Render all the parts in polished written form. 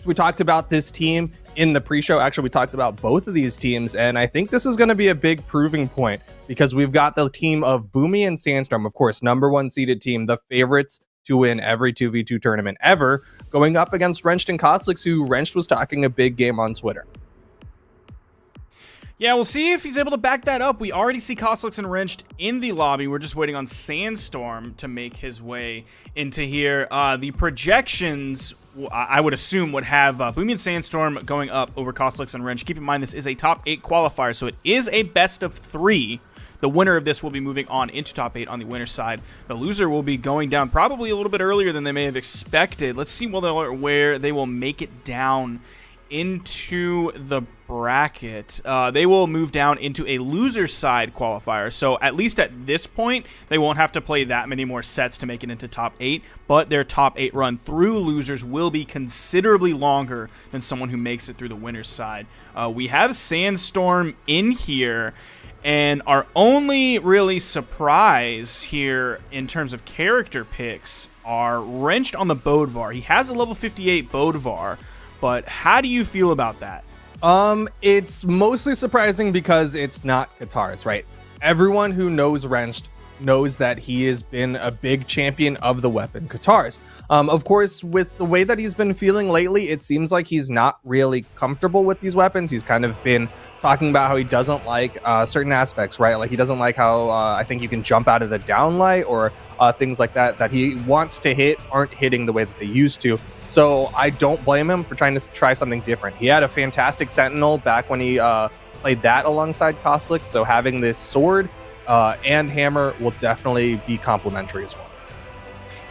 we talked about this team in the pre-show. Actually, we talked about both of these teams, and I think this is going to be a big proving point because we've got the team of BOOMIE and Sandstorm, of course, #1 seeded team, the favorites to win every 2v2 tournament ever, going up against Wrenched and Costlix, who Wrenched was talking a big game on Twitter. Yeah, we'll see if he's able to back that up. We already see Costlix and Wrenched in the lobby. We're just waiting on Sandstorm to make his way into here. The projections, I would assume, would have BOOMIE and Sandstorm going up over Costlix and Wrenched. Keep in mind, this is a top 8 qualifier, so it is a best of 3. The winner of this will be moving on into top 8 on the winner's side. The loser will be going down probably a little bit earlier than they may have expected. Let's see where they will make it down into the bracket. They will move down into a loser side qualifier, so at least at this point they won't have to play that many more sets to make it into top 8, but their top 8 run through losers will be considerably longer than someone who makes it through the winner's side. We have Sandstorm in here, and our only really surprise here in terms of character picks are Wrenched on the Bodvar. He has a level 58 Bodvar, but how do you feel about that? It's mostly surprising because it's not Katars, right? Everyone who knows Wrenched knows that he has been a big champion of the weapon Katars. Of course, with the way that he's been feeling lately, it seems like he's not really comfortable with these weapons. He's kind of been talking about how he doesn't like certain aspects, right? Like he doesn't like how I think you can jump out of the downlight or things like that he wants to hit aren't hitting the way that they used to. So I don't blame him for trying to try something different. He had a fantastic Sentinel back when he played that alongside Costlix, so having this sword and hammer will definitely be complementary as well.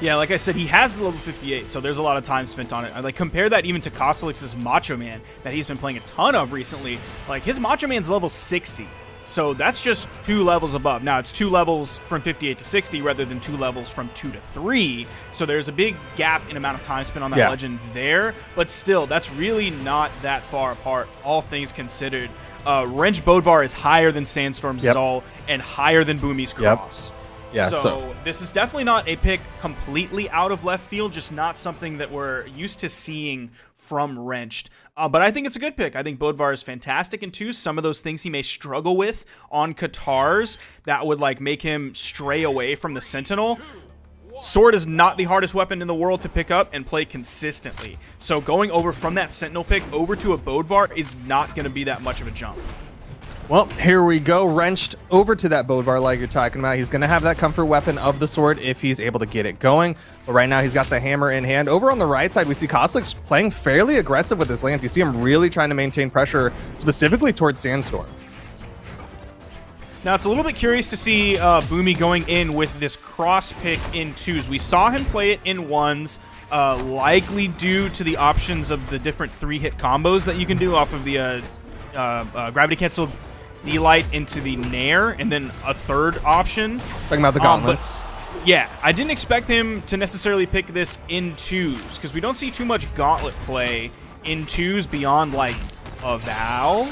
Yeah, like I said, he has the level 58, so there's a lot of time spent on it. I compare that even to Costlix's Macho Man that he's been playing a ton of recently. Like his Macho Man's level 60. So that's just 2 levels above. Now, it's 2 levels from 58 to 60 rather than 2 levels from 2 to 3. So there's a big gap in amount of time spent on that legend there. But still, that's really not that far apart, all things considered. Wrenched Bodvar is higher than Sandstorm's Zol and higher than BOOMIE's Cross. Yeah, so this is definitely not a pick completely out of left field, just not something that we're used to seeing from Wrenched. But I think it's a good pick. I think Bodvar is fantastic in 2. Some of those things he may struggle with on Katars that would like make him stray away from the Sentinel. Sword is not the hardest weapon in the world to pick up and play consistently. So going over from that Sentinel pick over to a Bodvar is not going to be that much of a jump. Well, here we go. Wrenched over to that Bodvar like you're talking about. He's going to have that comfort weapon of the sword if he's able to get it going. But right now he's got the hammer in hand. Over on the right side, we see Costlix playing fairly aggressive with his lance. You see him really trying to maintain pressure specifically towards Sandstorm. Now, it's a little bit curious to see BOOMIE going in with this cross pick in 2s. We saw him play it in 1s, likely due to the options of the different 3-hit combos that you can do off of the gravity cancel D-Light into the Nair, and then a third option. Talking about the gauntlets. Yeah, I didn't expect him to necessarily pick this in 2s, because we don't see too much gauntlet play in 2s beyond, like, a Val.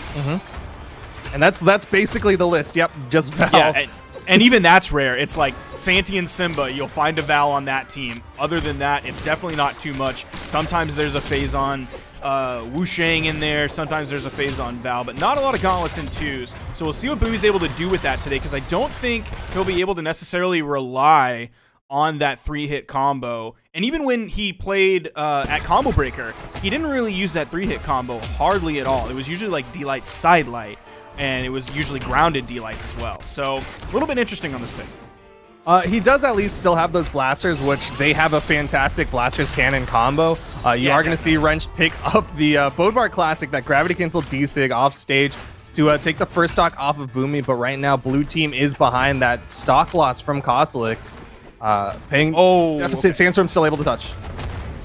And that's basically the list. Yep, just Val. Yeah, and even that's rare. It's like Santi and Simba, you'll find a Val on that team. Other than that, it's definitely not too much. Sometimes there's a Phazon Wushang in there. Sometimes there's a Phazon Val, but not a lot of gauntlets in 2s. So we'll see what BOOMIE's able to do with that today, because I don't think he'll be able to necessarily rely on that 3-hit combo. And even when he played at Combo Breaker, he didn't really use that 3-hit combo hardly at all. It was usually like D-Light, Side Light, and it was usually grounded D-Lights as well. So a little bit interesting on this pick. He does at least still have those blasters, which they have a fantastic blasters cannon combo. You are going to see Wrenched pick up the Bodvar Classic, that gravity cancel D-Sig off stage to take the first stock off of BOOMIE. But right now, blue team is behind that stock loss from Costlix. Deficit. Sandstorm still able to touch.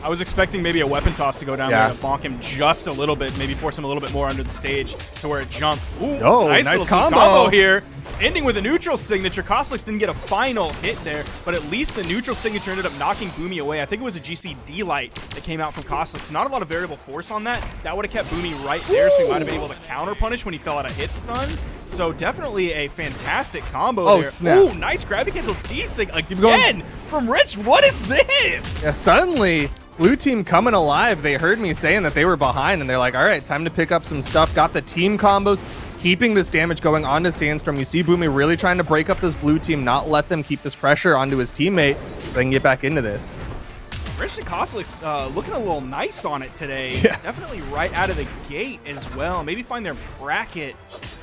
I was expecting maybe a weapon toss to go down there to bonk him just a little bit, maybe force him a little bit more under the stage to where it jumped. Ooh, nice combo here. Ending with a neutral signature. Costlix didn't get a final hit there, but at least the neutral signature ended up knocking BOOMIE away. I think it was a GC D-Light that came out from Costlix. So not a lot of variable force on that. That would have kept BOOMIE right there, so he might have been able to counter punish when he fell out of hit stun. So definitely a fantastic combo there. Snap. Ooh, nice gravity cancel D-Sig again from Rich. What is this? Yeah, suddenly blue team coming alive. They heard me saying that they were behind, and they're like, all right, time to pick up some stuff. Got the team combos, keeping this damage going onto Sandstorm. You see BOOMIE really trying to break up this blue team, not let them keep this pressure onto his teammate so they can get back into this. Rich and Koslik's looking a little nice on it today. Yeah. Definitely right out of the gate as well. Maybe find their bracket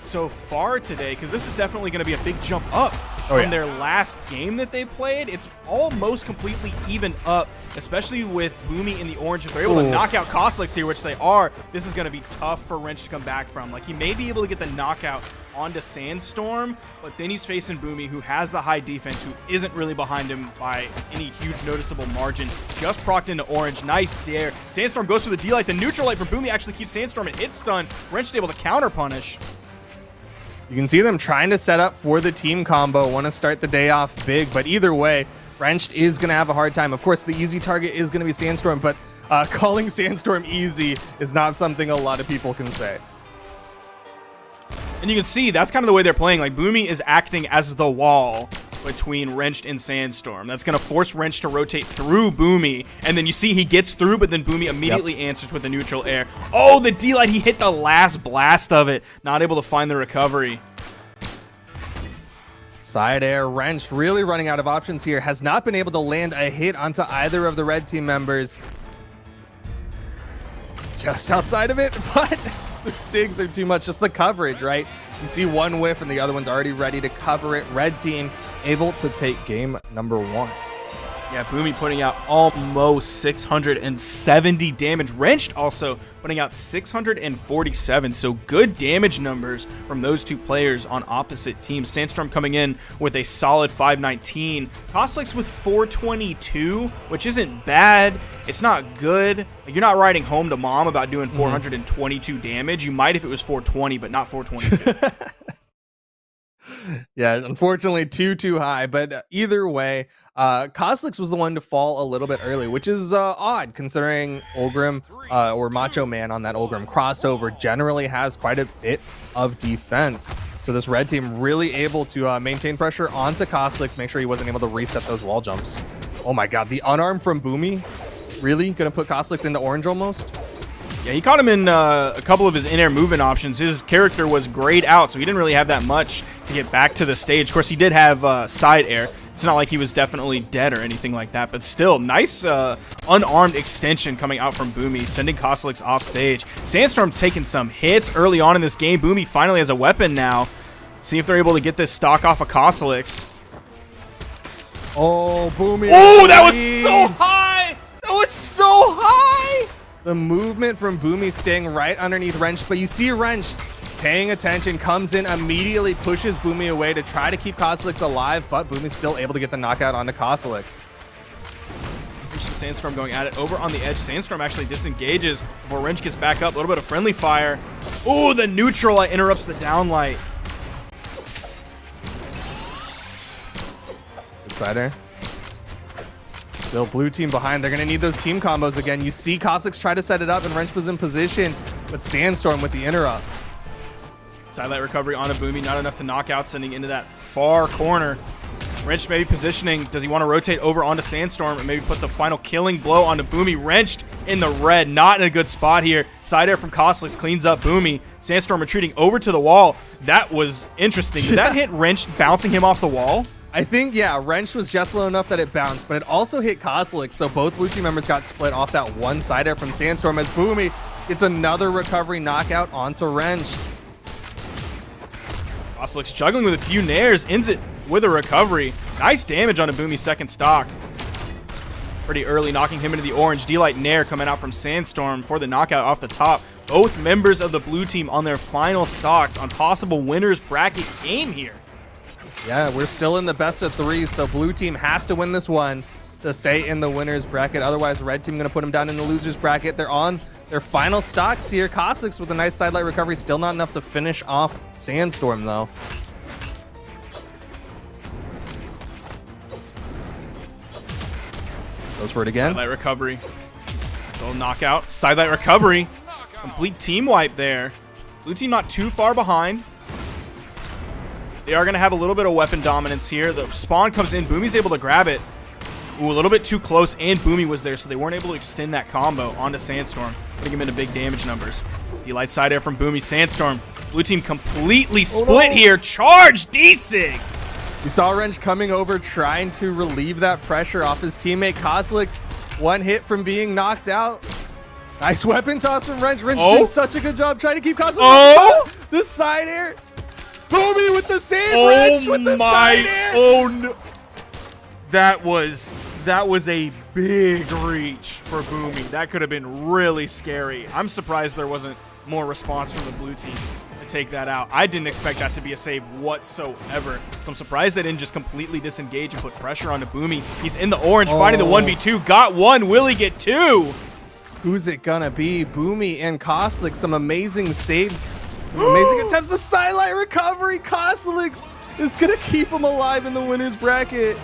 so far today, because this is definitely going to be a big jump up from their last game that they played. It's almost completely even up, especially with BOOMIE in the orange. If they're able to knock out Koslik's here, which they are, this is going to be tough for Wrench to come back from. Like, he may be able to get the knockout onto Sandstorm, but then he's facing BOOMIE, who has the high defense, who isn't really behind him by any huge noticeable margin. Just procced into orange. Nice dare. Sandstorm goes for the D-Light. The neutral light for BOOMIE actually keeps Sandstorm at hit stun. Wrench is able to counter punish. You can see them trying to set up for the team combo, want to start the day off big, but either way, Wrenched is going to have a hard time. Of course, the easy target is going to be Sandstorm, but calling Sandstorm easy is not something a lot of people can say. And you can see that's kind of the way they're playing. Like, BOOMIE is acting as the wall between Wrenched and Sandstorm. That's going to force Wrench to rotate through BOOMIE, and then you see he gets through, but then BOOMIE immediately answers with the neutral air. Oh, the D-Light, he hit the last blast of it. Not able to find the recovery. Side air. Wrench really running out of options here. Has not been able to land a hit onto either of the red team members. Just outside of it, but the SIGs are too much. Just the coverage, right? You see one whiff and the other one's already ready to cover it. Red team able to take game number 1. Yeah, BOOMIE putting out almost 670 damage. Wrenched also putting out 647. So good damage numbers from those two players on opposite teams. Sandstorm coming in with a solid 519. Koslik's with 422, which isn't bad. It's not good. Like, you're not writing home to mom about doing 422 damage. You might if it was 420, but not 422. Yeah, unfortunately too high, but either way, Koslik's was the one to fall a little bit early, which is odd considering Ulgrim or Macho Man on that Ulgrim crossover generally has quite a bit of defense. So this red team really able to maintain pressure onto Koslik's, make sure he wasn't able to reset those wall jumps. Oh my god, the unarmed from BOOMIE really gonna put Koslik's into orange almost. Yeah, he caught him in a couple of his in-air movement options. His character was grayed out, so he didn't really have that much to get back to the stage. Of course, he did have side air. It's not like he was definitely dead or anything like that, but still, nice unarmed extension coming out from BOOMIE, sending Koslik's off stage. Sandstorm taking some hits early on in this game. BOOMIE finally has a weapon now. See if they're able to get this stock off of Koslik's. Oh, BOOMIE. Oh, that was so high! That was so high! The movement from BOOMIE staying right underneath Wrench, but you see Wrench paying attention, comes in, immediately pushes BOOMIE away to try to keep Koslik's alive, but BOOMIE's still able to get the knockout onto Koslik's. Sandstorm going at it over on the edge. Sandstorm actually disengages before Wrench gets back up. A little bit of friendly fire. Oh, the neutral light interrupts the down light. Good side air. Still blue team behind. They're going to need those team combos again. You see Koslik's try to set it up and Wrench was in position, but Sandstorm with the interrupt. Sidelight recovery on a BOOMIE, not enough to knock out, sending into that far corner. Wrench maybe positioning. Does he want to rotate over onto Sandstorm and maybe put the final killing blow onto BOOMIE? Wrenched in the red, not in a good spot here. Side air from Koslik's cleans up BOOMIE. Sandstorm retreating over to the wall. That was interesting. Did that hit Wrench bouncing him off the wall? I think, yeah, Wrench was just low enough that it bounced, but it also hit Koslik, so both blue team members got split off that one side air from Sandstorm as BOOMIE gets another recovery knockout onto Wrench. Koslik's juggling with a few nairs, ends it with a recovery. Nice damage on a BOOMIE second stock. Pretty early, knocking him into the orange. D-Light Nair coming out from Sandstorm for the knockout off the top. Both members of the blue team on their final stocks on possible winners bracket game here. Yeah, we're still in the best of 3, so blue team has to win this one to stay in the winners bracket. Otherwise, red team going to put them down in the losers bracket. They're on their final stocks here. Koslik's with a nice sidelight recovery. Still not enough to finish off Sandstorm, though. Goes for it again. Sidelight recovery. So knockout. Sidelight recovery. Complete team wipe there. Blue team not too far behind. They are going to have a little bit of weapon dominance here. The spawn comes in. BOOMIE's able to grab it. Ooh, a little bit too close, and BOOMIE was there, so they weren't able to extend that combo onto Sandstorm, putting him into big damage numbers. D-Light side air from BOOMIE. Sandstorm. Blue team completely split here. Charge D-Sig. We saw Wrench coming over, trying to relieve that pressure off his teammate Kozilix. One hit from being knocked out. Nice weapon toss from Wrench. Wrench doing such a good job trying to keep Kozilix on the side air. BOOMIE with the save. Wrench with the side air. Oh no. That was a big reach for BOOMIE. That could have been really scary. I'm surprised there wasn't more response from the blue team to take that out. I didn't expect that to be a save whatsoever. So I'm surprised they didn't just completely disengage and put pressure onto BOOMIE. He's in the orange, finding the 1v2. Got one. Will he get two? Who's it gonna be? BOOMIE and Kozilix. Some amazing saves. Some amazing attempts. The sidelight recovery. Kozilix is gonna keep him alive in the winner's bracket.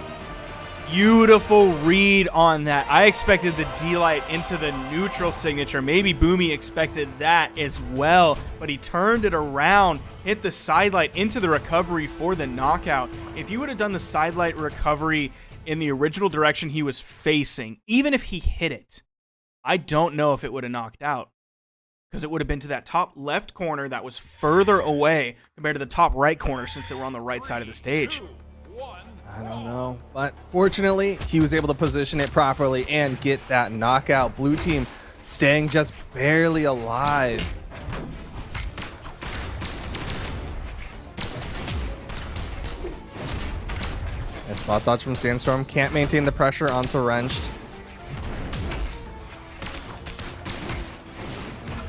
Beautiful read on that. I expected the D-Light into the neutral signature. Maybe BOOMIE expected that as well, but he turned it around, hit the sidelight into the recovery for the knockout. If you would have done the sidelight recovery in the original direction he was facing, even if he hit it, I don't know if it would have knocked out, because it would have been to that top left corner that was further away compared to the top right corner since they were on the right side of the stage. I don't know, but fortunately, he was able to position it properly and get that knockout. Blue team staying just barely alive. A spot dodge from Sandstorm. Can't maintain the pressure onto Wrenched.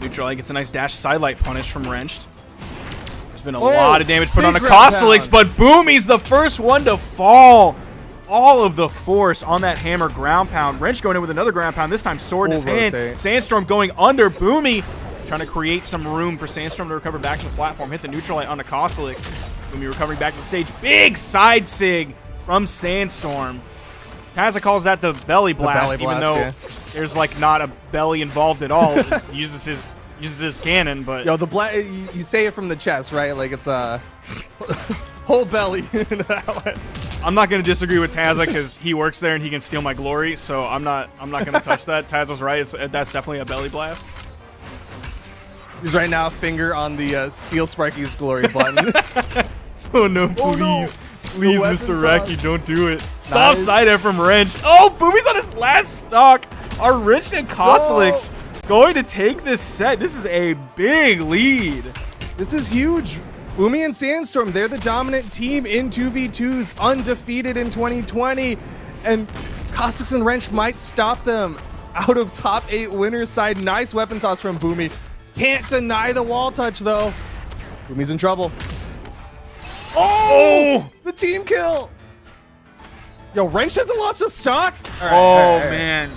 Neutral gets a nice dash sidelight punish from Wrenched. Been a lot of damage put on Kozilix, but BOOMIE's the first one to fall. All of the force on that hammer ground pound. Wrench going in with another ground pound, this time sword in his hand. Sandstorm going under BOOMIE, trying to create some room for Sandstorm to recover back to the platform. Hit the neutral light onto Kozilix. BOOMIE recovering back to the stage. Big side sig from Sandstorm. Taza calls that the belly blast, even though there's like not a belly involved at all. He uses his cannon, but yo, the you say it from the chest, right? Like it's a whole belly into that one. I'm not gonna disagree with Taza because he works there and he can steal my glory, so I'm not gonna touch that. Taza's right. That's definitely a belly blast. He's right now finger on the steal Sparky's glory button. Oh no, please. Oh, no. Please, Mr. Racky, don't do it. Stop side air from Wrench. Oh, BOOMIE's on his last stock. Are Wrench and Kozilix going to take this set? This is a big lead. This is huge. BOOMIE and Sandstorm, they're the dominant team in 2v2s, undefeated in 2020. And Kozilix and Wrench might stop them out of top 8 winners side. Nice weapon toss from BOOMIE. Can't deny the wall touch, though. BOOMIE's in trouble. Oh! The team kill! Yo, Wrench hasn't lost a stock? All right, man.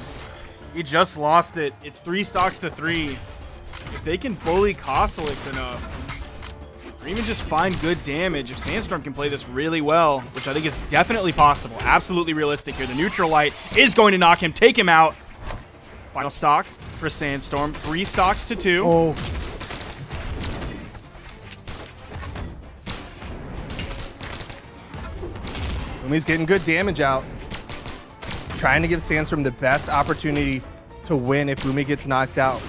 He just lost it. It's 3 stocks to 3. If they can bully Kozilix enough, or even just find good damage, if Sandstorm can play this really well, which I think is definitely possible, absolutely realistic here, the neutral light is going to knock him, take him out. Final stock for Sandstorm. 3 stocks to 2. Oh. BOOMIE's getting good damage out. Trying to give Sandstorm the best opportunity to win if BOOMIE gets knocked out.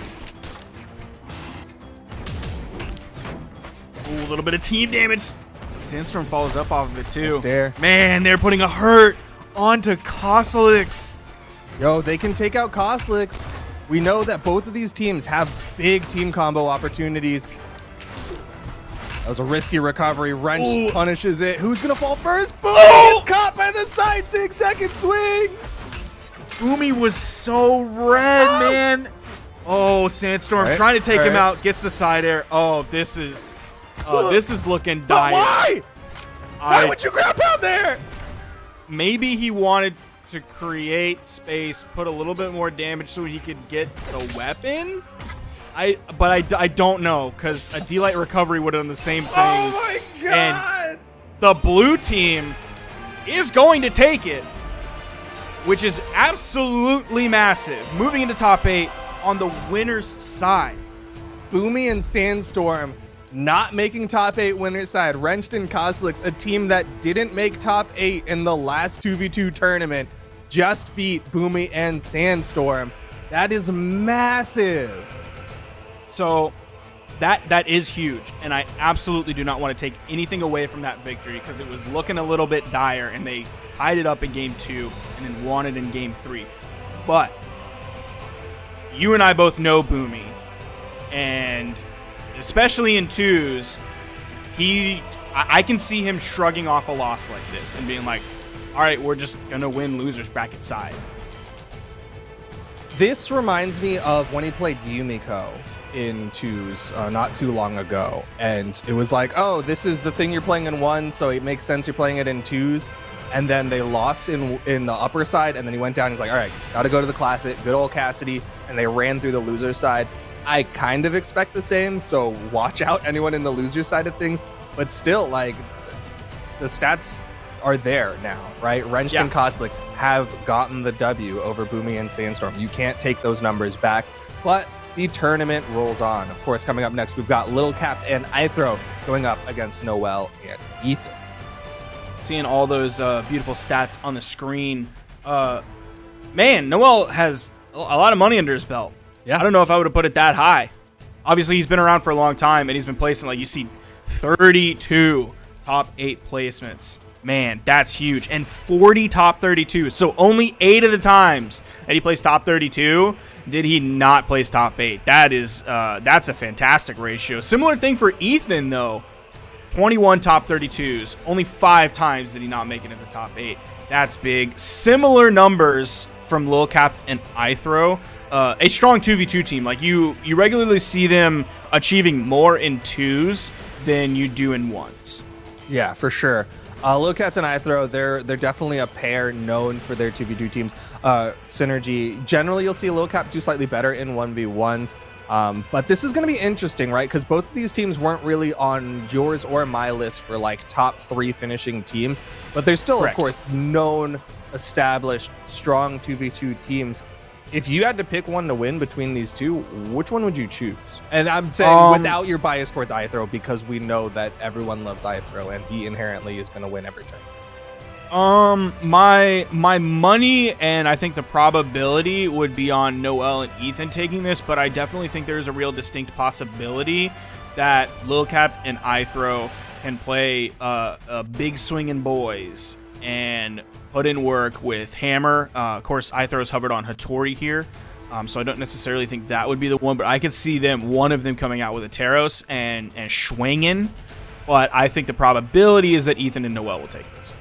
Ooh, a little bit of team damage. Sandstorm follows up off of it too. There. Man, they're putting a hurt onto Kozilix. Yo, they can take out Kozilix. We know that both of these teams have big team combo opportunities. That was a risky recovery. Wrench punishes it. Who's going to fall first? BOOMIE gets caught by the side 6-second swing. BOOMIE was so red, man. Oh, Sandstorm trying to take him out. Gets the side air. Oh, this is looking dire. Why? Why would you grab out there? Maybe he wanted to create space, put a little bit more damage so he could get the weapon. But I don't know, because a D-Light recovery would have done the same thing. Oh my god! And the blue team is going to take it, which is absolutely massive. Moving into top 8 on the winner's side. BOOMIE and Sandstorm not making top 8 winner's side. Wrenched and Kozilix, a team that didn't make top 8 in the last 2v2 tournament, just beat BOOMIE and Sandstorm. That is massive. So that is huge, and I absolutely do not want to take anything away from that victory because it was looking a little bit dire, and they tied it up in game 2 and then won it in game 3. But you and I both know BOOMIE, and especially in twos, I can see him shrugging off a loss like this and being like, all right, we're just going to win losers bracket side. This reminds me of when he played Yumiko in twos not too long ago, and it was like, oh, this is the thing you're playing in one, so it makes sense you're playing it in twos. And then they lost in the upper side, and then he went down. He's like, all right, gotta go to the classic, good old Cassidy, and they ran through the loser side. I kind of expect the same, so watch out anyone in the loser side of things. But still, like, the stats are there now, right? Wrenched and Costlix have gotten the W over BOOMIE and Sandstorm. You can't take those numbers back, but the tournament rolls on. Of course, coming up next, we've got Lil Capt and Ithro going up against Noel and Ethan. Seeing all those beautiful stats on the screen. Man, Noel has a lot of money under his belt. Yeah. I don't know if I would have put it that high. Obviously, he's been around for a long time, and he's been placing, like you see, 32 top 8 placements. Man, that's huge. And 40 top 32. So only 8 of the times that he placed top 32 did he not place top 8. That's a fantastic ratio. Similar thing for Ethan, though. 21 top 32s. Only 5 times did he not make it in the top 8. That's big. Similar numbers from Lil Capt and Ithro. A strong 2v2 team. Like you regularly see them achieving more in twos than you do in ones. Yeah, for sure. Lil Capt and Ithro, they're definitely a pair known for their 2v2 teams. Synergy. Generally, you'll see Lil Capt do slightly better in 1v1s. But this is going to be interesting, right? Because both of these teams weren't really on yours or my list for like top 3 finishing teams. But they're still, Correct. Of course, known, established, strong 2v2 teams. If you had to pick one to win between these two, which one would you choose? And I'm saying without your bias towards Ithro, because we know that everyone loves Ithro and he inherently is going to win every turn. My money and I think the probability would be on Noel and Ethan taking this, but I definitely think there's a real distinct possibility that Lil Capt and Ithro can play big swinging boys and put in work with Hammer. Of course, Ithro's hovered on Hattori here, so I don't necessarily think that would be the one, but I could see one of them coming out with a Taros and swinging, but I think the probability is that Ethan and Noel will take this.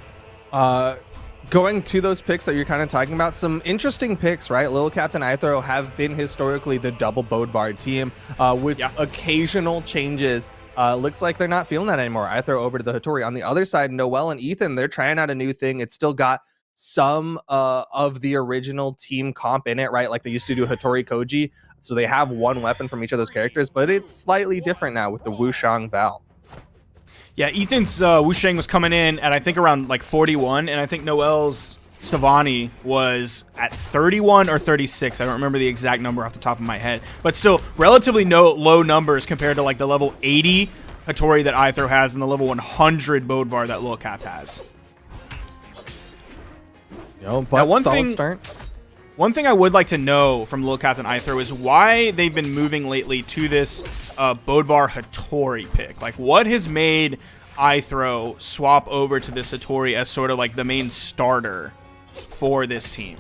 Going to those picks that you're kind of talking about, some interesting picks, right? Lil Capt and Ithro have been historically the double Bodvar team with occasional changes. Looks like they're not feeling that anymore. Ithro over to the Hattori. On the other side, Noel and Ethan, they're trying out a new thing. It's still got some of the original team comp in it, right? Like they used to do Hattori Koji. So they have one weapon from each of those characters, but it's slightly different now with the Wushang Val. Yeah, Ethan's Wushang was coming in at I think around like 41, and I think Noel's Stevani was at 31 or 36. I don't remember the exact number off the top of my head, but still relatively low numbers compared to like the level 80 Hattori that Ithro has and the level 100 Bodvar that Lil Capt has. But one solid start. One thing I would like to know from Lil Capt and Ithro is why they've been moving lately to this Bodvar Hattori pick. Like, what has made Ithro swap over to this Hattori as sort of like the main starter for this team?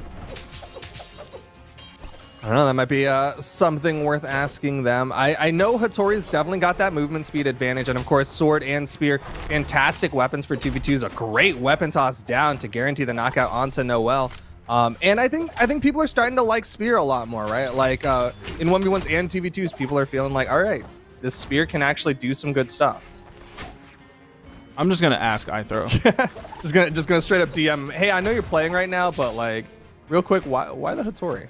I don't know. That might be something worth asking them. I know Hattori's definitely got that movement speed advantage. And of course, sword and spear, fantastic weapons for 2v2s. A great weapon toss down to guarantee the knockout onto Noel. And I think people are starting to like spear a lot more, right? Like in 1v1s and 2v2s, people are feeling like, all right, this spear can actually do some good stuff. I'm just gonna ask Ithro. just gonna straight up DM. Hey, I know you're playing right now, but like, real quick, why the Hattori?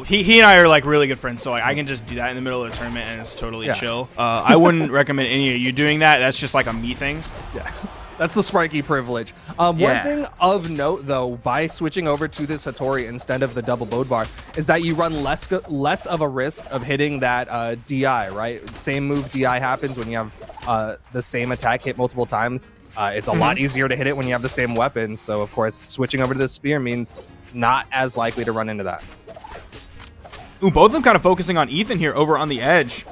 He and I are like really good friends, so like I can just do that in the middle of the tournament and it's totally chill. I wouldn't recommend any of you doing that. That's just like a me thing. Yeah. That's the Sparky privilege. One thing of note, though, by switching over to this Hattori instead of the double Bodvar, is that you run less of a risk of hitting that DI, right? Same move DI happens when you have the same attack hit multiple times. It's a lot easier to hit it when you have the same weapons. So, of course, switching over to the spear means not as likely to run into that. Ooh, both of them kind of focusing on Ethan here over on the edge.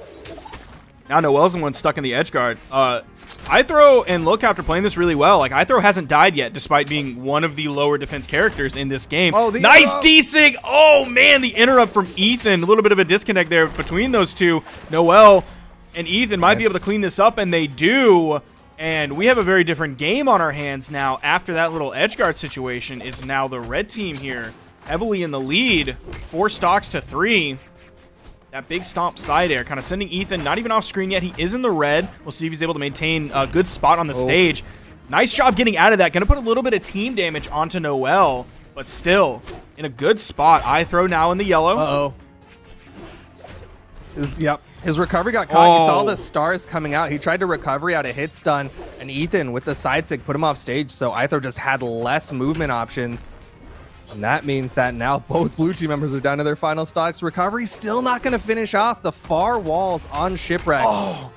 Now Noel's the one stuck in the edge guard. Ithro and Lilcap are playing this really well. Like, Ithro hasn't died yet, despite being one of the lower defense characters in this game. Oh, the nice interrupt. D-Sig! Oh, man, the interrupt from Ethan. A little bit of a disconnect there between those two. Noel and Ethan might be able to clean this up, and they do. And we have a very different game on our hands now. After that little edge guard situation, it's now the red team here heavily in the lead. 4 stocks to 3. That big stomp side air kind of sending Ethan not even off screen yet. He is in the red. We'll see if he's able to maintain a good spot on the stage. Nice job getting out of that. Going to put a little bit of team damage onto Noel, but still in a good spot. Ithro now in the yellow. His recovery got caught. You saw the stars coming out. He tried to recovery out a hit stun, and Ethan with the side stick put him off stage, so Ithro just had less movement options. And that means that now both blue team members are down to their final stocks. Recovery still not going to finish off the far walls on Shipwreck. Oh,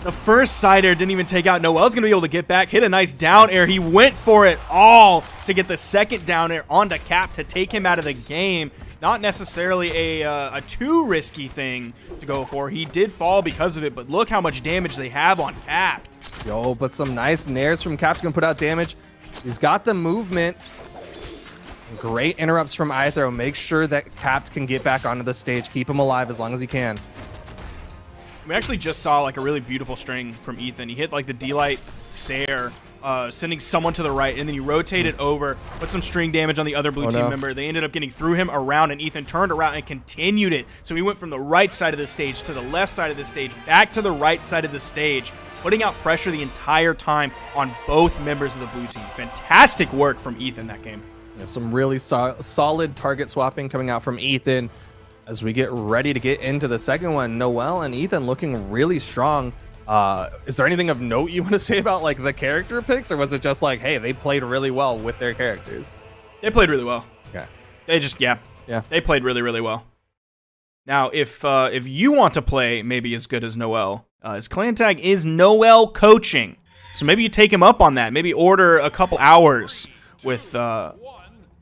the first side air didn't even take out. Noel's going to be able to get back, hit a nice down air. He went for it all to get the second down air onto Cap to take him out of the game. Not necessarily a too risky thing to go for. He did fall because of it, but look how much damage they have on Cap. Yo, but some nice nairs from Cap to put out damage. He's got the movement. Great interrupts from Ithro. Make sure that Capt can get back onto the stage. Keep him alive as long as he can. We actually just saw like a really beautiful string from Ethan. He hit like the D-Light Sair, sending someone to the right, and then he rotated over, put some string damage on the other blue team member. They ended up getting through him around, and Ethan turned around and continued it. So he went from the right side of the stage to the left side of the stage, back to the right side of the stage, putting out pressure the entire time on both members of the blue team. Fantastic work from Ethan that game. Some really solid target swapping coming out from Ethan as we get ready to get into the second one. Noel and Ethan looking really strong. Is there anything of note you want to say about like the character picks, or was it just like, hey, they played really well with their characters? They played really well. Okay. They just, yeah. They played really, really well. Now, if you want to play maybe as good as Noel, his clan tag is Noel Coaching. So maybe you take him up on that. Maybe order a couple hours with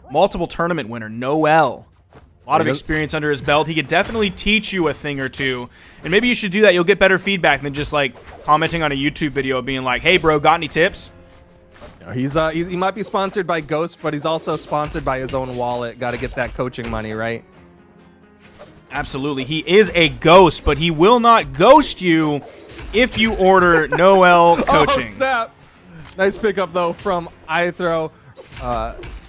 multiple tournament winner Noel. A lot of experience under his belt. He could definitely teach you a thing or two. And maybe you should do that. You'll get better feedback than just like commenting on a YouTube video being like, hey, bro, got any tips? He might be sponsored by Ghost, but he's also sponsored by his own wallet. Got to get that coaching money, right? Absolutely. He is a ghost, but he will not ghost you if you order Noel Coaching. Oh, snap. Nice pickup, though, from Ithro.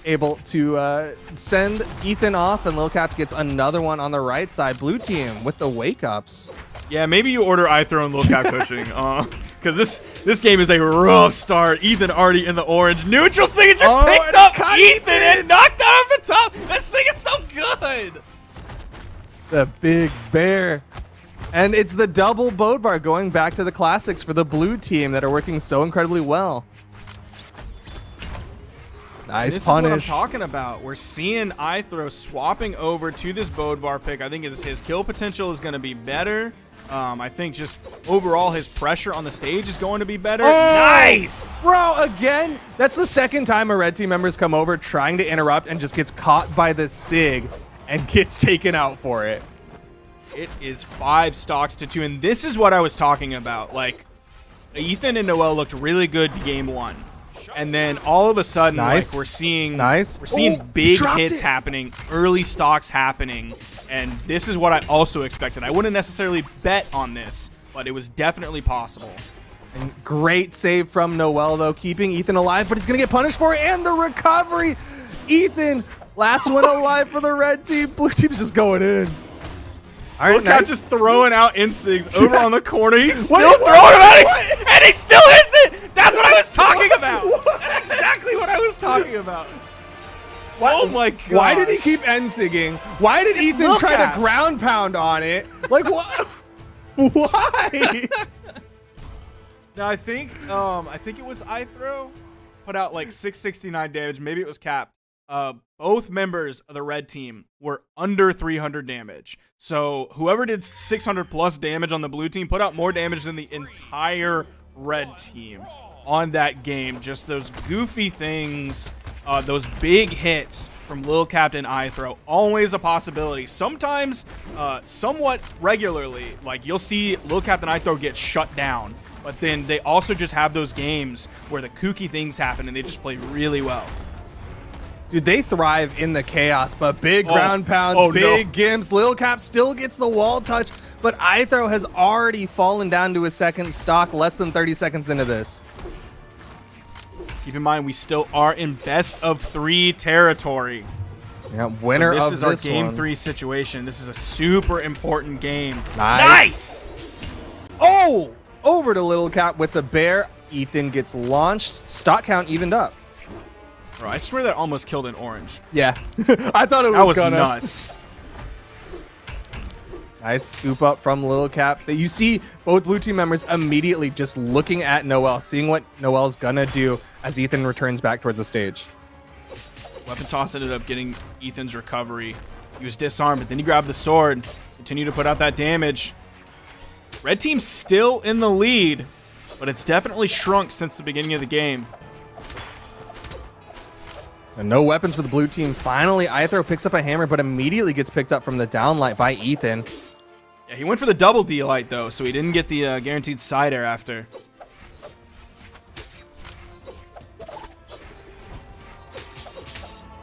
Able to send Ethan off, and Lilcap gets another one on the right side. Blue team with the wake-ups. Yeah, maybe you order Ithro and Lilcap Coaching, because this game is a rough start. Ethan already in the orange. Neutral signature picked up Ethan and knocked out of the top. This thing is so good. The big bear. And it's the double boat bar going back to the classics for the blue team that are working so incredibly well. Nice punish. This is what I'm talking about. We're seeing Ithro swapping over to this Bodvar pick. I think his kill potential is going to be better. I think just overall his pressure on the stage is going to be better. Nice! Bro, again, that's the second time a red team member's come over trying to interrupt and just gets caught by the SIG and gets taken out for it. It is 5 stocks to 2, and this is what I was talking about. Like, Ethan and Noel looked really good game 1. And then all of a sudden, like, we're seeing big hits happening, early stocks happening, and this is what I also expected. I wouldn't necessarily bet on this, but it was definitely possible. And great save from Noel, though, keeping Ethan alive, but he's going to get punished for it, and the recovery. Ethan, last one alive for the red team. Blue team's just going in. All right, nice. Just throwing out insigs over on the corner. He's still throwing them out, and he still hits it. That's what I was talking about. That's exactly what I was talking about. Oh my god! Why did he keep end-sigging? Why did Ethan try to ground pound on it? Like what? Why? No, I think it was Ithro put out like 669 damage. Maybe it was capped. Both members of the red team were under 300 damage. So whoever did 600 plus damage on the blue team put out more damage than the entire red team. on that game. Just those goofy things, those big hits from Lil Captain iThrow, always a possibility. Sometimes, somewhat regularly, like you'll see Lil Captain iThrow get shut down, but then they also just have those games where the kooky things happen and they just play really well. Dude, they thrive in the chaos, but big ground pounds, big gimps. Lil Cap still gets the wall touch, but iThrow has already fallen down to his second stock less than 30 seconds into this. Keep in mind, we still are in best of 3 territory. Yeah, winner of this this is our game 3 situation. This is a super important game. Nice! Oh! Over to Lil Cap with the bear. Ethan gets launched. Stock count evened up. Bro, I swear that almost killed an orange. Yeah. I thought it was, that was gonna. Nuts. Nice scoop up from Lil Cap. You see both blue team members immediately just looking at Noel, seeing what Noel's gonna do as Ethan returns back towards the stage. Weapon toss ended up getting Ethan's recovery. He was disarmed, but then he grabbed the sword. Continue to put out that damage. Red team's still in the lead, but it's definitely shrunk since the beginning of the game. And no weapons for the blue team. Finally, iThrow picks up a hammer, but immediately gets picked up from the downlight by Ethan. Yeah, he went for the double D-light, though, so he didn't get the guaranteed side air after.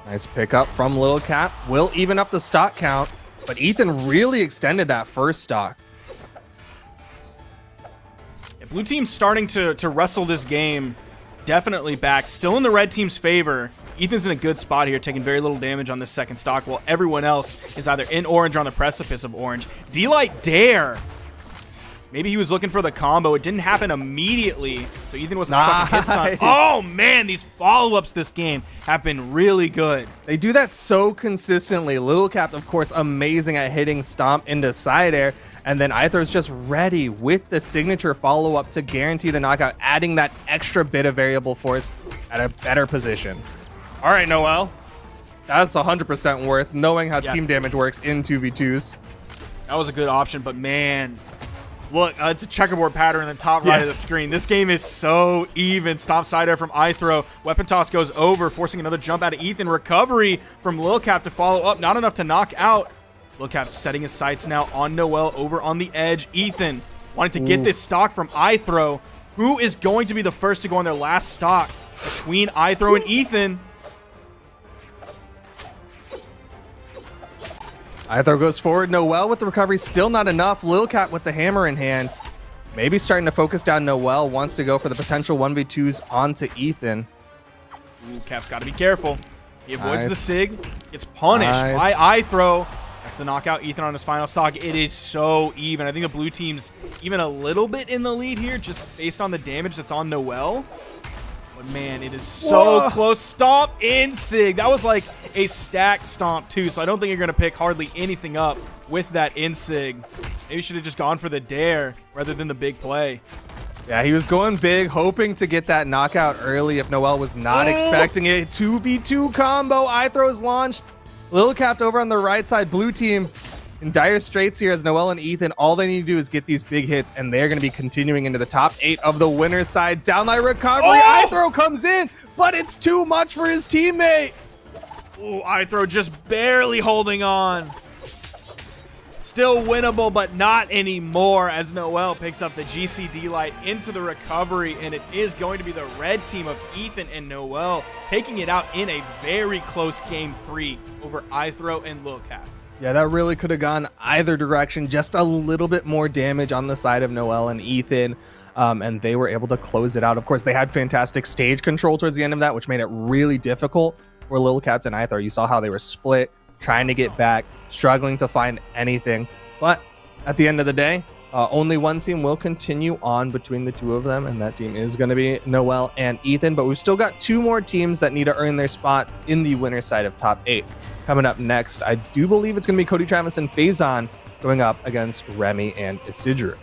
Nice pickup from Lil Cap. Will even up the stock count, but Ethan really extended that first stock. Yeah, blue team's starting to wrestle this game definitely back. Still in the red team's favor. Ethan's in a good spot here, taking very little damage on this second stock, while everyone else is either in orange or on the precipice of orange. D-Light dare. Maybe he was looking for the combo. It didn't happen immediately, so Ethan wasn't stuck in hit stun. Oh, man, these follow-ups this game have been really good. They do that so consistently. Lil Cap, of course, amazing at hitting stomp into side air, and then iThrow's just ready with the signature follow-up to guarantee the knockout, adding that extra bit of variable force at a better position. All right, Noel. That's 100% worth knowing how team damage works in 2v2s. That was a good option, but man, look, it's a checkerboard pattern in the top right of the screen. This game is so even. Stomp side air from iThrow. Weapon toss goes over, forcing another jump out of Ethan. Recovery from Lil Cap to follow up. Not enough to knock out. Lil Cap setting his sights now on Noel over on the edge. Ethan wanting to get this stock from iThrow. Who is going to be the first to go on their last stock between iThrow and Ethan? iThrow goes forward. Noel with the recovery, still not enough. Lil Cap with the hammer in hand. Maybe starting to focus down Noel. Wants to go for the potential 1v2s onto Ethan. Ooh, Cap's got to be careful. He avoids the sig. Gets punished by iThrow. That's the knockout Ethan on his final stock. It is so even. I think the blue team's even a little bit in the lead here, just based on the damage that's on Noel. But man, it is so close. Stomp in sig. That was like a stacked stomp too, so I don't think you're going to pick hardly anything up with that in sig. Maybe you should have just gone for the dare rather than the big play. Yeah, he was going big, hoping to get that knockout early if Noel was not expecting it. 2v2 combo. iThrow's launched. Lil Cap over on the right side. Blue team in dire straits here as Noel and Ethan, all they need to do is get these big hits, and they're going to be continuing into the top 8 of the winner's side. Downlight recovery. iThrow comes in, but it's too much for his teammate. Oh, iThrow just barely holding on. Still winnable, but not anymore as Noel picks up the GCD light into the recovery, and it is going to be the red team of Ethan and Noel taking it out in a very close game 3 over iThrow and Lil Cap. Yeah, that really could have gone either direction. Just a little bit more damage on the side of Noel and Ethan, and they were able to close it out. Of course, they had fantastic stage control towards the end of that, which made it really difficult for Lil Cap and iThrow. You saw how they were split, trying to get back, struggling to find anything. But at the end of the day, only one team will continue on between the two of them, and that team is going to be Noel and Ethan. But we've still got 2 more teams that need to earn their spot in the winner's side of top 8. Coming up next, I do believe it's going to be Cody, Travis, and Faison going up against Remy and Isidru.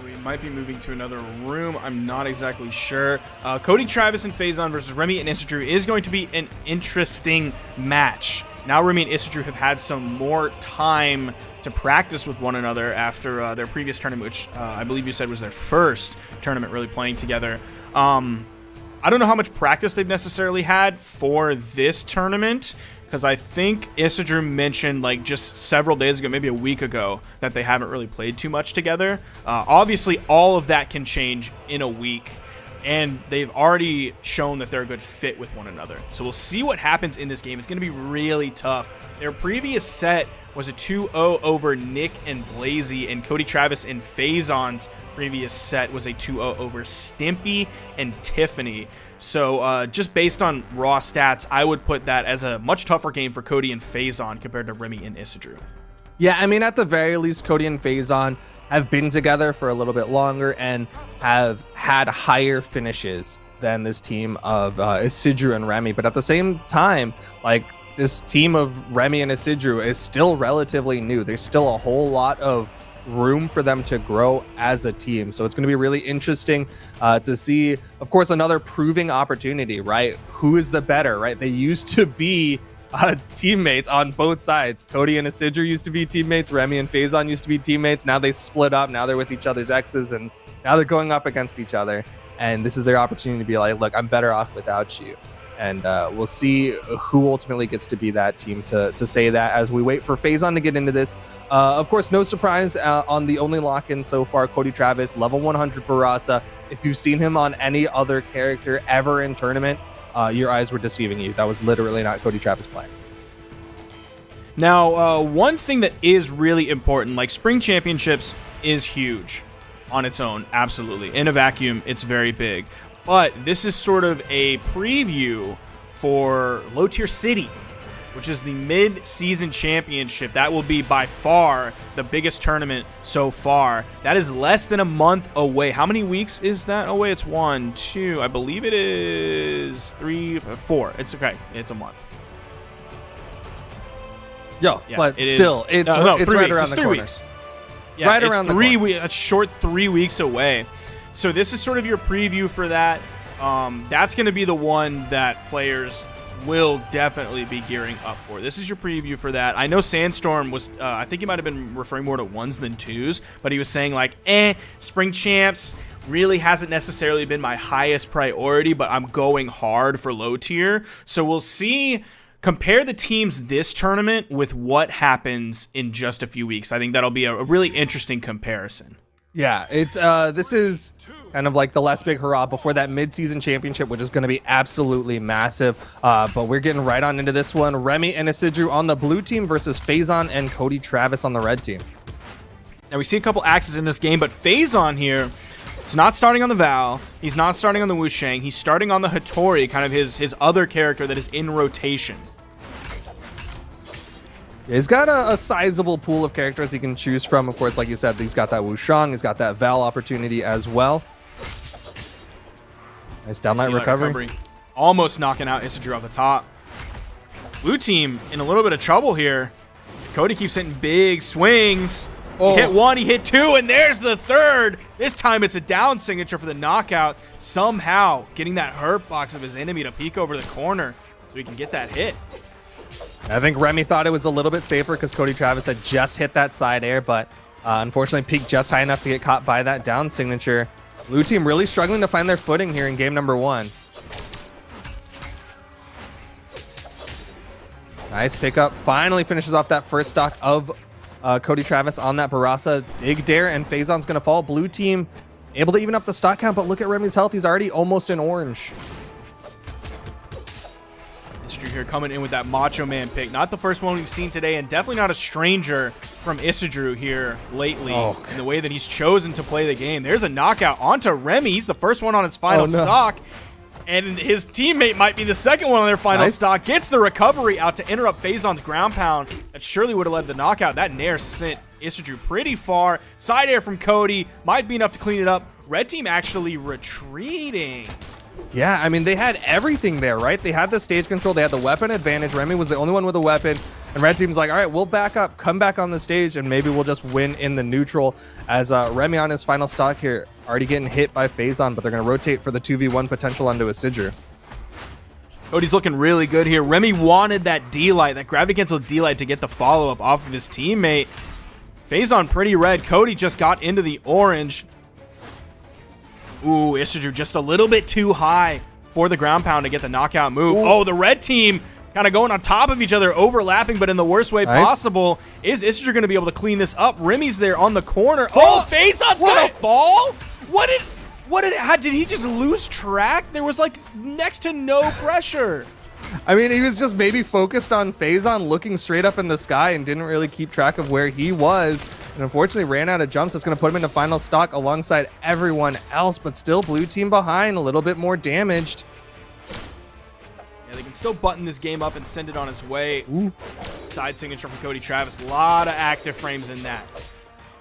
We might be moving to another room. I'm not exactly sure. Cody, Travis, and Faison versus Remy and Isidru is going to be an interesting match. Now Remy and Isidru have had some more time to to practice with one another after their previous tournament, which I believe you said was their first tournament really playing together. I don't know how much practice they've necessarily had for this tournament, because I think Isidru mentioned like just several days ago, maybe a week ago, that they haven't really played too much together. Obviously, all of that can change in a week, and they've already shown that they're a good fit with one another. So we'll see what happens in this game. It's going to be really tough. Their previous set was a 2-0 over Nick and Blazy, and Cody Travis and Phazon's previous set was a 2-0 over Stimpy and Tiffany. So just based on raw stats, I would put that as a much tougher game for Cody and Phazon compared to Remy and Isidru. Yeah, I mean, at the very least, Cody and Phazon have been together for a little bit longer and have had higher finishes than this team of Isidru and Remy. But at the same time, like, this team of Remy and Isidru is still relatively new. There's still a whole lot of room for them to grow as a team. So it's going to be really interesting to see, of course, another proving opportunity, right? Who is the better, right? They used to be teammates on both sides. Cody and Isidru used to be teammates. Remy and Phazon used to be teammates. Now they split up. Now they're with each other's exes, and now they're going up against each other. And this is their opportunity to be like, look, I'm better off without you. And we'll see who ultimately gets to be that team to say that as we wait for Phazon to get into this. Of course, no surprise on the only lock-in so far, Cody Travis, level 100 Barasa. If you've seen him on any other character ever in tournament, your eyes were deceiving you. That was literally not Cody Travis playing. Now, one thing that is really important, like Spring Championships is huge on its own, absolutely. In a vacuum, it's very big. But this is sort of a preview for Low Tier City, which is the mid-season championship. That will be by far the biggest tournament so far. That is less than a month away. How many weeks is that away? It's 1, 2, I believe it is 3, 4. It's okay. It's a month. Yo, yeah, but still, it's right around the corner. Yeah, right around the corner. A short 3 weeks away. So this is sort of your preview for that. That's going to be the one that players will definitely be gearing up for. This is your preview for that. I know Sandstorm was, I think he might have been referring more to ones than twos, but he was saying like, Spring Champs really hasn't necessarily been my highest priority, but I'm going hard for low tier. So we'll see. Compare the teams this tournament with what happens in just a few weeks. I think that'll be a really interesting comparison. Yeah, it's this is kind of like the last big hurrah before that mid-season championship, which is going to be absolutely massive. But we're getting right on into this one. Remy and Isidru on the blue team versus Phazon and Cody Travis on the red team. Now we see a couple axes in this game, but Phazon here is not starting on the Val. He's not starting on the Wushang. He's starting on the Hattori, kind of his other character that is in rotation. He's got a sizable pool of characters he can choose from. Of course, like you said, he's got that Wushang. He's got that Val opportunity as well. Nice downlight recovery. Almost knocking out Isidru off the top. Blue team in a little bit of trouble here. Cody keeps hitting big swings. Oh. He hit one, he hit two, and there's the third. This time it's a down signature for the knockout. Somehow getting that hurt box of his enemy to peek over the corner so he can get that hit. I think Remy thought it was a little bit safer because Cody Travis had just hit that side air, but unfortunately peaked just high enough to get caught by that down signature. Blue team really struggling to find their footing here in game number 1. Nice pickup. Finally finishes off that first stock of Cody Travis on that Barasa. Big dare, and Phazon's going to fall. Blue team able to even up the stock count, but look at Remy's health. He's already almost in orange. Isidru here coming in with that Macho Man pick. Not the first one we've seen today, and definitely not a stranger from Isidru here lately in the way that he's chosen to play the game. There's a knockout onto Remy. He's the first one on his final stock, and his teammate might be the second one on their final stock. Gets the recovery out to interrupt Phazon's ground pound. That surely would have led to the knockout. That Nair sent Isidru pretty far. Side air from Cody. Might be enough to clean it up. Red team actually retreating. Yeah, I mean, they had everything there, right? They had the stage control. They had the weapon advantage. Remy was the only one with a weapon. And Red Team's like, all right, we'll back up, come back on the stage, and maybe we'll just win in the neutral. As Remy on his final stock here, already getting hit by Phazon, but they're going to rotate for the 2v1 potential onto Isidru. Cody's looking really good here. Remy wanted that D-Light, that gravity cancel D-Light to get the follow-up off of his teammate. Phazon pretty red. Cody just got into the orange. Ooh, Isidru just a little bit too high for the ground pound to get the knockout move. Ooh. Oh, the red team kind of going on top of each other, overlapping, but in the worst way possible. Is Isidru going to be able to clean this up? Remy's there on the corner. Oh, Phazon's going to fall? Did he just lose track? There was like next to no pressure. I mean, he was just maybe focused on Phazon looking straight up in the sky and didn't really keep track of where he was. And unfortunately ran out of jumps. That's going to put him into final stock alongside everyone else, but still blue team behind, a little bit more damaged. Yeah, they can still button this game up and send it on its way. Ooh. Side signature from Cody Travis. A lot of active frames in that.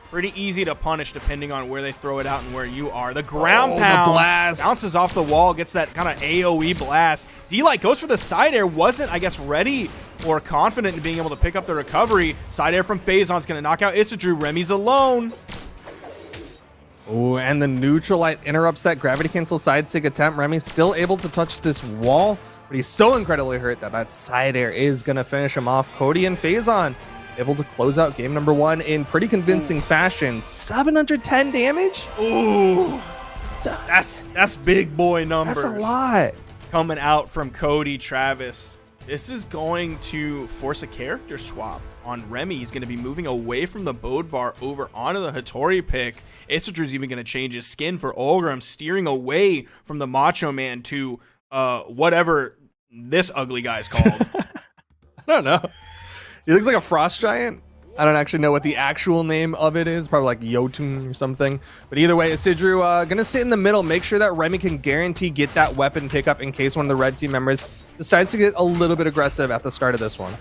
Pretty easy to punish depending on where they throw it out and where you are. The ground pound the blast bounces off the wall, gets that kind of AoE blast. D-Light goes for the side air, wasn't, I guess, ready or confident in being able to pick up the recovery. Side air from Phazon's going to knock out Isidru. Remy's alone. Oh, and the neutral light interrupts that gravity cancel side sig attempt. Remy's still able to touch this wall, but he's so incredibly hurt that that side air is going to finish him off. Cody and Phazon able to close out game number 1 in pretty convincing fashion. 710 damage? Ooh. That's big boy numbers. That's a lot. Coming out from Cody Travis. This is going to force a character swap on Remy. He's going to be moving away from the Bodvar over onto the Hattori pick. Isidru's even going to change his skin for Olgrim, steering away from the Macho Man to whatever this ugly guy's called. I don't know. He looks like a frost giant. I don't actually know what the actual name of it is. Probably like Jotun or something. But either way, Isidru going to sit in the middle, make sure that Remy can guarantee get that weapon pickup in case one of the red team members decides to get a little bit aggressive at the start of this one.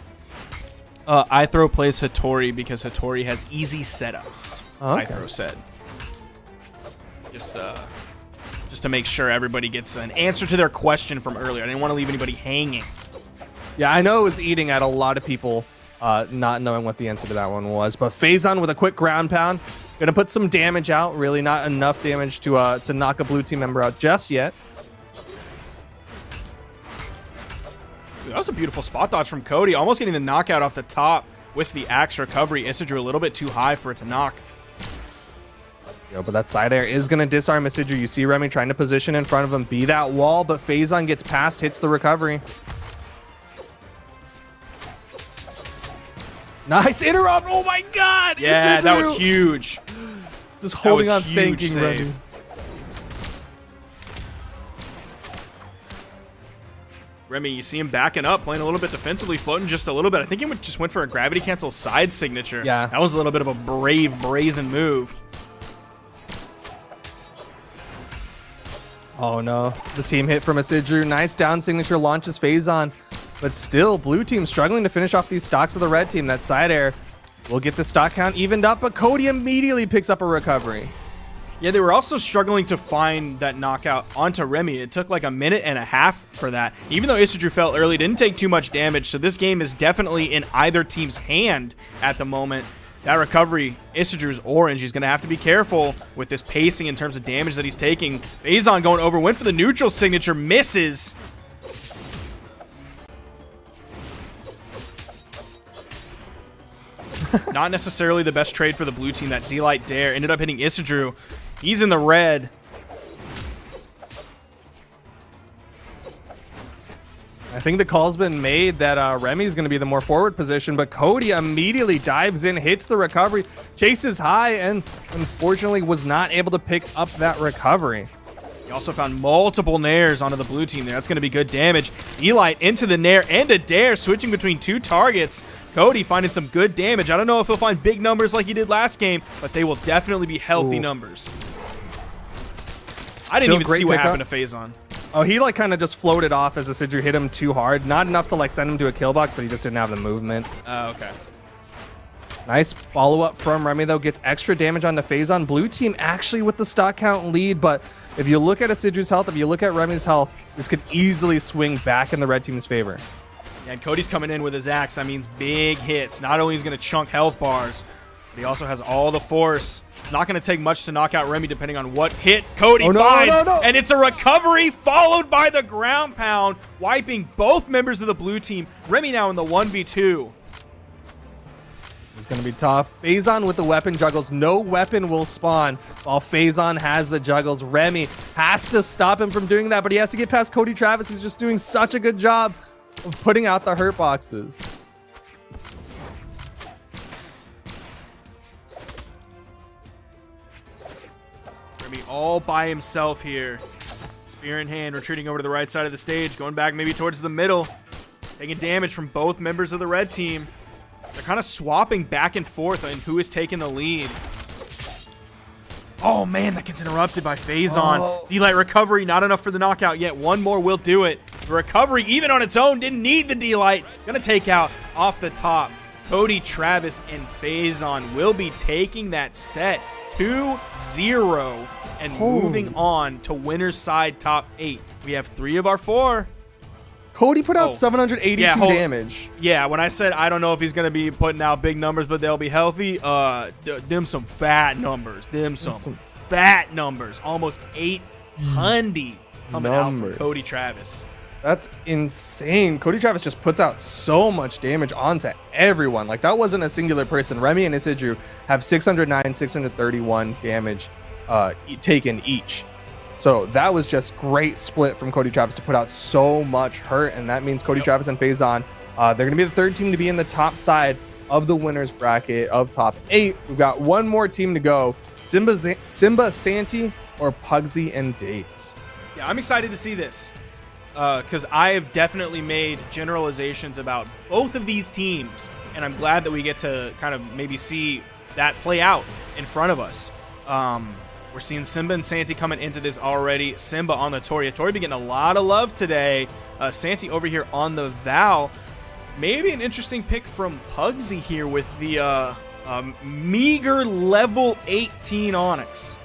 Ithro plays Hattori because Hattori has easy setups. Okay. Ithro said. Just to make sure everybody gets an answer to their question from earlier. I didn't want to leave anybody hanging. Yeah, I know it was eating at a lot of people not knowing what the answer to that one was. But Phazon with a quick ground pound. Going to put some damage out. Really not enough damage to knock a blue team member out just yet. Dude, that was a beautiful spot dodge from Cody. Almost getting the knockout off the top with the axe recovery. Isidru a little bit too high for it to knock. But that side air is going to disarm Isidru. You see Remy trying to position in front of him, be that wall, but Phazon gets past, hits the recovery. Nice interrupt. Oh my god. Yeah, Isidru. That was huge. Just holding on, thanking Remy. Remy, you see him backing up, playing a little bit defensively, floating just a little bit. I think he just went for a gravity cancel side signature. Yeah. That was a little bit of a brave, brazen move. Oh no, the team hit from Isidru. Nice down signature launches Phazon, but still blue team struggling to finish off these stocks of the red team. That side air will get the stock count evened up, but Cody immediately picks up a recovery. Yeah, they were also struggling to find that knockout onto Remy. It took like a minute and a half for that. Even though Isidru fell early, didn't take too much damage, so this game is definitely in either team's hand at the moment. That recovery, Isidru's orange. He's going to have to be careful with this pacing in terms of damage that he's taking. Phazon going over, went for the neutral signature, misses. Not necessarily the best trade for the blue team. That D-Light dare ended up hitting Isidru. He's in the red. I think the call's been made that Remy's going to be the more forward position, but Cody immediately dives in, hits the recovery, chases high, and unfortunately was not able to pick up that recovery. He also found multiple nairs onto the blue team there. That's going to be good damage. D-Light into the nair and a dare, switching between two targets. Cody finding some good damage. I don't know if he'll find big numbers like he did last game, but they will definitely be healthy numbers. I didn't even see what happened to Phazon. Oh, he like kind of just floated off as Isidru hit him too hard. Not enough to like send him to a kill box, but he just didn't have the movement. Oh, okay. Nice follow-up from Remy, though. Gets extra damage on the Phazon. Blue team actually with the stock count lead, but if you look at Isidru's health, if you look at Remy's health, this could easily swing back in the red team's favor. Yeah, and Cody's coming in with his axe. That means big hits. Not only is he going to chunk health bars, but he also has all the force. It's not going to take much to knock out Remy depending on what hit Cody finds. And it's a recovery followed by the ground pound, wiping both members of the blue team. Remy now in the 1v2. It's going to be tough. Phazon with the weapon juggles. No weapon will spawn while Phazon has the juggles. Remy has to stop him from doing that, but he has to get past Cody Travis, who's just doing such a good job of putting out the hurt boxes. Remy all by himself here. Spear in hand, retreating over to the right side of the stage, going back maybe towards the middle. Taking damage from both members of the red team. They're kind of swapping back and forth on who is taking the lead. Oh, man, that gets interrupted by Phazon. Oh. D-Light recovery, not enough for the knockout yet. One more will do it. The recovery, even on its own, didn't need the D-Light. Gonna take out off the top. Cody Travis and Phazon will be taking that set 2-0 and moving on to winner's side top 8. We have 3 of our 4. Cody put out 782 damage. Yeah, when I said I don't know if he's going to be putting out big numbers, but they'll be healthy, them some fat numbers. Fat numbers. Almost 800 coming out from Cody Travis. That's insane. Cody Travis just puts out so much damage onto everyone. Like, that wasn't a singular person. Remy and Isidru have 609, 631 damage taken each. So that was just great split from Cody Travis to put out so much hurt, and that means Cody Travis and Phazon, they're going to be the 3rd team to be in the top side of the winners bracket of top 8. We've got one more team to go. Simba, Santi, or Pugsy and Days. Yeah, I'm excited to see this because I have definitely made generalizations about both of these teams, and I'm glad that we get to kind of maybe see that play out in front of us. We're seeing Simba and Santi coming into this already. Simba on the Tori. Tori be getting a lot of love today. Santi over here on the Val. Maybe an interesting pick from Pugsy here with the meager level 18 Onyx.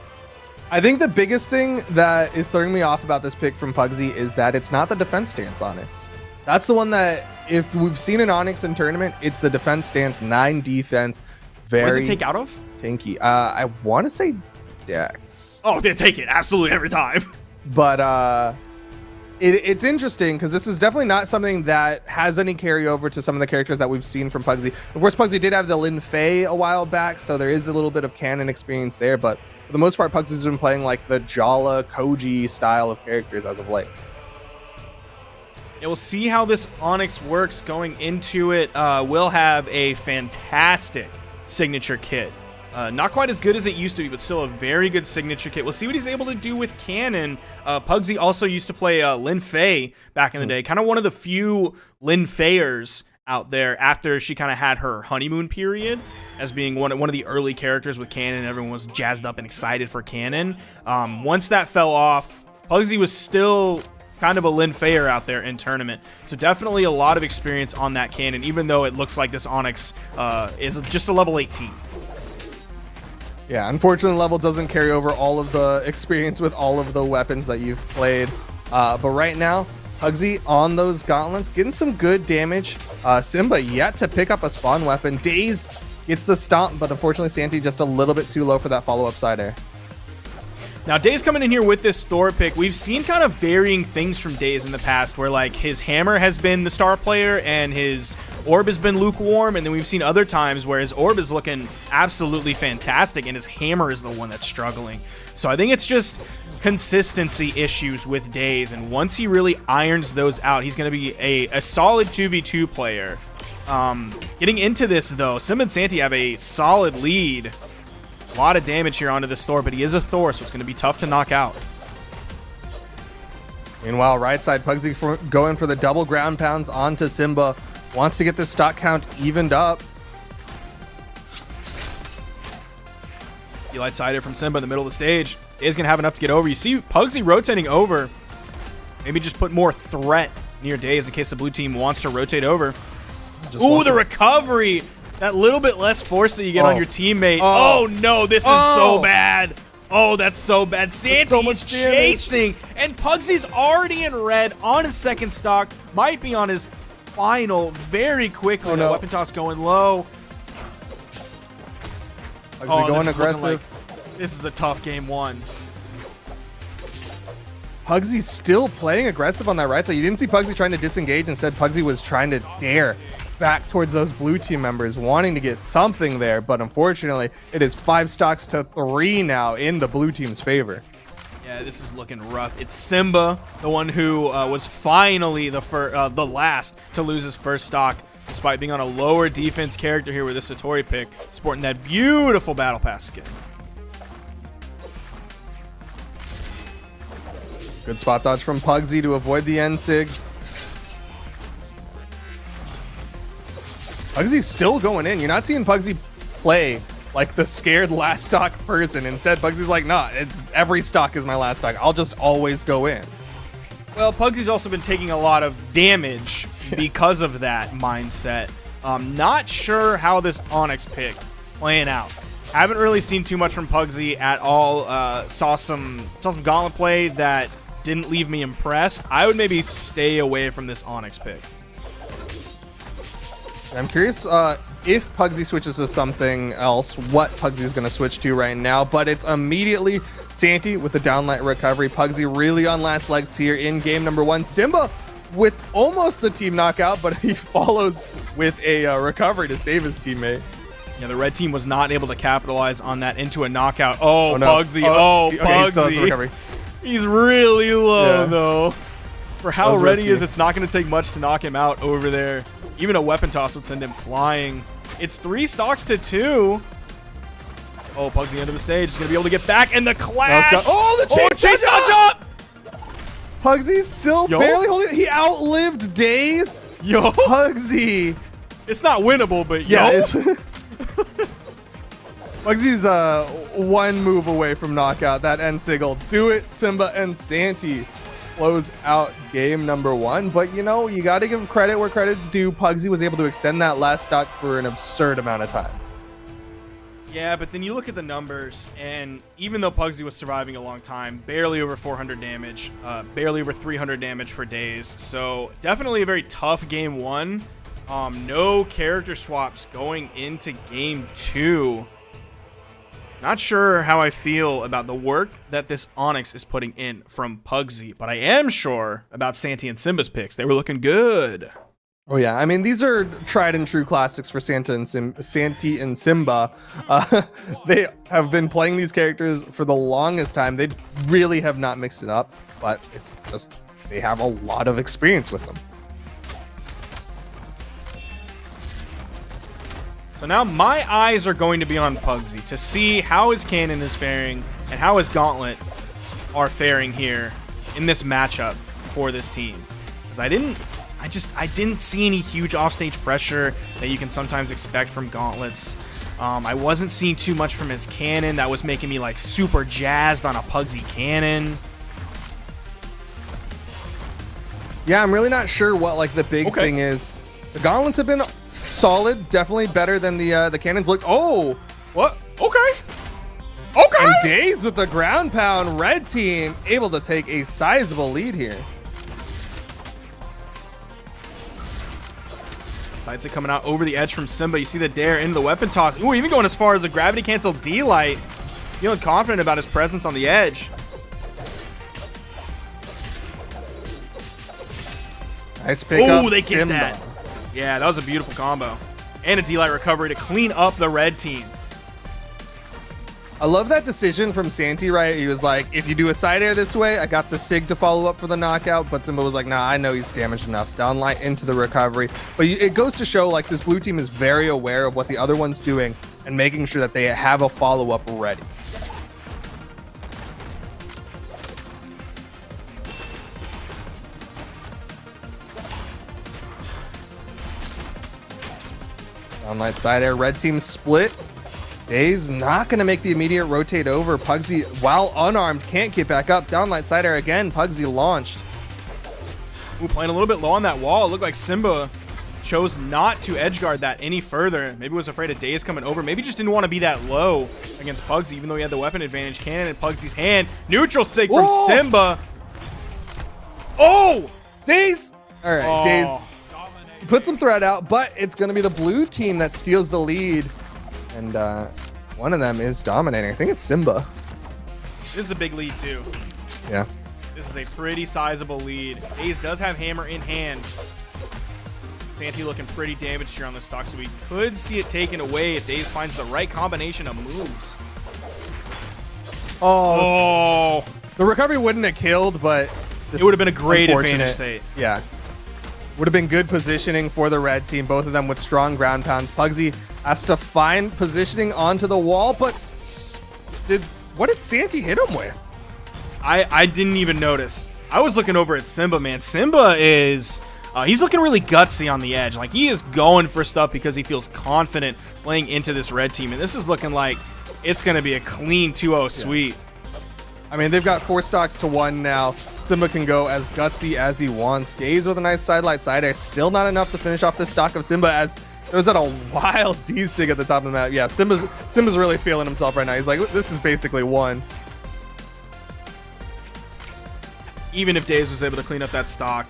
I think the biggest thing that is throwing me off about this pick from Pugsy is that it's not the defense stance Onyx. That's the one that, if we've seen an Onyx in tournament, it's the defense stance, 9 defense. Very what does it take out of? Tanky. I want to say Dex. Oh, they take it absolutely every time. But it's interesting because this is definitely not something that has any carryover to some of the characters that we've seen from Pugsy. Of course, Pugsy did have the Lin Fei a while back, so there is a little bit of canon experience there. But for the most part, Pugsy's been playing like the Jala, Koji style of characters as of late. Yeah, we'll see how this Onyx works going into it. We'll have a fantastic signature kit. Not quite as good as it used to be, but still a very good signature kit. We'll see what he's able to do with Cannon. Pugsy also used to play Lin Fei back in the day. Kind of one of the few Lin Feiers out there after she kind of had her honeymoon period as being one of the early characters with Cannon. Everyone was jazzed up and excited for Cannon. Once that fell off, Pugsy was still kind of a Lin Feier out there in tournament. So definitely a lot of experience on that Cannon, even though it looks like this Onyx is just a level 18. Yeah, unfortunately, level doesn't carry over all of the experience with all of the weapons that you've played. But right now, Pugsy on those gauntlets, getting some good damage. Simba yet to pick up a spawn weapon. Daze gets the stomp, but unfortunately, Santi just a little bit too low for that follow-up side air. Now, Daze coming in here with this Thor pick. We've seen kind of varying things from Daze in the past, where like his hammer has been the star player and his orb has been lukewarm, and then we've seen other times where his orb is looking absolutely fantastic and his hammer is the one that's struggling. So I think it's just consistency issues with Daze, and once he really irons those out, he's going to be a solid 2v2 player. Getting into this, though, Sim and Santi have a solid lead. A lot of damage here onto this Thor, but he is a Thor, so it's going to be tough to knock out. Meanwhile, right side, Pugsy going for the double ground pounds onto Simba. Wants to get this stock count evened up. Light sided from Simba in the middle of the stage. Is going to have enough to get over. You see Pugsy rotating over. Maybe just put more threat near Daze in case the blue team wants to rotate over. Ooh, the recovery. That little bit less force that you get on your teammate. Oh, no, this is so bad. Oh, that's so bad. Santi's chasing, and Pugsy's already in red on his second stock. Might be on his final very quickly. The weapon toss going low. Pugsy going aggressive. Like, this is a tough game one. Pugsy's still playing aggressive on that right side. You didn't see Pugsy trying to disengage. Instead, Pugsy was trying to dare back towards those blue team members, wanting to get something there, but unfortunately, it is 5 stocks to 3 now in the blue team's favor. Yeah, this is looking rough. It's Simba, the one who was finally the last to lose his first stock, despite being on a lower defense character here with this Satori pick, sporting that beautiful Battle Pass skin. Good spot dodge from Pugsy to avoid the end sig. Pugsy's still going in. You're not seeing Pugsy play like the scared last stock person. Instead, Pugsy's like, nah, it's every stock is my last stock. I'll just always go in. Well, Pugsy's also been taking a lot of damage because of that mindset. Not sure how this Onyx pick is playing out. Haven't really seen too much from Pugsy at all. Saw some gauntlet play that didn't leave me impressed. I would maybe stay away from this Onyx pick. I'm curious if Pugsy switches to something else, what Pugsy's going to switch to right now, but it's immediately Santi with the downlight recovery. Pugsy really on last legs here in game number 1. Simba with almost the team knockout, but he follows with a recovery to save his teammate. Yeah, the red team was not able to capitalize on that into a knockout. Oh, no. Pugsy. Okay, Pugsy. He's really low, though. For how ready he is, it's not going to take much to knock him out over there. Even a weapon toss would send him flying. It's 3 stocks to 2. Oh, Pugsy into the stage. He's going to be able to get back. And the clash. Oh, the chase dodge up. Pugsy's still barely holding it. He outlived Days. Yo. Pugsy. It's not winnable, but yeah. Pugsy's 1 move away from knockout. That end sigil. Do it, Simba and Santi. Close out game number 1, but you know, you got to give credit where credit's due. Pugsy was able to extend that last stock for an absurd amount of time. Yeah, but then you look at the numbers, and even though Pugsy was surviving a long time, barely over 400 damage, barely over 300 damage for Days, so definitely a very tough game 1. No character swaps going into game 2. Not sure how I feel about the work that this Onyx is putting in from Pugsy, but I am sure about Santi and Simba's picks. They were looking good. Oh yeah, I mean, these are tried and true classics for Santi and Simba. They have been playing these characters for the longest time. They really have not mixed it up, but it's just they have a lot of experience with them. So now my eyes are going to be on Pugsy to see how his cannon is faring and how his gauntlet are faring here in this matchup for this team. Because I didn't see any huge offstage pressure that you can sometimes expect from gauntlets. I wasn't seeing too much from his cannon that was making me like super jazzed on a Pugsy cannon. Yeah, I'm really not sure what like the big thing is. The gauntlets have been solid, definitely better than the cannons look. Oh, what? Okay. And Days with the ground pound. Red team able to take a sizable lead here. Sights it coming out over the edge from Simba. You see the dare in the weapon toss. Ooh, even going as far as a gravity cancel D-light. Feeling confident about his presence on the edge. Nice pick up. Ooh, they get Simba. that. Yeah, that was a beautiful combo. And a D-light recovery to clean up the red team. I love that decision from Santi, right? He was like, if you do a side air this way, I got the Sig to follow up for the knockout. But Simba was like, nah, I know he's damaged enough. Downlight into the recovery. But it goes to show like this blue team is very aware of what the other one's doing and making sure that they have a follow-up ready. Downlight side air, red team split. Days not going to make the immediate rotate over. Pugsy, while unarmed, can't get back up. Downlight side air again. Pugsy launched. Ooh, playing a little bit low on that wall. It looked like Simba chose not to edgeguard that any further. Maybe was afraid of Days coming over. Maybe just didn't want to be that low against Pugsy, even though he had the weapon advantage. Cannon in Pugsy's hand. Neutral sig from Simba. Oh! Days! All right, Days put some threat out, but it's going to be the blue team that steals the lead. And one of them is dominating. I think it's Simba. This is a big lead, too. Yeah. This is a pretty sizable lead. Days does have hammer in hand. Santi looking pretty damaged here on the stock, so we could see it taken away if Daze finds the right combination of moves. Oh. The recovery wouldn't have killed, but it would have been a great advantage state. Yeah. Would have been good positioning for the red team, both of them with strong ground pounds. Pugsy has to find positioning onto the wall, but what did Santi hit him with? I didn't even notice. I was looking over at Simba, man. Simba is... he's looking really gutsy on the edge. Like, he is going for stuff because he feels confident playing into this red team. And this is looking like it's going to be a clean 2-0 sweep. I mean, they've got 4 stocks to 1 now. Simba can go as gutsy as he wants. Daze with a nice sidelight side air. Still not enough to finish off this stock of Simba, as there was at a wild D-sig at the top of the map. Yeah, Simba's really feeling himself right now. He's like, this is basically won. Even if Daze was able to clean up that stock,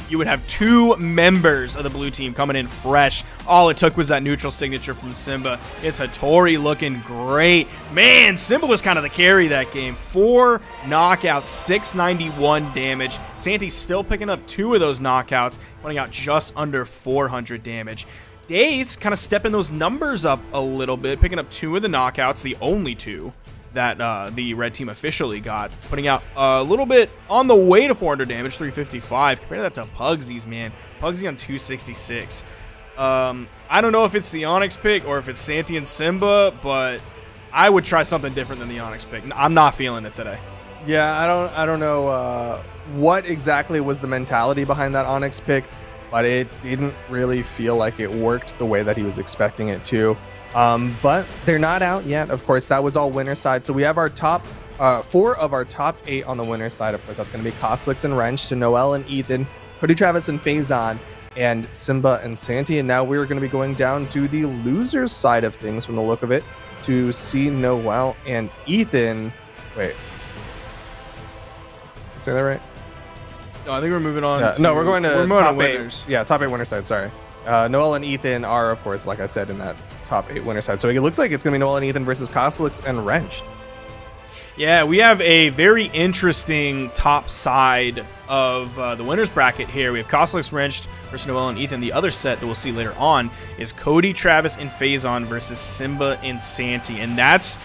you would have 2 members of the blue team coming in fresh. All it took was that neutral signature from Simba. It's Hattori looking great. Man, Simba was kind of the carry that game. 4 knockouts, 691 damage. Santi's still picking up 2 of those knockouts, putting out just under 400 damage. Daze kind of stepping those numbers up a little bit, picking up 2 of the knockouts, the only 2 that the red team officially got, putting out a little bit on the way to 400 damage, 355. Compare that to Pugsy's, man. Pugsy on 266. I don't know if it's the Onyx pick or if it's Santi and Simba, but I would try something different than the Onyx pick. I'm not feeling it today. Yeah, I don't know what exactly was the mentality behind that Onyx pick, but it didn't really feel like it worked the way that he was expecting it to. But they're not out yet. Of course, that was all winner side. So we have our top 4 of our top 8 on the winner side. Of course, that's going to be Koslix and Wrench, to Noel and Ethan, Cody Travis and Faison, and Simba and Santi. And now we're going to be going down to the losers side of things from the look of it to see Noel and Ethan. Wait. Say that right? No, I think we're moving on. No, we're going to top 8 winners. Yeah, top 8 winner side. Sorry. Noel and Ethan are, of course, like I said, in that top 8 winner side. So it looks like it's going to be Noel and Ethan versus Koslix and Wrench. Yeah, we have a very interesting top side of the winners bracket here. We have Koslix, Wrench versus Noel and Ethan. The other set that we'll see later on is Cody, Travis, and Faison versus Simba and Santi. And that's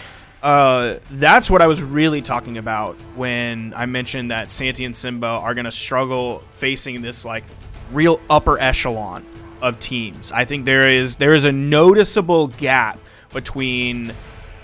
what I was really talking about when I mentioned that Santi and Simba are going to struggle facing this like real upper echelon of teams. I think there is a noticeable gap between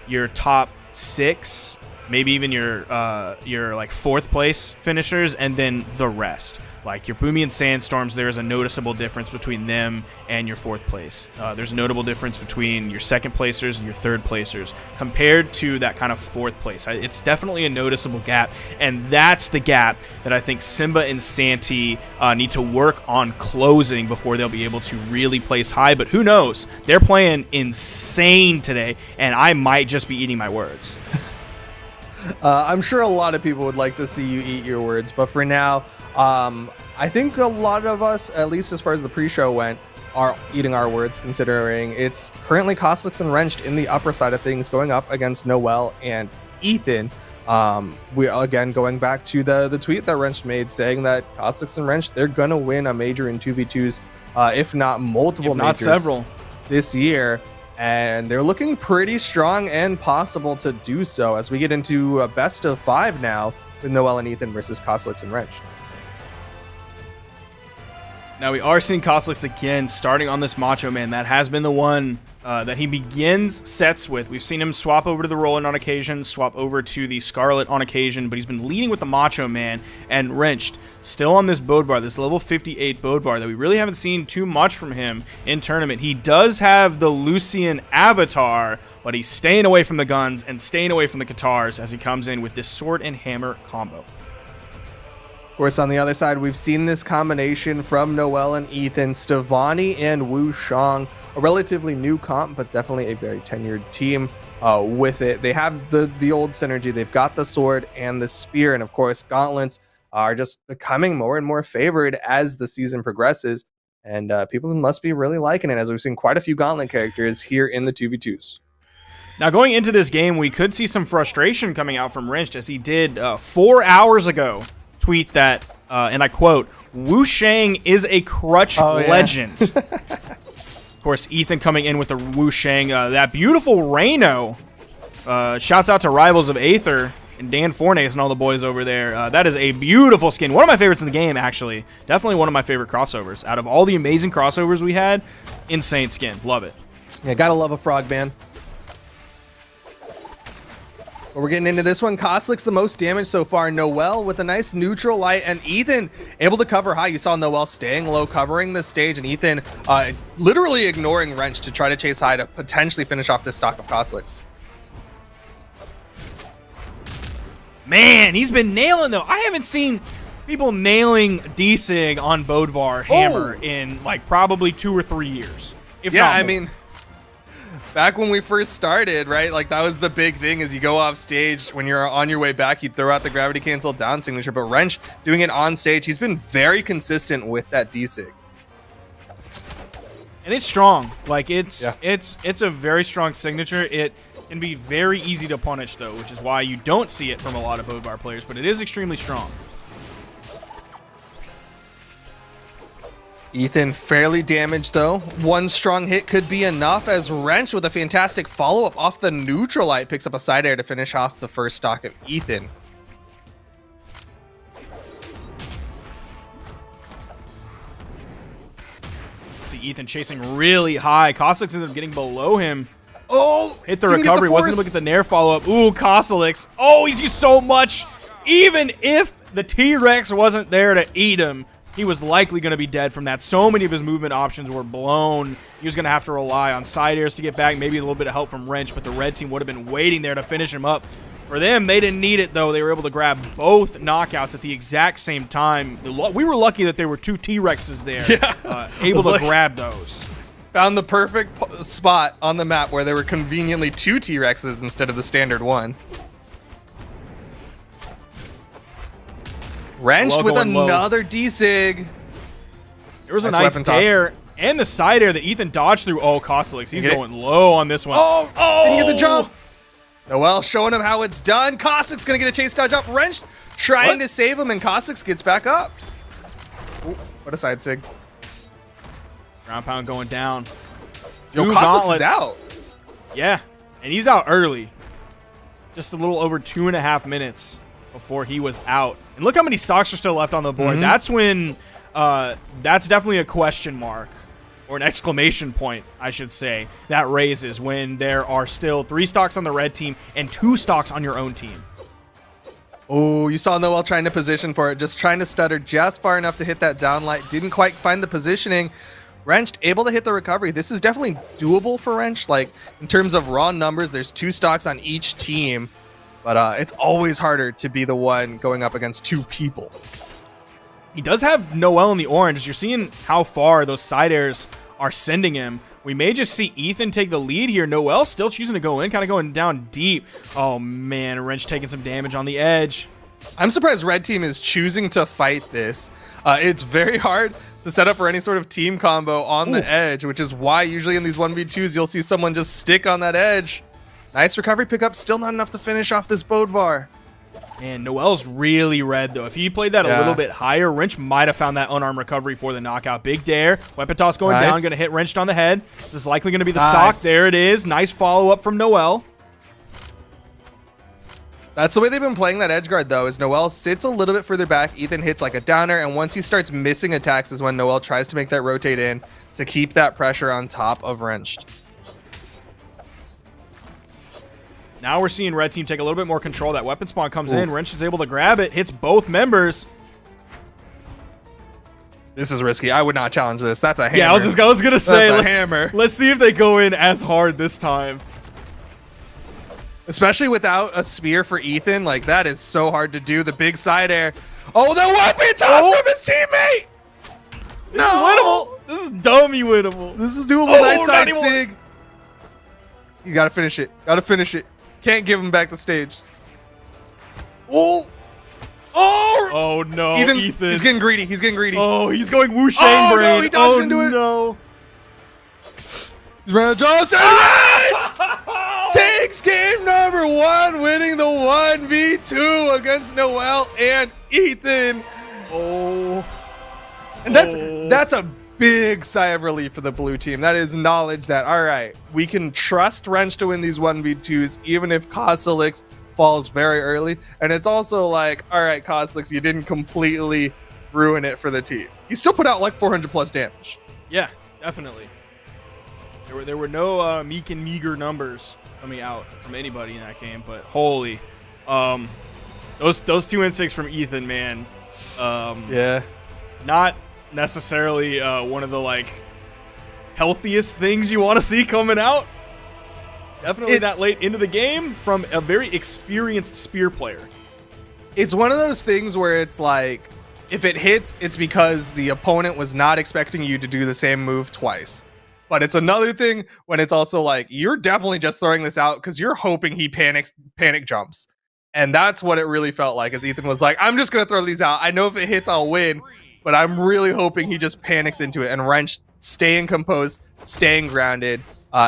your top 6, maybe even your like 4th place finishers, and then the rest. Like your BOOMIE and Sandstorms, there is a noticeable difference between them and your 4th place. There's a notable difference between your 2nd placers and your 3rd placers compared to that kind of 4th place. It's definitely a noticeable gap, and that's the gap that I think Simba and Santi need to work on closing before they'll be able to really place high. But who knows? They're playing insane today, and I might just be eating my words. I'm sure a lot of people would like to see you eat your words, but for now, I think a lot of us, at least as far as the pre-show went, are eating our words, considering it's currently Koslix and Wrenched in the upper side of things, going up against Noel and Ethan. We again going back to the tweet that Wrenched made, saying that Koslix and Wrenched, they're gonna win a major in 2v2s, if not multiple, if not majors several this year. And they're looking pretty strong and possible to do so as we get into a best of 5 now with Noel and Ethan versus Koslix and Wrench. Now we are seeing Koslix again starting on this Macho Man. That has been the one that he begins sets with. We've seen him swap over to the Roland on occasion, swap over to the Scarlet on occasion, but he's been leading with the Macho Man, and Wrenched still on this Bodvar, this level 58 Bodvar that we really haven't seen too much from him in tournament. He does have the Lucian avatar, but he's staying away from the guns and staying away from the guitars as he comes in with this sword and hammer combo. Of course, on the other side, we've seen this combination from Noel and Ethan, Stevani and Wu Shang, a relatively new comp, but definitely a very tenured team with it. They have the old synergy. They've got the sword and the spear, and of course, gauntlets are just becoming more and more favored as the season progresses, and people must be really liking it, as we've seen quite a few gauntlet characters here in the 2v2s. Now, going into this game, we could see some frustration coming out from Wrenched, as he did 4 hours ago tweet that and I quote, "Wu Shang is a crutch legend." Of course, Ethan coming in with the Wu Shang. That beautiful Reno. Shouts out to Rivals of Aether and Dan Fornace and all the boys over there. That is a beautiful skin. One of my favorites in the game, actually. Definitely one of my favorite crossovers. Out of all the amazing crossovers we had, insane skin. Love it. Yeah, gotta love a frogman. But we're getting into this one. Koslik's the most damage so far. Noel with a nice neutral light, and Ethan able to cover high. You saw Noel staying low, covering the stage, and Ethan literally ignoring Wrench to try to chase high to potentially finish off this stock of Koslik's. Man, he's been nailing, though. I haven't seen people nailing D-Sig on Bodvar Hammer in, like, probably 2 or 3 years. Yeah, I mean, back when we first started, right? Like, that was the big thing is you go off stage. When you're on your way back, you throw out the gravity cancel down signature. But Wrench doing it on stage, he's been very consistent with that D-Sig. And it's strong. Like, it's a very strong signature. It can be very easy to punish, though, which is why you don't see it from a lot of Bodvar players, but it is extremely strong. Ethan fairly damaged, though. One strong hit could be enough, as Wrench with a fantastic follow-up off the neutral light picks up a side air to finish off the first stock of Ethan. See Ethan chasing really high. Koslik's ended up getting below him. Oh, hit the recovery. Wasn't able to get the Nair follow-up. Ooh, Koslik's. Oh, he's used so much. Even if the T-Rex wasn't there to eat him, he was likely going to be dead from that. So many of his movement options were blown. He was going to have to rely on side airs to get back, maybe a little bit of help from Wrench, but the red team would have been waiting there to finish him up. For them, they didn't need it, though. They were able to grab both knockouts at the exact same time. We were lucky that there were 2 T-Rexes there, able to grab those. Found the perfect spot on the map where there were conveniently 2 T-Rexes instead of the standard one. Wrenched with another D-Sig. There was a nice dare and the side air that Ethan dodged through. Oh, Koslik's. He's going low on this one. Oh, didn't get the jump. Noel showing him how it's done. Koslik's going to get a chase dodge up. Wrench trying to save him, and Koslik's gets back up. Ooh, what a side sig. Ground pound going down. Yo, Koslik's is out. Yeah, and he's out early. Just a little over 2.5 minutes before he was out. And look how many stocks are still left on the board. That's when, that's definitely a question mark, or an exclamation point, I should say, that raises when there are still 3 stocks on the red team and 2 stocks on your own team. Oh, you saw Noel trying to position for it, just trying to stutter just far enough to hit that downlight. Didn't quite find the positioning. Wrench able to hit the recovery. This is definitely doable for Wrench. Like, in terms of raw numbers, there's 2 stocks on each team. But it's always harder to be the one going up against 2 people. He does have Noel in the orange. You're seeing how far those side airs are sending him. We may just see Ethan take the lead here. Noel still choosing to go in, kind of going down deep. Oh, man, Wrench taking some damage on the edge. I'm surprised Red Team is choosing to fight this. It's very hard to set up for any sort of team combo on the edge, which is why usually in these 1v2s, you'll see someone just stick on that edge. Nice recovery pickup, still not enough to finish off this Bodvar. And Noel's really red, though. If he played that a little bit higher, Wrench might have found that unarmed recovery for the knockout. Big dare. Weapon toss going down, going to hit Wrenched on the head. This is likely going to be the stock. There it is. Nice follow-up from Noel. That's the way they've been playing that edge guard, though, is Noel sits a little bit further back. Ethan hits like a downer, and once he starts missing attacks is when Noel tries to make that rotate in to keep that pressure on top of Wrenched. Now we're seeing Red Team take a little bit more control. That weapon spawn comes in. Wrench is able to grab it. Hits both members. This is risky. I would not challenge this. That's a hammer. Yeah, I was going to say, hammer. Let's see if they go in as hard this time. Especially without a spear for Ethan. Like, that is so hard to do. The big side air. Oh, the weapon toss from his teammate. This is winnable. This is dummy winnable. This is doable. Nice side sig. You got to finish it. Got to finish it. Can't give him back the stage. Oh no, Ethan. He's getting greedy. He's getting greedy. Oh, he's going Wu Shang brain. No, he dodged into it. No. Ronald Johnson takes game number 1, winning the 1v2 against Noel and Ethan. Oh. And that's a big sigh of relief for the blue team. That is knowledge that, all right, we can trust Wrench to win these 1v2s, even if Kozilix falls very early. And it's also like, all right, Kozilix, you didn't completely ruin it for the team. He still put out like 400 plus damage. Yeah, definitely. There were no meek and meager numbers coming out from anybody in that game, but holy, those 2 and 6 from Ethan, man. Yeah, not necessarily one of the like healthiest things you want to see coming out. Definitely that late into the game from a very experienced spear player. It's one of those things where it's like, if it hits, it's because the opponent was not expecting you to do the same move twice. But it's another thing when it's also like, you're definitely just throwing this out because you're hoping he panic jumps. And that's what it really felt like, as Ethan was like, I'm just going to throw these out. I know if it hits, I'll win. But I'm really hoping he just panics into it. And Wrench staying composed, staying grounded,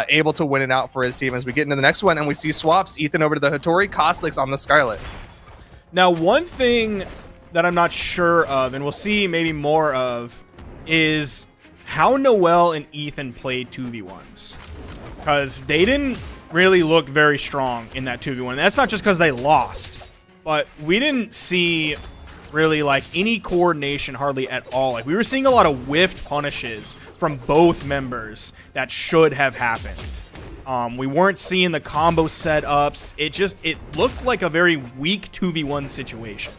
able to win it out for his team as we get into the next one. And we see swaps, Ethan over to the Hattori, Kozilix on the Scarlet. Now, one thing that I'm not sure of, and we'll see maybe more of, is how Noel and Ethan played 2v1s. Because they didn't really look very strong in that 2v1. And that's not just because they lost, but we didn't see really like any coordination hardly at all. Like, we were seeing a lot of whiffed punishes from both members that should have happened. We weren't seeing the combo setups. It looked like a very weak 2v1 situation.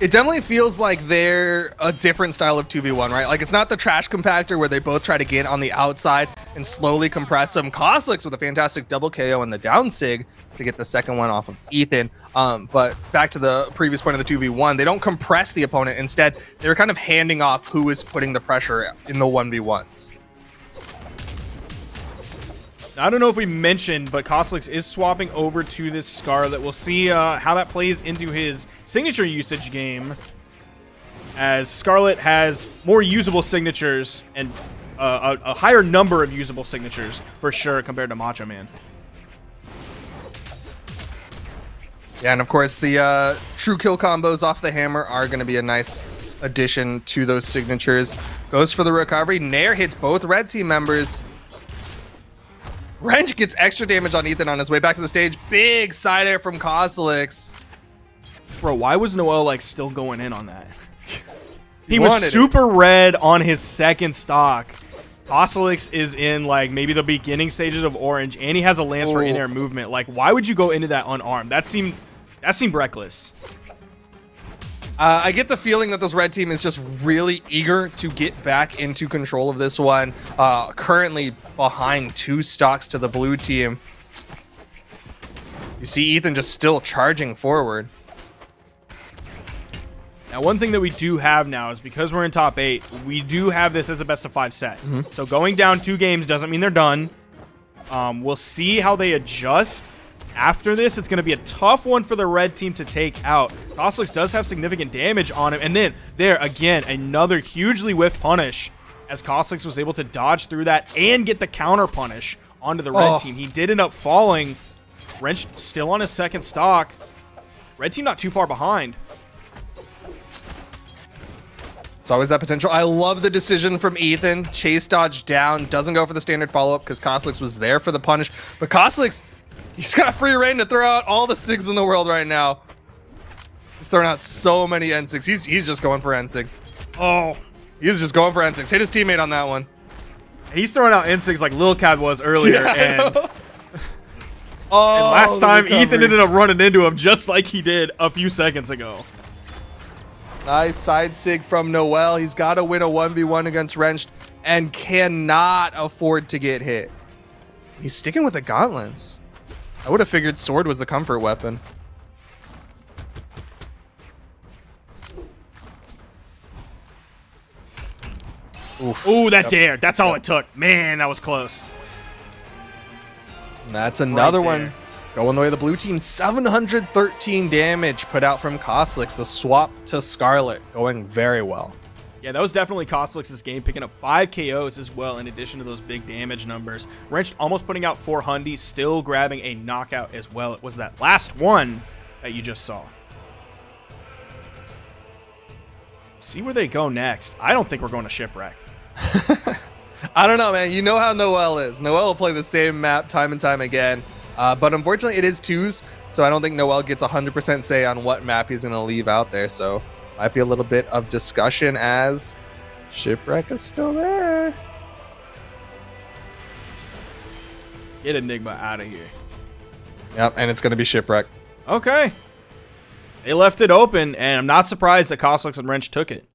It definitely feels like they're a different style of 2v1, right? Like, it's not the trash compactor where they both try to get on the outside and slowly compress them. Kozilix with a fantastic double KO and the down sig to get the second one off of Ethan. But back to the previous point of the 2v1, they don't compress the opponent. Instead, they're kind of handing off who is putting the pressure in the 1v1s. I don't know if we mentioned, but Kozilix is swapping over to this Scarlet. We'll see how that plays into his signature usage game, as Scarlet has more usable signatures and a higher number of usable signatures for sure compared to Macho Man. Yeah, and of course the true kill combos off the hammer are going to be a nice addition to those signatures. Goes for the recovery. Nair hits both red team members. Wrench gets extra damage on Ethan on his way back to the stage. Big side air from Kozilix. Bro, why was Noel like still going in on that? He was super red on his second stock. Kozilix is in like maybe the beginning stages of orange, and he has a lance for in-air movement. Like, why would you go into that unarmed? That seemed reckless. I get the feeling that this red team is just really eager to get back into control of this one. Currently behind 2 stocks to the blue team. You see Ethan just still charging forward. Now, one thing that we do have now is, because we're in top 8, we do have this as a best of 5 set. So going down 2 games doesn't mean they're done. We'll see how they adjust. After this, it's going to be a tough one for the red team to take out. Kozilix does have significant damage on him. And then, there, again, another hugely whiffed punish, as Kozilix was able to dodge through that and get the counter punish onto the red team. He did end up falling. Wrench still on his second stock. Red team not too far behind. It's always that potential. I love the decision from Ethan. Chase dodge down. Doesn't go for the standard follow-up because Kozilix was there for the punish. But Kozilix, he's got free reign to throw out all the SIGs in the world right now. He's throwing out so many N6. He's just going for N6. Oh. He's just going for N6. Hit his teammate on that one. He's throwing out N6 like Lil Cad was earlier. Yeah, and last time, Ethan ended up running into him just like he did a few seconds ago. Nice side sig from Noel. He's got to win a 1v1 against Wrench and cannot afford to get hit. He's sticking with the gauntlets. I would have figured sword was the comfort weapon. Oof. Ooh, that dare. That's all it took. Man, that was close. And that's another one going the way of the blue team. 713 damage put out from Kozilix. The swap to Scarlet going very well. Yeah, that was definitely Kozilix's game, picking up 5 KOs as well, in addition to those big damage numbers. Wrench almost putting out 400, still grabbing a knockout as well. It was that last one that you just saw. see where they go next. I don't think we're going to Shipwreck. I don't know, man. You know how Noel is. Noel will play the same map time and time again. But unfortunately, it is 2s, so I don't think Noel gets 100% say on what map he's going to leave out there. So might be a little bit of discussion as Shipwreck is still there. Get Enigma out of here. Yep, and it's going to be Shipwreck. Okay. They left it open, and I'm not surprised that Costlix and Wrench took it.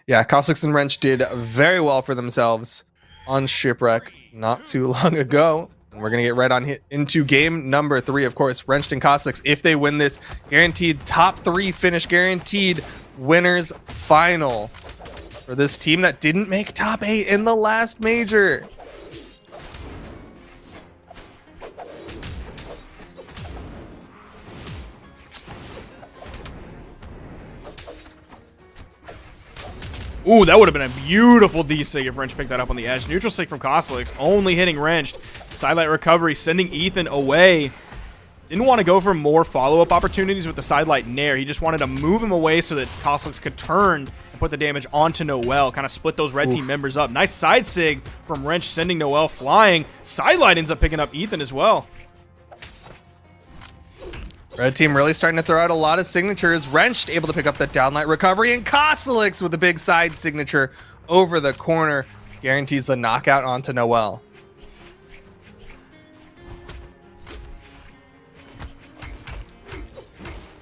Yeah, Costlix and Wrench did very well for themselves on Shipwreck not too long ago. And we're going to get right on into game number 3. Of course, Wrench and Costlix, if they win this, guaranteed top 3 finish, guaranteed winners final for this team that didn't make top 8 in the last major. Ooh, that would have been a beautiful D-Sig if Wrench picked that up on the edge. Neutral Sig from Costlix, only hitting Wrench. Sidelight recovery, sending Ethan away. Didn't want to go for more follow-up opportunities with the Sidelight Nair. He just wanted to move him away so that Costlix could turn and put the damage onto Noel. Kind of split those red team members up. Nice side Sig from Wrench, sending Noel flying. Sidelight ends up picking up Ethan as well. Red team really starting to throw out a lot of signatures. Wrench able to pick up that downlight recovery, and Costlix with a big side signature over the corner guarantees the knockout onto Noel.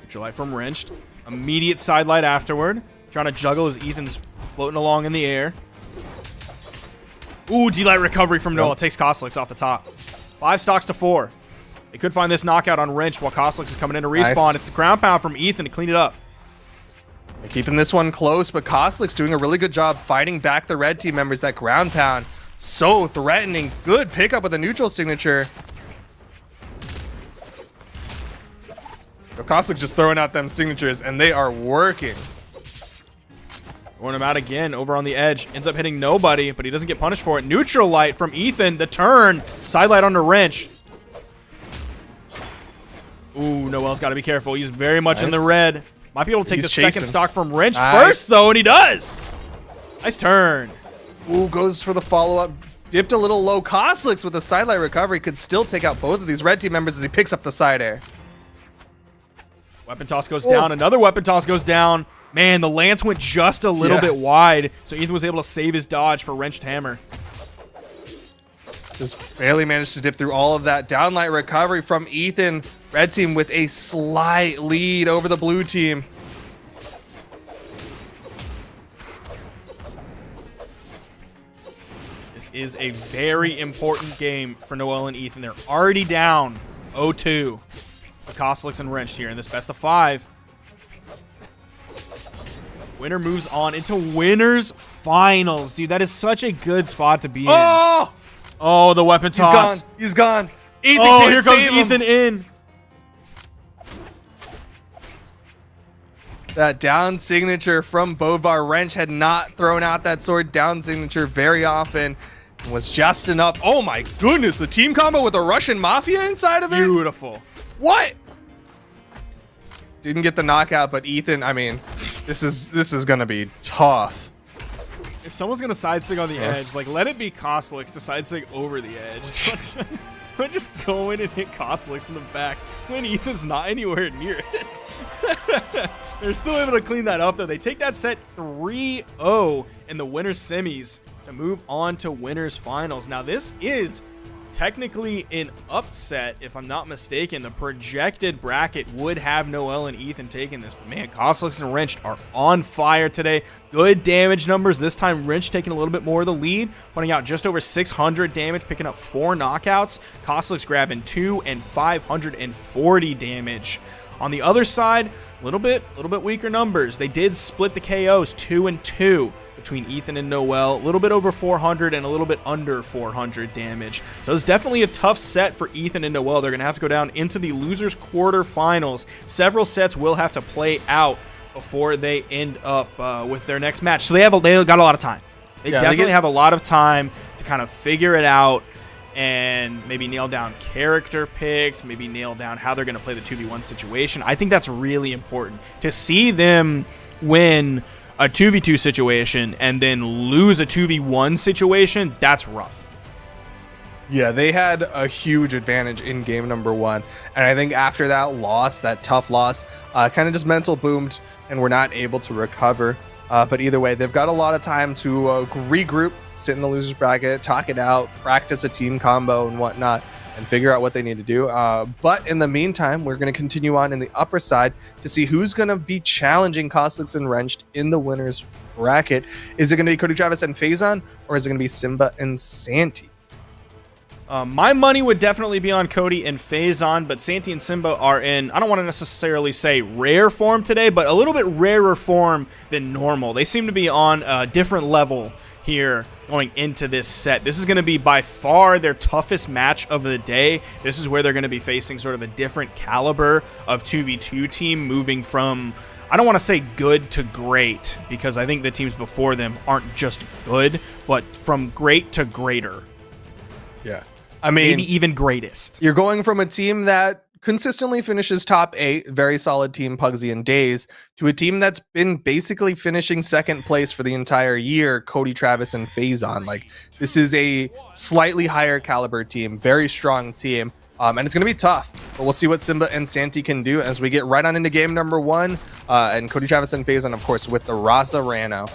Neutral light from Wrench. Immediate side light afterward. Trying to juggle as Ethan's floating along in the air. Ooh, D-light recovery from Noel. Takes Costlix off the top. 5 stocks to 4. They could find this knockout on Wrench while Costlix is coming in to respawn. Nice. It's the ground pound from Ethan to clean it up. They're keeping this one close, but Costlix doing a really good job fighting back the red team members. That ground pound, so threatening. Good pickup with a neutral signature. So Costlix just throwing out them signatures, and they are working. Throwing him out again over on the edge. Ends up hitting nobody, but he doesn't get punished for it. Neutral light from Ethan. The turn. Side light onto Wrench. Ooh, Noel's got to be careful. He's very much in the red. Might be able to take the second stock from Wrench first, though, and he does. Nice turn. Ooh, goes for the follow-up. Dipped a little low. Costlix with a sidelight recovery could still take out both of these red team members as he picks up the side air. Weapon toss goes down. Another weapon toss goes down. Man, the lance went just a little bit wide, so Ethan was able to save his dodge for Wrenched Hammer. Just barely managed to dip through all of that. Downlight recovery from Ethan. Red team with a slight lead over the blue team. This is a very important game for Noel and Ethan. They're already down 0-2. Costlix and Wrench here in this best of 5. Winner moves on into winners finals. Dude, that is such a good spot to be in. Oh, the weapon toss. He's gone. Ethan here comes Ethan in. That down signature from Bovar. Wrench had not thrown out that sword down signature very often. And was just enough. Oh my goodness, the team combo with a Russian Mafia inside of it? Beautiful. What? Didn't get the knockout, but Ethan, I mean, this is gonna be tough. If someone's gonna side sig on the edge, like let it be Costlix to side sig over the edge. But just go in and hit Costlix in the back when Ethan's not anywhere near it. They're still able to clean that up though. They take that set 3-0 in the winners semis to move on to winners finals. Now this is technically an upset, if I'm not mistaken. The projected bracket would have Noel and Ethan taking this. But man, Costlix and Wrench are on fire today. Good damage numbers. This time, Wrench taking a little bit more of the lead, putting out just over 600 damage, picking up 4 knockouts. Costlix grabbing 2 and 540 damage. On the other side, a little bit weaker numbers. They did split the KOs 2-2 between Ethan and Noel, a little bit over 400 and a little bit under 400 damage. So it's definitely a tough set for Ethan and Noel. They're going to have to go down into the losers quarterfinals. Several sets will have to play out before they end up with their next match. So they got a lot of time. They definitely have a lot of time to kind of figure it out and maybe nail down character picks, maybe nail down how they're going to play the 2v1 situation. I think that's really important. To see them win a 2v2 situation and then lose a 2v1 situation, that's rough. Yeah, they had a huge advantage in game number 1. And I think after that loss, that tough loss, kind of just mental boomed and were not able to recover. But either way, they've got a lot of time to regroup, sit in the loser's bracket, talk it out, practice a team combo and whatnot, and figure out what they need to do. But in the meantime, we're going to continue on in the upper side to see who's going to be challenging Costlix and Wrenched in the winner's bracket. Is it going to be CODY Travis and Phazon, or is it going to be Simba and Santi? My money would definitely be on CODY and Phazon, but Santi and Simba are in, I don't want to necessarily say rare form today, but a little bit rarer form than normal. They seem to be on a different level here going into this set. This is going to be by far their toughest match of the day. This is where they're going to be facing sort of a different caliber of 2v2 team, moving from, I don't want to say good to great, because I think the teams before them aren't just good, but from great to greater. Yeah. I mean, maybe even greatest. You're going from a team that consistently finishes top 8, very solid team, Pugsy and Days, to a team that's been basically finishing second place for the entire year, CODY Travis and Phazon. Like, this is a slightly higher caliber team, very strong team, and it's going to be tough. But we'll see what Simba and Santi can do as we get right on into game number 1, and CODY Travis and Phazon, of course, with the Raza Rano.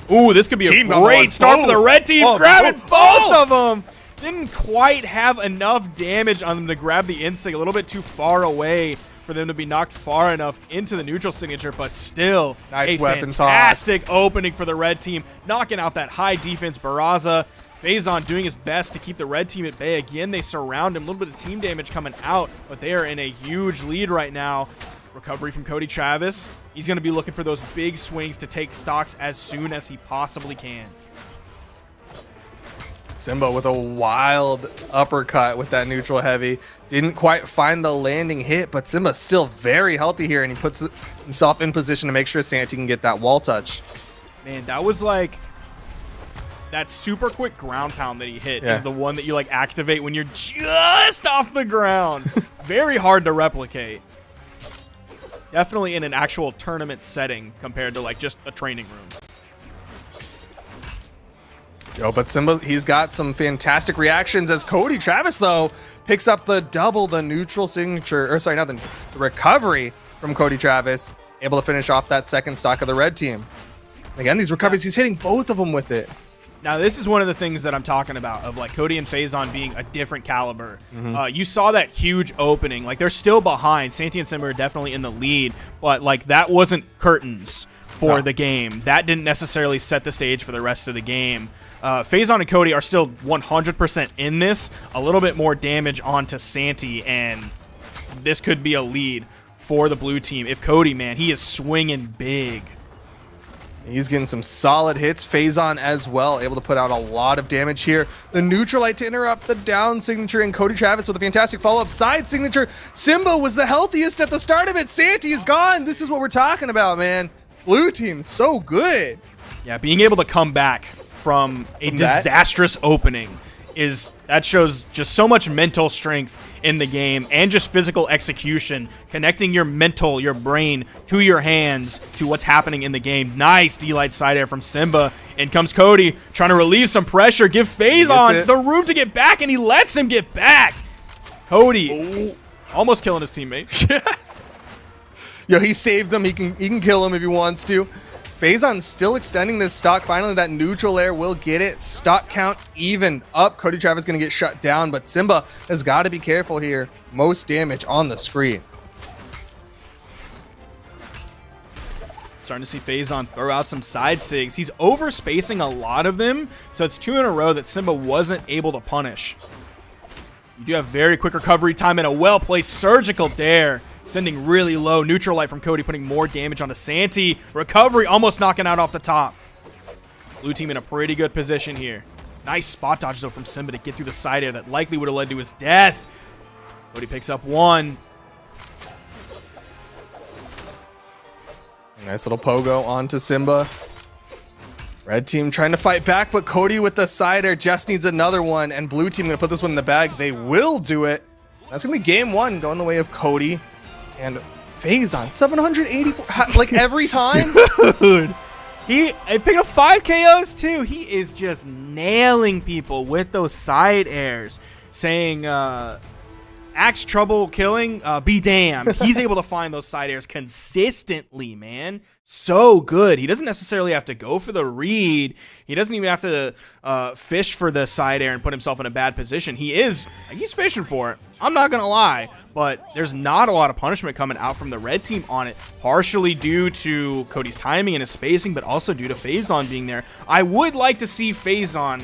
Ooh, this could be a great start for the red team, grabbing both of them. Didn't quite have enough damage on them to grab the insig, a little bit too far away for them to be knocked far enough into the neutral signature, but still nice a weapon fantastic opening for the red team, knocking out that high defense Barraza. Phazon doing his best to keep the red team at bay. Again, they surround him, a little bit of team damage coming out, but they are in a huge lead right now. Recovery from CODY Travis. He's going to be looking for those big swings to take stocks as soon as he possibly can. Simba with a wild uppercut with that neutral heavy. Didn't quite find the landing hit, but Simba's still very healthy here, and he puts himself in position to make sure Santi can get that wall touch. Man, that was like... that super quick ground pound that he hit is the one that you like activate when you're just off the ground. Very hard to replicate. Definitely in an actual tournament setting compared to like just a training room. Yo, but Simba, he's got some fantastic reactions as CODY Travis, though, picks up the double, the neutral signature, or sorry, not the recovery from CODY Travis, able to finish off that second stock of the red team. Again, these recoveries, he's hitting both of them with it. Now, this is one of the things that I'm talking about, of like CODY and Phazon being a different caliber. You saw that huge opening. Like, they're still behind. Santi and Simba are definitely in the lead, but like that wasn't curtains for the game. That didn't necessarily set the stage for the rest of the game. Phazon and CODY are still 100% in this. A little bit more damage onto Santi, and this could be a lead for the blue team. If CODY, man, he is swinging big. He's getting some solid hits. Phazon as well, able to put out a lot of damage here. The Neutralite to interrupt the down signature, and CODY Travis with a fantastic follow-up side signature. Simba was the healthiest at the start of it. Santi is gone. This is what we're talking about, man. Blue team, so good. Yeah, being able to come back from a disastrous opening that shows just so much mental strength in the game and just physical execution, connecting your mental, your brain to your hands to what's happening in the game. Nice D-Light side air from Simba. In comes CODY, trying to relieve some pressure, give Phazon the room to get back, and he lets him get back. CODY almost killing his teammate. Yo, he saved him. He can kill him if he wants to. Phazon still extending this stock. Finally, that neutral air will get it. Stock count even up. CODY Travis going to get shut down, but Simba has got to be careful here. Most damage on the screen. Starting to see Phazon throw out some side sigs. He's overspacing a lot of them, so it's 2 in a row that Simba wasn't able to punish. You do have very quick recovery time and a well-placed surgical dare. Sending really low. Neutral light from CODY, putting more damage onto Santi. Recovery almost knocking out off the top. Blue team in a pretty good position here. Nice spot dodge, though, from Simba to get through the side air that likely would have led to his death. CODY picks up 1. Nice little pogo onto Simba. Red team trying to fight back, but Cody with the side air just needs another one, and blue team gonna put this one in the bag. They will do it. That's gonna be game one, going the way of Cody and Phazon. 784, like every time. Dude, he picked up 5 KOs too. He is just nailing people with those side airs, saying axe trouble killing, be damned. He's able to find those side airs consistently, man. So good. He doesn't necessarily have to go for the read. He doesn't even have to fish for the side air and put himself in a bad position. He's fishing for it. I'm not going to lie, but there's not a lot of punishment coming out from the red team on it, partially due to Cody's timing and his spacing, but also due to Phazon being there. I would like to see Phazon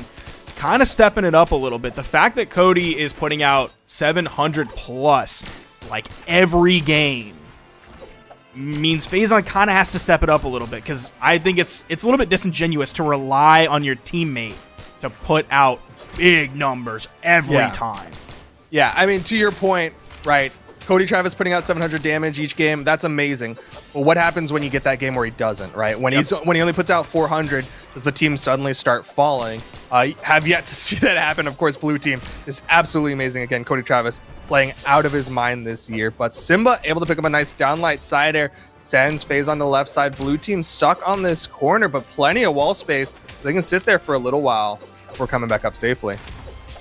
kind of stepping it up a little bit. The fact that Cody is putting out 700 plus like every game means Phazon kind of has to step it up a little bit, because I think it's a little bit disingenuous to rely on your teammate to put out big numbers every time. Yeah, I mean, to your point, right, Cody Travis putting out 700 damage each game, that's amazing. But what happens when you get that game where he doesn't, right? When when he only puts out 400, does the team suddenly start falling? Have yet to see that happen. Of course, blue team is absolutely amazing. Again, Cody Travis playing out of his mind this year. But Simba able to pick up a nice downlight side air, sends FaZe on the left side. Blue team stuck on this corner, but plenty of wall space, so they can sit there for a little while before coming back up safely.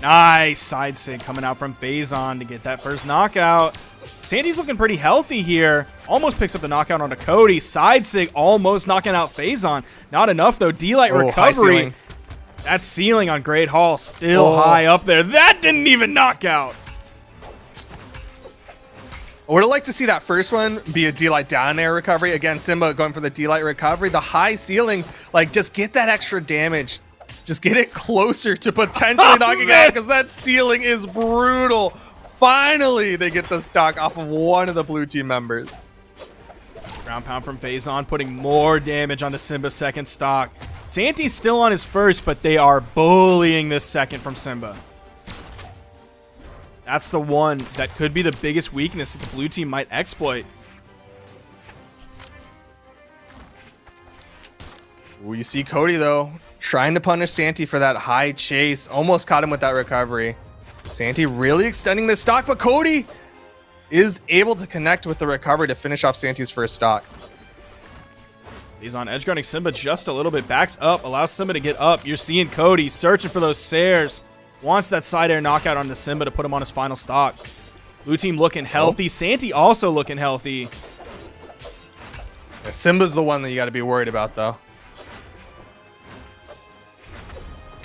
Nice side sig coming out from Phazon to get that first knockout. Sandy's looking pretty healthy here. Almost picks up the knockout onto Cody. Side sig almost knocking out Phazon. Not enough though. D-Light recovery. That ceiling on Great Hall still high up there. That didn't even knock out. I would have liked to see that first one be a D-Light down air recovery. Again, Simba going for the D-Light recovery. The high ceilings, like, just get that extra damage. Just get it closer to potentially knocking out, because that ceiling is brutal. Finally, they get the stock off of one of the blue team members. Ground pound from Phazon, putting more damage onto Simba's second stock. Santy's still on his first, but they are bullying this second from Simba. That's the one that could be the biggest weakness that the blue team might exploit. Ooh, you see Cody, though, trying to punish Santy for that high chase. Almost caught him with that recovery. Santy really extending this stock, but Cody is able to connect with the recovery to finish off Santy's first stock. He's on edge guarding Simba just a little bit. Backs up, allows Simba to get up. You're seeing Cody searching for those Sares. Wants that side air knockout onto Simba to put him on his final stock. Blue team looking healthy. Santy also looking healthy. Yeah, Simba's the one that you got to be worried about, though.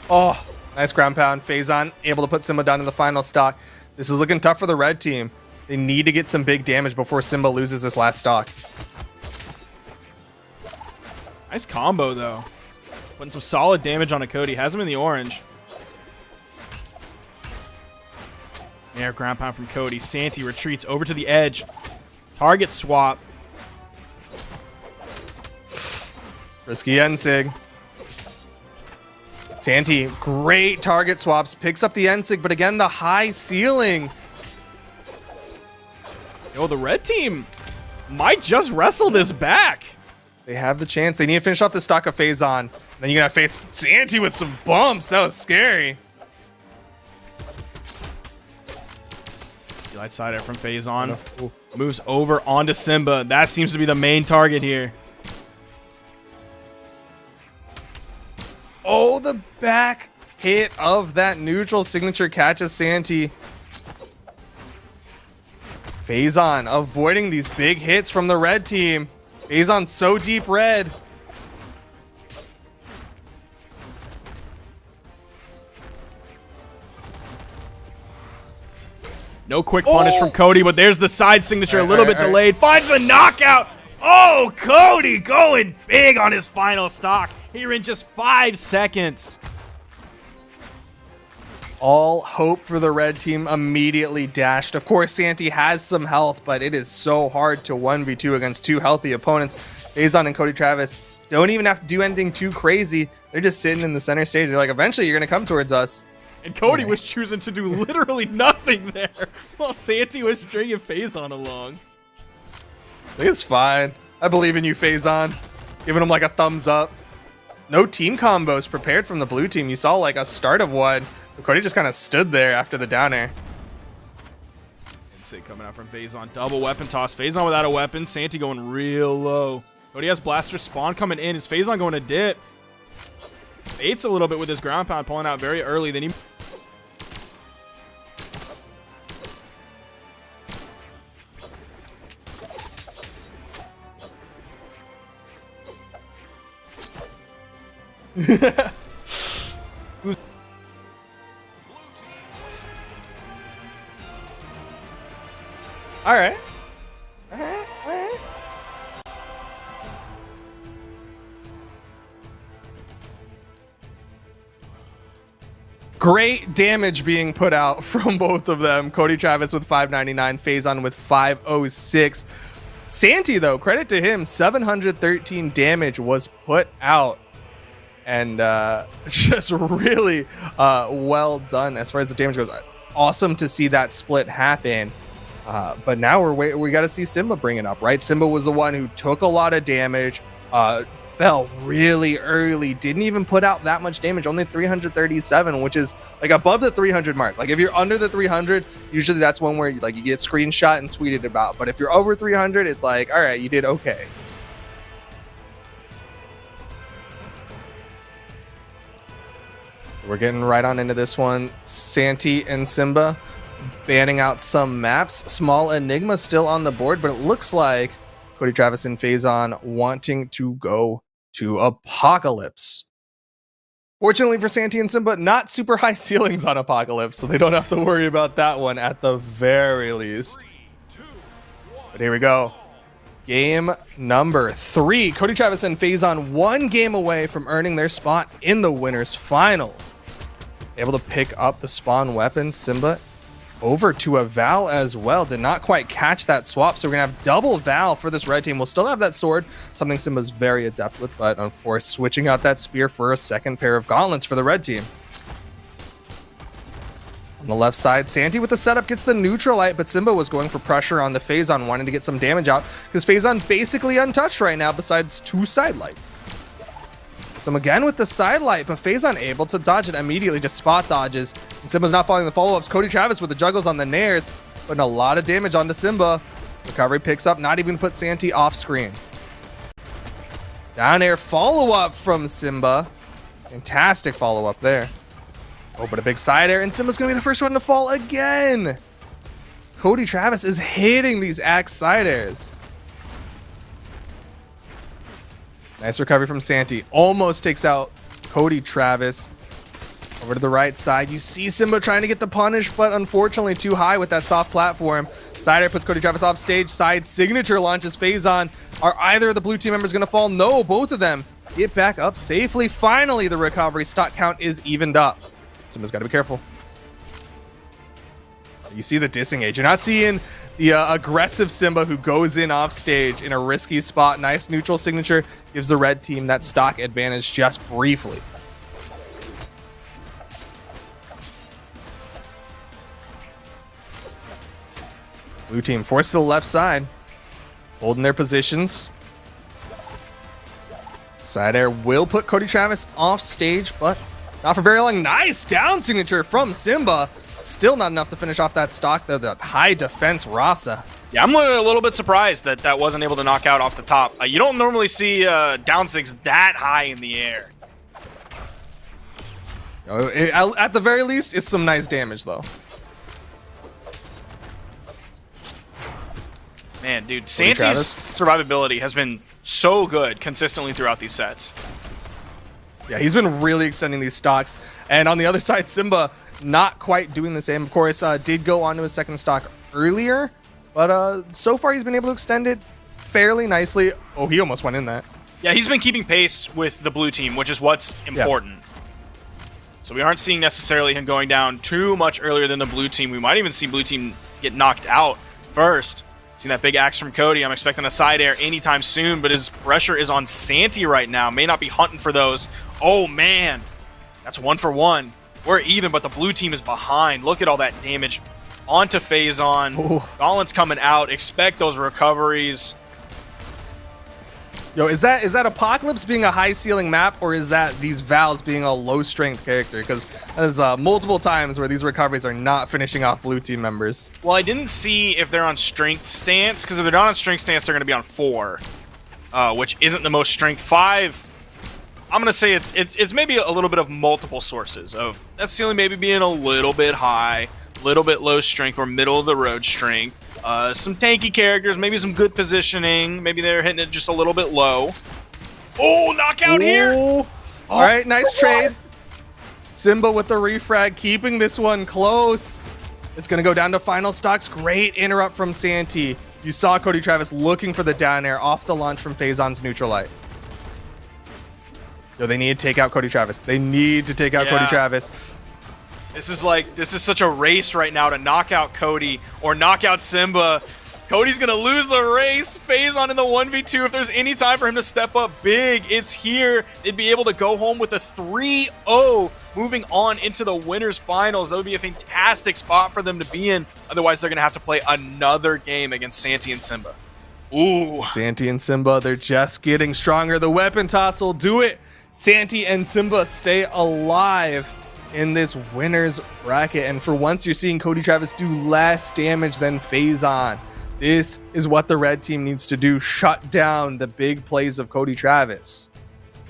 Oh, nice ground pound. Phazon able to put Simba down to the final stock. This is looking tough for the red team. They need to get some big damage before Simba loses this last stock. Nice combo, though. Putting some solid damage on a Cody. Has him in the orange. Air ground pound from Cody. Santy retreats over to the edge. Target swap. Risky Ensig. Santy, great target swaps. Picks up the Ensig, but again, the high ceiling. Yo, the red team might just wrestle this back. They have the chance. They need to finish off the stock of Phazon. Then you're going to face Santy with some bumps. That was scary. Light side air from Phazon. Moves over onto Simba. That seems to be the main target here. Oh, the back hit of that neutral signature catches Santy. Phazon avoiding these big hits from the red team. Phazon so deep red. No quick punish from Cody, but there's the side signature, a little bit delayed. Finds the knockout. Oh, Cody going big on his final stock here in just 5 seconds. All hope for the red team immediately dashed. Of course, Santy has some health, but it is so hard to 1v2 against two healthy opponents. Phazon and Cody Travis don't even have to do anything too crazy. They're just sitting in the center stage. They're like, eventually you're going to come towards us. And Cody was choosing to do literally nothing there while Santy was stringing Phazon along. I think it's fine. I believe in you, Phazon. Giving him like a thumbs up. no team combos prepared from the blue team. You saw like a start of one, but Cody just kind of stood there after the down air. Insig coming out from Phazon. Double weapon toss. Phazon without a weapon. Santi going real low. Cody has Blaster Spawn coming in. Is Phazon going to dip? Baits a little bit with his ground pound, pulling out very early. Then he... All right. Great damage being put out from both of them. Cody Travis with 599, Phazon with 506. Santi, though, credit to him, 713 damage was put out. And just really well done as far as the damage goes. Awesome to see that split happen. But now we got to see Simba bring it up, right? Simba was the one who took a lot of damage, fell really early, didn't even put out that much damage, only 337, which is like above the 300 mark. Like if you're under the 300, usually that's one where like you get screenshot and tweeted about. But if you're over 300, it's like, all right, you did okay. We're getting right on into this one. Santi and Simba banning out some maps. Small Enigma still on the board, but it looks like Cody Travis and Phazon wanting to go to Apocalypse. Fortunately for Santi and Simba, not super high ceilings on Apocalypse, so they don't have to worry about that one at the very least. But here we go. Game number 3. Cody Travis and Phazon 1 game away from earning their spot in the winner's final. Able to pick up the spawn weapon. Simba over to a Val as well. Did not quite catch that swap, so we're gonna have double Val for this red team. We'll still have that sword, something Simba's very adept with, but of course switching out that spear for a second pair of gauntlets for the red team. On the left side, Santi with the setup gets the neutralite, but Simba was going for pressure on the Phazon, wanting to get some damage out, because Phazon basically untouched right now besides 2 side lights. So again with the side light, but Phazon able to dodge it immediately, just spot dodges. And Simba's not following the follow-ups. Cody Travis with the juggles on the nairs, putting a lot of damage onto Simba. Recovery picks up, not even put Santi off screen. Down air follow-up from Simba. Fantastic follow-up there. Oh, but a big side air, and Simba's gonna be the first one to fall again. Cody Travis is hitting these axe side airs. Nice recovery from Santi. Almost takes out Cody Travis. Over to the right side. You see Simba trying to get the punish, but unfortunately too high with that soft platform. Side air puts Cody Travis off stage. Side signature launches Phazon. Are either of the blue team members going to fall? No, both of them get back up safely. Finally, the recovery. Stock count is evened up. Simba's got to be careful. You see the disengage. You're not seeing the aggressive Simba who goes in off stage in a risky spot. Nice neutral signature. Gives the red team that stock advantage just briefly. Blue team forced to the left side. Holding their positions. Side air will put Cody Travis off stage, but not for very long. Nice down signature from Simba. Still not enough to finish off that stock, though. That high defense Rasa. Yeah, I'm a little bit surprised that that wasn't able to knock out off the top. You don't normally see down sigs that high in the air. At the very least, it's some nice damage, though. Man, dude, Santi's survivability has been so good consistently throughout these sets. Yeah, he's been really extending these stocks. And on the other side, Simba not quite doing the same. Of course, did go on to his second stock earlier, but so far he's been able to extend it fairly nicely. Oh, he almost went in that. Yeah, he's been keeping pace with the blue team, which is what's important. Yeah. So we aren't seeing necessarily him going down too much earlier than the blue team. We might even see blue team get knocked out first. Seeing that big axe from Cody. I'm expecting a side air anytime soon, but his pressure is on Santi right now. May not be hunting for those. Oh, man. That's 1 for 1. We're even, but the blue team is behind. Look at all that damage onto Phazon. Gauntlets coming out. Expect those recoveries. Yo, is that Apocalypse being a high ceiling map, or is that these Vals being a low strength character? Because there's multiple times where these recoveries are not finishing off blue team members. Well, I didn't see if they're on strength stance, because if they're not on strength stance, they're going to be on 4, which isn't the most strength. 5, I'm going to say it's maybe a little bit of multiple sources of that ceiling maybe being a little bit high, a little bit low strength, or middle of the road strength. Some tanky characters, maybe some good positioning. Maybe they're hitting it just a little bit low. Oh, knockout here! All right, nice trade. Simba with the refrag, keeping this one close. It's going to go down to final stocks. Great interrupt from Santee. You saw Cody Travis looking for the down air off the launch from Phazon's neutral light. Yo, they need to take out Cody Travis. They need to take out Cody Travis. This is such a race right now to knock out Cody or knock out Simba. Cody's going to lose the race. Phazon in the 1v2. If there's any time for him to step up big, it's here. They'd be able to go home with a 3-0, moving on into the winners finals. That would be a fantastic spot for them to be in. Otherwise, they're going to have to play another game against Santee and Simba. Ooh. Santee and Simba, they're just getting stronger. The weapon toss will do it. Santee and Simba stay alive in this winners bracket, and for once you're seeing Cody Travis do less damage than Phazon. This is what the red team needs to do, shut down the big plays of Cody Travis.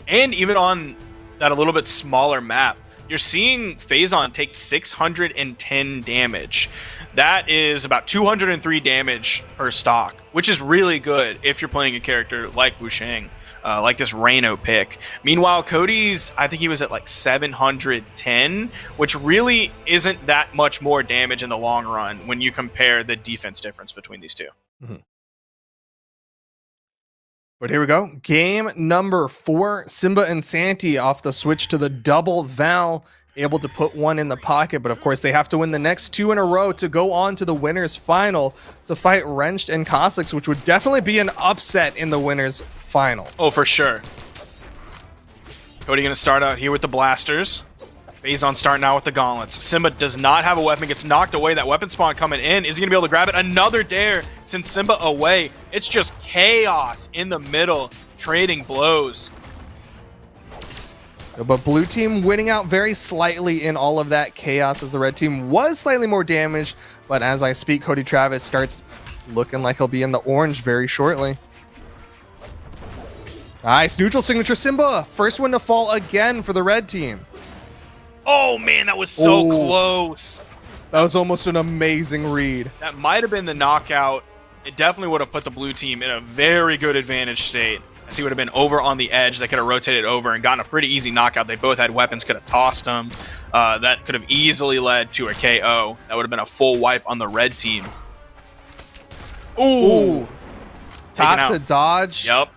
And even on that a little bit smaller map, you're seeing Phazon take 610 damage. That is about 203 damage per stock, which is really good if you're playing a character like Wushang. Like this Reno pick. Meanwhile, Cody's, I think he was at like 710, which really isn't that much more damage in the long run when you compare the defense difference between these two. Mm-hmm. But here we go. Game number 4. Simba and Santee off the switch to the double Val. Able to put one in the pocket, but of course they have to win the next 2 in a row to go on to the winners final to fight Wrenched and Cossacks, which would definitely be an upset in the winners final. Oh, for sure. Cody gonna start out here with the blasters. Phazon starting out with the gauntlets. Simba does not have a weapon, gets knocked away. That weapon spawn coming in. Is he gonna be able to grab it? Another dare sends Simba away. It's just chaos in the middle, trading blows. But blue team winning out very slightly in all of that chaos, as the red team was slightly more damaged. But as I speak, Cody Travis starts looking like he'll be in the orange very shortly. Nice neutral signature Simba. First one to fall again for the red team. Oh man, that was so close. That was almost an amazing read. That might have been the knockout. It definitely would have put the blue team in a very good advantage state, as he would have been over on the edge. They could have rotated over and gotten a pretty easy knockout. They both had weapons, could have tossed them. That could have easily led to a KO. That would have been a full wipe on the red team. Ooh. Top the dodge. Yep.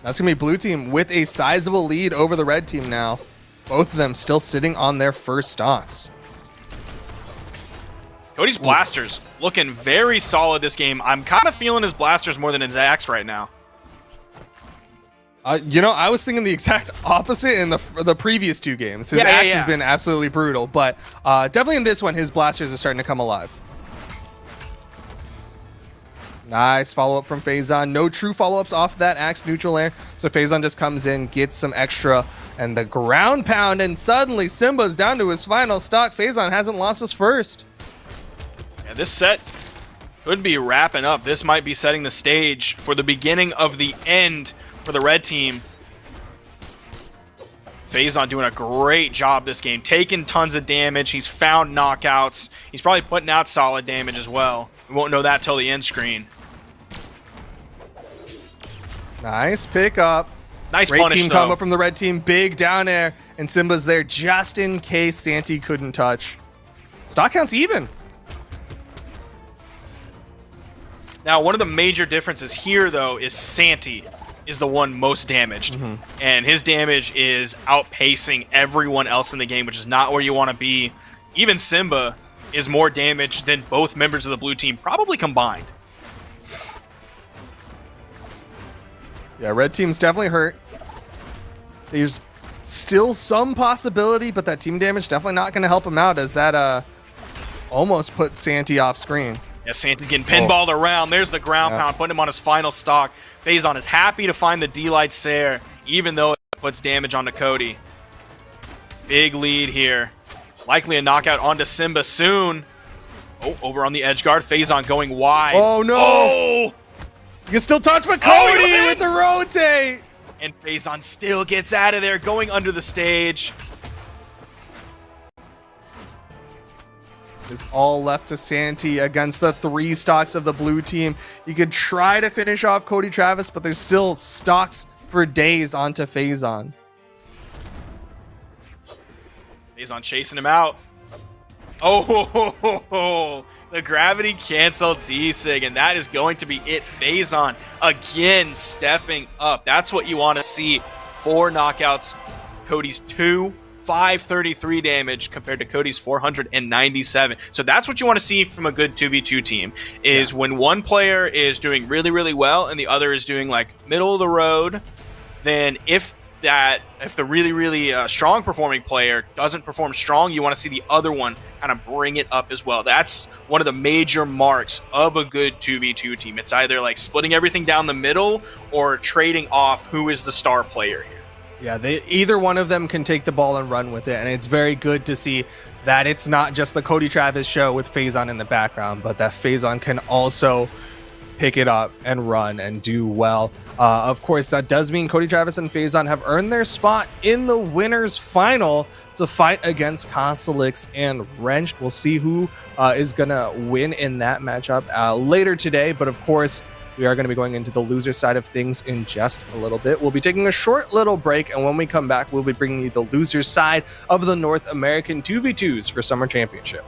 That's going to be blue team with a sizable lead over the red team now. Both of them still sitting on their first stocks. Cody's blasters looking very solid this game. I'm kind of feeling his blasters more than his axe right now. You know, I was thinking the exact opposite in the previous 2 games. His axe has been absolutely brutal, but definitely in this one, his blasters are starting to come alive. Nice follow-up from Phazon. No true follow-ups off that axe neutral air. So Phazon just comes in, gets some extra, and the ground pound, and suddenly Simba's down to his final stock. Phazon hasn't lost his first. Yeah, this set could be wrapping up. This might be setting the stage for the beginning of the end for the red team. Phazon doing a great job this game, taking tons of damage. He's found knockouts. He's probably putting out solid damage as well. We won't know that till the end screen. Nice pickup. Nice Great punish, team though. combo from the red team. Big down air, and Simba's there just in case Santee couldn't touch. Stock count's even. Now, one of the major differences here, though, is Santee is the one most damaged. And his damage is outpacing everyone else in the game, which is not where you want to be. Even Simba is more damaged than both members of the blue team, probably combined. Yeah, red team's definitely hurt. There's still some possibility, but that team damage definitely not going to help him out, as that almost put Santee off screen. Yeah, Santy's getting pinballed around. There's the ground pound, putting him on his final stock. Phazon is happy to find the D-Light Sair, even though it puts damage onto Cody. Big lead here. Likely a knockout onto Simba soon. Oh, over on the edge guard. Phazon going wide. Oh, no. Oh! You can still touch, but Cody with the rotate. And Phazon still gets out of there, going under the stage. Is all left to Santy against the 3 stocks of the blue team. You could try to finish off Cody Travis, but there's still stocks for days onto Phazon. Phazon chasing him out. Oh, the gravity cancel D-Sig, and that is going to be it. Phazon again stepping up. That's what you want to see. 4 knockouts. Cody's 2. 533 damage compared to Cody's 497. So that's what you want to see from a good 2v2 team, is when one player is doing really, really well and the other is doing like middle of the road, then if the really, really strong performing player doesn't perform strong, you want to see the other one kind of bring it up as well. That's one of the major marks of a good 2v2 team. It's either like splitting everything down the middle or trading off who is the star player here. Yeah, either one of them can take the ball and run with it, and it's very good to see that it's not just the Cody Travis show with Phazon in the background, but that Phazon can also pick it up and run and do well. Of course, that does mean Cody Travis and Phazon have earned their spot in the winners final to fight against Kostelix and Wrenched. We'll see who is gonna win in that matchup later today, but of course, we are going to be going into the loser side of things in just a little bit. We'll be taking a short little break, and when we come back, we'll be bringing you the loser side of the North American 2v2s for Summer Championship.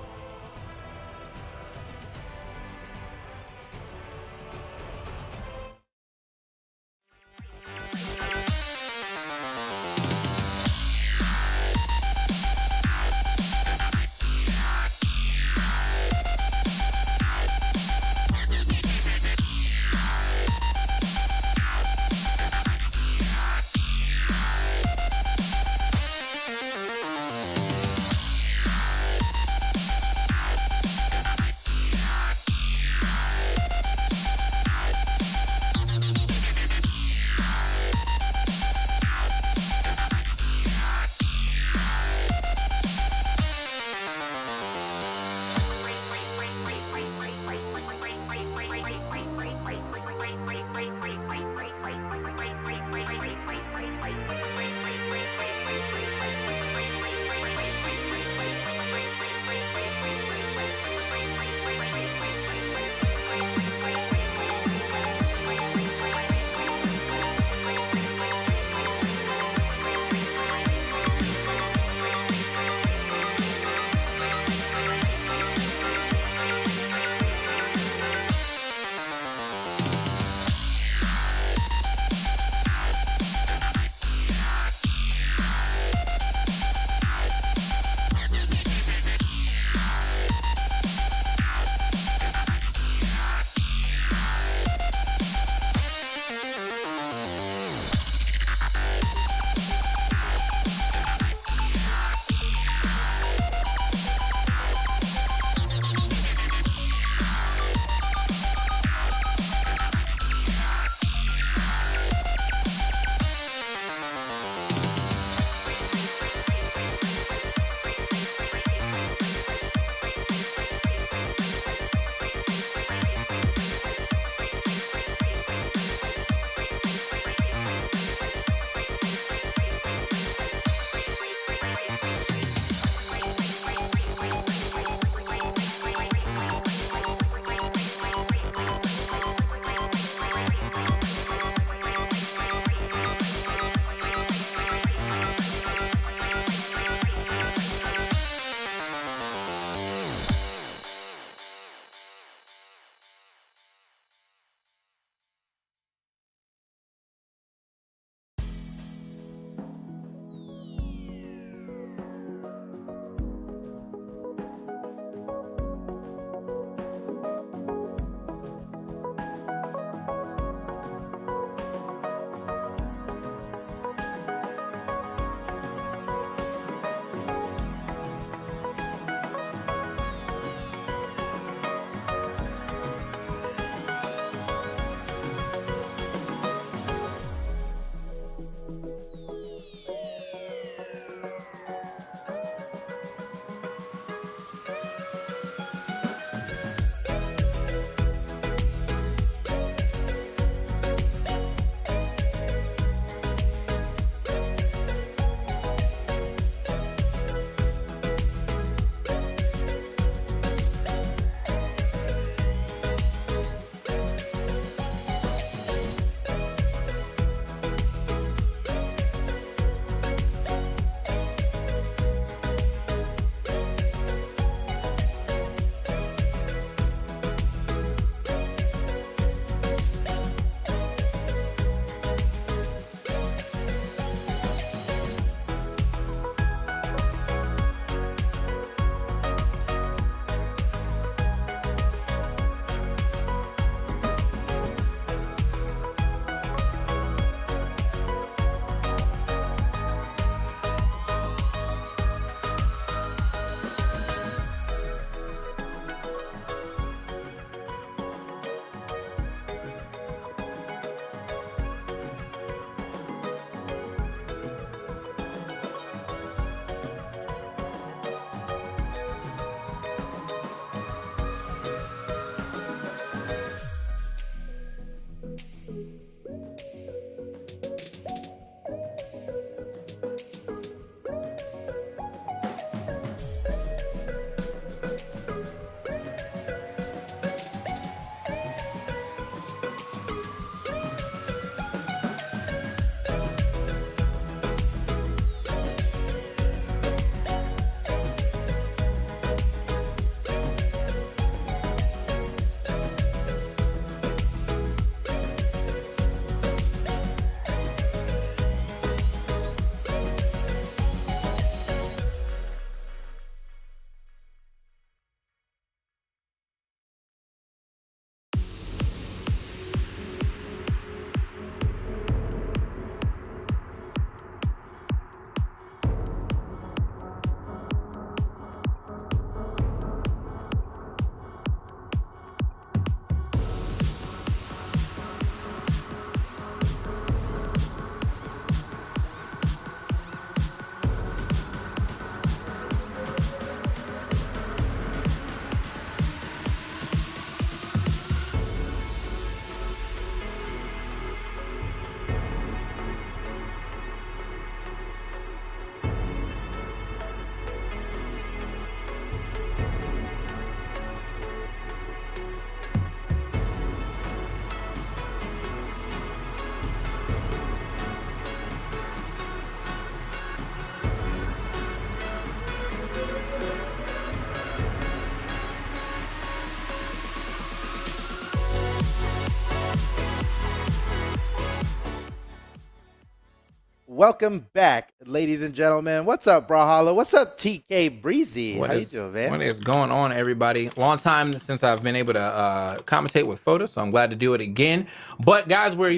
Welcome back, ladies and gentlemen. What's up, Brawlhalla? What's up, TK Breezy? How you doing, man? What is going on, everybody? Long time since I've been able to commentate with photos, so I'm glad to do it again. But guys, we're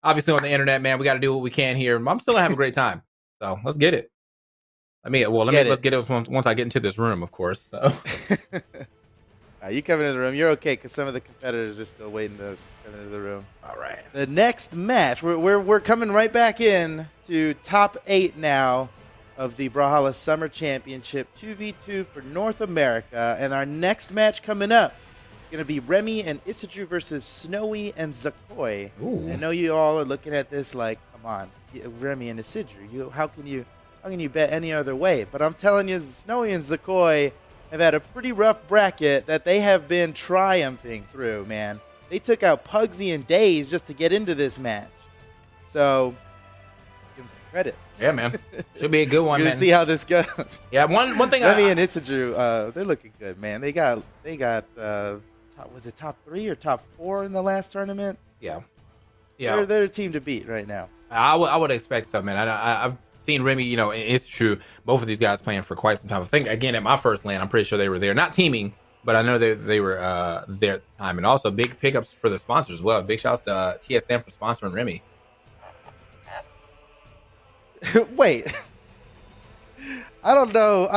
obviously on the internet, man. We got to do what we can here. I'm still having a great time, so let's get it. Let's get it once I get into this room, of course. So. You coming in the room? You're okay because some of the competitors are still waiting to come into the room. All right. The next match, we're coming right back in to top 8 now of the Brawlhalla Summer Championship 2v2 for North America, and our next match coming up is going to be Remy and Isidru versus Snowy and Zakoi. I know you all are looking at this like, come on, Remy and Isidru. How can you bet any other way? But I'm telling you, Snowy and Zakoi have had a pretty rough bracket that they have been triumphing through, man. They took out Pugsy and Days just to get into this match. So, give them credit. Yeah, man. Should be a good one, We're man. gonna see how this goes. Yeah, one thing. Remy and Isidru, they're looking good, man. They got was it top 3 or top 4 in the last tournament? Yeah. They're a team to beat right now. I would expect so, man. I've seen Remy, and it's true. Both of these guys playing for quite some time. I think, again, at my first LAN, I'm pretty sure they were there. Not teaming, but I know they were there at the time. And also big pickups for the sponsors as well. Big shouts to TSM for sponsoring Remy. Wait. I don't know.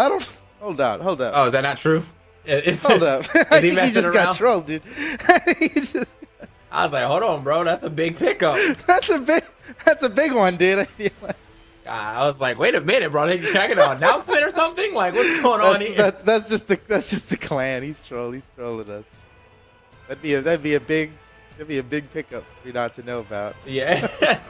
Hold on. Oh, is that not true? Hold up. I think he just got trolled, dude. I was like, hold on, bro. That's a big pickup. That's a big one, dude. I feel like. I was like, wait a minute, bro. Can I get an announcement or something? Like, what's going on here? That's just a clan. He's trolling us. That'd be a big pickup for you not to know about. Yeah.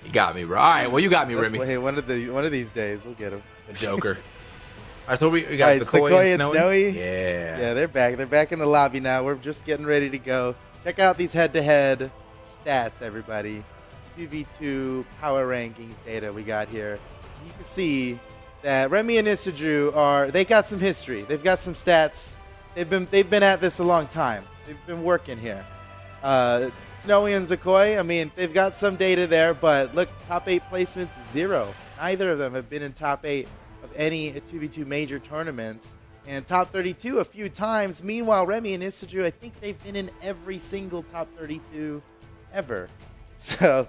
You got me, bro. All right, well, you got me, Remy. Hey, one of these days we'll get him. The Joker. All right, so we got Zakoi and Snowy. Yeah, they're back. They're back in the lobby now. We're just getting ready to go. Check out these head-to-head stats, everybody. 2v2 power rankings data we got here. You can see that Remy and Isidru they got some history. They've got some stats. They've been at this a long time. They've been working here. Snowy and Zakoi, I mean, they've got some data there, but look, top 8 placements, 0. Neither of them have been in top 8 of any 2v2 major tournaments. And top 32 a few times. Meanwhile, Remy and Isidru, I think they've been in every single top 32 ever. So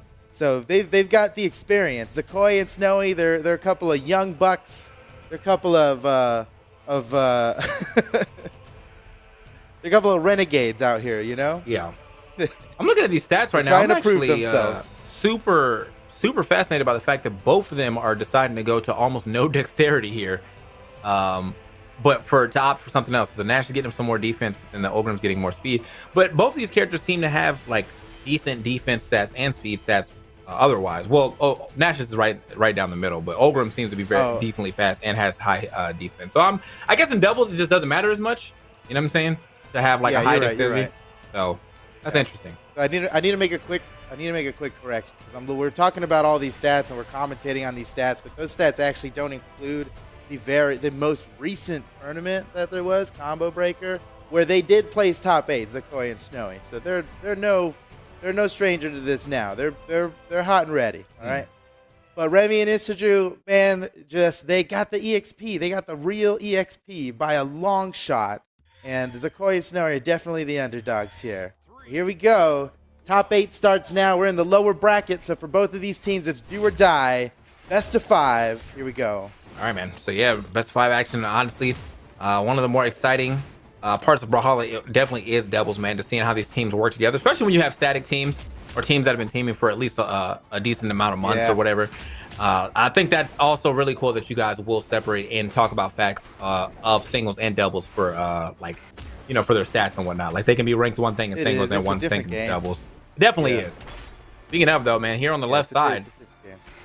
they've got the experience. Zakoi and Snowy, they're a couple of young bucks. They're a couple of they're a couple of renegades out here, you know? Yeah. I'm looking at these stats right now. Trying to prove themselves. Super fascinated by the fact that both of them are deciding to go to almost no dexterity here. But to opt for something else. The Nash is getting some more defense, and the Ogrim's getting more speed. But both of these characters seem to have like decent defense stats and speed stats otherwise. Well, Nash is right down the middle, but Olgrim seems to be very decently fast and has high defense. So I guess in doubles it just doesn't matter as much. You know what I'm saying? To have like a high dexterity. Right. So that's interesting. So I need to make a quick correction because we're talking about all these stats and we're commentating on these stats, but those stats actually don't include the most recent tournament that there was, Combo Breaker, where they did place top 8, Zakoi and Snowy. So they're no stranger to this now. They're hot and ready. All right. But Remy and Isiju, man, they got the EXP. They got the real EXP by a long shot. And Zakoi and Snowy are definitely the underdogs here. Here we go. Top 8 starts now. We're in the lower bracket, so for both of these teams, it's do or die. Best of 5. Here we go. All right, man. So yeah, best of 5 action. Honestly, one of the more exciting parts of Brawlhalla definitely is doubles, man. To seeing how these teams work together, especially when you have static teams or teams that have been teaming for at least a decent amount of months or whatever. I think that's also really cool that you guys will separate and talk about facts of singles and doubles for like, you know, for their stats and whatnot. Like they can be ranked one thing in singles and one thing in doubles. It definitely is. Speaking of though, man, here on the left side,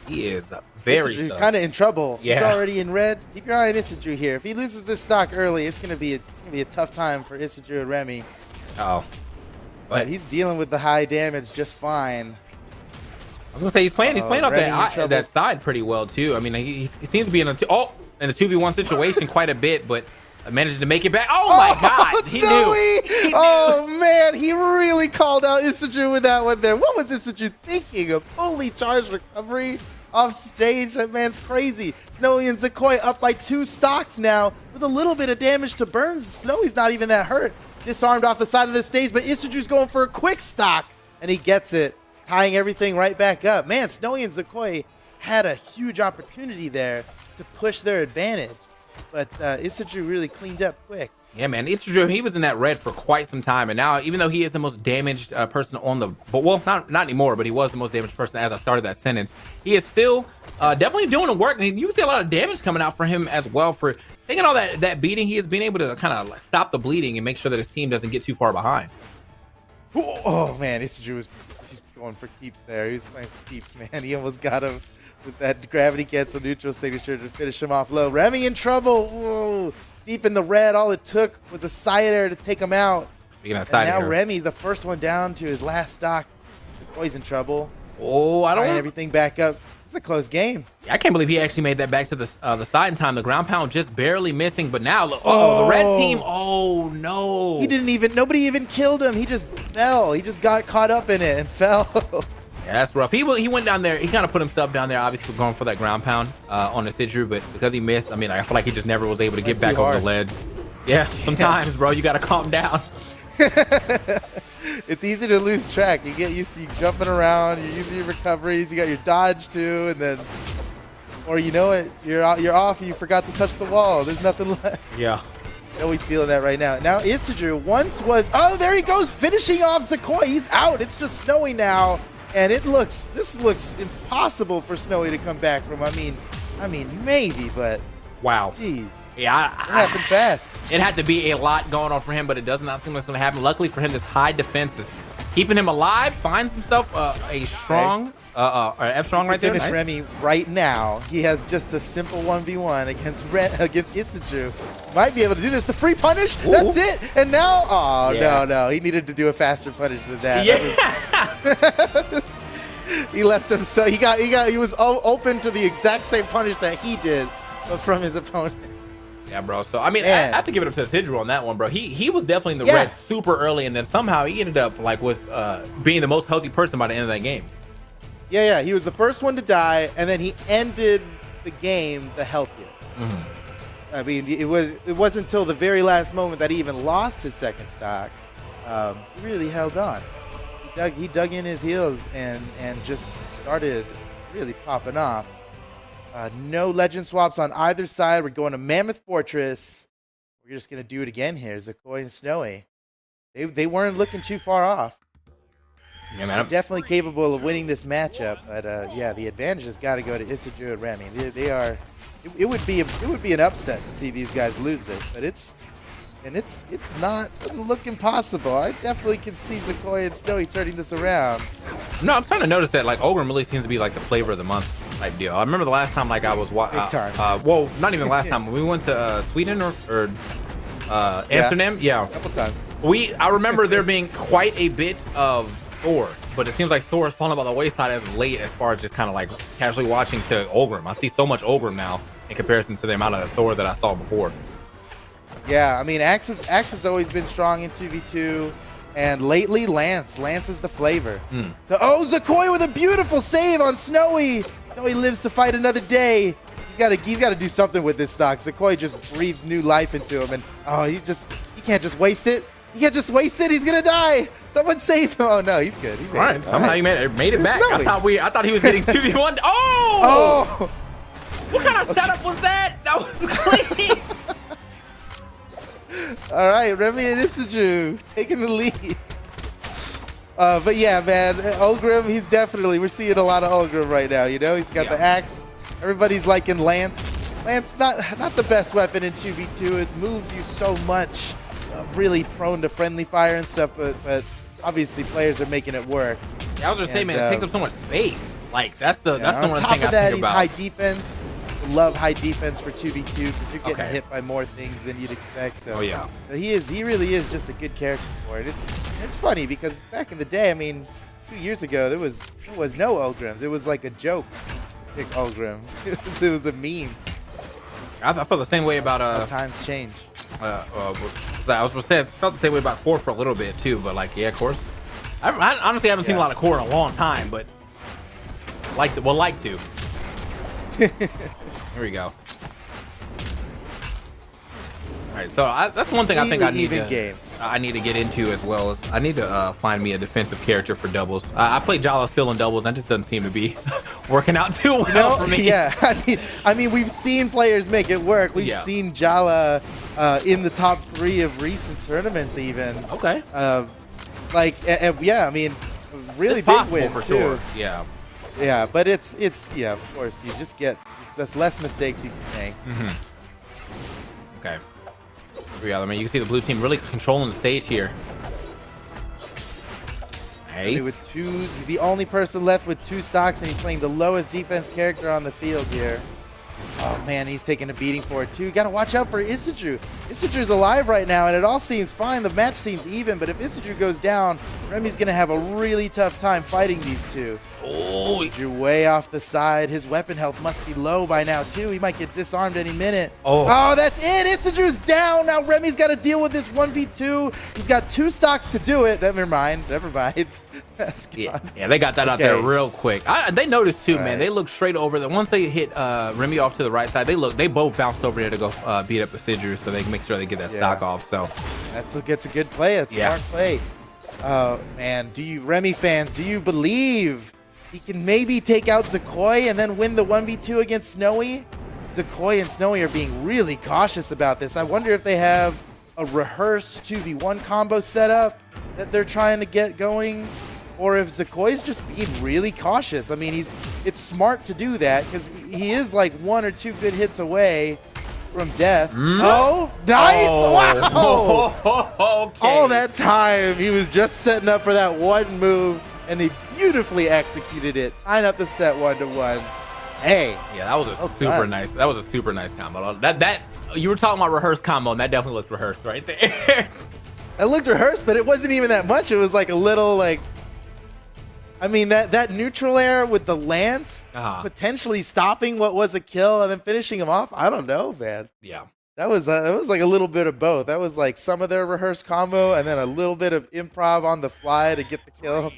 he is very kind of in trouble. He's already in red. Keep your eye on Isiju here. If he loses this stock early, it's gonna be a tough time for Isiju and Remy. But he's dealing with the high damage just fine. I was gonna say he's playing off that side pretty well too. I mean, he seems to be in a 2v1 situation quite a bit, but managed to make it back. Oh my God! He knew. Oh man, he really called out Isiju with that one there. What was Isiju thinking? A fully charged recovery off stage? That man's crazy. Snowy and Zakoi up by 2 stocks now with a little bit of damage to Burns. Snowy's not even that hurt. Disarmed off the side of the stage, but Isuju's going for a quick stock, and he gets it, tying everything right back up. Man, Snowy and Zakoi had a huge opportunity there to push their advantage, but Isiju really cleaned up quick. Yeah, man, Isiju, he was in that red for quite some time, and now even though he is the most damaged person on the, well, not anymore, but he was the most damaged person as I started that sentence. He is still definitely doing the work, and you see a lot of damage coming out for him as well for taking all that beating. He has been able to kind of like stop the bleeding and make sure that his team doesn't get too far behind. Oh man, Isiju was going for keeps there. He was playing for keeps, man. He almost got him with that gravity cancel neutral signature to finish him off low. Remy in trouble. Whoa. Deep in the red. All it took was a side air to take him out. Speaking of side air, now Remy, the first one down to his last stock. Boy's in trouble. Oh, I don't want everything back up. It's a close game. Yeah, I can't believe he actually made that back to the side in time. The ground pound just barely missing, but now look, the red team. Oh no! Nobody even killed him. He just fell. He just got caught up in it and fell. Yeah, that's rough. He went down there. He kind of put himself down there, obviously going for that ground pound on the Sidru, but because he missed, I mean, I feel like he just never was able to get back over the ledge. Yeah, sometimes, bro, you got to calm down. It's easy to lose track. You get used to you jumping around. You're using your recoveries. You got your dodge too, and then, or you know it, you're off. You forgot to touch the wall. There's nothing left. Yeah. I know he's feeling that right now. Now Isiju once was. Oh, there he goes, finishing off Zakoi. He's out. It's just Snowy now. And this looks impossible for Snowy to come back from. I mean, maybe, but wow. Jeez. Yeah, it happened fast. It had to be a lot going on for him, but it does not seem like it's going to happen. Luckily for him, this high defense is keeping him alive. Finds himself a strong, F strong right there. Finish Remy right now. He has just a simple 1v1 against Isiju. Might be able to do this. The free punish. Ooh. That's it. And now, no, he needed to do a faster punish than that. Yeah. He left him so he was open to the exact same punish that he did, but from his opponent. Yeah, bro. So I mean, I have to give it up to Sidru on that one, bro. He was definitely in the red super early, and then somehow he ended up like with being the most healthy person by the end of that game. Yeah. He was the first one to die, and then he ended the game the healthiest. I mean, it wasn't until the very last moment that he even lost his second stock. He really held on. He dug in his heels and just started really popping off. No legend swaps on either side. We're going to Mammoth Fortress. We're just going to do it again here. Zakoi and Snowy. They weren't looking too far off. Yeah, man. They're definitely capable of winning this matchup. But yeah, the advantage has got to go to Isiju and Remy. They are. It would be an upset to see these guys lose this, but it's and it's not doesn't look impossible. I definitely can see Zakoi and Snowy turning this around. No, I'm starting to notice that like Ogrim really seems to be like the flavor of the month type deal. I remember the last time like I was Big time. well, not even last time. When we went to Sweden or Amsterdam. Yeah. A couple times. I remember there being quite a bit of Thor, but it seems like Thor has fallen by the wayside as of late as far as just kind of like casually watching to Ogrim. I see so much Ogrim now in comparison to the amount of Thor that I saw before. Yeah, I mean, Axe has always been strong in 2v2, and lately Lance is the flavor. So, Zakoi with a beautiful save on Snowy. Snowy lives to fight another day. He's got to do something with this stock. Zakoi just breathed new life into him, and he can't just waste it. He can't just waste it. He's gonna die. Someone save him. Oh no, he's good. All right, somehow he made it back. Snowy. I thought he was getting 2v1. Oh! What kind of setup was that? That was clean. All right, Remy and Isidru taking the lead. But yeah, man, Ogrim, we're seeing a lot of Ogrim right now, you know? He's got the axe. Everybody's liking Lance. Lance, not the best weapon in 2v2. It moves you so much. Really prone to friendly fire and stuff, but obviously players are making it work. Yeah, I was just saying, man, it takes up so much space. Like, that's the one thing I think about. On top of that, he's high defense. Love high defense for 2v2 because you're getting hit by more things than you'd expect. So, so he really is just a good character for it. It's funny because back in the day, I mean, 2 years ago there was no Ogrims. It was like a joke to pick Ogrim. It was a meme. I felt the same way about times change. I was gonna say I felt the same way about Core for a little bit too, but like Core. I honestly haven't seen a lot of Core in a long time, but like to. Here we go. All right, so that's one thing I think I need to get into as well. As I need to find me a defensive character for doubles. I play Jala still in doubles. That just doesn't seem to be working out too well for me. Yeah, I mean, we've seen players make it work. We've seen Jala in the top 3 of recent tournaments, even. Okay. I mean, really it's big wins for too. Sure. Yeah. Yeah, but it's of course you just get that's less mistakes you can make. Okay. I mean, you can see the blue team really controlling the stage here. Nice. With 2s, he's the only person left with 2 stocks, and he's playing the lowest defense character on the field here. Oh man, he's taking a beating for it too. You gotta watch out for Isidru. Isidru's alive right now, and it all seems fine. The match seems even, but if Isidru goes down, Remy's gonna have a really tough time fighting these two. Oh, Isidru way off the side. His weapon health must be low by now too. He might get disarmed any minute. Oh, that's it. Isidru's down. Now Remy's got to deal with this 1v2. He's got 2 stocks to do it. Never mind. That's gone. Yeah, they got that out there real quick. They noticed too, man. They looked straight over there. Once they hit Remy off to the right side, they both bounced over there to go beat up Isidru, so they can make sure they get that stock off. So that's a good play. That's smart play. Oh man, Remy fans, do you believe he can maybe take out Zakoi and then win the 1v2 against Snowy? Zakoi and Snowy are being really cautious about this. I wonder if they have a rehearsed 2v1 combo setup that they're trying to get going, or if Zakoi's just being really cautious. I mean, it's smart to do that because he is like 1 or 2 good hits away from death. Oh, nice! Wow! All that time, he was just setting up for that one move, and he beautifully executed it, tying up the set 1-1. Hey, yeah, that was a super nice. That was a super nice combo. That you were talking about rehearsed combo, and that definitely looked rehearsed right there. It looked rehearsed, but it wasn't even that much. It was like a little like. I mean, that neutral air with the lance potentially stopping what was a kill and then finishing him off. I don't know, man. Yeah. That was like a little bit of both. That was like some of their rehearsed combo and then a little bit of improv on the fly to get the kill.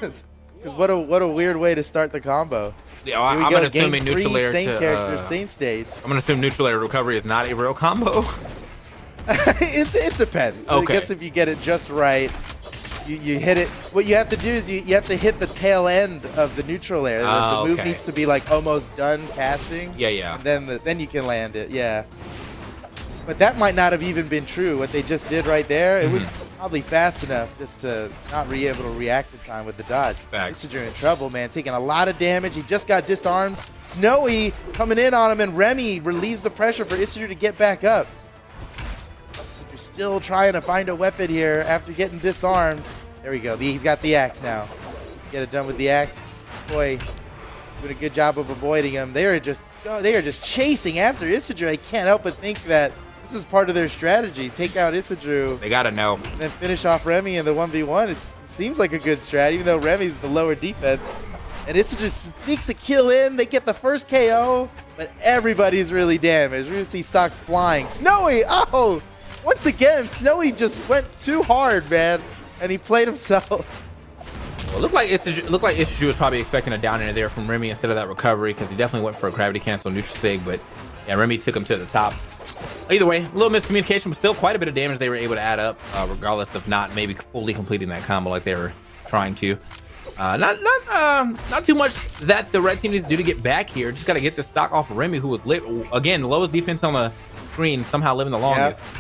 Because what a weird way to start the combo. Yeah, I'm gonna assume neutral air same character, same stage. I'm gonna assume neutral air recovery is not a real combo. It depends. Okay. I guess if you get it just right. You hit it. What you have to do is you have to hit the tail end of the neutral air. The move needs to be like almost done casting. Yeah. And then you can land it. Yeah. But that might not have even been true. What they just did right there, it was probably fast enough just to not be able to react in time with the dodge. Isidru in trouble, man. Taking a lot of damage. He just got disarmed. Snowy coming in on him, and Remy relieves the pressure for Isidru to get back up. still trying to find a weapon here after getting disarmed. There we go. He's got the axe now. Get it done with the axe. Boy, doing a good job of avoiding him. They are just chasing after Isidru. I can't help but think that this is part of their strategy. Take out Isidru. They gotta know. And then finish off Remy in the 1v1. It seems like a good strat, even though Remy's the lower defense. And Isidru sneaks a kill in. They get the first KO, but everybody's really damaged. We're gonna see stocks flying. Snowy, oh! Once again, Snowy just went too hard, man. And he played himself. Well, it looked like Isidru was probably expecting a down in there from Remy instead of that recovery, because he definitely went for a gravity cancel neutral sig, but yeah, Remy took him to the top. Either way, a little miscommunication, but still quite a bit of damage they were able to add up, regardless of not maybe fully completing that combo like they were trying to. Not too much that the red team needs to do to get back here. Just got to get the stock off of Remy, who was lit again, the lowest defense on the screen, somehow living the longest. Yep.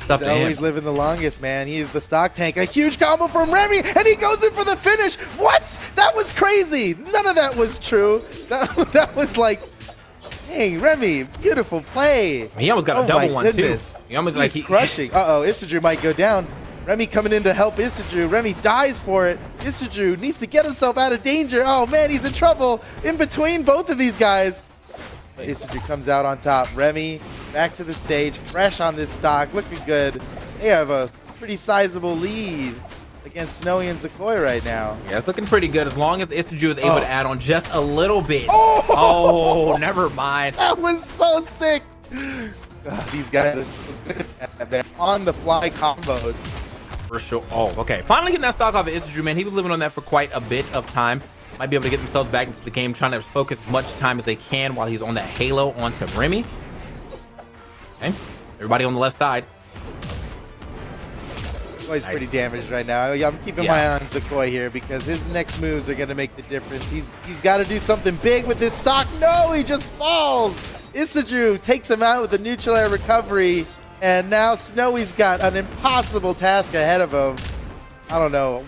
He's always living the longest, man. He is the stock tank. A huge combo from Remy, and he goes in for the finish. What? That was crazy. None of that was true. That was like, dang, Remy, beautiful play. He almost got a double one, too. He's crushing. Uh-oh, Isidru might go down. Remy coming in to help Isidru. Remy dies for it. Isidru needs to get himself out of danger. Oh, man, he's in trouble in between both of these guys. But Isidru comes out on top. Remy back to the stage, fresh on this stock, looking good. They have a pretty sizable lead against Snowy and Zakoi right now. Yeah, it's looking pretty good as long as Isidru is able to add on just a little bit. Oh, never mind. That was so sick. God, these guys are so good at that, on-the-fly combos. For sure. Oh, okay. Finally getting that stock off of Isidru, man. He was living on that for quite a bit of time. Might be able to get themselves back into the game, trying to focus as much time as they can while he's on that halo onto Remy. Okay. Everybody on the left side. Zakoi's pretty damaged right now. I'm keeping my eye on Zakoi here because his next moves are going to make the difference. He's got to do something big with his stock. No, he just falls. Isidru takes him out with a neutral air recovery, and now Snowy's got an impossible task ahead of him. I don't know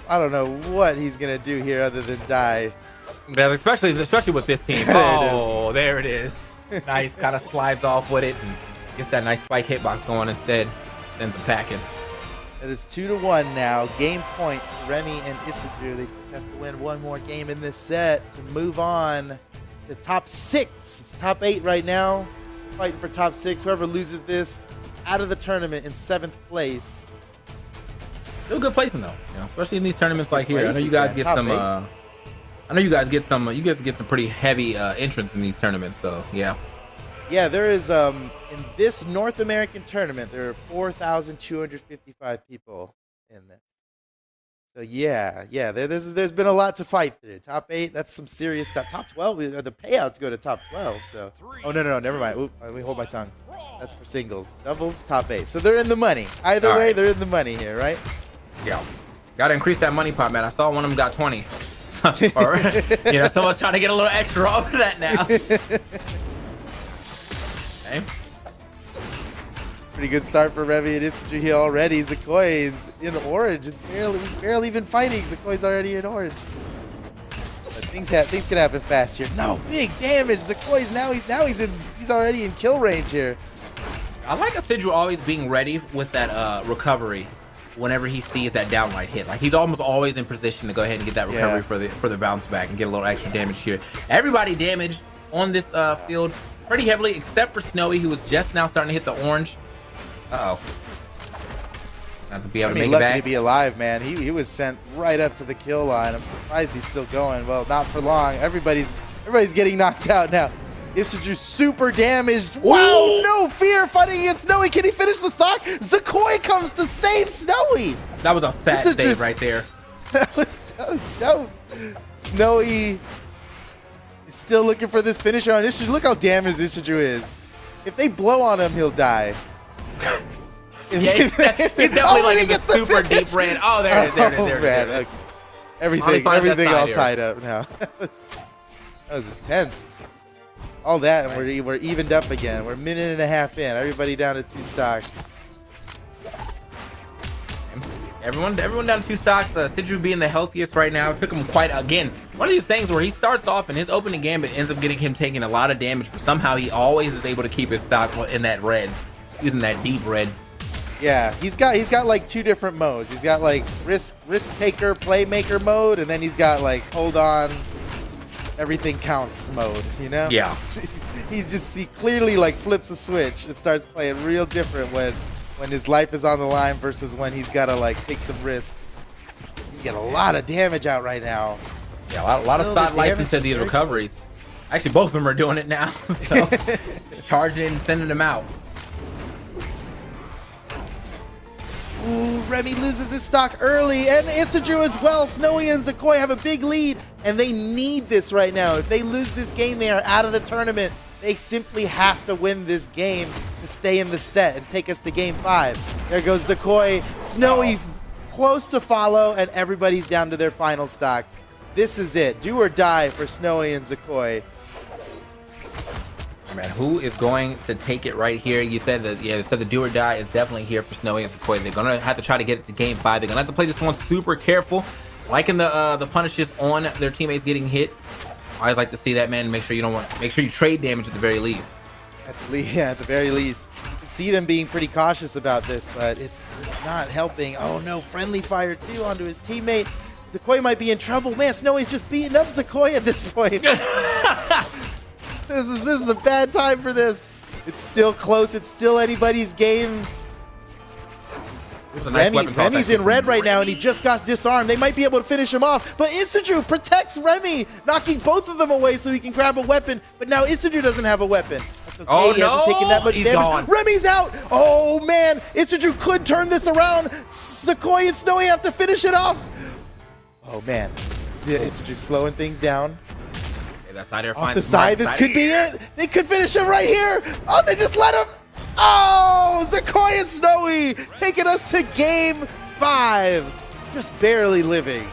what he's gonna do here other than die. Yeah, especially with this team. There it is. Nice, kind of slides off with it and gets that nice spike hitbox going instead. Sends him packing. It is 2-1 now. Game point for Remy and Isidru. They just have to win one more game in this set to move on to top 6. It's top 8 right now. Fighting for top 6. Whoever loses this is out of the tournament in 7th place. Still good placing though, especially in these tournaments like here. I know you guys get some. You guys get some pretty heavy entrants in these tournaments. So yeah. Yeah, there is in this North American tournament there are 4,255 people in this. So yeah, there's been a lot to fight through. Top 8, that's some serious stuff. Top 12, the payouts go to top 12. So no, never mind. Oop, let me hold my tongue. That's for singles. Doubles, top 8. So they're in the money. Either way, they're in the money here, right? Yeah. Gotta increase that money pot, man. I saw one of them got 20. Or, someone's trying to get a little extra over that now. Okay. Pretty good start for Remy and Isidru here already. Zakoi is in orange. It's barely even fighting. Zakoi's already in orange. But things can happen fast here. No, big damage. Zakoi's he's already in kill range here. I like Isidru always being ready with that recovery whenever he sees that downlight hit. Like he's almost always in position to go ahead and get that recovery for the bounce back and get a little extra damage here. Everybody damaged on this field pretty heavily except for Snowy, who was just now starting to hit the orange. Uh-oh. Not to be able to make it back. Lucky to be alive, man. He was sent right up to the kill line. I'm surprised he's still going. Well, not for long. Everybody's getting knocked out now. Isidru super damaged. Wow, no fear fighting against Snowy. Can he finish the stock? Zakoi comes to save Snowy. That was a fat save right there. That was dope. Snowy is still looking for this finisher on Isidru. Look how damaged Isidru is. If they blow on him, he'll die. He's definitely like in the super deep red. Oh, there it is. There it is. Everything all tied up now. That was intense. All that, and we're evened up again. We're a minute and a half in. Everybody down to 2 stocks. Everyone down to 2 stocks. Isidru being the healthiest right now. Took him quite, again, one of these things where he starts off and his opening gambit ends up getting him taking a lot of damage, but somehow he always is able to keep his stock in that red, using that deep red. Yeah, he's got like 2 different modes. He's got like risk taker, playmaker mode, and then he's got like hold on, everything counts mode. You know? Yeah. he clearly like flips a switch and starts playing real different when his life is on the line versus when he's got to like take some risks. He's got a lot of damage out right now. Yeah, a lot of side lights into these recoveries. Actually, both of them are doing it now. So charging and sending them out. Ooh, Remy loses his stock early, and Isidru as well. Snowy and Zakoi have a big lead, and they need this right now. If they lose this game, they are out of the tournament. They simply have to win this game to stay in the set and take us to game 5. There goes Zakoi. Snowy close to follow, and everybody's down to their final stocks. This is it. Do or die for Snowy and Zakoi. Man, who is going to take it right here? You said that, yeah, you said the do or die is definitely here for Snowy and Zakoi. They're gonna have to try to get it to game 5. They're gonna have to play this one super careful, liking the punishes on their teammates getting hit. I always like to see that, man. Make sure you trade damage at the very least. At the very least. You can see them being pretty cautious about this, but it's not helping. Oh no, friendly fire too onto his teammate. Zakoi might be in trouble. Man, Snowy's just beating up Zakoi at this point. This is a bad time for this. It's still close. It's still anybody's game. Remy's in red right now, and he just got disarmed. They might be able to finish him off, but Isidru protects Remy, knocking both of them away so he can grab a weapon. But now Isidru doesn't have a weapon. That's okay. Oh, he hasn't taken that much damage. Gone. Remy's out. Oh man, Isidru could turn this around. Zakoi and Snowy have to finish it off. Oh man, Isidru slowing things down. That side air off the side, this could be it. They could finish him right here. Oh, they just let him. Oh, Zakoi and Snowy taking us to game 5. Just barely living.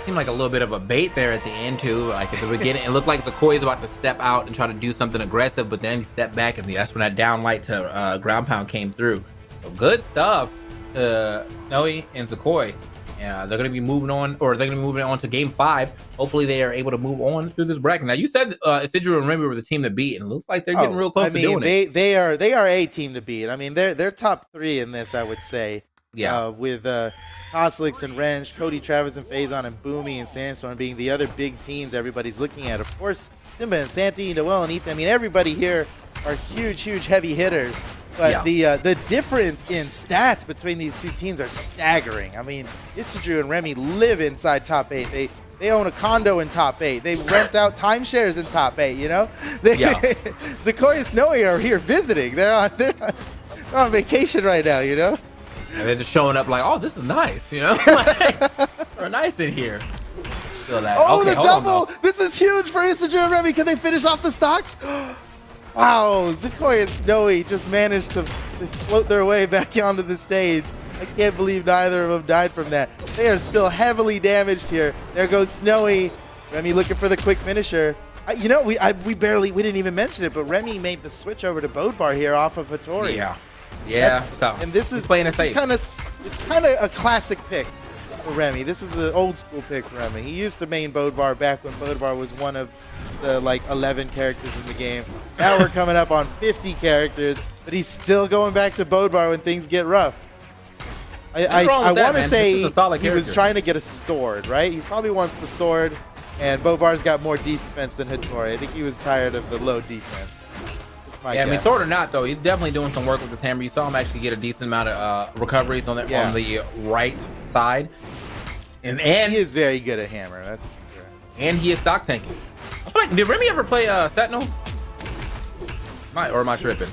Seemed like a little bit of a bait there at the end too. Like at the beginning, it looked like Zakoi is about to step out and try to do something aggressive, but then he stepped back, and that's when that down light to ground pound came through. So good stuff, Snowy and Zakoi. Yeah, they're going to be moving on, or they're going to be moving on to game 5. Hopefully, they are able to move on through this bracket. Now, you said Isidru and Remy were the team to beat, and it looks like they're getting real close to doing it. They are a team to beat. I mean, they're top 3 in this, I would say. Yeah. With Coslix and Wrench, Cody, Travis, and Phazon, and BOOMIE and Sandstorm being the other big teams everybody's looking at. Of course, Simba and Santi, Noel and Ethan. I mean, everybody here are huge, heavy hitters. But the difference in stats between these 2 teams are staggering. I mean, Isidru and Remy live inside top 8. They own a condo in top 8. They rent out timeshares in top 8. You know, Zakoi and Snowy are here visiting. They're on vacation right now. You know, and they're just showing up like, oh, this is nice. You know, we're nice in here. Feel that. Oh, okay, the double! This is huge for Isidru and Remy. Can they finish off the stocks? Wow, Zakoi and Snowy just managed to float their way back onto the stage. I can't believe neither of them died from that. They are still heavily damaged here. There goes Snowy. Remy looking for the quick finisher. You know, we didn't even mention it, but Remy made the switch over to Bodvar here off of Hattori. Yeah. And this is kind of a classic pick for Remy. This is the old school pick for Remy. He used to main Bodvar back when Bodvar was one of the like 11 characters in the game. Now we're coming up on 50 characters, but he's still going back to Bodvar when things get rough. I want to say he was trying to get a sword, right? He probably wants the sword, and Bodvar's got more defense than Hattori. I think he was tired of the low defense. I mean, sword or not, though, he's definitely doing some work with his hammer. You saw him actually get a decent amount of recoveries on the right side. And he is very good at hammer. That's for sure. And he is stock tanking. I feel like, did Remy ever play Sentinel? Or am I tripping?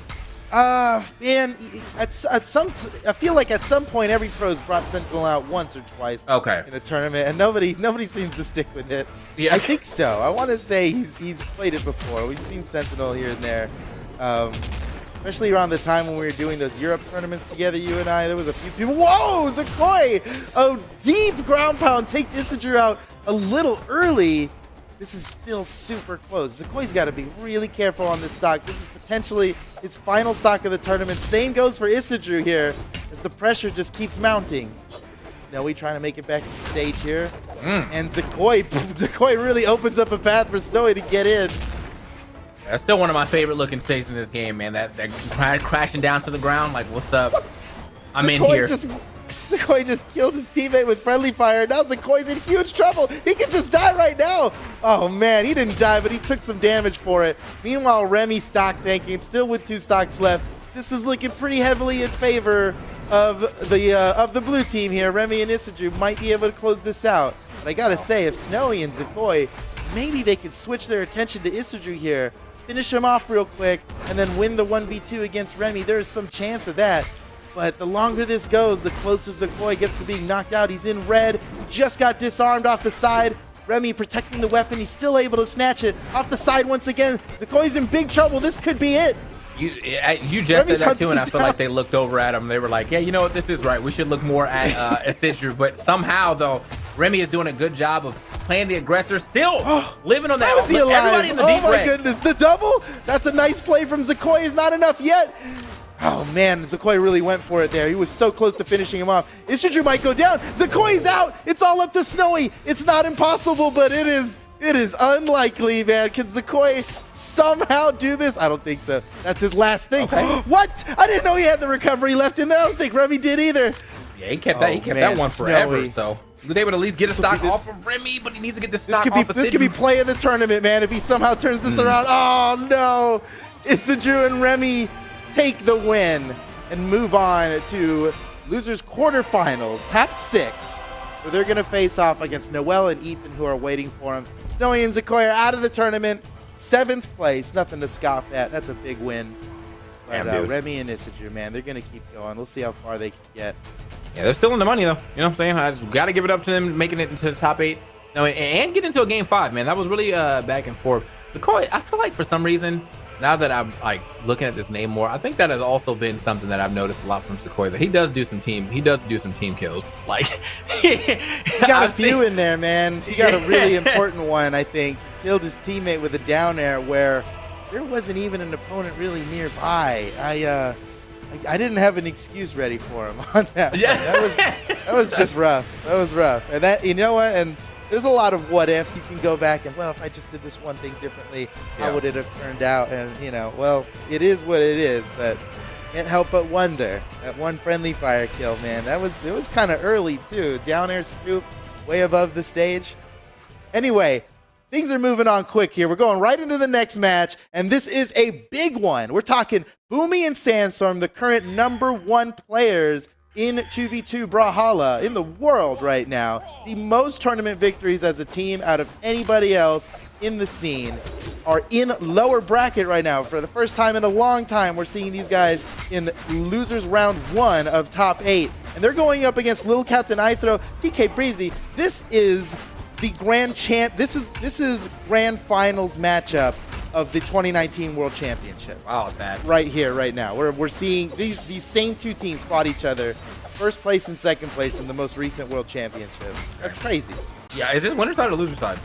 Man, I feel like at some point every pro's brought Sentinel out once or twice in a tournament, and nobody seems to stick with it. Yeah. I think so. I want to say he's played it before. We've seen Sentinel here and there, especially around the time when we were doing those Europe tournaments together, you and I. There was a few people. Whoa, Zakoi! Oh, deep ground pound takes Isidru out a little early. This is still super close. Zakoi's got to be really careful on this stock. This is potentially his final stock of the tournament. Same goes for Isidru here as the pressure just keeps mounting. Snowy trying to make it back to the stage here. And Zakoi really opens up a path for Snowy to get in. That's still one of my favorite looking stages in this game, man. That crashing down to the ground, like, what's up? I'm in here. Zakoi just killed his teammate with friendly fire. Now Zakoi's in huge trouble. He could just die right now. Oh man, he didn't die, but he took some damage for it. Meanwhile, Remy stock tanking, still with 2 stocks left. This is looking pretty heavily in favor of the blue team here. Remy and Isaju might be able to close this out. But I gotta say, if Snowy and Zakoi, maybe they could switch their attention to Isaju here, finish him off real quick, and then win the 1v2 against Remy. There's some chance of that. But the longer this goes, the closer Zakoi gets to being knocked out. He's in red. He just got disarmed off the side. Remy protecting the weapon. He's still able to snatch it off the side once again. Zakoi's in big trouble. This could be it. You just said that too, and I feel like they looked over at him. They were like, yeah, you know what? This is right. We should look more at Isaju. But somehow, though, Remy is doing a good job of playing the aggressor. Still living on that. How is he alive? Everybody in the Oh, my red. goodness. The double? That's a nice play from Zakoi. Is not enough yet. Oh, man. Zakoi really went for it there. He was so close to finishing him off. Isaju might go down. Zakoi's out. It's all up to Snowy. It's not impossible, but it is unlikely, man. Can Zakoi somehow do this? I don't think so. That's his last thing. Okay. What? I didn't know he had the recovery left in there. I don't think Remy did either. Yeah, he kept that. He kept that one forever. Snowy. So he was able to at least get a stock off of Remy, but he needs to get this stock off of This could be play of the tournament, man, if he somehow turns this around. Oh, no. Isaju and Remy take the win and move on to losers quarterfinals, top 6, where they're going to face off against Noel and Ethan, who are waiting for him. Snowy and Zakoi are out of the tournament, 7th place, nothing to scoff at. That's a big win. But Remy and Isaju, man, they're going to keep going. We'll see how far they can get. Yeah, they're still in the money, though. You know what I'm saying? I just got to give it up to them, making it into the top 8. No, and get into a game 5, man. That was really back and forth. Zakoi, I feel like for some reason, now that I'm like looking at this name more, I think that has also been something that I've noticed a lot from Zakoi, that he does do some team kills. Like he got a few in there, man. He got a really important one, I think. He killed his teammate with a down air where there wasn't even an opponent really nearby. I didn't have an excuse ready for him on that. Yeah, that was just rough. That was rough. And that, you know what? And there's a lot of what ifs. You can go back and, well, if I just did this one thing differently, how would it have turned out? And, you know, well, it is what it is, but can't help but wonder. That one friendly fire kill, man, it was kind of early, too. Down air scoop way above the stage. Anyway, things are moving on quick here. We're going right into the next match, and this is a big one. We're talking BOOMIE and Sandstorm, the current #1 players in 2v2 Brawlhalla in the world right now. The most tournament victories as a team out of anybody else in the scene are in lower bracket right now. For the first time in a long time, we're seeing these guys in losers round 1 of top 8. And they're going up against Lil Captain Ithro, TK Breezy. This is the grand champ. This is grand finals matchup of the 2019 World Championship. Wow, that right here, right now. We're seeing these same 2 teams fought each other, first place and second place in the most recent World Championship. That's crazy. Yeah, is this winner's side or loser side?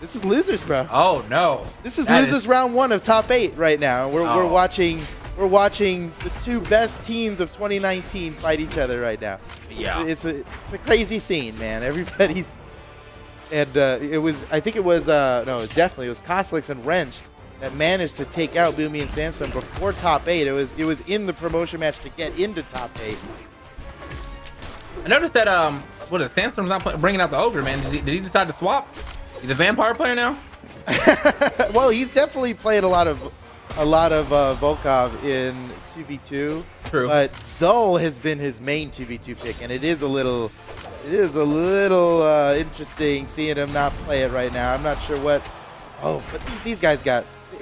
This is losers, bro. Oh no. This is losers round 1 of top 8 right now. We're watching the 2 best teams of 2019 fight each other right now. Yeah. It's a crazy scene, man. Everybody's. And it was Koslix and Wrenched that managed to take out BOOMIE and Sandstorm before top 8. It was in the promotion match to get into top 8. I noticed that Sandstorm's not bringing out the ogre, man. Did he decide to swap? He's a vampire player now. Well, he's definitely played a lot of Volkov in 2v2. True. But Zol has been his main 2v2 pick, and it is a little interesting seeing him not play it right now. I'm not sure what. Oh, but these guys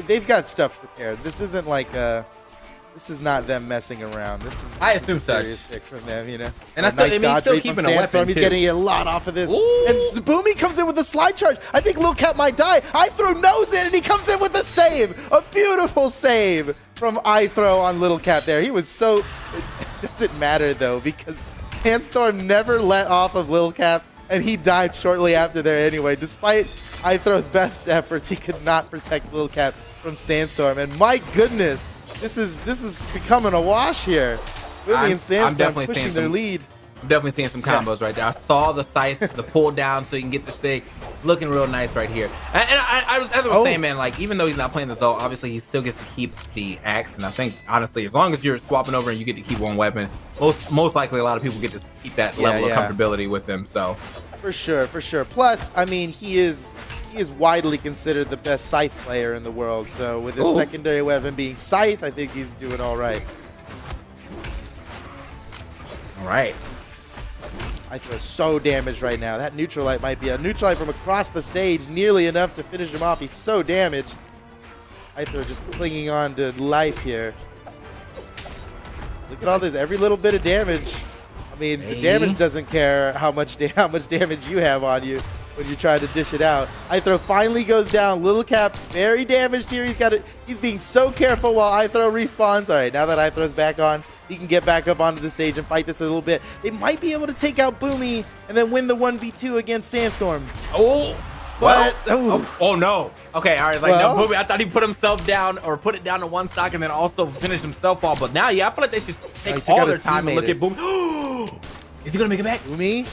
they've got stuff prepared. This isn't like this is not them messing around. This is a serious pick from them, you know. And I still keeping a weapon He's too. getting a lot off of this. Ooh. And BOOMIE comes in with a slide charge. I think Lil Cap might die. Ithro knows it, and he comes in with a save. A beautiful save from Ithro on Lil Cap there. He was so. It doesn't matter though, because Sandstorm never let off of Lil Cap, and he died shortly after there anyway. Despite Ithro's best efforts, he could not protect Lil Cap from Sandstorm. And my goodness, this is becoming a wash here. BOOMIE and Sandstorm pushing their lead. I'm definitely seeing some combos right there. I saw the scythe, the pull down so you can get the sig. looking real nice right here. And I was, as I was saying, man, like, even though he's not playing the Zolt, obviously he still gets to keep the axe. And I think, honestly, as long as you're swapping over and you get to keep one weapon, most likely a lot of people get to keep that level of comfortability with them. So for sure, for sure. Plus, I mean, he is widely considered the best Scythe player in the world. So with his secondary weapon being Scythe, I think he's doing all right. All right. I feel so damaged right now. That neutral light might be a neutral light from across the stage, nearly enough to finish him off. He's so damaged. Hythro just clinging on to life here. Look at all this, every little bit of damage. I mean, the damage doesn't care how much damage you have on you when you try to dish it out. Hythro finally goes down. Little Cap very damaged here. He's being so careful while Hythro respawns. All right, now that Hythro's back on, he can get back up onto the stage and fight this a little bit. They might be able to take out BOOMIE and then win the 1v2 against Sandstorm. But, oh no. Okay, all right. Like, no, BOOMIE, I thought he put himself down or put it down to one stock and then also finish himself off. But now, I feel like they should take all their time and look at BOOMIE. Is he gonna make it back? BOOMIE?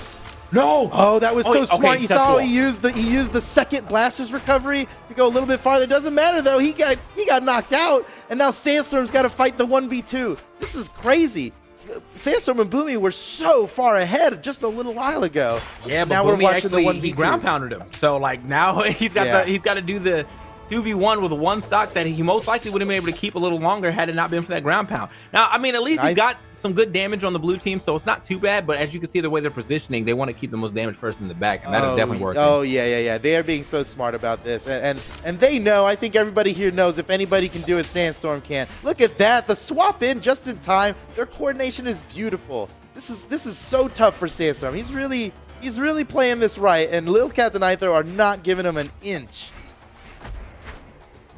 No. Oh, that was so smart. You saw he used the second Blaster's recovery to go a little bit farther. Doesn't matter though. He got knocked out, and now Sandstorm's got to fight the 1v2. This is crazy. Sandstorm and BOOMIE were so far ahead just a little while ago. Yeah, but now BOOMIE we're watching the 1v2. He ground pounded him. So like now he's got to do the 2v1 with one stock that he most likely would have been able to keep a little longer had it not been for that ground pound. Now, I mean, at least he got some good damage on the blue team, so it's not too bad. But as you can see, the way they're positioning, they want to keep the most damaged person in the back, and that is definitely working. Oh yeah. They are being so smart about this, and they know. I think everybody here knows if anybody can do it, Sandstorm can. Look at that, the swap in just in time. Their coordination is beautiful. This is so tough for Sandstorm. He's really playing this right, and Lil Cat and Hythro are not giving him an inch.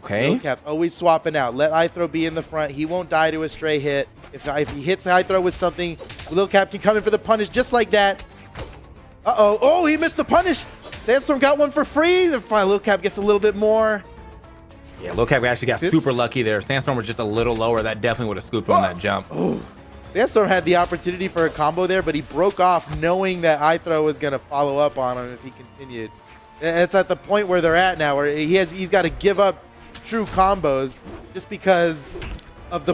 Okay. Lil Cap always swapping out. Let Hythro be in the front. He won't die to a stray hit. If he hits Hythro with something, Lil Cap can come in for the punish just like that. Uh-oh. Oh, he missed the punish. Sandstorm got one for free. Then finally, Lil Cap gets a little bit more. Yeah, Lil Cap actually got super lucky there. Sandstorm was just a little lower. That definitely would have scooped on that jump. Oh. Sandstorm had the opportunity for a combo there, but he broke off knowing that Hythro was going to follow up on him if he continued. It's at the point where they're at now, where he's got to give up true combos just because of the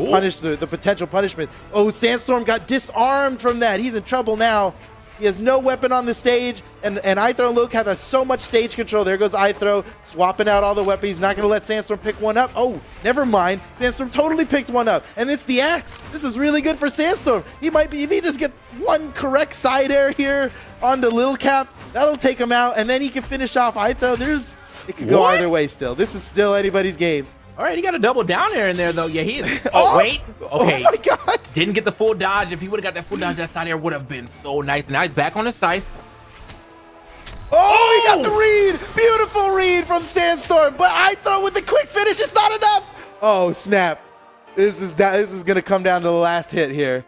the potential punishment. Oh, Sandstorm got disarmed from that. He's in trouble now. He has no weapon on the stage, and Hythro and Lil Cat have so much stage control. There goes Hythro, swapping out all the weapons. He's not going to let Sandstorm pick one up. Oh, never mind. Sandstorm totally picked one up, and it's the axe. This is really good for Sandstorm. He might be, if he just gets one correct side air here onto Lil Cap, that'll take him out, and then he can finish off Hythro. It could go either way still. This is still anybody's game. All right, he got a double down air in there, though. Yeah, he is. Oh, wait. Okay. Oh, my God. Didn't get the full dodge. If he would have got that full dodge, that side air would have been so nice. And now he's back on his scythe. Oh, he got the read. Beautiful read from Sandstorm. But Hythro with the quick finish. It's not enough. Oh, snap. This is going to come down to the last hit here.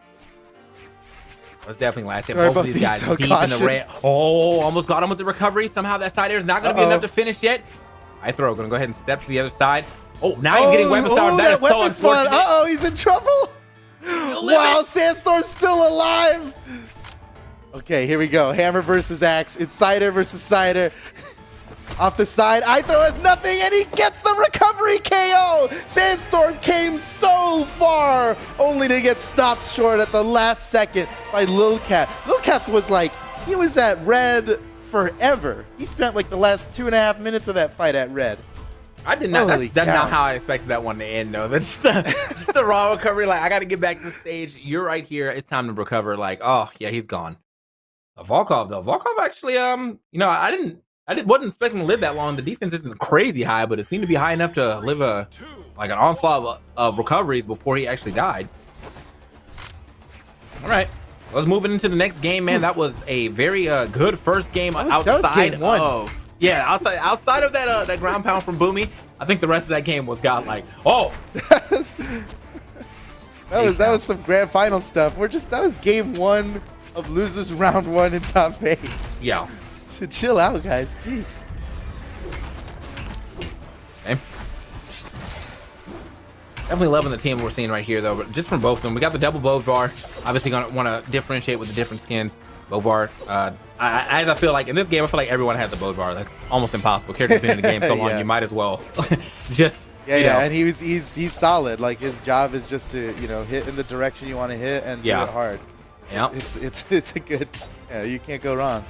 That's definitely last hit. Both of these guys deep in the red. Oh, almost got him with the recovery. Somehow that side air is not going to be enough to finish yet. Hythro going to go ahead and step to the other side. Oh, now he's getting weapon star. That is so unfortunate. Uh-oh, he's in trouble. Wow, Sandstorm's still alive. Okay, here we go. Hammer versus axe. It's Cider versus Cider. Off the side, Hythro has nothing, and he gets the recovery KO. Sandstorm came so far, only to get stopped short at the last second by Lil Cat. Lil Cat was like, he was at red forever. He spent like the last 2.5 minutes of that fight at red. I did not. That's not how I expected that one to end, though. That's just the raw recovery. Like, I got to get back to the stage. You're right here. It's time to recover. Like, oh yeah, he's gone. Volkov though. Volkov actually, I wasn't expecting to live that long. The defense isn't crazy high, but it seemed to be high enough to live an onslaught of recoveries before he actually died. All right, let's move into the next game, man. That was a very good first game outside of. Yeah, outside of that ground pound from BOOMIE, I think the rest of that game was godlike. Oh, that was some grand final stuff. That was game one of losers round one in top 8. Yeah. Chill out, guys. Jeez. Okay. Definitely loving the team we're seeing right here, though. But just from both of them, we got the double bow bar. Obviously, gonna want to differentiate with the different skins. Bovar. As I feel like in this game, I feel like everyone has a Bovar. That's almost impossible. Character's been in the game so long, you might as well just. Yeah, and he's solid. Like his job is just to hit in the direction you want to hit and do it hard. Yeah, it's a good. Yeah, you can't go wrong.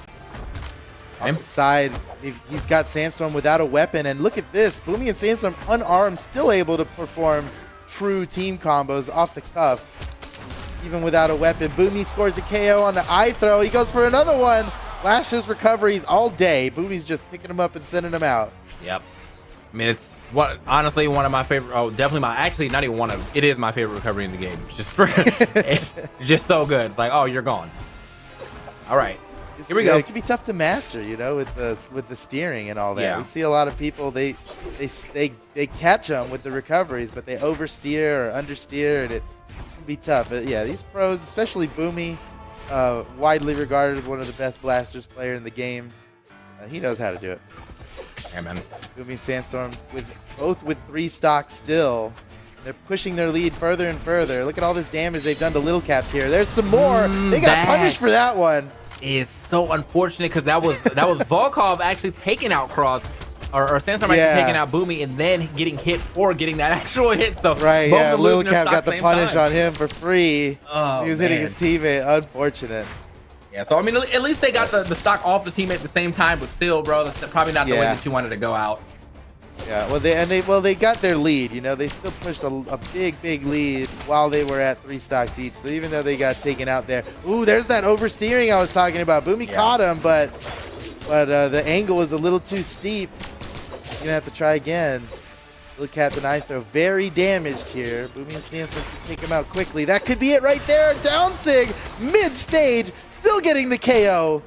On the side, he's got Sandstorm without a weapon, and look at this. BOOMIE and Sandstorm unarmed, still able to perform true team combos off the cuff, even without a weapon. BOOMIE scores a KO on the eye throw. He goes for another one. Lashes recoveries all day. BOOMIE's just picking them up and sending them out. Yep. I mean, it's honestly one of my favorite. Oh, definitely actually not even one of. It is my favorite recovery in the game. Just for it's just so good. It's like, oh, you're gone. All right. Here we go. It can be tough to master, with the steering and all that. Yeah. We see a lot of people they catch them with the recoveries, but they oversteer or understeer, and it can be tough. But yeah, these pros, especially BOOMIE, widely regarded as one of the best blasters player in the game. He knows how to do it. Yeah, man. BOOMIE and Sandstorm both with 3 stocks still. They're pushing their lead further and further. Look at all this damage they've done to Little Caps here. There's some more. They got punished for that one. Is so unfortunate because that was Volkov actually taking out Cross or Sandstorm actually taking out BOOMIE and then getting hit or getting that actual hit. So right, yeah, Little Cap got the punish on him for free. Oh, he was hitting his teammate. Unfortunate. Yeah, so I mean, at least they got the stock off the teammate at the same time, but still, bro, that's probably not the way that you wanted to go out. Yeah, they got their lead. They still pushed a big lead while they were at 3 stocks each. So even though they got taken out there, ooh, there's that oversteering I was talking about. BOOMIE caught him, but the angle was a little too steep. You're gonna have to try again. Little Captain Eye throw very damaged here. BOOMIE and Sandstorm can take him out quickly. That could be it right there. Down sig mid stage, still getting the KO.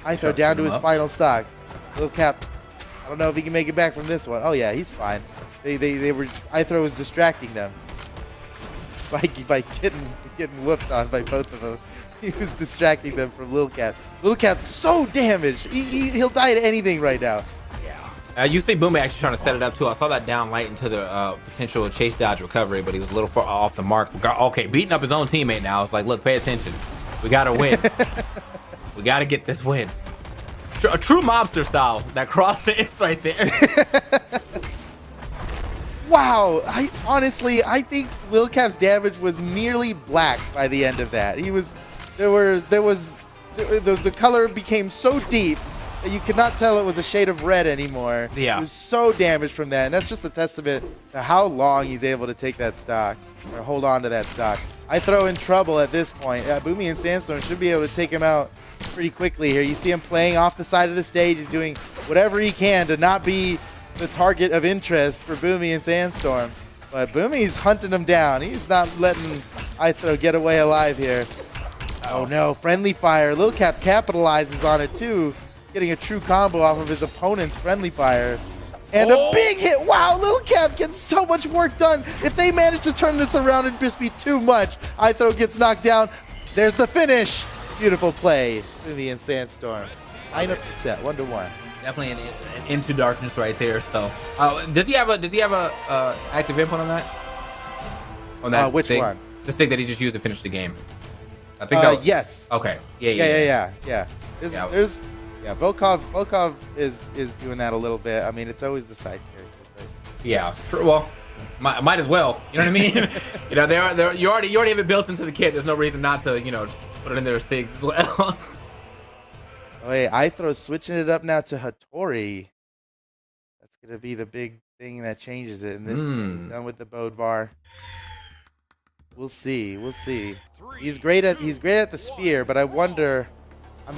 Eye throw down to his final stock. Little Cap. I don't know if he can make it back from this one. Oh yeah, he's fine. They were iThrow was distracting them by getting whooped on by both of them. He was distracting them from Lil Cap. Lil Cap's so damaged. He'll die to anything right now. Yeah. You see BOOMIE actually trying to set it up too. I saw that down light into the potential chase dodge recovery, but he was a little far off the mark. Okay, beating up his own teammate now. It's like, look, pay attention. We gotta win. We gotta get this win. A true mobster style. That cross is right there. Wow. I think Lil Cap's damage was nearly black by the end of that. The color became so deep that you could not tell it was a shade of red anymore. Yeah. He was so damaged from that, and that's just a testament to how long he's able to take that stock or hold on to that stock. I throw in trouble at this point. BOOMIE and Sandstorm should be able to take him out pretty quickly here. You see him playing off the side of the stage. He's doing whatever he can to not be the target of interest for BOOMIE and Sandstorm. But BOOMIE's hunting him down. He's not letting iThrow get away alive here. Oh no, friendly fire. Lil Cap capitalizes on it too, getting a true combo off of his opponent's friendly fire. And a big hit. Wow, Lil Cap gets so much work done. If they manage to turn this around and just be too much, iThrow gets knocked down. There's the finish. Beautiful play, BOOMIE and Sandstorm. Line up the set, 1-1. Definitely an Into Darkness right there. So, does he have a active input on that? On that which stick? one? The stick that he just used to finish the game. I think that was, yes. Okay. Yeah. Volkov is doing that a little bit. I mean, it's always the side character. But. Yeah. True. Well, might as well. You know what I mean? You already have it built into the kit. There's no reason not to just put it in there SIGs as well. Oh, hey, iThrow switching it up now to Hattori. That's gonna be the big thing that changes it in this case. Done with the Bodvar. We'll see. He's great at the spear, but I wonder.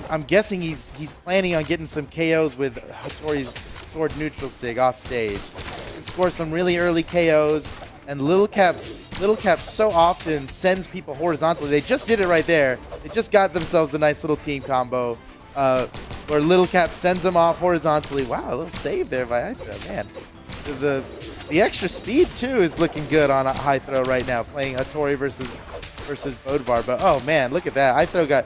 I'm guessing he's planning on getting some KOs with Hattori's sword neutral sig off stage. He can score some really early KOs, and Little Cap so often sends people horizontally. They just did it right there. They just got themselves a nice little team combo where Little Cap sends them off horizontally. Wow, a little save there by iThrow, man. The extra speed too is looking good on iThrow right now, playing Hattori versus Bodvar. But oh man, look at that! iThrow got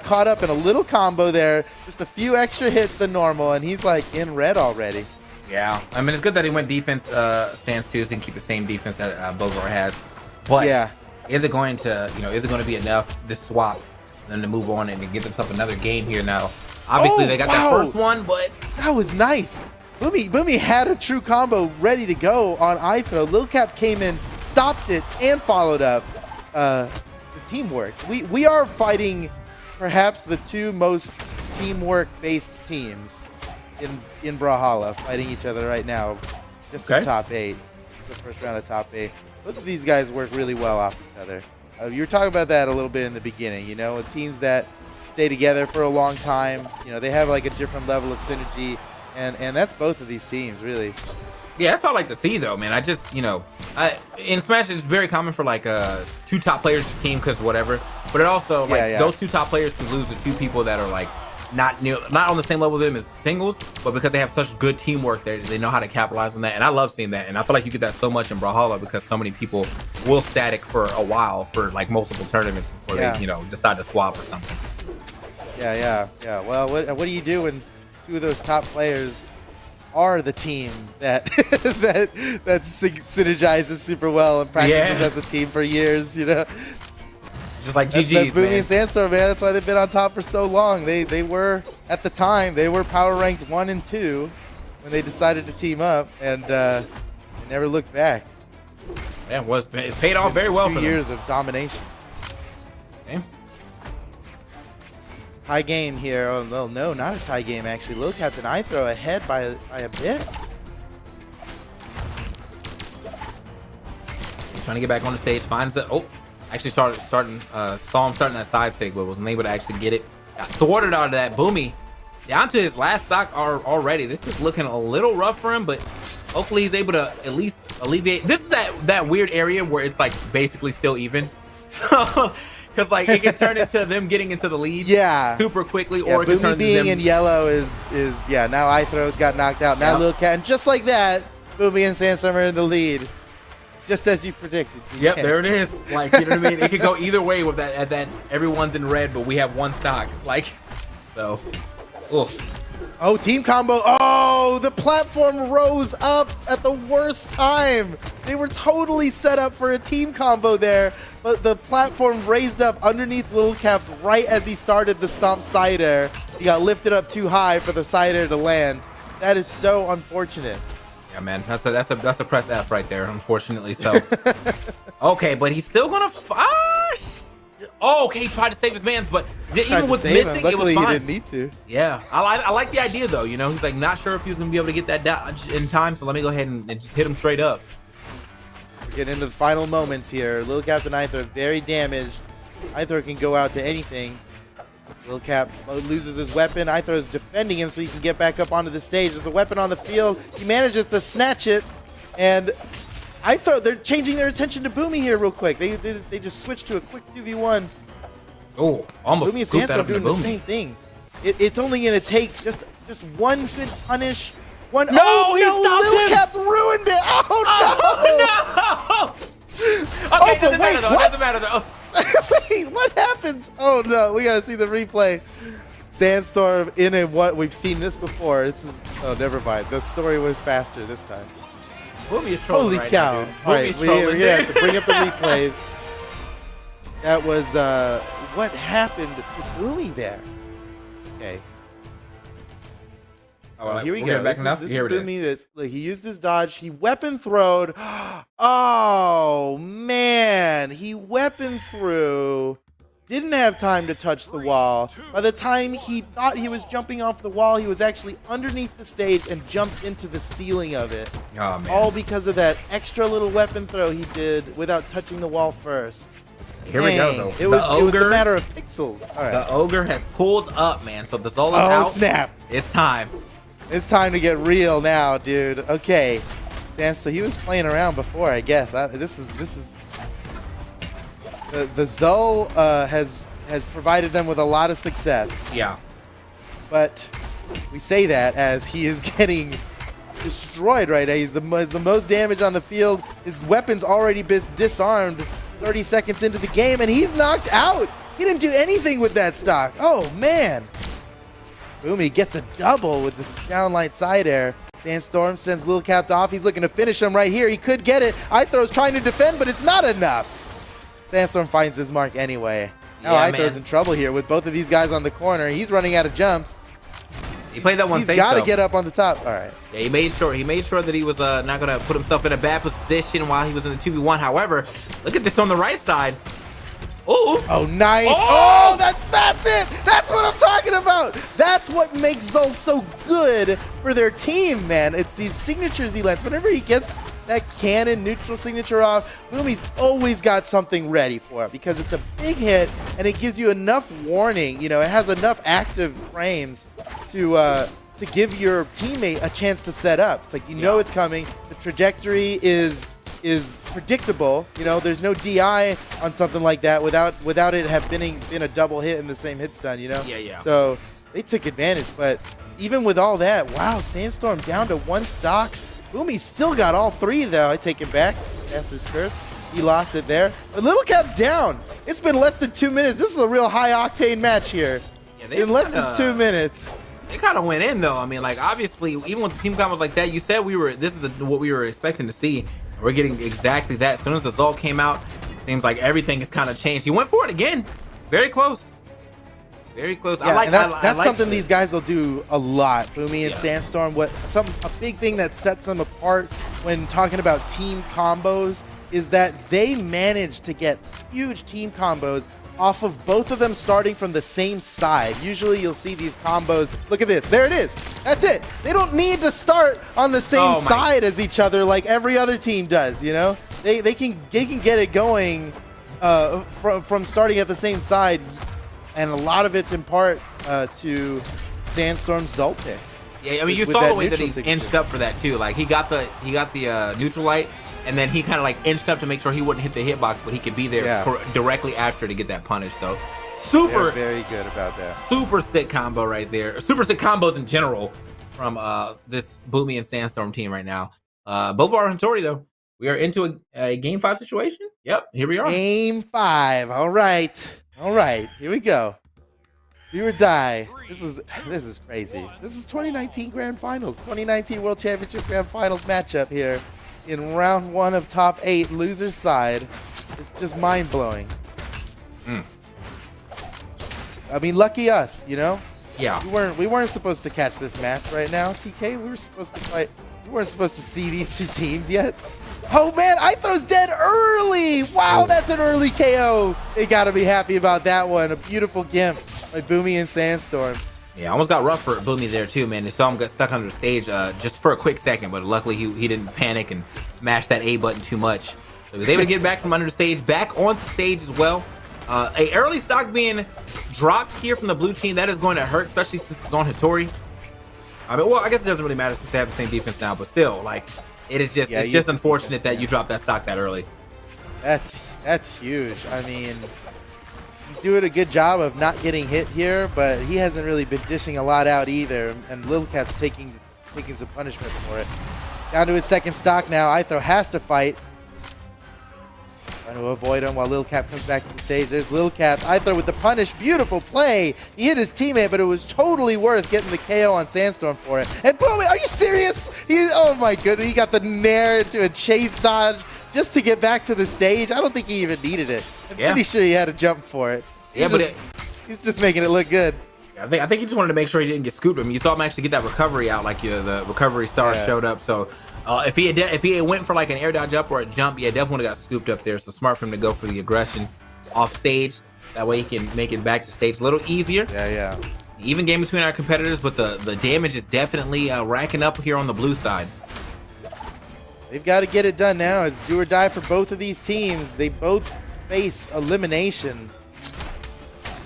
caught up in a little combo there, just a few extra hits than normal, and he's like in red already. Yeah, I mean it's good that he went defense stance too, so he can keep the same defense that Bodvar has. But yeah, is it going to be enough this swap then to move on and to get themselves another game here now. Obviously, they got that first one, but that was nice. BOOMIE had a true combo ready to go on iThrow. Lil Cap came in, stopped it, and followed up. The teamwork. We are fighting perhaps the two most teamwork-based teams in Brawlhalla, fighting each other right now. Just the top 8. Just the first round of top 8. Both of these guys work really well off each other. You were talking about that a little bit in the beginning. You know, teams that stay together for a long time. You know, they have like a different level of synergy, and that's both of these teams really. Yeah, that's what I like to see, though, man. I just, you know, in Smash, it's very common for like 2 top players to team because whatever. But it also like those 2 top players can lose to 2 people that are like not on the same level with them as singles, but because they have such good teamwork, they know how to capitalize on that. And I love seeing that. And I feel like you get that so much in Brawlhalla because so many people will static for a while for like multiple tournaments before they, you know, decide to swap or something. Yeah. Well, what do you do when 2 of those top players are the team that that synergizes super well and practices as a team for years, you know? Just like GG. That's BOOMIE and Sandstorm, man. That's why they've been on top for so long. They were, at the time, they were power ranked 1 and 2 when they decided to team up, and they never looked back. Yeah, it paid off very well for them. 2 years of domination. Okay. Tie game here. Oh no, not a tie game actually. Lil Captain iThrow ahead by a bit. He's trying to get back on the stage. Finds the actually saw him starting that side stick, but wasn't able to actually get it. Got thwarted out of that. BOOMIE down to his last stock already. This is looking a little rough for him, but hopefully he's able to at least alleviate. This is that weird area where it's like basically still even. So. Because like it can turn into them getting into the lead super quickly, or it can turn being them in yellow is now iThrow's got knocked out. Now Lil Cat, and just like that, BOOMIE and Sandstorm are in the lead, just as you predicted. There it is. Like, you know what I mean? It could go either way with that. At that, everyone's in red, but we have 1 stock. Like, so. Oh, team combo. Oh, the platform rose up at the worst time. They were totally set up for a team combo there, but the platform raised up underneath Lil Cap right as he started the stomp side air. He got lifted up too high for the side air to land. That is so unfortunate. Yeah, man. That's a press F right there, unfortunately. So, okay, but he's still gonna. Okay, he tried to save his mans, but even with missing, it was fine. He didn't need to. Yeah, I like the idea though. You know, he's like not sure if he was gonna be able to get that dodge in time, so let me go ahead and just hit him straight up. We're getting into the final moments here. Lil Captain iThrow very damaged. iThrow can go out to anything. Lil Cap loses his weapon. iThrow is defending him so he can get back up onto the stage. There's a weapon on the field. He manages to snatch it, and iThrow, they're changing their attention to BOOMIE here real quick. They just switched to a quick 2v1. Oh, almost. BOOMIE and Sandstorm doing the same thing. It's only going to take just one good punish. No, Lil Cap ruined it. Oh, no. Okay, doesn't matter though. It doesn't matter though. Wait, what happened? Oh no, we gotta see the replay. Sandstorm in what we've seen this before. Never mind. The story was faster this time. BOOMIE is trolling. Holy right cow! now, All right, we're gonna have to bring up the replays. That was what happened to BOOMIE there. Okay. Oh, here we go. This is BOOMIE. He used his dodge. He weapon throwed. Oh man, he weapon threw. Didn't have time to touch the wall. By the time he thought he was jumping off the wall, he was actually underneath the stage and jumped into the ceiling of it. Oh man! All because of that extra little weapon throw he did without touching the wall first. Here we go though. It was a matter of pixels. All right. The ogre has pulled up, man. So the Zola's out. Oh snap! It's time. It's time to get real now, dude. Okay, so he was playing around before, I guess. This is the Zol has provided them with a lot of success. Yeah. But we say that as he is getting destroyed right now. He's the most damage on the field. His weapon's already been disarmed 30 seconds into the game, and he's knocked out. He didn't do anything with that stock. Oh man. BOOMIE gets a double with the downlight side air. Sandstorm sends Lil Cap off. He's looking to finish him right here. He could get it. iThrow's trying to defend, but it's not enough. Sandstorm finds his mark anyway. Now Aitho's in trouble here with both of these guys on the corner. He's running out of jumps. He played that one safe. He's got to get up on the top. All right. Yeah, he made sure that he was not gonna put himself in a bad position while he was in the 2v1. However, look at this on the right side. Oh, nice. Oh, that's it. That's what I'm talking about. That's what makes Zul so good for their team, man. It's these signatures he lands. Whenever he gets that cannon neutral signature off, BOOMIE's always got something ready for it because it's a big hit and it gives you enough warning. You know, it has enough active frames to give your teammate a chance to set up. It's like, you know it's coming. The trajectory is predictable. You know, there's no DI on something like that without it have been a double hit in the same hit stun, you know? Yeah. So they took advantage, but even with all that, wow, Sandstorm down to 1 stock. BOOMIE still got all 3 though. I take it back. Master's Curse. He lost it there. But Little Cap's down. It's been less than 2 minutes. This is a real high octane match here. Yeah, in less than 2 minutes. They kind of went in though. I mean, like obviously, even with the team combos like that, you said this is what we were expecting to see. We're getting exactly that. As soon as the Zul came out, seems like everything has kind of changed. He went for it again. Very close. Very close. Yeah, and that's something these guys will do a lot. BOOMIE and Sandstorm. A big thing that sets them apart when talking about team combos is that they manage to get huge team combos off of both of them starting from the same side. Usually you'll see these combos. Look at this. There it is. That's it. They don't need to start on the same side as each other like every other team does, you know? They can get it going from starting at the same side, and a lot of it's in part to Sandstorm's Zul pick. Yeah, I mean, you saw the way that he inched up for that too. Like he got the neutral light, and then he kind of like inched up to make sure he wouldn't hit the hitbox, but he could be there directly after to get that punish. So super, very good about that. Super sick combo right there. Super sick combos in general from this BOOMIE and Sandstorm team right now. Both are Huntori though. We are into a game 5 situation. Yep, here we are. Game 5. All right. Here we go. Do or die. This is crazy. This is 2019 Grand Finals, 2019 World Championship Grand Finals matchup here in round 1 of top 8, loser's side. It's just mind-blowing. I mean, lucky us, you know? Yeah. We weren't supposed to catch this match right now, TK. We were supposed to fight. We weren't supposed to see these 2 teams yet. Oh man, Aitho's dead early! Wow, that's an early KO. They gotta be happy about that one. A beautiful gimp by BOOMIE and Sandstorm. Yeah, almost got rough for BOOMIE there too, man. They saw him get stuck under the stage just for a quick second, but luckily he didn't panic and mash that A button too much. So he was able to get back from under the stage, back onto stage as well. A early stock being dropped here from the blue team, that is going to hurt, especially since it's on Huntori. I mean, well, I guess it doesn't really matter since they have the same defense now, but still, like, it's just unfortunate that you dropped that stock that early. That's huge. I mean, he's doing a good job of not getting hit here, but he hasn't really been dishing a lot out either, and Lil Cap's taking some punishment for it. Down to his 2nd stock now. Aitho has to fight. Trying to avoid him while Lil Cap comes back to the stage. There's Lil Cap. Aitho with the punish. Beautiful play. He hit his teammate, but it was totally worth getting the KO on Sandstorm for it. And boom, are you serious? Oh my goodness. He got the nair into a chase dodge just to get back to the stage. I don't think he even needed it. I'm pretty sure he had to jump for it. He's just making it look good. I think he just wanted to make sure he didn't get scooped. I mean, you saw him actually get that recovery out, like the recovery star showed up. So if he had went for like an air dodge up or a jump, definitely got scooped up there. So smart for him to go for the aggression off stage. That way he can make it back to stage a little easier. Yeah. Even game between our competitors, but the damage is definitely racking up here on the blue side. They've got to get it done now. It's do or die for both of these teams. They both face elimination.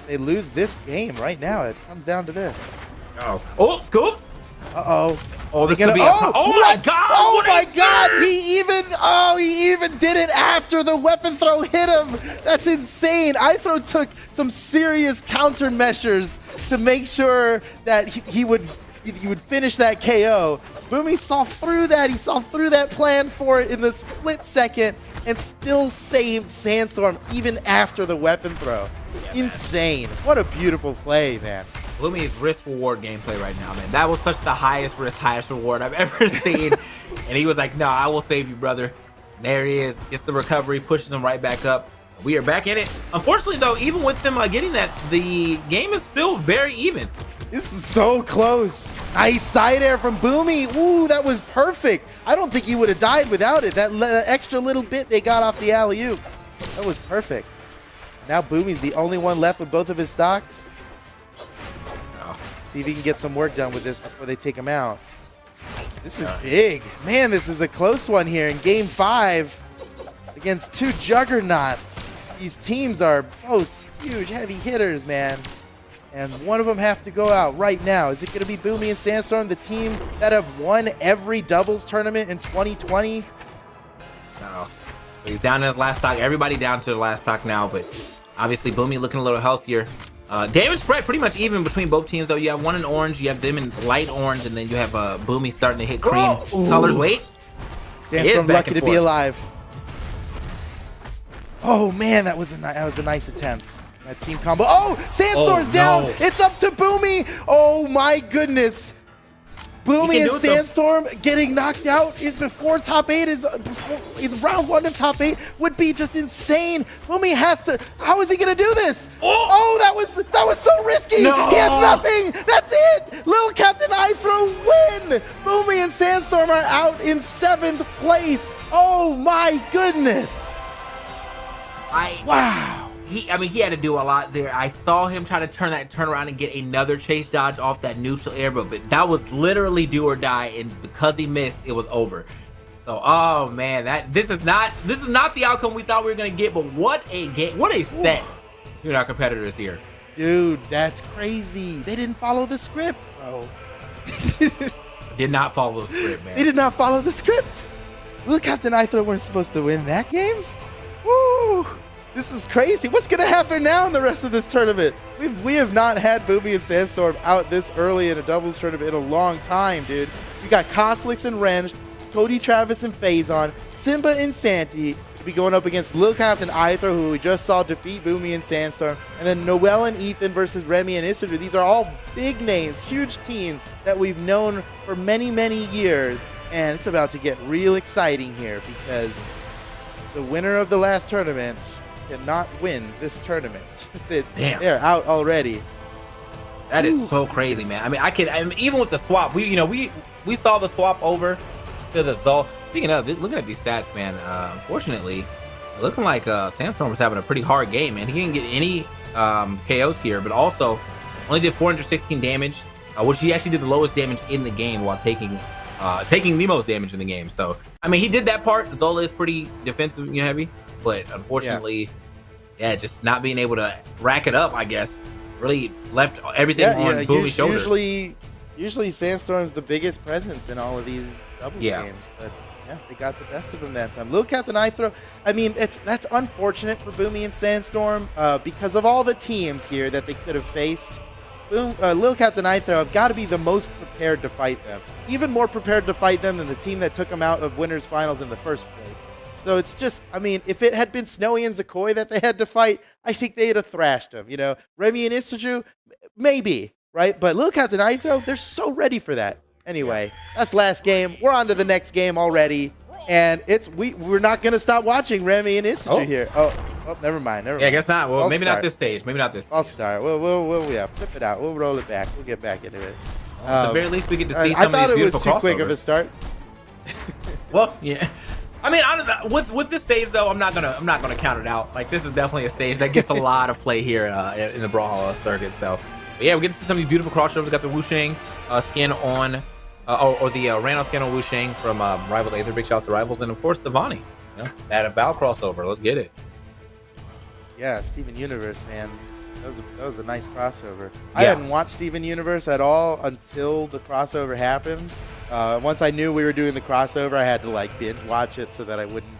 They lose this game right now. It comes down to this. Oh, scoop! Uh-oh. Oh, this could be my God! Oh my God! He even did it after the weapon throw hit him. That's insane. Aitho took some serious countermeasures to make sure that he would finish that KO. BOOMIE saw through that. He saw through that plan for it in the split second and still saved Sandstorm even after the weapon throw. Yeah, insane. Man. What a beautiful play, man. BOOMIE's risk reward gameplay right now, man. That was such the highest risk, highest reward I've ever seen. And he was like, no, I will save you, brother. And there he is. Gets the recovery, pushes him right back up. We are back in it. Unfortunately, though, even with them getting that, the game is still very even. This is so close. Nice side air from BOOMIE. Ooh, that was perfect. I don't think he would have died without it. That extra little bit they got off the alley-oop. That was perfect. Now BOOMIE's the only one left with both of his stocks. Oh. See if he can get some work done with this before they take him out. This is big. Man, this is a close one here in Game 5 against two juggernauts. These teams are both huge, heavy hitters, man. And one of them have to go out right now. Is it going to be BOOMIE and Sandstorm, the team that have won every doubles tournament in 2020? No. He's down to his last stock. Everybody down to the last stock now, but obviously BOOMIE looking a little healthier. Damage spread pretty much even between both teams, though. You have one in orange, you have them in light orange, and then you have BOOMIE starting to hit cream colors. Wait. Sandstorm lucky to be alive. Oh, man, that was a nice attempt. That team combo. Oh, Sandstorm's down. No. It's up to BOOMIE. Oh, my goodness. BOOMIE and Sandstorm getting knocked out before top 8 is in round 1 of top 8 would be just insane. BOOMIE has to. How is he gonna do this? Oh, that was so risky. No. He has nothing. That's it. Little Captain Ithro win. BOOMIE and Sandstorm are out in 7th place. Oh my goodness. Wow. He had to do a lot there. I saw him try to turn around and get another chase dodge off that neutral air, but that was literally do or die, and because he missed, it was over. So, oh man, this is not the outcome we thought we were gonna get. But what a game, what a set between our competitors here. Dude, that's crazy. They didn't follow the script, bro. Did not follow the script, man. They did not follow the script. Look, Captain Ithro weren't supposed to win that game. Woo! This is crazy. What's going to happen now in the rest of this tournament? We have not had BOOMIE and Sandstorm out this early in a doubles tournament in a long time, dude. We got Koslix and Wrenched, CODY, Travis, and Phazon, Simba and Santi to be going up against Lil Captain Ithro, who we just saw defeat BOOMIE and Sandstorm, and then Noel and Ethan versus Remy and Isidru. These are all big names, huge teams that we've known for many, many years, and it's about to get real exciting here because the winner of the last tournament cannot win this tournament. They're out already. That is so crazy, man. I mean, even with the swap, we saw the swap over to the Zol. Speaking of, looking at these stats, man, unfortunately, looking like Sandstorm was having a pretty hard game, man. He didn't get any KOs here, but also only did 416 damage, which he actually did the lowest damage in the game while taking the most damage in the game. So, I mean, he did that part. Zola is pretty defensive, heavy, but unfortunately, yeah, just not being able to rack it up, I guess, really left everything on BOOMIE's shoulders. Usually Sandstorm's the biggest presence in all of these doubles games, but yeah, they got the best of him that time. Lil Captain Ithro, I mean, that's unfortunate for BOOMIE and Sandstorm because of all the teams here that they could have faced. Lil Captain Ithro have got to be the most prepared to fight them. Even more prepared to fight them than the team that took them out of winners finals in the first place. So it's just, I mean, if it had been Snowy and Zakoi that they had to fight, I think they'd have thrashed them. Remy and Isidru, maybe, right? But Lil Captain Ithro, they're so ready for that. Anyway, that's last game. We're on to the next game already. And we're not going to stop watching Remy and Isidru here. Oh, never mind. Yeah, I guess not. Well, maybe not this stage. Maybe not this stage. I'll start. We'll flip it out. We'll roll it back. We'll get back into it. At the very least, we get to see some of these beautiful crossovers. I thought it was too quick of a start. Well, yeah. I mean, with this stage though, I'm not gonna count it out. Like, this is definitely a stage that gets a lot of play here in the Brawlhalla circuit. So, but yeah, we get to see some of these beautiful crossovers. We got the Wushang skin on, or the Randall skin on Wushang from Rivals. Aether, big shouts to Rivals, and of course the Vonnie. That Val crossover. Let's get it. Yeah, Steven Universe, man. That was a nice crossover. I hadn't watched Steven Universe at all until the crossover happened. Once I knew we were doing the crossover, I had to binge watch it so that I wouldn't,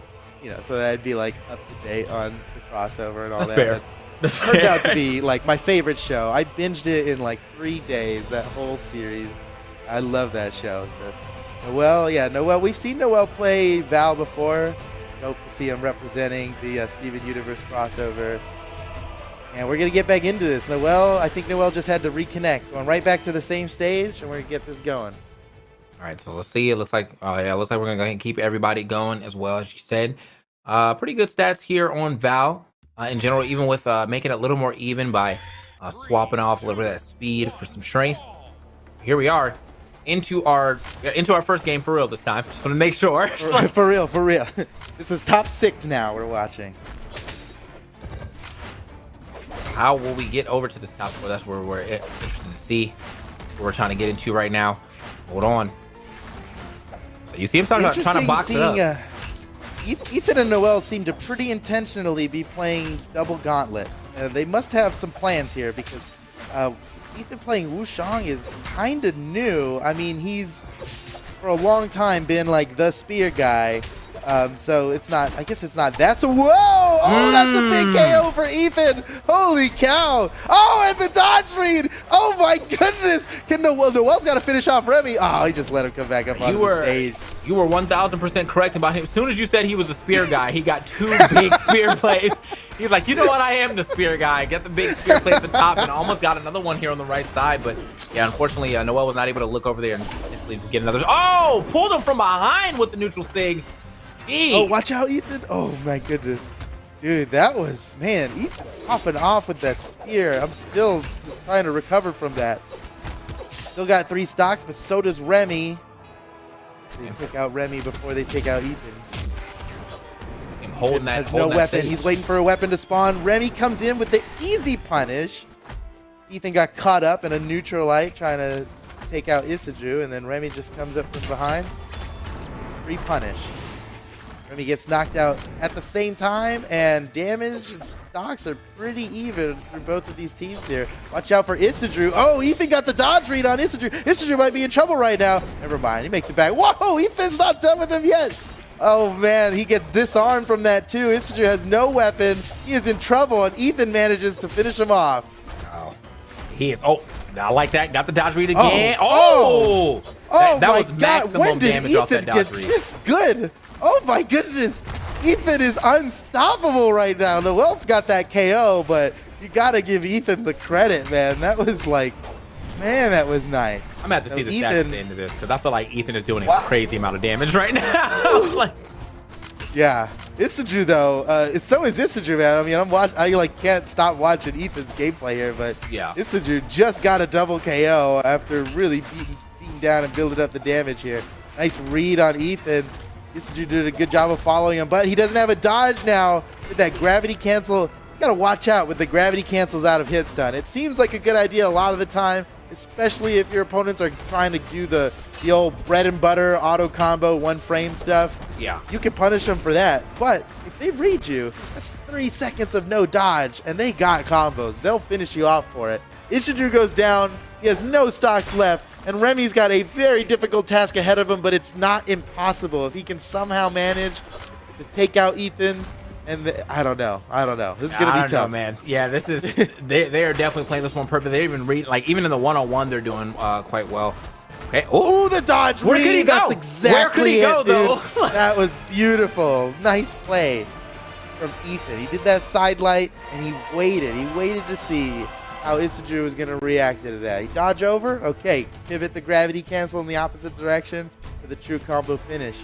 so that I'd be up to date on the crossover and all that. Fair. It turned out to be my favorite show. I binged it in 3 days, that whole series. I love that show. So Noel, we've seen Noel play Val before. Hope to see him representing the Steven Universe crossover. And we're going to get back into this. I think Noel just had to reconnect. Going right back to the same stage, and we're going to get this going. All right, so let's see. It looks like we're going to go ahead and keep everybody going as well, as you said. Pretty good stats here on Val. in general, even with making it a little more even by swapping off a little bit of that speed for some strength. Here we are into our first game for real this time. Just want to make sure. For real. This is top 6 now we're watching. How will we get over to this top 4? That's where we're interested to see what we're trying to get into right now. Hold on. So you see him trying to box it up. Ethan and Noel seem to pretty intentionally be playing double gauntlets. They must have some plans here because Ethan playing Wushang is kind of new. I mean, he's for a long time been like the spear guy. So it's not, I guess it's not that. So, whoa! Oh, that's a big KO for Ethan. Holy cow. Oh, and the dodge read. Oh my goodness. Noel's got to finish off Remy. Oh, he just let him come back up on the stage. You were 1000% correct about him. As soon as you said he was a spear guy, he got 2 big spear plays. He's like, you know what? I am the spear guy. Get the big spear play at the top, and almost got another one here on the right side. But yeah, unfortunately, Noel was not able to look over there and potentially just get another. Oh, pulled him from behind with the neutral sting. Jeez. Oh, watch out, Ethan. Oh my goodness. Dude, that was, man, Ethan popping off with that spear. I'm still just trying to recover from that. Still got 3 stocks, but so does Remy. They take out Remy before they take out Ethan. Holding that, has no weapon. Stage. He's waiting for a weapon to spawn. Remy comes in with the easy punish. Ethan got caught up in a neutral light trying to take out Isidru, and then Remy just comes up from behind. Free punish. Remy gets knocked out at the same time, and damage and stocks are pretty even for both of these teams here. Watch out for Isidru. Oh, Ethan got the dodge read on Isidru. Isidru might be in trouble right now. Never mind. He makes it back. Whoa, Ethan's not done with him yet. Oh, man, he gets disarmed from that, too. Isidru has no weapon. He is in trouble, and Ethan manages to finish him off. Oh, he is. Oh, I like that. Got the dodge read again. Oh, that was maximum when did damage Ethan off that get dodge read. this good? Oh, my goodness. Ethan is unstoppable right now. Noel's got that KO, but you got to give Ethan the credit, man. That was like, man, that was nice. I'm going to have to see the stats at the end of this because I feel like Ethan is doing a crazy amount of damage right now. Like, yeah. Isidru, though, so is Isidru, man. I mean, I can't stop watching Ethan's gameplay here, but yeah. Isidru just got a double KO after really beating down and building up the damage here. Nice read on Ethan. Isidru did a good job of following him, but he doesn't have a dodge now with that gravity cancel. You gotta watch out with the gravity cancels out of hit stun. It seems like a good idea a lot of the time, especially if your opponents are trying to do the old bread and butter auto combo 1 frame stuff. Yeah. You can punish them for that, but if they read you, that's 3 seconds of no dodge, and they got combos. They'll finish you off for it. Isidru goes down. He has no stocks left. And Remy's got a very difficult task ahead of him, but it's not impossible. If he can somehow manage to take out Ethan, and I don't know. This is going to be tough, man. Yeah, this is they are definitely playing this one perfect. They even even in the one-on-one, they're doing quite well. Okay. Oh, the dodge Where read. could he go? That's exactly Where could he go, dude. though? That was beautiful. Nice play from Ethan. He did that side light, and he waited. He waited to see how Isidru was going to react to that. He dodge over. Okay, pivot the gravity cancel in the opposite direction for the true combo finish.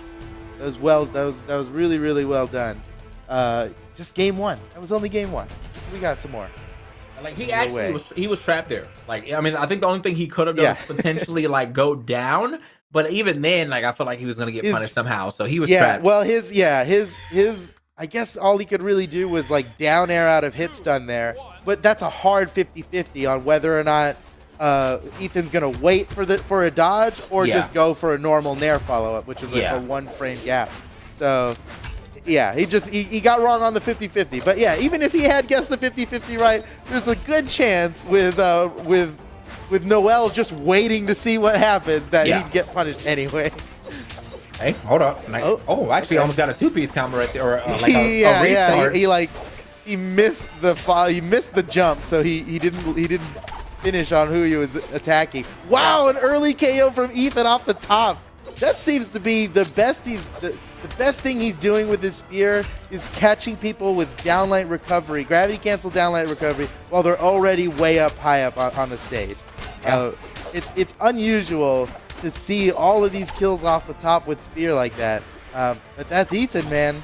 That was really, really well done. Just game 1. That was only game 1. We got some more. Like he was trapped there. Like, I mean, I think the only thing he could have done was potentially like go down. But even then, like, I felt like he was going to get punished somehow. So he was trapped. Well, his I guess all he could really do was like down air out of hit stun there. But that's a hard 50-50 on whether or not Ethan's going to wait for a dodge or just go for a normal nair follow-up, which is like a 1 frame gap. So, yeah, he got wrong on the 50-50. But, yeah, even if he had guessed the 50-50 right, there's a good chance with Noel just waiting to see what happens that he'd get punished anyway. Hey, hold up. Actually, almost got a 2-piece combo right there. Or like a restart. He missed the jump, so he didn't finish on who he was attacking. Wow, an early KO from Ethan off the top. That seems to be the best the best thing he's doing with his spear is catching people with downlight recovery, gravity cancel downlight recovery, while they're already way up high up on the stage. Yeah. It's unusual to see all of these kills off the top with spear like that. But that's Ethan, man.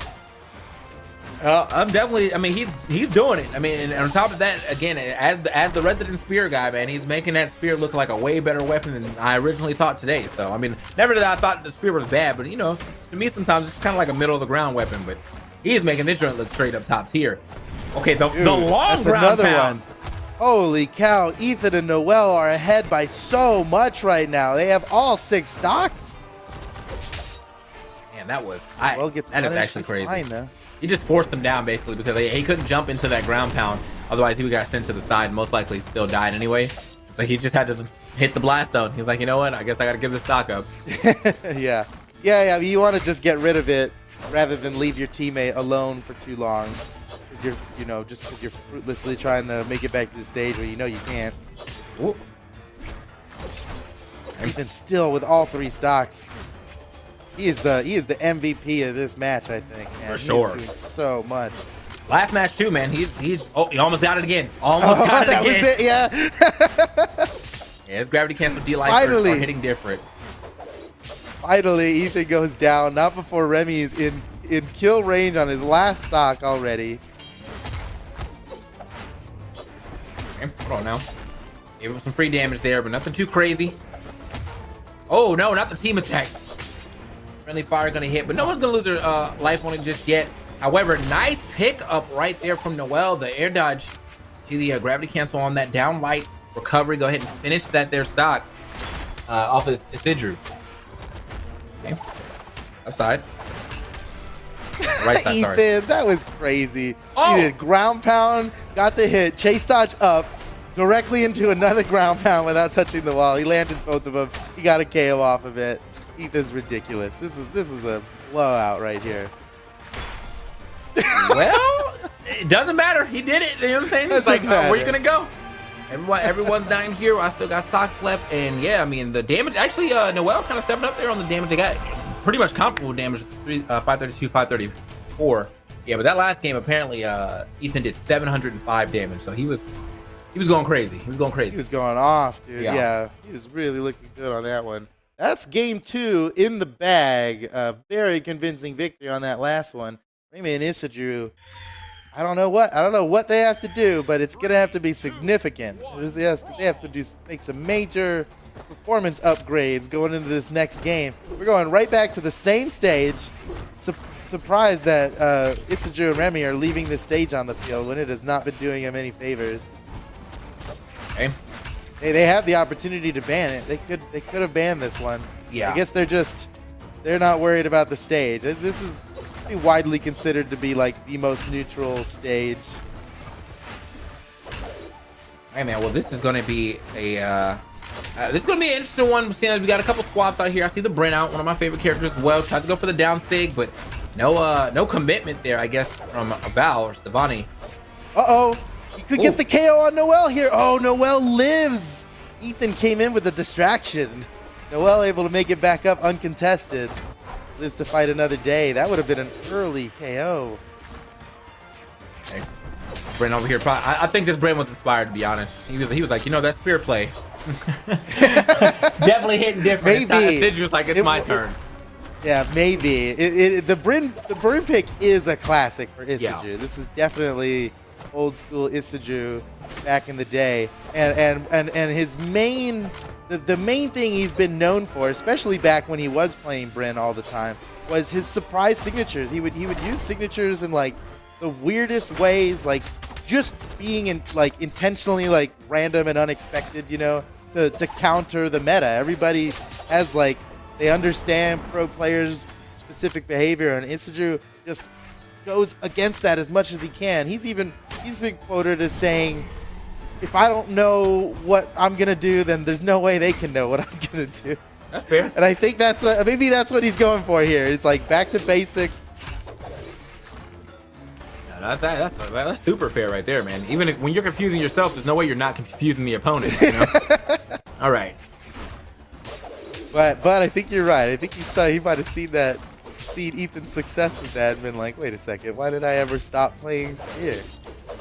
I'm definitely. I mean, he's doing it. I mean, and on top of that, again, as the resident spear guy, man, he's making that spear look like a way better weapon than I originally thought today. So, I mean, never that I thought the spear was bad, but you know, to me, sometimes it's kind of like a middle of the ground weapon. But he's making this joint look straight up top tier. Okay, the long that's ground another pound. one. Holy cow! Ethan and Noel are ahead by so much right now. They have all 6 stocks. Man, that was Noel gets that is punished. actually He's crazy. fine, though. He just forced him down basically because he couldn't jump into that ground pound. Otherwise, he would got sent to the side and most likely still died anyway. So he just had to hit the blast zone. He was like, you know what? I guess I got to give this stock up. Yeah. You want to just get rid of it rather than leave your teammate alone for too long. Because you're fruitlessly trying to make it back to the stage where you know you can't. Ooh. Ethan still with all 3 stocks. He is the MVP of this match, I think. Man. For sure. He's doing so much. Last match too, man. He almost got it again. Almost got it that again. was it, yeah. Yeah, his gravity cancel D-life Finally. are hitting different. Finally, Ethan goes down. Not before Remy is in kill range on his last stock already. Okay, hold on now. Gave him some free damage there, but nothing too crazy. Oh no, not the team attack. Friendly fire gonna hit, but no one's gonna lose their life on it just yet. However, nice pick up right there from Noel. The air dodge to the gravity cancel on that down light recovery. Go ahead and finish that there stock off his Isidru. Okay, upside. Right side, sorry. Ethan, that was crazy. Oh. He did ground pound, got the hit, chase dodge up, directly into another ground pound without touching the wall. He landed both of them. He got a KO off of it. Ethan's ridiculous. This is a blowout right here. Well, it doesn't matter. He did it. You know what I'm saying? It's like, where are you gonna go? Everyone's dying here. I still got stocks left, and yeah, I mean the damage. Actually, Noel kind of stepping up there on the damage. They got pretty much comparable damage, 532, 534. Yeah, but that last game apparently, Ethan did 705 damage, so he was going crazy. He was going crazy. He was going off, dude. Yeah. Yeah, he was really looking good on that one. That's game 2 in the bag. A very convincing victory on that last one. Remy and Isidru, I don't know what they have to do, but it's gonna have to be significant. They have to make some major performance upgrades going into this next game. We're going right back to the same stage. Surprised that Isidru and Remy are leaving the stage on the field when it has not been doing them any favors. Okay. They have the opportunity to ban it. They could have banned this one. Yeah. I guess they're not worried about the stage. This is pretty widely considered to be like the most neutral stage. Hey man, well this is going to be an interesting one. Seeing as we got a couple swaps out here. I see the Brent out, one of my favorite characters as well. Tries to go for the down sig, but no commitment there, I guess, from Val or Stevani. Uh-oh. You could get the KO on Noel here. Oh, Noel lives. Ethan came in with a distraction. Noel able to make it back up uncontested. Lives to fight another day. That would have been an early KO. Okay. Brent over here. I think this Brent was inspired, to be honest. He was like, you know, that spear play. Definitely hitting different. Maybe. Sidge was like, it's my turn. Yeah, maybe. The Bryn pick is a classic for Isidru. Yeah. This is definitely old school Isidru back in the day. And his main the main thing he's been known for, especially back when he was playing Bryn all the time, was his surprise signatures. He would use signatures in like the weirdest ways, like just being intentionally like random and unexpected, you know, to counter the meta. Everybody has like, they understand pro players' specific behavior, and Isidru just goes against that as much as he can. He's been quoted as saying, if I don't know what I'm gonna do, then there's no way they can know what I'm gonna do. That's fair. And I think maybe that's what he's going for here. It's like back to basics. Yeah, that's super fair right there, man. Even when you're confusing yourself, there's no way you're not confusing the opponent. You know? All right. But I think you're right. I think he might have seen Ethan's success with that and been like, wait a second, why did I ever stop playing Spear?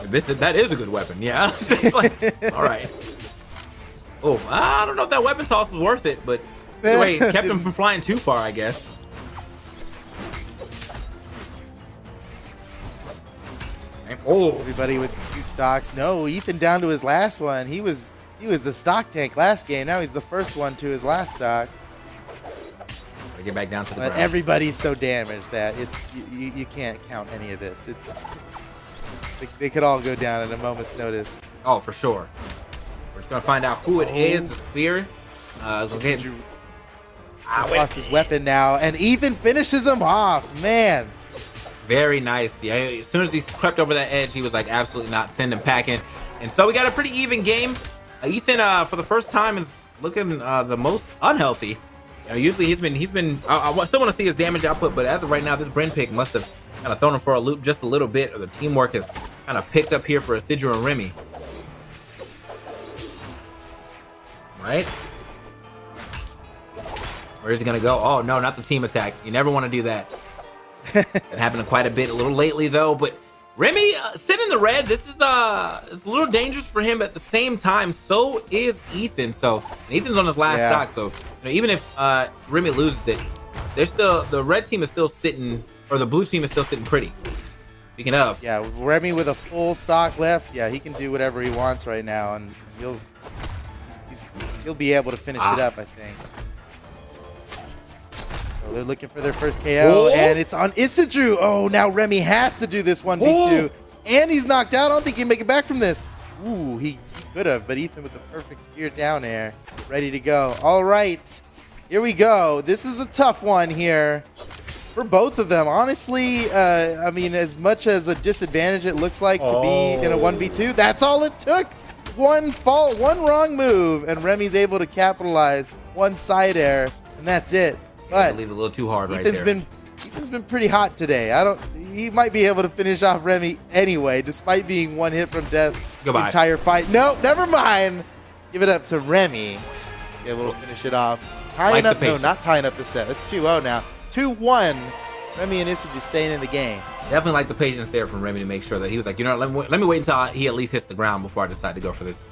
That is a good weapon, yeah. Just like, all right. Oh, I don't know if that weapon toss was worth it, but either way, it kept him from flying too far, I guess. Oh, Everybody with 2 stocks. No, Ethan down to his last one. He was the stock tank last game. Now he's the first one to his last stock. gotta get back down to the But ground. everybody's so damaged that it's you can't count any of this. They could all go down at a moment's notice. Oh, for sure. We're just gonna find out who it is. The spear. Lost his weapon now, and Ethan finishes him off. Man. Very nice. Yeah, as soon as he crept over that edge, he was like, absolutely not, send him packing. And so we got a pretty even game. Ethan, for the first time, is looking the most unhealthy. You know, usually he's been. I still want to see his damage output, but as of right now, this Bren pick must have kind of thrown him for a loop just a little bit, or the teamwork has kind of picked up here for Asidru and Remy. Right? Where is he gonna go? Oh no, not the team attack. You never want to do that. It happened quite a bit a little lately though, but Remy sitting in the red. This is it's a little dangerous for him. At the same time, so is Ethan. So Ethan's on his last stock. So you know, even if Remy loses it, they're still, the red team is still sitting, or the blue team is still sitting pretty. Speaking of, yeah, Remy with a full stock left. Yeah, he can do whatever he wants right now, and he'll be able to finish it up, I think. So they're looking for their first KO, and it's on Asidru. Oh, now Remy has to do this 1v2, and he's knocked out. I don't think he can make it back from this. Ooh, he could have, but Ethan with the perfect spear down air, ready to go. All right, here we go. This is a tough one here for both of them. Honestly, I mean, as much as a disadvantage it looks like to be in a 1v2, that's all it took. One wrong move, and Remy's able to capitalize. One side air, and that's it. But leave it a little too hard right there. Ethan's been pretty hot today. He might be able to finish off Remy anyway, despite being one hit from death the entire fight. No, never mind. Give it up to Remy. Be able to finish it off. Tying up, no, not tying up the set. It's 2-0 now. 2-1. Remy and Asidru staying in the game. Definitely like the patience there from Remy to make sure that he was like, you know, let me wait until he at least hits the ground before I decide to go for this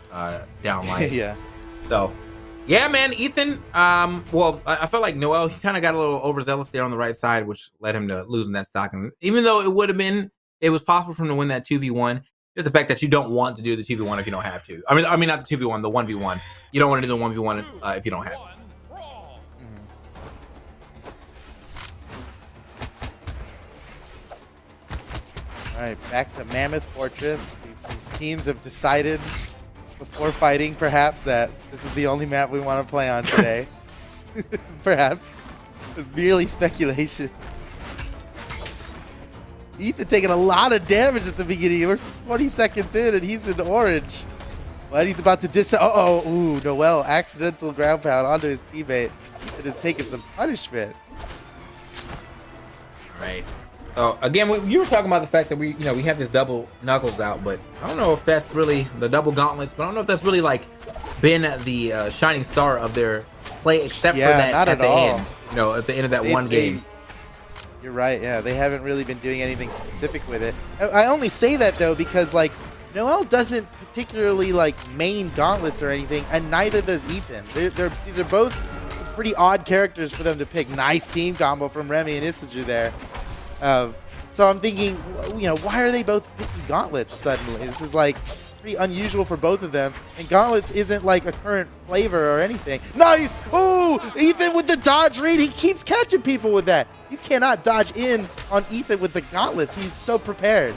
down line. Yeah. So, yeah, man, Ethan. Well, I felt like Noel, he kind of got a little overzealous there on the right side, which led him to losing that stock. And even though it was possible for him to win that 2v1, just the fact that you don't want to do the 2v1 if you don't have to. I mean not the 2v1, the 1v1. You don't want to do the 1v1 if you don't have to. All right, back to Mammoth Fortress. These teams have decided before fighting, perhaps, that this is the only map we want to play on today. Perhaps. Merely speculation. Ethan taking a lot of damage at the beginning. We're 20 seconds in, and he's in orange. But he's about to dish. Ooh, Noel, accidental ground pound onto his teammate. It has taken some punishment. All right. So again, you were talking about the fact that we have this double knuckles out, but I don't know if that's really the double gauntlets. But I don't know if that's really like been the shining star of their play, except for that at the end. You know, at the end of that one game. You're right. Yeah, they haven't really been doing anything specific with it. I only say that though because like Noel doesn't particularly like main gauntlets or anything, and neither does Ethan. These are both pretty odd characters for them to pick. Nice team combo from Remy and Asidru there. So I'm thinking, you know, why are they both picking gauntlets suddenly? This is like pretty unusual for both of them. And gauntlets isn't like a current flavor or anything. Nice! Ooh! Ethan with the dodge read. He keeps catching people with that. You cannot dodge in on Ethan with the gauntlets. He's so prepared.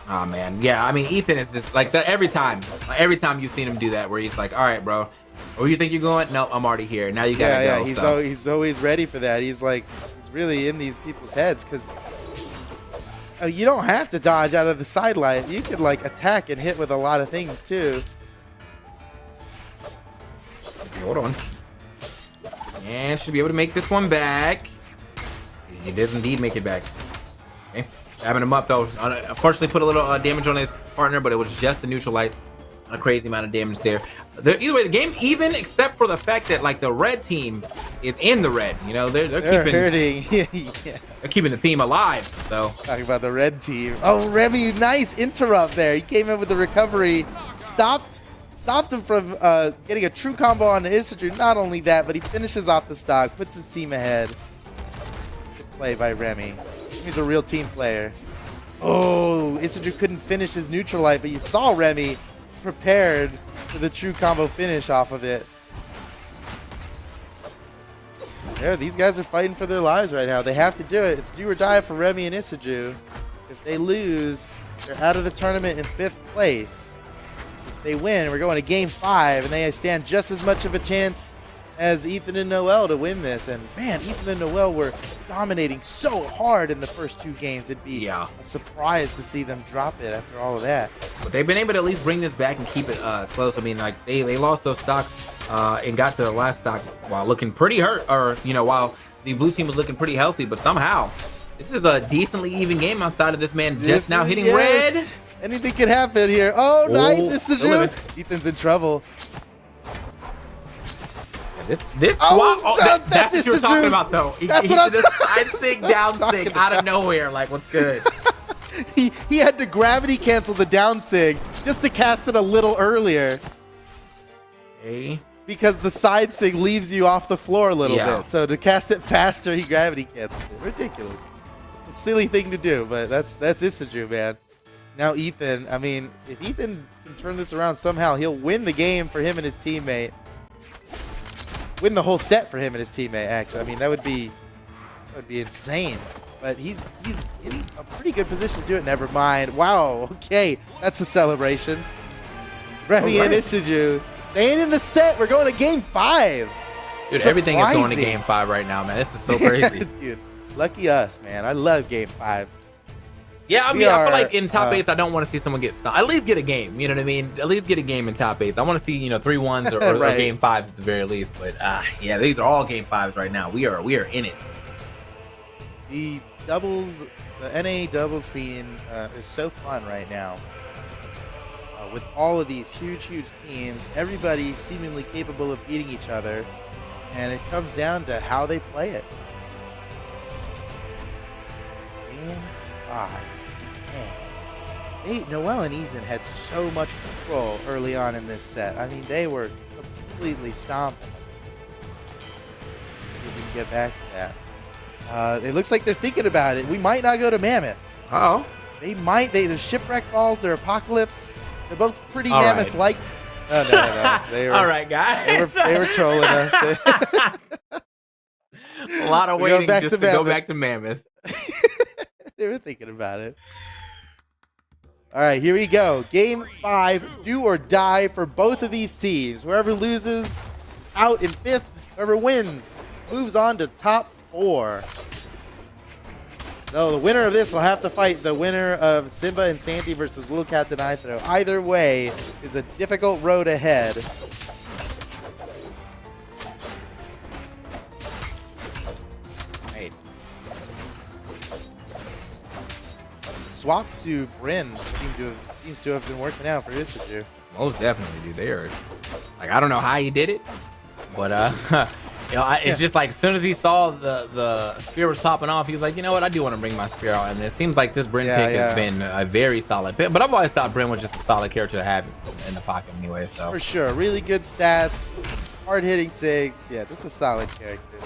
Oh man, yeah. I mean, Ethan is just like every time you've seen him do that, where he's like, all right, bro. Where you think you're going? No, I'm already here. Now you gotta go. Yeah, he's always ready for that. He's like, he's really in these people's heads because you don't have to dodge out of the sidelight. You could like attack and hit with a lot of things too. Hold on. And should be able to make this one back. He does indeed make it back. Okay. Having him up though. Unfortunately put a little damage on his partner, but it was just the neutral lights. A crazy amount of damage there. Either way, the game even, except for the fact that like the red team is in the red. You know, they're keeping hurting. Yeah. They're keeping the theme alive. So talking about the red team. Oh, Remy, nice interrupt there. He came in with the recovery, stopped him from getting a true combo on the Asidru. Not only that, but he finishes off the stock, puts his team ahead. Good play by Remy. He's a real team player. Oh, Isiju couldn't finish his neutral light, but you saw Remy prepared for the true combo finish off of it. Yeah, these guys are fighting for their lives right now. They have to do it. It's do or die for Remy and Isiju. If they lose, they're out of the tournament in 5th place. If they win, we're going to game 5, and they stand just as much of a chance as Ethan and Noel to win this. And man, Ethan and Noel were dominating so hard in the first 2 games. It'd be a surprise to see them drop it after all of that. But they've been able to at least bring this back and keep it close. I mean, like they lost those stocks and got to the last stock while looking pretty hurt, or while the blue team was looking pretty healthy. But somehow, this is a decently even game outside of this man just now hitting red. Anything could happen here. Oh, nice, Isiju. Ethan's in trouble. This swap, that's what you're talking about, though. That's what I was side sig, down sig, out of nowhere. Like, what's good? he had to gravity cancel the down sig just to cast it a little earlier. Okay. Because the side sig leaves you off the floor a little bit. So to cast it faster, he gravity canceled it. Ridiculous. It's a silly thing to do, but that's Isiju, man. Now Ethan, I mean, if Ethan can turn this around somehow, he'll win the game for him and his teammate. Win the whole set for him and his teammate, actually. I mean, that would be insane. But he's in a pretty good position to do it. Never mind. Wow, okay. That's a celebration. Remy and Isiju staying in the set. We're going to game 5. Dude, everything is going to game 5 right now, man. This is so crazy. Dude, lucky us, man. I love game 5s. Yeah, I mean, I feel like in top 8s, I don't want to see someone get stunned. At least get a game, you know what I mean? At least get a game in top 8s. I want to see, 3-1s or game 5s at the very least. But yeah, these are all game 5s right now. We are in it. The doubles, the NA doubles scene is so fun right now. With all of these huge teams, everybody seemingly capable of beating each other, and it comes down to how they play it. Game 5. Noel and Ethan had so much control early on in this set. I mean, they were completely stomping. We can get back to that. It looks like they're thinking about it. We might not go to Mammoth. Uh-oh. They might. They're Shipwreck Falls. They're Apocalypse. They're both pretty Mammoth-like. Oh, no. They were, all right, guys. They were trolling us. A lot of waiting just to go back to Mammoth. They were thinking about it. All right, here we go. Game 5, do or die for both of these teams. Whoever loses is out in 5th. Whoever wins moves on to top 4. So the winner of this will have to fight the winner of Simba and Sandy versus Little Captain Ithro. Either way is a difficult road ahead. Swap to Bryn seems to have been working out for Isiju. Most definitely, dude. They are like, I don't know how he did it, but it's just like as soon as he saw the spear was popping off, he was like, you know what, I do want to bring my spear out, and it seems like this Bryn pick has been a very solid pick. But I've always thought Bryn was just a solid character to have in the pocket anyway. So for sure, really good stats, hard hitting sigs, yeah, just a solid character.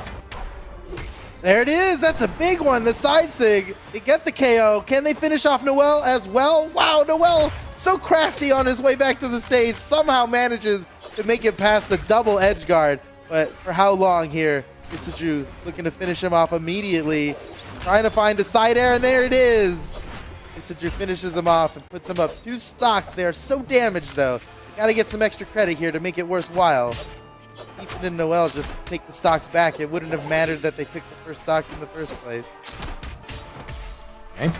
There it is. That's a big one. The side sig. They get the KO. Can they finish off Noel as well? Wow, Noel so crafty on his way back to the stage. Somehow manages to make it past the double edge guard. But for how long here? Isiju looking to finish him off immediately. Trying to find a side air, and there it is. Isiju finishes him off and puts him up 2 stocks. They are so damaged, though. Got to get some extra credit here to make it worthwhile. Ethan and Noel just take the stocks back. It wouldn't have mattered that they took the first stocks in the first place. Okay.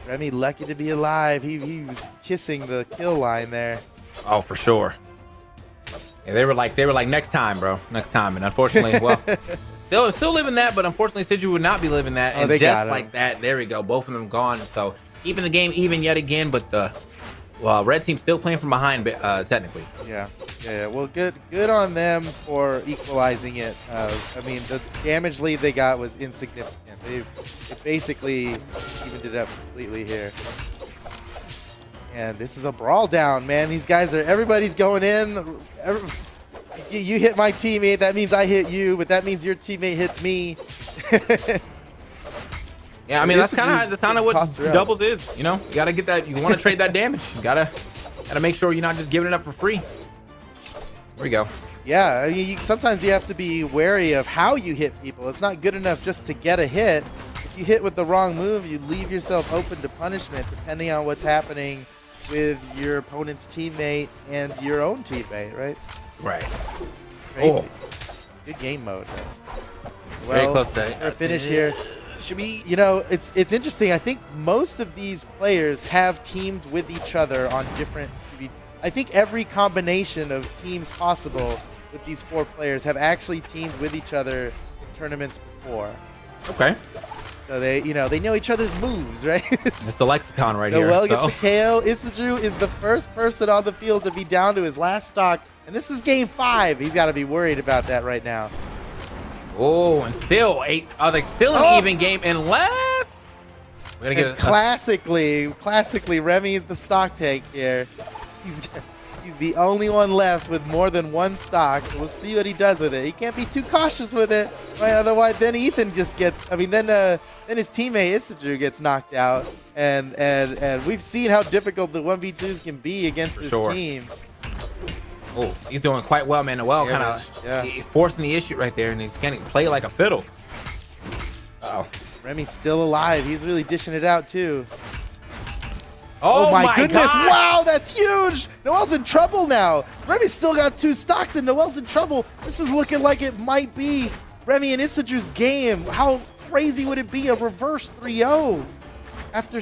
Remy lucky to be alive. He was kissing the kill line there. Oh, for sure. Yeah, they were like next time, bro, next time. And unfortunately, well, still living that, but unfortunately, Sidju would not be living that. And they just like that, there we go, both of them gone. So keeping the game even yet again, but the red team still playing from behind, technically. Yeah. Well, good on them for equalizing it. I mean, the damage lead they got was insignificant. They basically evened it up completely here. And this is a brawl down, man. These guys everybody's going in. You hit my teammate, that means I hit you, but that means your teammate hits me. Yeah, I mean that's kind of what tossed around. doubles is. You know, you gotta get that. You want to trade that damage. You gotta make sure you're not just giving it up for free. There we go. Yeah, I mean, sometimes you have to be wary of how you hit people. It's not good enough just to get a hit. If you hit with the wrong move, you leave yourself open to punishment depending on what's happening with your opponent's teammate and your own teammate, right? Right. Crazy. Oh. Good game mode. Very Well, close to finish here. Should be. You know, it's interesting. I think most of these players have teamed with each other on different. I think every combination of teams possible with these 4 players have actually teamed with each other in tournaments before. Okay. So they know each other's moves, right? It's the lexicon right here. Noel gets a KO. Issadru is the first person on the field to be down to his last stock, and this is game 5. He's got to be worried about that right now. Oh, and still 8. I was like, still an even game unless we're gonna get classically, Remy is the stock tank here. He's the only one left with more than 1 stock. So let's see what he does with it. He can't be too cautious with it, right? Otherwise, then Ethan just gets. I mean, then his teammate Issadru gets knocked out, and we've seen how difficult the 1v2s can be against this team. Oh, he's doing quite well, man. Noel kind of forcing the issue right there, and he's getting play like a fiddle. Uh-oh. Remy's still alive. He's really dishing it out too. Oh my goodness. God. Wow, that's huge. Noel's in trouble now. Remy's still got 2 stocks and Noel's in trouble. This is looking like it might be Remy and Issadru's game. How crazy would it be a reverse 3-0 after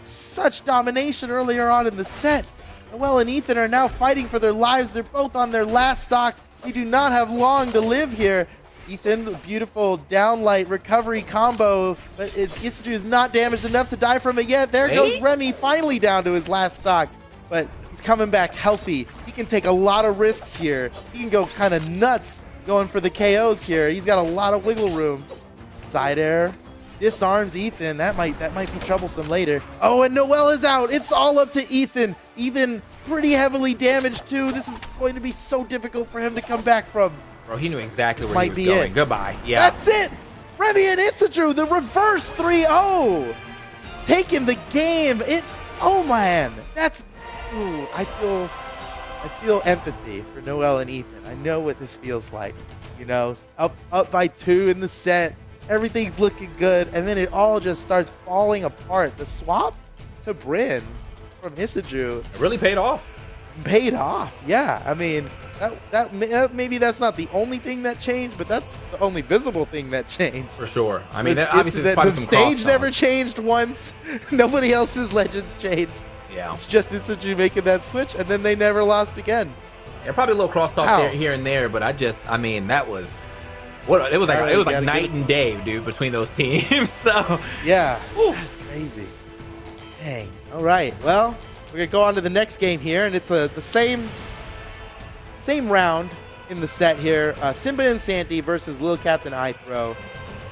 such domination earlier on in the set? Noel and Ethan are now fighting for their lives. They're both on their last stocks. They do not have long to live here. Ethan, beautiful downlight recovery combo, but Issadru is not damaged enough to die from it yet. There goes Remy, finally down to his last stock, but he's coming back healthy. He can take a lot of risks here. He can go kind of nuts going for the KOs here. He's got a lot of wiggle room. Side air disarms Ethan. That might be troublesome later. Oh, and Noel is out. It's all up to Ethan. Ethan pretty heavily damaged too. This is going to be so difficult for him to come back from. Bro, he knew exactly where he was going. Goodbye. Yeah. That's it. Remy and Issadru, the reverse 3-0. Taking the game. Oh man. That's I feel empathy for Noel and Ethan. I know what this feels like. You know, up by 2 in the set. Everything's looking good, and then it all just starts falling apart. The swap to Bryn from Issadru It really paid off. Yeah, I mean, that maybe that's not the only thing that changed, but that's the only visible thing that changed. For sure. I mean, obviously the stage never changed once. Nobody else's legends changed. Yeah. It's just Issadru making that switch, and then they never lost again. Yeah, probably a little crosstalk here and there, but I mean, that was it was like night and day, dude, between those teams. So yeah, that's crazy. Dang. All right. Well, we're gonna go on to the next game here, and it's the same round in the set here. Simba and Santi versus Lil Captain iThrow,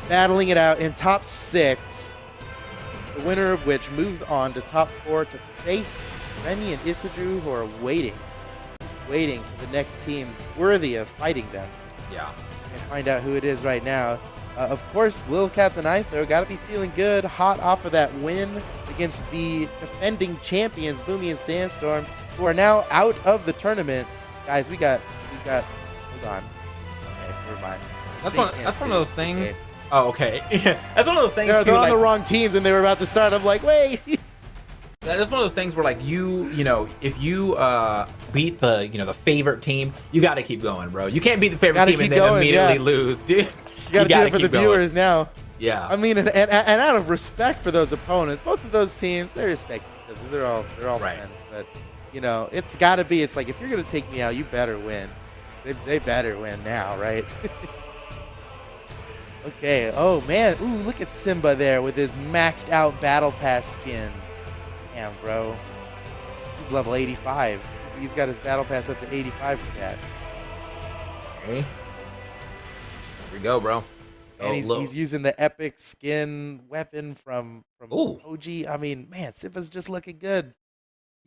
battling it out in top 6. The winner of which moves on to top 4 to face Remy and Issadru, who are waiting for the next team worthy of fighting them. Yeah. And find out who it is right now. Of course, Lil Captain iThrow got to be feeling good, hot off of that win against the defending champions, BOOMIE and Sandstorm, who are now out of the tournament. Guys, we got. Hold on. Okay, never mind. That's one of those things. Okay. Oh, okay. That's one of those things. They're on the wrong teams, and they were about to start. I'm like, wait. That's one of those things where, like, you know, if you beat the favorite team, you got to keep going, bro. You can't beat the favorite team and then immediately lose, dude. You got to do it for the viewers now. Yeah. I mean, and out of respect for those opponents, both of those teams, they're respected. They're all right. friends. But you know, it's got to be. It's like, if you're gonna take me out, you better win. They better win now, right? Okay. Oh man. Ooh, look at Simba there with his maxed out battle pass skin. Damn, bro. He's level 85. He's got his battle pass up to 85 for that. Okay. Here we go, bro. And he's using the epic skin weapon from CODY. I mean, man, Simba's just looking good.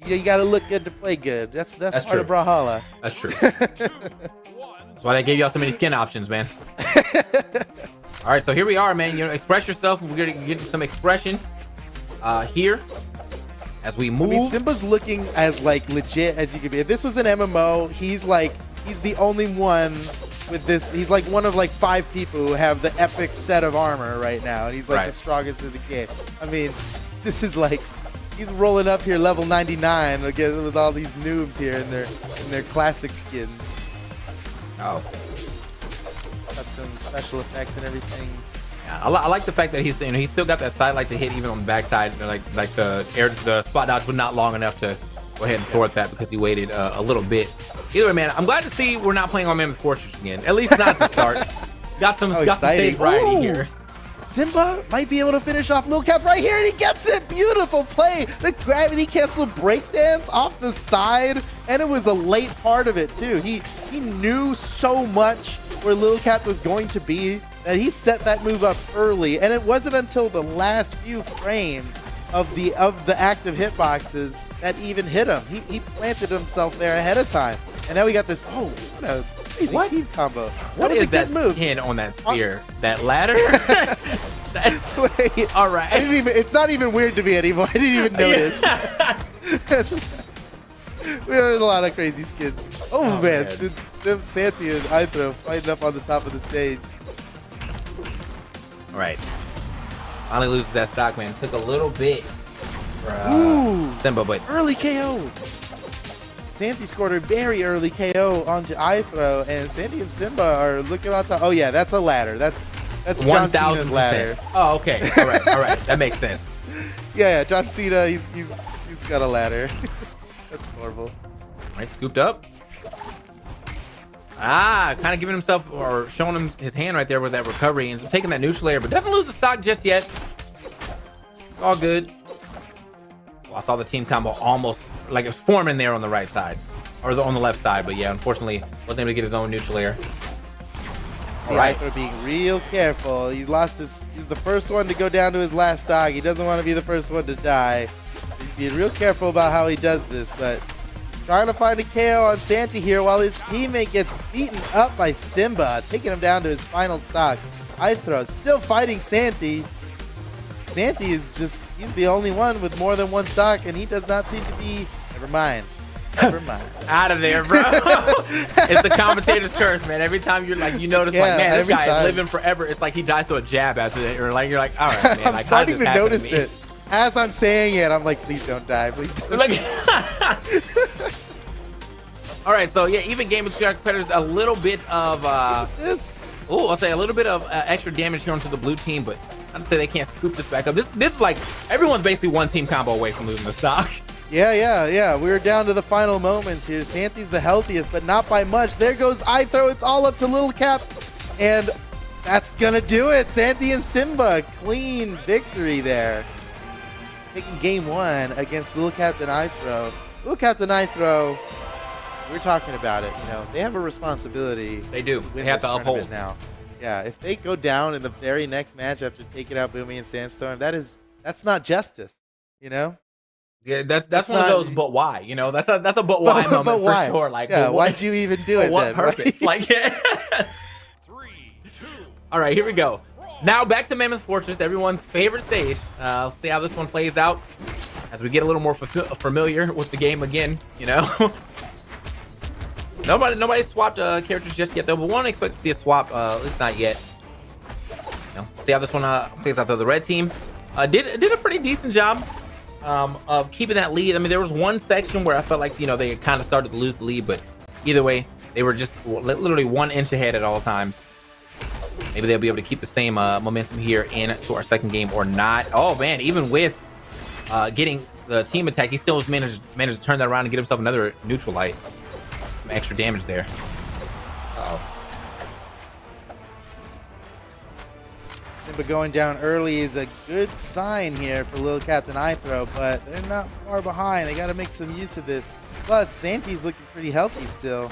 You got to look good to play good. That's part true. of Brawlhalla. That's true. That's why they gave y'all so many skin options, man. All All right, so here we are, man. You know, express yourself. We're gonna get some expression here as we move. I mean, Simba's looking as like legit as you could be. If this was an MMO, he's the only one with this. He's like one of like 5 people who have the epic set of armor right now, and he's like the strongest in the game. I mean, this is like he's rolling up here level 99 again with all these noobs here in their classic skins. Oh. Custom special effects and everything. Yeah, I like the fact that he's still got that side light to hit even on the backside. Like the spot dodge was not long enough to go ahead and thwart that because he waited a little bit. Either way, man, I'm glad to see we're not playing on Mammoth Fortress again. At least not to start. Got some stage variety here. Simba might be able to finish off Lil Cap right here, and he gets it. Beautiful play. The gravity cancel breakdance off the side, and it was a late part of it too. He knew so much where Lil Cap was going to be that he set that move up early, and it wasn't until the last few frames of the active hitboxes that even hit him. He planted himself there ahead of time, and now we got this. Oh, what a crazy team combo! What was is a good move? Skin on that spear? That ladder? Wait, all right. It's not even weird to me anymore. I didn't even notice. We have a lot of crazy skins. Oh man. Santi and Ithro fighting up on the top of the stage. All right. Finally loses that stock, man. Took a little bit for Simba, but early KO. Santi scored a very early KO onto Ithro, and Santi and Simba are looking on top. Oh yeah, that's a ladder. That's John Cena's ladder. Oh, okay. All right. That makes sense. Yeah, John Cena, he's got a ladder. That's horrible. All right, scooped up. Kind of giving himself or showing him his hand right there with that recovery and taking that neutral layer, but doesn't lose the stock just yet. All good. Well, I saw the team combo almost like it was forming there on the right side or on the left side, but yeah, unfortunately wasn't able to get his own neutral layer. See, Ithro being real careful. He's the first one to go down to his last stock. He doesn't want to be the first one to die. He's being real careful about how he does this, but he's trying to find a KO on Santi here while his teammate gets beaten up by Simba, taking him down to his final stock. Ithro still fighting Santi. Santi is he's the only one with more than one stock, and he does not seem to be, never mind. Out of there, bro. It's the commentator's curse, man. Every time you're like, you notice, like, man, this guy is living forever. It's like he dies to a jab after that. You're like, all right, man. I'm like, starting to notice it. As I'm saying it, I'm like, please don't die. Please don't die. All right, so yeah, even game between our competitors, a little bit of I'll say a little bit of extra damage here onto the blue team, but I'd say they can't scoop this back up. This is like everyone's basically one team combo away from losing the stock. Yeah. We're down to the final moments here. Santi's the healthiest, but not by much. There goes Ithro. It's all up to Lil Cap, and that's gonna do it. Santi and Simba, clean victory there. Taking game 1 against Lil Captain Ithro. Lil Captain Ithro, we're talking about it. You know, they have a responsibility. They do. They have to uphold now. Yeah, if they go down in the very next match after taking out BOOMIE and Sandstorm, that's not justice. You know. Yeah, that's one of those. But why? You know, that's a but why moment but why? For sure. Like, yeah, why'd you even do it? What then? purpose? Like, yeah. 3, 2. All right, here we go. Now back to Mammoth Fortress, everyone's favorite stage. Let's see how this one plays out as we get a little more familiar with the game again. You know, nobody swapped characters just yet, though. But we won't expect to see a swap. At least not yet. You know, see how this one plays out. Though the red team did a pretty decent job of keeping that lead. I mean, there was one section where I felt like, you know, they kind of started to lose the lead, but either way, they were just literally 1 inch ahead at all times. Maybe they'll be able to keep the same momentum here into our second game or not. Oh man, even with getting the team attack, he still managed to turn that around and get himself another neutral light. Some extra damage there. Simba going down early is a good sign here for Lil Captain Ithro, but they're not far behind. They got to make some use of this. Plus, Santi's looking pretty healthy still.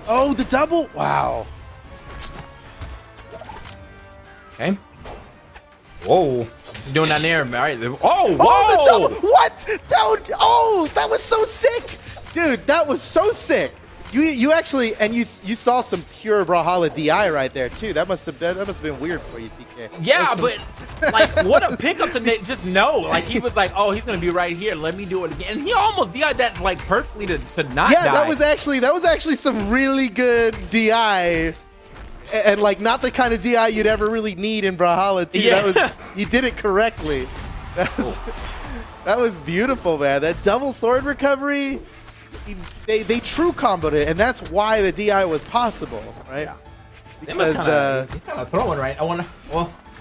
Oh, the double! Wow. Okay. Whoa. What's he doing down there? All right. Oh, whoa! Oh, the double! What? That was so sick! Dude, that was so sick. You actually, and you saw some pure Brawlhalla DI right there too. That must have been weird for you, TK. Yeah, but like, what a pickup to just know. Like, he was like, oh, he's gonna be right here. Let me do it again. And he almost DI'd that like perfectly to not die. That was actually some really good DI, and like not the kind of DI you'd ever really need in Brawlhalla too. Yeah. He did it correctly. That was beautiful, man. That double sword recovery. They true comboed it, and that's why the DI was possible, right? Yeah. Because he's kind of throwing, right? I want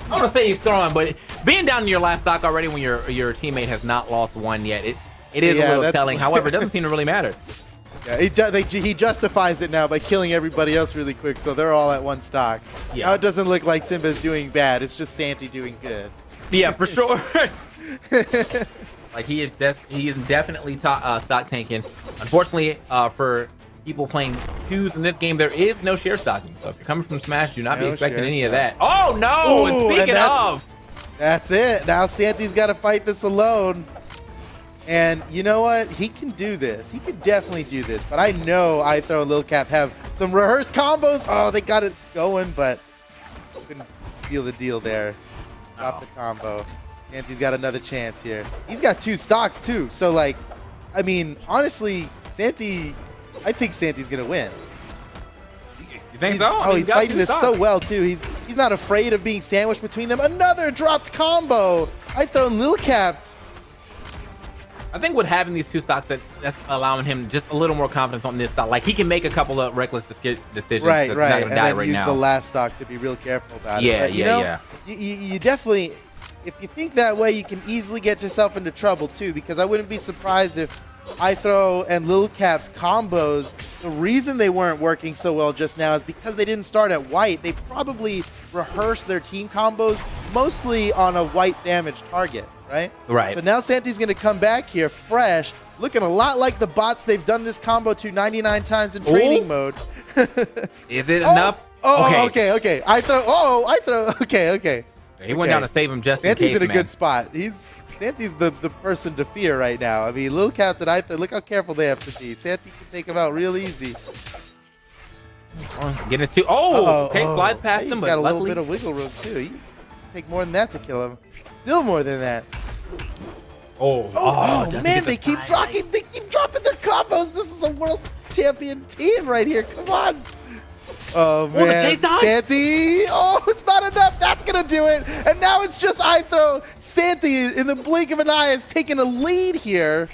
to say he's throwing, but being down in your last stock already when your teammate has not lost one yet, it is a little telling. However, it doesn't seem to really matter. Yeah, he justifies it now by killing everybody else really quick, so they're all at one stock. Yeah. Now it doesn't look like Simba's doing bad. It's just Santi doing good. Yeah, for sure. Like, he is definitely stock tanking. Unfortunately, for people playing twos in this game, there is no share stocking. So if you're coming from Smash, do not be expecting any of that. Oh no! Ooh, and speaking of, that's it. Now Santi's got to fight this alone. And you know what? He can do this. He can definitely do this. But I know iThrow and Lil Cap have some rehearsed combos. Oh, they got it going, but couldn't seal the deal there. Drop the combo. Santi's got another chance here. He's got 2 stocks too. So like, I mean, honestly, I think Santi's gonna win. you think so? He's fighting this so well too. He's not afraid of being sandwiched between them. Another dropped combo. I thrown Lil Caps. I think with having these 2 stocks, that's allowing him just a little more confidence on this stock. Like, he can make a couple of reckless decisions. Right. He's not gonna And die then right use now. the last stock to be real careful about Yeah, it. But, yeah. You definitely, if you think that way, you can easily get yourself into trouble too. Because I wouldn't be surprised if iThrow and Lil Cap's combos, the reason they weren't working so well just now is because they didn't start at white. They probably rehearsed their team combos mostly on a white damage target, right? Right. So now Santi's going to come back here fresh, looking a lot like the bots they've done this combo to 99 times in training mode. Is it enough? Okay. iThrow. Okay. He went down to save him just Santi's in case, in a good spot. Santi's the person to fear right now. I mean, Lil Cat and iThrow, look how careful they have to be. Santi can take him out real easy. Get his 2. Okay, slides past him, He's but got a little luckily, bit of wiggle room too. He can take more than that to kill him. Still more than that. Man, they keep dropping their combos. This is a world champion team right here. Come on. Oh man, Santi! Oh, it's not enough. That's gonna do it. And now it's just iThrow. Santi, in the blink of an eye, has taken a lead here.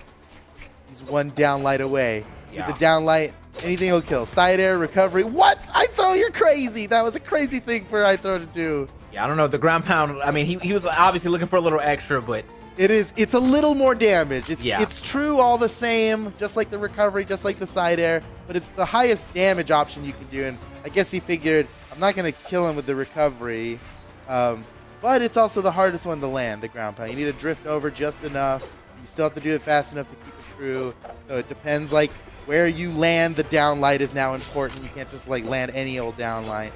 He's one down light away. Yeah. With the down light, anything will kill. Side air recovery. What? iThrow, you're crazy. That was a crazy thing for iThrow to do. Yeah, I don't know. The ground pound. I mean, he was obviously looking for a little extra, but It's a little more damage. Yeah. It's true all the same, just like the recovery, just like the side air, but it's the highest damage option you can do. And I guess he figured, I'm not going to kill him with the recovery, but it's also the hardest one to land, the ground pound. You need to drift over just enough. You still have to do it fast enough to keep it true. So it depends, like, where you land the down light is now important. You can't just, like, land any old down light.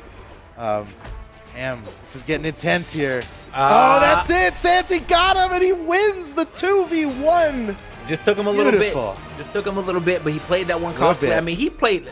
Damn, this is getting intense here. Oh, that's it. Santi got him, and he wins the 2v1. just took him a little bit. Just took him a little bit, but he played that one constantly. I mean, he played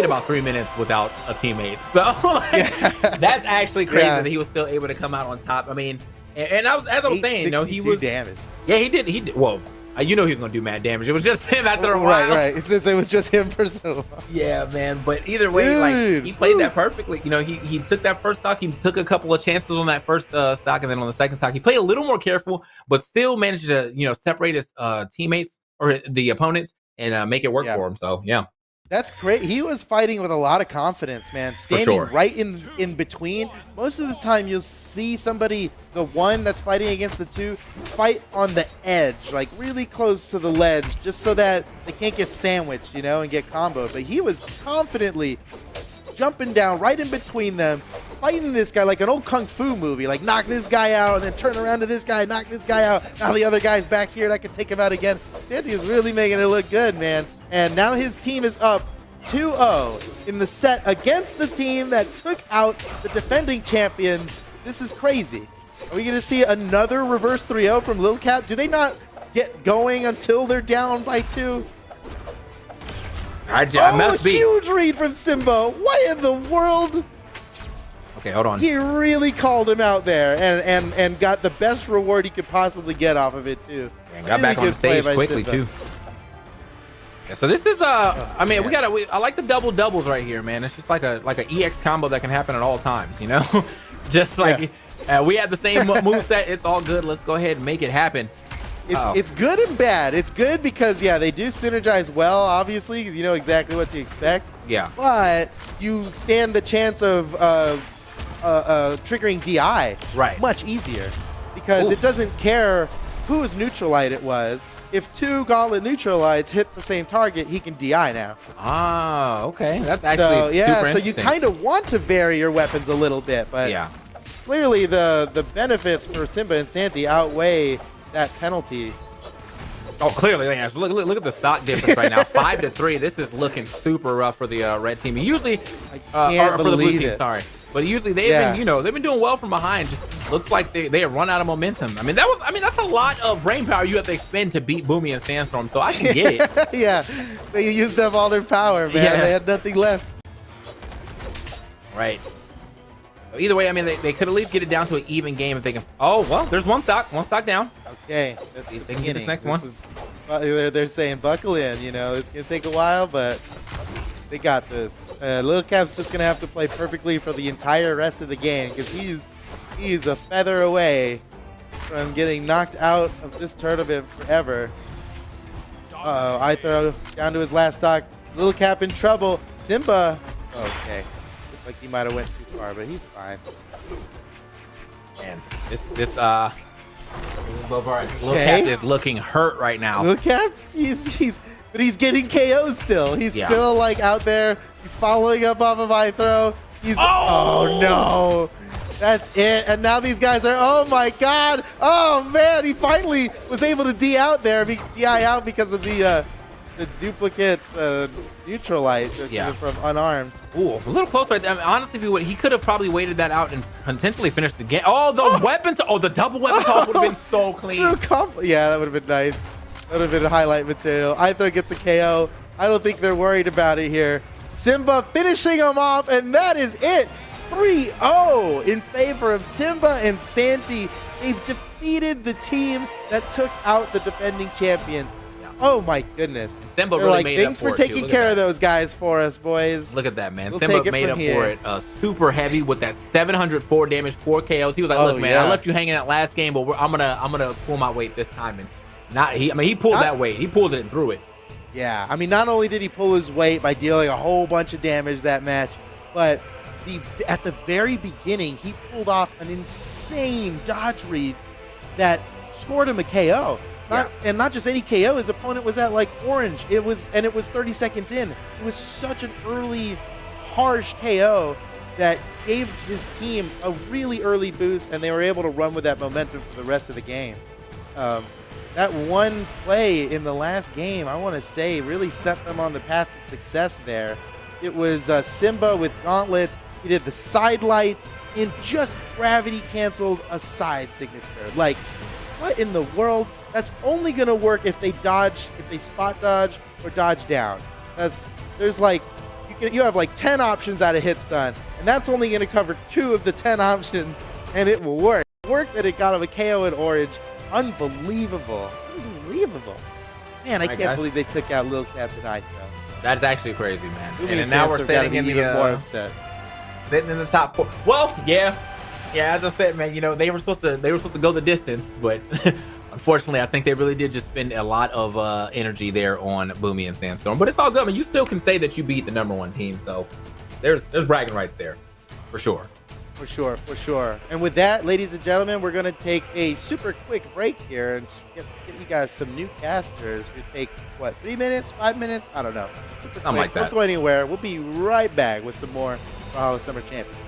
about 3 minutes without a teammate. So like, that's actually crazy that he was still able to come out on top. I mean, and I was, as I was saying, you know, he was damage. Yeah, he did. Well, you know he was gonna do mad damage. It was just him after a while. Right. It was just him for so long. Yeah, man. But either way, like he played that perfectly. You know, he took that first stock. He took a couple of chances on that first stock, and then on the second stock, he played a little more careful, but still managed to separate his teammates or the opponents and make it work for him. So yeah. That's great. He was fighting with a lot of confidence, man. Standing right in between. Most of the time, you'll see somebody, the one that's fighting against the two, fight on the edge, like really close to the ledge, just so that they can't get sandwiched, and get comboed. But he was confidently jumping down right in between them, fighting this guy like an old kung fu movie, like knock this guy out and then turn around to this guy, knock this guy out. Now the other guy's back here and I can take him out again. Santi is really making it look good, man. And now his team is up 2-0 in the set against the team that took out the defending champions. This is crazy. Are we going to see another reverse 3-0 from Lil Cat? Do they not get going until they're down by 2? I Oh, must be. huge read from Simba. What in the world? Okay, hold on. He really called him out there and got the best reward he could possibly get off of it, too. And got back on the stage quickly, too. Yeah, so this is I mean, I like the double doubles right here, man. It's just like a EX combo that can happen at all times, you know? Just like we have the same moveset. It's all good. Let's go ahead and make it happen. It's good and bad. It's good because, yeah, they do synergize well, obviously, because you know exactly what to expect. Yeah. But you stand the chance of triggering DI much easier because it doesn't care whose neutralite it was. If 2 Gauntlet neutralites hit the same target, he can DI now. Ah, okay. That's actually so you kind of want to vary your weapons a little bit, but clearly the benefits for Simba and Santi outweigh that penalty. Oh, clearly, yeah. So look at the stock difference right now. 5-3. This is looking super rough for the red team. Usually, or for the blue team. Sorry, but usually they've been, you know, they've been doing well from behind. Just looks like they have run out of momentum. I mean, that's a lot of brain power you have to expend to beat BOOMIE and Sandstorm. So I can get it. Yeah, they used up all their power, man. They had nothing left. Right. So either way, I mean, they could at least get it down to an even game if they can. Oh well, there's one stock down. Okay, that's the they can get this next one. They're saying buckle in. You know, it's gonna take a while, but they got this. Lil Cap's just gonna have to play perfectly for the entire rest of the game because he's a feather away from getting knocked out of this tournament forever. I throw down to his last stock. Lil Cap in trouble. Simba. Okay, looked like he might have went too far, but he's fine. Man, this Lil Cap is looking hurt right now. Lil Cap, but he's getting KO still. He's still like out there. He's following up off of I throw. Oh no, that's it. And now these guys are. Oh my God. Oh man, he finally was able to DI out because of the duplicate neutralite from unarmed. Ooh, a little close right there. I mean, honestly, if he would, he could have probably waited that out and potentially finished the game. Oh, the weapon! The double weapon toss would have been so clean. Yeah, that would have been nice. That would have been highlight material. Either gets a KO. I don't think they're worried about it here. Simba finishing him off, and that is it. 3-0 in favor of Simba and Santi. They've defeated the team that took out the defending champions. Oh my goodness. And Simba really made thanks up for taking care of those guys for us, boys. Look at that, man. Simba made up for it super heavy with that 704 damage, 4 KOs. He was like, look, man, I left you hanging that last game, but I'm gonna pull my weight this time. And he pulled that weight. He pulled it and threw it. Yeah, I mean, not only did he pull his weight by dealing a whole bunch of damage that match, but at the very beginning, he pulled off an insane dodge read that scored him a KO. And not just any KO, his opponent was at like orange. It was 30 seconds in. It was such an early, harsh KO that gave his team a really early boost, and they were able to run with that momentum for the rest of the game. That one play in the last game, I want to say, really set them on the path to success there. It was Simba with gauntlets. He did the side light and just gravity canceled a side signature. Like, what in the world? That's only going to work if they spot dodge or dodge down. There's like, you have like 10 options out of hit stun, and that's only going to cover 2 of the 10 options, and it will work. It worked that it got him a KO in orange. Unbelievable. Unbelievable. Man, I can't believe they took out Lil Cap tonight, though. That's actually crazy, man. And now we're sitting in even more upset. Sitting in the top 4. Well, yeah, as I said, man, you know, they were supposed to go the distance, but unfortunately, I think they really did just spend a lot of energy there on BOOMIE and Sandstorm. But it's all good. I mean, you still can say that you beat the #1 team, so there's bragging rights there, for sure. For sure. And with that, ladies and gentlemen, we're going to take a super quick break here and get you guys some new casters. We take, 3 minutes, 5 minutes? I don't know. Something like that. Don't go anywhere. We'll be right back with some more Brawlhalla Summer Champions.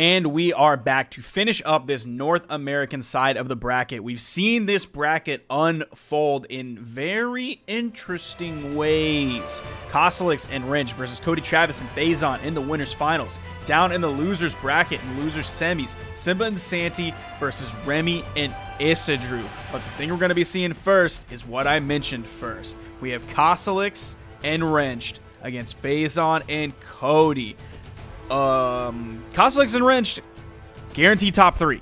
And we are back to finish up this North American side of the bracket. We've seen this bracket unfold in very interesting ways. Kosalix and Wrench versus Cody Travis and Phazon in the winners finals. Down in the losers bracket and losers semis, Simba and Santi versus Remy and Isidru. But the thing we're going to be seeing first is what I mentioned first. We have Kosalix and Wrenched against Phazon and Cody. Kosalix and Wrenched, guaranteed top 3.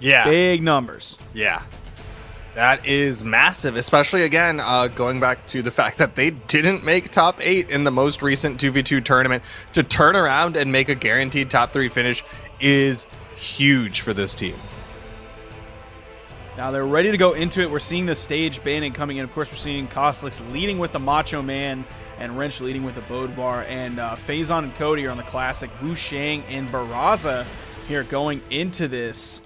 Yeah. Big numbers. Yeah. That is massive, especially, again, going back to the fact that they didn't make top 8 in the most recent 2v2 tournament. To turn around and make a guaranteed top 3 finish is huge for this team. Now they're ready to go into it. We're seeing the stage banning coming in. Of course, we're seeing Kosalix leading with the Macho Man and Wrench leading with the Bodvar. And Phazon and Cody are on the classic Wu Shang and Barraza here going into this.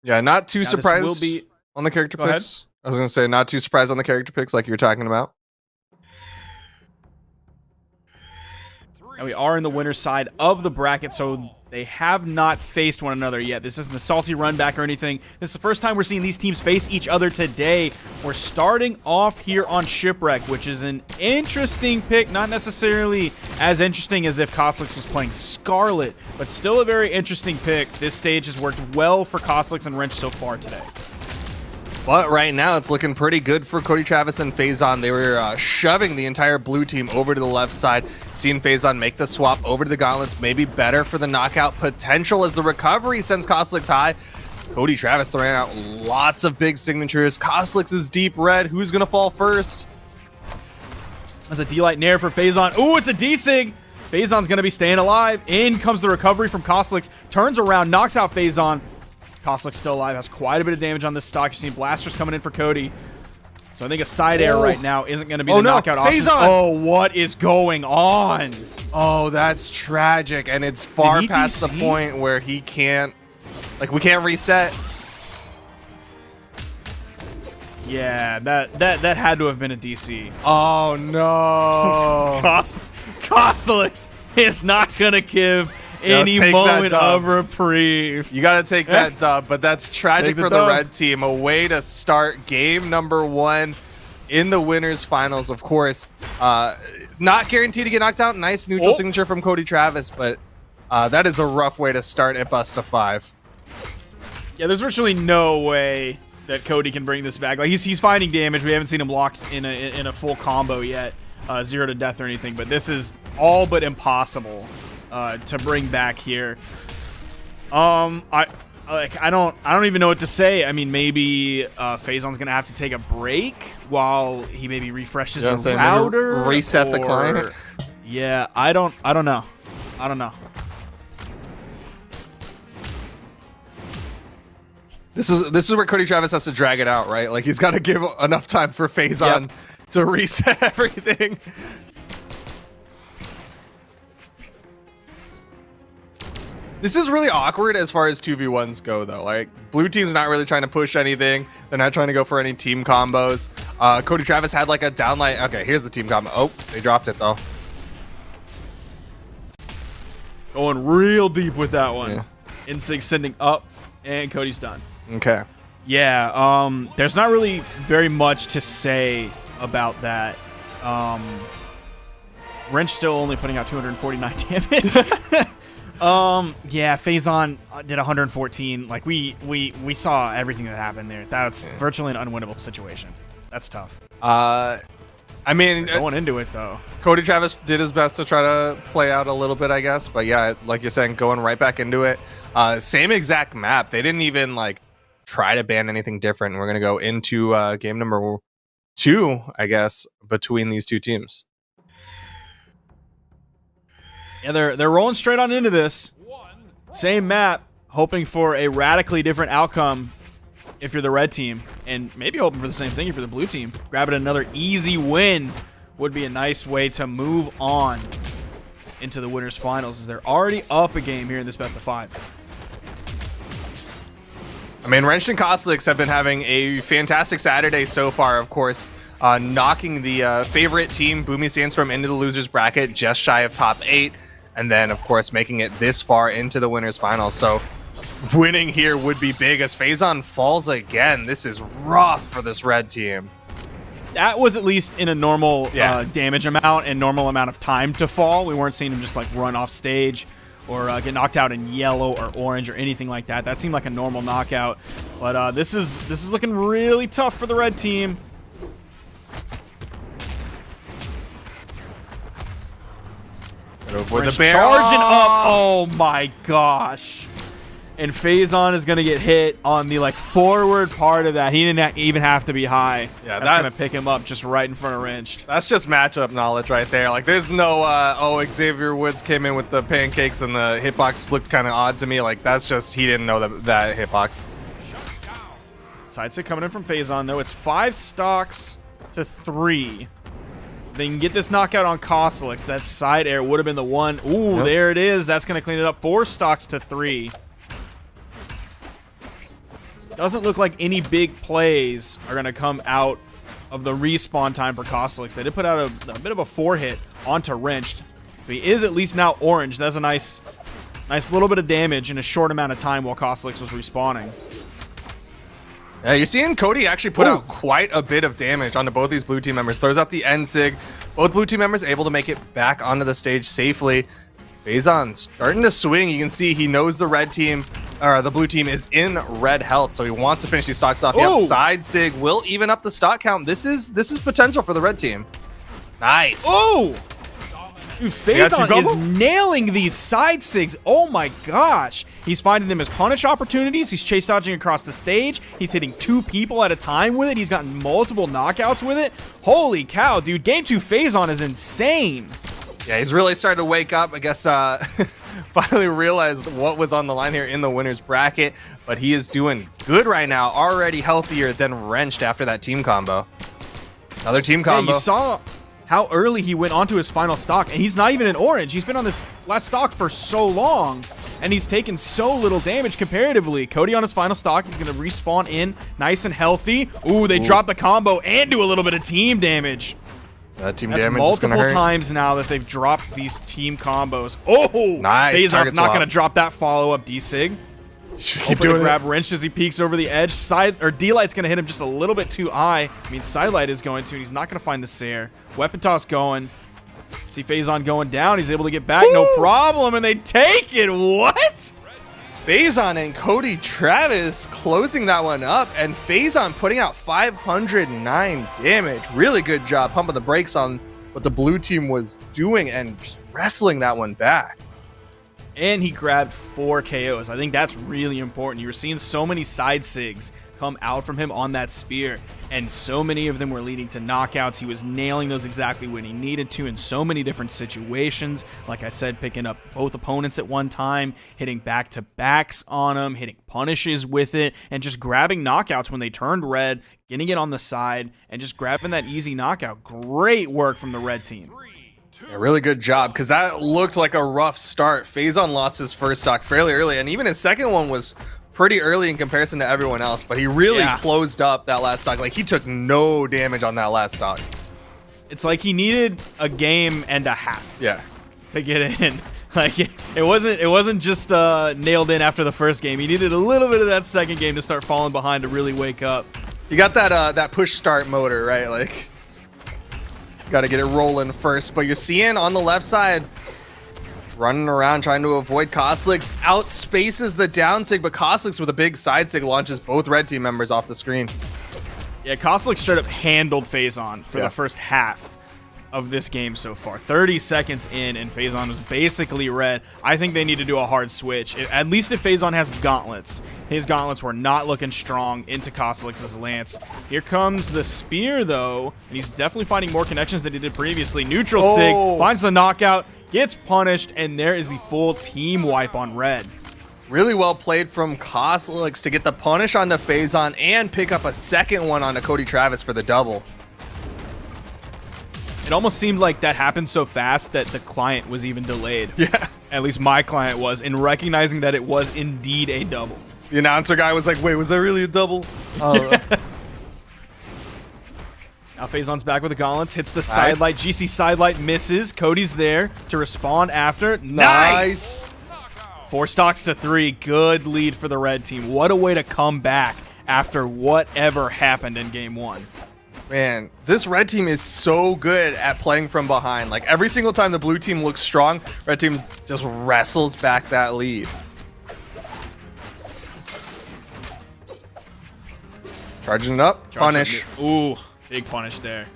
Yeah, not too surprised will be... on the character Go picks. I was going to say, not too surprised on the character picks like you were talking about. And we are in the winner's side of the bracket, so they have not faced one another yet. This isn't a salty run back or anything. This is the first time we're seeing these teams face each other today. We're starting off here on Shipwreck, which is an interesting pick. Not necessarily as interesting as if Kosalix was playing Scarlet, but still a very interesting pick. This stage has worked well for Kosalix and Wrench so far today. But right now, it's looking pretty good for Cody Travis and Phazon. They were shoving the entire blue team over to the left side. Seeing Phazon make the swap over to the Gauntlets, maybe better for the knockout potential as the recovery sends Kosalix high. Cody Travis throwing out lots of big signatures. Kosalix is deep red. Who's going to fall first? That's a D-Light Nair for Phazon. Ooh, it's a D-Sig. Phazon's going to be staying alive. In comes the recovery from Kosalix. Turns around, knocks out Phazon. Kosalix still alive, has quite a bit of damage on this stock. You're seeing blasters coming in for Cody. So I think a side air right now isn't going to be the knockout option. Phazon! Oh, what is going on? Oh, that's tragic. And it's far past the point where he can't, like, we can't reset. Yeah, that had to have been a DC. Oh, no. Kosalix is not going to give any moment of reprieve. You got to take that dub, but that's tragic for the red team. A way to start game number 1 in the winners finals, of course. Not guaranteed to get knocked out. Nice neutral signature from Cody Travis, but that is a rough way to start at best of 5. Yeah, there's virtually no way that Cody can bring this back. Like he's finding damage. We haven't seen him locked in a full combo yet, 0 to death or anything. But this is all but impossible to bring back here. I don't even know what to say. I mean, maybe Phazon's gonna have to take a break while he maybe refreshes his router, reset the client. Yeah, I don't know. This is where Cody Travis has to drag it out, right? Like he's got to give enough time for Phazon to reset everything. This is really awkward as far as 2v1s go, though. Like, blue team's not really trying to push anything. They're not trying to go for any team combos. Cody Travis had, like, a downlight. Okay, here's the team combo. Oh, they dropped it, though. Going real deep with that one. Yeah. Insig sending up, and Cody's done. Okay. Yeah, there's not really very much to say about that. Wrench still only putting out 249 damage. Yeah, Phazon did 114. Like we saw everything that happened there. That's virtually an unwinnable situation. That's tough. I mean, going into it though, Cody Travis did his best to try to play out a little bit, I guess. But yeah, like you're saying, going right back into it. Same exact map. They didn't even like try to ban anything different. We're gonna go into game number 2, I guess, between these two teams. Yeah, they're rolling straight on into this. Same map, hoping for a radically different outcome if you're the red team, and maybe hoping for the same thing if you're the blue team. Grabbing another easy win would be a nice way to move on into the winners finals, as they're already up a game here in this best of 5. I mean, Wrench and Kosalix have been having a fantastic Saturday so far, of course, knocking the favorite team, BOOMIE Sandstorm, into the losers bracket, just shy of top 8. and then of course making it this far into the winners finals. So winning here would be big as Phazon falls again. This is rough for this red team. That was at least in a normal damage amount and normal amount of time to fall. We weren't seeing him just like run off stage or get knocked out in yellow or orange or anything like that. That seemed like a normal knockout. But this is looking really tough for the red team. Avoid the Charging bear. up. Oh my gosh. And Phazon is going to get hit on the like forward part of that. He didn't even have to be high. Yeah, that's going to pick him up just right in front of Wrenched. That's just matchup knowledge right there. Like, there's no, oh, Xavier Woods came in with the pancakes and the hitbox looked kind of odd to me. Like, that's just, he didn't know that hitbox. Side stick coming in from Phazon, though. It's 5 stocks to 3. They can get this knockout on Costelix. That side air would have been the one. Ooh, yep. There it is. That's going to clean it up. 4 stocks to 3. Doesn't look like any big plays are going to come out of the respawn time for Costelix. They did put out a bit of a 4-hit onto Wrenched. But he is at least now orange. That's a nice little bit of damage in a short amount of time while Costelix was respawning. Yeah, you're seeing CODY actually put out quite a bit of damage onto both these blue team members. Throws out the end sig. Both blue team members able to make it back onto the stage safely. Phazon starting to swing. You can see he knows the red team, or the blue team is in red health, so he wants to finish these stocks off. Yep, side sig will even up the stock count. This is potential for the red team. Nice. Oh! Dude, Phazon is nailing these side sigs. Oh my gosh. He's finding them as punish opportunities. He's chase dodging across the stage. He's hitting 2 people at a time with it. He's gotten multiple knockouts with it. Holy cow, dude. Game 2 Phazon is insane. Yeah, he's really starting to wake up. I guess finally realized what was on the line here in the winner's bracket. But he is doing good right now. Already healthier than Wrenched after that team combo. Another team combo. Yeah, you saw how early he went onto his final stock. And he's not even in orange. He's been on this last stock for so long. And he's taken so little damage comparatively. CODY on his final stock. He's going to respawn in nice and healthy. Ooh, they drop the combo and do a little bit of team damage. That team That's damage multiple is gonna hurt. times now that they've dropped these team combos. Oh, nice. Phazon's not going to drop that follow-up D-Sig. Keep doing grab Wrench as he peeks over the edge. D-Light's going to hit him just a little bit too high. I mean, Sidelight is going to, and he's not going to find the Sair. Weapon toss going. See Phazon going down. He's able to get back, no problem, and they take it. What? Phazon and CODY Travis closing that one up, and Phazon putting out 509 damage. Really good job pumping the brakes on what the blue team was doing and just wrestling that one back. And he grabbed 4 KOs. I think that's really important. You were seeing so many side sigs come out from him on that spear, and so many of them were leading to knockouts. He was nailing those exactly when he needed to in so many different situations. Like I said, picking up both opponents at one time, hitting back-to-backs on them, hitting punishes with it, and just grabbing knockouts when they turned red, getting it on the side, and just grabbing that easy knockout. Great work from the red team. Yeah, really good job, because that looked like a rough start. Phazon lost his first stock fairly early, and even his second one was pretty early in comparison to everyone else, but he really closed up that last stock. Like, he took no damage on that last stock. It's like he needed a game and a half to get in. Like, it wasn't just nailed in after the first game. He needed a little bit of that second game to start falling behind to really wake up. You got that push start motor, right? Like, got to get it rolling first. But you're seeing on the left side, running around trying to avoid Costelix, outspaces the down sig, but Costelix with a big side sig launches both red team members off the screen. Yeah, Costelix straight up handled Phazon for the first half of this game so far. 30 seconds in, and Phazon was basically red. I think they need to do a hard switch. At least if Phazon has gauntlets. His gauntlets were not looking strong into Costelix's lance. Here comes the spear, though, and he's definitely finding more connections than he did previously. Neutral sig, finds the knockout, gets punished, and there is the full team wipe on red. Really well played from Costelix to get the punish onto Phazon and pick up a second one onto CODY Travis for the double. It almost seemed like that happened so fast that the client was even delayed. Yeah. At least my client was, in recognizing that it was indeed a double. The announcer guy was like, wait, was that really a double? Now Phazon's back with the gauntlets, hits the sidelight. GC sidelight misses. Cody's there to respond after. Nice! 4 stocks to 3. Good lead for the red team. What a way to come back after whatever happened in game 1. Man, this red team is so good at playing from behind. Like, every single time the blue team looks strong, red team just wrestles back that lead. Charging it up. Punish. Ooh, big punish there.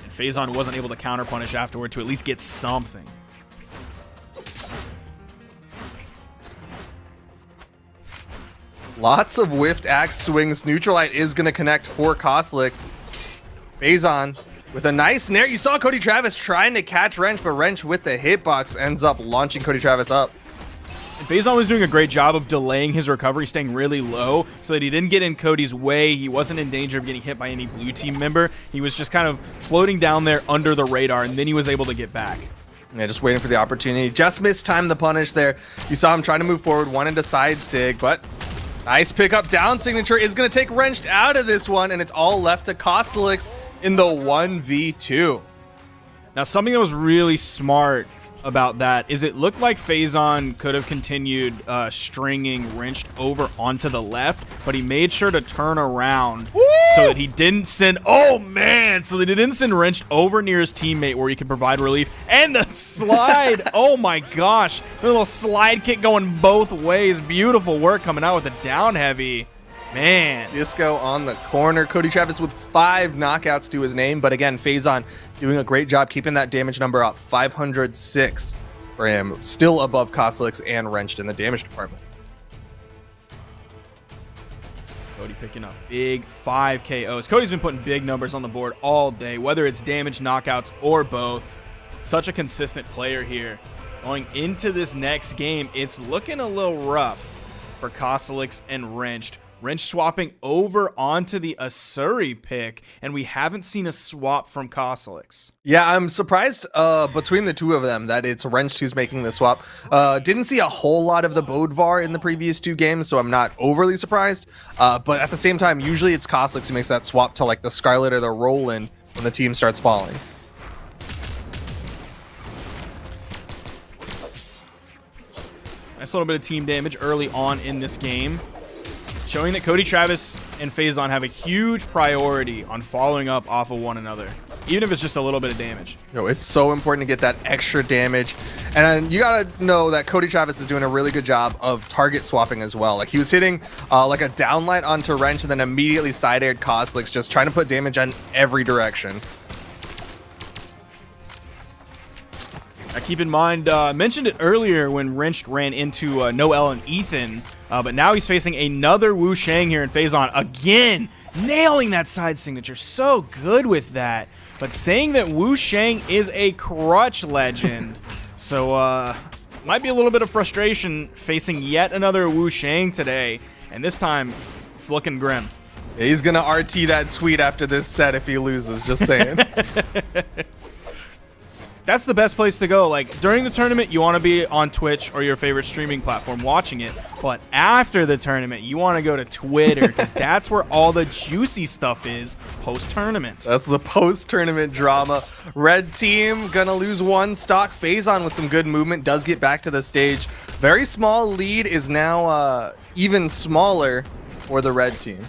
And Phazon wasn't able to counter punish afterward to at least get something. Lots of whiffed axe swings. Neutralite is going to connect for Kostelix. Phazon with a nice nair. You saw Cody Travis trying to catch Wrench, but Wrench with the hitbox ends up launching Cody Travis up. And Phazon was doing a great job of delaying his recovery, staying really low so that he didn't get in Cody's way. He wasn't in danger of getting hit by any blue team member. He was just kind of floating down there under the radar, and then he was able to get back. Yeah, just waiting for the opportunity. Just mistimed the punish there. You saw him trying to move forward, wanted to side sig, but nice pickup. Down signature is going to take Wrenched out of this one, and it's all left to Kostelix in the 1v2. Now, something that was really smart about that is it looked like Phazon could have continued stringing Wrenched over onto the left, but he made sure to turn around so that he didn't send, oh man, so that he didn't send Wrenched over near his teammate where he could provide relief. And the slide, oh my gosh, the little slide kick going both ways. Beautiful work coming out with the down heavy. Man. Disco on the corner. Cody Travis with 5 knockouts to his name. But again, Phazon doing a great job keeping that damage number up. 506 for him. Still above Kostelix and Wrenched in the damage department. Cody picking up big 5 KOs. Cody's been putting big numbers on the board all day, whether it's damage, knockouts, or both. Such a consistent player here. Going into this next game, it's looking a little rough for Kostelix and Wrenched. Wrench swapping over onto the Asuri pick, and we haven't seen a swap from Kostelix. Yeah, I'm surprised between the two of them that it's Wrench who's making the swap. Didn't see a whole lot of the Bodvar in the previous 2 games, so I'm not overly surprised. But at the same time, usually it's Kostelix who makes that swap to like the Scarlet or the Roland when the team starts falling. Nice little bit of team damage early on in this game, showing that Cody Travis and Phazon have a huge priority on following up off of one another, even if it's just a little bit of damage. It's so important to get that extra damage. And you gotta know that Cody Travis is doing a really good job of target swapping as well. Like, he was hitting like a downlight onto Wrench and then immediately side-aired Kostelix, just trying to put damage on every direction. Now keep in mind, I mentioned it earlier when Wrenched ran into Noel and Ethan, but now he's facing another Wu Shang here in Phazon. Again, nailing that side signature. So good with that. But saying that Wu Shang is a crutch legend. So, might be a little bit of frustration facing yet another Wu Shang today. And this time, it's looking grim. He's going to RT that tweet after this set if he loses, just saying. That's the best place to go. Like, during the tournament, you want to be on Twitch or your favorite streaming platform watching it. But after the tournament, you want to go to Twitter because that's where all the juicy stuff is post-tournament. That's the post-tournament drama. Red team gonna lose 1 stock. Phazon with some good movement does get back to the stage. Very small lead is now even smaller for the red team.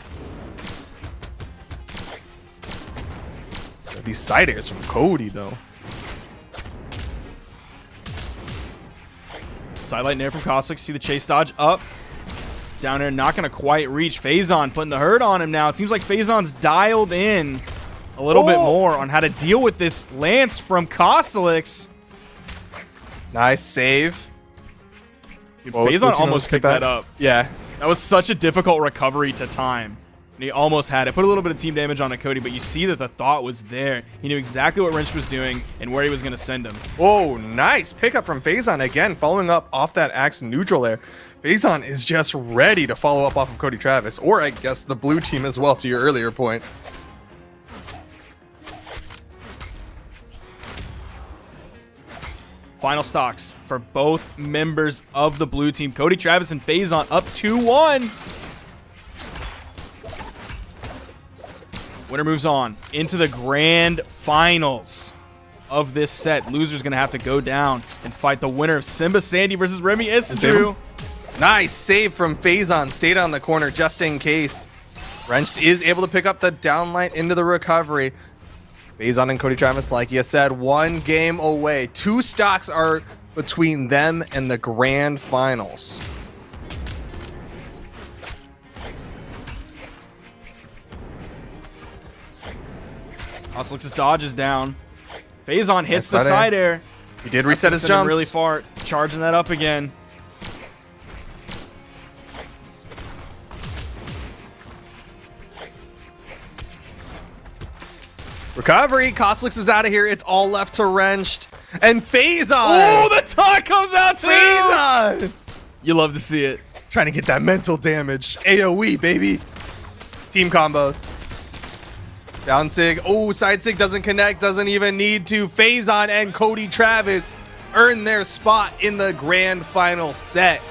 These side airs from Cody, though. Sidelight nair from Kostelix. See the chase dodge up. Down there, not going to quite reach. Phazon putting the hurt on him now. It seems like Phazon's dialed in a little bit more on how to deal with this lance from Kostelix. Nice save. Dude, Phazon almost picked that up. Yeah. That was such a difficult recovery to time. And he almost had it. Put a little bit of team damage on Cody, but you see that the thought was there. He knew exactly what Wrench was doing and where he was going to send him. Oh, nice pickup from Phazon again, following up off that axe neutral there. Phazon is just ready to follow up off of Cody Travis, or I guess the blue team as well, to your earlier point. Final stocks for both members of the blue team. Cody Travis and Phazon up 2-1. Winner moves on into the grand finals of this set. Loser's going to have to go down and fight the winner of Simba Sandy versus Remy Isidru. Nice save from Phazon. Stayed on the corner just in case. Wrenched is able to pick up the downlight into the recovery. Phazon and Cody Travis, like you said, 1 game away. 2 stocks are between them and the grand finals. Oslux's dodge is down. Phazon hits the side air. He did reset his jumps. Really far. Charging that up again. Recovery. Koslix is out of here. It's all left to Wrenched. And Phazon. Oh, the taunt comes out too. Phazon. You love to see it. Trying to get that mental damage. AoE, baby. Team combos. Down Sig. Oh, side Sig doesn't connect. Doesn't even need to. Phazon and Cody Travis earn their spot in the grand final set.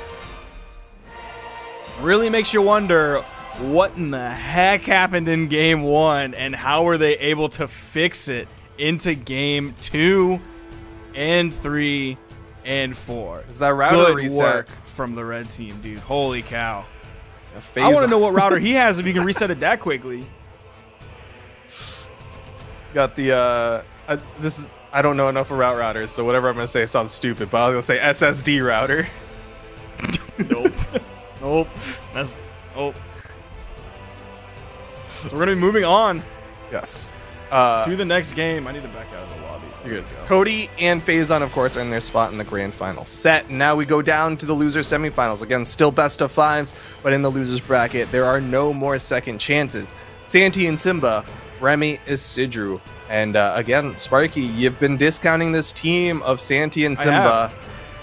Really makes you wonder what in the heck happened in game 1 and how were they able to fix it into game 2 and 3 and 4. Is that router reset? Work from the red team, dude. Holy cow. Yeah, I want to know what router he has if he can reset it that quickly. Got the I don't know enough about routers, so whatever I'm gonna say sounds stupid, but I was gonna say SSD router. Nope. Nope. That's So we're gonna be moving on. Yes. To the next game. I need to back out of the lobby. You're good. Cody and Phazon, of course, are in their spot in the grand final set. Now we go down to the loser semifinals. Again, still best of 5s, but in the losers bracket, there are no more second chances. Santi and Simba, Remy Isidru. And again, Sparky, you've been discounting this team of Santi and Simba.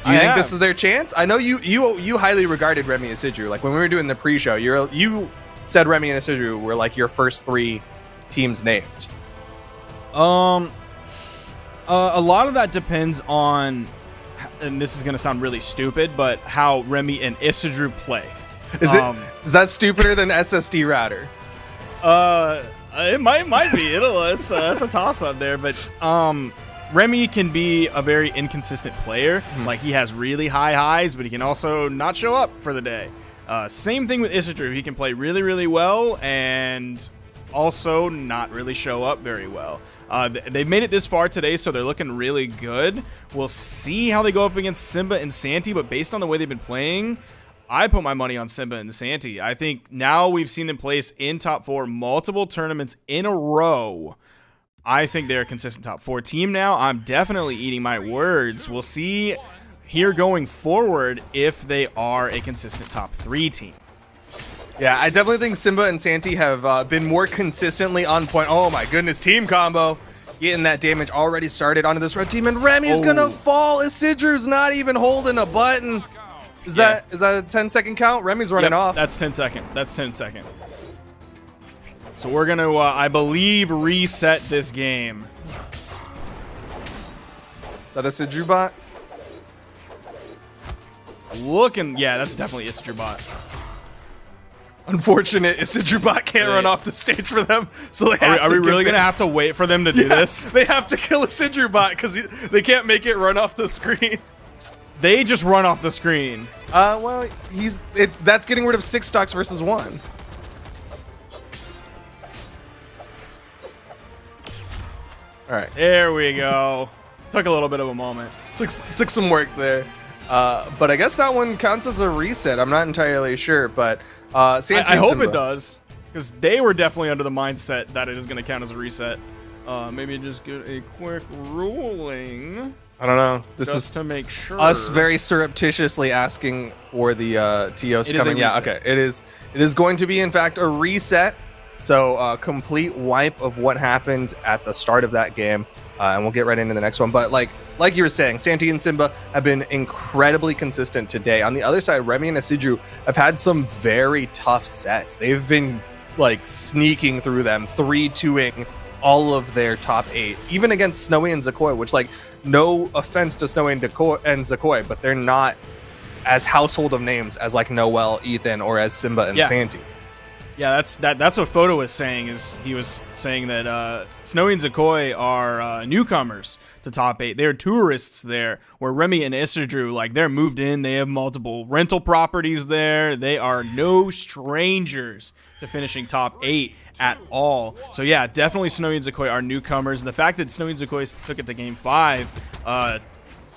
Do you think this is their chance? I know you highly regarded Remy Isidru. Like when we were doing the pre-show, you said Remy and Isidru were like your first 3 teams named. A lot of that depends on, and this is going to sound really stupid, but how Remy and Isidru play. Is that stupider than SSD router? It might be. It's a toss up there, but Remy can be a very inconsistent player. Like he has really high highs, but he can also not show up for the day. Same thing with Isidru. He can play really, really well and also not really show up very well. They've made it this far today, so they're looking really good. We'll see how they go up against Simba and Santi, but based on the way they've been playing, I put my money on Simba and Santi. I think now we've seen them place in top 4 multiple tournaments in a row. I think they're a consistent top 4 team now. I'm definitely eating my words. We'll see here going forward if they are a consistent top 3 team. Yeah, I definitely think Simba and Santi have been more consistently on point. Oh my goodness, team combo. Getting that damage already started onto this red team, and Remy's gonna fall. Isidru's not even holding a button. Is that a 10-second count? Remy's running off. That's 10 second. That's 10 second. So we're gonna, I believe, reset this game. Is that a Isidru bot? It's looking, yeah, that's definitely Isidru bot. Unfortunate, Isidru bot can't run off the stage for them, so they have Are we really gonna have to wait for them to do this? They have to kill Isidru bot because they can't make it run off the screen. They just run off the screen. Well, that's getting rid of 6 stocks versus 1. All right, there we go. Took a little bit of a moment. Took some work there. But I guess that one counts as a reset. I'm not entirely sure, but Santi I hope Simba. it does, because they were definitely under the mindset that it is going to count as a reset. Maybe just get a quick ruling. I don't know. This just is to make sure. Us very surreptitiously asking for the TOs coming. Yeah, okay. It is going to be in fact a reset. So complete wipe of what happened at the start of that game. And we'll get right into the next one. But like you were saying, Santi and Simba have been incredibly consistent today. On the other side, Remy and Isidru have had some very tough sets. They've been like sneaking through them, 3-2ing all of their top 8, even against Snowy and Zakoi, which, like, no offense to Snowy and Zakoi, but they're not as household of names as like Noel, Ethan, or as Simba and Santi. Yeah, that's what Photo was saying. Is he was saying that Snowy and Zakoi are newcomers to top 8. They're tourists there, where Remy and Isidru, like, they're moved in. They have multiple rental properties there. They are no strangers to finishing top 8 at all. So yeah, definitely Snowy and Zakoi are newcomers. The fact that Snowy and Zakoi took it to game 5,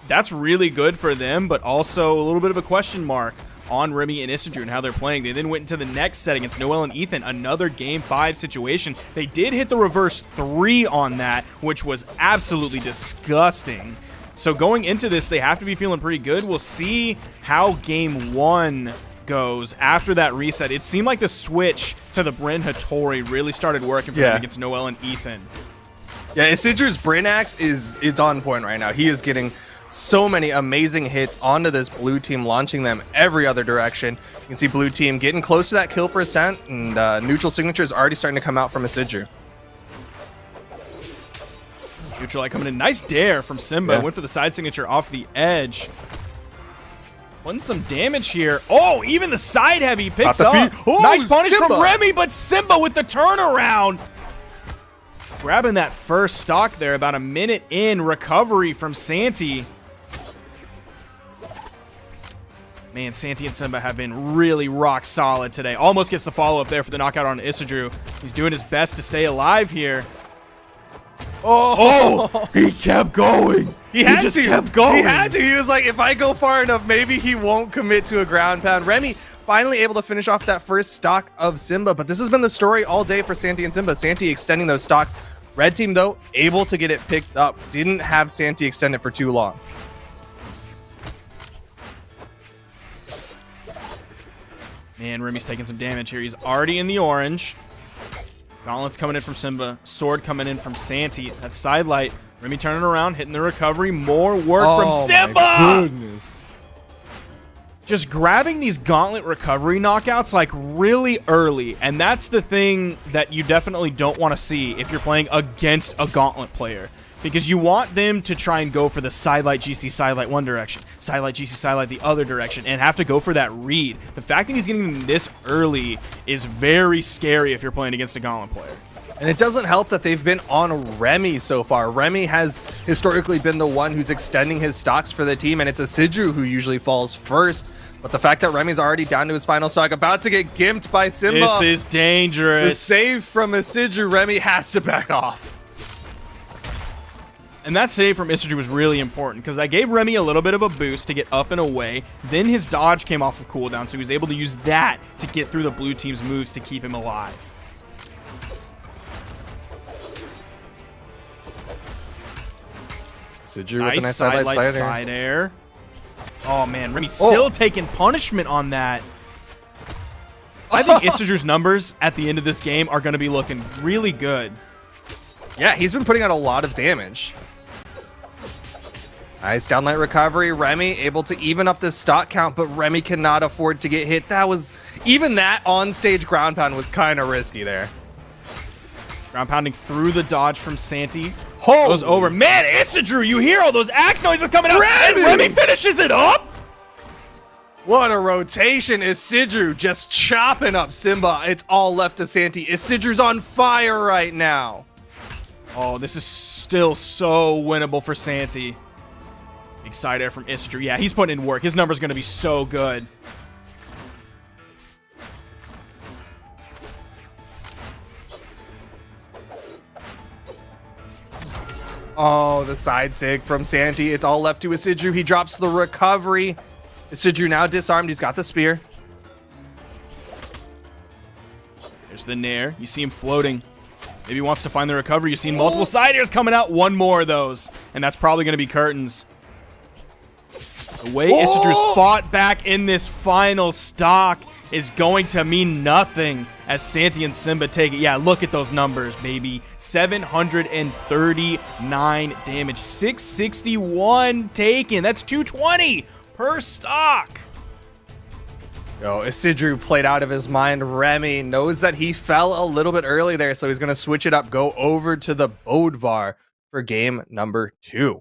that's really good for them, but also a little bit of a question mark on Remy and Isidru and how they're playing. They then went into the next set against Noel and Ethan, another game 5 situation. They did hit the reverse 3 on that, which was absolutely disgusting. So going into this, they have to be feeling pretty good. We'll see how game 1 goes after that reset. It seemed like the switch to the Bryn Hattori really started working for them against Noel and Ethan. Yeah, Isidru's Bryn Axe it's on point right now. He is getting so many amazing hits onto this blue team, launching them every other direction. You can see blue team getting close to that kill percent, and neutral signature is already starting to come out from Isidru. Neutral Light coming in. Nice dare from Simba. Yeah. Went for the side signature off the edge. Putting some damage here. Oh, even the side heavy picks up. Oh, nice punish Simba from Remy, but Simba with the turnaround. Grabbing that first stock there, about a minute in. Recovery from Santi. Man, Santi and Simba have been really rock solid today. Almost gets the follow-up there for the knockout on Isidru. He's doing his best to stay alive here. Oh, he kept going. He just kept going. He had to. He was like, if I go far enough, maybe he won't commit to a ground pound. Remy finally able to finish off that first stock of Simba, but this has been the story all day for Santi and Simba. Santi extending those stocks. Red team, though, able to get it picked up. Didn't have Santi extend it for too long. Man, Remy's taking some damage here. He's already in the orange. Gauntlets coming in from Simba. Sword coming in from Santi. That side light. Remy turning around, hitting the recovery. More work from Simba! My goodness. Just grabbing these gauntlet recovery knockouts like really early. And that's the thing that you definitely don't want to see if you're playing against a gauntlet player. Because you want them to try and go for the sidelight GC sidelight one direction, sidelight GC sidelight the other direction, and have to go for that read. The fact that he's getting them this early is very scary if you're playing against a gauntlet player. And it doesn't help that they've been on Remy so far. Remy has historically been the one who's extending his stocks for the team, and it's Isidru who usually falls first. But the fact that Remy's already down to his final stock, about to get gimped by Simba. This is dangerous. The save from Isidru, Remy has to back off. And that save from Isidru was really important because I gave Remy a little bit of a boost to get up and away. Then his dodge came off of cooldown, so he was able to use that to get through the blue team's moves to keep him alive. Isidru with a nice sidelight side air. Oh man, Remy's still taking punishment on that. I think Isidru's numbers at the end of this game are going to be looking really good. Yeah, he's been putting out a lot of damage. Nice downlight recovery. Remy able to even up this stock count, but Remy cannot afford to get hit. Even that on-stage ground pound was kind of risky there. Ground pounding through the dodge from Santi. Goes over. Man, Isidru, you hear all those axe noises coming out, and Remy finishes it up? What a rotation. Isidru just chopping up Simba. It's all left to Santi. Isidru's on fire right now. Oh, this is still so winnable for Santi. Big side air from Isidru. Yeah, he's putting in work. His number's going to be so good. Oh, the side sig from Santi. It's all left to Isidru. He drops the recovery. Isidru now disarmed. He's got the spear. There's the nair. You see him floating. Maybe he wants to find the recovery. You've seen multiple side airs coming out. One more of those. And that's probably going to be curtains. The way Isidru's fought back in this final stock is going to mean nothing as Santi and Simba take it. Yeah, look at those numbers, baby. 739 damage. 661 taken. That's 220 per stock. Yo, Isidru played out of his mind. Remy knows that he fell a little bit early there, so he's going to switch it up, go over to the Bodvar for game number 2.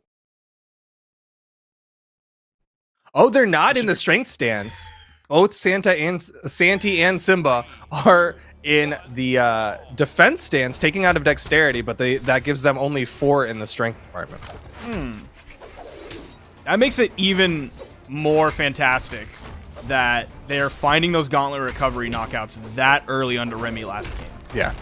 Oh, they're not in the strength stance. Both Santi and Simba are in the defense stance, taking out of dexterity, but that gives them only 4 in the strength department. That makes it even more fantastic that they're finding those gauntlet recovery knockouts that early under Remy last game. Yeah.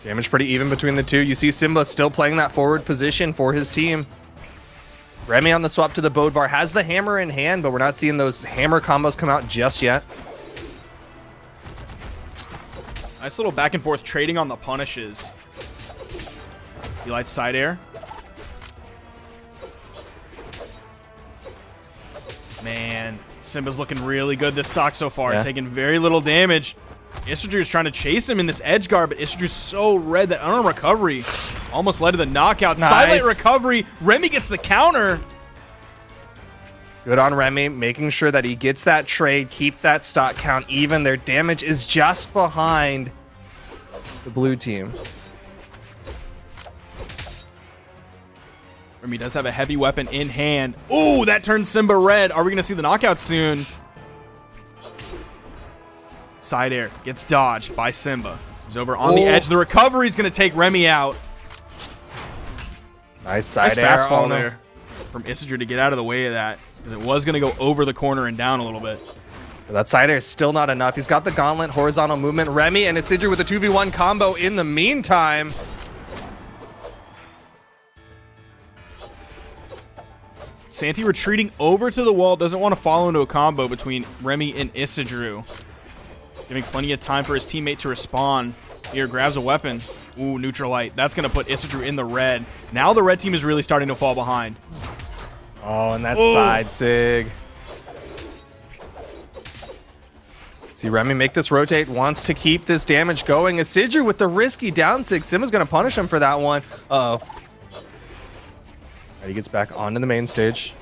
Damage pretty even between the two. You see Simba still playing that forward position for his team. Remy on the swap to the Bodvar has the hammer in hand, but we're not seeing those hammer combos come out just yet. Nice little back and forth trading on the punishes. Elite side air. Man, Simba's looking really good this stock so far, taking very little damage. Isidru's trying to chase him in this edge guard, but Isidru's so red that unarmed recovery almost led to the knockout. Nice. Silent recovery. Remy gets the counter. Good on Remy, making sure that he gets that trade, keep that stock count even. Their damage is just behind the blue team. Remy does have a heavy weapon in hand. Ooh, that turns Simba red. Are we going to see the knockout soon? Side air gets dodged by Simba. He's over on the edge. The recovery is going to take Remy out. Nice side air. Fast fall there from Isidru to get out of the way of that, because it was going to go over the corner and down a little bit. But that side air is still not enough. He's got the gauntlet, horizontal movement. Remy and Isidru with a 2v1 combo in the meantime. Santi retreating over to the wall. Doesn't want to fall into a combo between Remy and Isidru. Giving plenty of time for his teammate to respond. Here, grabs a weapon. Ooh, neutralite. That's going to put Isidru in the red. Now the red team is really starting to fall behind. Oh, and that side sig. See Remy make this rotate, wants to keep this damage going. Isidru with the risky down sig. Simba's going to punish him for that one. Uh-oh. He gets back onto the main stage.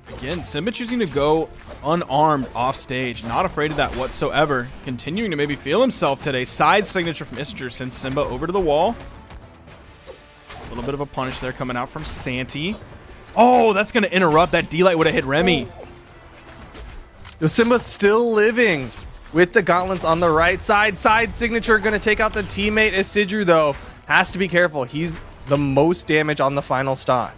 Again, Simba choosing to go unarmed off stage. Not afraid of that whatsoever. Continuing to maybe feel himself today. Side signature from Isidru sends Simba over to the wall. A little bit of a punish there coming out from Santi. Oh, that's going to interrupt. That D-Light would have hit Remy. Simba's still living with the gauntlets on the right side. Side signature going to take out the teammate. Isidru, though, has to be careful. He's the most damage on the final stock.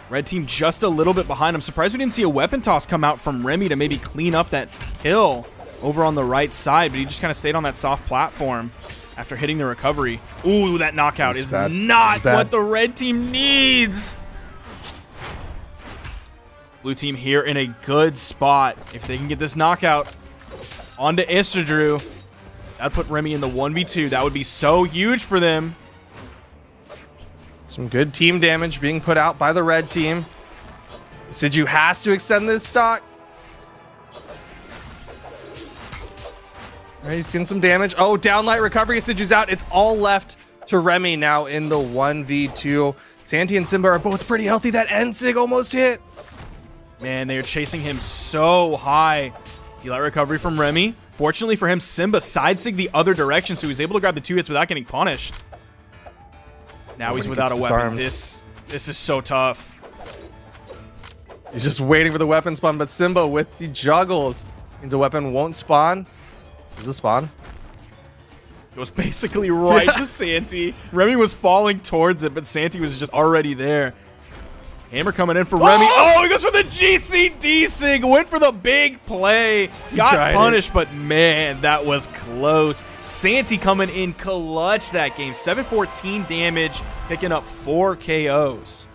Red team just a little bit behind. I'm surprised we didn't see a weapon toss come out from Remy to maybe clean up that kill over on the right side, but he just kind of stayed on that soft platform after hitting the recovery. Ooh, that knockout is not what the red team needs. Blue team here in a good spot. If they can get this knockout onto Isidru, that'd put Remy in the 1v2. That would be so huge for them. Some good team damage being put out by the red team. Isidru has to extend this stock. All right, he's getting some damage. Oh, downlight recovery. Isidru's out. It's all left to Remy now in the 1v2. Santi and Simba are both pretty healthy. That end sig almost hit. Man, they are chasing him so high. D-Light recovery from Remy. Fortunately for him, Simba side sig the other direction, so he was able to grab the 2 hits without getting punished. Now he's without a weapon. This is so tough. He's just waiting for the weapon spawn, but Simba with the juggles means a weapon won't spawn. Does it spawn? Goes basically right to Santi. Remy was falling towards it, but Santi was just already there. Hammer coming in for Remy. Oh, he goes for the GCD sig. Went for the big play. Got punished, but man, that was close. Santi coming in clutch that game. 714 damage, picking up 4 KOs.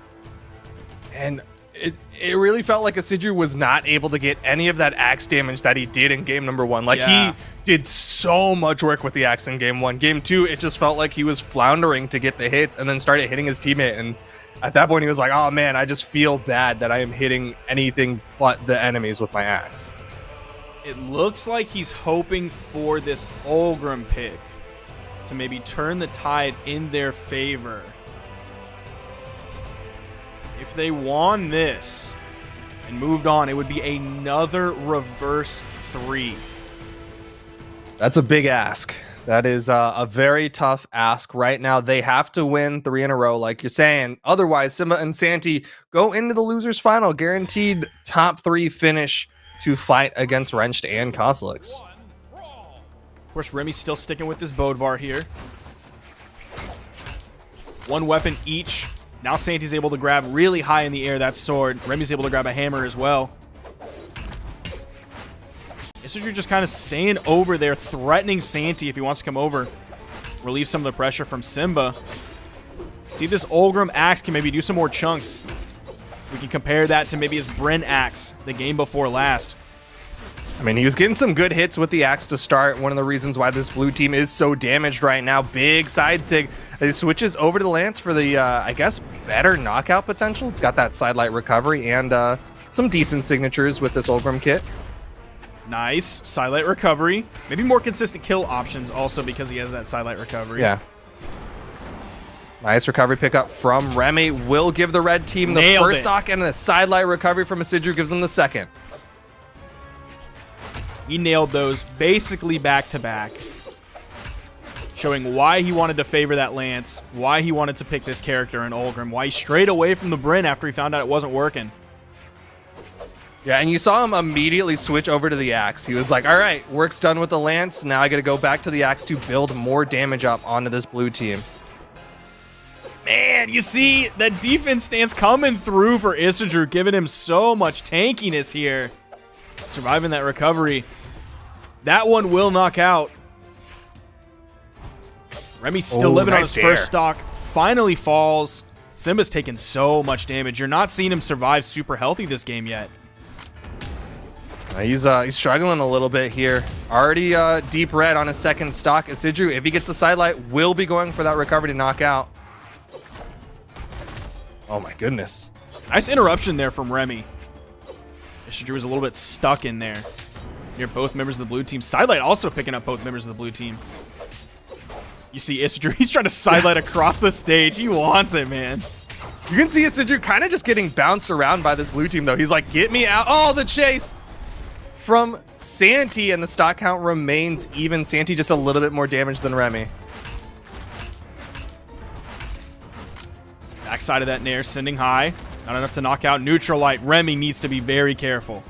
And it really felt like Isidru was not able to get any of that axe damage that he did in game number 1. Like, he did so much work with the axe in game 1. Game 2, it just felt like he was floundering to get the hits and then started hitting his teammate. And at that point, he was like, oh man, I just feel bad that I am hitting anything but the enemies with my axe. It looks like he's hoping for this Olgrim pick to maybe turn the tide in their favor. If they won this and moved on, it would be another reverse 3. That's a big ask. That is a very tough ask right now. They have to win 3 in a row, like you're saying. Otherwise, Simba and Santi go into the losers final, guaranteed top 3 finish to fight against Wrenched and Kozilek. Of course, Remy's still sticking with his Bodvar here. 1 weapon each. Now Santi's able to grab really high in the air that sword. Remy's able to grab a hammer as well. Isidru just kind of staying over there, threatening Santi if he wants to come over. Relieve some of the pressure from Simba. See if this Olgrim axe can maybe do some more chunks. We can compare that to maybe his Bryn axe the game before last. I mean, he was getting some good hits with the axe to start. One of the reasons why this blue team is so damaged right now. Big side sig. He switches over to the Lance for the, I guess, better knockout potential. It's got that sidelight recovery and some decent signatures with this Olgrim kit. Nice. Sidelight recovery. Maybe more consistent kill options also because he has that sidelight recovery. Yeah. Nice recovery pickup from Remy. Will give the red team the Nailed first it. stock, and the sidelight recovery from Isidru gives them the second. He nailed those basically back to back. Showing why he wanted to favor that Lance, why he wanted to pick this character in Olgrim, why he strayed away from the Bryn after he found out it wasn't working. Yeah, and you saw him immediately switch over to the axe. He was like, all right, work's done with the Lance. Now I got to go back to the axe to build more damage up onto this blue team. Man, you see that defense stance coming through for Isidru, giving him so much tankiness here. Surviving that recovery. That one will knock out. Remy's still living on his first stock. Finally falls. Simba's taking so much damage. You're not seeing him survive super healthy this game yet. He's struggling a little bit here. Already deep red on his second stock. Isidru, if he gets the sidelight, will be going for that recovery to knock out. Oh my goodness. Nice interruption there from Remy. Isidru was a little bit stuck in there. Near both members of the blue team. Sidelight also picking up both members of the blue team. You see Isidru, he's trying to sidelight across the stage. He wants it, man. You can see Isidru kind of just getting bounced around by this blue team, though. He's like, get me out. Oh, the chase from Santi, and the stock count remains even. Santi just a little bit more damage than Remy. Backside of that Nair, sending high. Not enough to knock out Neutralite. Remy needs to be very careful.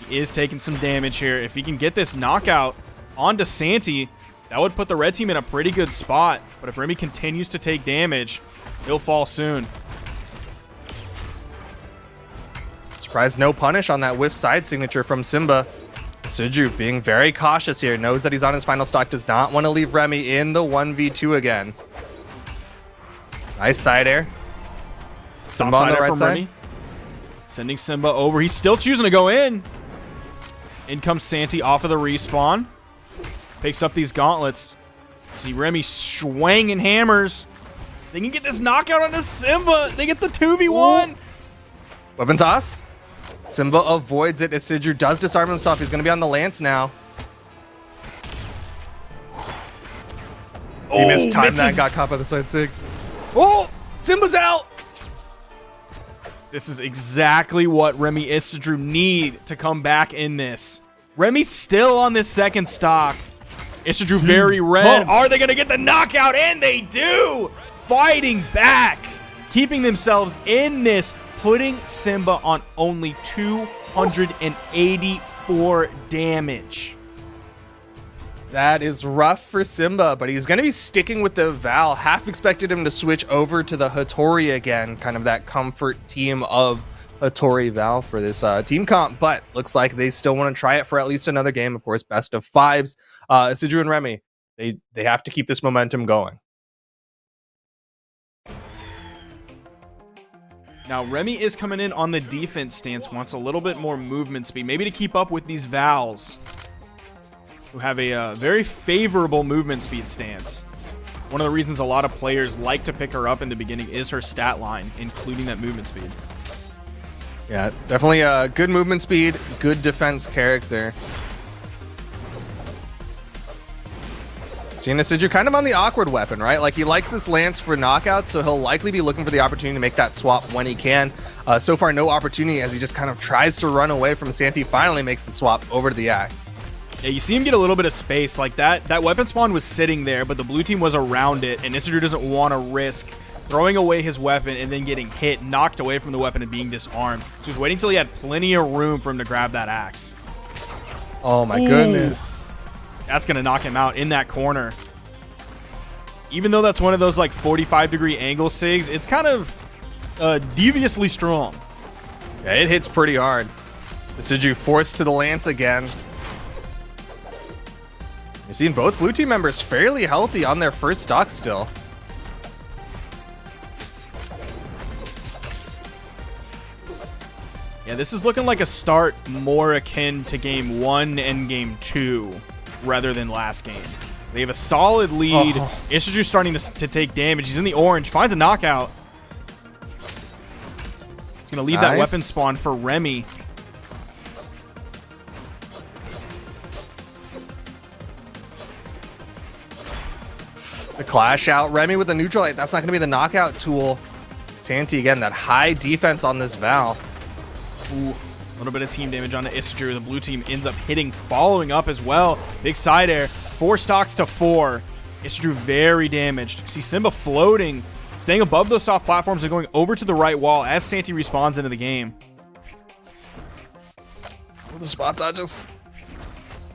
He is taking some damage here. If he can get this knockout onto Santi, that would put the red team in a pretty good spot. But if Remy continues to take damage, he'll fall soon. Surprised no punish on that whiff side signature from Simba. Isidru being very cautious here. Knows that he's on his final stock. Does not want to leave Remy in the 1v2 again. Nice side air. Simba on the right side. Remy. Sending Simba over. He's still choosing to go in. In comes Santi off of the respawn. Picks up these gauntlets. See Remy swinging hammers. They can get this knockout onto Simba. They get the 2v1. Weapon toss. Simba avoids it. Isidru does disarm himself. He's going to be on the Lance now. He missed time that got caught by the side sig. Oh, Simba's out. This is exactly what Remy Isidru need to come back in this. Remy's still on this second stock. Isidru very red. Are they going to get the knockout? And they do. Fighting back. Keeping themselves in this. Putting Simba on only 284 damage. That is rough for Simba, but he's going to be sticking with the Val. Half expected him to switch over to the Hattori again, kind of that comfort team of Hattori Val for this team comp, but looks like they still want to try it for at least another game. Of course, best of fives. Isidru and Remy, they have to keep this momentum going. Now, Remy is coming in on the defense stance, wants a little bit more movement speed, maybe to keep up with these Vals, who have a very favorable movement speed stance. One of the reasons a lot of players like to pick her up in the beginning is her stat line, including that movement speed. Yeah, definitely a good movement speed, good defense character. Seeing Isidru kind of on the awkward weapon, right? Like, he likes this Lance for knockouts, so he'll likely be looking for the opportunity to make that swap when he can. So far, no opportunity as he just kind of tries to run away from Santi. Finally makes the swap over to the axe. Yeah, you see him get a little bit of space like that. That weapon spawn was sitting there, but the blue team was around it, and Isidru doesn't want to risk throwing away his weapon and then getting hit, knocked away from the weapon and being disarmed. So he's waiting till he had plenty of room for him to grab that axe. Oh my goodness. That's going to knock him out in that corner. Even though that's one of those like 45-degree angle SIGs, it's kind of deviously strong. Yeah, it hits pretty hard. Isidru forced to the lance again. You're seeing both blue team members fairly healthy on their first stock still. Yeah, this is looking like a start more akin to game 1 and game 2 rather than last game. They have a solid lead. Isidru's starting to take damage. He's in the orange, finds a knockout. He's going to leave that weapon spawn for Remy. The clash out. Remy with the neutral light. That's not going to be the knockout tool. Santi again, that high defense on this Val. Ooh, a little bit of team damage on the Isidru. The blue team ends up hitting, following up as well. Big side air. 4 stocks to 4. Isidru very damaged. See Simba floating, staying above those soft platforms and going over to the right wall as Santi respawns into the game. Oh, the spot dodges.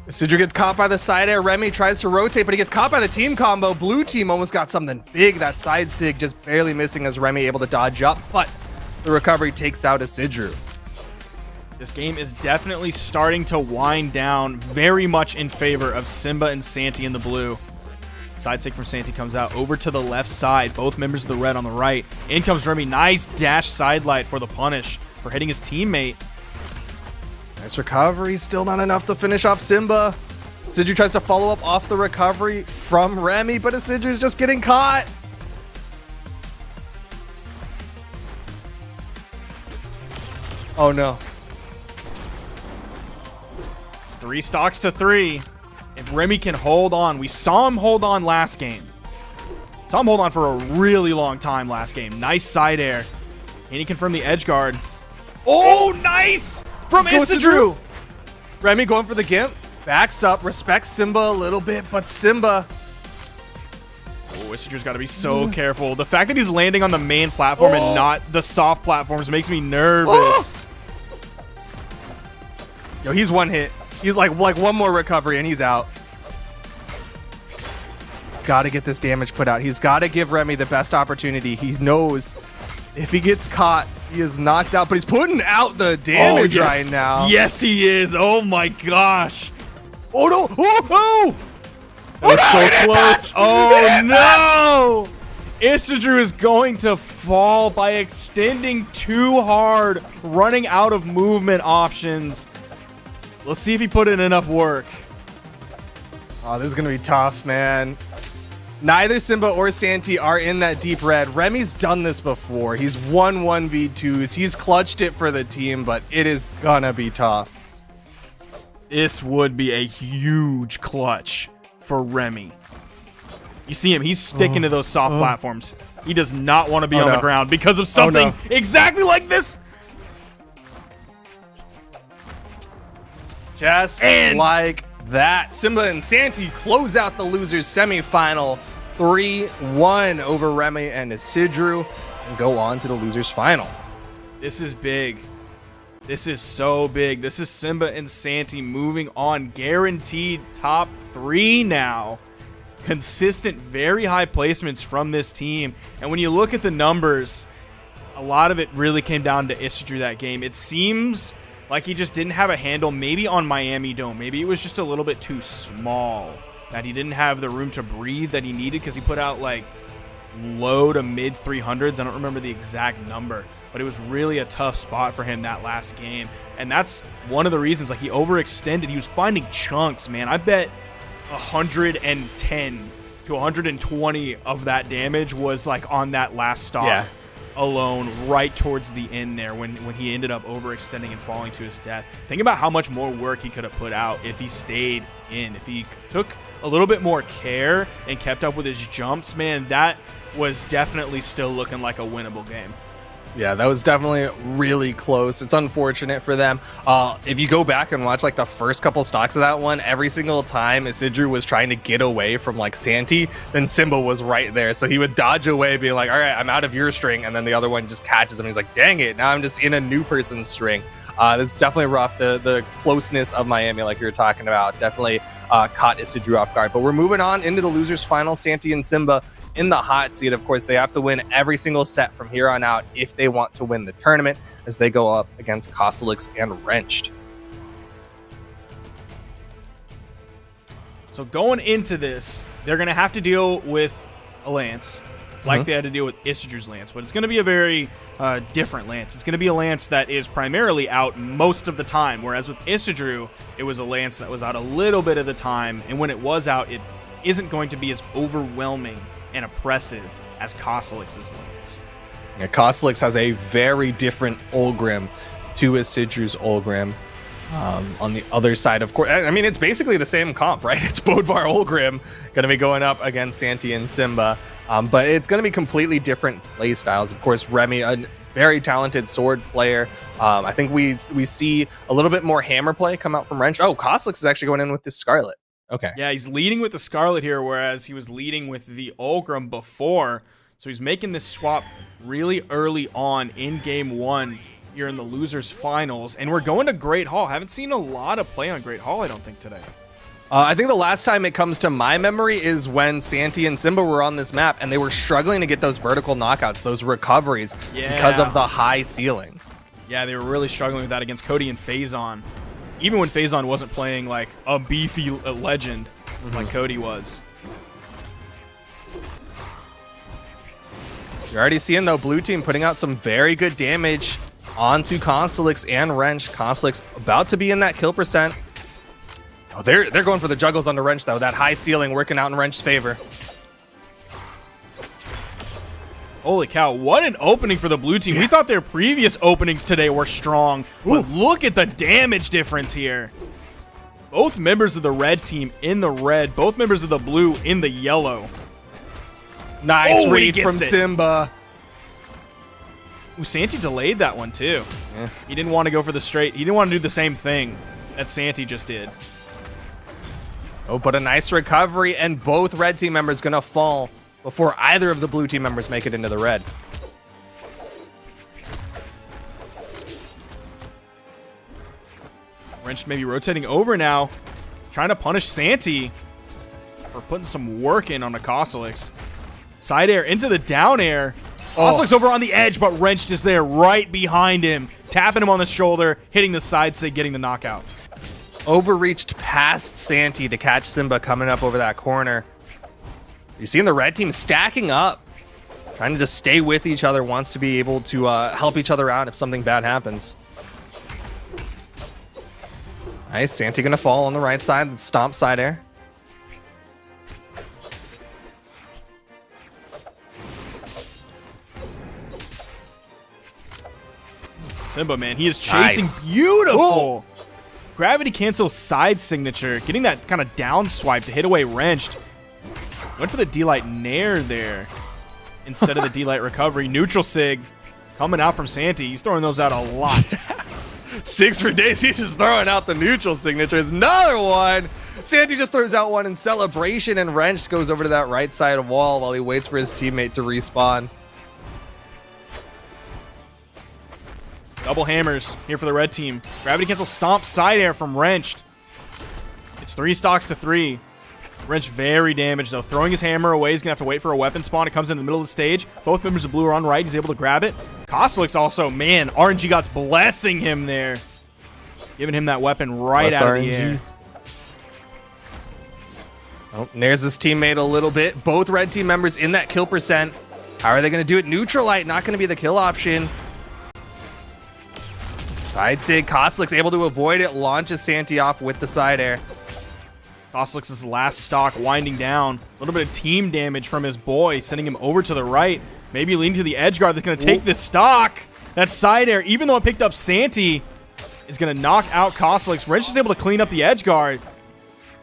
Isidru gets caught by the side air. Remy tries to rotate, but he gets caught by the team combo. Blue team almost got something big. That side sig just barely missing as Remy able to dodge up, but the recovery takes out Isidru. This game is definitely starting to wind down very much in favor of Simba and Santi in the blue. Side sig from Santi comes out over to the left side. Both members of the red on the right. In comes Remy. Nice dash side light for the punish for hitting his teammate. Nice recovery. Still not enough to finish off Simba. Isidru tries to follow up off the recovery from Remy, but Isidru's just getting caught. Oh no. 3 stocks to 3. If Remy can hold on, we saw him hold on last game. Saw him hold on for a really long time last game. Nice side air. Can he confirm the edge guard? Oh, nice from Isidru. Remy going for the gimp. Backs up, respects Simba a little bit, but Simba. Oh, Isidru's got to be so careful. The fact that he's landing on the main platform and not the soft platforms makes me nervous. Yo, he's one hit. He's like one more recovery and he's out. He's got to get this damage put out. He's got to give Remy the best opportunity. He knows if he gets caught, he is knocked out, but he's putting out the damage right now. Yes, he is. Oh my gosh. Oh no. Oh, that was so close. Oh no. Isidru is going to fall by extending too hard, running out of movement options. Let's see if he put in enough work. Oh, this is going to be tough, man. Neither Simba or Santi are in that deep red. Remy's done this before. He's won 1v2s. He's clutched it for the team, but it is going to be tough. This would be a huge clutch for Remy. You see him. He's sticking to those soft platforms. He does not want to be on the ground because of something exactly like this. Just like that. Simba and Santi close out the losers semifinal 3-1 over Remy and Isidru and go on to the losers final. This is big. This is so big. This is Simba and Santi moving on. Guaranteed top 3 now. Consistent, very high placements from this team. And when you look at the numbers, a lot of it really came down to Isidru that game. It seems like he just didn't have a handle maybe on Miami Dome. Maybe it was just a little bit too small, that he didn't have the room to breathe that he needed because he put out like low to mid 300s. I don't remember the exact number, but it was really a tough spot for him that last game. And that's one of the reasons, like, he overextended. He was finding chunks, man. I bet 110 to 120 of that damage was like on that last stock alone, right towards the end there when he ended up overextending and falling to his death. Think about how much more work he could have put out if he stayed in. If he took a little bit more care and kept up with his jumps, man, that was definitely still looking like a winnable game. Yeah, that was definitely really close. It's unfortunate for them. If you go back and watch like the first couple stocks of that one, every single time Isidru was trying to get away from like Santi, then Simba was right there. So he would dodge away, being like, all right, I'm out of your string. And then the other one just catches him. He's like, dang it, now I'm just in a new person's string. This is definitely rough. The closeness of Miami, like you were talking about, definitely caught Isidru off guard. But we're moving on into the losers final. Santi and Simba in the hot seat. Of course, they have to win every single set from here on out if they want to win the tournament, as they go up against Kosalix and Wrenched. So going into this, they're going to have to deal with a Lance, like they had to deal with Isidru's Lance. But it's going to be a very different Lance. It's going to be a Lance that is primarily out most of the time, whereas with Isidru, it was a Lance that was out a little bit of the time. And when it was out, it isn't going to be as overwhelming and oppressive as Kosalix's Lance. Yeah, Kosalix has a very different Ulgrim to Isidru's Ulgrim. On the other side, of course, I mean, it's basically the same comp, right? It's Bodvar Ulgrim going to be going up against Santi and Simba, but it's going to be completely different play styles. Of course, Remy, a very talented sword player. I think we see a little bit more hammer play come out from Wrench. Oh, Kosalix is actually going in with this Scarlet. Okay. Yeah, he's leading with the Scarlet here, whereas he was leading with the Ulgrim before. So he's making this swap really early on in game one here in the losers finals. And we're going to Great Hall. Haven't seen a lot of play on Great Hall, I don't think, today. I think the last time it comes to my memory is when Santi and Simba were on this map and they were struggling to get those vertical knockouts, those recoveries, because of the high ceiling. Yeah, they were really struggling with that against CODY and Phazon. Even when Phazon wasn't playing like a beefy legend like CODY was. You're already seeing, though, blue team putting out some very good damage onto Kosalix and Wrench. Kosalix about to be in that kill percent. Oh, they're going for the juggles on the Wrench, though. That high ceiling working out in Wrench's favor. Holy cow, what an opening for the blue team. We thought their previous openings today were strong, but look at the damage difference here. Both members of the red team in the red, both members of the blue in the yellow. Nice read from Simba. Ooh, Santi delayed that one too. Yeah. He didn't want to go for the straight. He didn't want to do the same thing that Santi just did. Oh, but a nice recovery, and both red team members going to fall before either of the blue team members make it into the red. Wrench maybe rotating over now, trying to punish Santi for putting some work in on the Kosalix. Side air into the down air. Kosalix over on the edge, but Wrench is there right behind him, tapping him on the shoulder, hitting the side sig, getting the knockout. Overreached past Santi to catch Simba coming up over that corner. You're seeing the red team stacking up, trying to just stay with each other, wants to be able to help each other out if something bad happens. Nice, Santi gonna fall on the right side, stomp side air. Simba, man, he is chasing beautiful. Gravity cancel side signature, getting that kind of down swipe to hit away Wrenched. Went for the D-Light Nair there instead of the D-Light recovery. Neutral sig coming out from Santi. He's throwing those out a lot. 6 for days. He's just throwing out the neutral signatures. Another one. Santi just throws out one in celebration, and Wrenched goes over to that right side wall while he waits for his teammate to respawn. Double hammers here for the red team. Gravity cancel stomp side air from Wrenched. It's 3 stocks to 3. Wrench very damaged, though. Throwing his hammer away. He's going to have to wait for a weapon spawn. It comes in the middle of the stage. Both members of blue are on right. He's able to grab it. Kosalix also, man, RNG God's blessing him there. Giving him that weapon right out of the air. Oh, there's his teammate a little bit. Both red team members in that kill percent. How are they going to do it? Neutralite not going to be the kill option. Side sig. Kosalix able to avoid it. Launches Santi off with the side air. Kosalix's last stock winding down. A little bit of team damage from his boy, sending him over to the right. Maybe leading to the edge guard that's going to take this stock. That side air, even though it picked up Santi, is going to knock out Kosalix. Wrench is able to clean up the edge guard,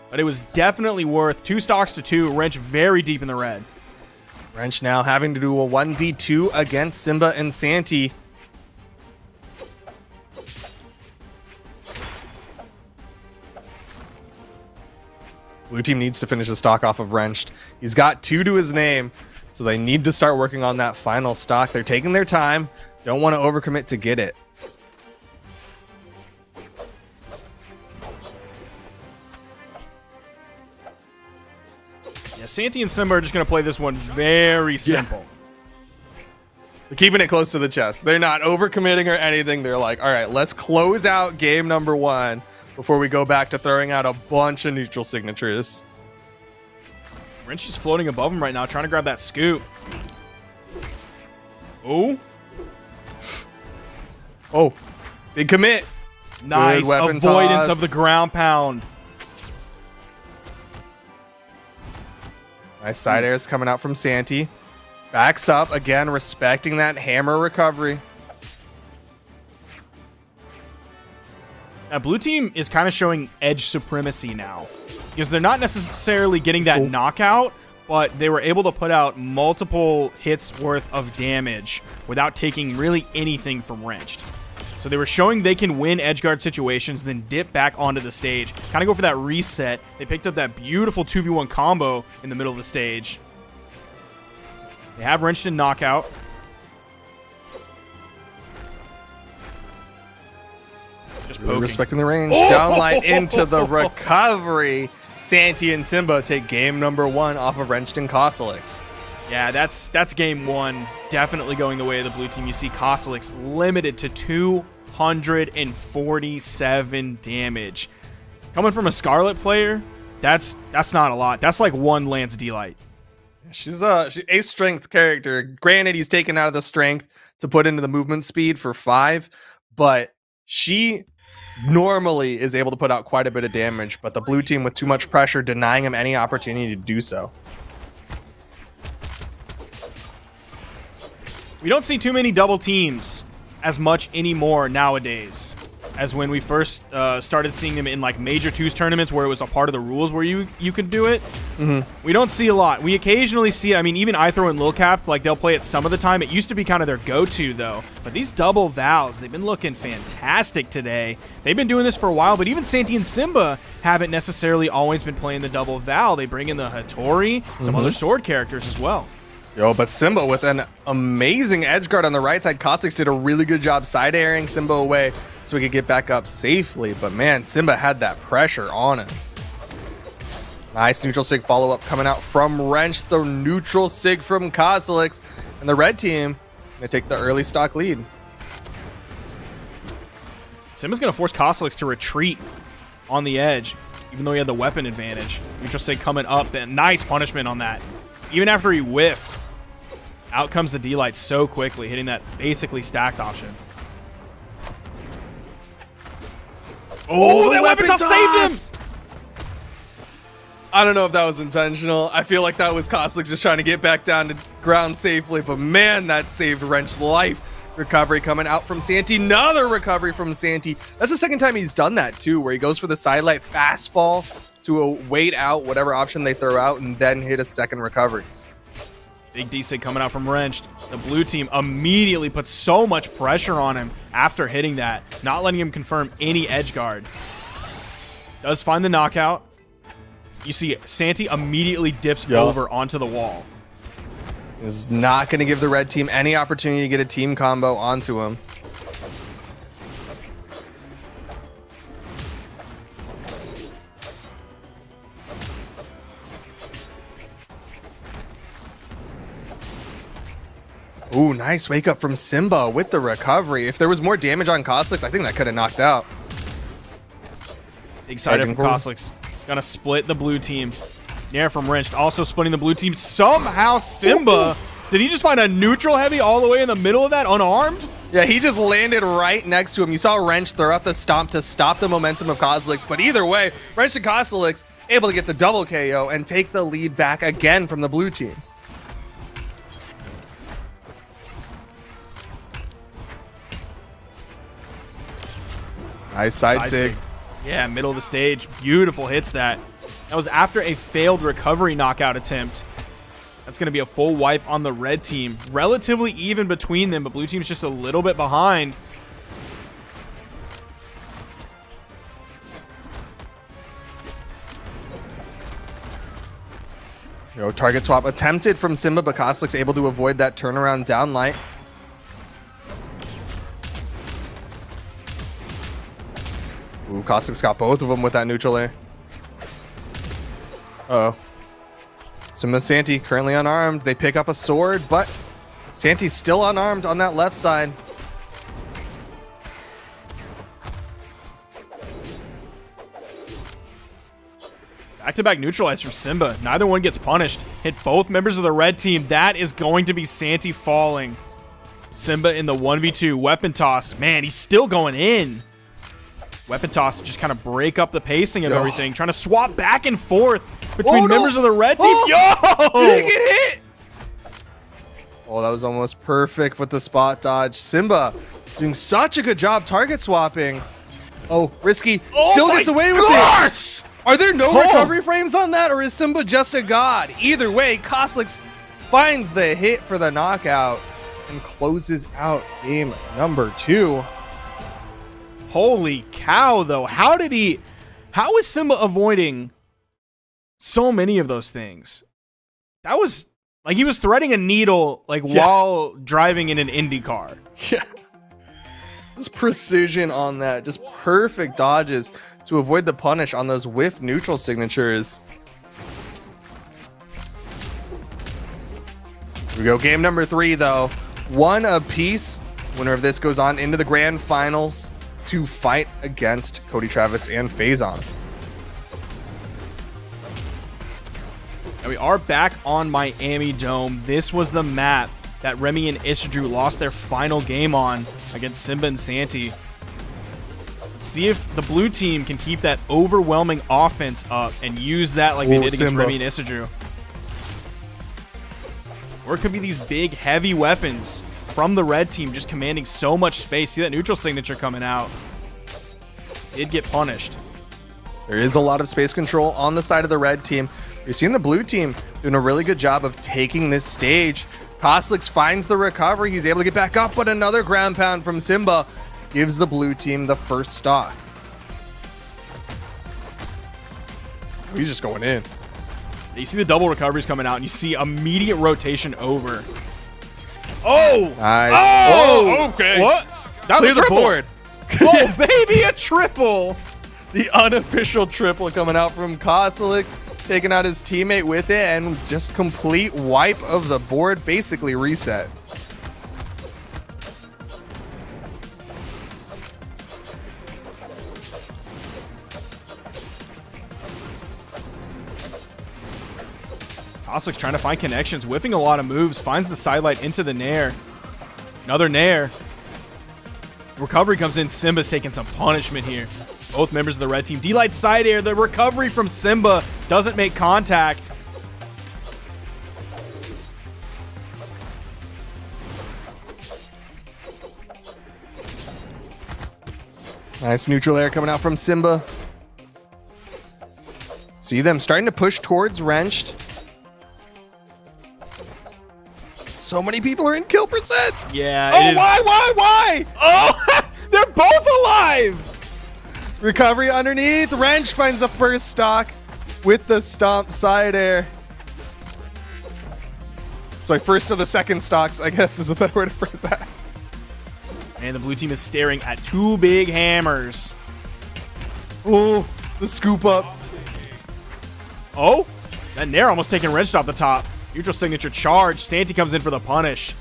but it was definitely worth 2 stocks to 2. Wrench very deep in the red. Wrench now having to do a 1v2 against Simba and Santi. Blue team needs to finish the stock off of Wrenched. He's got 2 to his name, so they need to start working on that final stock. They're taking their time. Don't want to overcommit to get it. Yeah, Santi and Simba are just going to play this one very simple. Yeah. They're keeping it close to the chest. They're not overcommitting or anything. They're like, all right, let's close out game number 1 before we go back to throwing out a bunch of neutral signatures. Wrench is floating above him right now, trying to grab that scoop. Oh. Oh, big commit. Nice avoidance toss of the ground pound. Nice side airs coming out from Santi. Backs up again, respecting that hammer recovery. Now, blue team is kind of showing edge supremacy now because they're not necessarily getting that knockout, but they were able to put out multiple hits worth of damage without taking really anything from Wrenched. So they were showing they can win edgeguard situations, then dip back onto the stage, kind of go for that reset. They picked up that beautiful 2v1 combo in the middle of the stage. They have Wrenched and knockout. Just really respecting the range. Downlight into the recovery. Santi and Simba take game number 1 off of Wrenched and Kosalix. Yeah, that's game 1. Definitely going the way of the blue team. You see Kosalix limited to 247 damage. Coming from a Scarlet player, that's not a lot. That's like 1 Lance D-Light. She's a strength character. Granted, he's taken out of the strength to put into the movement speed for 5, but she normally is able to put out quite a bit of damage, but the blue team with too much pressure denying him any opportunity to do so. We don't see too many double teams as much anymore nowadays as when we first started seeing them in like major 2s tournaments where it was a part of the rules where you could do it. We don't see a lot. We occasionally see, I mean, even iThrow and Lilcap, like they'll play it some of the time. It used to be kind of their go-to though. But these double Vals, they've been looking fantastic today. They've been doing this for a while, but even Santi and Simba haven't necessarily always been playing the double Val. They bring in the Hattori, some other sword characters as well. Yo, but Simba with an amazing edge guard on the right side. Kosalix did a really good job side airing Simba away so we could get back up safely. But man, Simba had that pressure on him. Nice neutral sig follow-up coming out from Wrench. The neutral sig from Kosalix. And the red team gonna take the early stock lead. Simba's gonna force Kosalix to retreat on the edge, even though he had the weapon advantage. Neutral sig coming up. Then nice punishment on that. Even after he whiffed, out comes the D-Light so quickly, hitting that basically stacked option. Oh, that weapon toss saved him! I don't know if that was intentional. I feel like that was Kosalix just trying to get back down to ground safely, but man, that saved Wrench's life. Recovery coming out from Santi. Another recovery from Santi. That's the second time he's done that too, where he goes for the sidelight fast fall to wait out whatever option they throw out and then hit a second recovery. Big D-Sig coming out from Wrenched. The blue team immediately puts so much pressure on him after hitting that, not letting him confirm any edge guard. Does find the knockout. You see Santi immediately dips over onto the wall. Is not going to give the red team any opportunity to get a team combo onto him. Ooh, nice wake up from Simba with the recovery. If there was more damage on Kosalix, I think that could have knocked out. Excited from Kosalix. Gonna split the blue team. Nair from Wrenched also splitting the blue team. Somehow Simba, did he just find a neutral heavy all the way in the middle of that unarmed? Yeah, he just landed right next to him. You saw Wrench throw out the stomp to stop the momentum of Kosalix, but either way, Wrench and Kosalix able to get the double KO and take the lead back again from the blue team. Nice side sig. Yeah, middle of the stage. Beautiful hits that. That was after a failed recovery knockout attempt. That's going to be a full wipe on the red team. Relatively even between them, but blue team's just a little bit behind. Target swap attempted from Simba, but Koslik's able to avoid that turnaround down light. Ooh, Koslik's got both of them with that neutral air. Uh-oh. Simba and Santi currently unarmed. They pick up a sword, but Santi's still unarmed on that left side. Back-to-back neutralize from Simba. Neither one gets punished. Hit both members of the red team. That is going to be Santi falling. Simba in the 1v2. Weapon toss. Man, he's still going in. Weapon toss just kind of break up the pacing of everything. Trying to swap back and forth between members of the red team. Yo! Did he get hit? Oh, that was almost perfect with the spot dodge. Simba doing such a good job target swapping. Oh, risky. Still gets away with it. Are there no recovery frames on that, or is Simba just a god? Either way, Koslik finds the hit for the knockout and closes out game number 2. Holy cow, though. How is Simba avoiding so many of those things? That was like he was threading a needle while driving in an Indy car. Yeah. This precision on that, just perfect dodges to avoid the punish on those whiff neutral signatures. Here we go, game number 3 though. 1 apiece. Winner of this goes on into the grand finals to fight against Cody Travis and Phazon. And we are back on Miami Dome. This was the map that Remy and Isidru lost their final game on against Simba and Santi. Let's see if the blue team can keep that overwhelming offense up and use that like they did against Remy and Isidru. Or it could be these big, heavy weapons from the red team just commanding so much space. See that neutral signature coming out. Did get punished. There is a lot of space control on the side of the red team. You're seeing the blue team doing a really good job of taking this stage. Koslik finds the recovery. He's able to get back up, but another ground pound from Simba gives the blue team the first stock. He's just going in. You see the double recoveries coming out, and you see immediate rotation over. Oh! Nice. Oh! Okay. What? That Clear the board. Oh, baby, a triple! The unofficial triple coming out from Koslik, taking out his teammate with it, and just complete wipe of the board, basically reset. Koslik's trying to find connections, whiffing a lot of moves, finds the sidelight into the nair. Another nair. Recovery comes in. Simba's taking some punishment here. Both members of the red team. D-Light side air. The recovery from Simba doesn't make contact. Nice neutral air coming out from Simba. See them starting to push towards Wrenched. So many people are in kill percent. Yeah. Oh, why? Oh, they're both alive. Recovery underneath. Wrench finds the first stock with the stomp side air. It's like first of the second stocks, I guess is a better way to phrase that. And the blue team is staring at 2 big hammers. Oh, the scoop up. Oh, that nair almost taking Wrenched off the top. Neutral signature charge. Santi comes in for the punish.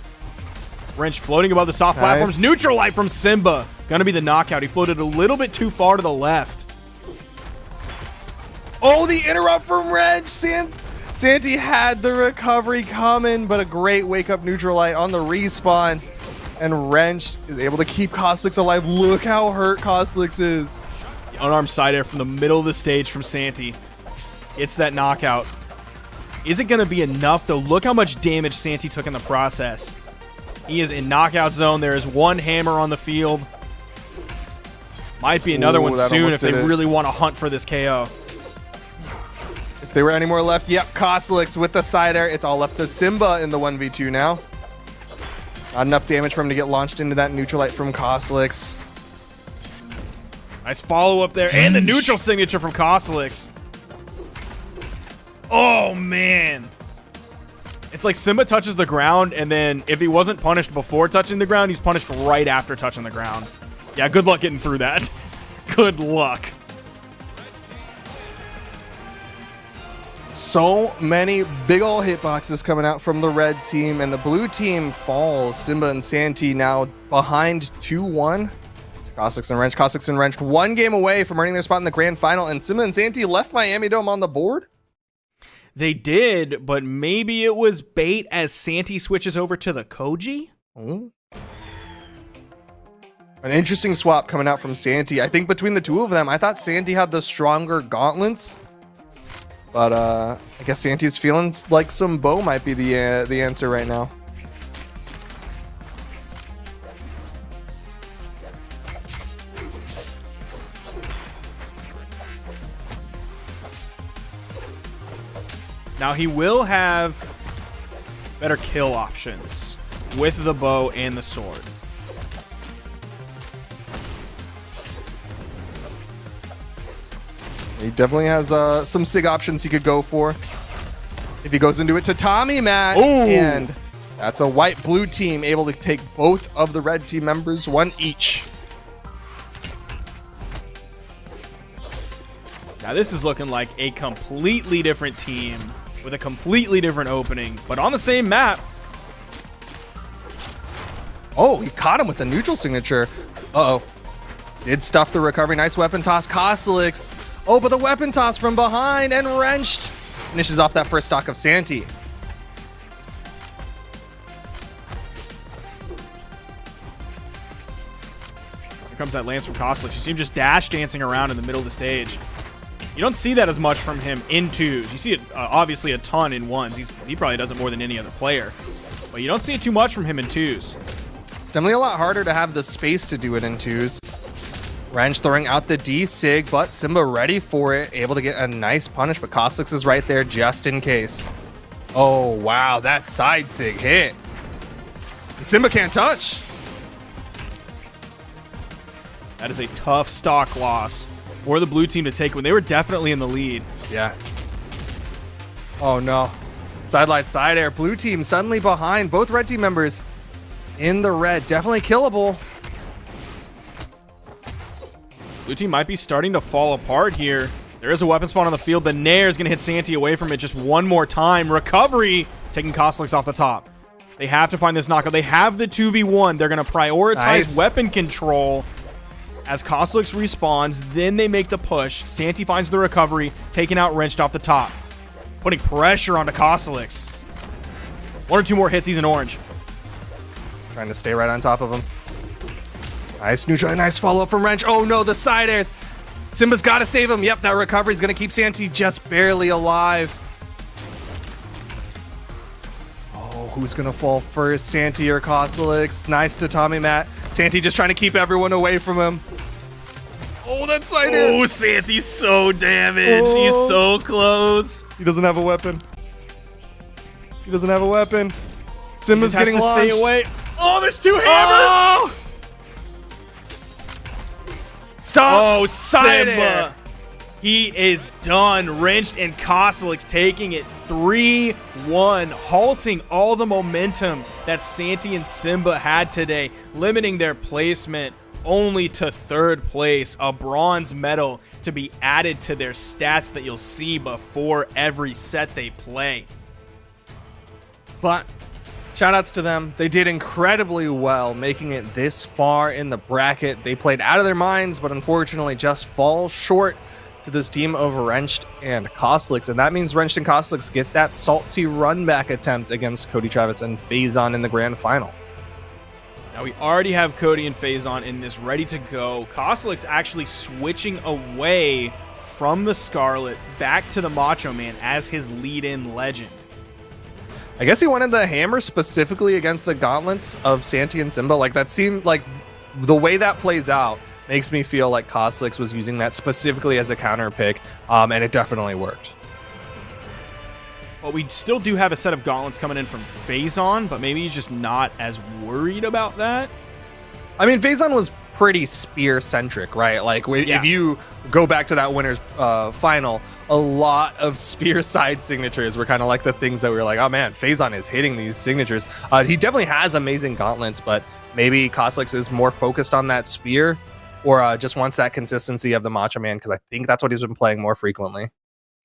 Wrench floating above the soft platforms. Neutral light from Simba. Gonna be the knockout. He floated a little bit too far to the left. Oh, the interrupt from Wrench. Santi had the recovery coming, but a great wake-up neutral light on the respawn. And Wrench is able to keep Koslik alive. Look how hurt Koslik is. The unarmed side air from the middle of the stage from Santi. It's that knockout. Is it going to be enough, though? Look how much damage Santi took in the process. He is in knockout zone. There is 1 hammer on the field. Might be another one soon if they really want to hunt for this KO. If there were any more left, yep, Koslix with the side air. It's all left to Simba in the 1v2 now. Not enough damage for him to get launched into that neutralite from Koslix. Nice follow-up there, and the neutral signature from Koslix. Oh, man. It's like Simba touches the ground, and then if he wasn't punished before touching the ground, he's punished right after touching the ground. Yeah, good luck getting through that. Good luck. So many big ol' hitboxes coming out from the red team, and the blue team falls. Simba and Santee now behind 2-1. Koslix and Wrench. Koslix and Wrench 1 game away from earning their spot in the grand final, and Simba and Santee left Miami Dome on the board. They did, but maybe it was bait as Santee switches over to the CODY? An interesting swap coming out from Santee. I think between the two of them, I thought Santee had the stronger gauntlets. But I guess Santee's feeling like some bow might be the answer right now. Now he will have better kill options with the bow and the sword. He definitely has some SIG options he could go for. If he goes into it to Tommy, Matt. Ooh. And that's a white-blue team able to take both of the red team members, one each. Now this is looking like a completely different team with a completely different opening, but on the same map. Oh, he caught him with the neutral signature. Uh-oh. Did stuff the recovery. Nice weapon toss. Koslix. Oh, but the weapon toss from behind and wrenched. Finishes off that first stock of Santee. Here comes that lance from Koslix. You see him just dash dancing around in the middle of the stage. You don't see that as much from him in twos. You see it obviously a ton in ones. He probably does it more than any other player. But you don't see it too much from him in twos. It's definitely a lot harder to have the space to do it in twos. Wrench throwing out the D-Sig, but Simba ready for it. Able to get a nice punish, but Koslix is right there just in case. Oh, wow. That side Sig hit. And Simba can't touch. That is a tough stock loss for the blue team to take when they were definitely in the lead. Yeah. Oh, no. Sidelight side air. Blue team suddenly behind. Both red team members in the red. Definitely killable. Blue team might be starting to fall apart here. There is a weapon spawn on the field. The Nair is going to hit Santee away from it just one more time. Recovery, taking Koslix off the top. They have to find this knockout. They have the 2v1. They're going to prioritize weapon control as Koslix respawns. Then they make the push. Santee finds the recovery, taking out Wrenched off the top. Putting pressure onto Koslix. 1 or 2 more hits, he's in orange. Trying to stay right on top of him. Nice neutral, nice follow-up from Wrench. Oh no, the side airs. Simba's got to save him. Yep, that recovery is going to keep Santee just barely alive. Oh, who's going to fall first? Santee or Koslix? Nice to Tommy Matt. Santee just trying to keep everyone away from him. Oh, that side air. Oh, Santee's so damaged. Oh. He's so close. He doesn't have a weapon. He doesn't have a weapon. Simba's getting launched. Stay away. Oh, there's 2 hammers. Oh! Stop! Oh, Simba. He is done. Wrenched and Koslix taking it 3-1, halting all the momentum that Santee and Simba had today, limiting their placement only to 3rd place, a bronze medal to be added to their stats that you'll see before every set they play. But shoutouts to them. They did incredibly well making it this far in the bracket. They played out of their minds, but unfortunately just fall short to this team of Wrenched and Koslix. And that means Wrenched and Koslix get that salty run back attempt against Cody Travis and Phazon in the grand final. Now we already have Cody and Phazon in this ready to go. Koslix actually switching away from the Scarlet back to the Macho Man as his lead-in legend. I guess he wanted the hammer specifically against the gauntlets of Santee and Simba. Like, that seemed like the way that plays out makes me feel like Koslix was using that specifically as a counter pick, and it definitely worked. But we still do have a set of gauntlets coming in from Phazon, but maybe he's just not as worried about that. I mean, Phazon was pretty spear-centric, right? Like, if you go back to that winner's final, a lot of spear side signatures were kind of like the things that we were like, oh man, Phazon is hitting these signatures. He definitely has amazing gauntlets, but maybe Coslex is more focused on that spear, or just wants that consistency of the Macho Man, because I think that's what he's been playing more frequently.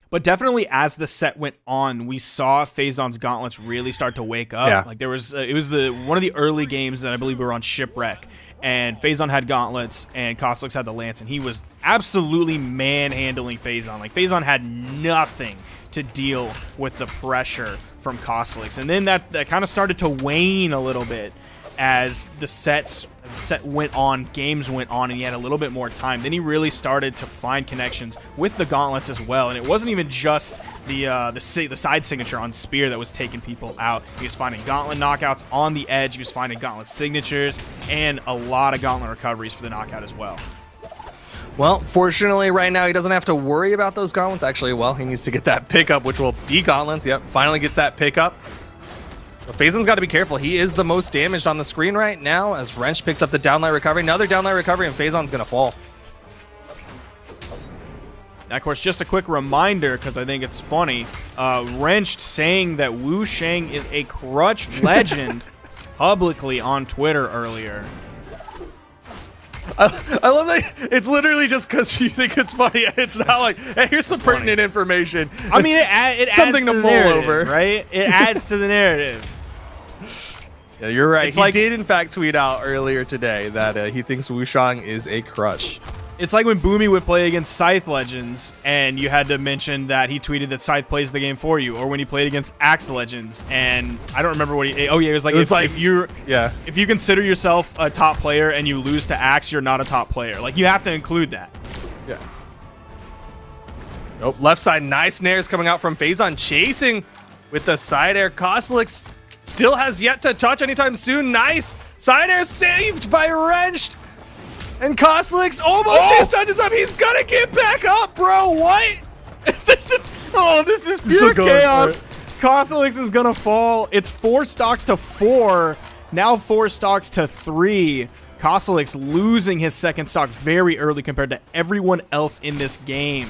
But definitely as the set went on, we saw Phazon's gauntlets really start to wake up. Yeah. Like there was, it was one of the early games that I believe we were on Shipwreck, and Phazon had gauntlets and Coslex had the lance, and he was absolutely manhandling Phazon. Like Phazon had nothing to deal with the pressure from Coslex, and then that kind of started to wane a little bit as the set went on, games went on, and he had a little bit more time. Then he really started to find connections with the gauntlets as well, and it wasn't even just the side signature on Spear that was taking people out. He was finding gauntlet knockouts on the edge, he was finding gauntlet signatures, and a lot of gauntlet recoveries for the knockout as well. Well, fortunately, right now, he doesn't have to worry about those gauntlets. Actually, well, he needs to get that pickup, which will be gauntlets. Yep, finally gets that pickup. Phazon's got to be careful. He is the most damaged on the screen right now as Wrench picks up the downlight recovery. Another downlight recovery, and Phazon's going to fall. Now, of course, just a quick reminder, because I think it's funny, Wrench saying that Wu Shang is a crutch legend publicly on Twitter earlier. I love that it's literally just because you think it's funny. It's not like, hey, here's some pertinent information. I mean, it something adds to the mull narrative, over, right? It adds to the narrative. Yeah, you're right. It's he like, did, in fact, tweet out earlier today that he thinks Wu Shang is a crush. It's like when BOOMIE would play against Scythe Legends, and you had to mention that he tweeted that Scythe plays the game for you, or when he played against Axe Legends, and I don't remember what he. Oh yeah, it was like if you consider yourself a top player and you lose to Axe, you're not a top player. Like you have to include that. Yeah. Nope. Left side, nice nares coming out from Phazon, chasing with the side air. Coslex still has yet to touch anytime soon. Nice side air saved by Wrenched. And Coslex almost chase touches up. He's gonna get back up, bro. What? This is pure chaos. Coslex is gonna fall. It's 4 stocks to 4. Now 4 stocks to 3. Coslex losing his second stock very early compared to everyone else in this game.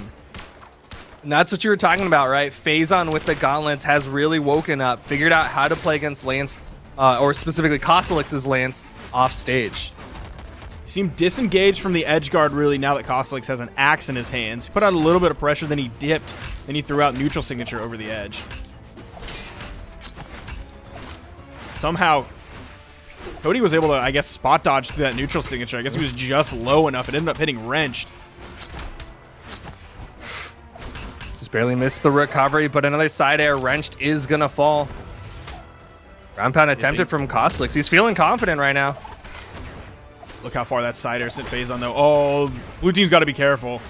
And that's what you were talking about, right? Phazon with the gauntlets has really woken up, figured out how to play against Lance, or specifically Coslex's Lance, off stage. He seemed disengaged from the edge guard really now that Coslex has an axe in his hands. He put out a little bit of pressure, then he dipped, then he threw out neutral signature over the edge. Somehow, CODY was able to, I guess, spot dodge through that neutral signature. I guess he was just low enough. It ended up hitting Wrenched. Just barely missed the recovery, but another side air. Wrenched is gonna fall. Ground pound attempted from Coslex. He's feeling confident right now. Look how far that side air sent Phazon though. Oh, blue team's got to be careful.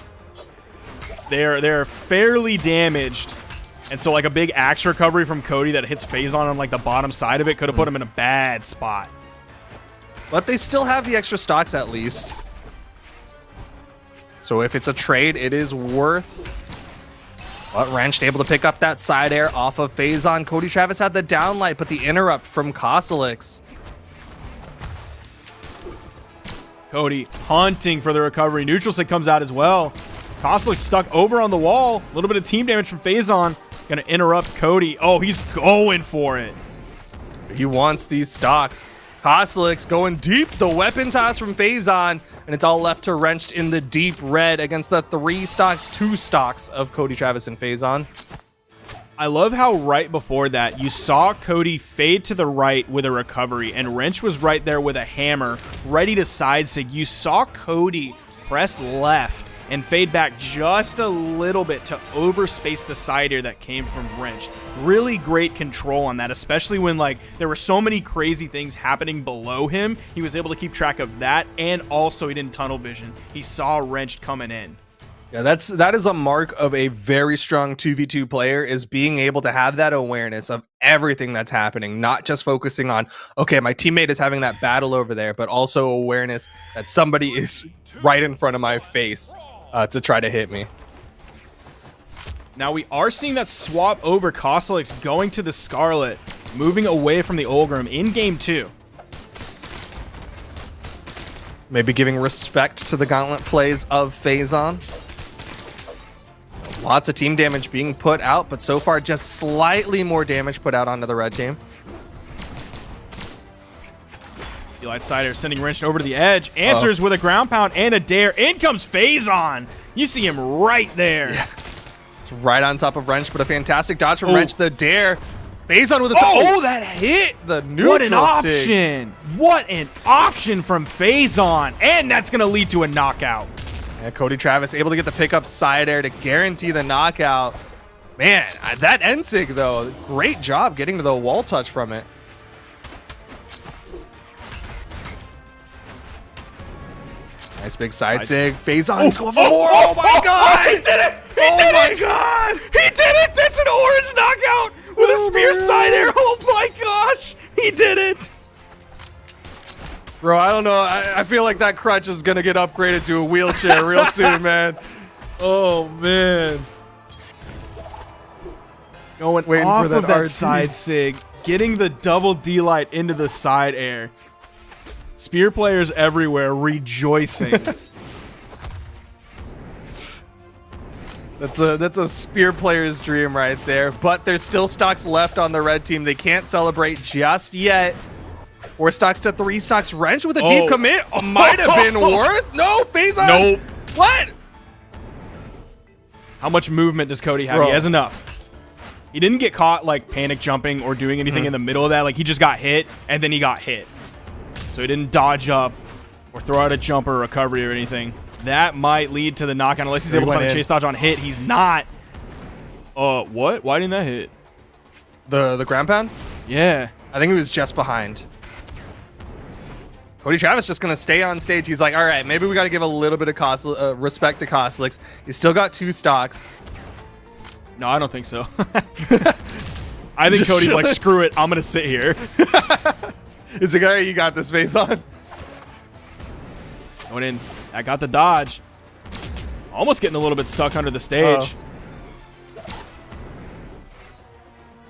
They're fairly damaged, and so like a big axe recovery from CODY that hits Phazon on like the bottom side of it could have put him in a bad spot. But they still have the extra stocks at least. So if it's a trade, it is worth. But Wrenched able to pick up that side air off of Phazon. CODY Travis had the downlight, but the interrupt from Coslex. CODY hunting for the recovery. Neutral sig comes out as well. Coslex stuck over on the wall. A little bit of team damage from Phazon. Gonna interrupt CODY. Oh, he's going for it. He wants these stocks. Coslex going deep. The weapon toss from Phazon, and it's all left to Wrenched in the deep red against the 2 stocks of CODY Travis and Phazon. I love how right before that, you saw CODY fade to the right with a recovery, and Wrench was right there with a hammer, ready to side sig. You saw CODY press left and fade back just a little bit to overspace the side air that came from Wrench. Really great control on that, especially when like there were so many crazy things happening below him. He was able to keep track of that, and also he didn't tunnel vision. He saw Wrench coming in. Yeah, that is a mark of a very strong 2v2 player, is being able to have that awareness of everything that's happening, not just focusing on, okay, my teammate is having that battle over there, but also awareness that somebody is right in front of my face to try to hit me. Now we are seeing that swap over. Kosalix going to the Scarlet, moving away from the Olgrim in game 2. Maybe giving respect to the gauntlet plays of Phazon. Lots of team damage being put out, but so far just slightly more damage put out onto the red team. Eli Sider sending Wrenched over to the edge. Answers with a ground pound and a dare. In comes Phazon. You see him right there. Yeah. It's right on top of Wrench, but a fantastic dodge from Wrench. The dare. Phazon with a that hit the neutral. What an option. What an option from Phazon. And that's going to lead to a knockout. Yeah, Cody Travis able to get the pickup side air to guarantee the knockout. Man, that Ensig, though, great job getting to the wall touch from it. Nice big side sig. Phazon's going for more. Oh my god! He did it! My god! He did it! That's an orange knockout with a spear side air. Oh my gosh! He did it! Bro, I don't know. I feel like that crutch is gonna get upgraded to a wheelchair real soon, man. Oh man. Waiting off for that side sig, getting the double D-light into the side air. Spear players everywhere rejoicing. That's a spear player's dream right there. But there's still stocks left on the red team. They can't celebrate just yet. 4 stocks to 3 stocks. Wrench with a deep commit might have been worth. No, Phazon. Nope. What? How much movement does Cody have? Bro. He has enough. He didn't get caught like panic jumping or doing anything in the middle of that. Like he just got hit and then he got hit. So he didn't dodge up or throw out a jump or recovery or anything. That might lead to the knockout unless he's able to find a chase dodge on hit. He's not. What? Why didn't that hit? The ground pound? Yeah. I think he was just behind. Cody Travis just going to stay on stage. He's like, all right, maybe we got to give a little bit of respect to Kosalix. He's still got 2 stocks. No, I don't think so. I think Cody's like, screw it. I'm going to sit here. Is like, all right, you got this, Phazon. Going in. I got the dodge. Almost getting a little bit stuck under the stage.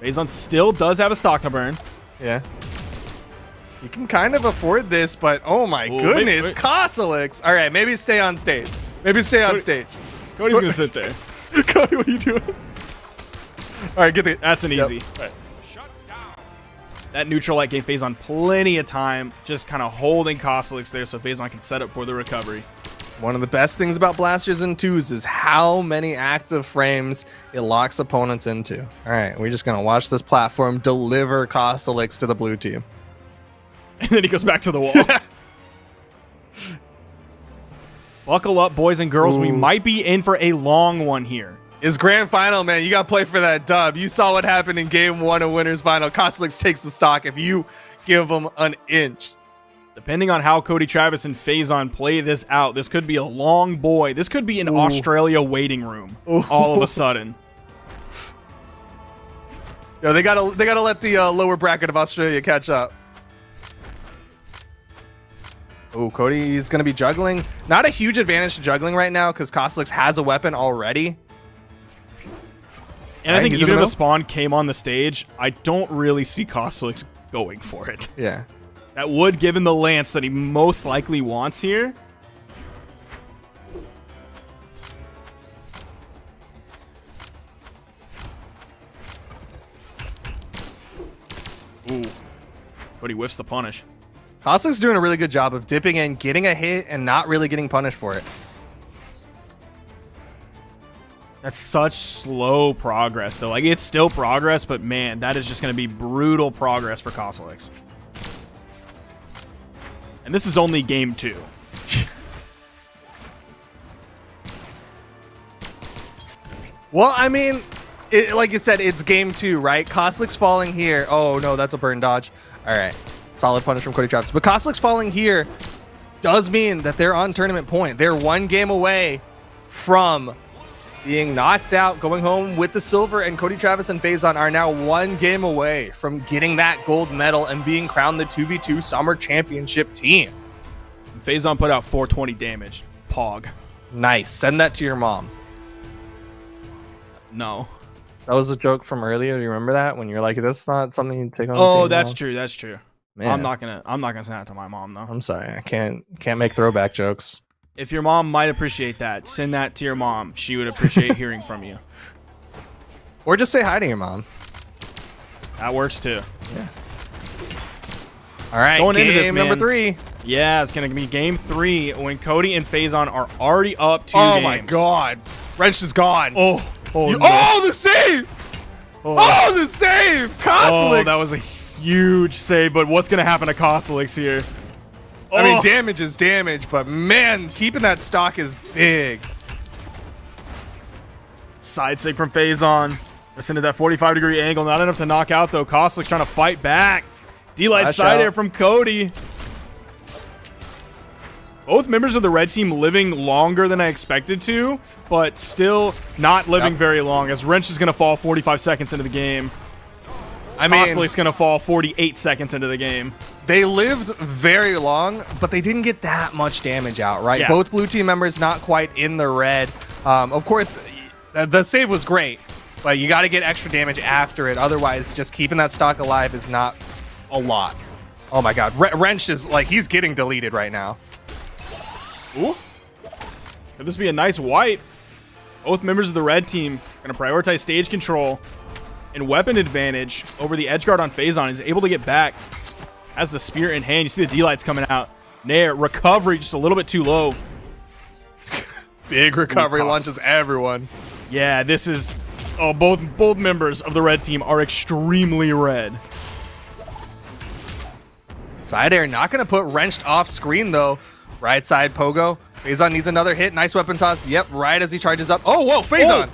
Phazon still does have a stock to burn. Yeah. You can kind of afford this, but oh my goodness, wait. Kosalix. All right, maybe stay on stage. Maybe stay on stage. Cody's going to sit there. Cody, what are you doing? All right, get the... That's an easy. Yep. Right. That neutral light gave Phazon plenty of time, just kind of holding Kosalix there so Phazon can set up for the recovery. One of the best things about Blasters and 2s is how many active frames it locks opponents into. All right, we're just going to watch this platform deliver Kosalix to the blue team. And then he goes back to the wall. Buckle up, boys and girls. Ooh. We might be in for a long one here. It's grand final, man. You got to play for that dub. You saw what happened in game 1 of Winners Final. Kosalix takes the stock if you give them an inch. Depending on how Cody Travis and Phazon play this out, this could be a long boy. This could be an Australia waiting room all of a sudden. Yeah, they gotta let the lower bracket of Australia catch up. Oh, Cody's going to be juggling. Not a huge advantage to juggling right now because Kosalix has a weapon already. And I think even if a spawn came on the stage, I don't really see Kosalix going for it. Yeah. That would give him the lance that he most likely wants here. Ooh. Cody whiffs the punish. Kosalix doing a really good job of dipping in, getting a hit, and not really getting punished for it. That's such slow progress, though. Like, it's still progress, but man, that is just going to be brutal progress for Kosalix. And this is only game 2. Well, I mean, like you said, it's game 2, right? Kosalix falling here. Oh, no, that's a burn dodge. All right. Solid punish from Cody Travis. But Kosalix falling here does mean that they're on tournament point. They're 1 game away from being knocked out, going home with the silver, and Cody Travis and Phazon are now 1 game away from getting that gold medal and being crowned the 2v2 Summer Championship team. Phazon put out 420 damage. Pog. Nice. Send that to your mom. No. That was a joke from earlier. Do you remember that when you're like, that's not something you take on? Oh, that's true. That's true. Man. I'm not gonna send that to my mom though. I'm sorry. I can't make throwback jokes. If your mom might appreciate that, send that to your mom. She would appreciate hearing from you. Or just say hi to your mom. That works too. Yeah. All right, going into this, number 3. Yeah, it's going to be game 3 when Cody and Phazon are already up 2 Oh games. my god. Wrench is gone. Oh, no. Oh, the save! Oh, the save! Koslix! Oh, that was a huge save, but what's going to happen to Koslix here? I mean, damage is damage, but man, keeping that stock is big. Side sig from Phazon. Listen to that 45-degree angle. Not enough to knock out, though. Koslix trying to fight back. D-Light side there from Cody. Both members of the red team living longer than I expected to, but still not living very long, as Wrench is going to fall 45 seconds into the game. I mean, Koslix going to fall 48 seconds into the game. They lived very long, but they didn't get that much damage out, right? Yeah. Both blue team members not quite in the red. Of course, the save was great, but you got to get extra damage after it. Otherwise, just keeping that stock alive is not a lot. Oh my god. Wrench is like, he's getting deleted right now. Ooh. Could this be a nice wipe? Both members of the red team going to prioritize stage control and weapon advantage over the edge guard on Phazon. He's able to get back. Has the spear in hand. You see the D-Lights coming out. Nair, recovery just a little bit too low. Big recovery launches everyone. Yeah, this is... Oh, both members of the red team are extremely red. Side air not going to put Wrenched off screen, though. Right side Pogo. Phazon needs another hit. Nice weapon toss. Yep, right as he charges up. Oh, whoa, Phazon!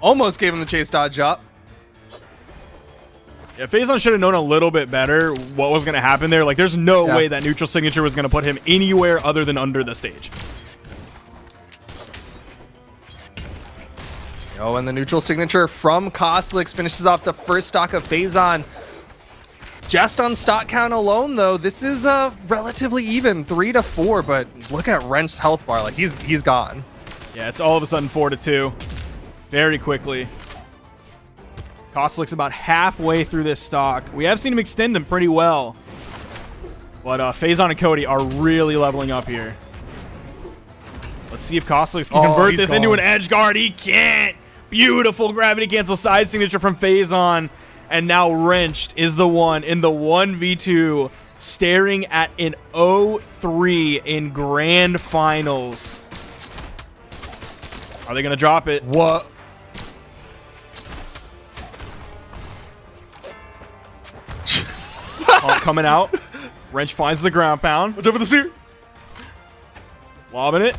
Almost gave him the chase dodge up. Yeah, Phazon should have known a little bit better what was going to happen there. Like, there's no way that neutral signature was going to put him anywhere other than under the stage. Oh, and the neutral signature from Koslix finishes off the first stock of Phazon. Just on stock count alone, though, this is relatively even, 3-4. But look at Wrench's health bar; like he's gone. Yeah, it's all of a sudden 4-2, very quickly. Koslix about halfway through this stock. We have seen him extend them pretty well, but Phazon and Cody are really leveling up here. Let's see if Koslix can convert this into an edge guard. He can't. Beautiful gravity cancel side signature from Phazon. And now Wrenched is the one in the 1v2, staring at an 0-3 in grand finals. Are they going to drop it? What? Coming out. Wrench finds the ground pound. Watch out for the spear. Lobbing it.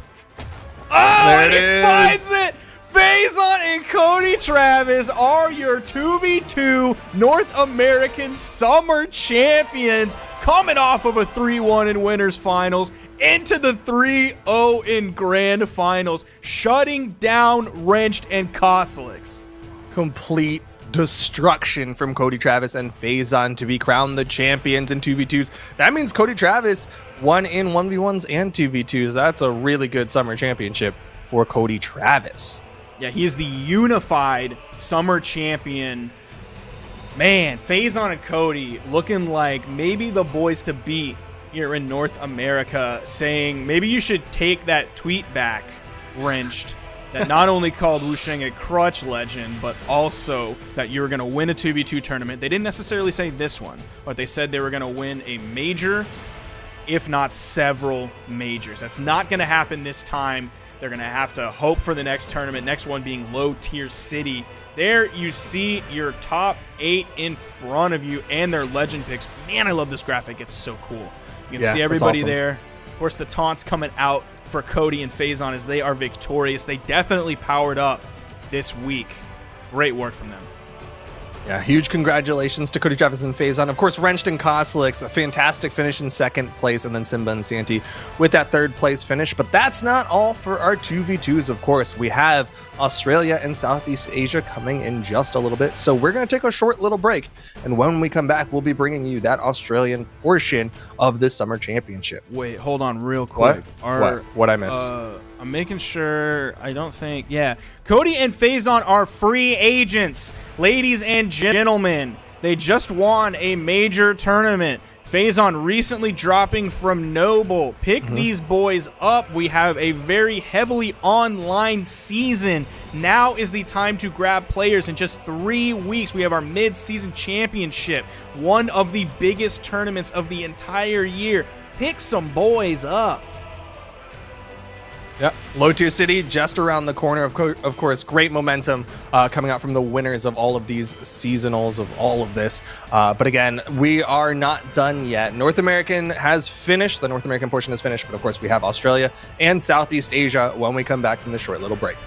Oh, there it is. Finds it. Phazon and Cody Travis are your 2v2 North American Summer Champions, coming off of a 3-1 in Winners Finals into the 3-0 in Grand Finals, shutting down Wrenched and Koslix. Complete destruction from Cody Travis and Phazon to be crowned the champions in 2v2s. That means Cody Travis won in 1v1s and 2v2s. That's a really good summer championship for Cody Travis. Yeah, he is the unified summer champion. Man, Phazon and Cody looking like maybe the boys to beat here in North America, saying maybe you should take that tweet back, Wrenched, that not only called Wusheng a crutch legend, but also that you were going to win a 2v2 tournament. They didn't necessarily say this one, but they said they were going to win a major, if not several majors. That's not going to happen this time. They're going to have to hope for the next tournament, next one being Low Tier City. There you see your top 8 in front of you and their legend picks. Man, I love this graphic. It's so cool. You can see everybody there. Of course, the taunts coming out for Cody and Phazon as they are victorious. They definitely powered up this week. Great work from them. Yeah, huge congratulations to Cody Travis and Phazon. Of course, Wrenched and Koslix, a fantastic finish in second place, and then Simba and Santi with that third place finish. But that's not all for our 2v2s, of course. We have Australia and Southeast Asia coming in just a little bit. So we're going to take a short little break. And when we come back, we'll be bringing you that Australian portion of this summer championship. Wait, hold on real quick. What? What I miss? I'm making sure. I don't think. Yeah. Cody and Faison are free agents. Ladies and gentlemen, they just won a major tournament. Faison recently dropping from Noble. Pick these boys up. We have a very heavily online season. Now is the time to grab players. In just 3 weeks, we have our mid-season championship, one of the biggest tournaments of the entire year. Pick some boys up. Yep, Low Tier City just around the corner. Of course, great momentum coming out from the winners of all of these seasonals, of all of this. But again, we are not done yet. North American has finished. The North American portion is finished. But of course, we have Australia and Southeast Asia when we come back from the short little break.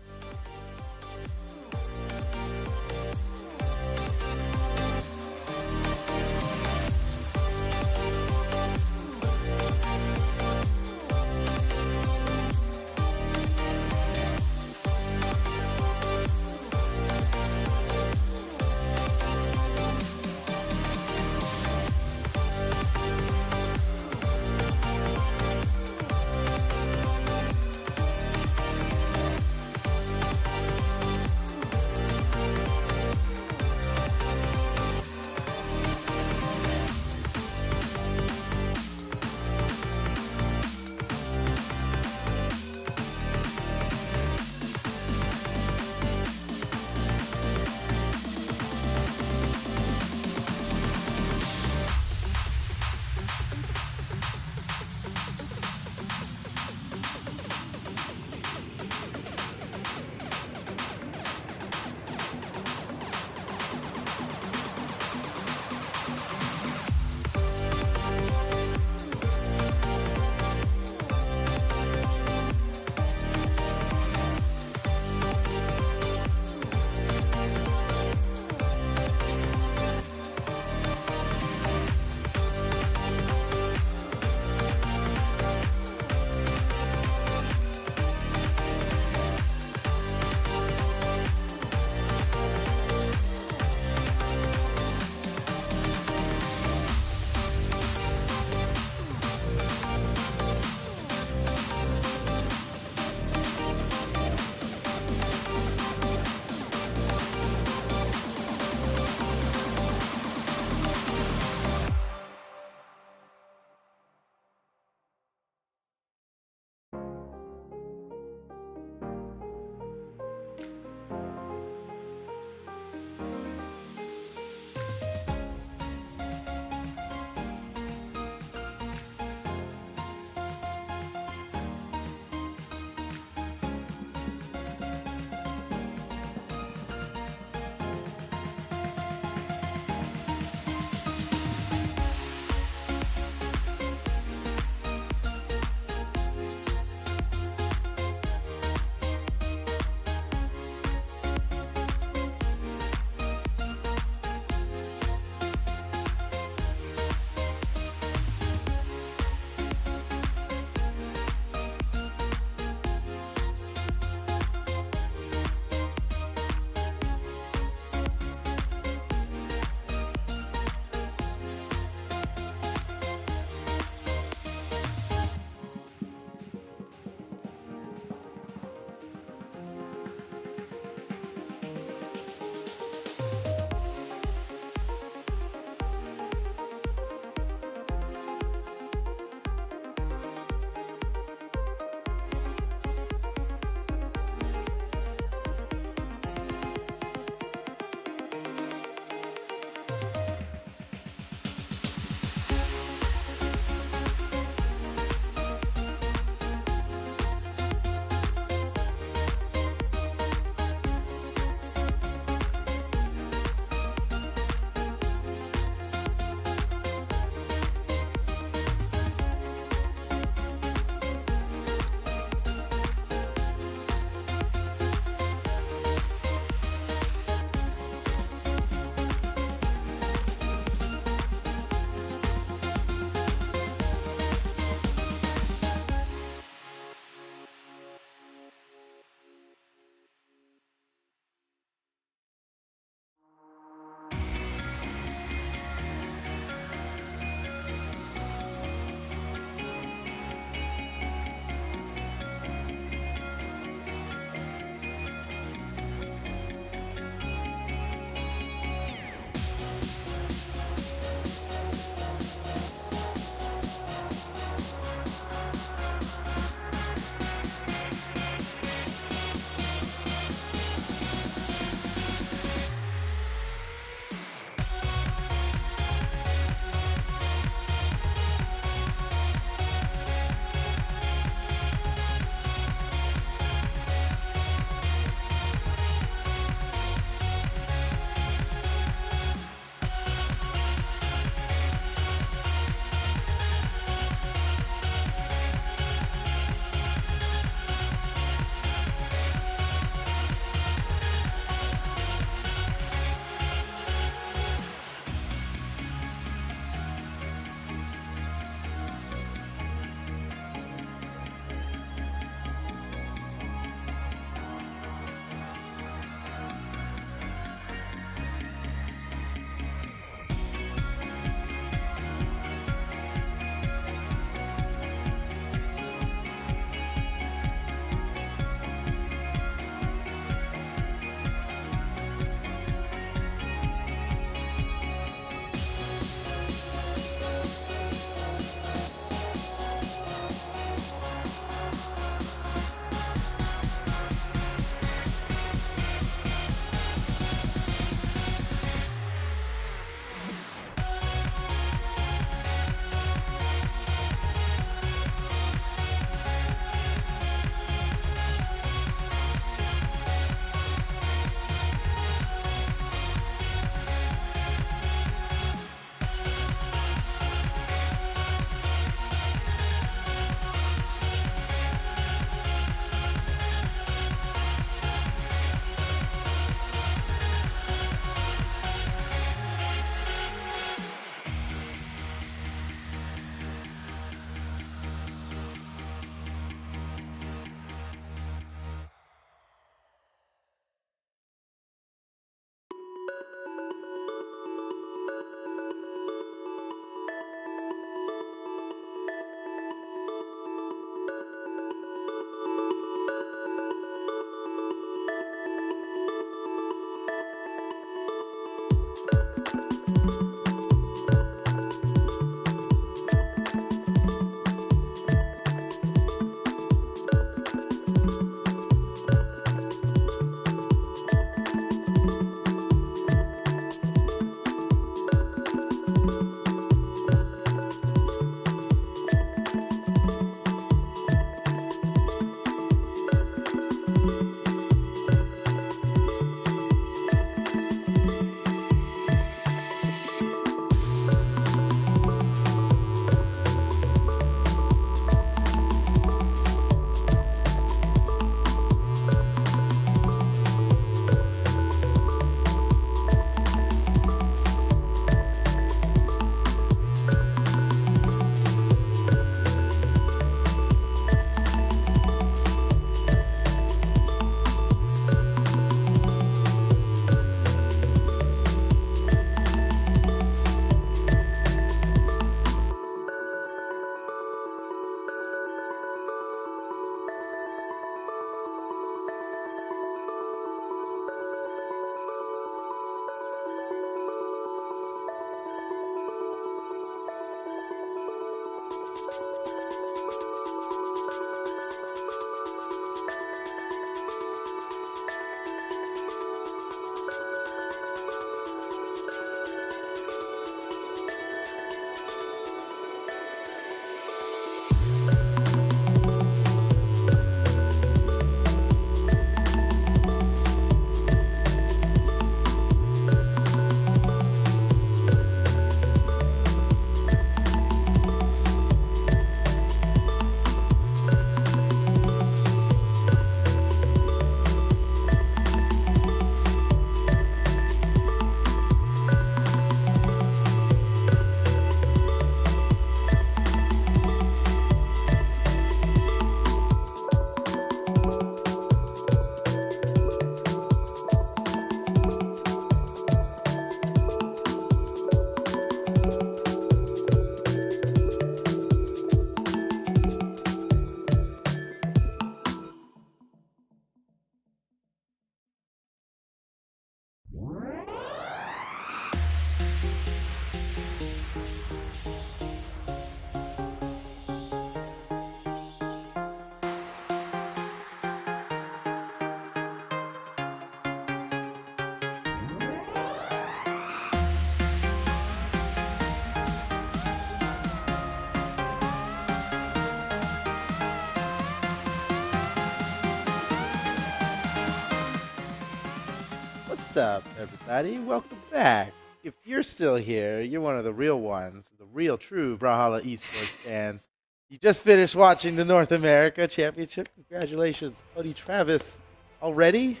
What's up, everybody? Welcome back. If you're still here, you're one of the real ones, the real true Brawlhalla esports fans. You just finished watching the North America Championship. Congratulations, Cody Travis. Already?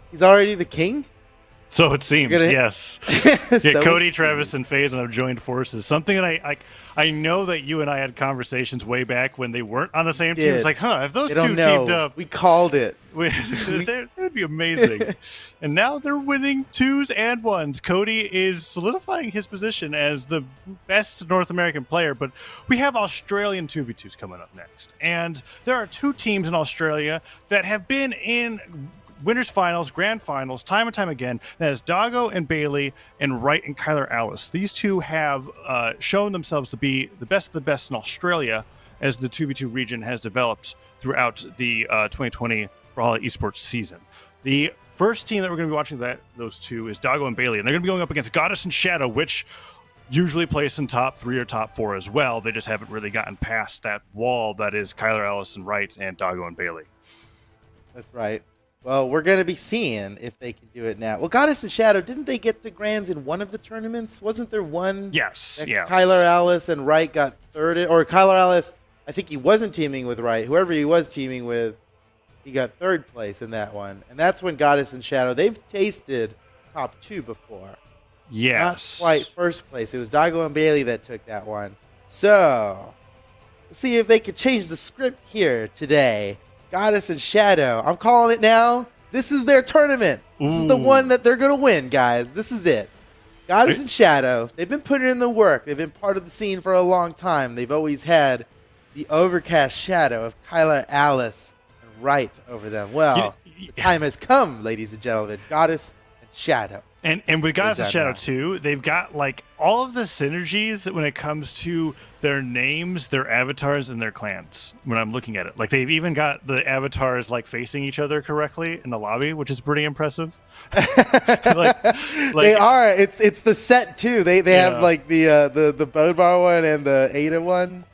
He's already the king? So it seems, yes. So Cody, Travis, and FaZe and I've joined forces. Something that I know that you and I had conversations way back when they weren't on the same team. It's like, if those two teamed up, we called it. That would be amazing. And now they're winning 2s and 1s. Cody is solidifying his position as the best North American player, but we have Australian 2v2s coming up next. And there are 2 teams in Australia that have been in winners finals, grand finals, time and time again. That is Doggo and Bailey and Wright and Kyler Alice. These two have shown themselves to be the best of the best in Australia as the 2v2 region has developed throughout the 2020 Brawlhalla esports season. The first team that we're going to be watching those two is Doggo and Bailey, and they're going to be going up against Goddess and Shadow, which usually place in top 3 or top 4 as well. They just haven't really gotten past that wall that is Kyler Alice and Wright and Doggo and Bailey. That's right. Well, we're going to be seeing if they can do it now. Well, Goddess and Shadow, didn't they get to grands in one of the tournaments? Wasn't there one? Yes. Kyler Alice and Wright got third in, or Kyler Alice, I think he wasn't teaming with Wright. Whoever he was teaming with, he got third place in that one. And that's when Goddess and Shadow, they've tasted top 2 before. Yes. Not quite first place. It was Doggo and Bailey that took that one. So, let's see if they could change the script here today. Goddess and Shadow. I'm calling it now. This is their tournament. This is the one that they're going to win, guys. This is it. Goddess and Shadow, they've been putting in the work. They've been part of the scene for a long time. They've always had the overcast shadow of Kyler Alice and Wright over them. Well, the time has come, ladies and gentlemen. Goddess and Shadow. And with Goddess and Shadow too, they've got like all of the synergies when it comes to their names, their avatars, and their clans. When I'm looking at it, like they've even got the avatars like facing each other correctly in the lobby, which is pretty impressive. like they are. It's the set too. They have like the Bodvar one and the Ada one.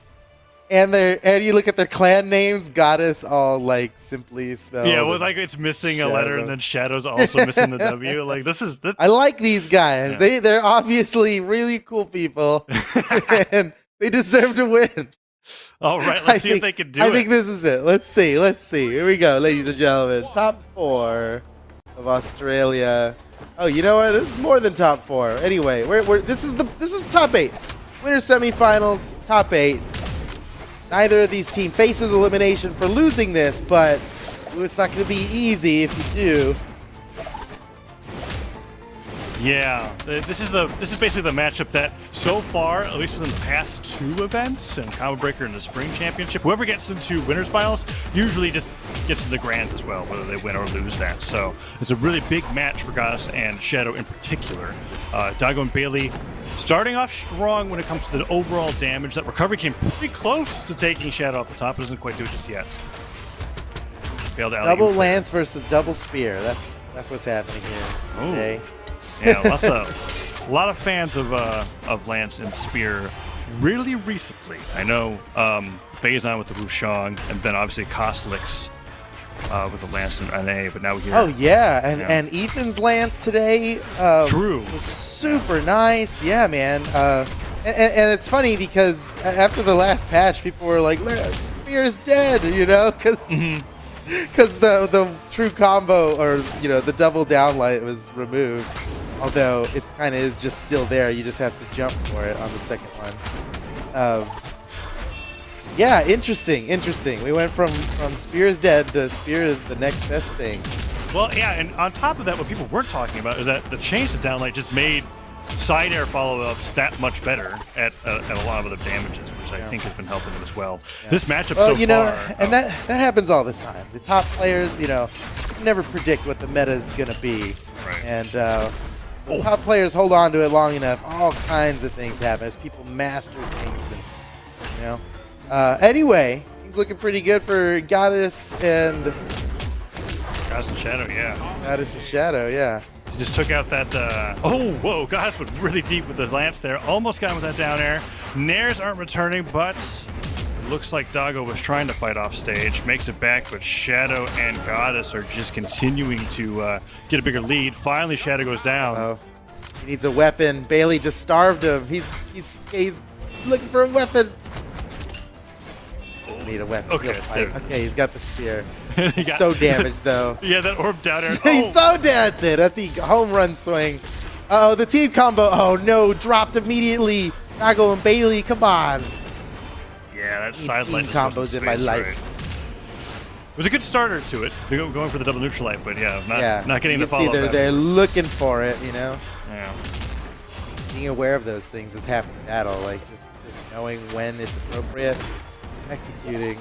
And you look at their clan names, Goddess all like simply spelled. Yeah, well, like it's missing a letter, and then Shadow's also missing the W. Like this. I like these guys. Yeah. They're obviously really cool people, and they deserve to win. All right, let's see if they can do it. I think this is it. Let's see. Here we go, ladies and gentlemen. Top 4 of Australia. Oh, you know what? This is more than top 4. Anyway, this is top 8. Winner semifinals, top 8. Neither of these teams faces elimination for losing this, but it's not going to be easy if you do. Yeah, this is basically the matchup that so far, at least within the past 2 events and Combo Breaker and the Spring Championship, whoever gets into winners finals usually just gets to the grands as well, whether they win or lose that. So it's a really big match for Goddess and Shadow in particular. Doggo and Bailey starting off strong when it comes to the overall damage. That recovery came pretty close to taking Shadow off the top. It doesn't quite do it just yet. Failed out. Double lance versus double spear. That's what's happening here today. Yeah, a lot of fans of lance and spear really recently. I know Phazon with the Wushang, and then obviously Koslix with the lance and NA, but now we hear. Oh yeah, and Ethan's lance today. True. Was super nice. Yeah, man. And it's funny because after the last patch, people were like, "Spear is dead," you know, because the true combo, or the double downlight was removed. Although it kind of is just still there. You just have to jump for it on the second one. Yeah, interesting. We went from Spear is dead to Spear is the next best thing. Well, yeah, and on top of that, what people weren't talking about is that the change to downlight just made side air follow-ups that much better at a lot of other damages, which I think has been helping them as well. Yeah. This matchup so far... and that happens all the time. The top players, never predict what the meta is going to be. Right. And top players hold on to it long enough. All kinds of things happen as people master things. And, anyway, things looking pretty good for Goddess and Shadow, yeah. Goddess and Shadow, yeah. He just took out that, whoa, Goddess went really deep with his lance there. Almost got him with that down air. Nairs aren't returning, but Looks like Doggo was trying to fight off stage, makes it back, but Shadow and Goddess are just continuing to get a bigger lead. Finally, Shadow goes down. Oh, he needs a weapon. Bailey just starved him. He's looking for a weapon. Doesn't need a weapon. Okay, Okay, he's got the spear. He's So damaged though. Yeah, that orb down there. He's so that's it. That's the home run swing. Oh, the team combo. Oh no, dropped immediately. Doggo and Bailey, come on. Yeah, that sideline Team combos in my life. It was a good starter to it. They're going for the double neutral light, but yeah, not getting you the see follow-up. they're looking for it, you know. Yeah. Being aware of those things is half the battle. Like just knowing when it's appropriate, executing.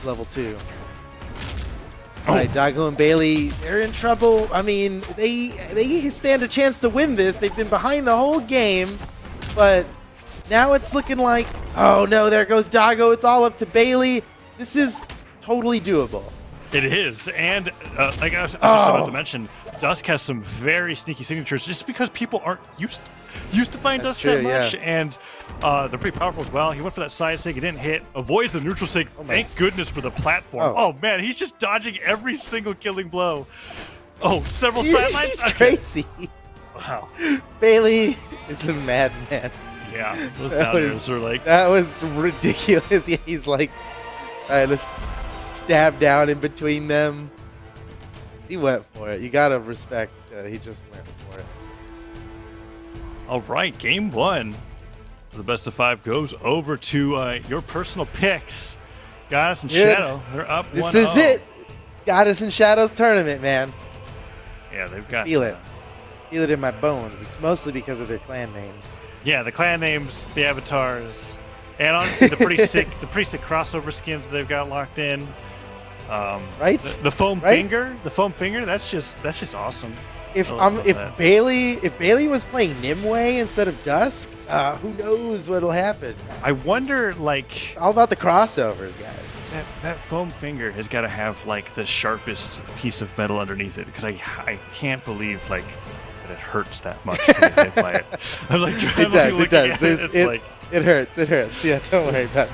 Level 2. All right, Doggo and Bailey, they're in trouble. I mean, they stand a chance to win this. They've been behind the whole game, but now it's looking like, oh no, there goes Doggo. It's all up to Bailey. This is totally doable. It is, and like I was just about to mention, Dusk has some very sneaky signatures just because people aren't used to playing Dusk that much, and they're pretty powerful as well. He went for that side sig, he didn't hit, avoids the neutral sig. Thank goodness for the platform. Oh man, he's just dodging every single killing blow. Oh, several sidelines. He's crazy. Wow. Bailey is a madman. Yeah, those down airs are like that was ridiculous. He's like trying to stab down in between them. He went for it. You gotta respect. He just went for it. All right, game 1. The best of 5 goes over to your personal picks. Goddess and Shadow, they're up 1-0. This is it. It's Goddess and Shadow's tournament, man. Yeah, they've got. Feel it. Feel it in my bones. It's mostly because of their clan names. Yeah, the clan names, the avatars, and honestly, the pretty sick crossover skins that they've got locked in. Right? The foam finger, that's just awesome. If Bailey was playing Nimue instead of Dusk, who knows what'll happen? I wonder, like, all about the crossovers, guys. That foam finger has got to have like the sharpest piece of metal underneath it, because I can't believe like that it hurts that much to get hit by it. I'm like, it does. It hurts. Yeah, don't worry about it.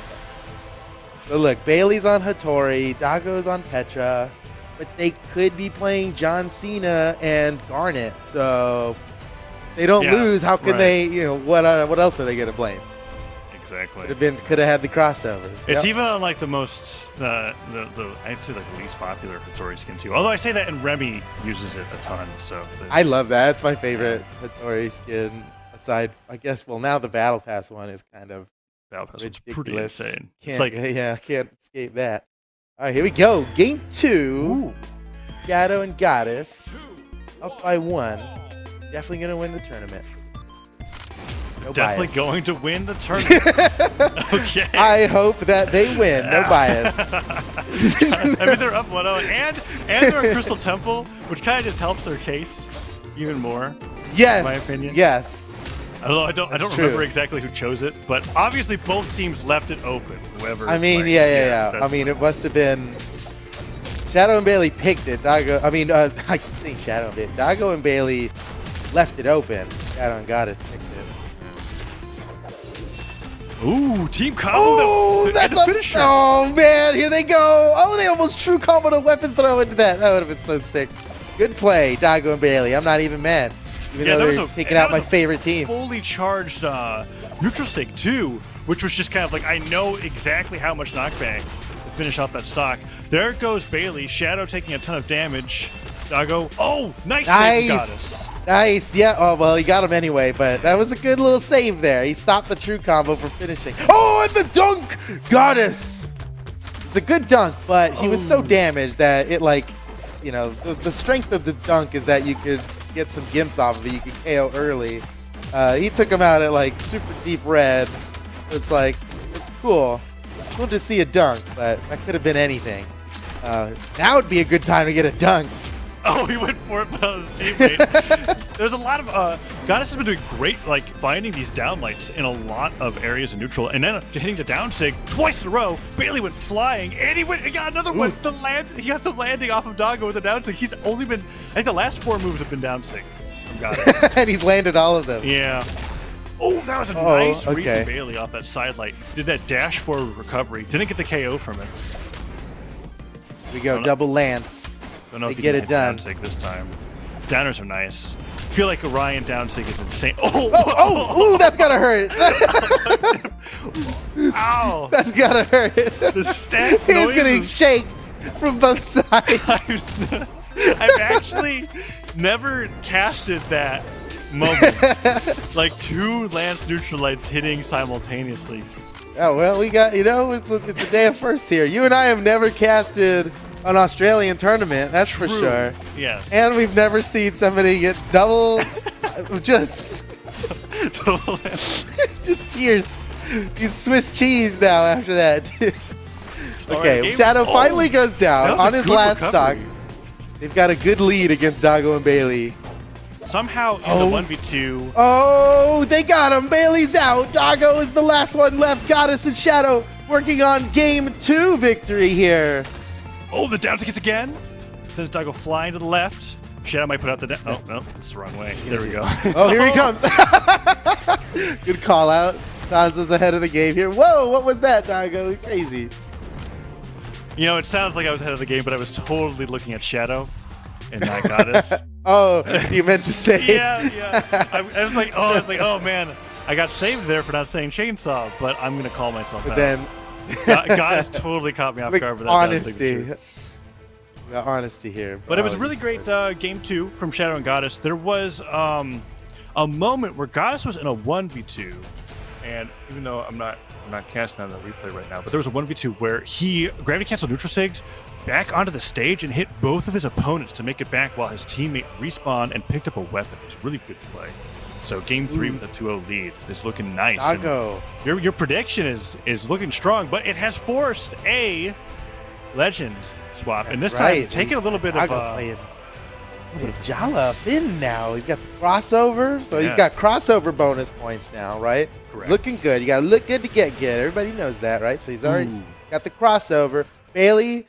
So look, Bailey's on Hattori, Doggo's on Petra, but they could be playing John Cena and Garnet. So if they don't lose, how can they? You know, what else are they going to blame? Exactly. Could have had the crossovers. It's even on like the most I'd say like the least popular Hattori skin too. Although I say that, and Remy uses it a ton. So I love that. It's my favorite Hattori skin. Aside, I guess. Well, now the Battle Pass one is kind of ridiculous. It's pretty insane. It's like I can't escape that. All right, here we go. Game 2. Ooh. Shadow and Goddess up by 1. Definitely gonna win the tournament. Definitely going to win the tournament. Okay. I hope that they win. No bias. I mean, they're up 1-0, and they're in Crystal Temple, which kind of just helps their case even more. Yes. In my opinion. Yes. Although I don't remember exactly who chose it, but obviously both teams left it open. Whoever. I mean, yeah. I mean, it must have been Shadow and Bailey picked it. I keep saying Shadow and Bailey. Doggo and Bailey left it open. Shadow and Goddess picked it. Ooh, team combo. Oh, that's a finisher. Oh man, here they go. Oh, they almost true comboed a weapon throw into that. That would have been so sick. Good play, Doggo and Bailey. I'm not even mad. Even though they're taking out my favorite team. Fully charged neutral sig too, which was just kind of like, I know exactly how much knockback to finish off that stock. There goes Bailey. Shadow taking a ton of damage. Doggo. Oh, nice save, Goddess. Nice. Yeah. Oh, well, he got him anyway, but that was a good little save there. He stopped the true combo from finishing. Oh, and the dunk! Goddess! It's a good dunk, but he was so damaged that it, like, you know, the strength of the dunk is that you could get some gimps off of it. You could KO early. He took him out at, like, super deep red. So it's like, it's cool. Cool to see a dunk, but that could have been anything. Now would be a good time to get a dunk. Oh, he went for it, but on his teammate. There's a lot of Goddess has been doing great, like finding these downlights in a lot of areas in neutral, and then hitting the down sig twice in a row. Bailey went flying, and he got another one. He got the landing off of Doggo with the down sig. He's only been, I think the last 4 moves have been down sig from Goddess. And he's landed all of them. Yeah. Oh, that was a nice read okay. from Bailey off that side light. Did that dash forward recovery. Didn't get the KO from it. Here we go, double lance. Don't know They if he get can it hit done. down sig this time. Downers are nice. I feel like Orion down sig is insane. Oh, that's gotta hurt. Ow! That's gotta hurt. The staff He's noises. getting shaked from both sides. I've actually never casted that moment. Like 2 lance neutral lights hitting simultaneously. Oh, well, we got, it's a day of first here. You and I have never casted an Australian tournament, that's for True. sure. Yes. And we've never seen somebody get double, just pierced. He's Swiss cheese now after that. Okay, game- Shadow finally goes That down was a on his good last recovery. stock. They've got a good lead against Doggo and Bailey. Somehow in the 1v2. Oh, they got him. Bailey's out. Doggo is the last one left. Goddess and Shadow working on game 2 victory here. Oh, the down tickets again. Sends Doggo flying to the left. Shadow might put out the down. Oh, no, it's the wrong way. There we go. Oh, here he comes. Good call out. Danza's ahead of the game here. Whoa, what was that, Doggo? Crazy. You know, it sounds like I was ahead of the game, but I was totally looking at Shadow and not Goddess. Oh, you meant to say. yeah. I was like, oh man, I got saved there for not saying chainsaw, but I'm gonna call myself But out. then, Goddess totally caught me off like, guard with that. honesty. We got honesty here. But it was a really great game 2 from Shadow and Goddess. There was a moment where Goddess was in a 1v2, and even though I'm not casting on the replay right now, but there was a 1v2 where he gravity canceled neutral sigged back onto the stage and hit both of his opponents to make it back while his teammate respawned and picked up a weapon. It was really good play. So game 3 with a 2-0 lead is looking nice. Doggo. Your prediction is looking strong, but it has forced a legend swap, and this time taking a little bit of playing Jala Finn now. He's got the crossover, so he's got crossover bonus points now, right? Correct. It's looking good. You got to look good to get good. Everybody knows that, right? So he's already got the crossover. Bailey,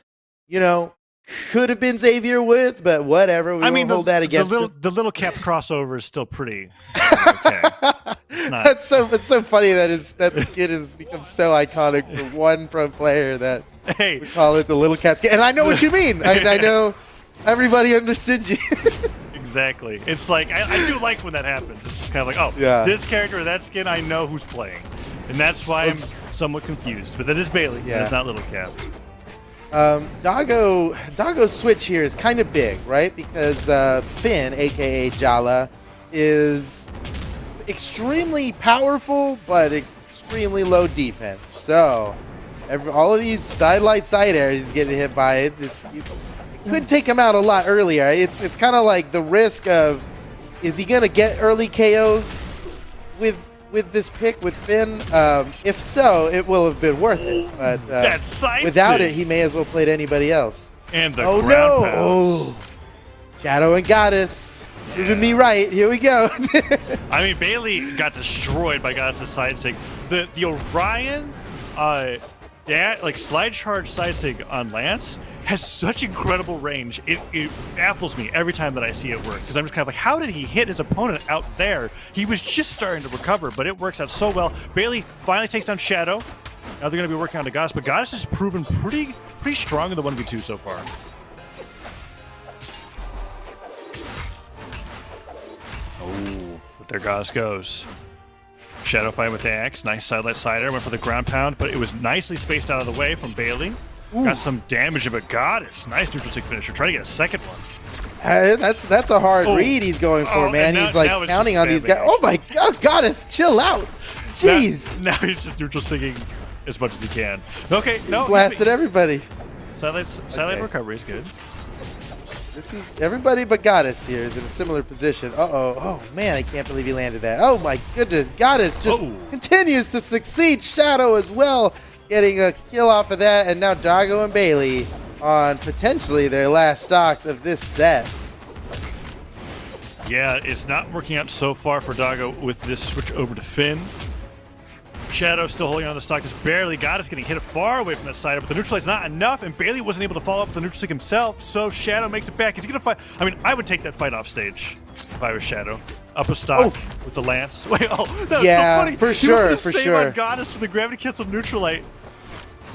could have been Xavier Woods, but whatever. We won't hold that against him. The little capped crossover is still pretty okay. It's not. It's so funny that that skin has become so iconic for one pro player that Hey, we call it the little cat skin. And I know what you mean. I know everybody understood you. exactly. It's like I do like when that happens. It's just kind of like, this character or that skin, I know who's playing, and that's why I'm somewhat confused. But that is Bailey. Yeah. It's not Little Cap. Doggo's switch here is kind of big, right? Because Finn, aka Jala, is extremely powerful but extremely low defense. So all of these side areas he's getting hit by, it could take him out a lot earlier. It's kind of like the risk of, is he gonna get early KOs with this pick with Finn? If so, it will have been worth it. But without it, he may as well play to anybody else. And the ground pounds. Oh, Shadow and Goddess proving me right. Here we go. I mean, Bailey got destroyed by Goddess's side sig. The Orion, slide charge side sig on Lance has such incredible range. It baffles me every time that I see it work, because I'm just kind of like, how did he hit his opponent out there? He was just starting to recover, but it works out so well. Bailey finally takes down Shadow. Now they're going to be working on the Goddess, but Goddess has proven pretty strong in the 1v2 so far. Oh, but there Goddess goes. Shadow fighting with the axe. Nice sidelight sider. Went for the ground pound, but it was nicely spaced out of the way from Bailey. Got some damage of a Goddess. Nice neutral stick finisher. Try to get a second one. That's a hard read he's going for, man. Now, he's like counting on these guys. Oh my God, Goddess, chill out. Jeez. Now he's just neutral sticking as much as he can. Okay, no. Blasted everybody. Sidelight recovery is good. This is everybody but Goddess here is in a similar position. Oh man, I can't believe he landed that. Oh my goodness, Goddess just continues to succeed. Shadow as well, getting a kill off of that, and now Doggo and Bailey on potentially their last stocks of this set. Yeah, it's not working out so far for Doggo with this switch over to Finn. Shadow still holding on the stock, just barely. Goddess getting hit far away from that side, but the neutral is not enough, and Bailey wasn't able to follow up with the neutral stick himself, so Shadow makes it back. Is he going to fight? I mean, I would take that fight off stage if I was Shadow. up a stock with the lance. Wait, that was so funny. For He sure, was for save sure. on Goddess with the gravity cancel neutralite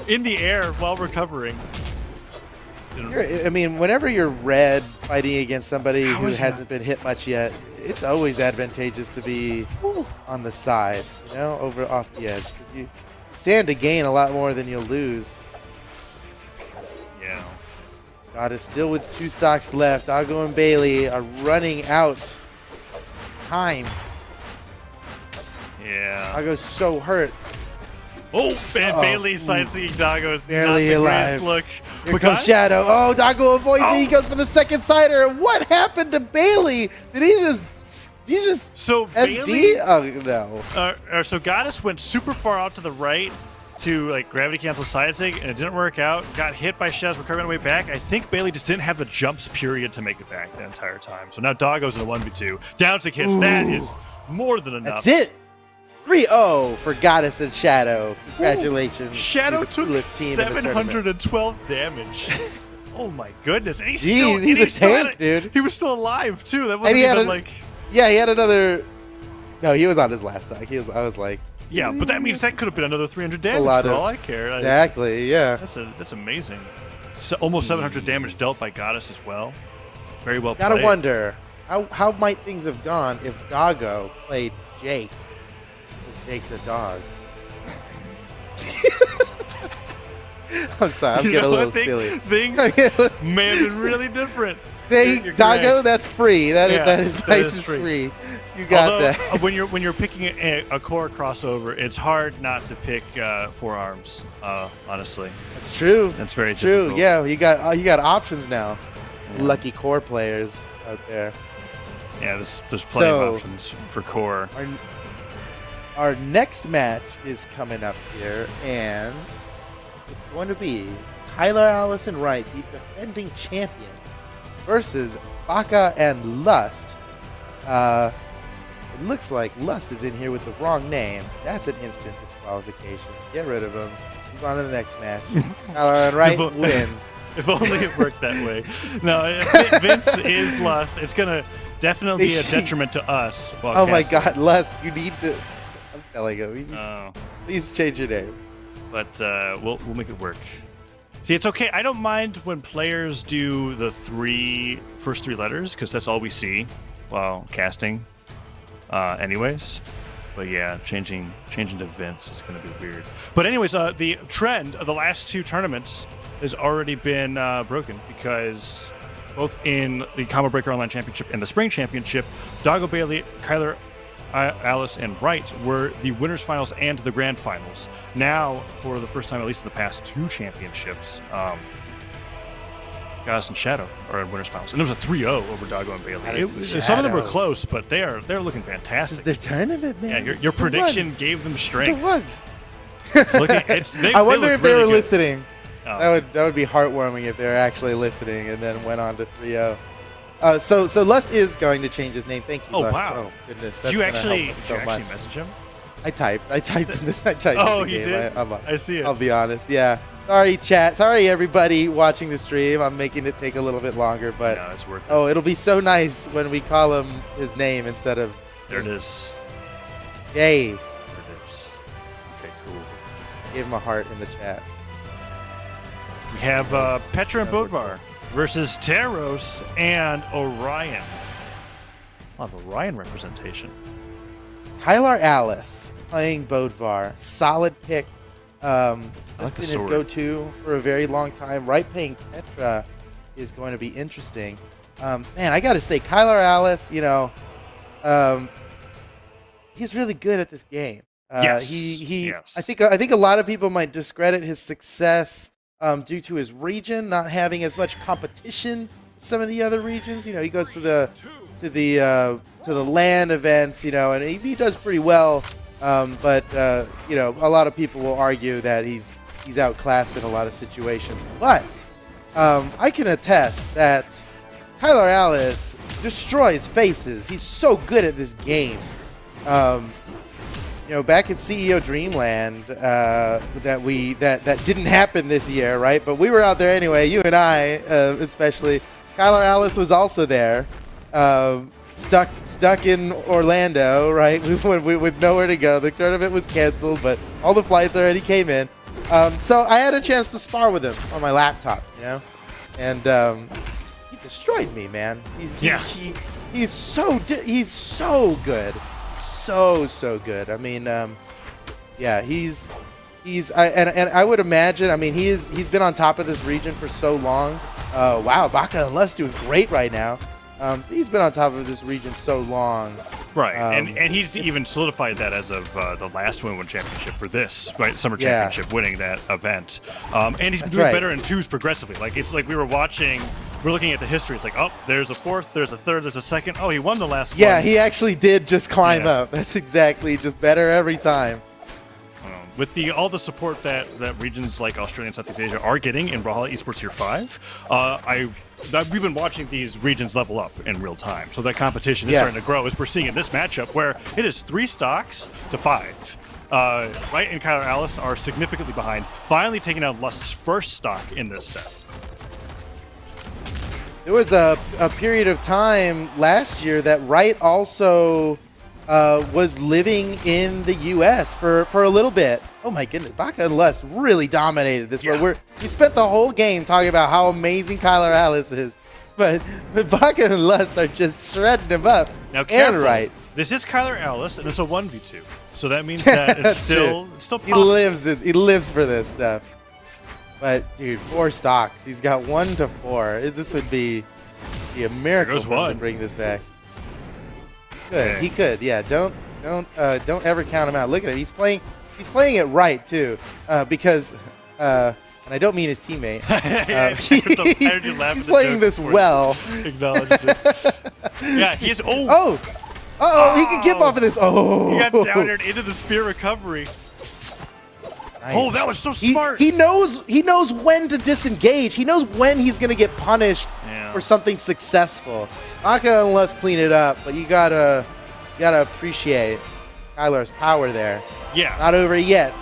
in the air while recovering. I mean, whenever you're red fighting against somebody who hasn't been hit much yet, it's always advantageous to be on the side, you know, over off the edge, because you stand to gain a lot more than you'll lose. Yeah. God is still with 2 stocks left. Dago and Bailey are running out time. Yeah. Dago's so hurt. Oh, and Bailey sightseeing Dago is Barely not the alive. greatest look. Here comes Shadow. Oh, Dago avoids it. He goes for the second sider. What happened to Bailey? Did he just So SD? Bailey, Oh, no. so Goddess went super far out to the right to like gravity cancel side sig, and it didn't work out. Got hit by Shaz, recovering on the way back. I think Bailey just didn't have the jumps period to make it back the entire time. So now Dago's in a 1v2. Down to hits. That is more than enough. That's it. 3-0 for Goddess and Shadow. Congratulations. Shadow to the took coolest team in the tournament. 712 damage. Oh my goodness. And he's Jeez, still, he's and a tank, had dude. He was still alive too. That And wasn't he had even a- like Yeah, he had another. No, he was on his last stock. I was like, yeah, but that means that could have been another 300 damage lot for of- all I care. exactly, yeah. That's amazing. So almost 700 damage dealt by Goddess as well. Very well played. Gotta wonder how might things have gone if Dago played Jake, because Jake's a dog. I'm sorry, I'm You getting a know little what? silly. Things may have been really different. You're Dago, correct. that's free. That Yeah, that advice is is free. free. You got Although, that. when you're picking a core crossover, it's hard not to pick forearms. Honestly, It's true. That's very it's true. difficult. Yeah, you got options now. Lucky core players out there. yeah, there's plenty So- of options for core. Our next match is coming up here, and it's going to be Tyler Allison Wright, the defending champion, versus Baka and Lust. It looks like Lust is in here with the wrong name. That's an instant disqualification. Get rid of him. Move on to the next match. Tyler and Wright win. If only it worked that way. No, if Vince is Lust. It's gonna definitely be a detriment to us. while Oh my casting. God, Lust, you need to. I'm telling you, Oh. please change your name. But we'll make it work. See, it's okay. I don't mind when players do the first three letters because that's all we see while casting. Anyways, but yeah, changing to Vince is going to be weird. But anyways, the trend of the last 2 tournaments has already been broken because both in the Combo Breaker Online Championship and the Spring Championship, Dago Bailey, Kyler Alice, and Wright were the winners finals and the grand finals. Now, for the first time, at least in the past 2 championships, Goddess and Shadow are in winners finals, and there was a 3-0 over Dago and Bailey. Some of them were Shadow. close, but they're looking This is fantastic. their tournament, man. Yeah, This is your the prediction one. gave them This is strength. the one. It's looking, I wonder if they were really good. listening. Oh. That would be heartwarming if they were actually listening and then went on to 3-0. So Lust is going to change his name. Thank you, Oh, Lust. wow. Oh goodness, Did that's you gonna actually, help us so much. message him? I typed in the Oh, game. you did? I see it. I'll be honest. Yeah. Sorry, chat. Sorry, everybody watching the stream. I'm making it take a little bit longer, but No, it's worth it. oh, it'll be so nice when we call him his name instead of. There it Vince. is. Yay! There it is. Okay, cool. Give him a heart in the chat. We have Petra and Bodvar versus Taros and Orion. A lot of Orion representation. Tyler Alice playing Bodvar. Solid pick. like That's the been his sword. go-to for a very long time. Right playing Petra is going to be interesting. Man, I got to say, Kyler Alice, he's really good at this game. Yes. Yes. I think a lot of people might discredit his success due to his region not having as much competition as some of the other regions. He goes to the LAN events, and he does pretty well. But a lot of people will argue that he's outclassed in a lot of situations. But I can attest that Kyler Alice destroys faces. He's so good at this game. Back at CEO Dreamland, that didn't happen this year, right? But we were out there anyway. You and I, especially. Kyler Alice was also there. stuck in Orlando, right? With nowhere to go. The tournament was canceled, but all the flights already came in. So I had a chance to spar with him on my laptop, you know, and he destroyed me, man. He's so good, so good. I mean, yeah, and I would imagine. I mean, he's been on top of this region for so long. Wow, Baka and Lust doing great right now. He's been on top of this region so long. Right, and he's even solidified that as of the last Win Championship for this, right, Summer Championship, winning that event. And he's been doing better in twos progressively. Like, it's like we're looking at the history. It's like, oh, there's a fourth, there's a third, there's a second. Oh, he won the last one. Yeah, he actually did just climb up. That's exactly, just better every time. With all the support that regions like Australia and Southeast Asia are getting in Brawlhalla Esports Year 5, we've been watching these regions level up in real time. So that competition is starting to grow, as we're seeing in this matchup, where it is 3 stocks to 5. Right and Kyler Alice are significantly behind, finally taking out Lust's first stock in this set. There was a period of time last year that Wright also was living in the U.S. for a little bit. Oh my goodness, Baka and Lust really dominated this. Where we spent the whole game talking about how amazing Kyler Alice is, but Baka and Lust are just shredding him up. Now, careful. And Wright. This is Kyler Alice, and it's a 1v2, so that means that it's still possible. He lives for this stuff. But dude, 4 stocks. He's got 1 to 4. This would be a miracle for him to bring this back. He could. Yeah, don't ever count him out. Look at him. He's playing it right too, because and I don't mean his teammate. He's playing this well. Acknowledge it. Yeah, he is. Oh, he can get off of this. Oh, he got downed into the spear recovery. Nice. Oh, that was so smart. He knows when to disengage. He knows when he's gonna get punished for something successful. Baka and Lust clean it up, but you gotta appreciate Kyler's power there. Yeah, not over yet.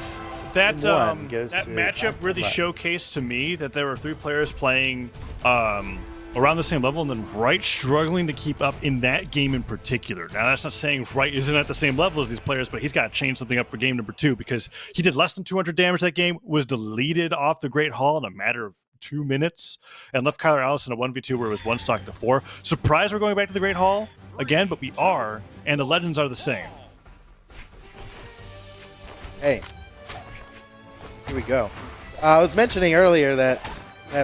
That matchup really showcased to me that there were 3 players playing around the same level, and then Wright struggling to keep up in that game in particular. Now, that's not saying Wright isn't at the same level as these players, but he's got to change something up for game number 2, because he did less than 200 damage that game, was deleted off the Great Hall in a matter of 2 minutes, and left Kyler Alice in a 1v2 where it was 1 stock to 4. Surprised we're going back to the Great Hall again, but we are, and the legends are the same. Hey, here we go. I was mentioning earlier that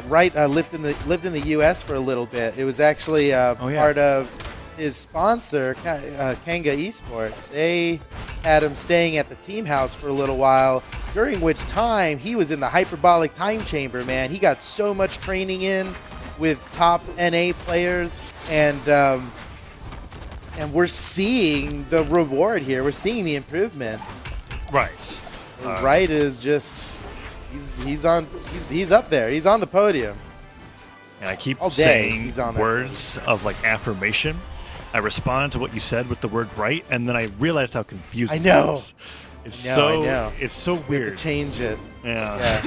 Wright lived in the U.S. for a little bit. It was actually part of his sponsor, Kanga Esports. They had him staying at the team house for a little while, during which time he was in the hyperbolic time chamber, man. He got so much training in with top NA players, and we're seeing the reward here. We're seeing the improvement. Right. Wright is just he's up there. He's on the podium. And I keep saying words of like affirmation. I responded to what you said with the word right, and then I realized how confusing it was. It's so weird. You have to change it. Yeah.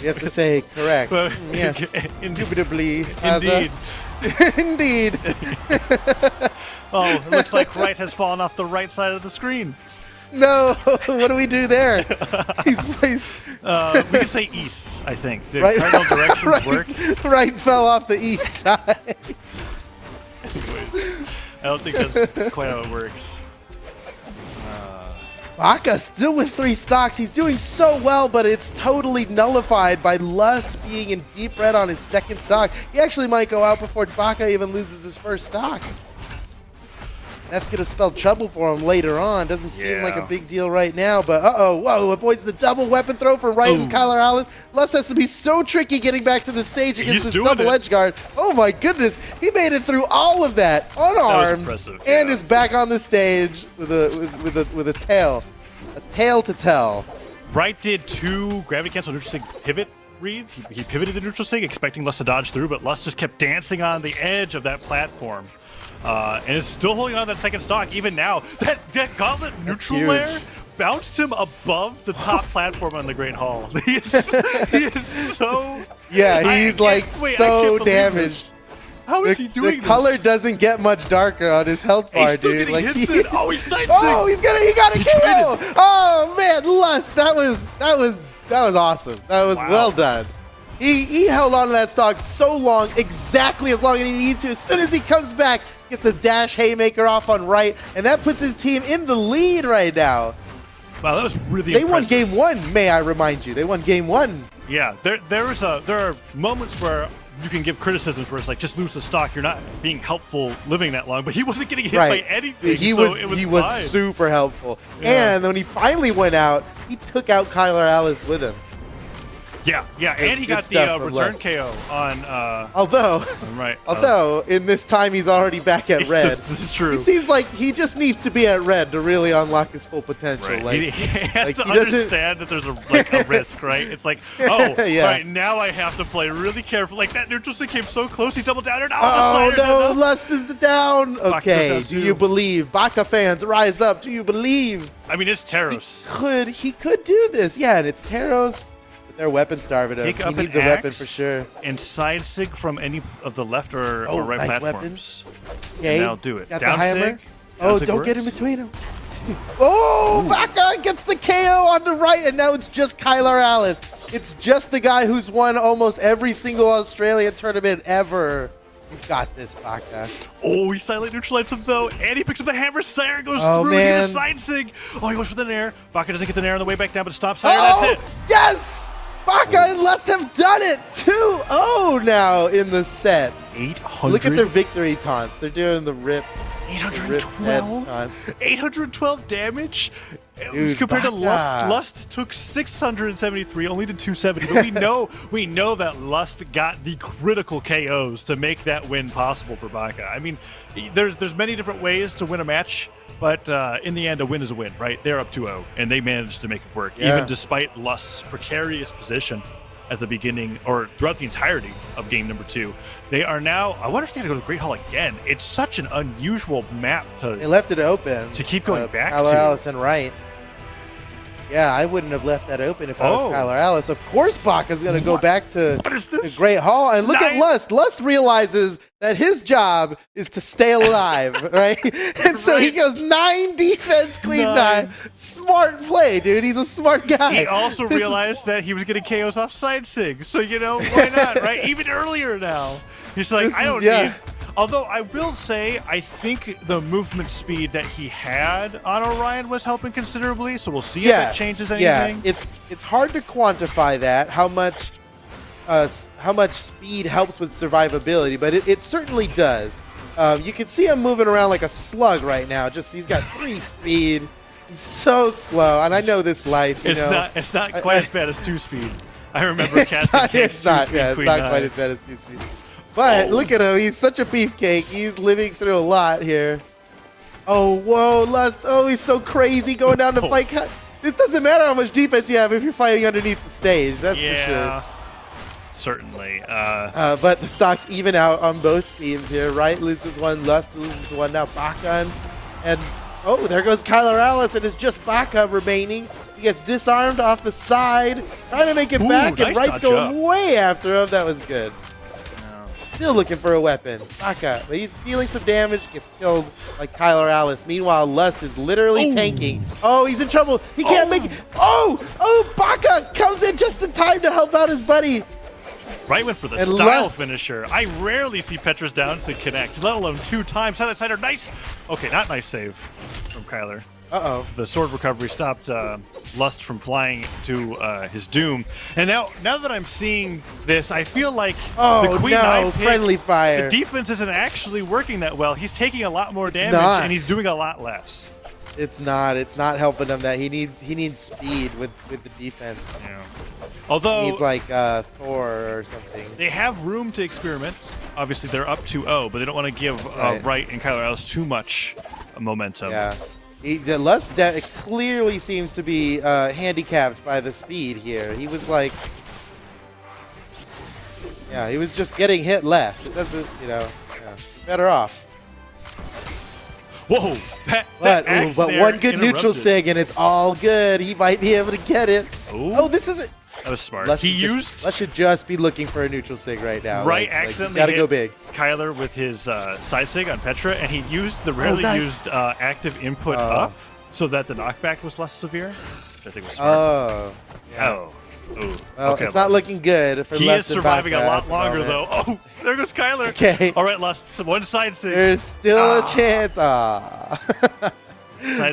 You have to say correct. Yes. Indubitably. Indeed. Indeed. Oh, it looks like Wright has fallen off the right side of the screen. No, what do we do there? We can say east, I think. Did cardinal directions work? Wright fell off the east side. Anyways, I don't think that's quite how it works. Baka still with 3 stocks. He's doing so well, but it's totally nullified by Lust being in deep red on his 2nd stock. He actually might go out before Baka even loses his 1st stock. That's going to spell trouble for him later on. Doesn't seem like a big deal right now, but whoa, avoids the double weapon throw from Wright and Kyler Alice. Lust has to be so tricky getting back to the stage against this double edge guard. Oh my goodness, he made it through all of that unarmed, and is back on the stage with a tail to tell. Wright did 2 gravity cancel neutral sig pivot reads. He pivoted the neutral sig, expecting Lust to dodge through, but Lust just kept dancing on the edge of that platform. And is still holding on to that 2nd stock even now. That gauntlet neutral layer bounced him above the top platform on the Great Hall. He is so... Yeah, he's like so damaged. How is he doing The color this? doesn't get much darker on his health bar, He's still dude. getting Like hits in. Oh, he's side oh, he got a KO. Oh man, Lust, that was awesome. That was Wow. well done. He held on to that stock so long, exactly as long as he needed to. As soon as he comes back, gets a dash haymaker off on right, and that puts his team in the lead right now. Wow, that was really They won impressive. game 1, may I remind you. They won game 1. Yeah, there are moments where you can give criticisms where it's like, just lose the stock. You're not being helpful living that long, but he wasn't getting hit by anything. He so was it was he was fine. super helpful. Yeah. And when he finally went out, he took out Kyler Alice with him. Yeah, and he good got stuff the from return Lust. KO on Although right. in this time he's already back at red. This is true. It seems like he just needs to be at red to really unlock his full potential. Right. Like, he has like to he doesn't- understand that there's a risk, right? It's like, oh, Yeah. right, now I have to play really careful. Like that neutral stick came so close, he doubled down and Oh the cider's no, enough. Lust is down. Baka Okay, does do too. you believe? Baka fans, rise up. Do you believe? I mean, it's Taros. He could do this. Yeah, and it's Taros. But they're weapon starved him. Pick He up needs an a weapon axe for sure. And side sig from any of the left or right nice platforms. Okay, And now do it. got the Down hammer. sig. Oh, Down sig don't get in works. between them. Oh, Baka gets the KO on the right, and now it's just Kyler Alice. It's just the guy who's won almost every single Australian tournament ever. You got this, Baka. Oh, he silent neutralized him though, and he picks up the hammer. Sire goes Oh, through. man. He gets a side sig. Oh, he goes for the nair. Baka doesn't get the nair on the way back down, but stops Sire. Oh, That's it. yes! Baka and Lust have done it. 2-0 now in the set. 800. Look at their victory taunts. They're doing the rip. 812? 812 damage? Dude, Compared to Baka. Lust. Lust took 673, only did 270. But we know that Lust got the critical KOs to make that win possible for Baka. I mean, there's many different ways to win a match, but in the end, a win is a win, right? They're up 2-0, and they managed to make it work, Yeah. even despite Lust's precarious position at the beginning or throughout the entirety of game number 2. They are now, I wonder if they're going to go to Great Hall again. It's such an unusual map They to left it open. To keep going back Kyler to. Allison right. Yeah, I wouldn't have left that open if I was Oh. Kyler Alice. Of course Baka's going to go What? back to What is the this? Great Hall. And look at Nine- Lust. Lust realizes that his job is to stay alive, right? And so he Right. goes 9 defense, queen 9. Smart play, dude. He's a smart guy. He also This is- realized that he was getting KOs off side sig. So, why not, right? Even earlier now. He's like, This I don't is- yeah. need. Although I will say, I think the movement speed that he had on Orion was helping considerably. So we'll see if that changes anything. Yeah, it's hard to quantify that how much speed helps with survivability, but it certainly does. You can see him moving around like a slug right now. Just he's got 3 speed. He's so slow, and I know this life. You know, It's not quite as bad as 2 speed. I remember casting it's not quite as bad as 2 speed. But look at him. He's such a beefcake. He's living through a lot here. Oh, whoa, Lust. Oh, he's so crazy going down to fight. It doesn't matter how much defense you have if you're fighting underneath the stage. That's for sure. Certainly. But the stocks even out on both teams here. Right loses one, Lust loses one. Now Baka and oh, there goes Kyler Alice, and it's just Baka remaining. He gets disarmed off the side, trying to make it Ooh, back, and nice Right's dodge going up. way after him. That was good. Still looking for a weapon. Baka, but he's dealing some damage, gets killed by Kyler Alice. Meanwhile, Lust is literally tanking. Oh, he's in trouble. He can't make it. Oh, Baka comes in just in time to help out his buddy. Right went for the And style Lust. finisher. I rarely see Petra's downs to connect, let alone 2 times. Silent Cider, nice. Okay, not nice save from Kyler. Uh-oh. The sword recovery stopped Lust from flying to his doom. And now that I'm seeing this, I feel like Oh, the Queen no, Nine pick, friendly fire. the defense isn't actually working that well. He's taking a lot more damage, not. and he's doing a lot less. It's not helping him that he needs speed with the defense. Yeah. Although He needs like Thor or something. they have room to experiment. Obviously, they're up 2-0, but they don't want to give Right. Wright and Kyler Alice too much momentum. Yeah. The Lust clearly seems to be handicapped by the speed here. He was like, yeah, he was just getting hit less. It doesn't, better off. Whoa! That But axe but there one good neutral interrupted. sig and it's all good. He might be able to get it. Ooh. Oh, this is it. That was smart. Lust should just be looking for a neutral sig right now. Right, like, accidentally gotta hit go big. Kyler with his side sig on Petra, and he used the rarely used active input up so that the knockback was less severe, which I think was smart. Oh. Yeah. Oh. Ooh. Well, Okay, it's not Lust. looking good for He Lust is and surviving Baka a lot at the longer, moment. though. Oh, there goes Kyler. Okay. All right, Lust. One side sig. There's still a chance. Side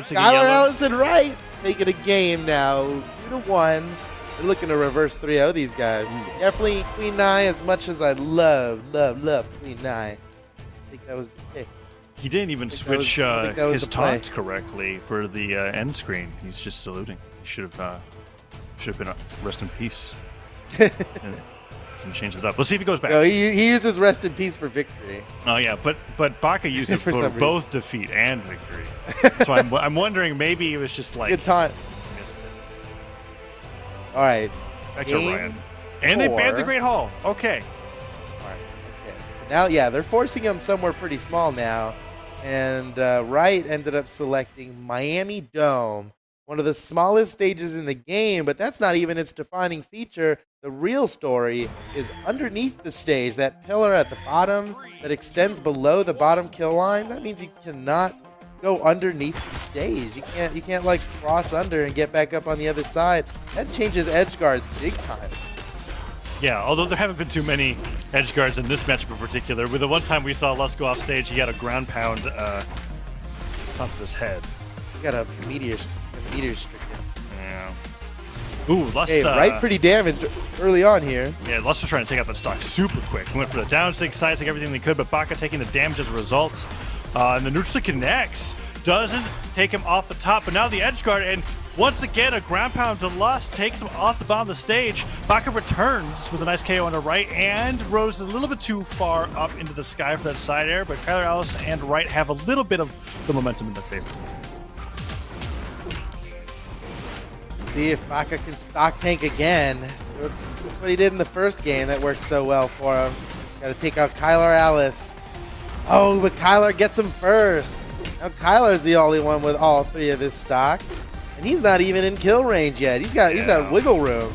sig Kyler yellow. Allison Wright taking a game now. 2-1. They're looking to reverse 3-0 these guys. Definitely Queen Nai, as much as I love Queen Nai. I think that was the pick. He didn't even switch his taunt correctly for the end screen. He's just saluting. He should have been rest in peace. and change it up. Let's see if he goes back. No, he uses rest in peace for victory. Oh yeah, but Baka used it for both defeat and victory. So I'm wondering maybe it was just like Good taunt. missed it. All right. Back to Game Ryan. And they banned the 4. Great Hall. Okay. Smart. Okay. So now, yeah, they're forcing him somewhere pretty small now. And Wright ended up selecting Miami Dome, one of the smallest stages in the game, but that's not even its defining feature. The real story is underneath the stage, that pillar at the bottom that extends below the bottom kill line. That means you cannot go underneath the stage. You can't like cross under and get back up on the other side. That changes edge guards big time. Yeah, although there haven't been too many edge guards in this matchup in particular. With the one time we saw Lust go off stage, he had a ground pound top of his head. You got a meteor stricken. Yeah. Ooh, Lust. Hey, Wright pretty damaged early on here. Yeah, Lust was trying to take out that stock super quick. He went for the down sig, side sig, everything they could, but Baka taking the damage as a result. And the neutral sig connects. Doesn't take him off the top, but now the edge guard, and once again, a ground pound to Lust takes him off the bottom of the stage. Baka returns with a nice KO on the right and rose a little bit too far up into the sky for that side air, but Kyler Allison and Wright have a little bit of the momentum in their favor. See if Baka can stock tank again. So that's what he did in the first game that worked so well for him. Got to take out Kyler Alice. Oh, but Kyler gets him first. Now Kyler's the only one with all 3 of his stocks, and he's not even in kill range yet. He's got wiggle room.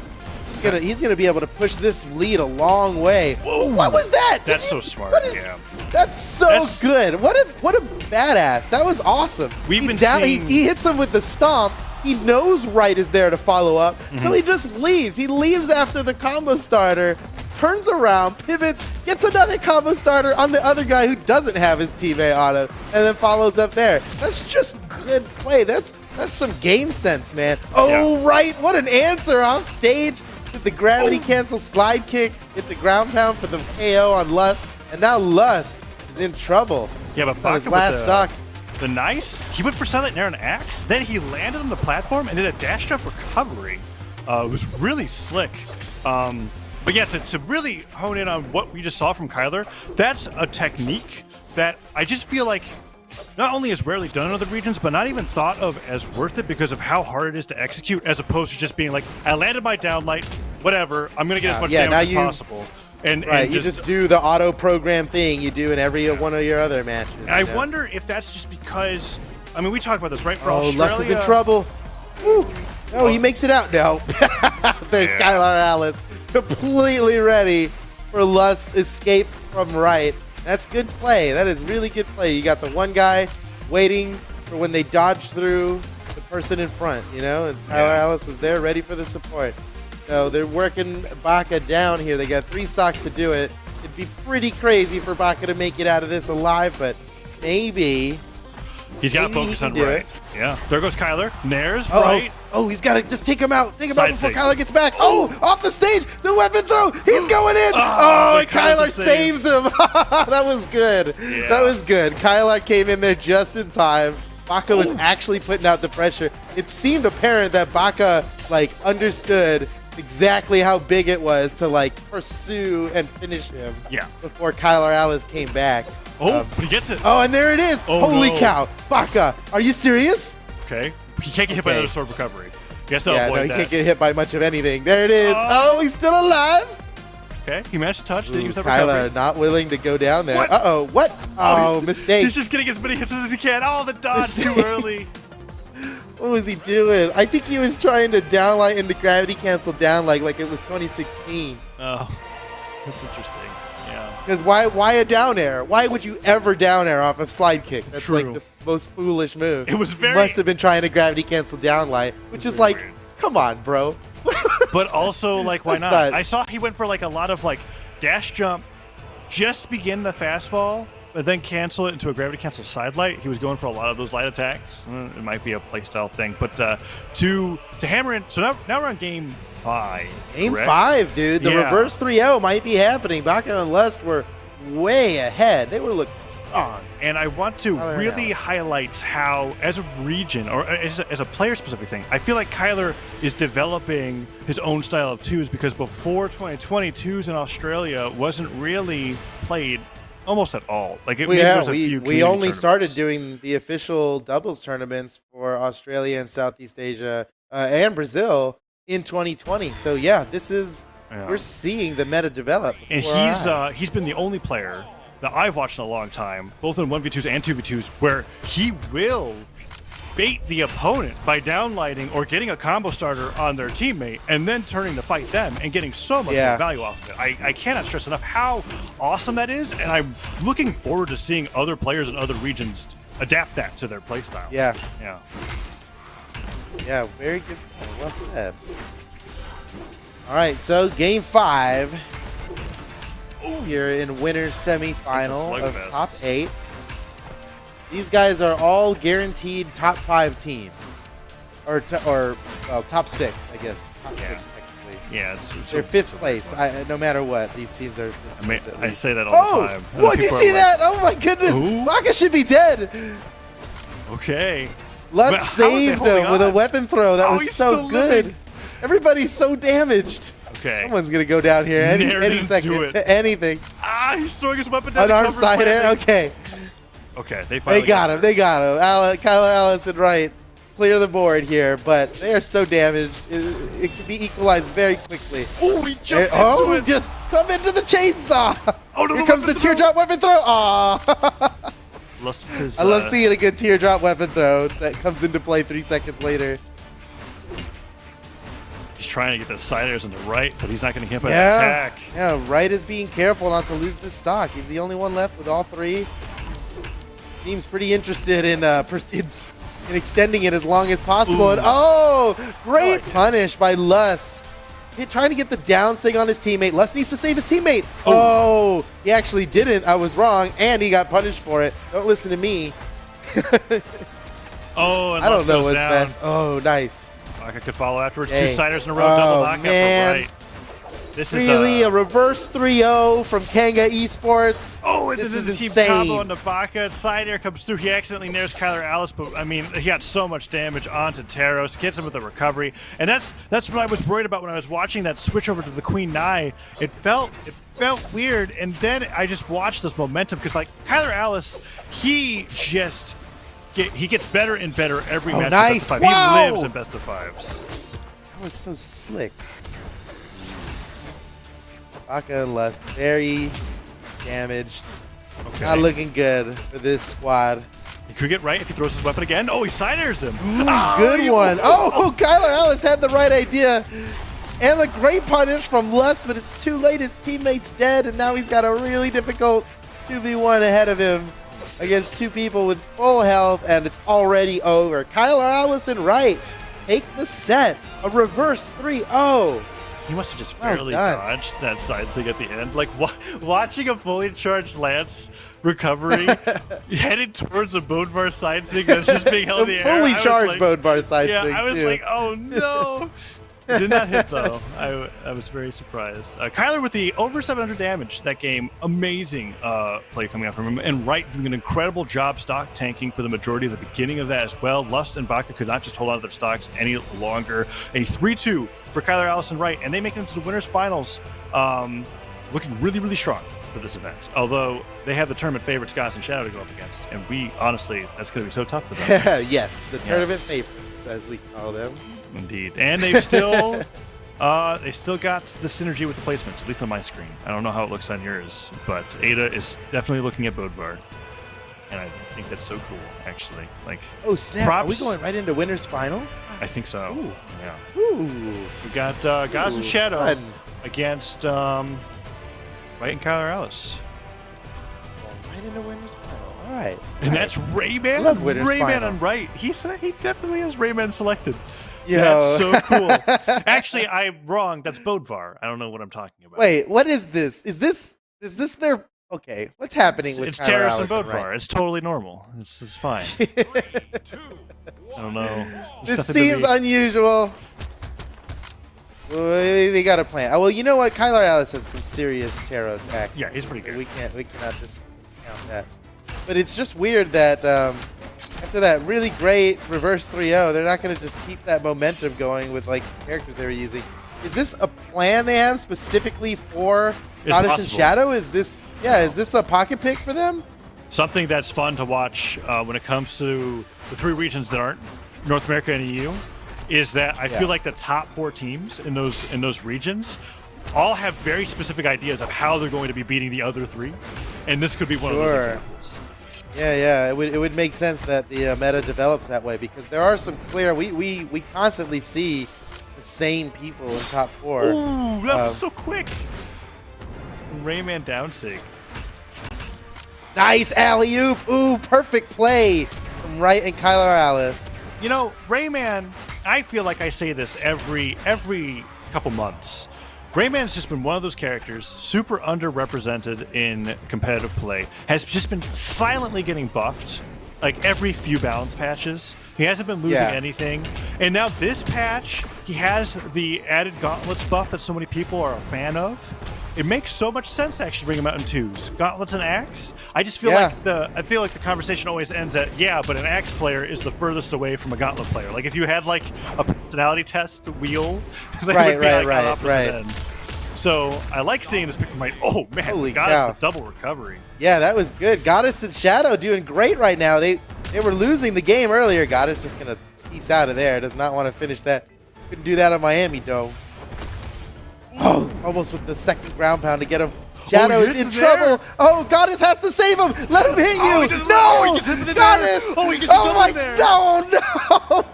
He's gonna be able to push this lead a long way. Whoa, what was that? That's so smart. That's so good. What a badass. That was awesome. We've been seeing... he hits him with the stomp. He knows Wright is there to follow up, so he just leaves. He leaves after the combo starter, turns around, pivots, gets another combo starter on the other guy who doesn't have his teammate on him, and then follows up there. That's just good play. That's some game sense, man. Oh, yeah. Wright, what an answer off stage. Hit the gravity cancel slide kick, hit the ground pound for the KO on Lust, and now Lust is in trouble. Yeah, but Baka his last stock. The nice, he went for Silent Nair and Axe, then he landed on the platform and did a dash jump recovery. It was really slick. But yeah, to really hone in on what we just saw from Kyler, that's a technique that I just feel like not only is rarely done in other regions, but not even thought of as worth it because of how hard it is to execute, as opposed to just being like, I landed my downlight, whatever, I'm going to get as much damage as possible. And you just do the auto program thing you do in every one of your other matches. And I wonder if that's just because, I mean, we talked about this, right? For Australia. Lust is in trouble. Woo. Oh, he makes it out. No. There's Kyler Alice, completely ready for Lust's escape from Wright. That's good play. That is really good play. You got the one guy waiting for when they dodge through the person in front, you know? And Kyler Alice was there ready for the support. So they're working Baka down here. They got 3 stocks to do it. It'd be pretty crazy for Baka to make it out of this alive, but maybe. He's got to focus on Wright. Yeah. There goes Kyler. There's Wright. Oh, he's got to just take him out. Take him out before Kyler gets back. Oh, off the stage. The weapon throw. He's going in. Oh, and Kyler saves him. That was good. Yeah. That was good. Kyler came in there just in time. Baka was actually putting out the pressure. It seemed apparent that Baka understood exactly how big it was to pursue and finish him before Kyler Alice came back. But he gets it. Oh, and there it is. Oh, holy cow. Baka, are you serious? Okay. He can't get hit by another sword recovery. Guess I'll avoid he that. can't get hit by much of anything. There it is. Oh, he's still alive. Okay, he managed to touch. Didn't use that Kyler recovery. not willing to go down there. Uh-oh. What? Oh, mistake. He's just getting as many hits as he can. Oh, the dodge too early. What was he doing? I think he was trying to downlight into gravity cancel down like it was 2016. Oh, that's interesting. Yeah. Because why a down air? Why would you ever down air off of slide kick? That's True. like the most foolish move. It was very. He must have been trying to gravity cancel downlight, which is like, weird. come on, bro. But also, like, why That's not? not- I saw he went for like a lot of like dash jump, just begin the fast fall, but then cancel it into a gravity cancel side light. He was going for a lot of those light attacks. It might be a playstyle thing, but to hammer in. So now we're on game 5. Game correct? 5, dude. The Yeah. reverse 3-0 might be happening. Baka and Lust were way ahead. They were looking strong. And I want to Kyler really Allen. highlight how, as a region, or as a player-specific thing, I feel like Kyler is developing his own style of twos, because before 2020, twos in Australia wasn't really played almost at all. Like, maybe there was a few we only community started tournaments. doing the official doubles tournaments for Australia and Southeast Asia and Brazil in 2020. So yeah, this is Yeah. we're seeing the meta develop. And before our eyes. he's been the only player that I've watched in a long time, both in 1v2s and 2v2s, where he will bait the opponent by downlighting or getting a combo starter on their teammate and then turning to fight them and getting so much Yeah. more value off of it. I cannot stress enough how awesome that is, and I'm looking forward to seeing other players in other regions adapt that to their playstyle. Yeah, Yeah. very good point. Well said. All right, so game 5 here in winner's semifinal It's a of slugfest. top 8. These guys are all guaranteed top 5 teams, or top 6, I guess. Top Yeah. 6 technically. Yeah, They're 5th place. No matter what, these teams are. I mean, fifth place at I least. say that all Oh, the time. And what? Did you people are see like, that? Oh my goodness! Ooh. Baka should be dead. Okay. Lust But how are they saved holding him with a on? weapon throw. That Oh, was he's so still good. living. Everybody's so damaged. Okay. Someone's gonna go down here any Narrative, second do it. to anything. He's throwing his weapon down. Unarmed to cover side air. planting. Okay, Okay, they they finally got him. They got him. Kyler Allison Wright clear the board here, but they are so damaged. It can be equalized very quickly. Oh, he jumped into Oh, it. just come into the chainsaw. Oh, no, Here the comes the weapon throw. teardrop weapon throw. Aw. I love seeing a good teardrop weapon throw that comes into play 3 seconds later. He's trying to get the side airs on the right, but he's not going to get by Yeah, that attack. yeah. Wright is being careful not to lose this stock. He's the only one left with all 3. Seems pretty interested in extending it as long as possible. Ooh. And oh, great like it. punish by Lust. Trying to get the down thing on his teammate. Lust needs to save his teammate. Oh, he actually didn't. I was wrong, and he got punished for it. Don't listen to me. Oh, and I don't Lust know goes what's down. best. Oh, nice. Baka could follow afterwards. Dang. 2 siders in a row, double Oh, knockout man. from right. This is Really, a reverse 3-0 from Kanga Esports. Oh, and This this is is a team insane. combo on the Baka. Side air comes through. He accidentally nares Kyler Alice, but I mean, he got so much damage onto Taros. Gets him with the recovery, and that's what I was worried about when I was watching that switch over to the Queen Nai. It felt weird, and then I just watched this momentum because like Kyler Alice, he gets better and better every Oh, match. nice. Best of 5. Wow. He lives in best of 5s. That was so slick. Baka and Lust, very damaged. Okay. Not looking good for this squad. He could get right if he throws his weapon again. Oh, he side airs him. Good one. Oh, Kyler Ellis had the right idea. And a great punish from Lust, but it's too late. His teammate's dead, and now he's got a really difficult 2v1 ahead of him against 2 people with full health, and it's already over. Kyler Allison Wright take the set. A reverse 3-0. He must have just Well barely done. dodged that side sig at the end. Like watching a fully charged Lance recovery headed towards a bone bar side sig that's just being held in the A air. fully I was charged like- bone bar side Yeah, thing, I was too. like, oh no. It did not hit though. I was very surprised. Kyler with the over 700 damage that game. Amazing play coming out from him. And Wright doing an incredible job stock tanking for the majority of the beginning of that as well. Lust and Baka could not just hold on to their stocks any longer. A 3-2 for Kyler Allison Wright. And they make it into the winners finals. Looking really, really strong for this event. Although they have the tournament favorites, Goss and Shadow, to go up against. And we, honestly, that's going to be so tough for them. Yes, the tournament favorites, as we call them. Indeed, and they've still they still got the synergy with the placements, at least on my screen. I don't know how it looks on yours, but Ada is definitely looking at Bodvar. and I think that's so cool. Actually, like, Oh snap! props. Are we going right into winners final? I think so. Ooh. Yeah. Ooh. We got Gods and Shadow fun. against Wright and Kyler Alice. Right into winners final. All right. And that's Rayman. I love winners Rayman final. on Wright. He definitely has Rayman selected. Yo. That's so cool. Actually, I'm wrong. That's Bodvar. I don't know what I'm talking about. Wait, what is this? Is this their? Okay, what's happening with It's Kyler Terrace and Allison, Bodvar. right? It's totally normal. This is fine. I don't know. There's This nothing to seems be- unusual. They got a plan. Oh, well, you know what? Kyler Alice has some serious Teros act. Yeah, he's pretty good. We cannot discount that. But it's just weird that after that really great reverse 3-0, they're not going to just keep that momentum going with like characters they were using. Is this a plan they have specifically for It's Goddess and possible. Shadow? Is this a pocket pick for them? Something that's fun to watch when it comes to the 3 regions that aren't North America and EU is that I feel like the top 4 teams in those regions all have very specific ideas of how they're going to be beating the other 3, and this could be one of those Sure. examples. Yeah. It would make sense that the meta develops that way because there are some clear. We constantly see the same people in top 4. Ooh, that was so quick. Rayman down sig. Nice alley oop! Ooh, perfect play from Wright and Kyler Alice. You know, Rayman, I feel like I say this every couple months. Rayman's just been one of those characters, super underrepresented in competitive play, has just been silently getting buffed, like every few balance patches. He hasn't been losing anything. And now this patch, he has the added gauntlets buff that so many people are a fan of. It makes so much sense to actually bring him out in 2s. Gauntlets and Axe. I just feel like the conversation always ends at but an Axe player is the furthest away from a Gauntlet player. Like if you had like a personality test wheel, they would be on opposite ends. So I like seeing this pick from Wright. Oh man, Holy Goddess cow. with double recovery. Yeah, that was good. Goddess and Shadow doing great right now. They were losing the game earlier. Goddess just gonna piece out of there. Does not want to finish that. Couldn't do that on Miami though. Oh, almost with the second ground pound to get him. Shadow is in trouble. Oh, Goddess has to save him. Let him hit you. No, Goddess. Oh my, no.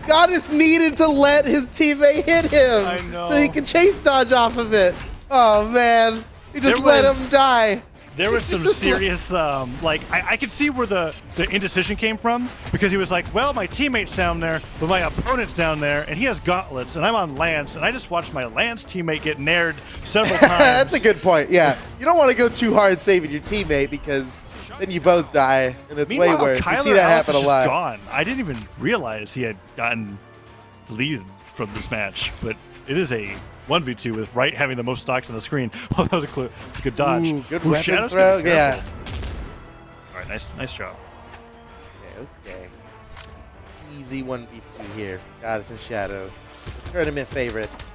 Goddess needed to let his teammate hit him I know. so he can chase dodge off of it. Oh man, he just There let was- him die. There was some serious, I could see where the indecision came from because he was like, well, my teammate's down there, but my opponent's down there, and he has gauntlets, and I'm on Lance, and I just watched my Lance teammate get nared several times. That's a good point. Yeah, you don't want to go too hard saving your teammate because then you both die, and it's way Meanwhile, worse. Kyler You see that Alice happen a is lot. just gone. I didn't even realize he had gotten deleted from this match, but it is a 1v2 with Wright having the most stocks on the screen. Oh, that was a clue. It's a good dodge. Ooh, good weapon Shadow's throw. gonna be Yeah. careful. All right, nice job. Okay. Easy 1v2 here. Goddess and Shadow. Tournament favorites.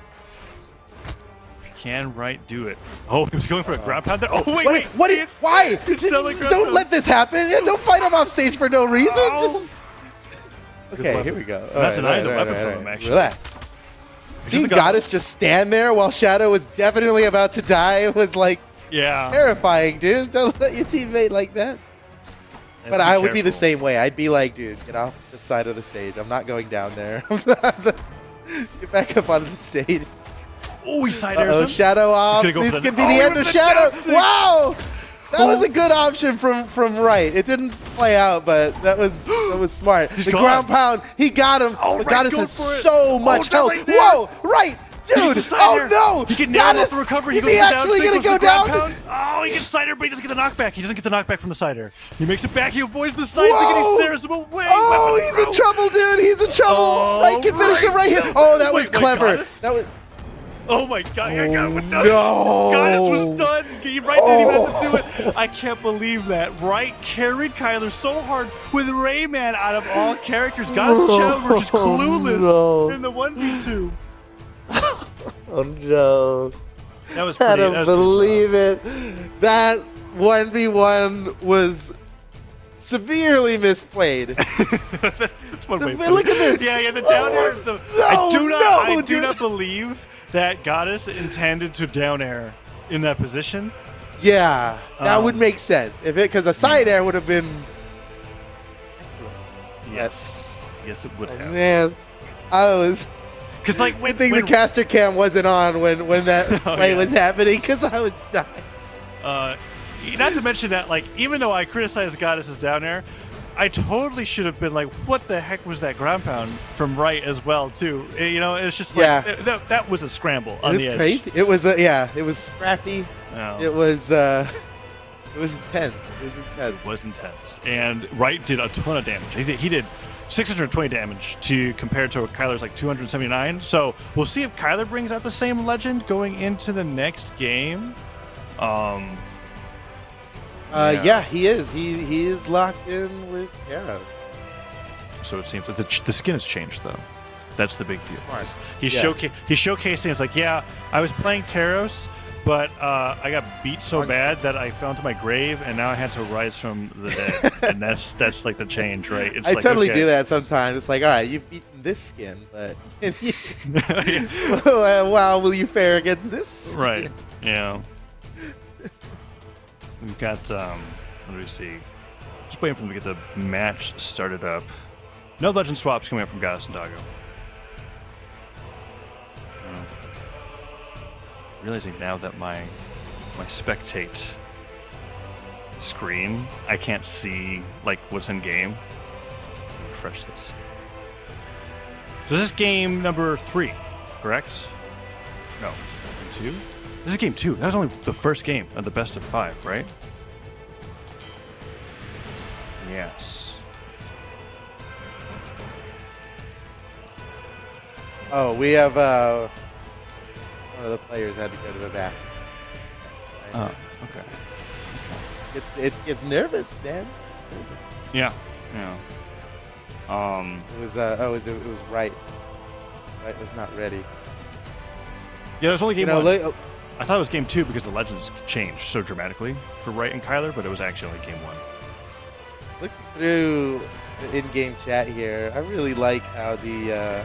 Can Wright do it? Oh, he was going for a ground pound there. Oh, wait. What? Why? It's still a ground Don't pound. let this happen. Don't fight him off stage for no reason. Oh. Okay, weapon. here we go. Not denying the weapon from him, actually. Relax. Seeing Goddess just stand there while Shadow was definitely about to die was like Yeah. terrifying, dude. Don't let your teammate like that. Have But to I would be the careful. same way. I'd be like, dude, get off the side of the stage. I'm not going down there. Get back up on the stage. Oh, he side airs Uh-oh, him. Shadow off. gonna go This for the- could be Oh, the he end went of for the Shadow. down six. Wow! That was a good option from Wright. It didn't play out, but that was smart. The gone. ground pound, he got him. Oh, but Wright Goddess going has for it. so much Oh, health. right there. Whoa, Wright! Dude, He's a side oh air. no! He can nail Goddess, off the recovery. is goes he for the down actually six, going to goes go for the ground down? pound. Oh, he gets cider, but he doesn't get the knockback. He doesn't get the knockback from the cider. He makes it back. He avoids the sides and he Whoa. stares him away. Oh, Weapon he's in throw. trouble, dude. He's in trouble. Oh, Wright can finish him right here. Wright. Oh, that was Wait, clever. Goddess? That was. Oh my god, I got him. no. Goddess was done. Wright didn't even have to do it. I can't believe that. Wright carried Kyler so hard with Rayman out of all characters. Goddess and Shadow were just clueless no. in the 1v2. Oh no. That was I pretty. don't believe it. That 1v1 was severely misplayed. That's one way. Look at this. Yeah, the down air is the. No, I do dude. not believe that Goddess intended to down air in that position. Yeah, that would make sense. If it, because a side air would have been excellent. Yes, yes, it would have. Man, I was. Because like I think the caster cam wasn't on when that play was happening because I was dying. Not to mention that, like, even though I criticized Goddess's down air, I totally should have been like, what the heck was that ground pound from right as well, too? You know, it's just like, that was a scramble on the edge. It was crazy. It was, it was scrappy. Oh. It was intense. It was intense. It was intense. And Wright did a ton of damage. He did 620 damage to compared to Kyler's like 279. So we'll see if Kyler brings out the same legend going into the next game. Yeah, he is. He is locked in with arrows. So it seems that the skin has changed, though. That's the big deal. He's Yeah. showcasing. It's like, yeah, I was playing Taros, but I got beat so bad that I fell into my grave, and now I had to rise from the dead. And that's like the change, right? It's I like, totally okay. do that sometimes. It's like, all right, you've beaten this skin, but wow, will you fare against this skin? Right. Yeah. We've got what do we see? Just waiting for them to get the match started up. No legend swaps coming up from Goddess and Doggo. Realizing now that my spectate screen, I can't see like what's in game. Refresh this. So this is game number 3, correct? No, game 2. This is game 2. That was only the first game of the best of 5, right? Yes. Oh, we have one of the players had to go to the back. Oh, okay. It gets nervous, man. Yeah. Yeah. It was it was right. Right was not ready. Yeah, it was only game 1. Like, I thought it was game 2 because the legends changed so dramatically for Wright and Kyler, but it was actually only game 1. look through the in-game chat here. I really like how the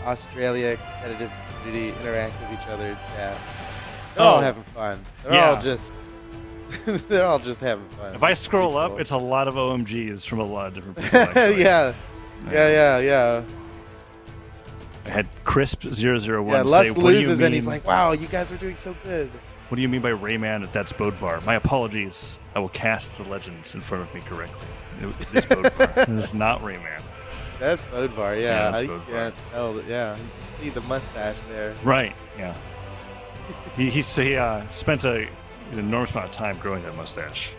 Australia competitive community interacts with each other in chat. They're all having fun. They're all just they're all just having fun. If I scroll up, it's a lot of OMGs from a lot of different people. Actually. yeah. I had Crisp001 Yeah, say, Lust what do you loses mean? and he's like, wow, you guys were doing so good. What do you mean by Rayman? That's Bodvar. My apologies. I will cast the legends in front of me correctly. It is Bodvar. It is not Rayman. That's Bodvar, Yeah, yeah. that's I Bodvar. can't tell. Yeah, you see the mustache there. Right, yeah. He spent an enormous amount of time growing that mustache.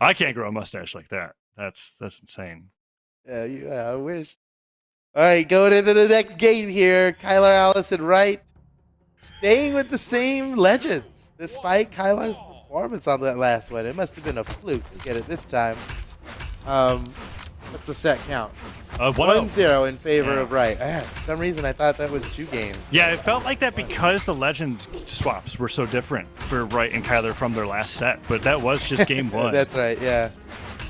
I can't grow a mustache like that. That's insane. Yeah, I wish. All right, going into the next game here. Kyler, Allison, Wright, staying with the same legends despite Kyler's performance on that last one. It must have been a fluke to get it this time. What's the set count? 1-0 in favor of Wright. For some reason, I thought that was 2 games. Yeah, it felt like that because the legend swaps were so different for Wright and Kyler from their last set, but that was just game 1. That's right, yeah.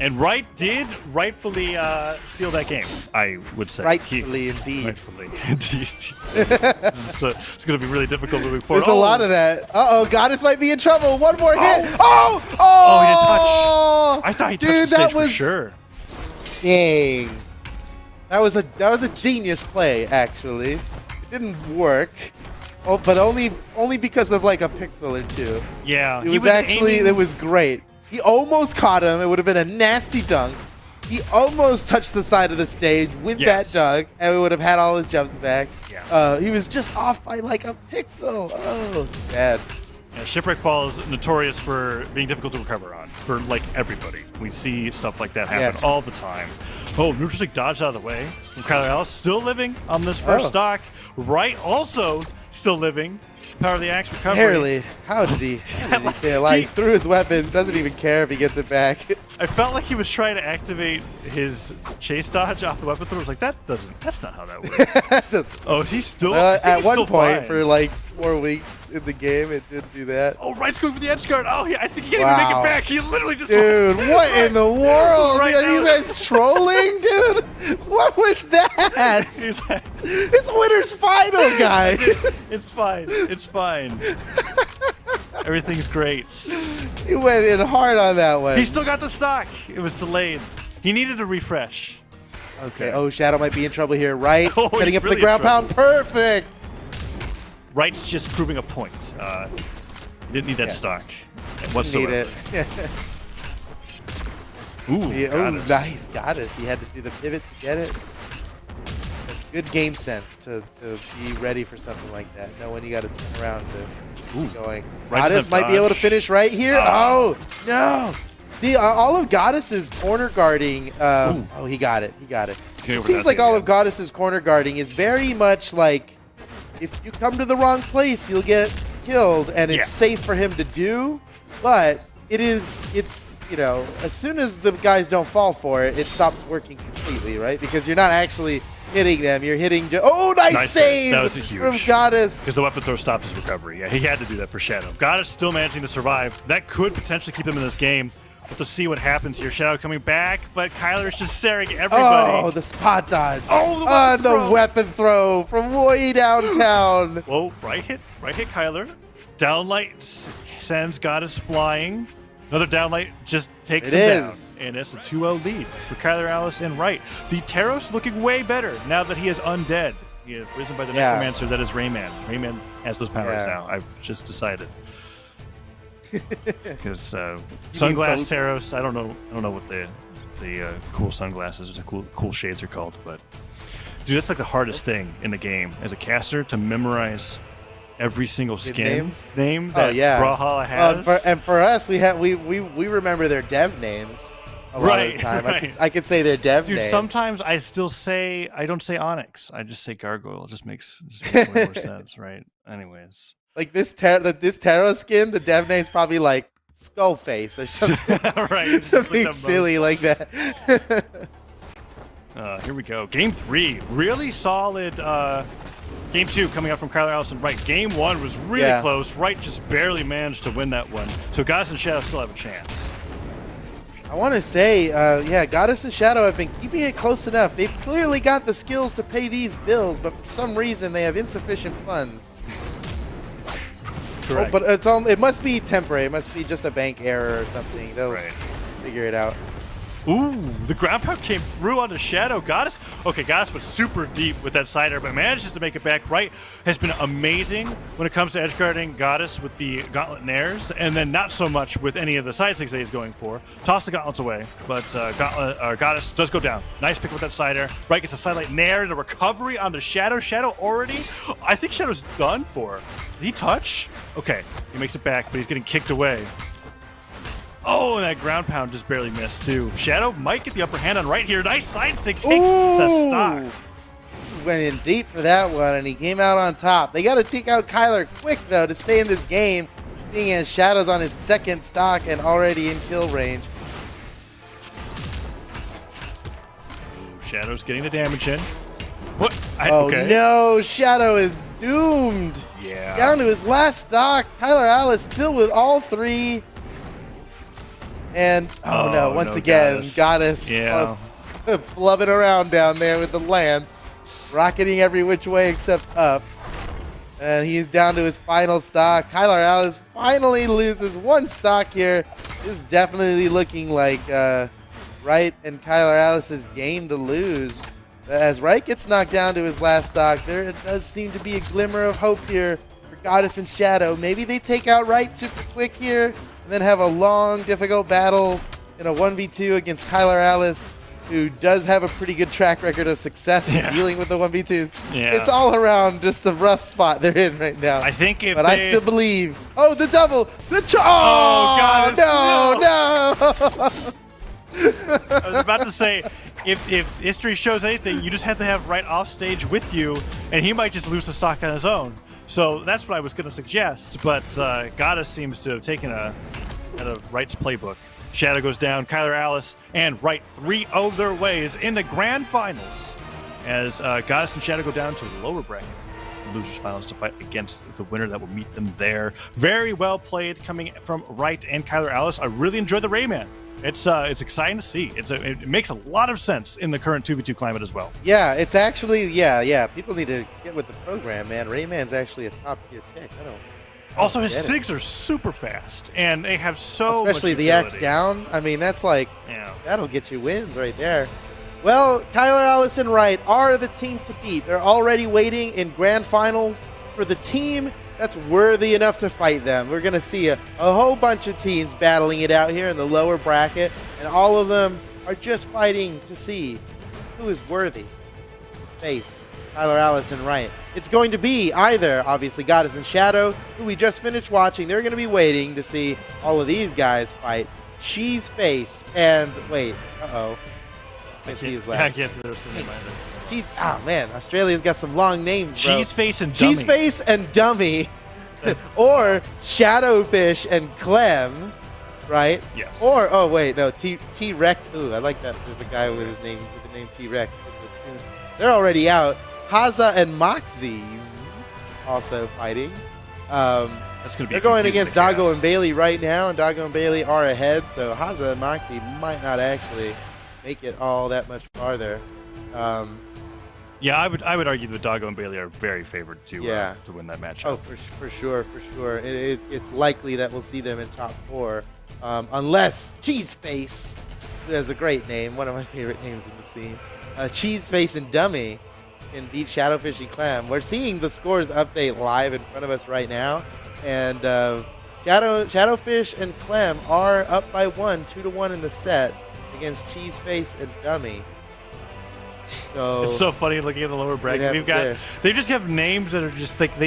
And Wright did rightfully steal that game, I would say. Rightfully, indeed. Rightfully, indeed. So it's going to be really difficult moving forward. There's a lot of that. Uh-oh, Goddess might be in trouble. One more hit. Oh, he didn't touch. I thought he touched the stage for sure. Dang. That was a genius play, actually. It didn't work. Oh, but only because of like a pixel or 2. Yeah. It was great. He almost caught him. It would have been a nasty dunk. He almost touched the side of the stage with that dunk, and we would have had all his jumps back. Yeah. He was just off by like a pixel. Oh, bad. Yeah, Shipwreck Fall is notorious for being difficult to recover on, for like everybody. We see stuff like that happen all the time. Oh, neutral dodged out of the way from Kyler Ellis, still living on this first stock. Wright also still living. Power of the axe recovery. Barely. How did he stay alive? He threw his weapon. Doesn't even care if he gets it back. I felt like he was trying to activate his chase dodge off the weapon throw. I was like, that's not how that works. Oh, he's still at one point fine. for like 4 weeks in the game, it did do that. Oh, Wright's going for the edge guard. Oh, yeah, I think he can't even make it back. He literally just. Dude, what in the world? Right Are now. you guys trolling, dude? What was that? It's winner's final, guys. It's fine. It's fine. Everything's great. He went in hard on that one. He still got the stock. It was delayed. He needed a refresh. Okay. Oh, Shadow might be in trouble here. Right. Oh, Getting he's up for really the ground in trouble. pound. Perfect. Right's just proving a point. Didn't need that stock whatsoever. Need it. Ooh, Yeah, Goddess. nice. Goddess. He had to do the pivot to get it. That's good game sense to be ready for something like that. Know when you got to turn around to keep going. Right Goddess to might be able to dodge. finish right here. Oh, no. See, all of Goddess's corner guarding. Oh, he got it. He got it. gonna It seems like all of Goddess's corner guarding is very much like if you come to the wrong place, you'll get killed, and it's safe for him to do. But it's you know, as soon as the guys don't fall for it, it stops working completely, right? Because you're not actually hitting them. You're hitting. Nice save That was a huge. from Goddess. Because the weapon throw stopped his recovery. Yeah, he had to do that for Shadow. Goddess still managing to survive. That could potentially keep them in this game. We'll have to see what happens here. Shadow coming back, but Kyler's just staring everybody. Oh, the spot dodge. Oh, the weapon throw from way downtown. Whoa, right hit Kyler. Downlight sends Goddess flying. Another downlight just takes It him is. down. And it's a 2-0 lead for Kyler Alice and Wright. The Taros looking way better now that he is undead. He is risen by the necromancer that is Rayman. Rayman has those powers now. I've just decided. Because sunglass Taros, I don't know what the cool sunglasses or the cool shades are called, but dude, that's like the hardest thing in the game as a caster, to memorize every single skin name that Brawlhalla has. And for us, we remember their dev names a lot of the time. Right. I could say their dev Dude, name. sometimes I don't say Onyx. I just say Gargoyle. It just makes way more sense, right? Anyways. Like this Taro skin, the dev name's probably like Skullface or something. Right. Something silly like that. Here we go. Game 3. Really solid. Game 2 coming up from Kyler Allison Wright. Game 1 was really close. Wright just barely managed to win that one. So Goddess and Shadow still have a chance. I want to say, Goddess and Shadow have been keeping it close enough. They've clearly got the skills to pay these bills, but for some reason they have insufficient funds. Correct. But it must be temporary. It must be just a bank error or something. They'll figure it out. Ooh, the ground pound came through onto Shadow. Goddess was super deep with that side air, but manages to make it back. Wright has been amazing when it comes to edge guarding Goddess with the gauntlet nairs, and then not so much with any of the side sticks that he's going for. Toss the gauntlets away, but Goddess does go down. Nice pick with that side air. Wright gets a sidelight nair, the recovery onto Shadow. Shadow already, I think Shadow's done for. Did he touch? Okay, he makes it back, but he's getting kicked away. Oh, and that ground pound just barely missed, too. Shadow might get the upper hand on Wright here. Nice side stick, takes the stock. Went in deep for that one, and he came out on top. They got to take out Kyler quick, though, to stay in this game, seeing as Shadow's on his second stock and already in kill range. Ooh, Shadow's getting the damage in. What? No, Shadow is doomed. Yeah. Down to his last stock. Kyler Alice still with all three. And, once again, Goddess flubbing around down there with the lance, rocketing every which way except up. And he's down to his final stock. Kyler Alice finally loses one stock here. This is definitely looking like Wright and Kyler Alice's game to lose. As Wright gets knocked down to his last stock, there does seem to be a glimmer of hope here for Goddess and Shadow. Maybe they take out Wright super quick here, and then have a long, difficult battle in a 1v2 against Kyler Alice, who does have a pretty good track record of success in dealing with the 1v2s. Yeah. It's all around just the rough spot they're in right now. I think I still believe. Oh, the double! The God, no! I was about to say, if history shows anything, you just have to have Wright off stage with you, and he might just lose the stock on his own. So that's what I was going to suggest, but Goddess seems to have taken out of Wright's playbook. Shadow goes down, Kyler Alice and Wright 3-0 their ways in the grand finals as Goddess and Shadow go down to the lower bracket. The losers finals to fight against the winner that will meet them there. Very well played coming from Wright and Kyler Alice. I really enjoyed the Rayman. It's exciting to see. It makes a lot of sense in the current 2v2 climate as well. Yeah, it's actually, people need to get with the program, man. Rayman's actually a top tier pick. Also, his SIGs are super fast, and they have so especially much the X utility. down. I mean, that's like Yeah. that'll get you wins right there. Well, Kyler Alice and Wright are the team to beat. They're already waiting in grand finals for the team that's worthy enough to fight them. We're going to see a whole bunch of teams battling it out here in the lower bracket, and all of them are just fighting to see who is worthy to face Kyler Alice and Wright. It's going to be either, obviously, Goddess and Shadow, who we just finished watching. They're going to be waiting to see all of these guys fight. Cheese Face and, wait, uh-oh. Can't see his last. I can't see their name either. Oh man, Australia's got some long names, bro. Cheese Face and Dummy. Cheese Face and Dummy, or Shadowfish and Clem, right? Yes. Or oh wait, no, T-Rex. Ooh, I like that. There's a guy with his name with the name T-Rex. They're already out. Haza and Moxie's also fighting. That's gonna be. They're going confusing against to Doggo guess. and Bailey right now, and Doggo and Bailey are ahead. So Haza and Moxie might not actually make it all that much farther. Yeah, I would argue that Doggo and Bailey are very favored to win that matchup. Oh, for sure. It's likely that we'll see them in top 4, unless Cheeseface, who has a great name, one of my favorite names in the scene, Cheeseface and Dummy can beat Shadowfish and Clam. We're seeing the scores update live in front of us right now, and Shadowfish and Clem are up by 2-1 in the set against Cheeseface and Dummy. So It's so funny looking at the lower bracket. They just have names that are just like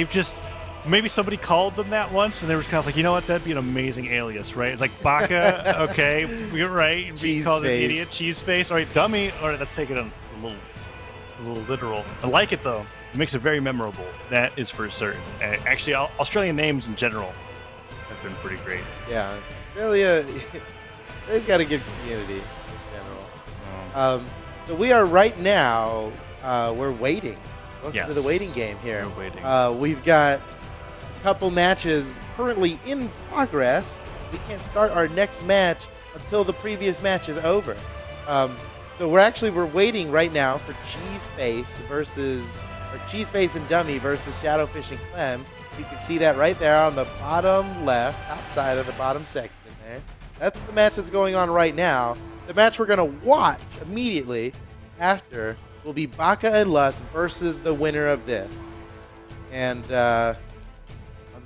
maybe somebody called them that once, and they were just kind of like, you know what, that'd be an amazing alias, right? It's like Baka, okay, you're right. Being called an idiot, cheese face, all right, dummy. All right, let's take it on. It's a little literal. I like it though. It makes it very memorable. That is for certain. Actually, Australian names in general have been pretty great. Yeah, Australia's got a good community in general. So we are right now, we're waiting. Welcome to the waiting game here. We're waiting. We've got a couple matches currently in progress. We can't start our next match until the previous match is over. So we're waiting right now for Cheeseface Cheeseface and Dummy versus Shadowfish and Clem. You can see that right there on the bottom left, outside of the bottom section there. That's the match that's going on right now. The match we're going to watch immediately after will be Baka and Lust versus the winner of this. And on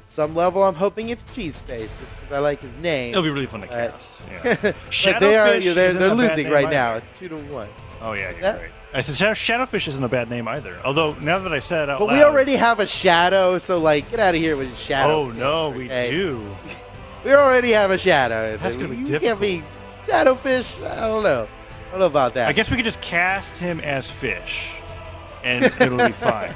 some level, I'm hoping it's Cheeseface, just because I like his name. It'll be really fun to cast. Yeah. But they're losing right now. It's 2-1. Oh yeah, you're right. I said Shadowfish isn't a bad name either. Although now that I said it out loud, we already have a Shadow, so like, get out of here with Shadow. Oh no, we do. We already have a Shadow. That's gonna be you difficult. Can't be Shadowfish. I don't know about that. I guess we could just cast him as Fish, and it'll be fine.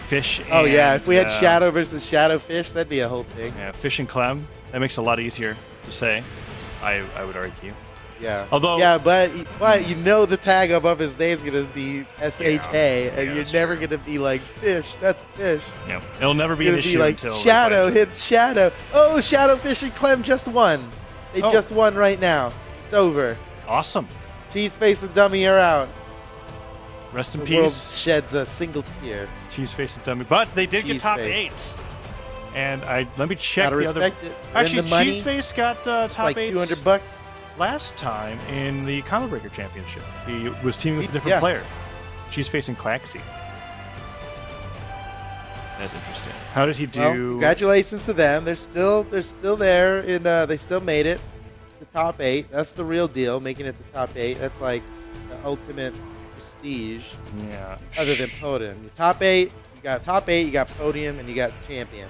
Fish. Oh yeah, if we had Shadow versus Shadowfish, that'd be a whole thing. Yeah, Fish and Clem. That makes it a lot easier to say. I would argue. Yeah. Although. Yeah, but you know the tag above his name is gonna be SHA, and you're never gonna be like Fish. That's Fish. Yeah. It'll never be an issue like until Shadow hits Shadow. Oh, Shadowfish and Clem just won. They just won right now. It's over. Awesome. Cheeseface and Dummy are out. Rest in the peace. world sheds a single tear. Cheeseface and Dummy, but they did get top 8. And let me check Gotta the other. Respect it. Actually, the money. Cheeseface got top like 8. $200 last time in the Combo Breaker Championship. He was teaming with a different player. Cheeseface and Claxy. That's interesting. How did he do? Well, congratulations to them. They're still there, and they still made it to top 8. That's the real deal. Making it to top 8. That's like the ultimate prestige. Yeah. Other than podium, the top 8. You got top 8. You got podium, and you got champion.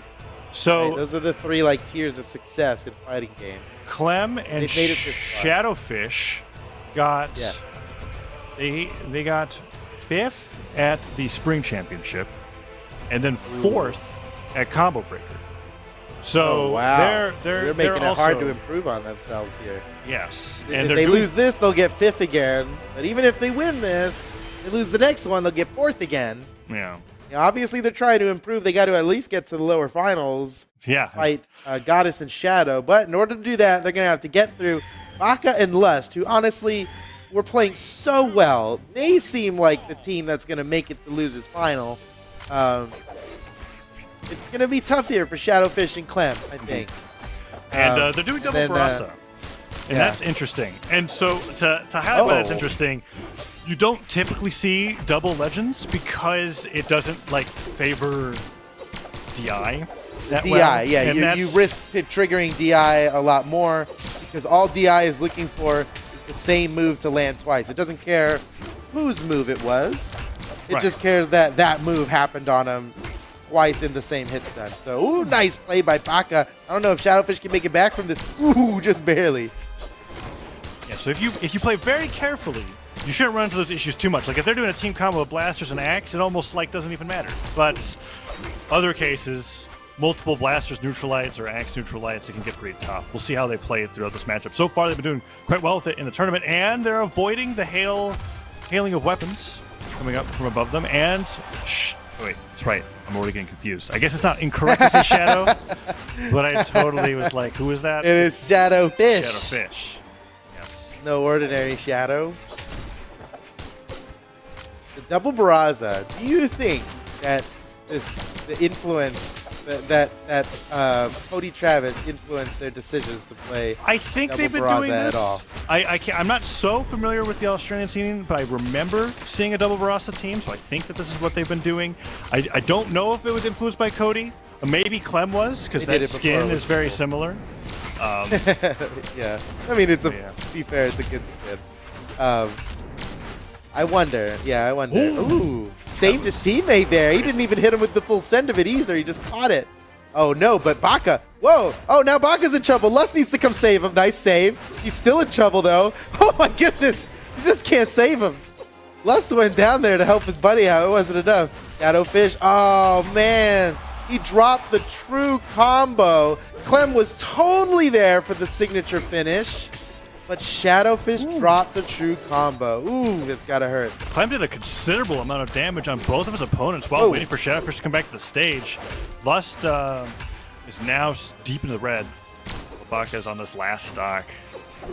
So right? Those are the 3 like tiers of success in fighting games. Clem and Shadowfish got they got 5th at the Spring Championship, and then 4th at Combo Breaker. So they're making also, it hard to improve on themselves here. Yes, and if they lose this, they'll get 5th again. But even if they win this, they lose the next one, they'll get 4th again. Yeah. You know, obviously, they're trying to improve. They got to at least get to the lower finals. Yeah. Fight Goddess and Shadow. But in order to do that, they're going to have to get through Baka and Lust, who honestly were playing so well. They seem like the team that's going to make it to losers final. it's going to be tough here for Shadowfish and Clem, I think. And they're doing double Barasa. And that's interesting. And so to highlight why that's interesting, you don't typically see double legends because it doesn't like favor DI. DI, yeah, you risk triggering DI a lot more because all DI is looking for is the same move to land twice. It doesn't care whose move it was. It just cares that that move happened on him twice in the same hit stun. So, ooh, nice play by Baka. I don't know if Shadowfish can make it back from this. Ooh, just barely. Yeah, so if you play very carefully, you shouldn't run into those issues too much. Like if they're doing a team combo of blasters and axe, it almost like doesn't even matter. But other cases, multiple blasters neutralites or axe neutralites, it can get pretty tough. We'll see how they play it throughout this matchup. So far, they've been doing quite well with it in the tournament, and they're avoiding the hailing of weapons coming up from above them. And wait, that's right. I'm already getting confused. I guess it's not incorrect to say Shadow, but I totally was like, who is that? It is Shadowfish. Shadowfish. Yes. No ordinary Shadow. The double Barraza. Do you think that the influence that CODY Travis influenced their decisions to play? I think they've been Barraza doing this. At all? I'm not so familiar with the Australian scene, but I remember seeing a double Barraza team, so I think that this is what they've been doing. I don't know if it was influenced by CODY. Maybe Clem was, because that skin is very similar. Yeah, I mean, to be fair, it's a good skin. I wonder. Yeah, I wonder. Ooh, saved his teammate there. He didn't even hit him with the full send of it either. He just caught it. Oh, no, but Baka. Whoa. Oh, now Baka's in trouble. Lust needs to come save him. Nice save. He's still in trouble, though. Oh, my goodness. You just can't save him. Lust went down there to help his buddy out. It wasn't enough. Shadowfish. Oh, man. He dropped the true combo. Clem was totally there for the signature finish. But Shadowfish dropped the true combo. Ooh, that's gotta hurt. Clem did a considerable amount of damage on both of his opponents while waiting for Shadowfish to come back to the stage. Lust is now deep into the red. Baka's on this last stock.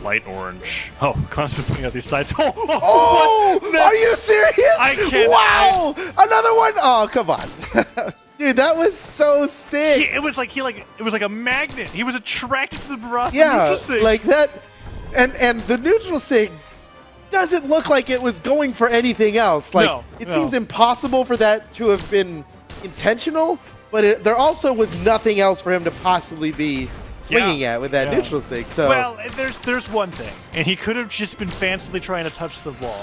Light orange. Oh, Clem's been putting out these sides. Oh, are you serious? I can't. Wow, another one. Oh, come on. Dude, that was so sick. It was like a magnet. He was attracted to the Barraza neutral sig. Like that. And the neutral sig doesn't look like it was going for anything else. Like it seems impossible for that to have been intentional, but there also was nothing else for him to possibly be swinging at with that neutral sig. So there's one thing, and he could have just been fancily trying to touch the wall.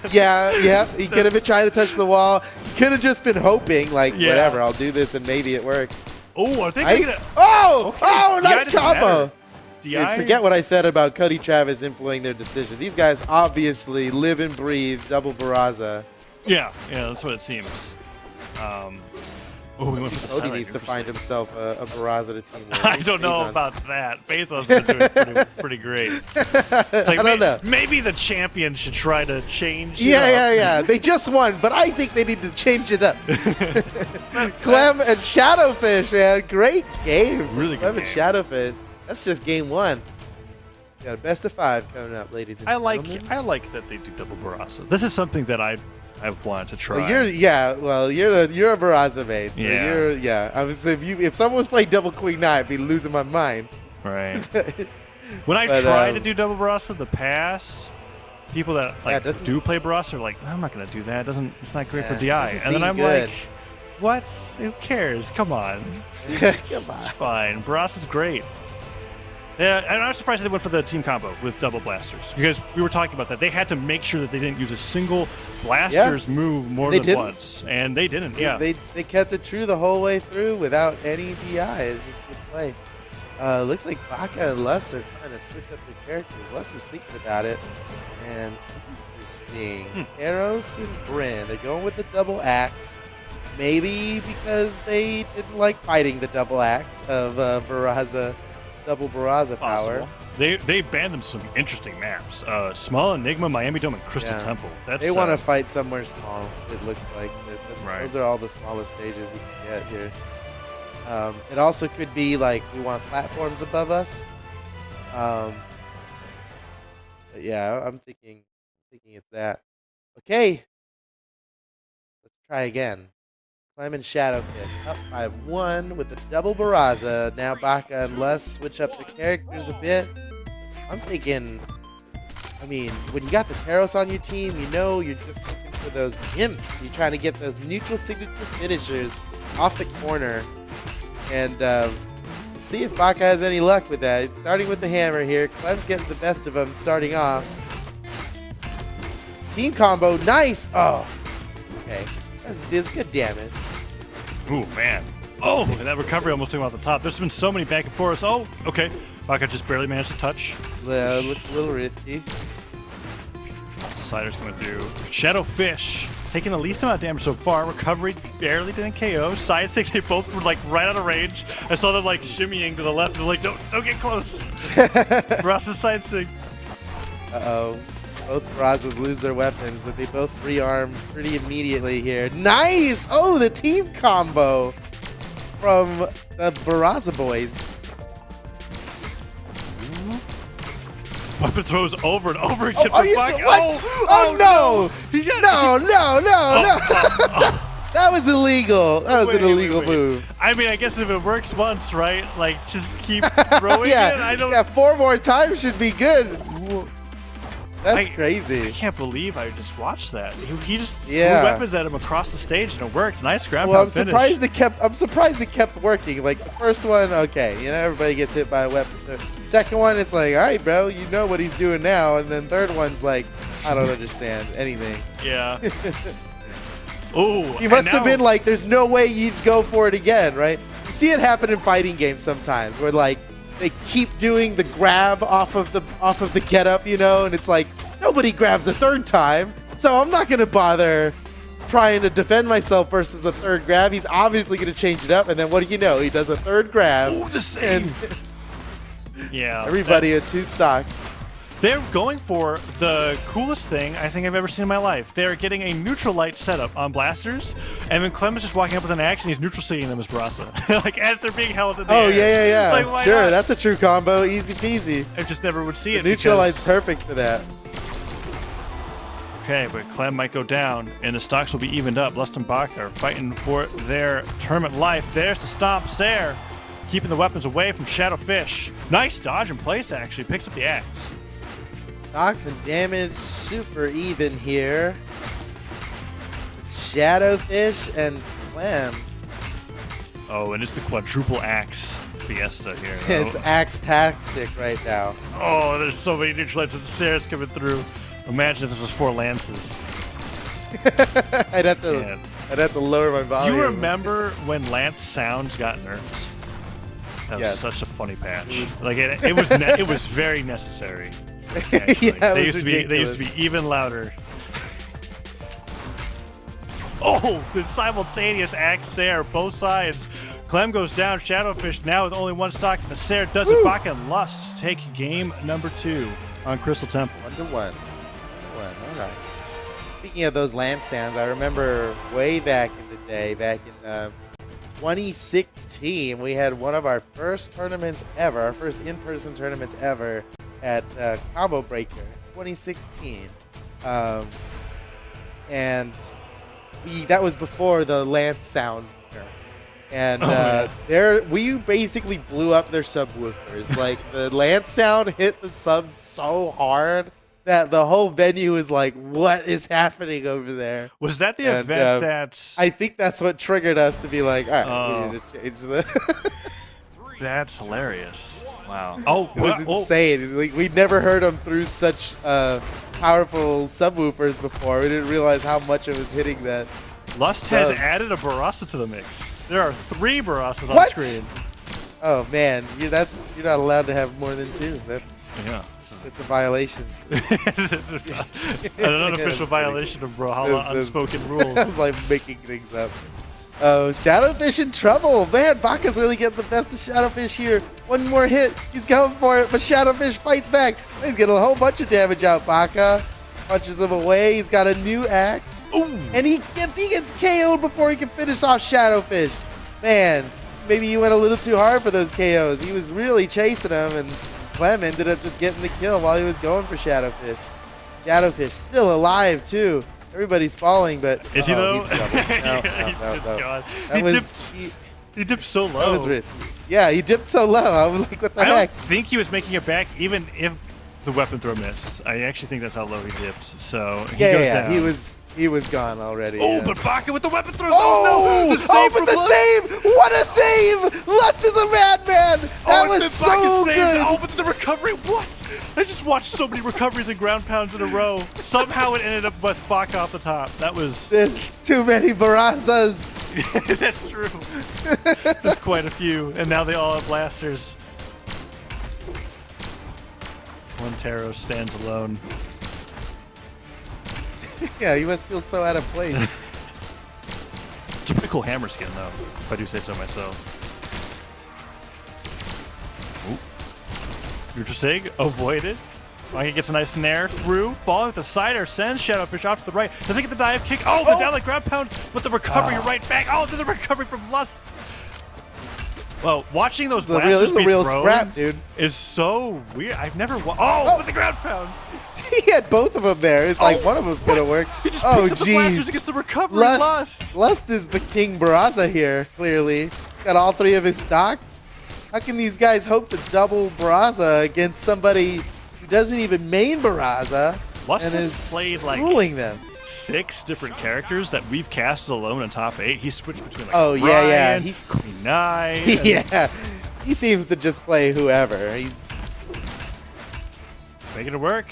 He could have been trying to touch the wall. He could have just been hoping, like, whatever, I'll do this and maybe it worked. Oh, I think nice. Nice combo. Dude, forget what I said about CODY Travis influencing their decision. These guys obviously live and breathe double Barraza. Yeah, that's what it seems. We went for the CODY needs to find himself a Barraza to team with. I don't know about that. Bezos has been doing pretty great. It's like, I don't know. Maybe the champion should try to change it up. Yeah. They just won, but I think they need to change it up. Clem and Shadowfish, man. Great game. Really good Clem and Shadowfish. That's just game one. Got a best of 5 coming up, ladies and gentlemen. I like that they do double Barraza. This is something that I've wanted to try. Well, you're a Barraza mate. So if someone was playing double Queen Knight, I'd be losing my mind. Right. When I tried to do double Barraza in the past, people that do play Barraza are like, I'm not gonna do that. It's not great for DI. And then I'm like, what? Who cares? Come on. It's fine. Barraza's great. Yeah, and I'm surprised they went for the team combo with double blasters because we were talking about that. They had to make sure that they didn't use a single blasters move more than once, and they didn't. Yeah, they kept it true the whole way through without any DI. It's just good play. Looks like Baka and Lust are trying to switch up their characters. Lust is thinking about it, and interesting. Eros and Bryn, they're going with the double axe. Maybe because they didn't like fighting the double axe of Barraza. Double Barraza power. They banned them some interesting maps. Small Enigma, Miami Dome, and Crystal Temple. They want to fight somewhere small. It looks like those are all the smallest stages you can get here. It also could be like we want platforms above us. But yeah, I'm thinking it's that. Okay, let's try again. Clem and Shadowfish up by 1 with the double Barraza. Now Baka and Lust switch up the characters a bit. I'm thinking, I mean, when you got the Taros on your team, you know you're just looking for those imps. You're trying to get those neutral signature finishers off the corner. And see if Baka has any luck with that. He's starting with the hammer here. Clem's getting the best of him starting off. Team combo, nice. Oh, okay. That's good damage. Ooh, man. Oh, and that recovery almost took him off the top. There's been so many back and forth. Oh, okay. Baka just barely managed to touch. Looks a little risky. So Slider's coming through. Shadowfish taking the least amount of damage so far. Recovery barely didn't KO. Side stick, they both were like right out of range. I saw them like shimmying to the left. They're like, don't get close. Ross's side stick. Uh-oh. Both Barrazas lose their weapons that they both rearm pretty immediately here. Nice! Oh, the team combo from the Barraza boys. Weapon throws over and over again. Oh, are you Baka. what? Oh, no! He just- No! That was illegal. That was an illegal move. I mean, I guess if it works once, right? Like, just keep throwing it. I don't. Yeah, 4 more times should be good. That's I crazy. can't believe I just watched that. He just Yeah. threw weapons at him across the stage and it worked. Nice ground Well, pound I'm finish. surprised it kept working. Like the first one, okay, you know, everybody gets hit by a weapon. The second one, it's like, all right, bro, you know what he's doing now. And then third one's like, I don't understand anything. Yeah. Ooh. He must have been like, there's no way you'd go for it again, right? You see it happen in fighting games sometimes, where like they keep doing the grab off of the get up, you know, and it's like nobody grabs a third time, so I'm not gonna bother trying to defend myself versus a third grab. He's obviously gonna change it up, and then what do you know? He does a third grab. Ooh, the save. Yeah. Everybody at 2 stocks. They're going for the coolest thing I think I've ever seen in my life. They're getting a neutral light setup on blasters, and then Clem is just walking up with an axe and he's neutral seeing them as Barraza. Like, as they're being held in the air. Oh, yeah. Like, why Sure, not? that's a true combo. Easy peasy. I just never would see it. Neutral light's because- perfect for that. Okay, but Clem might go down, and the stocks will be evened up. Lust and Baka are fighting for their tournament life. There's the stomp. Sair keeping the weapons away from Shadowfish. Nice dodge in place, actually. Picks up the axe. Stocks and damage super even here. Shadowfish and Clem. Oh, and it's the quadruple axe fiesta here. It's axe-tastic right now. Oh, there's so many neutral lights and Sair's coming through. Imagine if this was 4 lances. I'd have Man. to lower my volume. You remember when lance sounds got nerfed? That was Yes. such a funny patch. Like it was very necessary. Actually. Yeah, it they was used to be even louder. Oh, the simultaneous axe Sair, both sides. Clem goes down. Shadowfish now with only 1 stock. The Sair does it. Baka and Lust take game number 2 on Crystal Temple. 1-1. All right. Speaking of those land sounds, I remember way back in the day, back in 2016, we had one of our first tournaments ever, our first in-person tournaments ever at Combo Breaker 2016. And that was before the Lance sound. And we basically blew up their subwoofers. Like the Lance sound hit the subs so hard that the whole venue was like, "What is happening over there?" Was that the And, event that? I think that's what triggered us to be like, "All right, we need to change the." That's hilarious. Wow. Oh, It was insane. Like we'd never heard them through such powerful subwoofers before. We didn't realize how much it was hitting that. Lust has subs. added a Barraza to the mix. There are 3 Barrazas on What? screen. Oh man, you're not allowed to have more than 2. That's Yeah. it's a violation. An unofficial violation of Brawlhalla This- unspoken rules. It's like making things up. Oh, Shadowfish in trouble. Man, Baka's really getting the best of Shadowfish here. One more hit. He's going for it, but Shadowfish fights back. He's getting a whole bunch of damage out, Baka. Punches him away. He's got a new axe. Ooh. And he gets KO'd before he can finish off Shadowfish. Man, maybe he went a little too hard for those KOs. He was really chasing him, and Clem ended up just getting the kill while he was going for Shadowfish. Shadowfish still alive, too. Everybody's falling, but Is he though? He's double. No, He's just gone. He dipped so low. That was risky. Yeah, he dipped so low. I was like, what the I heck? don't think he was making it back, even if the weapon throw missed. I actually think that's how low he dipped. So he goes down. He was gone already. Oh, yeah. but Baka with the weapon throws. Oh, no! The save but the save! What a save! Lust is a madman! That was so good! Oh, but the recovery, what? I just watched so many recoveries and ground pounds in a row. Somehow it ended up with Baka off the top. That was... There's too many Barazas. That's true. There's quite a few, and now they all have blasters. One Taro stands alone. Yeah, you must feel so out of place. It's a pretty cool hammer skin, though, if I do say so myself. Sig avoided. Manga gets a nice snare through. Falling with the side air sends Shadowfish off to the right. Does he get the dive kick? Oh, the down like ground pound with the recovery right back. Oh, there's the recovery from Lust. Well, watching those blasters be real thrown scrap, dude. is so weird. I've never with the ground pound. He had both of them there. It's like one of them's gonna work. He just picks up the blasters against the recovery. Lust is the king Baraza here, clearly. Got all three of his stocks. How can these guys hope to double Baraza against somebody who doesn't even main Baraza Lust and has is played schooling them? 6 different characters that we've casted alone in top 8. He's switched between like Ryan, he's Queen Nai. Yeah, he seems to just play whoever. He's making it work.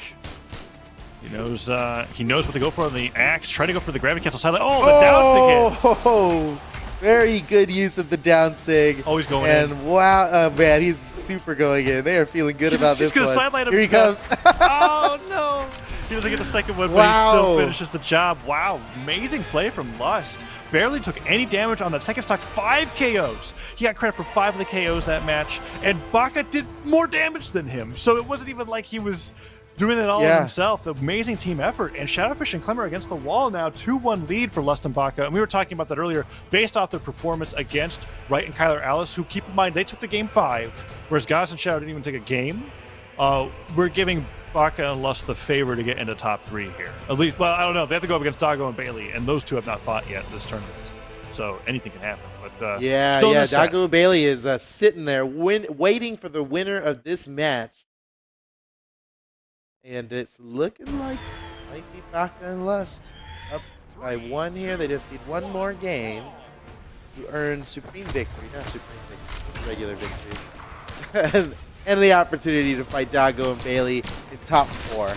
He knows what to go for on the axe. Trying to go for the gravity cancel silent. Oh, the down sig hits. Oh, very good use of the down sig. Oh, he's going in. in. Wow, man, he's super going in. They are feeling good about this one. He's gonna sideline him. Here he comes. Oh no! He doesn't get the second one, but he still finishes the job. Wow, amazing play from Lust. Barely took any damage on that second stock. 5 KOs. He got credit for 5 of the KOs that match, and Baka did more damage than him. So it wasn't even like he was doing it all himself. Amazing team effort. And Shadowfish and Clem are against the wall now. 2-1 lead for Lust and Baka. And we were talking about that earlier, based off their performance against Wright and Kyler Alice, who, keep in mind, they took the game 5, whereas Goss and Shadow didn't even take a game. We're giving Baka and Lust the favor to get into top 3 here. At least, well, I don't know. They have to go up against Doggo and Bailey, and those two have not fought yet this tournament. So anything can happen. But Doggo and Bailey is sitting there waiting for the winner of this match. And it's looking like might be Baka and Lust up by 1 here. They just need one more game to earn supreme victory. Not supreme victory, regular victory. and the opportunity to fight Doggo and Bailey in top 4.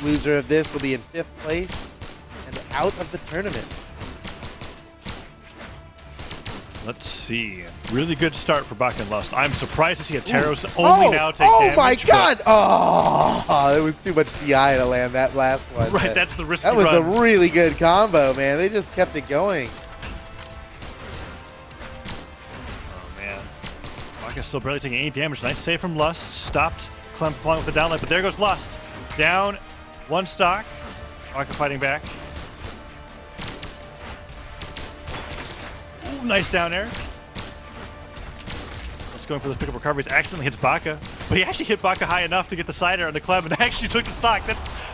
Loser of this will be in 5th place and out of the tournament. Let's see. Really good start for Baka and Lust. I'm surprised to see a Taros only now take damage. Oh my god! Oh, it was too much DI to land that last one. Right, that's the risky That was run. a really good combo, man. They just kept it going. Oh, man. Baka's still barely taking any damage. Nice save from Lust. Stopped Clem falling with the downlight, but there goes Lust. Down 1 stock. Baka fighting back. Ooh, nice down air. Let's going for those pickup recoveries. Accidentally hits Baka, but he actually hit Baka high enough to get the side air on the Clem and actually took the stock.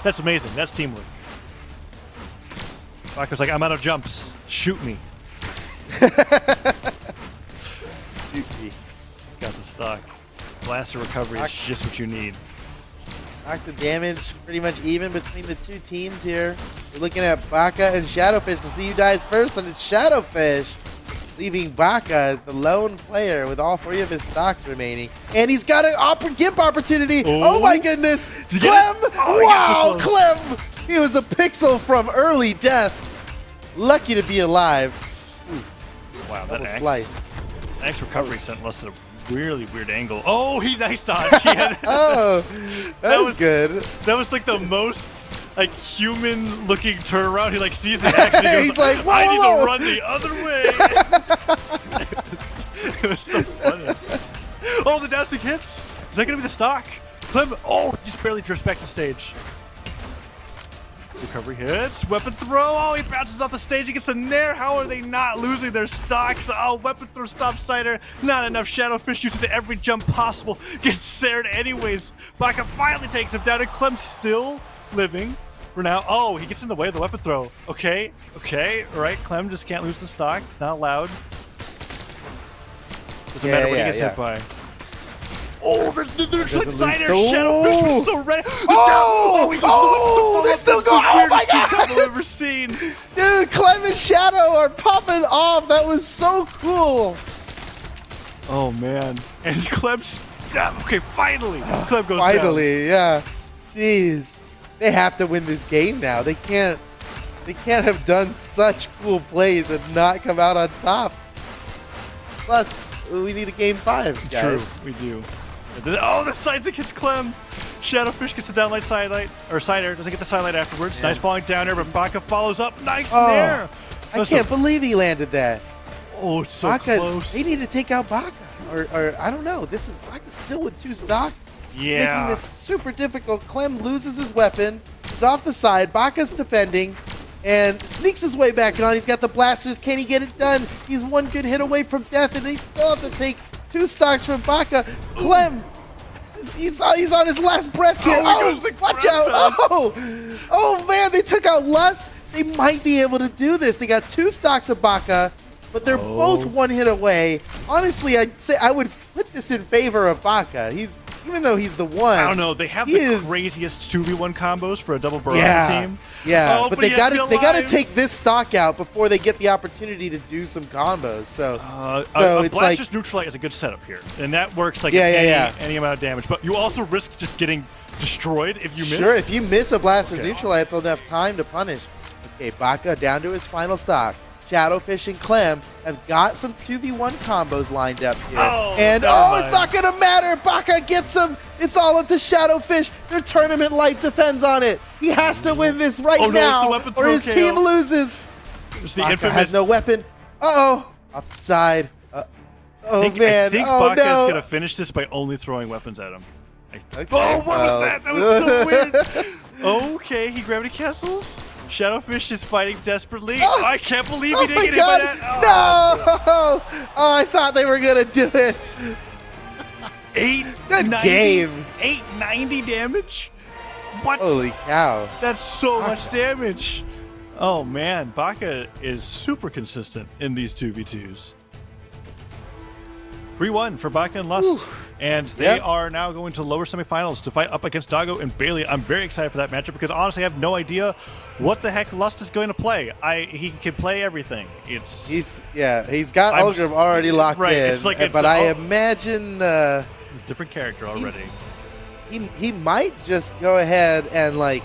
That's amazing. That's teamwork. Baka's like, I'm out of jumps. Shoot me. Shoot me. Got the stock. Blaster recovery is just what you need. Stocks of damage pretty much even between the two teams here. We're looking at Baka and Shadowfish to see who dies first, and it's Shadowfish, leaving Baka as the lone player with all 3 of his stocks remaining. And he's got an GIMP opportunity. Oh my goodness. Clem! Wow, Clem! He was a pixel from early death. Lucky to be alive. Wow, that slice. Axe recovery sent Lust at a really weird angle. Oh, he nice dodge. Oh, that was good. That was like the most like human looking turnaround. He like sees the axe and he goes, he's like, whoa, I need whoa. to run the other way. It was so funny. Oh, the downsig hits. Is that gonna be the stock? Clem, just barely drifts back to stage. Recovery hits. Weapon throw. Oh, he bounces off the stage. He gets the nair. How are they not losing their stocks? Oh, weapon throw stops Cider. Not enough. Shadowfish uses every jump possible. Gets sared anyways. Baka finally takes him down, and Clem's still living. for now. Oh, he gets in the way of the weapon throw. Okay, all right. Clem just can't lose the stock. It's not allowed. Doesn't matter what he gets hit by. Oh, there's like side air. Shadowfish was so ready. They still go. Oh my god! I've ever seen. Dude, Clem and Shadow are popping off. That was so cool. Oh man! And Clem's. Okay, finally, Clem goes finally, yeah. Jeez, they have to win this game now. They can't have done such cool plays and not come out on top. Plus, we need a game 5, guys. True, we do. Oh, the sidekick hits Clem. Shadowfish gets the downlight sidelight, or side air. Doesn't get the sidelight afterwards. Yeah. Nice falling down air, but Baka follows up. Nice there. I can't believe he landed that. Oh, it's so Baka, close. They need to take out Baka. Or I don't know. This is Baka still with 2 stocks. Yeah. It's making this super difficult. Clem loses his weapon. He's off the side. Baka's defending. And sneaks his way back on. He's got the blasters. Can he get it done? He's 1 good hit away from death, and they still have to take 2 stocks from Baka. Clem, he's on his last breath here. Watch out. Oh, man, they took out Lust. They might be able to do this. They got 2 stocks of Baka, but they're both 1 hit away. Honestly, I'd say I would put this in favor of Baka. Even though he's the one. I don't know. They have the craziest 2v1 combos for a double Brawlhalla team. Yeah, but they gotta take this stock out before they get the opportunity to do some combos. So it's Blaster's Neutralite is a good setup here, and that works like any amount of damage. But you also risk just getting destroyed if you miss. Sure, if you miss a Blaster's Neutralite, it's enough time to punish. Okay, Baka down to his final stock. Shadowfish and Clem have got some 2v1 combos lined up here. It's not going to matter. Baka gets him. It's all up to Shadowfish. Their tournament life depends on it. He has to win this right now, or his team loses. Baka has no weapon. Off the side. I think Baka's going to finish this by only throwing weapons at him. What was that? That was so weird. Okay, he gravity castles. Shadowfish is fighting desperately. I can't believe he didn't get hit by that. No! I thought they were going to do it. Good game. 890 damage? What? Holy cow. That's so much damage. Oh, man. Baka is super consistent in these 2v2s. 3-1 for Baka and Lust. Ooh. And they are now going to lower semifinals to fight up against Doggo and Bailey. I'm very excited for that matchup because honestly I have no idea what the heck Lust is going to play. He can play everything. He's got Ulgrim already locked in. But I imagine different character already. He might just go ahead and like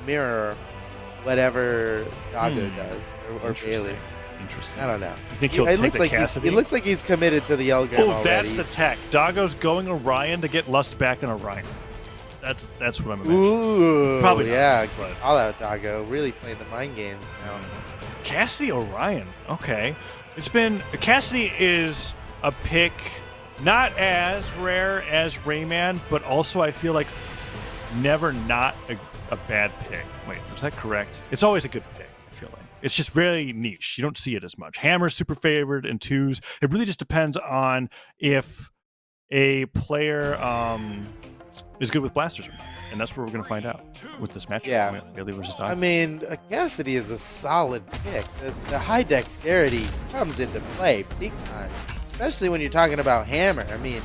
mirror whatever Doggo does or Bailey. Interesting. I don't know. You think he'll take the Cassidy? It looks like he's committed to the Ulgrim already. That's the tech. Doggo's going Orion to get Lust back in Orion. That's what I'm imagining. Ooh, probably not, yeah. But all out Doggo really playing the mind games now. Cassidy Orion. Okay, Cassidy is a pick not as rare as Rayman, but also I feel like never not a bad pick. Wait, was that correct? It's always a good pick. It's just very niche. You don't see it as much. Hammer's super favored in 2s. It really just depends on if a player is good with blasters or not. And that's what we're going to find out with this matchup. Yeah. Bailey versus Doggo. I mean, Cassidy is a solid pick. The high dexterity comes into play big time, especially when you're talking about Hammer. I mean,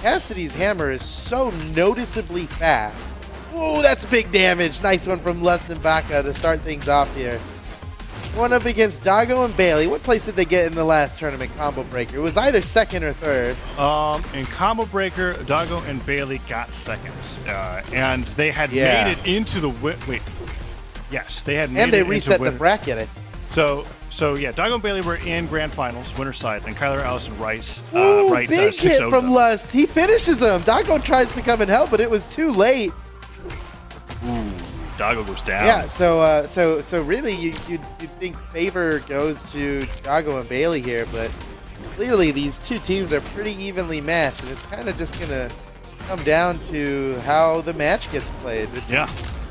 Cassidy's Hammer is so noticeably fast. Ooh, that's big damage. Nice one from Lust and Baka to start things off here. Going up against Doggo and Bailey. What place did they get in the last tournament combo breaker? It was either 2nd or 3rd. In combo breaker, Doggo and Bailey got 2nd, and they had made it into the Yes, they had. And they reset the bracket. So Doggo and Bailey were in grand finals, winner side, and Kyler, Allison, Rice. Ooh, big hit from Lust. He finishes him. Doggo tries to come and help, but it was too late. Ooh, Doggo goes down. Yeah, so really you'd think favor goes to Doggo and Bailey here, but clearly these 2 teams are pretty evenly matched, and it's kind of just going to come down to how the match gets played.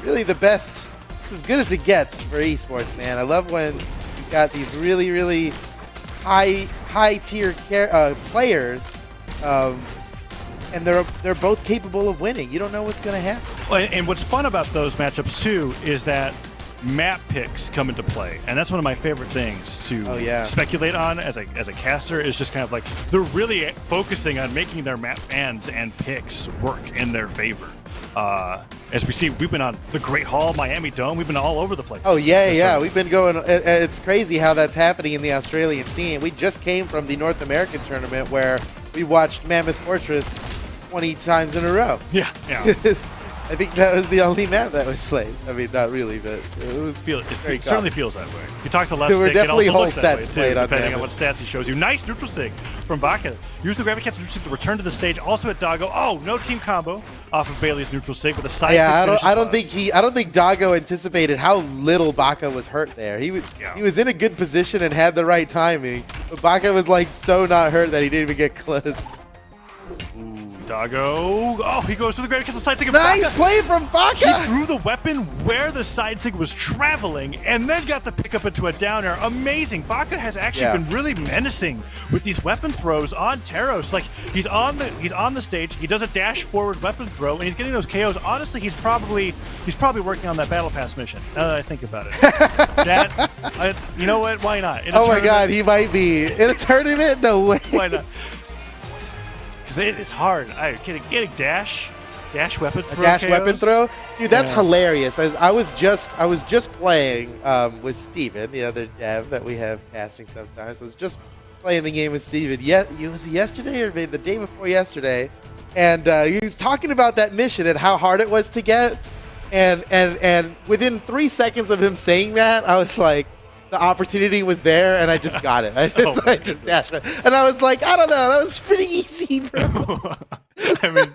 Really the best. It's as good as it gets for esports, man. I love when you've got these really, really high tier players and they're both capable of winning. You don't know what's going to happen. Well, and what's fun about those matchups too is that map picks come into play, and that's one of my favorite things to speculate on as a caster. Is just kind of like they're really focusing on making their map bans and picks work in their favor. As we see, we've been on the Great Hall, Miami Dome. We've been all over the place. Oh yeah. We've been going. It's crazy how that's happening in the Australian scene. We just came from the North American tournament where we watched Mammoth Fortress 20 times in a row. Yeah. I think that was the only map that was played. I mean, not really, but it was. It certainly feels that way. You talk to left there were stick, definitely it also whole looks that way sets too, played on depending on Mammoth. what stats he shows you. Nice neutral sig from Baka. Use the gravity catch neutral sig to return to the stage. Also at Doggo. Oh, no team combo off of Bailey's neutral sig with a side. Yeah, I don't think Doggo anticipated how little Baka was hurt there. He was in a good position and had the right timing, but Baka was like so not hurt that he didn't even get close. Doggo. Oh, he goes for the gravity catch, the side sig. Nice play from Baka. He threw the weapon where the side sig was traveling and then got the pickup into a down air. Amazing. Baka has actually been really menacing with these weapon throws on Teros. Like he's on the stage, he does a dash forward weapon throw, and he's getting those KOs. Honestly, he's probably working on that battle pass mission. Now that I think about it. You know what? Why not? Oh my god, he might be. In a tournament? No way. Why not? It's hard. Getting dash weapon throw. Dash KOs? weapon throw, dude. That's hilarious. I was just playing with Steven, the other dev that we have casting sometimes. I was just playing the game with Steven. It was yesterday or the day before yesterday, and he was talking about that mission and how hard it was to get. And within 3 seconds of him saying that, I was like, the opportunity was there, and I just got it. I just dashed it. And I was like, I don't know, that was pretty easy, bro. I mean,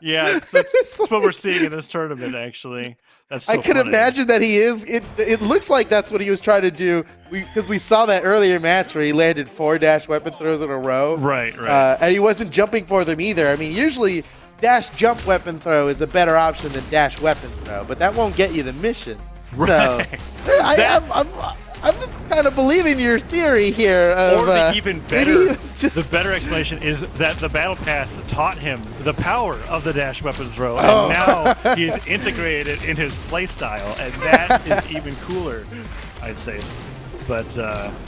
yeah, it's what we're seeing in this tournament, actually. That's so I could imagine that he is. It looks like that's what he was trying to do, because we saw that earlier match where he landed 4 dash weapon throws in a row. Right. And he wasn't jumping for them either. I mean, usually dash jump weapon throw is a better option than dash weapon throw, but that won't get you the mission. Right. So I'm just kind of believing your theory here. Or the even better, the better explanation is that the battle pass taught him the power of the dash weapon throw, and now he's integrated it in his play style, and that is even cooler, I'd say. But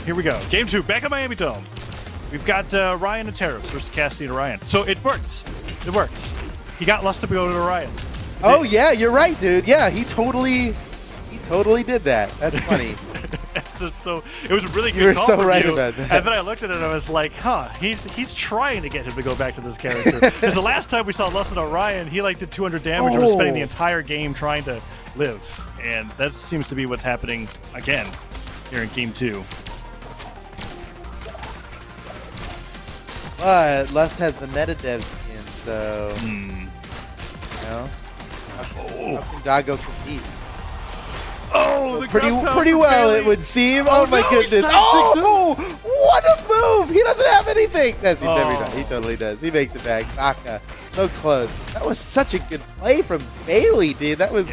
here we go. Game 2, back at Miami Dome. We've got Ryan and Teros versus Cassidy and Orion. So it worked. It worked. He got Lust to go to Orion. Oh, yeah, you're right, dude. Yeah, he totally did that. That's funny. So it was a really good call from you. About that. And then I looked at it and I was like, he's trying to get him to go back to this character. Because the last time we saw Lust and Orion, he did 200 damage and was spending the entire game trying to live. And that seems to be what's happening again here in Game 2. But Lust has the meta dev skin, so you know, how can Doggo compete? Oh, pretty well, it would seem. Oh my goodness! Oh, what a move! He doesn't have anything. Yes, he totally does. He makes it back. Baka, so close. That was such a good play from Bailey, dude. That was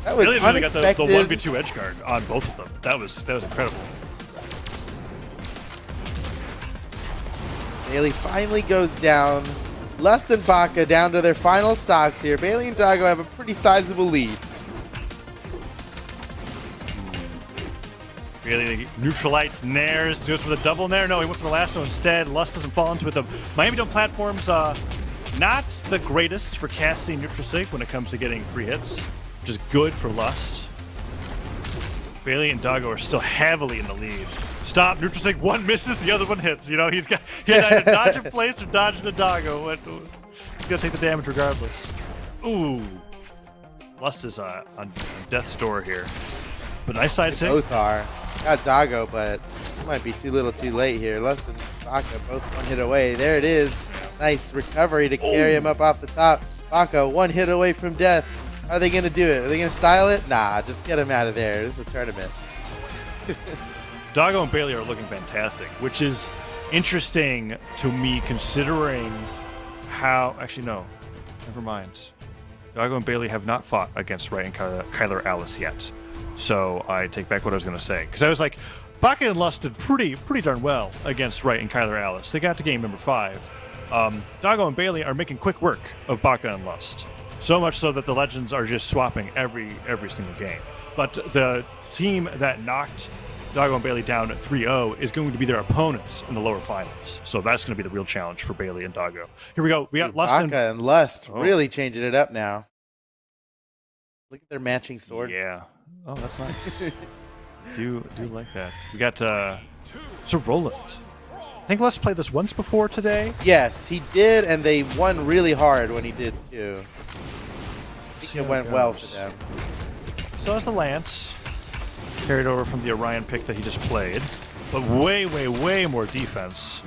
Bailey unexpected. Got the 1v2 edge guard on both of them. That was incredible. Bailey finally goes down. Lust and Baka down to their final stocks here. Bailey and Doggo have a pretty sizable lead. Really neutralites Nairs, goes for the double Nair. No, he went for the lasso instead. Lust doesn't fall into it. The Miami Dome platforms, not the greatest for casting neutral sig when it comes to getting free hits, which is good for Lust. Bailey and Doggo are still heavily in the lead. Stop, neutral sig, one misses, the other one hits. You know, he had either dodge in place or dodge the Doggo. He's gonna take the damage regardless. Ooh. Lust is on death's door here. But nice side sig. Both are. Got Doggo, but it might be too little too late here. Lust and Baka both one hit away. There it is. Nice recovery to carry him up off the top. Baka one hit away from death. How are they going to do it? Are they going to style it? Nah, just get him out of there. This is a tournament. Doggo and Bailey are looking fantastic, which is interesting to me considering how... Actually, no. Never mind. Doggo and Bailey have not fought against Wright and Kyler Alice yet. So I take back what I was going to say. Because I was like, Baka and Lust did pretty darn well against Wright and Kyler Alice. They got to game number 5. Doggo and Bailey are making quick work of Baka and Lust. So much so that the Legends are just swapping every single game. But the team that knocked Doggo and Bailey down at 3-0 is going to be their opponents in the lower finals. So that's going to be the real challenge for Bailey and Doggo. Here we go. We got Lust and Lust really changing it up now. Look at their matching sword. Yeah. Oh, that's nice. do like that. We got Sir Roland. I think Lust played this once before today. Yes, he did, and they won really hard when he did too. I think it went well for them. So is the Lance. Carried over from the Orion pick that he just played. But way more defense.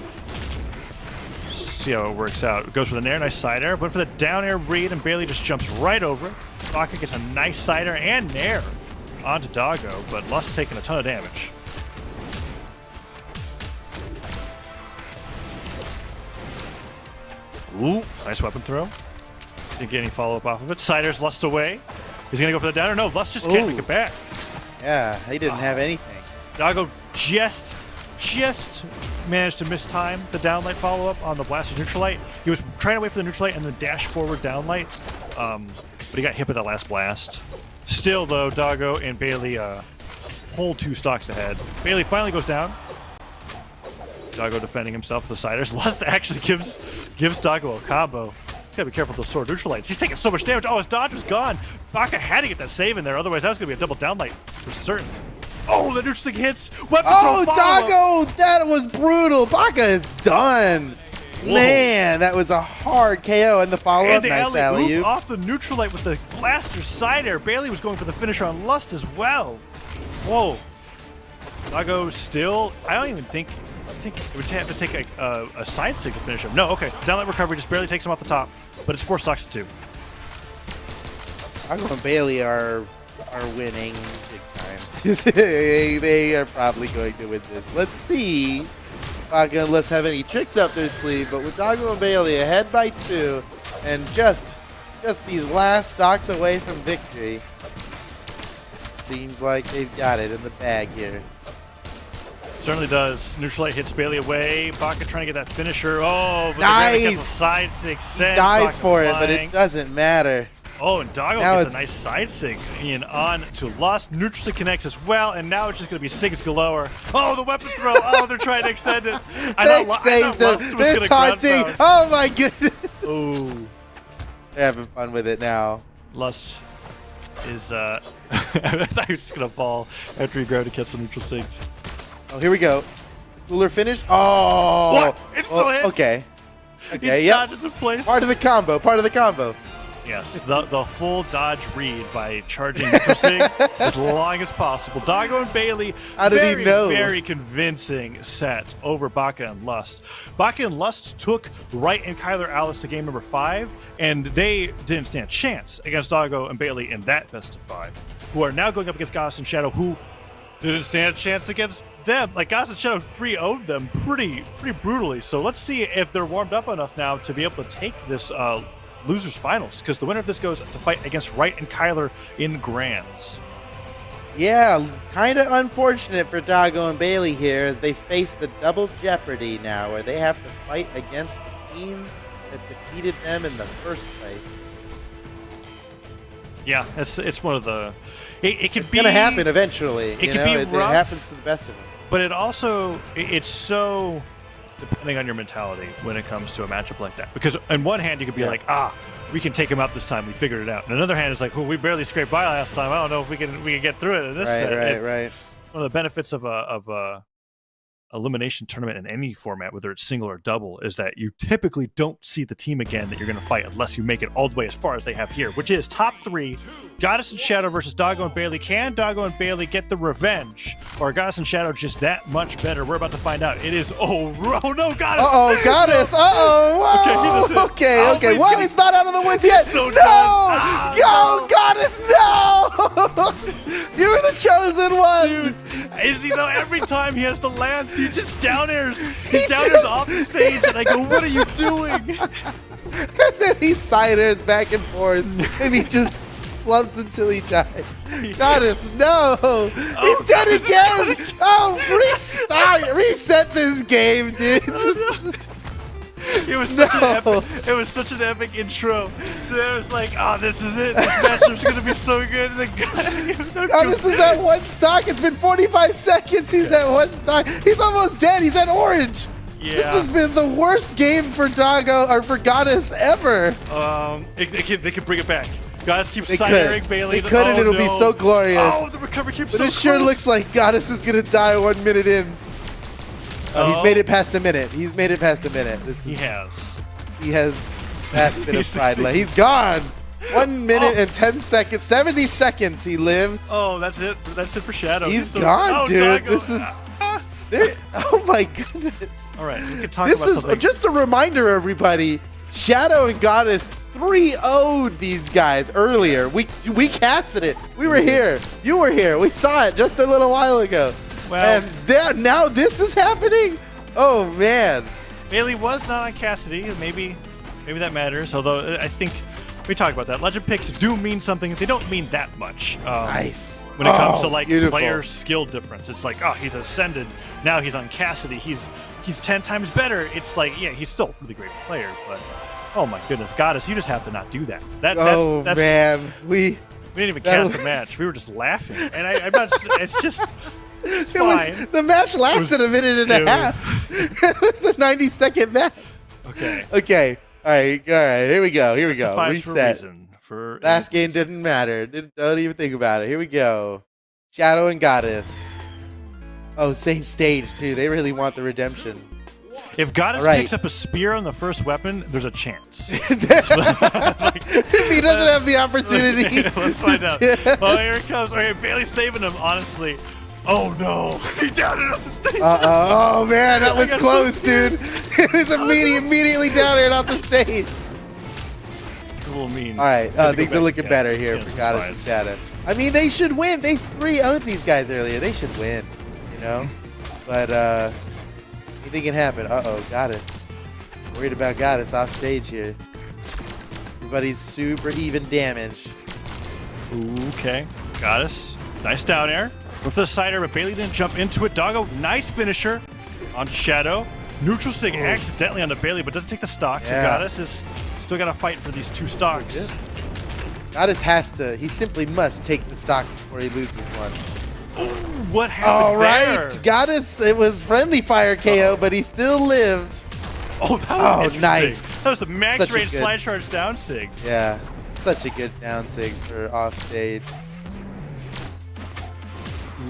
See how it works out. It goes for the nair, nice side air. Went for the down air read, and Bailey just jumps right over it. Baka gets a nice side air and nair onto Doggo, but Lust taking a ton of damage. Ooh, nice weapon throw. Didn't get any follow-up off of it. Side air's Lust away. He's going to go for the downer. No, Lust just can't make it back. Yeah, he didn't have anything. Doggo just managed to mistime the downlight follow-up on the Blaster's neutral light. He was trying to wait for the neutral light and then dash forward downlight, but he got hit with that last blast. Still, though, Doggo and Bailey whole 2 stocks ahead. Bailey finally goes down. Doggo defending himself with the siders. Lust actually gives Doggo a combo. He's got to be careful with those sword neutral lights. He's taking so much damage. Oh, his dodge was gone. Baka had to get that save in there. Otherwise, that was going to be a double downlight for certain. Oh, the neutral stick hits. Weapon throw Doggo! That was brutal. Baka is done. Whoa. Man, that was a hard KO in the follow-up. Nice alley-oop. Off the neutral light with the blaster side air. Bailey was going for the finisher on Lust as well. Whoa. Doggo still, I think it would have to take a side stick to finish him. No, okay. Downlight recovery just barely takes him off the top, but it's 4 stocks to 2. Doggo and Bailey are winning big time. they are probably going to win this. Let's see. Not gonna let's have any tricks up their sleeve, but with Doggo and Bailey ahead by 2, and just these last stocks away from victory, seems like they've got it in the bag here. Certainly does. Neutral light hits Bailey away. Baka trying to get that finisher. Oh, but nice. Gets a side 6. He dies for it, but it doesn't matter. Oh, and Doggo gets a nice side sig in on to Lust. Neutral stick connects as well, and now it's just going to be Sigs galore. Oh, the weapon throw. Oh, they're trying to extend it. They saved him. They're taunting. Oh, my goodness. Ooh. They're having fun with it now. Lust is, I thought he was just going to fall after he grabbed to catch the neutral Sigs. Oh, here we go. Cooler finish. Oh. What? It's still hit. Okay. Okay, yeah. Dodges in place. Part of the combo. Yes, the full dodge read by charging neutral sig as long as possible. Doggo and Bailey, how did he know? Very convincing set over Baka and Lust. Baka and Lust took Wright and Kyler Alice to game number 5, and they didn't stand a chance against Doggo and Bailey in that best of 5, who are now going up against Goddess and Shadow, who didn't stand a chance against them. Like, Goddess and Shadow 3-0'd them pretty brutally. So let's see if they're warmed up enough now to be able to take this losers finals, because the winner of this goes to fight against Wright and Kyler in grands. Yeah, kind of unfortunate for Doggo and Bailey here as they face the double jeopardy now, where they have to fight against the team that defeated them in the first place. Yeah, it's one of the. It's going to happen eventually. It happens to the best of them. But it's so depending on your mentality when it comes to a matchup like that. Because on one hand, you could be like, we can take him out this time. We figured it out. And another hand, it's like, we barely scraped by last time. I don't know if we can get through it in this set. Right. One of the benefits of a elimination tournament in any format, whether it's single or double, is that you typically don't see the team again that you're going to fight unless you make it all the way as far as they have here, which is top 3, Goddess and Shadow versus Doggo and Bailey. Can Doggo and Bailey get the revenge, or Goddess and Shadow just that much better? We're about to find out. It is no, Goddess. Goddess. Okay. Well, it's not out of the woods yet. So no, Goddess, no. You were the chosen one. Dude, is he though? Every time he has the lance, he just down airs. He down airs off the stage, and I go, what are you doing? And then he side airs back and forth, and he just flubs until he dies. Goddess, no. He's done it again. Oh, reset this game, dude. It was such an epic intro. It was like, oh, this is it. This matchup's gonna be so good. And Goddess is at 1 stock. It's been 45 seconds. He's at 1 stock. He's almost dead. He's at orange. Yeah. This has been the worst game for Doggo or for Goddess ever. They could bring it back. Goddess keeps They sidering could. Bailey. They could, and it'll be so glorious. Oh, the recovery keeps But so it sure close. looks like Goddess is gonna die 1 minute in. Oh, he's made it past a minute. He's made it past a minute. He has that bit of pride left. He's gone. 1 minute and 10 seconds. 70 seconds he lived. Oh, that's it. That's it for Shadow. He's gone, dude. Doggo. This is. Oh my goodness. All right, we can talk This about is something. just a reminder, everybody. Shadow and Goddess 3-0'd these guys earlier. We casted it. We were here. You were here. We saw it just a little while ago. Well, And now this is happening. Oh man. Bailey was not on Cassidy. Maybe that matters. Although I think we talked about that. Legend picks do mean something. They don't mean that much. Nice. When it comes to like beautiful. player skill difference, it's like, oh, he's ascended. Now he's on Cassidy. He's 10 times better. It's like, yeah, he's still a really great player, but oh my goodness, Goddess, you just have to not do that. That's Man, we didn't even that cast the was- match. We were just laughing, and I'm not. It's just. It's it fine. was the match lasted a minute and a half. It was a 90-second match. Okay. Okay. All right. Here we go. Justifies for a Reset. reason. For Last game didn't matter. Don't even think about it. Here we go. Shadow and Goddess. Oh, same stage too. They really want the redemption. If Goddess All right. picks up a spear on the first weapon, there's a chance. If he doesn't have the opportunity. Let's find out. Oh, here it comes. Okay, Bailey's saving him, honestly. Oh, no. He downed it off the stage. Oh, man. That was got close, dude. It was immediately down here and off the stage. It's a little mean. All right. Had to go Things back are looking to better Cassidy. here Yeah, for it's Goddess fine. and Shadow. I mean, they should win. They 3-0'd these guys earlier. They should win, you know? But anything can happen. Uh-oh, Goddess. Worried about Goddess off stage here. Everybody's super even damage. Okay. Goddess. Nice down air. With the side air, but Bailey didn't jump into it. Doggo, nice finisher on Shadow. Neutral sig accidentally onto Bailey, but doesn't take the stock. So Yeah. Goddess is still got to fight for these 2 stocks. Goddess has to. He simply must take the stock before he loses one. What happened All right. there? Goddess, it was friendly fire KO, but he still lived. Oh, that was Oh, interesting. nice. That was the max Such a range good- slide charge down sig. Yeah. Such a good down sig for off stage.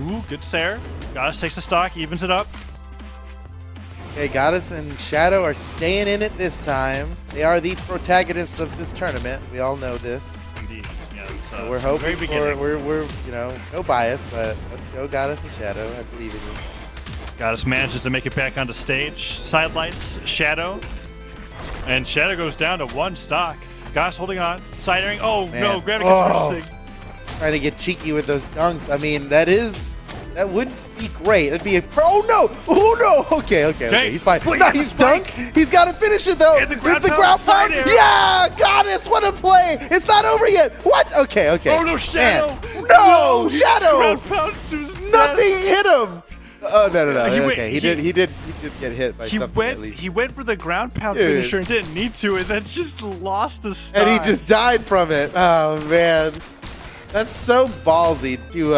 Ooh, good Sarah. Goddess takes the stock, evens it up. Okay, Goddess and Shadow are staying in it this time. They are the protagonists of this tournament. We all know this. Indeed. Yeah, it's, So we're from the hoping very for beginning. we're no bias, but let's go Goddess and Shadow. I believe in you. Goddess manages to make it back onto stage. Sidelights Shadow. And Shadow goes down to 1 stock. Goddess holding on. Side airing. Oh, Man. no. Grabbing against Oh. Sig. Trying to get cheeky with those dunks. I mean, that would be great. It'd be a oh no. Okay. He's fine. Wait, Nice dunk. He's got to finish it though. And the ground With the pound, ground side pound. air. Yeah, Goddess, what a play. It's not over yet. What? Okay. Oh, no, Shadow. Man. No, he Shadow. ground pounds to his death. Nothing hit him. Oh no. He went- Okay, he did get hit by He something at least. went for the ground pound Dude. finisher and didn't need to, and then just lost the stock. And he just died from it. Oh man. That's so ballsy to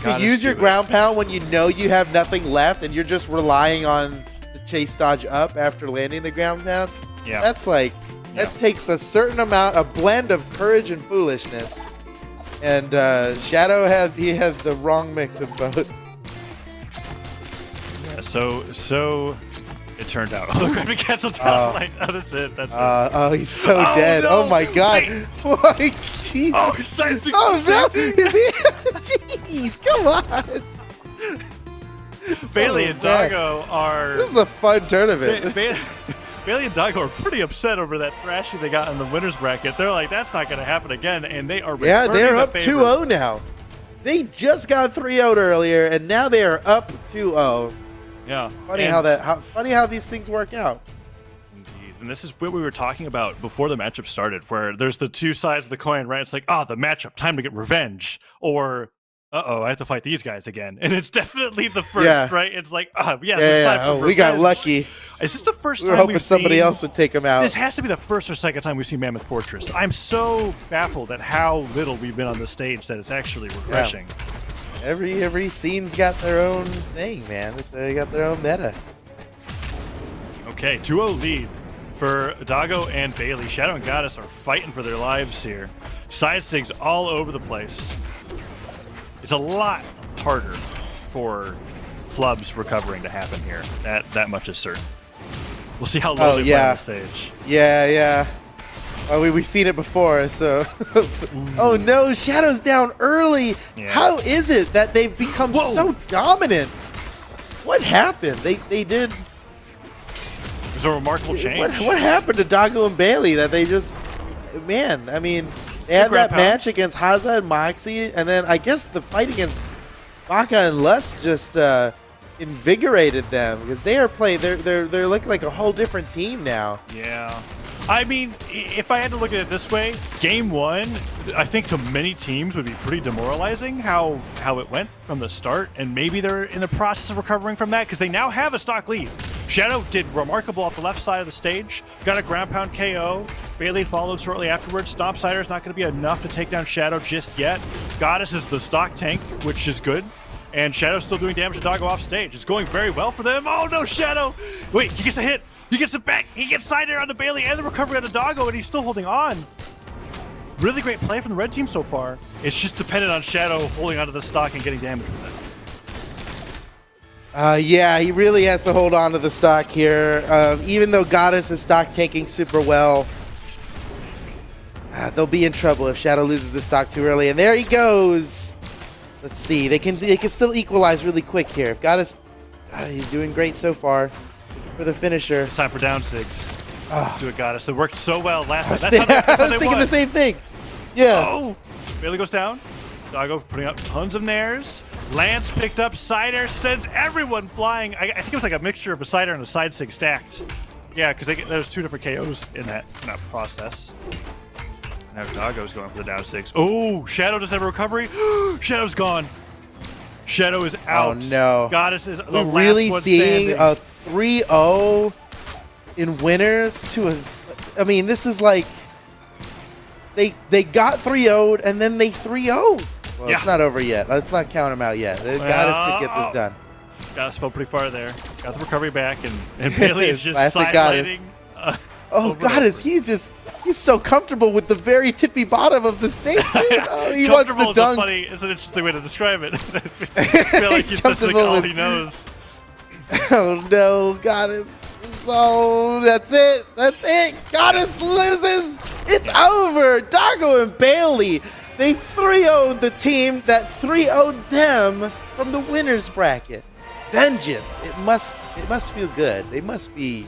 Goddess use your do it. ground pound when you know you have nothing left and you're just relying on the chase dodge up after landing the ground pound. Yeah. That's like that takes a certain amount, a blend of courage and foolishness. And Shadow had the wrong mix of both. Yeah, so it turned out. Oh, the cancel down line. Oh, that's it. That's it. He's so Oh, dead. no. Oh my god. Wait. What? Jeez. Oh, he's sizing Oh no! Is he? Jeez, come on! Bailey Oh, and man. Doggo are. This is a fun tournament. Bailey and Doggo are pretty upset over that thrashing they got in the winners bracket. They're like, that's not going to happen again, and they are. Yeah, returning they're the up favor. 2-0 now. They just got 3-0'd earlier, and now they are up 2-0. Yeah. Funny And- funny how these things work out. Indeed. And this is what we were talking about before the matchup started, where there's the 2 sides of the coin, right? It's like, the matchup, time to get revenge. Or, I have to fight these guys again. And it's definitely the first, Yeah. right? It's like, yes, Yeah, it's time yeah. for Oh, we got revenge. lucky. Is this the first We were time hoping we've somebody seen... else would take him out. This has to be the first or second time we've seen Mammoth Fortress. I'm so baffled at how little we've been on the stage that it's actually refreshing. Yeah. Every scene's got their own thing, man. They got their own meta. Okay, 2-0 lead for Dago and Bailey. Shadow and Goddess are fighting for their lives here. Side stigs all over the place. It's a lot harder for Flub's recovering to happen here. That much is certain. We'll see how low they play on the stage. Yeah. We've seen it before, so... Oh no, Shadow's down early! Yeah. How is it that they've become so dominant? What happened? They did... It was a remarkable change. What happened to Dago and Bailey that they just... Man, I mean, they had that match against Haza and Moxie, and then I guess the fight against Baka and Lust just invigorated them, because they are playing... They're looking like a whole different team now. Yeah. I mean, if I had to look at it this way, game one, I think to many teams would be pretty demoralizing how it went from the start, and maybe they're in the process of recovering from that because they now have a stock lead. Shadow did remarkable off the left side of the stage, got a ground pound KO. Bailey followed shortly afterwards. Stomp Cider is not going to be enough to take down Shadow just yet. Goddess is the stock tank, which is good. And Shadow's still doing damage to Dago off stage. It's going very well for them. Oh no, Shadow! Wait, he gets a hit! He gets it back. He gets side air on the Bailey and the recovery on the Dago, and he's still holding on. Really great play from the red team so far. It's just dependent on Shadow holding onto the stock and getting damage with it. Yeah, he really has to hold on to the stock here. Even though Goddess is stock taking super well, they'll be in trouble if Shadow loses the stock too early. And there he goes. Let's see. They can still equalize really quick here. If Goddess, he's doing great so far. For the finisher. It's time for down six. Let's do it, Goddess. It worked so well last time. I was thinking the same thing. Yeah. Oh! Bailey goes down. Dago putting up tons of nairs. Lance picked up side air, sends everyone flying. I think it was like a mixture of a side air and a side sig stacked. Yeah, because there's two different KOs in that process. Now Dago's going for the down six. Oh! Shadow doesn't have a recovery. Shadow's gone. Shadow is out. Oh no. Goddess is the We're last really one seeing standing. a 3-0 in winners to a... I mean, this is like... They got 3-0'd and then they 3-0'd. Well, it's not over yet. Let's not count them out yet. Goddess could get this done. Goddess fell pretty far there. Got the recovery back, and Bailey is just Classic sidelining. Oh, Goddess, he's so comfortable with the very tippy bottom of the stage. Oh, he wants the dunk. It's an interesting way to describe it. I feel like that's like all he knows. Oh no, Goddess. Oh, that's it. That's it. Goddess loses. It's over. Dago and Bailey, they 3-0'd the team that 3-0'd them from the winners bracket. Vengeance. It must feel good. They must be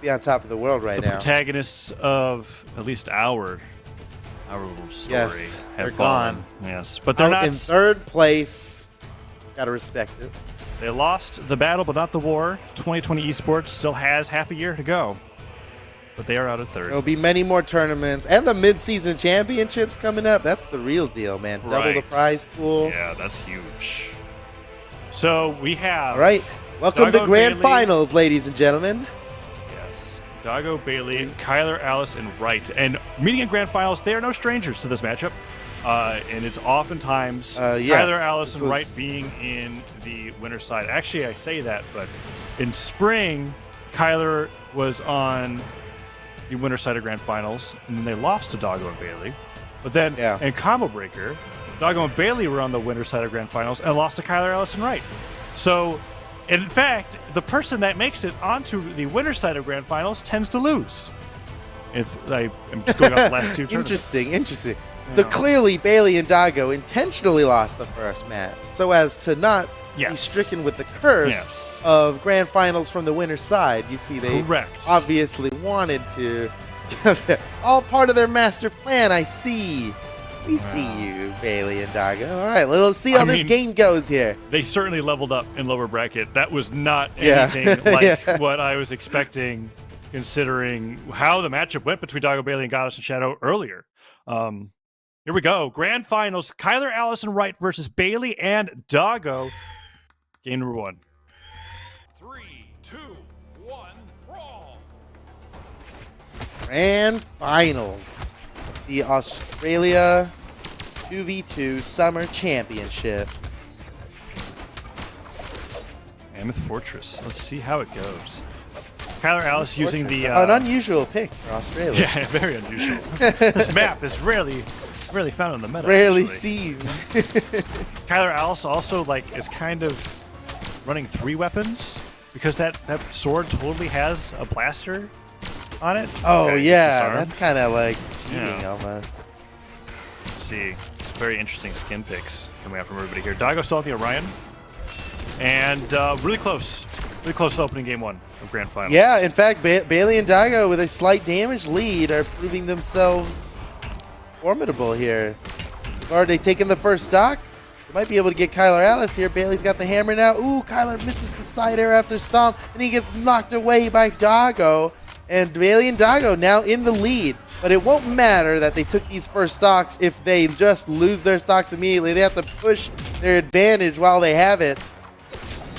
on top of the world right now. The protagonists of at least our little story they're have fallen. gone. Yes, but they're not in third place. Gotta respect it. They lost the battle, but not the war. 2020 esports still has half a year to go, but they are out at third. There'll be many more tournaments and the mid-season championships coming up. That's the real deal, man. Double the prize pool. Yeah, that's huge. So we have. All right, welcome to Grand Bailey. Finals, ladies and gentlemen. Yes, Dago, Bailey, Kyler, Alice, and Wright. And meeting in Grand Finals, they are no strangers to this matchup. And it's oftentimes Kyler, Alice, and Wright being in the winner's side. Actually, I say that, but in spring, Kyler was on the winner's side of Grand Finals, and then they lost to Dago and Bailey. But then in Combo Breaker, Dago and Bailey were on the winner's side of Grand Finals and lost to Kyler, Alice, and Wright. So, in fact, the person that makes it onto the winner's side of Grand Finals tends to lose. If I am just going off the last two tournaments. Interesting. So clearly, Bailey and Dago intentionally lost the first match so as to not be stricken with the curse of Grand Finals from the winner's side. You see, they obviously wanted to. All part of their master plan, I see. We see you, Bailey and Dago. All right, let's see how this game goes here. They certainly leveled up in lower bracket. That was not anything like what I was expecting, considering how the matchup went between Dago, Bailey, and Goddess and Shadow earlier. Here we go. Grand Finals. Kyler, Allison, Wright versus Bailey and Dago. Game number 1. 3, 2, 1, Grand Finals. The Australia 2v2 Summer Championship. Mammoth Fortress. Let's see how it goes. Kyler Alice using the... an unusual pick for Australia. Yeah, very unusual. This map is rarely found in the meta. Rarely actually. seen. Kyler Alice also is kind of running 3 weapons because that sword totally has a blaster on it. Oh, Okay, yeah. disarmed. That's kind of like cheating Yeah. almost. Let's see. It's very interesting skin picks coming out from everybody here. Daigo still at the Orion. And really close. Really close to opening game 1 of Grand Finals. Yeah, in fact, Bailey and Daigo with a slight damage lead are proving themselves formidable here. They've already taken the first stock. They might be able to get Kyler Alice here. Bailey's got the hammer now. Ooh, Kyler misses the side air after stomp, and he gets knocked away by Daigo. And Bailey and Daigo now in the lead. But it won't matter that they took these first stocks if they just lose their stocks immediately. They have to push their advantage while they have it.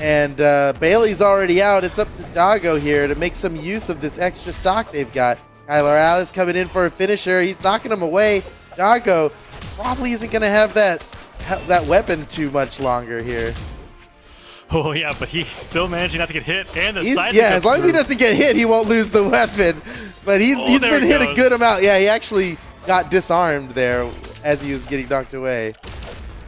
And Bailey's already out. It's up to Daigo here to make some use of this extra stock they've got. Kyler Alice coming in for a finisher. He's knocking him away. Daigo probably isn't going to have that weapon too much longer here. Oh, yeah, but he's still managing not to get hit. And the side as long as he doesn't get hit, he won't lose the weapon. But he's been hit a good amount. Yeah, he actually got disarmed there as he was getting knocked away.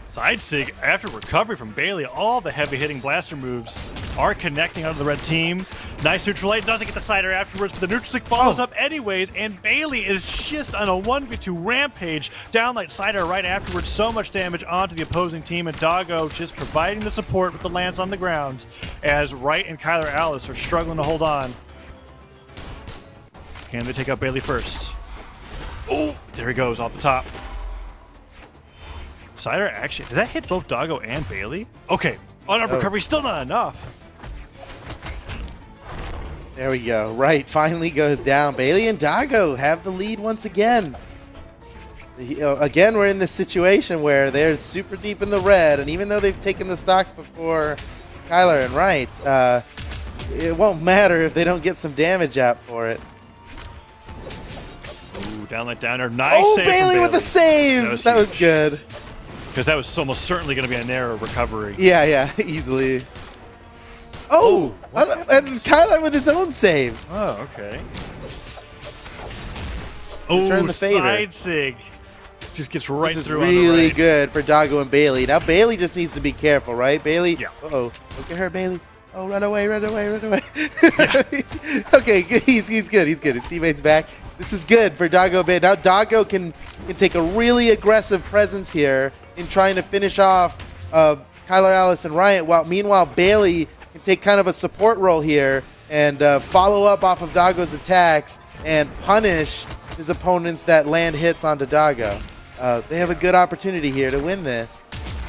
Side sig after recovery from Bailey. All the heavy hitting blaster moves are connecting onto the red team. Nice neutral light, doesn't get the side air afterwards, but the neutral stick follows up anyways, and Bailey is just on a 1v2 rampage. Downlight side air right afterwards, so much damage onto the opposing team, and Daigo just providing the support with the lance on the ground as Wright and Kyler Alice are struggling to hold on. Can they take out Bailey first? Oh, there he goes off the top. Cider actually, did that hit both Daigo and Bailey? Okay, on-up recovery, still not enough. There we go. Right, finally goes down. Bailey and Daigo have the lead once again. Again, we're in this situation where they're super deep in the red, and even though they've taken the stocks before Kyler and Wright, it won't matter if they don't get some damage out for it. Ooh, downlight downer, nice Oh, save from Bailey with the save! That was good. Because that was almost certainly going to be a narrow recovery. Yeah, easily. Oh, and Kyler with his own save. Oh, okay. Return Oh, the favor. side sig. Just gets right This is through on the really right. good for Daigo and Bailey. Now Bailey just needs to be careful, right? Bailey. Yeah. Uh-oh. Look at her, Bailey. Oh, run away, run away, run away. Okay, good. He's good. He's good. His teammate's back. This is good for Daigo. Now Daigo can take a really aggressive presence here in trying to finish off Kyler Alice and Riot. Meanwhile, Bailey can take kind of a support role here and follow up off of Daigo's attacks and punish his opponents that land hits onto Daigo. They have a good opportunity here to win this.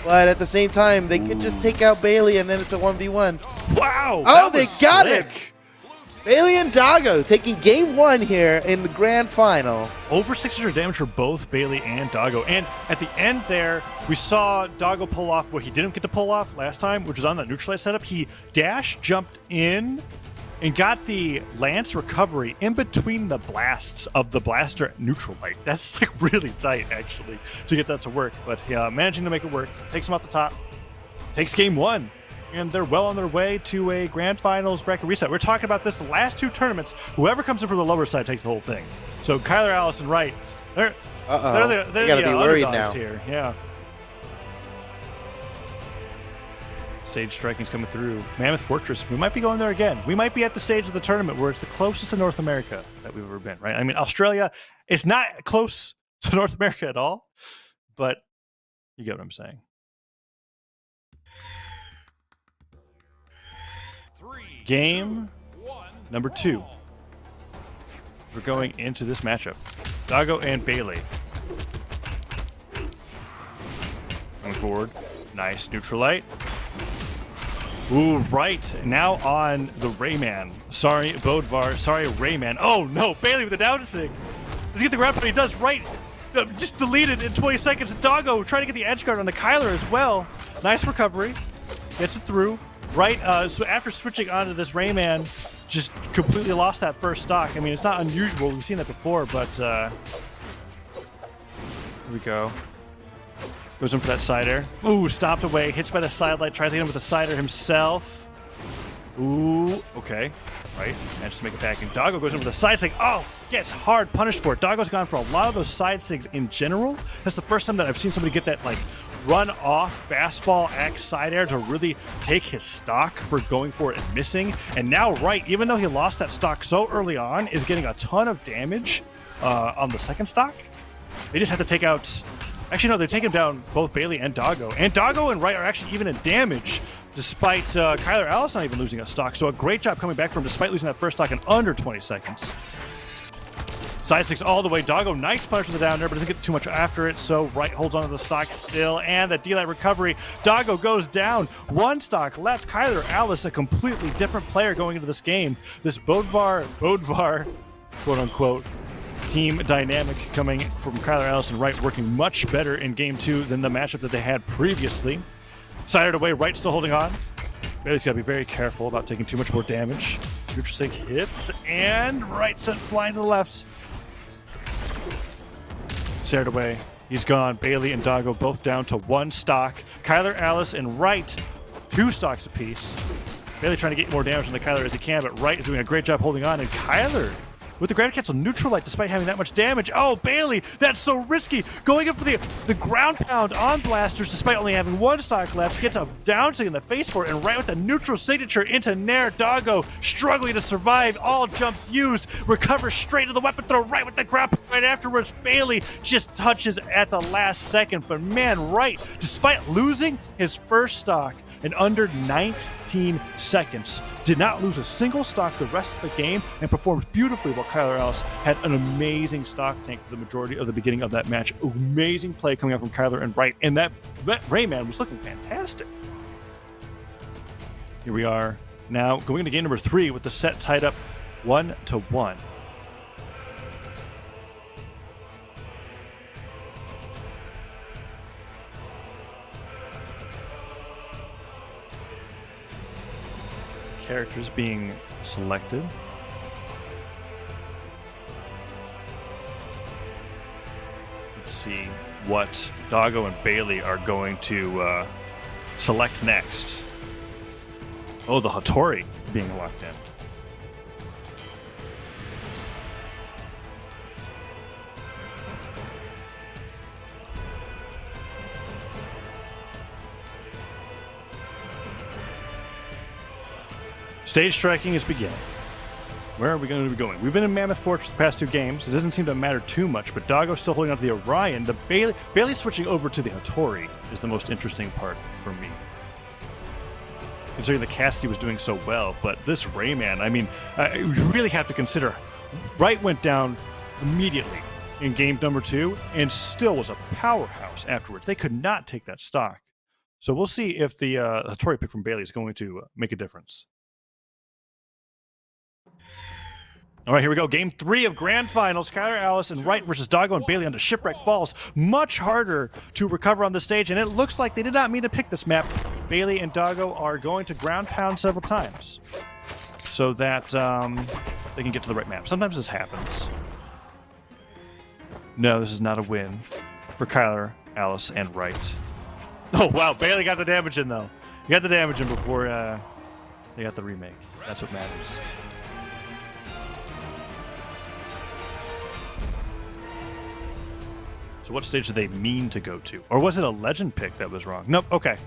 But at the same time, they could just take out Bailey and then it's a 1v1. Wow! Oh, that they was got slick. it! Bailey and Daigo taking game 1 here in the grand final. Over 600 damage for both Bailey and Daigo. And at the end there, we saw Daigo pull off what he didn't get to pull off last time, which was on that neutralize setup. He jumped in, and got the lance recovery in between the blasts of the blaster neutral light. That's really tight, actually, to get that to work. But yeah, managing to make it work. Takes him off the top. Takes game 1. And they're well on their way to a grand finals bracket reset. We're talking about this the last 2 tournaments. Whoever comes in from the lower side takes the whole thing. So Kyler Alice and Wright, they're the gotta be worried underdogs now. here. Yeah. Stage striking's coming through. Mammoth Fortress. We might be going there again. We might be at the stage of the tournament where it's the closest to North America that we've ever been, right? I mean, Australia is not close to North America at all, but you get what I'm saying. Game number 2. We're going into this matchup. Daigo and Bailey. Going forward. Nice neutral light. Ooh, right. Now on the Rayman. Sorry, Bodvar. Sorry, Rayman. Oh, no. Bailey with the down sig. Let's get the grab, but he does right. Just deleted in 20 seconds. Daigo trying to get the edge guard on the Kyler as well. Nice recovery. Gets it through. Right, so after switching onto this Rayman, just completely lost that first stock. I mean, it's not unusual. We've seen that before, but here we go. Goes in for that side air. Ooh, stopped away. Hits by the side light. Tries to get him with the side air himself. Ooh, okay. Right. Managed to make it back. And Doggo goes in with the side sig. Oh, gets hard punished for it. Doggo's gone for a lot of those side sigs in general. That's the first time that I've seen somebody get that, like, run off fastball X side air to really take his stock for going for it and missing. And now, right, even though he lost that stock so early on, is getting a ton of damage on the second stock. They just have to take out... Actually, no, they're taking down both Bailey and Doggo. And Doggo and Wright are actually even in damage, despite Kyler Alice not even losing a stock. So a great job coming back from despite losing that first stock in under 20 seconds. Side six all the way. Doggo, nice punish to the down there, but doesn't get too much after it. So Wright holds onto the stock still. And the D-Light recovery. Doggo goes down. One stock left. Kyler Alice, a completely different player going into this game. This Bodvar, quote unquote, team dynamic coming from Kyler Alice and Wright working much better in game 2 than the matchup that they had previously. Sided away, Wright still holding on. Bailey's got to be very careful about taking too much more damage. Neutral sig hits, and Wright sent flying to the left. Sided away, he's gone. Bailey and Doggo both down to one stock. Kyler Alice and Wright, 2 stocks apiece. Bailey trying to get more damage on the Kyler as he can, but Wright is doing a great job holding on, and Kyler with the gravity cancel neutral light despite having that much damage. Oh, Bailey, that's so risky. Going in for the ground pound on blasters despite only having 1 stock left. Gets a down sig in the face for it, and right with the neutral signature into Nair. Doggo struggling to survive. All jumps used. Recovers straight to the weapon throw right with the ground pound right afterwards. Bailey just touches at the last second. But man, Wright, despite losing his first stock in under 19 seconds, did not lose a single stock the rest of the game and performed beautifully while Kyler Alice had an amazing stock tank for the majority of the beginning of that match. Amazing play coming out from Kyler and Wright, and that Rayman was looking fantastic. Here we are now going into game number 3 with the set tied up 1-1. Characters being selected. Let's see what Doggo and Bailey are going to select next. Oh, the Hattori being locked in. Stage striking is beginning. Where are we going to be going? We've been in Mammoth Fortress the past 2 games. It doesn't seem to matter too much, but Doggo's still holding on to the Orion. The Bailey switching over to the Hattori is the most interesting part for me, considering the Cassidy was doing so well. But this Rayman, I mean, you really have to consider. Wright went down immediately in game number 2 and still was a powerhouse afterwards. They could not take that stock. So we'll see if the Hattori pick from Bailey is going to make a difference. All right, here we go. Game 3 of Grand Finals. Kyler Alice and Wright versus Doggo and Bailey on the Shipwreck Falls. Much harder to recover on the stage, and it looks like they did not mean to pick this map. Bailey and Doggo are going to ground pound several times so that they can get to the right map. Sometimes this happens. No, this is not a win for Kyler, Alice, and Wright. Oh, wow. Bailey got the damage in, though. He got the damage in before they got the remake. That's what matters. So what stage did they mean to go to? Or was it a legend pick that was wrong? Nope, okay.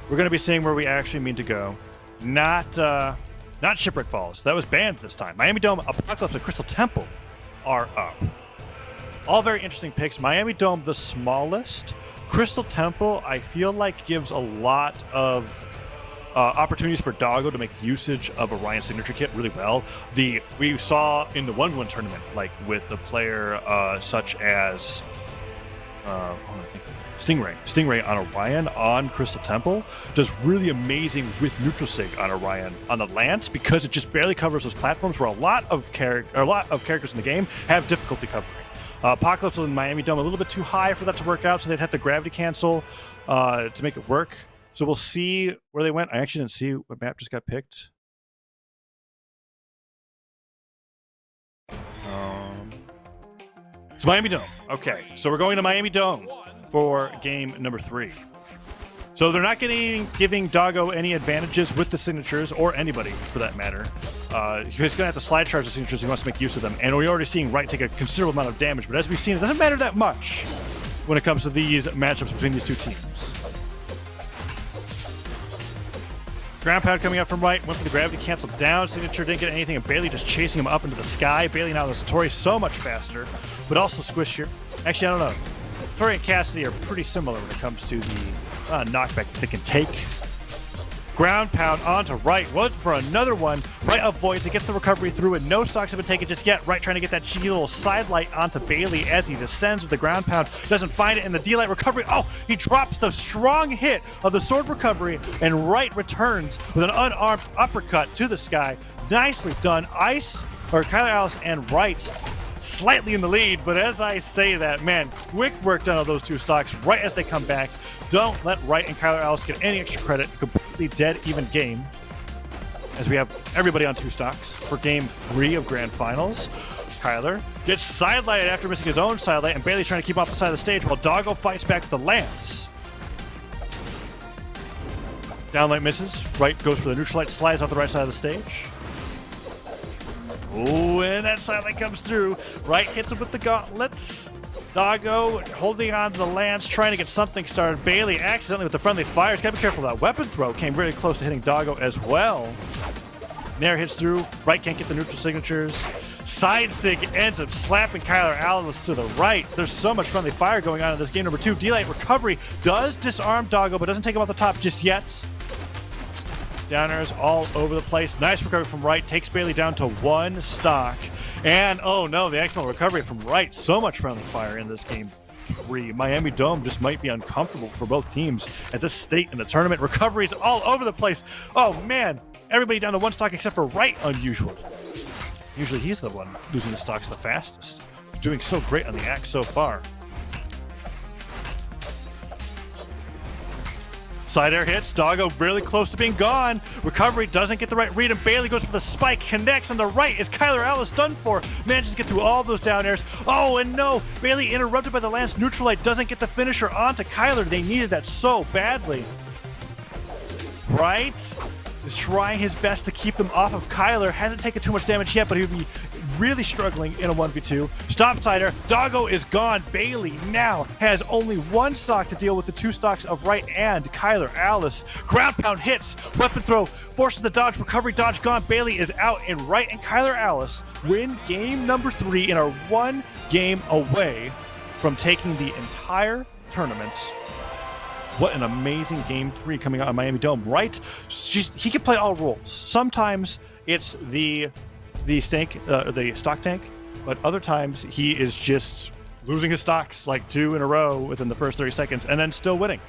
We're going to be seeing where we actually mean to go. Not Shipwreck Falls. That was banned this time. Miami Dome, Apocalypse, and Crystal Temple are up. All very interesting picks. Miami Dome, the smallest. Crystal Temple, I feel like, gives a lot of opportunities for Doggo to make usage of Orion's signature kit really well. We saw in the 1v1 tournament, like with the player such as Stingray on Orion on Crystal Temple does really amazing with neutral sig on Orion on the Lance, because it just barely covers those platforms where a lot of characters in the game have difficulty covering. Apocalypse in Miami Dome a little bit too high for that to work out, so they'd have to gravity cancel to make it work. So we'll see where they went. I actually didn't see what map just got picked. It's Miami Dome. Okay, so we're going to Miami Dome for game number 3. So they're not giving Doggo any advantages with the signatures, or anybody for that matter. He's going to have to slide charge the signatures if he wants to make use of them. And we're already seeing Wright take a considerable amount of damage. But as we've seen, it doesn't matter that much when it comes to these matchups between these two teams. Ground pound coming up from Wright. Went for the gravity cancel down. Signature didn't get anything, and Bailey just chasing him up into the sky. Bailey now the Satori so much faster, but also squishier. Actually, I don't know. Satori and Cassidy are pretty similar when it comes to the knockback that they can take. Ground pound onto Wright. Went for another one. Wright avoids it, gets the recovery through, and no stocks have been taken just yet. Wright trying to get that cheeky little side light onto Bailey as he descends with the ground pound. Doesn't find it in the D-light recovery. Oh, he drops the strong hit of the sword recovery, and Wright returns with an unarmed uppercut to the sky. Nicely done. Kyler Alice and Wright slightly in the lead, but as I say that, man, quick work done on those two stocks right as they come back. Don't let Wright and Kyler Alice get any extra credit. Completely dead even game, as we have everybody on 2 stocks for game 3 of Grand Finals. Kyler gets sidelighted after missing his own sidelight, and Bailey's trying to keep off the side of the stage while Doggo fights back with the lance. Downlight misses. Wright goes for the neutral light, slides off the right side of the stage. Oh, and that sidelight comes through. Wright hits him with the gauntlets. Doggo holding on to the lance, trying to get something started. Bailey accidentally with the friendly fires. Gotta be careful of that weapon throw. Came really close to hitting Doggo as well. Nair hits through. Wright can't get the neutral signatures. Side sig ends up slapping Kyler Alice to the right. There's so much friendly fire going on in this game number 2. D-Light recovery does disarm Doggo, but doesn't take him off the top just yet. Downers all over the place. Nice recovery from Wright. Takes Bailey down to 1 stock. And, oh no, the excellent recovery from Wright. So much friendly fire in this game 3. Miami Dome just might be uncomfortable for both teams at this state in the tournament. Recoveries all over the place. Oh man, everybody down to 1 stock except for Wright, unusual. Usually he's the one losing the stocks the fastest. Doing so great on the axe so far. Side air hits. Doggo really close to being gone. Recovery doesn't get the right read, and Bailey goes for the spike. Connects on the right. Is Kyler Alice done for? Manages to get through all those down airs. Oh, and no. Bailey interrupted by the lance neutral light. Doesn't get the finisher onto Kyler. They needed that so badly. Wright is trying his best to keep them off of Kyler. Hasn't taken too much damage yet, but he would be really struggling in a 1v2. Stop sider. Doggo is gone. Bailey now has only 1 stock to deal with the 2 stocks of Wright and Kyler Alice. Ground pound hits. Weapon throw forces the dodge. Recovery dodge gone. Bailey is out, and Wright and Kyler Alice win game number 3 and are 1 game away from taking the entire tournament. What an amazing game 3 coming out of Miami Dome. Wright, he can play all roles. Sometimes it's the stock tank, but other times he is just losing his stocks like 2 in a row within the first 30 seconds and then still winning.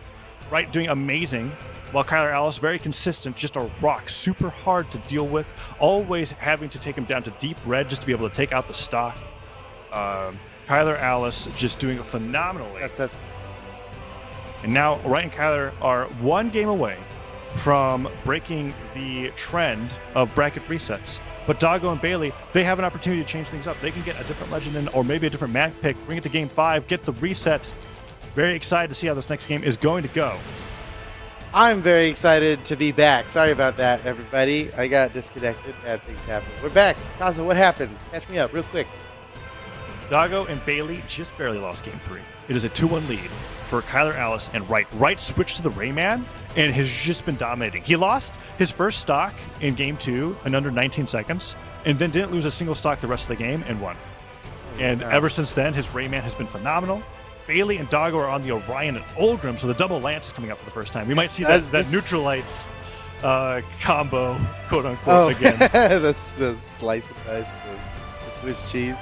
Wright doing amazing, while Kyler Alice very consistent, just a rock, super hard to deal with, always having to take him down to deep red just to be able to take out the stock. Kyler Alice just doing it phenomenally. That's. And now Wright and Kyler are 1 game away from breaking the trend of bracket resets. But Doggo and Bailey, they have an opportunity to change things up. They can get a different legend in, or maybe a different map pick, bring it to game 5, get the reset. Very excited to see how this next game is going to go. I'm very excited to be back. Sorry about that, everybody. I got disconnected. Bad things happened. We're back. Kaza, what happened? Catch me up real quick. Doggo and Bailey just barely lost game 3. It is a 2-1 lead for Kyler Alice and Wright. Wright switched to the Rayman and has just been dominating. He lost his first stock in game 2 in under 19 seconds and then didn't lose a single stock the rest of the game and won. And ever since then, his Rayman has been phenomenal. Bailey and Doggo are on the Orion and Ulgrim, so the double lance is coming up for the first time. We might see that neutral lights combo, quote unquote, again. the slice of ice, the Swiss cheese.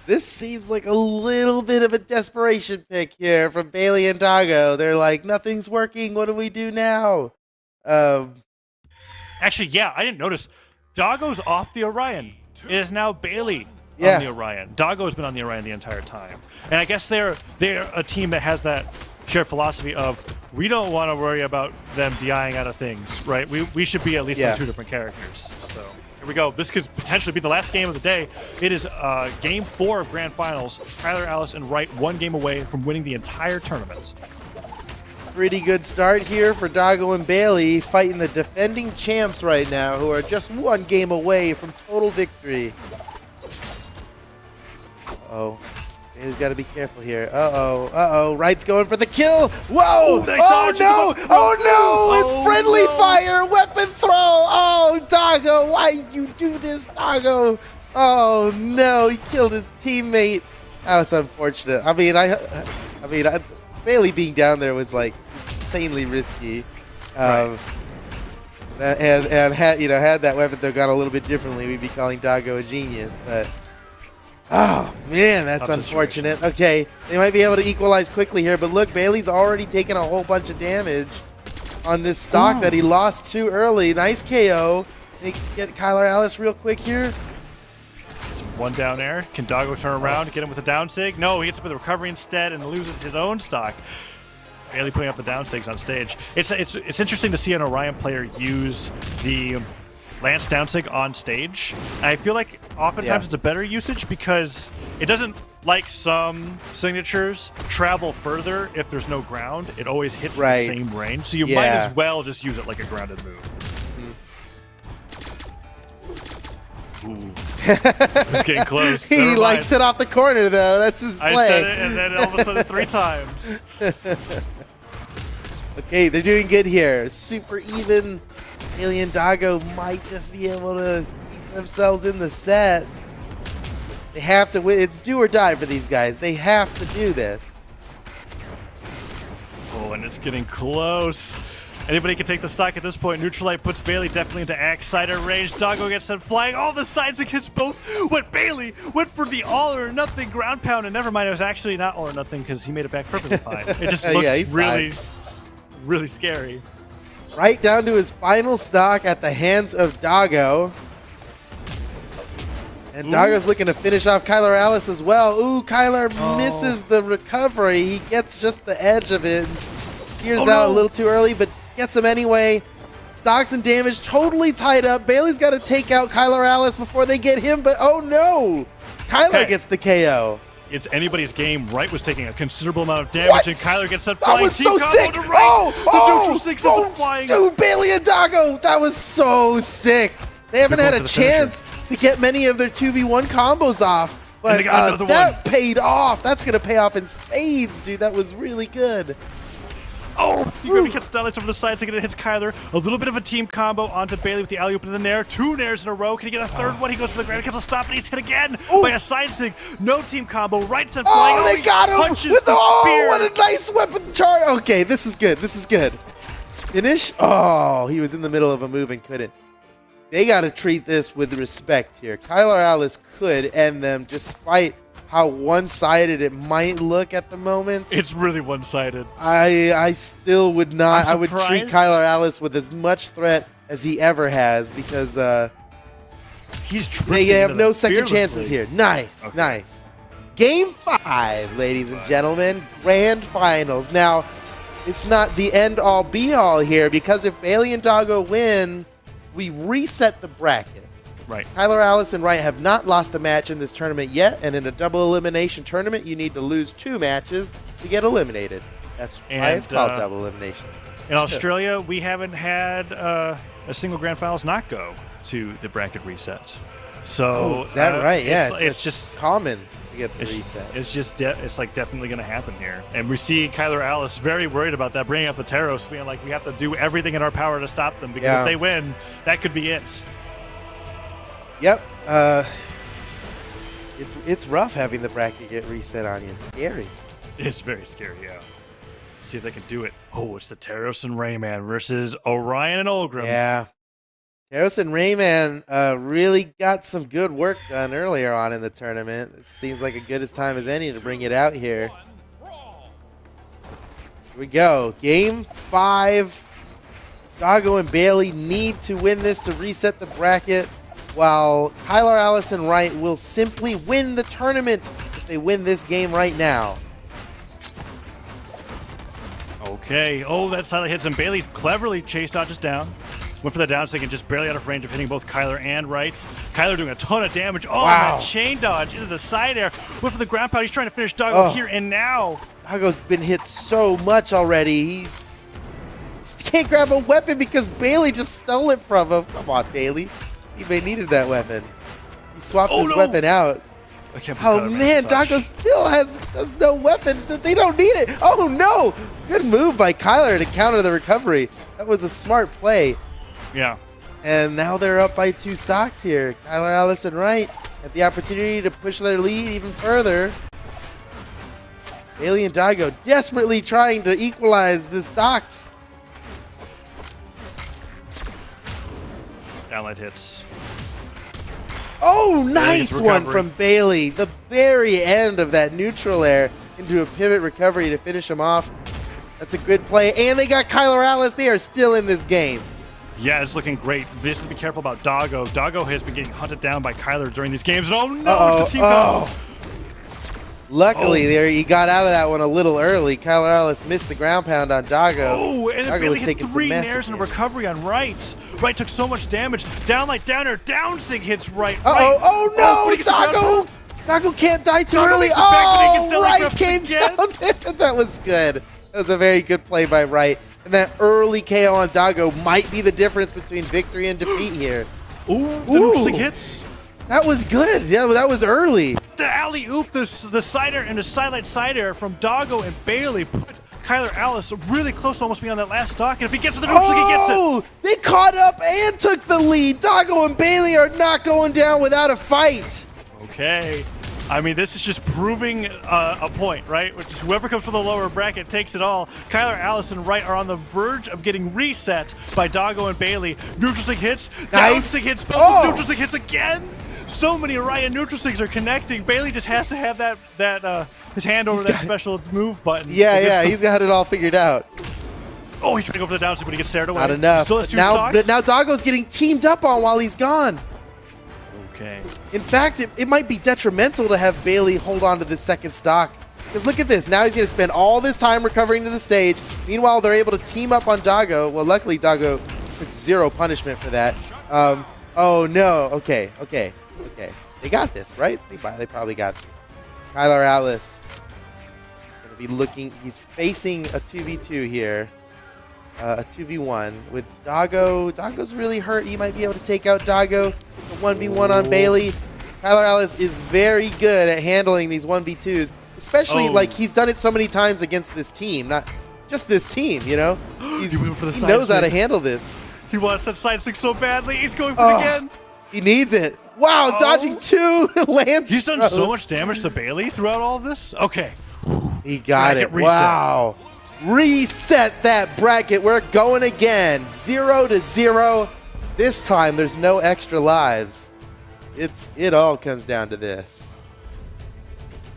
This seems like a little bit of a desperation pick here from Bailey and Doggo. They're like, nothing's working. What do we do now? Actually, yeah, I didn't notice. Doggo's off the Orion. It is now Bailey on the Orion. Doggo's been on the Orion the entire time. And I guess they're a team that has that shared philosophy of, we don't want to worry about them DIing out of things, right? We should be at least on 2 different characters. So Here we go. This could potentially be the last game of the day. It is game 4 of Grand Finals. Tyler, Alice, and Wright 1 game away from winning the entire tournament. Pretty good start here for Doggo and Bailey, fighting the defending champs right now, who are just 1 game away from total victory. Uh-oh. Bailey's got to be careful here. Uh-oh. Wright's going for the kill. Whoa! Oh no! Oh no! His friendly fire weapon throw. Oh, Doggo, why you do this, Doggo? Oh no! He killed his teammate. That was unfortunate. I mean, Bailey being down there was like insanely risky. And had that weapon throw gone a little bit differently, we'd be calling Doggo a genius, but. Oh, man, that's unfortunate. Okay, they might be able to equalize quickly here, but look, Bailey's already taken a whole bunch of damage on this stock that he lost too early. Nice KO. They can get Kyler Alice real quick here. It's 1 down air. Can Doggo turn around and get him with a down sig? No, he hits him with a recovery instead and loses his own stock. Bailey putting up the down sigs on stage. It's interesting to see an Orion player use the Lance downsig on stage. I feel like oftentimes it's a better usage because it doesn't, like some signatures, travel further if there's no ground. It always hits the same range, so you might as well just use it like a grounded move. Ooh. It's getting close. He likes it off the corner, though. That's his play. I said it, and then all of a sudden 3 times. Okay, they're doing good here. Super even. Bailey and Doggo might just be able to keep themselves in the set. They have to win. It's do or die for these guys. They have to do this. Oh, and it's getting close. Anybody can take the stock at this point. Neutralite puts Bailey definitely into axe-sider range. Doggo gets sent flying. All the sides against both. But Bailey went for the all-or-nothing ground pound. And never mind, it was actually not all-or-nothing because he made it back perfectly fine. It just looks really scary. Right down to his final stock at the hands of Doggo. And Doggo's looking to finish off Kyler Alice as well. Ooh, Kyler misses the recovery. He gets just the edge of it. Steers out a little too early, but gets him anyway. Stocks and damage totally tied up. Bailey's got to take out Kyler Alice before they get him, but oh no! Kyler gets the KO. It's anybody's game. Wright was taking a considerable amount of damage, and Kyler gets sent flying. That was so sick! The neutral six sends him flying. Dude, Bailey and Doggo, that was so sick. They haven't had a chance to get many of their 2v1 combos off, but that paid off. That's going to pay off in spades, dude. That was really good. Oh, he really gets Starlights over the sides again. It hits Kyler. A little bit of a team combo onto Bailey with the alley-oop into the nair. 2 nairs in a row. Can he get a third one? He goes for the ground. Gets a stop, and he's hit again by a side sig. No team combo. Right side flying. They got him punches with the spear. What a nice weapon charge. Okay, this is good. This is good. Finish. Oh, he was in the middle of a move and couldn't. They got to treat this with respect here. Kyler Alice could end them despite how one-sided it might look at the moment. It's really one-sided. I still would not. I would treat Kyler Alice with as much threat as he ever has because they have no second chances here. Nice, nice. Game 5, ladies and gentlemen, Grand Finals. Now, it's not the end-all, be-all here because if Bailey and Doggo win, we reset the bracket. Right. Kyler Alice and Wright have not lost a match in this tournament yet, and in a double elimination tournament, you need to lose 2 matches to get eliminated. That's why it's called double elimination. In Australia, we haven't had a single Grand Finals not go to the bracket reset. So is that right? Yeah, it's just common to get the reset. It's just it's like definitely going to happen here, and we see Kyler Alice very worried about that, bringing up the Taros, being like, we have to do everything in our power to stop them because if they win, that could be it. Yep. It's rough having the bracket get reset on you. It's scary. It's very scary, yeah. See if they can do it. Oh, it's the Taros and Rayman versus Orion and Olgrim. Yeah. Taros and Rayman really got some good work done earlier on in the tournament. It seems like a good as time as any to bring it out here. Here we go. Game 5. Doggo and Bailey need to win this to reset the bracket, while Kyler Alice and Wright will simply win the tournament if they win this game right now. Okay. Oh, that side hits him. Bailey cleverly chase dodges down. Went for the down stick and just barely out of range of hitting both Kyler and Wright. Kyler doing a ton of damage. Oh, Wow. that chain dodge into the side air. Went for the ground pound. He's trying to finish Doggo here and now. Doggo's been hit so much already. He can't grab a weapon because Bailey just stole it from him. Come on, Bailey. He may needed that weapon. He swapped his weapon out. I can't Oh man, Doggo still has no weapon. They don't need it. Oh no! Good move by Kyler to counter the recovery. That was a smart play. Yeah. And now they're up by 2 stocks here. Kyler, Alice, and Wright have the opportunity to push their lead even further. Bailey and Doggo desperately trying to equalize the stocks. Downlight hits. Oh, nice one recovery. from Bailey. The very end of that neutral air into a pivot recovery to finish him off. That's a good play. And they got Kyler Alice. They are still in this game. Yeah, it's looking great. They just have to be careful about Doggo. Doggo has been getting hunted down by Kyler during these games. And oh no, it's the team combo. Luckily, there he got out of that one a little early. Kyler Alice missed the ground pound on Doggo. Oh, and Doggo it was really hit taking some 3 massive nairs and a damage. recovery on Wright. Wright took so much damage. Downlight downer, down sig hits Wright. Uh-oh, oh but no, he gets the ground Doggo! pound. Doggo can't die too Doggo early. makes it back, but he gets Oh, Downlight Wright grab came again. down there. That was good. That was a very good play by Wright. And that early KO on Doggo might be the difference between victory and defeat here. Ooh, the neutral sig hits. That was good. Yeah, that was early. The alley-oop, the side air and the sidelight side air from Doggo and Bailey put Kyler Alice really close to almost being on that last stock. And if he gets to the neutral sig, he gets it. Oh, they caught up and took the lead. Doggo and Bailey are not going down without a fight. Okay. I mean, this is just proving a point, right? Which is whoever comes from the lower bracket takes it all. Kyler, Alice, and Wright are on the verge of getting reset by Doggo and Bailey. Neutral sig hits. Down Nice. sig hits. Both Oh. neutral sig hits again. So many Orion neutral sigs are connecting. Bailey just has to have that his hand over that special move button. Yeah, he's got it all figured out. Oh, he's trying to go for the down sig, but he gets stared away. Not enough. Still has But 2 now, stocks. now Doggo's getting teamed up on while he's gone. Okay. In fact, it might be detrimental to have Bailey hold on to this second stock. Because look at this. Now he's going to spend all this time recovering to the stage. Meanwhile, they're able to team up on Doggo. Well, luckily, Doggo took 0 punishment for that. Oh, no. Okay. They got this, right? They probably got this. Kyler Alice going to be looking. He's facing a 2v2 here. A 2v1 with Doggo. Doggo's really hurt. He might be able to take out Doggo. The 1v1 on Bailey. Kyler Alice is very good at handling these 1v2s, especially like he's done it so many times against this team, not just this team, you know? He knows how to handle this. He wants that side stick so badly. He's going for it again. He needs it. Wow, dodging 2 Lance. He's done so much damage to Bailey throughout all of this. Okay. He got it. Bracket reset. Wow. Reset that bracket. We're going again. 0-0. This time, there's no extra lives. It all comes down to this.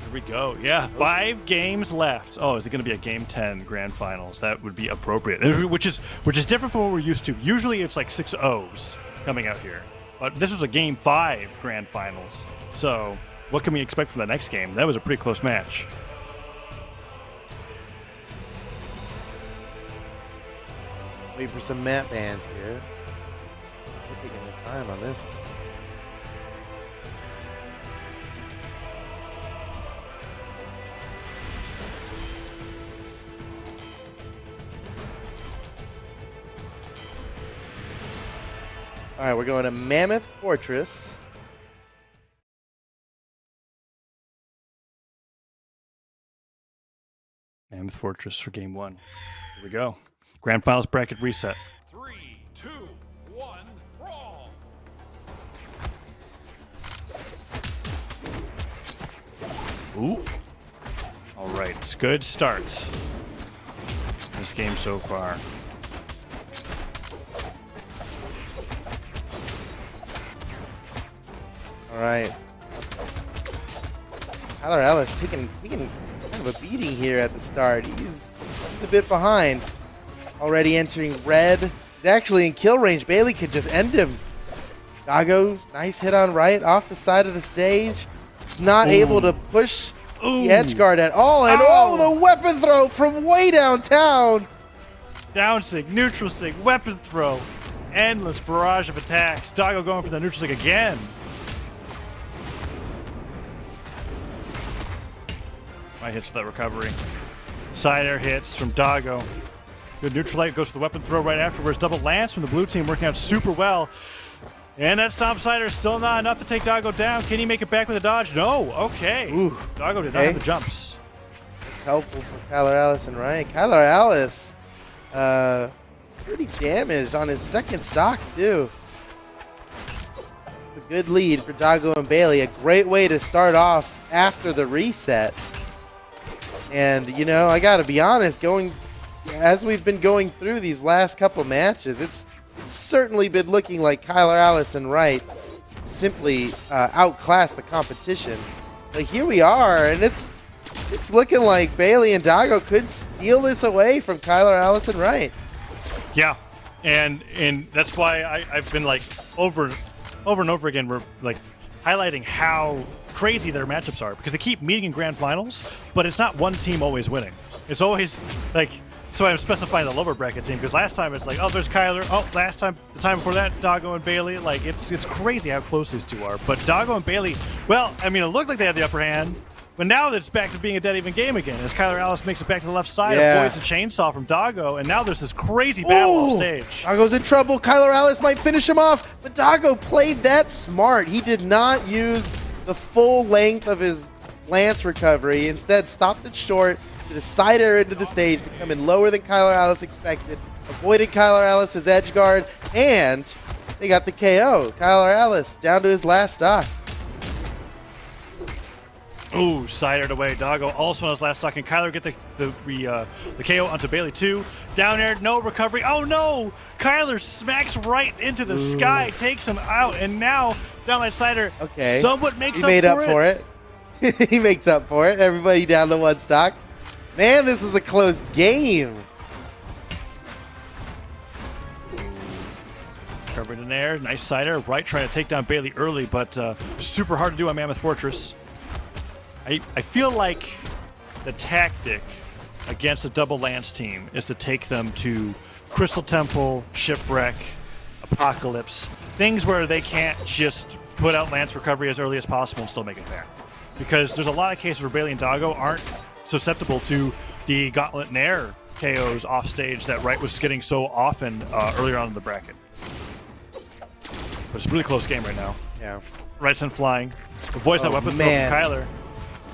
Here we go. Yeah, 5 games left. Oh, is it going to be a Game 10 Grand Finals? That would be appropriate. Which is different from what we're used to. Usually, it's like 6-0s coming out here, but this was a Game 5 Grand Finals. So, what can we expect from the next game? That was a pretty close match. Wait for some map bans here. We're taking the time on this. All right, we're going to Mammoth Fortress. Mammoth Fortress for Game 1. Here we go. Grand Finals bracket reset. 3, 2, 1, brawl! Ooh. All right, it's a good start. This game so far. All right. Kyler Alice taking kind of a beating here at the start. He's a bit behind. Already entering red. He's actually in kill range. Bailey could just end him. Doggo, nice hit on right off the side of the stage. Not able to push the edge guard at all. And the weapon throw from way downtown. Down sig, neutral sig, weapon throw. endless barrage of attacks. Doggo going for the neutral stick again. My hits for that recovery. Side air hits from Doggo. Good neutral light goes for the weapon throw right afterwards. Double lance from the blue team working out super well. And that stomp cider is still not enough to take Doggo down. Can he make it back with a dodge? No. Okay. Ooh. Doggo did not have the jumps. It's helpful for Kyler Alice and Ryan. Kyler Alice, pretty damaged on his second stock too. It's a good lead for Doggo and Bailey. A great way to start off after the reset. And you know, I gotta be honest, as we've been going through these last couple matches, it's certainly been looking like Kyler Alice and Wright simply outclassed the competition. But here we are, and it's looking like Bailey and Doggo could steal this away from Kyler Alice and Wright. Yeah, and that's why I've been like over and over again. We're like highlighting how crazy their matchups are because they keep meeting in grand finals, but it's not one team always winning. It's always like. So I'm specifying the lower bracket team because last time it's like, oh, there's Kyler. Oh, last time, the time before that, Doggo and Bailey. Like it's crazy how close these two are. But Doggo and Bailey, well, I mean, it looked like they had the upper hand, but now it's back to being a dead even game again. As Kyler Alice makes it back to the left side, avoids a chainsaw from Doggo, and now there's this crazy battle off stage. Doggo's in trouble. Kyler Alice might finish him off, but Doggo played that smart. He did not use the full length of his lance recovery. Instead, stopped it short. Did a side air into the stage to come in lower than Kyler Alice expected, avoided Kyler Alice's edge guard, and they got the KO. Kyler Alice down to his last stock. Ooh, side aired away. Doggo also on his last stock, and Kyler get the KO onto Bailey too. Down air, no recovery. Oh no! Kyler smacks right into the sky, takes him out, and now down that sider somewhat makes up for it. He makes up for it. Everybody down to one stock. Man, this is a close game. Covered in air, nice sider. Right trying to take down Bailey early, but super hard to do on Mammoth Fortress. I feel like the tactic against a double lance team is to take them to Crystal Temple, Shipwreck, Apocalypse, things where they can't just put out lance recovery as early as possible and still make it back. Because there's a lot of cases where Bailey and Doggo aren't susceptible to the Gauntlet and Air KOs off stage that Wright was getting so often earlier on in the bracket. But it's a really close game right now. Yeah. Wright's sent flying. Avoids that weapon throw from Kyler.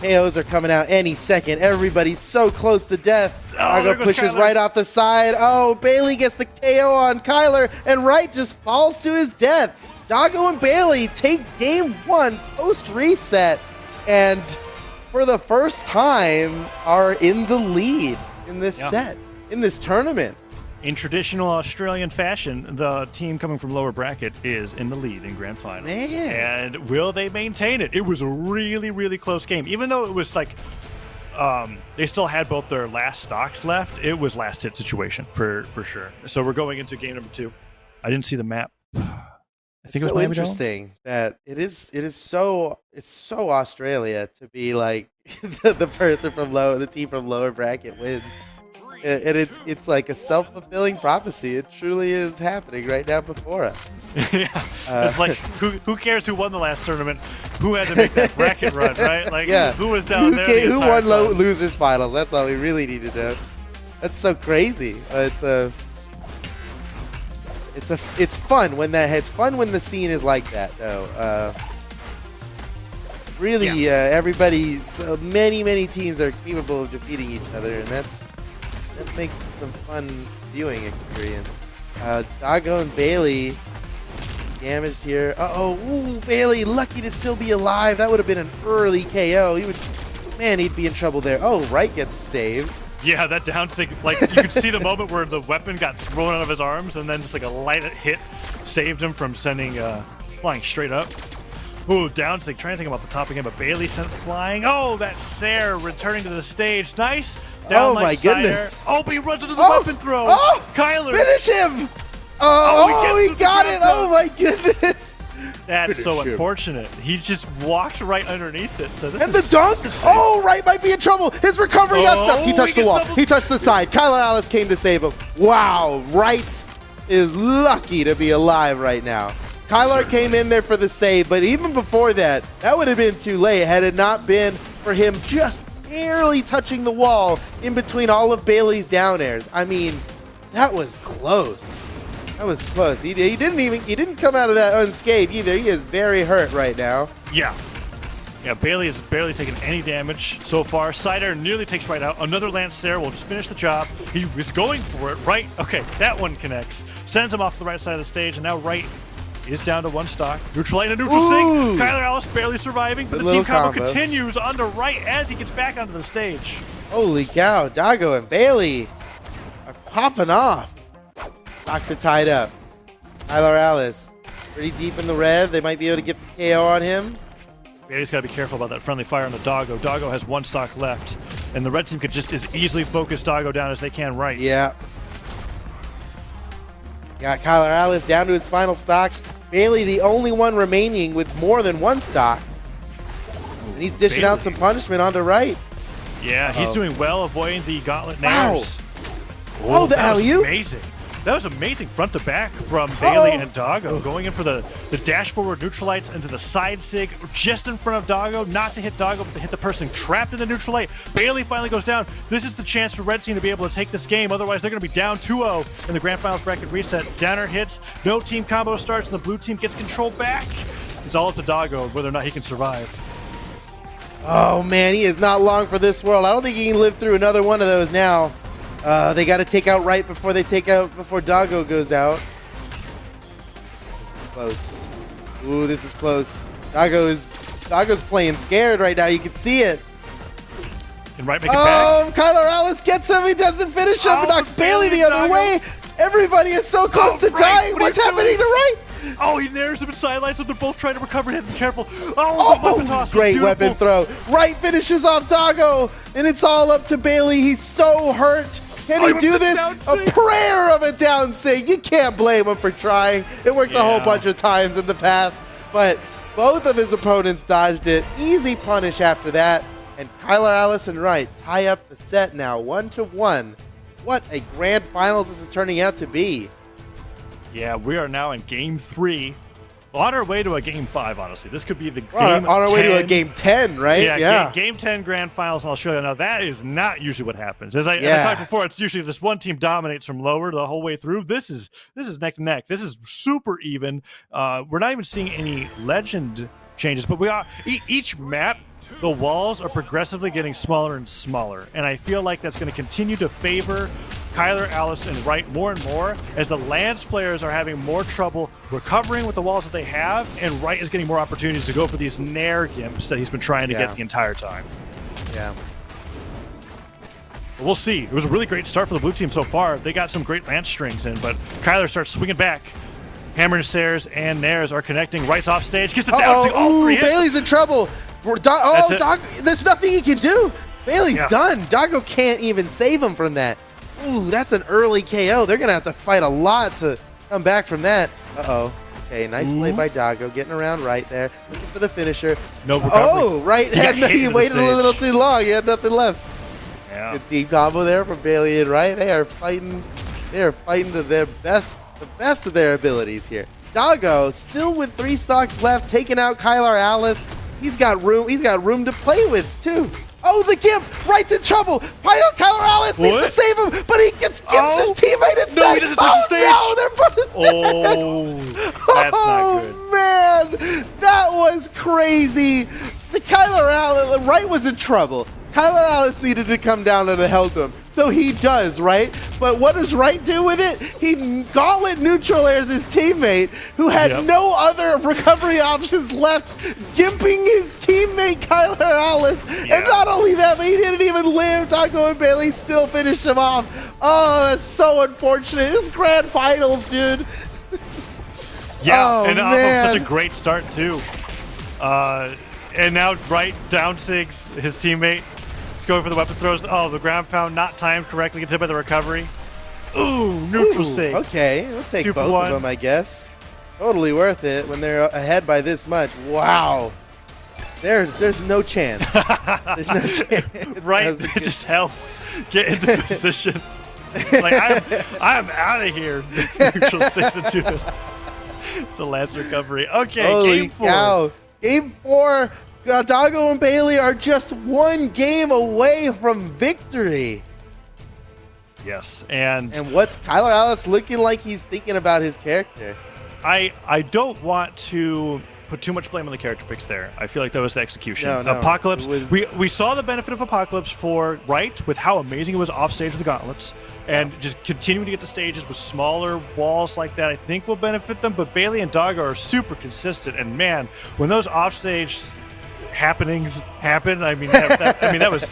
KOs are coming out any second. Everybody's so close to death. Doggo pushes Kyler right off the side. Oh, Bailey gets the KO on Kyler, and Wright just falls to his death. Doggo and Bailey take game one post-reset, and for the first time are in the lead in this set, in this tournament. In traditional Australian fashion, the team coming from lower bracket is in the lead in grand finals. Man. And will they maintain it? It was a really, really close game. Even though it was like they still had both their last stocks left, it was last hit situation for sure. So we're going into game number 2. I didn't see the map. I think it was so interesting that it's so Australia to be like the person from the team from lower bracket wins, and it's like a self-fulfilling prophecy. It truly is happening right now before us. It's like who cares who won the last tournament? Who had to make that bracket run, right? Like who was down there? Who won losers finals? That's all we really need to know. That's so crazy. It's fun when it's fun when the scene is like that though. Really, everybody, so many teams are capable of defeating each other, and that makes for some fun viewing experience. Doggo and Bailey damaged here. Ooh, Bailey lucky to still be alive. That would have been an early KO. He'd be in trouble there. Oh, Wright gets saved. Yeah, that down stick, like you could see the moment where the weapon got thrown out of his arms, and then just like a light hit saved him from flying straight up. Ooh, down stick, trying to take him off the top again, but Bailey sent flying. Oh, that Sair returning to the stage. Nice. Down my goodness. Oh, but he runs into the weapon throw. Oh, Kyler. Finish him. He got it. Oh, my goodness. That's so unfortunate. He just walked right underneath it. So the dunk. Oh, Wright might be in trouble. His recovery got stuck. He touched the wall. He touched the side. Kyler Alice came to save him. Wow, Wright is lucky to be alive right now. Kylar came in there for the save, but even before that, that would have been too late had it not been for him just barely touching the wall in between all of Bailey's down airs. I mean, that was close. That was close. He didn't come out of that unscathed either. He is very hurt right now. Yeah. Yeah, Bailey is barely taking any damage so far. Cider nearly takes right out. Another Lancer will just finish the job. He was going for it, right? Okay, that one connects. Sends him off to the right side of the stage, and now right is down to one stock. Neutral light and neutral sync. Kyler Alice barely surviving, but the team combo continues on the right as he gets back onto the stage. Holy cow, Doggo and Bailey are popping off. Stocks are tied up. Kyler Alice pretty deep in the red. They might be able to get the KO on him. Bailey's got to be careful about that friendly fire on the Doggo. Doggo has one stock left, and the red team could just as easily focus Doggo down as they can right. Yeah. Got Kyler Alice down to his final stock. Bailey, the only one remaining with more than one stock. And he's dishing out some punishment onto right. Yeah, he's doing well, avoiding the gauntlet nares. Oh, the alley-oop. Amazing. That was amazing front to back from Bailey and Doggo. Going in for the dash forward neutral lights into the side sig just in front of Doggo. Not to hit Doggo, but to hit the person trapped in the neutral light. Bailey finally goes down. This is the chance for red team to be able to take this game. Otherwise, they're going to be down 2-0 in the grand finals bracket reset. Downer hits. No team combo starts, and the blue team gets control back. It's all up to Doggo whether or not he can survive. Oh, man, he is not long for this world. I don't think he can live through another one of those now. They got to take out right before before Doggo goes out. This is close. Ooh, this is close. Doggo's playing scared right now. You can see it. Can right make it back? Kyler Alice gets him. He doesn't finish him. But knocks Bailey the other Doggo. way. Everybody is so close to dying. What's happening to right? Oh, he nares him and sidelights him. They're both trying to recover. He has to be careful. Oh, the weapon toss was great beautiful. weapon throw. Right finishes off Doggo, and it's all up to Bailey. He's so hurt. Can he do this? A prayer of a down sig. You can't blame him for trying. It worked a whole bunch of times in the past, but both of his opponents dodged it. Easy punish after that, and Kyler Alice and Wright tie up the set now, 1-1. What a grand finals this is turning out to be. Yeah, we are now in game 3. On our way to a game 5, honestly. This could be the game on our way to a game 10, right? Yeah. Game 10 grand finals in Australia. Now, that is not usually what happens. As I talked before, it's usually this one team dominates from lower the whole way through. This is neck to neck. This is super even. We're not even seeing any legend changes, but we are each map. The walls are progressively getting smaller and smaller, and I feel like that's going to continue to favor Kyler, Alice, and Wright more and more as the Lance players are having more trouble recovering with the walls that they have, and Wright is getting more opportunities to go for these nair gimps that he's been trying to get the entire time. Yeah. But we'll see. It was a really great start for the blue team so far. They got some great Lance strings in, but Kyler starts swinging back. Hammer and Sayers and Nares are connecting. Wright's off stage. Gets the down. All 3 hits. Bailey's in trouble. There's nothing he can do. Bailey's done. Doggo can't even save him from that. Ooh, that's an early KO. They're going to have to fight a lot to come back from that. Uh-oh. Okay, nice play by Doggo. Getting around right there. Looking for the finisher. No recovery. Oh, right. He waited a little too long. He had nothing left. Yeah. Good team combo there from Bailey and Wright. They are fighting to their best, the best of their abilities here. Doggo still with 3 stocks left, taking out Kyler Alice. He's got room to play with too. Oh, the gimp! Wright's in trouble. Kyler Alice needs to save him, but he gets his teammate instead. No, he doesn't touch the stage. No, they're both dead. That's not good. Man, that was crazy. The Kyler Alice, Wright was in trouble. Kyler Alice needed to come down and help him. So he does, right? But what does Wright do with it? He gauntlet neutral airs his teammate, who had no other recovery options left, gimping his teammate Kyler Alice. And not only that, but he didn't even live. Doggo and Bailey still finished him off. Oh, that's so unfortunate. This is grand finals, dude. And off of such a great start, too. And now Wright down sigs his teammate. Going for the weapon throws. Oh, the ground pound not timed correctly. Gets hit by the recovery. Ooh, neutral sig. Okay, we'll take 2 for both 1. of them, I guess. Totally worth it when they're ahead by this much. Wow. There's no chance. There's no chance. Right, it just helps get into position. It's like I'm out of here. Neutral 6 into it. It's a Lance recovery. Okay, Holy game 4. cow. Game 4. Dago and Bailey are just one game away from victory. Yes, and what's Kyler Alice looking like he's thinking about his character? I don't want to put too much blame on the character picks there. I feel like that was the execution. No, Apocalypse, it was- we saw the benefit of Apocalypse for Wright with how amazing it was off stage with the gauntlets, and just continuing to get the stages with smaller walls like that I think will benefit them, but Bailey and Dago are super consistent, and man, when those offstage happenings happen, I mean, that was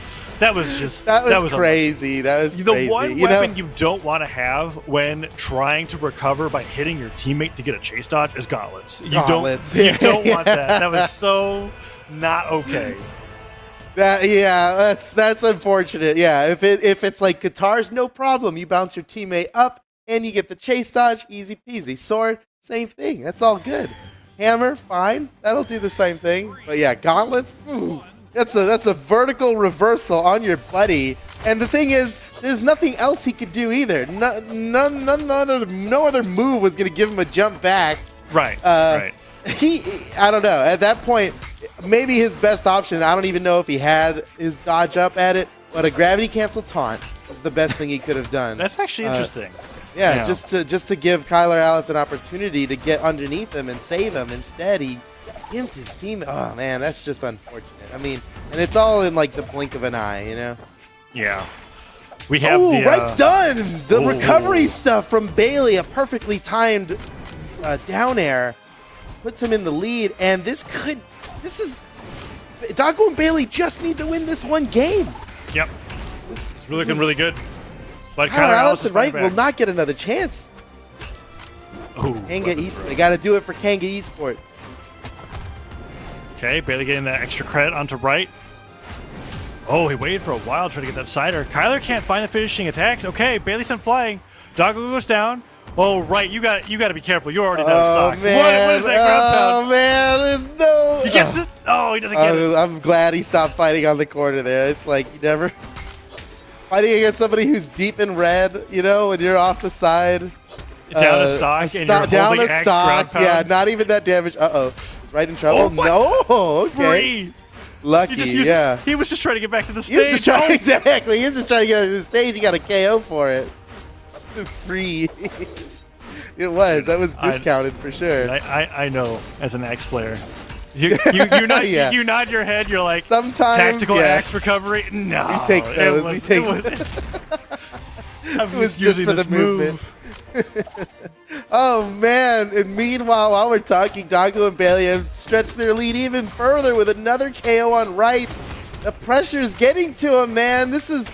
crazy. That was the crazy. one weapon you don't want to have when trying to recover by hitting your teammate to get a chase dodge is gauntlets. You don't want that. That was so not okay. That's unfortunate. Yeah, if it's like guitars, no problem. You bounce your teammate up and you get the chase dodge, easy peasy. Sword, same thing. That's all good. Hammer, fine. That'll do the same thing. But yeah, gauntlets, that's a vertical reversal on your buddy. And the thing is, there's nothing else he could do either. No other move was going to give him a jump back. Right. I don't know. At that point, maybe his best option, I don't even know if he had his dodge up at it, but a gravity cancel taunt is the best thing he could have done. That's actually interesting. Yeah, just to give Kyler Alice an opportunity to get underneath him and save him. Instead, he gimped his team. Oh, man, that's just unfortunate. I mean, and it's all in, like, the blink of an eye, you know? Yeah. We have Wright's done! The recovery stuff from Bailey, a perfectly timed down air, puts him in the lead, and Dago and Bailey just need to win this one game. Yep. It's looking really good. But Kyler Alice and Wright back. will not get another chance. Kanga Esports. They got to do it for Kanga Esports. Okay, Bailey getting that extra credit onto Wright. Oh, he waited for a while trying to get that cider. Kyler can't find the finishing attacks. Okay, Bailey sent flying. Dago goes down. Oh, Wright, you got to be careful. You're already down stock. Man. What is that ground pound? Oh man, there's no. He gets it. Oh, he doesn't get it. I'm glad he stopped fighting on the corner there. It's like you never fighting against somebody who's deep in red, you know, when you're off the side. Down a stock and you're down holding a X stock. ground pound. Yeah, not even that damage. He's right in trouble. Oh, no, okay. Free. Lucky, yeah. He was just trying to get back to the He was stage. just trying, exactly. He was just trying to get to the stage. He got a KO for it. Free. It was. That was discounted for sure. I know. As an axe player, you nod, Yeah. you nod your head. You're like, Sometimes, tactical yeah. axe recovery. No, We take those. We take. I'm It was just using for this the movement. Oh man! And meanwhile, while we're talking, Dago and Bailey have stretched their lead even further with another KO on Wright. The pressure's getting to him, man. This is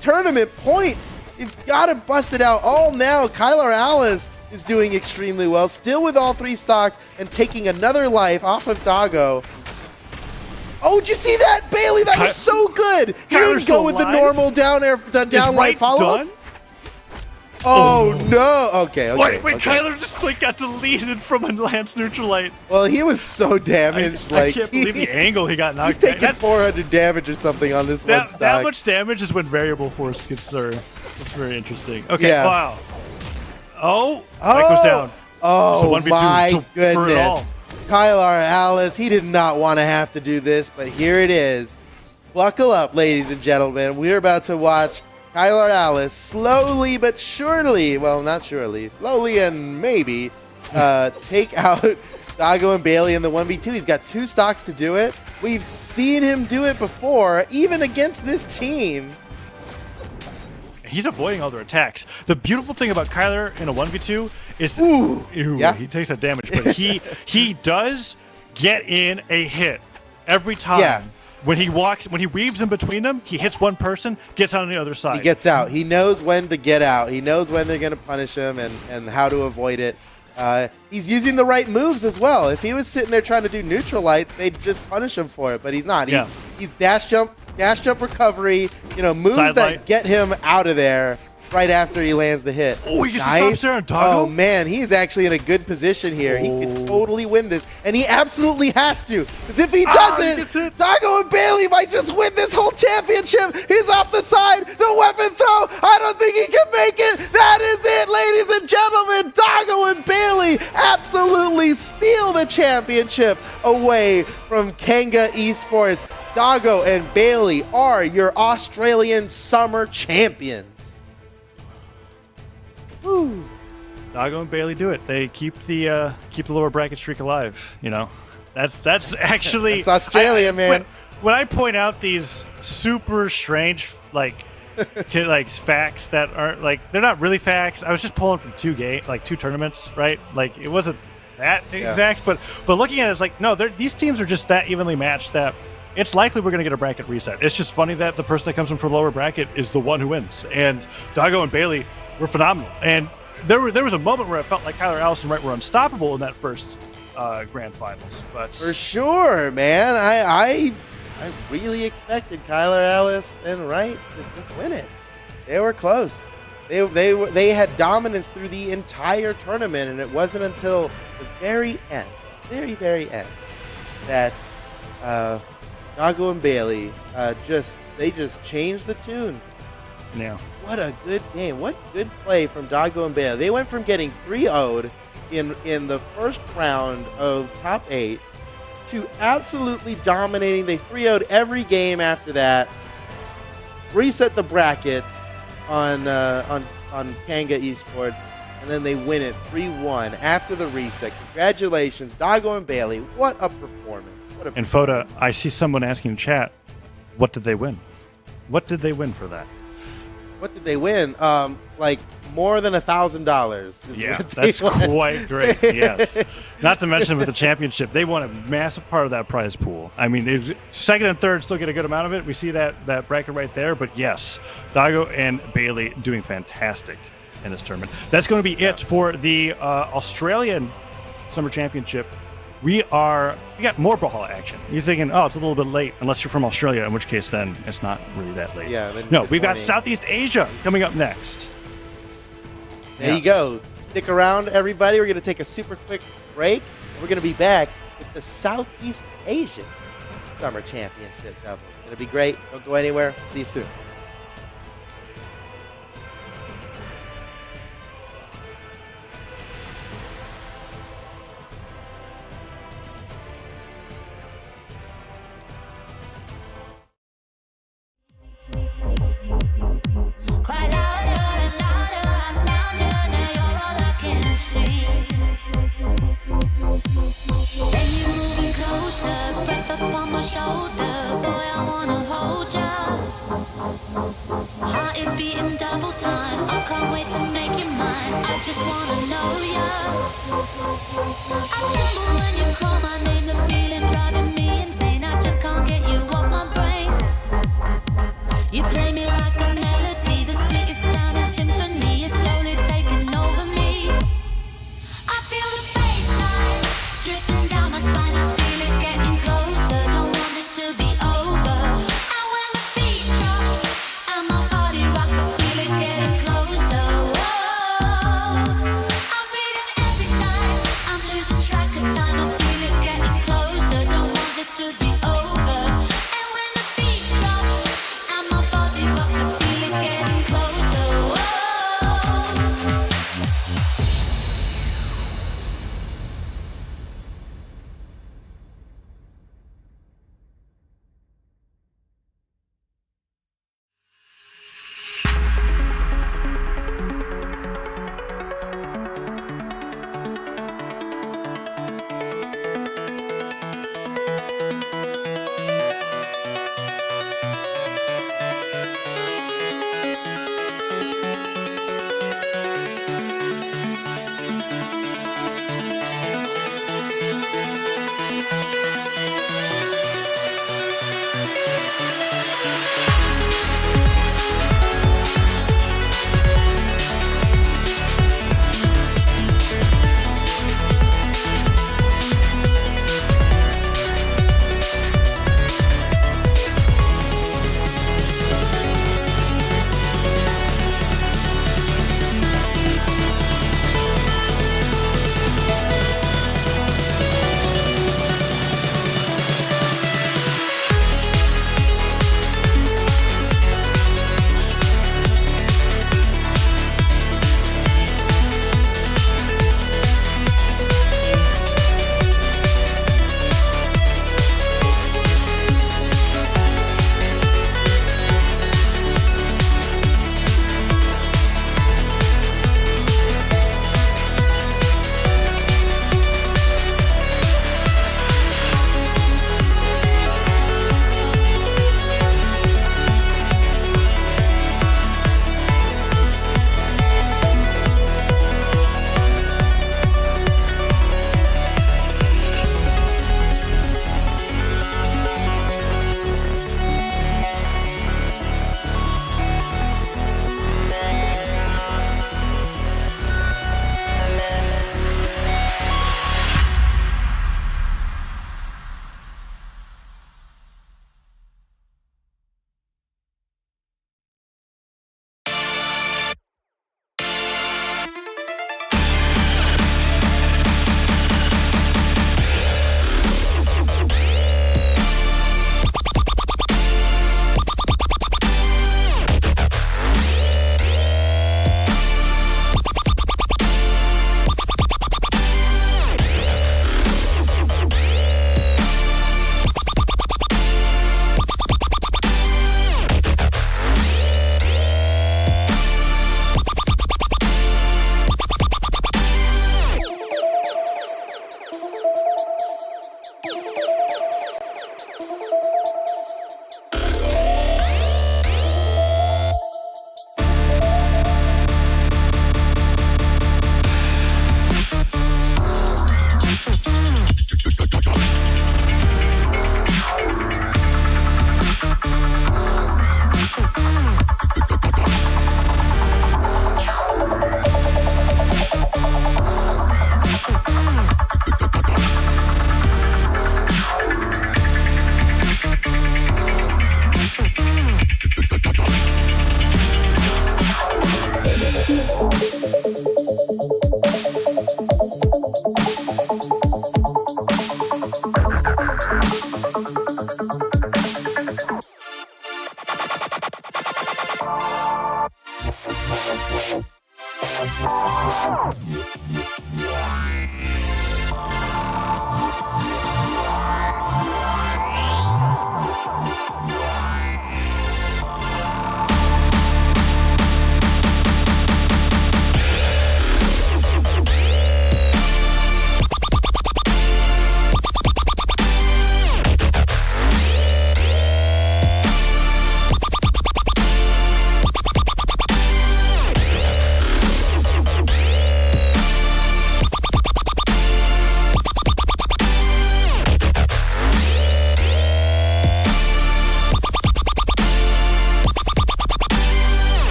tournament point. You've got to bust it out all now. Kyler Alice is doing extremely well, still with all 3 stocks and taking another life off of Dago. Oh, did you see that, Bailey? That was so good. He didn't go with the normal down air, the down light follow. Done? Oh no! Okay. Wait, okay. Kyler just got to lead it from a Lance neutral light. Well, he was so damaged. I can't believe the angle he got knocked. He's taking 400 damage or something on this one stock. That much damage is when variable force gets through. That's very interesting. Okay, Yeah. wow. Oh, that goes down. Oh, So 1v2 my for it goodness. all. Kyler Alice, he did not want to have to do this, but here it is. Buckle up, ladies and gentlemen. We're about to watch Kyler Alice slowly but surely, well, not surely, slowly and maybe, take out Dago and Bailey in the 1v2. He's got 2 stocks to do it. We've seen him do it before, even against this team. He's avoiding all their attacks. The beautiful thing about Kyler in a 1v2 is Yeah. he takes that damage, but he does get in a hit every time. Yeah. When he weaves in between them, he hits one person, gets on the other side. He gets out. He knows when to get out. He knows when they're going to punish him and how to avoid it. He's using the right moves as well. If he was sitting there trying to do neutral lights, they'd just punish him for it. But he's not. He's dash jump recovery. You know, moves Side that light. get him out of there. right after he lands the hit. Oh, he gets to stop there on Doggo? Oh, man, he's actually in a good position here. He can totally win this, and he absolutely has to, because if he doesn't, Doggo and Bailey might just win this whole championship. He's off the side. The weapon throw. I don't think he can make it. That is it, ladies and gentlemen. Doggo and Bailey absolutely steal the championship away from Kanga Esports. Doggo and Bailey are your Australian summer champions. Woo. Doggo and Bailey do it. They keep the lower bracket streak alive. You know, that's actually it's Australia, man. When I point out these super strange like facts that aren't they're not really facts. I was just pulling from two tournaments, right? Like it wasn't that exact, but looking at it, it's like no, these teams are just that evenly matched that it's likely we're going to get a bracket reset. It's just funny that the person that comes in for lower bracket is the one who wins. And Doggo and Bailey were phenomenal. And there was a moment where I felt like Kyler Allison were unstoppable in that first grand finals. But for sure, man, I really expected Kyler Ellis and Wright to just win it. They were close. They had dominance through the entire tournament, and it wasn't until the very end, very end, that Doggo and Bailey just changed the tune. Yeah. What a good game. What good play from Doggo and Bailey. They went from getting 3-0'd in the first round of top 8 to absolutely dominating. They 3-0'd every game after that. Reset the bracket on Kanga Esports, and then they win it 3-1 after the reset. Congratulations, Doggo and Bailey. What a performance. And Foda, I see someone asking in chat, what did they win? What did they win for that? What did they win? Like more than $1,000. Yeah, that's quite great. Yes. Not to mention with the championship, they won a massive part of that prize pool. I mean, second and third still get a good amount of it. We see that bracket right there. But yes, Doggo and Bailey doing fantastic in this tournament. That's going to be it for the Australian Summer Championship. We got more Brawlhalla action. You're thinking, oh, it's a little bit late, unless you're from Australia, in which case then it's not really that late. Yeah. No, we've got Southeast Asia coming up next. There you go. Stick around, everybody. We're going to take a super quick break. We're going to be back with the Southeast Asian Summer Championship doubles. It's going to be great. Don't go anywhere. See you soon. Breath up on my shoulder, boy, I wanna hold ya. Heart is beating double time, I can't wait to make you mine. I just wanna know ya. I tremble when you call my name, the feeling driving me insane. I just can't get you off my brain. You play me like a melody, the sweetest sounding symphony is slowly taking over me. I feel the bassline drifting down my spine. I feel it getting closer. Don't want this to be over. And when the beat drops and my body rocks, I feel it getting closer. Whoa. I'm breathing every time. I'm losing track of time. I feel it getting closer.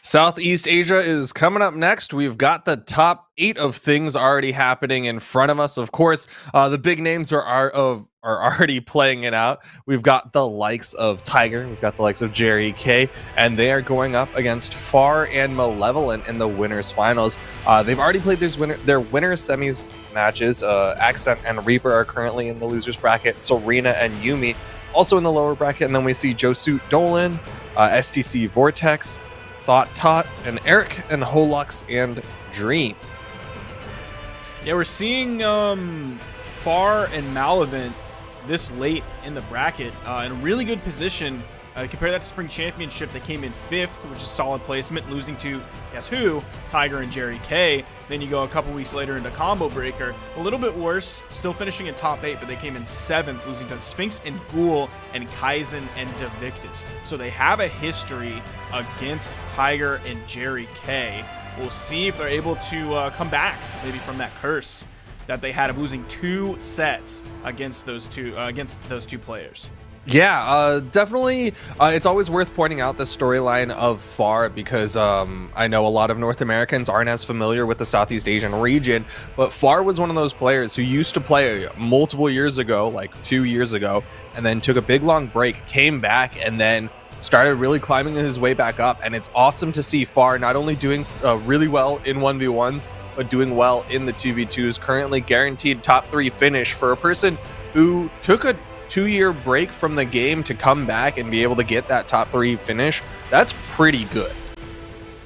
Southeast Asia is coming up next. We've got the top 8 of things already happening in front of us. Of course, the big names are already playing it out. We've got the likes of Tiger, we've got the likes of Jerry K, and they are going up against Far and Malevolent in the winners finals. They've already played their winners semis matches. Accent and Reaper are currently in the losers bracket. Serena and Yumi also in the lower bracket, and then we see Josuit Dolan, STC Vortex, Thought Tot, and Eric, and Holux and Dream. Yeah, we're seeing Far and Malavant this late in the bracket in a really good position. Compare that to Spring Championship, they came in 5th, which is solid placement, losing to, guess who? Tiger and Jerry K. Then you go a couple weeks later into Combo Breaker. A little bit worse, still finishing in top 8, but they came in 7th, losing to Sphinx and Ghoul and Kaizen and Devictus. So they have a history against Tiger and Jerry K. We'll see if they're able to come back maybe from that curse that they had of losing 2 sets against those two players. Yeah, definitely. It's always worth pointing out the storyline of Far because I know a lot of North Americans aren't as familiar with the Southeast Asian region, but Far was one of those players who used to play multiple years ago, like 2 years ago, and then took a big long break, came back, and then started really climbing his way back up. And it's awesome to see Far not only doing really well in 1v1s, but doing well in the 2v2s, currently guaranteed top 3 finish for a person who took a 2-year break from the game to come back and be able to get that top 3 finish. That's pretty good.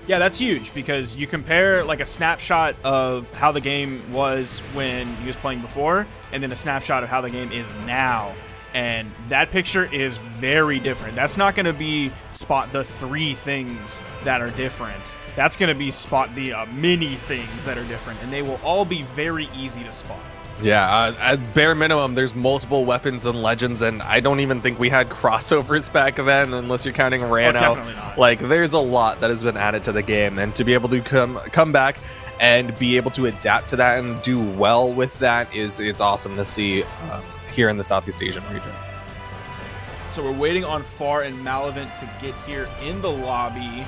Yeah, that's huge because you compare like a snapshot of how the game was when he was playing before and then a snapshot of how the game is now. And that picture is very different. That's not going to be spot the 3 things that are different. That's going to be spot the many things that are different, and they will all be very easy to spot. Yeah, at bare minimum, there's multiple weapons and legends, and I don't even think we had crossovers back then, unless you're counting Rano. Definitely not. Like, there's a lot that has been added to the game, and to be able to come back and be able to adapt to that and do well with that it's awesome to see here in the Southeast Asian region. So we're waiting on Far and Malavant to get here in the lobby.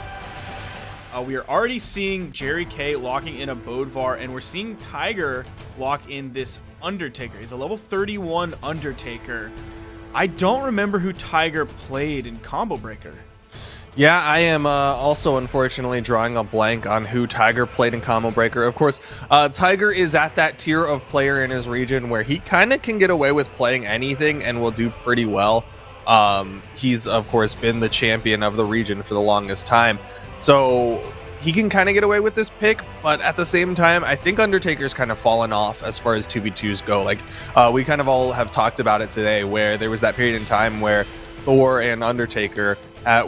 We are already seeing Jerry K locking in a Bodvar, and we're seeing Tiger lock in this Undertaker. He's a level 31 Undertaker. I don't remember who Tiger played in Combo Breaker. Yeah, I am also unfortunately drawing a blank on who Tiger played in Combo Breaker. Of course, Tiger is at that tier of player in his region where he kind of can get away with playing anything and will do pretty well. He's of course been the champion of the region for the longest time, so he can kind of get away with this pick, but at the same time I think Undertaker's kind of fallen off as far as 2v2s go. Like we kind of all have talked about it today, where there was that period in time where Thor and Undertaker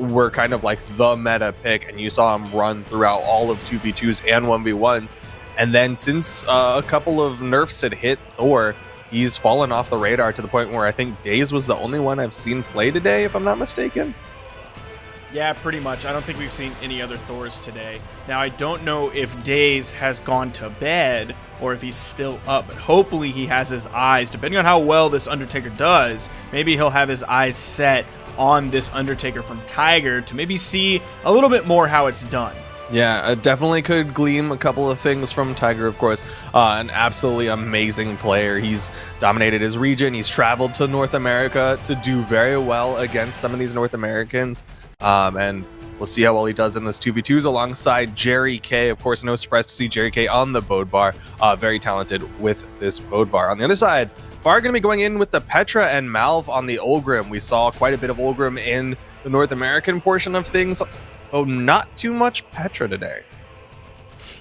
were kind of like the meta pick, and you saw him run throughout all of 2v2s and 1v1s, and then since a couple of nerfs had hit Thor, he's fallen off the radar to the point where I think Daze was the only one I've seen play today, if I'm not mistaken. Yeah, pretty much. I don't think we've seen any other Thors today. Now, I don't know if Daze has gone to bed or if he's still up, but hopefully he has his eyes, depending on how well this Undertaker does, maybe he'll have his eyes set on this Undertaker from Tiger to maybe see a little bit more how it's done. Yeah, definitely could glean a couple of things from Tiger, of course. An absolutely amazing player. He's dominated his region. He's traveled to North America to do very well against some of these North Americans. And we'll see how well he does in this 2v2s alongside Jerry K. Of course, no surprise to see Jerry K on the Bodvar. Very talented with this Bodvar. On the other side, Far going to be going in with the Petra and Malv on the Ulgrim. We saw quite a bit of Ulgrim in the North American portion of things. Oh, not too much Petra today.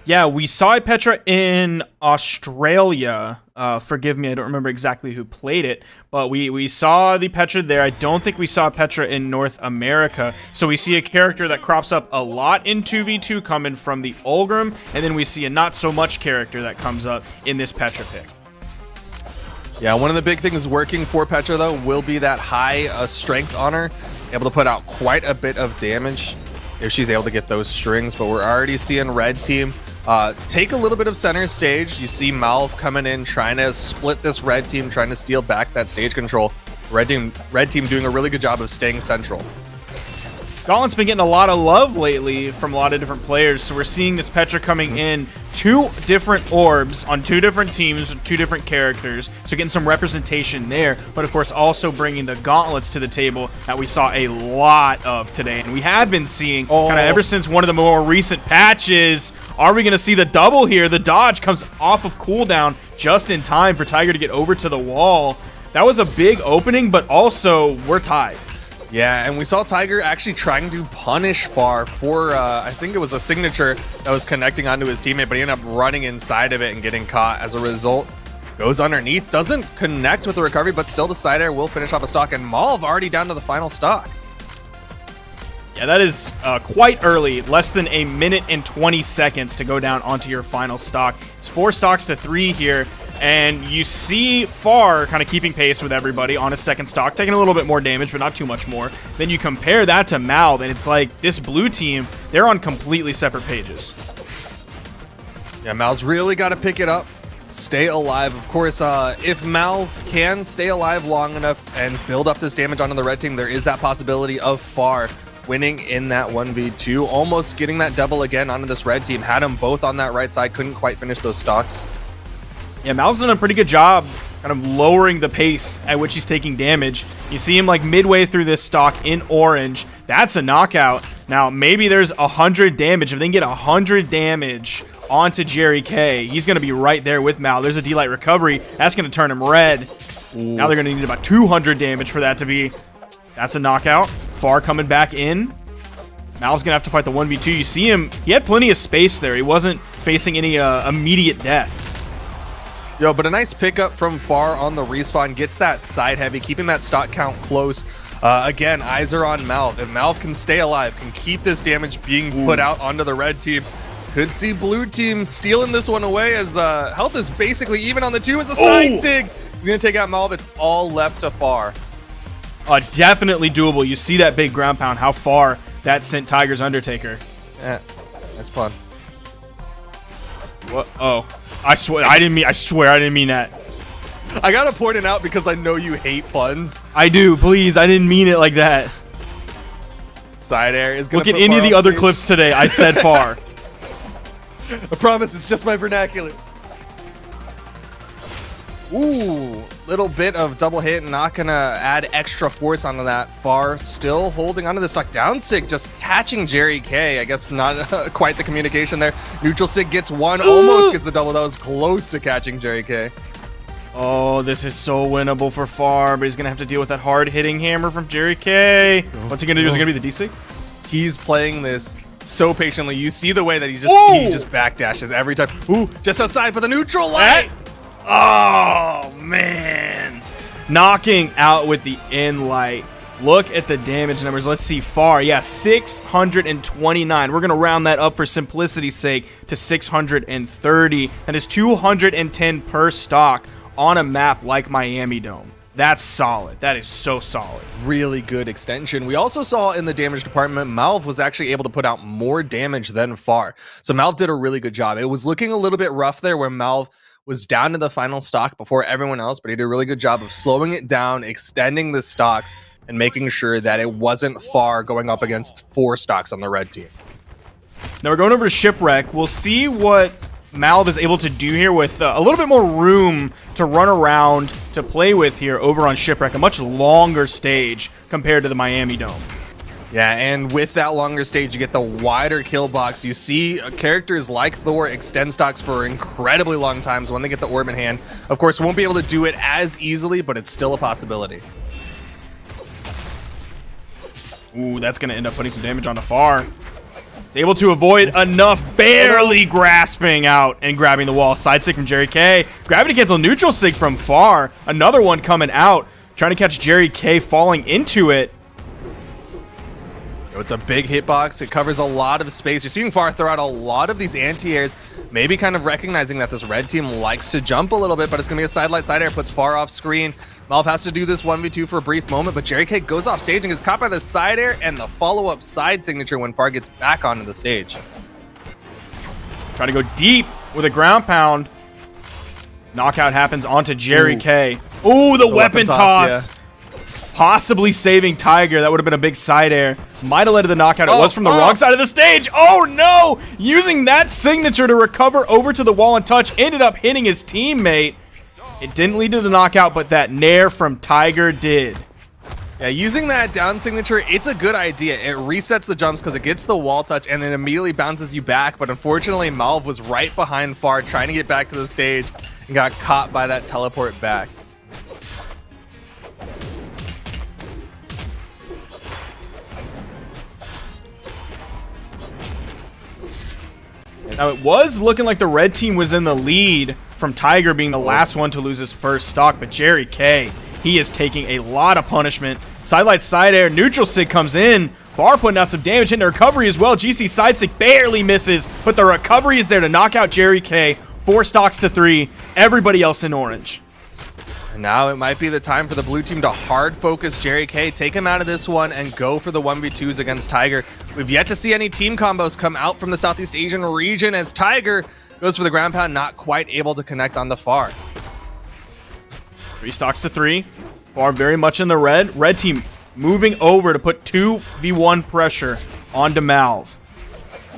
Yeah, we saw Petra in Australia. Forgive me, I don't remember exactly who played it, but we saw the Petra there. I don't think we saw Petra in North America. So we see a character that crops up a lot in 2v2 coming from the Ulgrim, and then we see a not so much character that comes up in this Petra pick. Yeah, one of the big things working for Petra, though, will be that high strength on her. Able to put out quite a bit of damage if she's able to get those strings, but we're already seeing red team take a little bit of center stage. You see Malv coming in, trying to split this red team, trying to steal back that stage control. Red team doing a really good job of staying central. Gauntlet's been getting a lot of love lately from a lot of different players, so we're seeing this Petra coming in 2 different orbs on 2 different teams with 2 different characters, so getting some representation there, but of course also bringing the Gauntlets to the table that we saw a lot of today, and we have been seeing kind of ever since one of the more recent patches. Are we going to see the double here? The dodge comes off of cooldown just in time for Tiger to get over to the wall. That was a big opening, but also we're tied. Yeah, and we saw Tiger actually trying to punish Far for, I think it was a signature that was connecting onto his teammate, but he ended up running inside of it and getting caught. As a result, goes underneath, doesn't connect with the recovery, but still the side air will finish off a stock, and Malv already down to the final stock. Yeah, that is quite early. Less than a minute and 20 seconds to go down onto your final stock. It's 4 stocks to 3 here. And you see Far kind of keeping pace with everybody on his second stock, taking a little bit more damage, but not too much more. Then you compare that to Malv, and it's like this blue team, they're on completely separate pages. Yeah, Malv's really got to pick it up, stay alive. Of course, if Malv can stay alive long enough and build up this damage onto the red team, there is that possibility of Far winning in that 1v2, almost getting that double again onto this red team. Had them both on that right side, couldn't quite finish those stocks. Yeah, Mal's done a pretty good job kind of lowering the pace at which he's taking damage. You see him like midway through this stock in orange. That's a knockout. Now, maybe there's 100 damage. If they can get 100 damage onto Jerry K, he's going to be right there with Mal. There's a D-Light recovery. That's going to turn him red. Ooh. Now they're going to need about 200 damage for that to be. That's a knockout. Far coming back in. Mal's going to have to fight the 1v2. You see him. He had plenty of space there. He wasn't facing any immediate death. Yo, but a nice pickup from Far on the respawn, gets that side heavy, keeping that stock count close. Again, eyes are on Malv. If Malv can stay alive, can keep this damage being put out onto the red team, could see blue team stealing this one away, as health is basically even on the 2 as a side sig. He's going to take out Malv. It's all left to Far. Definitely doable. You see that big ground pound, how far that sent Tiger's Undertaker. Yeah, nice pun. What? Oh. I swear I didn't mean that. I gotta point it out because I know you hate puns. I do, please. I didn't mean it like that. Side air is gonna look at any of the other clips today. I said Far. I promise it's just my vernacular. Ooh, little bit of double hit, not gonna add extra force onto that. Far still holding onto the stock. Down sig, just catching Jerry K. I guess not quite the communication there. Neutral sig gets 1, almost gets the double. That was close to catching Jerry K. Oh, this is so winnable for Far, but he's gonna have to deal with that hard hitting hammer from Jerry K. What's he gonna do? Is it gonna be the D sig? He's playing this so patiently. You see the way that he just backdashes every time. Ooh, just outside for the neutral light. Oh, man. Knocking out with the in light. Look at the damage numbers. Let's see. Far. Yeah, 629. We're going to round that up for simplicity's sake to 630. That is 210 per stock on a map like Miami Dome. That's solid. That is so solid. Really good extension. We also saw in the damage department, Malv was actually able to put out more damage than Far. So Malv did a really good job. It was looking a little bit rough there where Malv was down to the final stock before everyone else, but he did a really good job of slowing it down, extending the stocks, and making sure that it wasn't Far going up against 4 stocks on the red team. Now we're going over to Shipwreck. We'll see what Malv is able to do here with a little bit more room to run around, to play with here over on Shipwreck. A much longer stage compared to the Miami Dome. Yeah, and with that longer stage, you get the wider kill box. You see characters like Thor extend stocks for incredibly long times when they get the orb in hand. Of course, won't be able to do it as easily, but it's still a possibility. Ooh, that's going to end up putting some damage on the Far. He's able to avoid enough, barely grasping out and grabbing the wall. Side sig from Jerry K. Gravity cancel neutral sig from Far. Another one coming out, trying to catch Jerry K falling into it. It's a big hitbox. It covers a lot of space. You're seeing Far throw out a lot of these anti-airs, maybe kind of recognizing that this red team likes to jump a little bit, but it's going to be a sidelight side air, puts Far off screen. Malv has to do this 1v2 for a brief moment, but Jerry K goes off stage and gets caught by the side air and the follow-up side signature when Far gets back onto the stage. Try to go deep with a ground pound. Knockout happens onto Jerry K. Ooh, the weapon toss. Yeah. possibly saving Tiger. That would have been a big side air. Might have led to the knockout. It was from the wrong side of the stage. Oh, no. Using that signature to recover over to the wall and touch. Ended up hitting his teammate. It didn't lead to the knockout, but that nair from Tiger did. Yeah, using that down signature, it's a good idea. It resets the jumps because it gets the wall touch and then immediately bounces you back. But unfortunately, Malv was right behind Far, trying to get back to the stage and got caught by that teleport back. Now, it was looking like the red team was in the lead from Tiger being the last one to lose his first stock, but Jerry K, he is taking a lot of punishment. Sidelight side air, neutral sig comes in. Far putting out some damage, hitting the recovery as well. GC side sig barely misses, but the recovery is there to knock out Jerry K. 4 stocks to 3. Everybody else in orange. And now it might be the time for the blue team to hard focus Jerry K, take him out of this one, and go for the 1v2s against Tiger. We've yet to see any team combos come out from the Southeast Asian region as Tiger goes for the ground pound, not quite able to connect on the Far. 3 stocks to 3. Far very much in the red. Red team moving over to put 2v1 pressure onto Malv.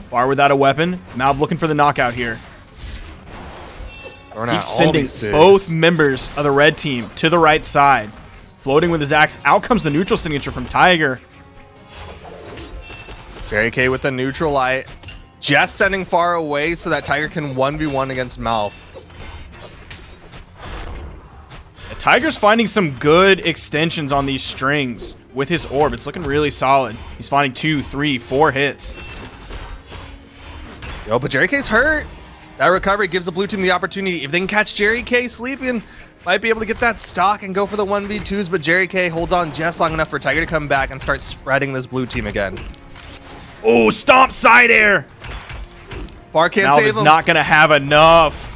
Far without a weapon. Malv looking for the knockout here. Keeps sending both members of the red team to the right side. Floating with his axe. Out comes the neutral signature from Tiger. Jerry K with the neutral light. Just sending Far away so that Tiger can 1v1 against Malv. Yeah, Tiger's finding some good extensions on these strings with his orb. It's looking really solid. He's finding 2, 3, 4 hits. Yo, but Jerry K's hurt. That recovery gives the blue team the opportunity. If they can catch Jerry K sleeping, might be able to get that stock and go for the 1v2s, but Jerry K holds on just long enough for Tiger to come back and start spreading this blue team again. Oh, stomp side air. Far can't Malv save is him. not going to have enough.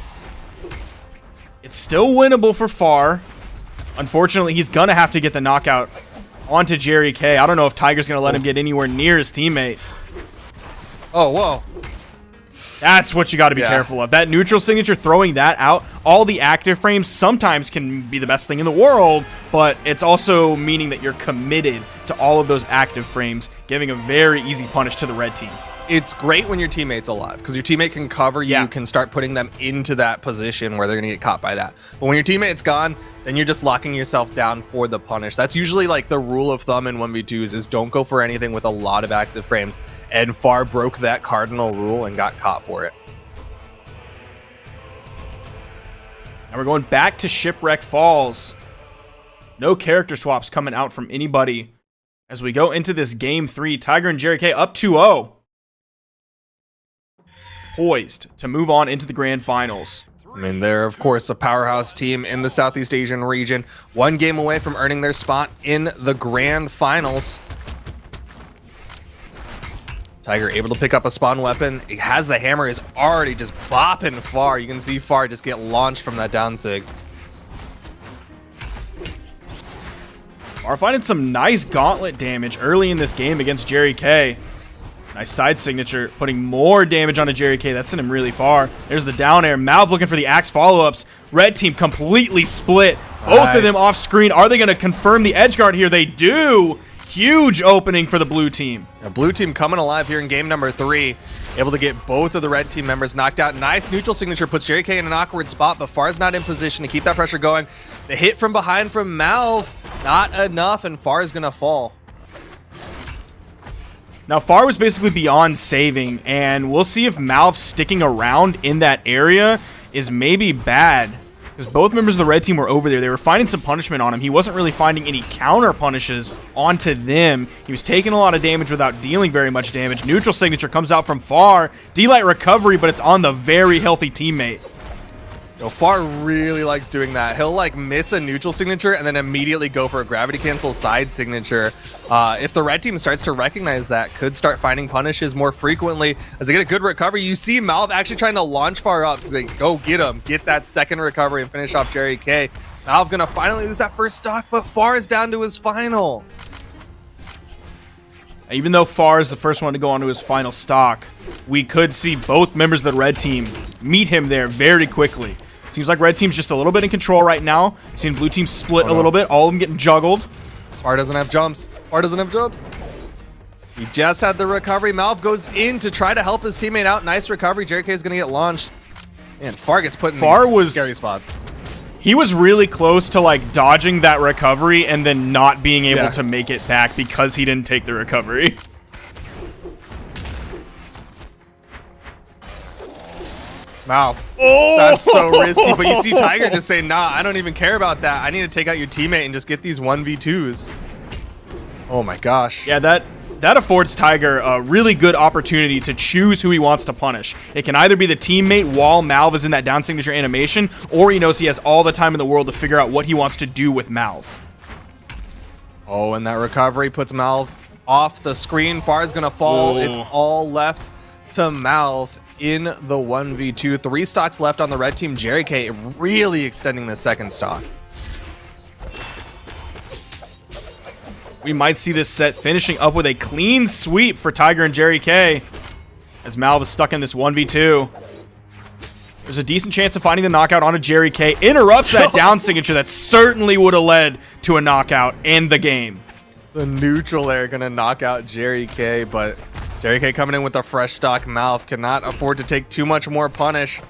It's still winnable for Far. Unfortunately, he's going to have to get the knockout onto Jerry K. I don't know if Tiger's going to let him get anywhere near his teammate. Oh, whoa. That's what you got to be careful of. That neutral signature, throwing that out, all the active frames sometimes can be the best thing in the world, but it's also meaning that you're committed to all of those active frames, giving a very easy punish to the red team. It's great when your teammate's alive because your teammate can cover you, can start putting them into that position where they're going to get caught by that. But when your teammate's gone, then you're just locking yourself down for the punish. That's usually like the rule of thumb in 1v2s is don't go for anything with a lot of active frames. And Far broke that cardinal rule and got caught for it. Now we're going back to Shipwreck Falls. No character swaps coming out from anybody as we go into this game 3. Tiger and Jerry K up 2-0. Poised to move on into the grand finals. I mean, they're, of course, a powerhouse team in the Southeast Asian region. One game away from earning their spot in the grand finals. Tiger able to pick up a spawn weapon. He has the hammer, is already just bopping Far. You can see Far just get launched from that down sig. Far finding some nice gauntlet damage early in this game against Jerry K. Nice side signature, putting more damage onto Jerry K. That sent him really far. There's the down air. Malv looking for the axe follow-ups. Red team completely split. Both of them off screen. Are they going to confirm the edge guard here? They do. Huge opening for the blue team. Blue team coming alive here in game number 3. Able to get both of the red team members knocked out. Nice neutral signature puts Jerry K in an awkward spot, but Far's not in position to keep that pressure going. The hit from behind from Malv, not enough, and Far's going to fall. Now, Far was basically beyond saving, and we'll see if Malv sticking around in that area is maybe bad. Because both members of the red team were over there. They were finding some punishment on him. He wasn't really finding any counter punishes onto them. He was taking a lot of damage without dealing very much damage. Neutral signature comes out from Far. D-Light recovery, but it's on the very healthy teammate. Yo, Far really likes doing that. He'll like miss a neutral signature and then immediately go for a gravity cancel side signature. If the red team starts to recognize that, could start finding punishes more frequently as they get a good recovery. You see Malv actually trying to launch Far up to say, go get him, get that second recovery and finish off Jerry K. Malv gonna finally lose that first stock, but Far is down to his final. Even though Far is the first one to go onto his final stock, we could see both members of the red team meet him there very quickly. Seems like red team's just a little bit in control right now. Seeing blue team split a little bit, all of them getting juggled. Far doesn't have jumps. Far doesn't have jumps. He just had the recovery. Malv goes in to try to help his teammate out. Nice recovery. JK is going to get launched. And Far gets put in these scary spots. He was really close to like dodging that recovery and then not being able to make it back because he didn't take the recovery. Malv. Oh, that's so risky. But you see Tiger just say, nah, I don't even care about that. I need to take out your teammate and just get these 1v2s. Oh my gosh. Yeah, that affords Tiger a really good opportunity to choose who he wants to punish. It can either be the teammate while Malv is in that down signature animation, or he knows he has all the time in the world to figure out what he wants to do with Malv. Oh, and that recovery puts Malv off the screen. Far is going to fall. Ooh. It's all left to Malv in the 1v2. 3 stocks left on the red team. Jerry K really extending the second stock. We might see this set finishing up with a clean sweep for Tiger and Jerry K as Malv is stuck in this 1v2. There's a decent chance of finding the knockout on a Jerry K. Interrupts that down signature that certainly would have led to a knockout in the game. The neutral there going to knock out Jerry K, but Jerry K coming in with a fresh stock. Malv cannot afford to take too much more punish.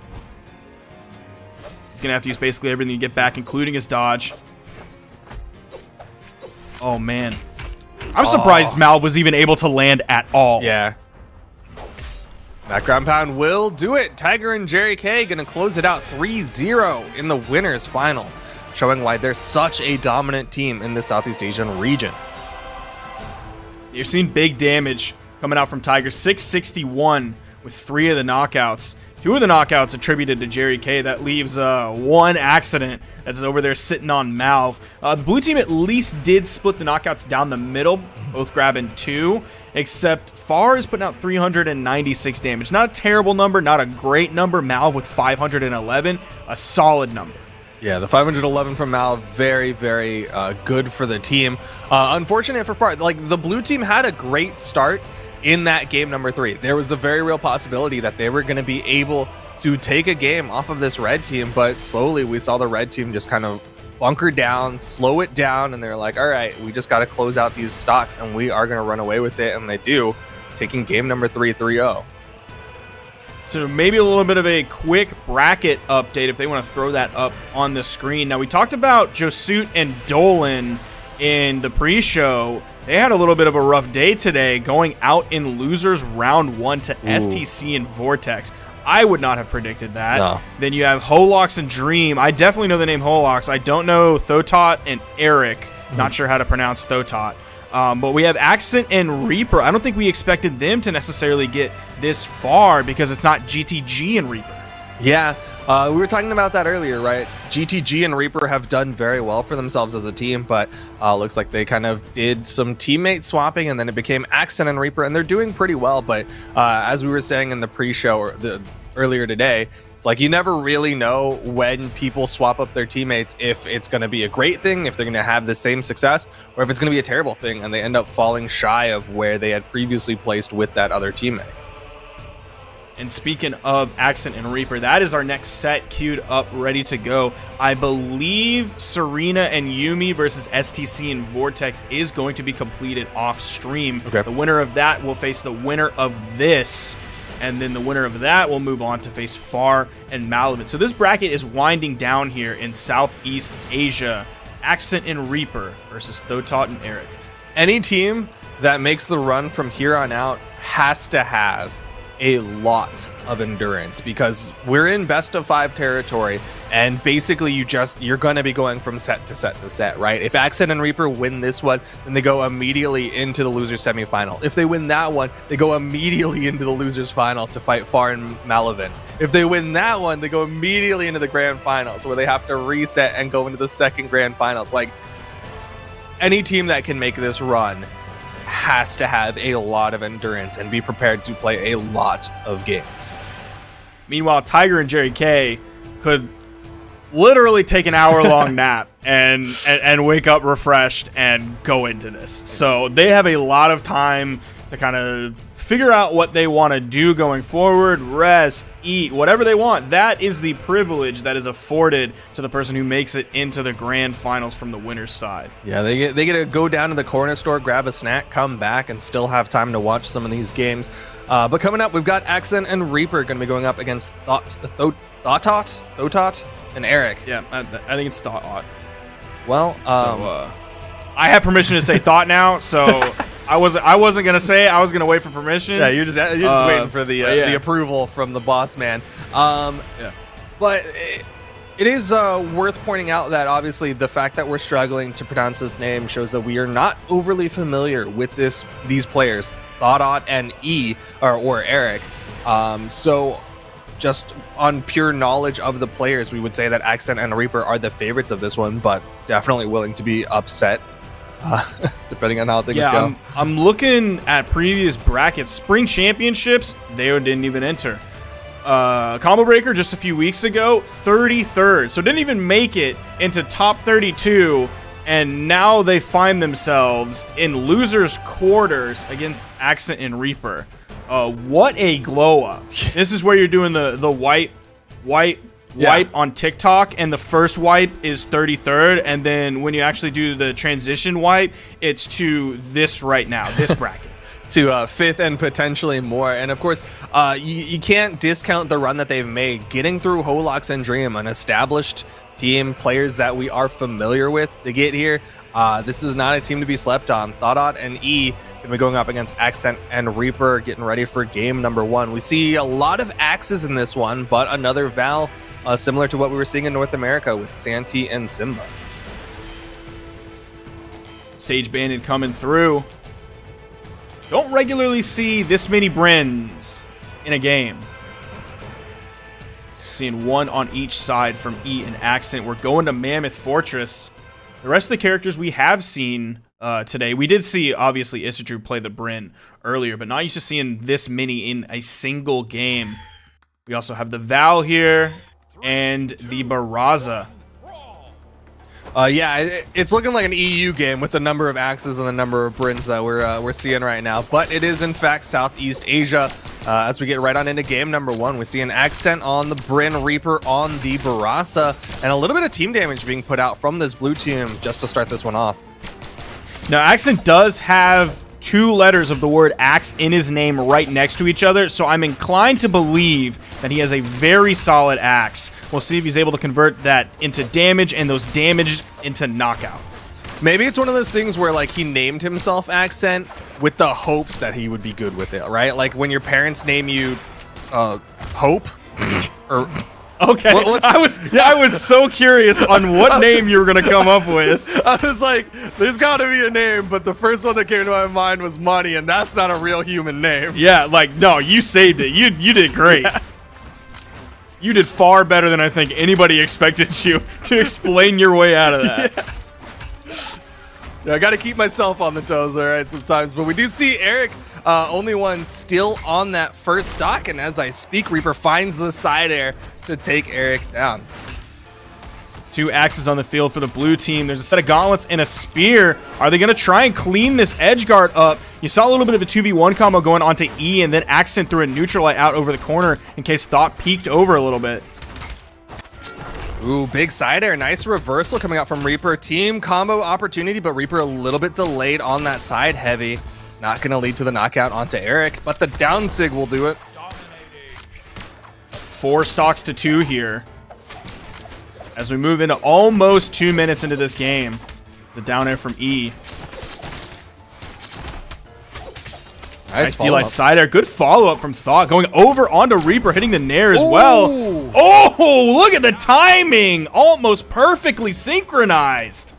He's going to have to use basically everything to get back, including his dodge. Oh, man. I'm surprised Malv was even able to land at all. Yeah. That ground pound will do it. Tiger and Jerry K going to close it out 3-0 in the winners final, showing why they're such a dominant team in the Southeast Asian region. You're seeing big damage coming out from Tiger. 661 with 3 of the knockouts. 2 of the knockouts attributed to Jerry K. That leaves 1 accident that's over there sitting on Malv. The blue team at least did split the knockouts down the middle, both grabbing 2, except Far is putting out 396 damage. Not a terrible number, not a great number. Malv with 511, a solid number. Yeah, the 511 from Malv, very, very good for the team. Unfortunate for Far. Like, the blue team had a great start in that game number 3. There was a very real possibility that they were going to be able to take a game off of this red team, but slowly we saw the red team just kind of bunker down, slow it down, and they're like, all right, we just got to close out these stocks and we are going to run away with it, and they do, taking game number 3 3-0. So maybe a little bit of a quick bracket update if they want to throw that up on the screen. Now, we talked about Josut and Dolan in the pre-show. They had a little bit of a rough day today, going out in losers round 1 to STC and Vortex. I would not have predicted that. No. Then you have Holox and Dream. I definitely know the name Holox. I don't know Thotot and Eric. Not sure how to pronounce Thotot. But we have Accent and Reaper. I don't think we expected them to necessarily get this far because it's not GTG and Reaper. Yeah, we were talking about that earlier, right? GTG and Reaper have done very well for themselves as a team, but looks like they kind of did some teammate swapping, and then it became Accent and Reaper, and they're doing pretty well. But as we were saying in the pre-show or earlier today, it's like you never really know when people swap up their teammates, if it's going to be a great thing, if they're going to have the same success, or if it's going to be a terrible thing, and they end up falling shy of where they had previously placed with that other teammate. And speaking of Accent and Reaper, that is our next set queued up, ready to go. I believe Serena and Yumi versus STC and Vortex is going to be completed off stream. Okay. The winner of that will face the winner of this, and then the winner of that will move on to face Far and Malavin. So this bracket is winding down here in Southeast Asia. Accent and Reaper versus Thotot and Eric. Any team that makes the run from here on out has to have a lot of endurance, because we're in best of 5 territory, and basically you're going to be going from set to set to set, right? If Accent and Reaper win this one, then they go immediately into the losers semifinal. If they win that one, they go immediately into the losers final to fight Far and Malavin. If they win that one, they go immediately into the grand finals, where they have to reset and go into the second grand finals. Like, any team that can make this run has to have a lot of endurance and be prepared to play a lot of games. Meanwhile, Tiger and Jerry K could literally take an hour-long nap and wake up refreshed and go into this. So they have a lot of time to kind of figure out what they want to do going forward, rest, eat, whatever they want. That is the privilege that is afforded to the person who makes it into the grand finals from the winner's side. Yeah, they get to go down to the corner store, grab a snack, come back, and still have time to watch some of these games. But coming up, we've got Accent and Reaper going to be going up against Thotot, and Eric. Yeah, I think it's Thought. Well, I have permission to say Thought now, so I wasn't gonna say it. I was gonna wait for permission. Yeah, you're just waiting for the approval from the boss man. Yeah. But it is worth pointing out that obviously the fact that we're struggling to pronounce his name shows that we are not overly familiar with these players, Thotot and E or Eric. So just on pure knowledge of the players, we would say that Accent and Reaper are the favorites of this one, but definitely willing to be upset. Depending on how things go. I'm looking at previous brackets. Spring Championships, they didn't even enter. Combo Breaker just a few weeks ago, 33rd. So didn't even make it into top 32. And now they find themselves in losers' quarters against Accent and Reaper. What a glow up. This is where you're doing the wipe on TikTok, and the first wipe is 33rd, and then when you actually do the transition wipe, it's to this right now, this bracket. To 5th and potentially more. And of course, you can't discount the run that they've made. Getting through Holox and Dream, an established team, players that we are familiar with to get here. This is not a team to be slept on. Thotot and E going to be going up against Accent and Reaper, getting ready for game number 1. We see a lot of axes in this one, but another Val similar to what we were seeing in North America with Santi and Simba. Stage Bandit coming through. Don't regularly see this many Brins in a game. Seeing one on each side from E and Accent. We're going to Mammoth Fortress. The rest of the characters we have seen today. We did see, obviously, Isatru play the Brin earlier, but not used to seeing this many in a single game. We also have the Val here and the Barraza. Yeah, it's looking like an EU game with the number of axes and the number of Brins that we're seeing right now. But it is, in fact, Southeast Asia. As we get right on into game number 1, we see an Accent on the Brin, Reaper on the Barraza, and a little bit of team damage being put out from this blue team just to start this one off. Now, Accent does have 2 letters of the word axe in his name right next to each other, so I'm inclined to believe that he has a very solid axe. We'll see if he's able to convert that into damage and those damage into knockout. Maybe it's one of those things where, like, he named himself Accent with the hopes that he would be good with it, right? Like when your parents name you Hope or okay. I was so curious on what name you were gonna come up with. I was like, there's got to be a name, but the first one that came to my mind was Money, and that's not a real human name. Yeah, like, no, you saved it. You did great. Yeah. You did far better than I think anybody expected you to explain your way out of that. Yeah, I got to keep myself on the toes, all right, sometimes. But we do see Eric, only one still on that first stock. And as I speak, Reaper finds the side air to take Eric down. 2 axes on the field for the blue team. There's a set of gauntlets and a spear. Are they going to try and clean this edge guard up? You saw a little bit of a 2v1 combo going onto E, and then Accent threw a neutralite out over the corner in case Thought peeked over a little bit. Ooh, big side air. Nice reversal coming out from Reaper. Team combo opportunity, but Reaper a little bit delayed on that side heavy. Not going to lead to the knockout onto Eric, but the down sig will do it. 4 stocks to 2 here. As we move into almost 2 minutes into this game. It's a down air from E. Nice D-Light side air. Good follow-up from Thought. Going over onto Reaper, hitting the Nair as well. Oh, look at the timing. Almost perfectly synchronized.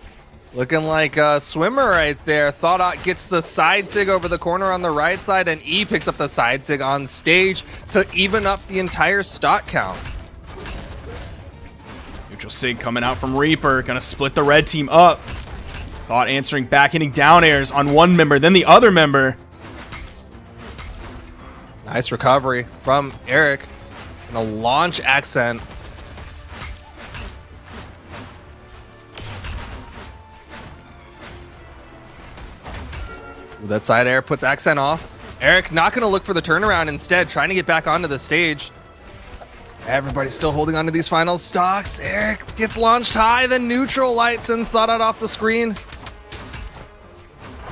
Looking like a swimmer right there. Thought gets the side sig over the corner on the right side, and E picks up the side sig on stage to even up the entire stock count. Neutral sig coming out from Reaper. Gonna split the red team up. Thought answering back, hitting down airs on one member, then the other member. Nice recovery from Eric. Gonna launch Accent. That side air puts Accent off. Eric not going to look for the turnaround, instead trying to get back onto the stage. Everybody's still holding on to these final stocks. Eric gets launched high, the neutral light sends Thought off the screen.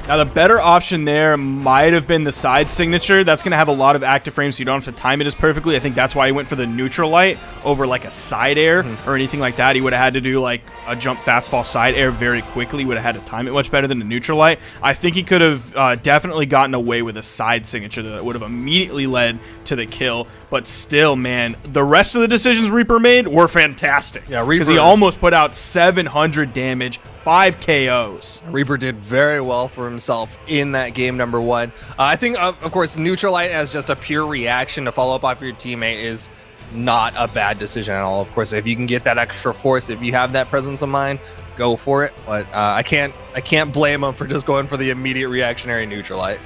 Now, the better option there might have been the side signature. That's going to have a lot of active frames, so you don't have to time it as perfectly. I think that's why he went for the neutral light over like a side air or anything like that. He would have had to do like a jump fast fall side air very quickly. Would have had to time it much better than the neutral light. I think he could have definitely gotten away with a side signature that would have immediately led to the kill. But still, man, the rest of the decisions Reaper made were fantastic. Yeah, because he almost put out 700 damage, 5 KOs. Reaper did very well for himself in that game number 1. I think, of course, neutral light as just a pure reaction to follow up off your teammate is not a bad decision at all. Of course, if you can get that extra force, if you have that presence of mind, go for it. But I can't blame him for just going for the immediate reactionary neutral light.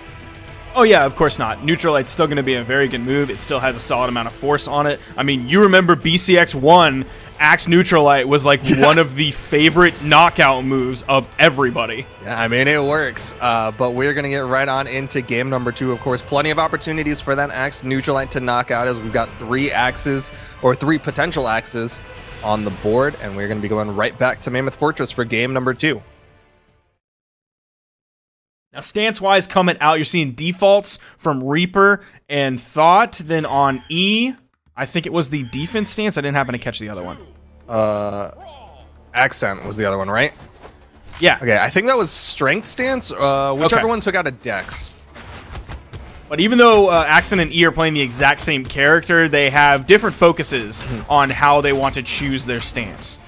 Oh yeah, of course not. Neutral light's still going to be a very good move. It still has a solid amount of force on it. I mean, you remember BCX1, Axe Neutral Light was like one of the favorite knockout moves of everybody. Yeah, I mean, it works. But we're going to get right on into game number 2. Of course, plenty of opportunities for that Axe Neutral Light to knock out, as we've got 3 axes, or 3 potential axes on the board. And we're going to be going right back to Mammoth Fortress for game number 2. Now, stance-wise, coming out, you're seeing defaults from Reaper and Thought. Then on E, I think it was the defense stance. I didn't happen to catch the other one. Accent was the other one, right? Yeah. Okay, I think that was strength stance. Whichever one took out a dex. But even though Accent and E are playing the exact same character, they have different focuses on how they want to choose their stance.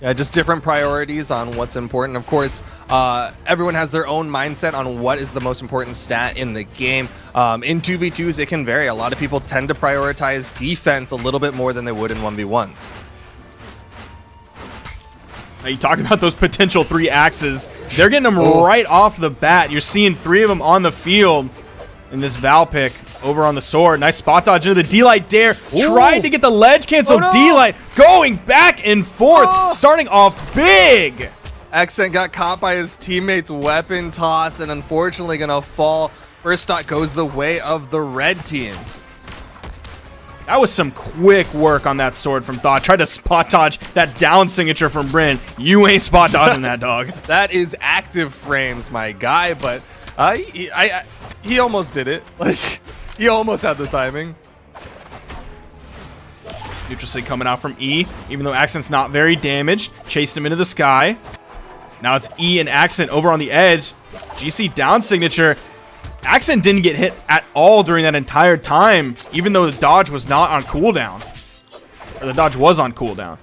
Yeah, just different priorities on what's important. Of course, everyone has their own mindset on what is the most important stat in the game. In 2v2s, it can vary. A lot of people tend to prioritize defense a little bit more than they would in 1v1s. Now, you talked about those potential 3 axes. They're getting them right off the bat. You're seeing 3 of them on the field in this Val pick. Over on the sword. Nice spot dodge into the D-Light dare. Tried to get the ledge cancel. D-Light going back and forth. Starting off big. Accent got caught by his teammate's weapon toss and unfortunately gonna fall. First stock goes the way of the red team. That was some quick work on that sword from Thought. Tried to spot dodge that down signature from Bryn. You ain't spot dodging that, dog. That is active frames, my guy, but he almost did it. Like, he almost had the timing. Neutral Sig coming out from E, even though Accent's not very damaged. Chased him into the sky. Now it's E and Accent over on the edge. GC down signature. Accent didn't get hit at all during that entire time, even though the dodge was not on cooldown. Or the dodge was on cooldown.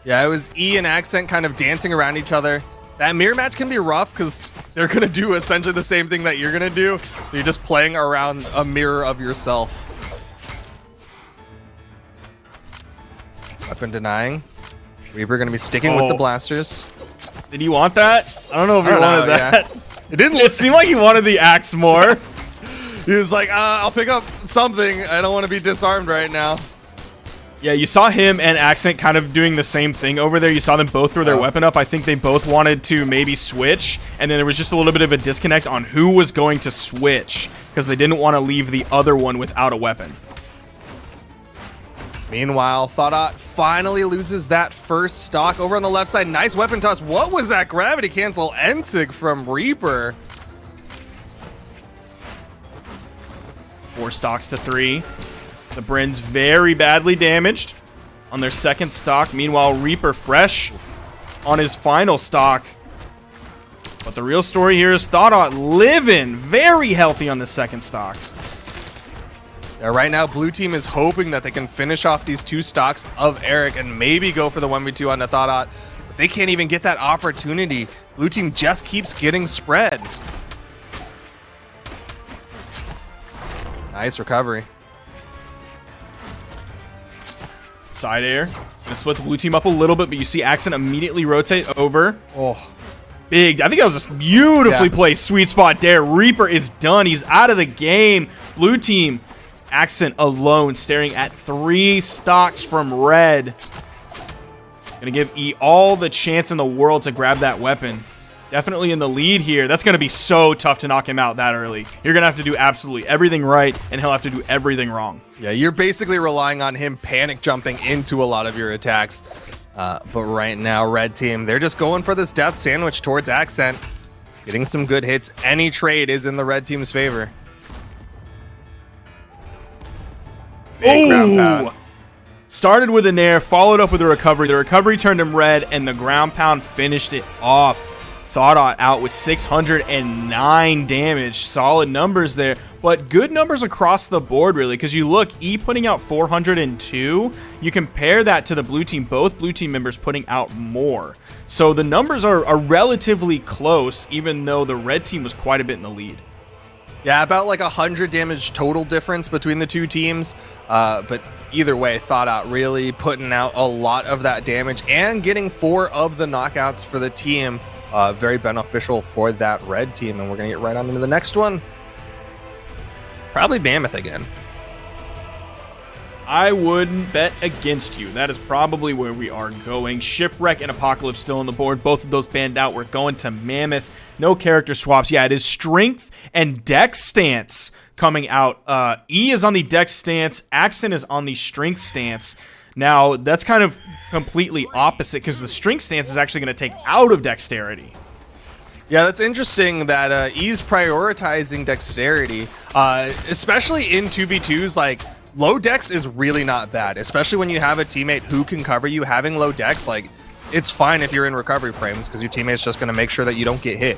Yeah, it was E and Accent kind of dancing around each other. That mirror match can be rough because they're going to do essentially the same thing that you're going to do. So you're just playing around a mirror of yourself. Weapon denying. Reaper going to be sticking with the blasters. Did he want that? I don't know if he wanted that. Yeah. It seemed like he wanted the axe more. He was like, I'll pick up something. I don't want to be disarmed right now. Yeah, you saw him and Accent kind of doing the same thing over there. You saw them both throw their weapon up. I think they both wanted to maybe switch, and then there was just a little bit of a disconnect on who was going to switch because they didn't want to leave the other one without a weapon. Meanwhile, Thought finally loses that first stock over on the left side. Nice weapon toss. What was that gravity cancel Ensig from Reaper? 4 stocks to 3. The Bryn's very badly damaged on their second stock. Meanwhile, Reaper fresh on his final stock. But the real story here is Thought living very healthy on the second stock. Yeah, right now, blue team is hoping that they can finish off these 2 stocks of Eric and maybe go for the 1v2 on the Thought. But they can't even get that opportunity. Blue team just keeps getting spread. Nice recovery. Side air. Gonna split the blue team up a little bit, but you see Accent immediately rotate over. Oh, big. I think that was a beautifully placed sweet spot there. Reaper is done. He's out of the game. Blue team, Accent alone, staring at 3 stocks from red. Gonna give E all the chance in the world to grab that weapon. definitely in the lead here. That's going to be so tough to knock him out that early. You're going to have to do absolutely everything right, and he'll have to do everything wrong. Yeah, you're basically relying on him panic jumping into a lot of your attacks. But right now, red team, they're just going for this death sandwich towards Accent. Getting some good hits. Any trade is in the red team's favor. Big ground pound. Started with a nair, followed up with a recovery. The recovery turned him red, and the ground pound finished it off. Thought out with 609 damage. Solid numbers there, but good numbers across the board, really, because you look, E putting out 402. You compare that to the blue team, both blue team members putting out more. So the numbers are relatively close, even though the red team was quite a bit in the lead. Yeah, about like 100 damage total difference between the two teams. But either way, Thought Out really putting out a lot of that damage and getting 4 of the knockouts for the team. Very beneficial for that red team. And we're going to get right on into the next one. Probably Mammoth again. I wouldn't bet against you. That is probably where we are going. Shipwreck and Apocalypse still on the board. Both of those banned out. We're going to Mammoth. No character swaps. Yeah, it is Strength and Dex stance coming out. E is on the Dex stance. Accent is on the Strength stance. Now, that's kind of completely opposite because the Strength stance is actually going to take out of Dexterity. Yeah, that's interesting that E's prioritizing Dexterity, especially in 2v2s. Like, low Dex is really not bad, especially when you have a teammate who can cover you. Having low Dex, like, it's fine if you're in recovery frames because your teammate's just going to make sure that you don't get hit.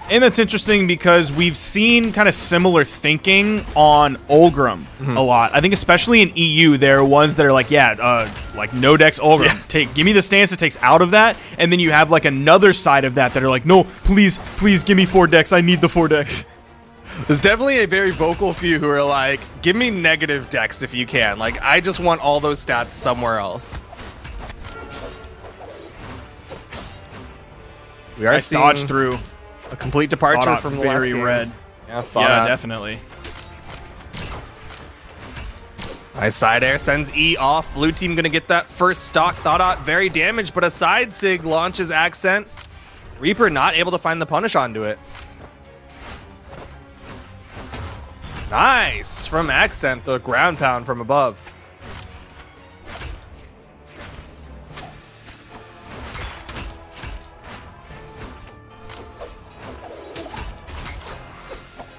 And that's interesting because we've seen kind of similar thinking on Olgrim a lot. I think especially in EU, there are ones that are like, like no Dex Olgrim. Yeah. Give me the stance that takes out of that. And then you have like another side of that are like, no, please give me 4 Dex. I need the 4 Dex. There's definitely a very vocal few who are like, give me negative Dex if you can. Like, I just want all those stats somewhere else. We are Nice dodge through. A complete departure from the last very game. red. Yeah, Definitely. Nice side air sends E off. Blue team gonna get that first stock. Thought Out very damaged, but a side sig launches Accent. Reaper not able to find the punish onto it. Nice from Accent, the ground pound from above.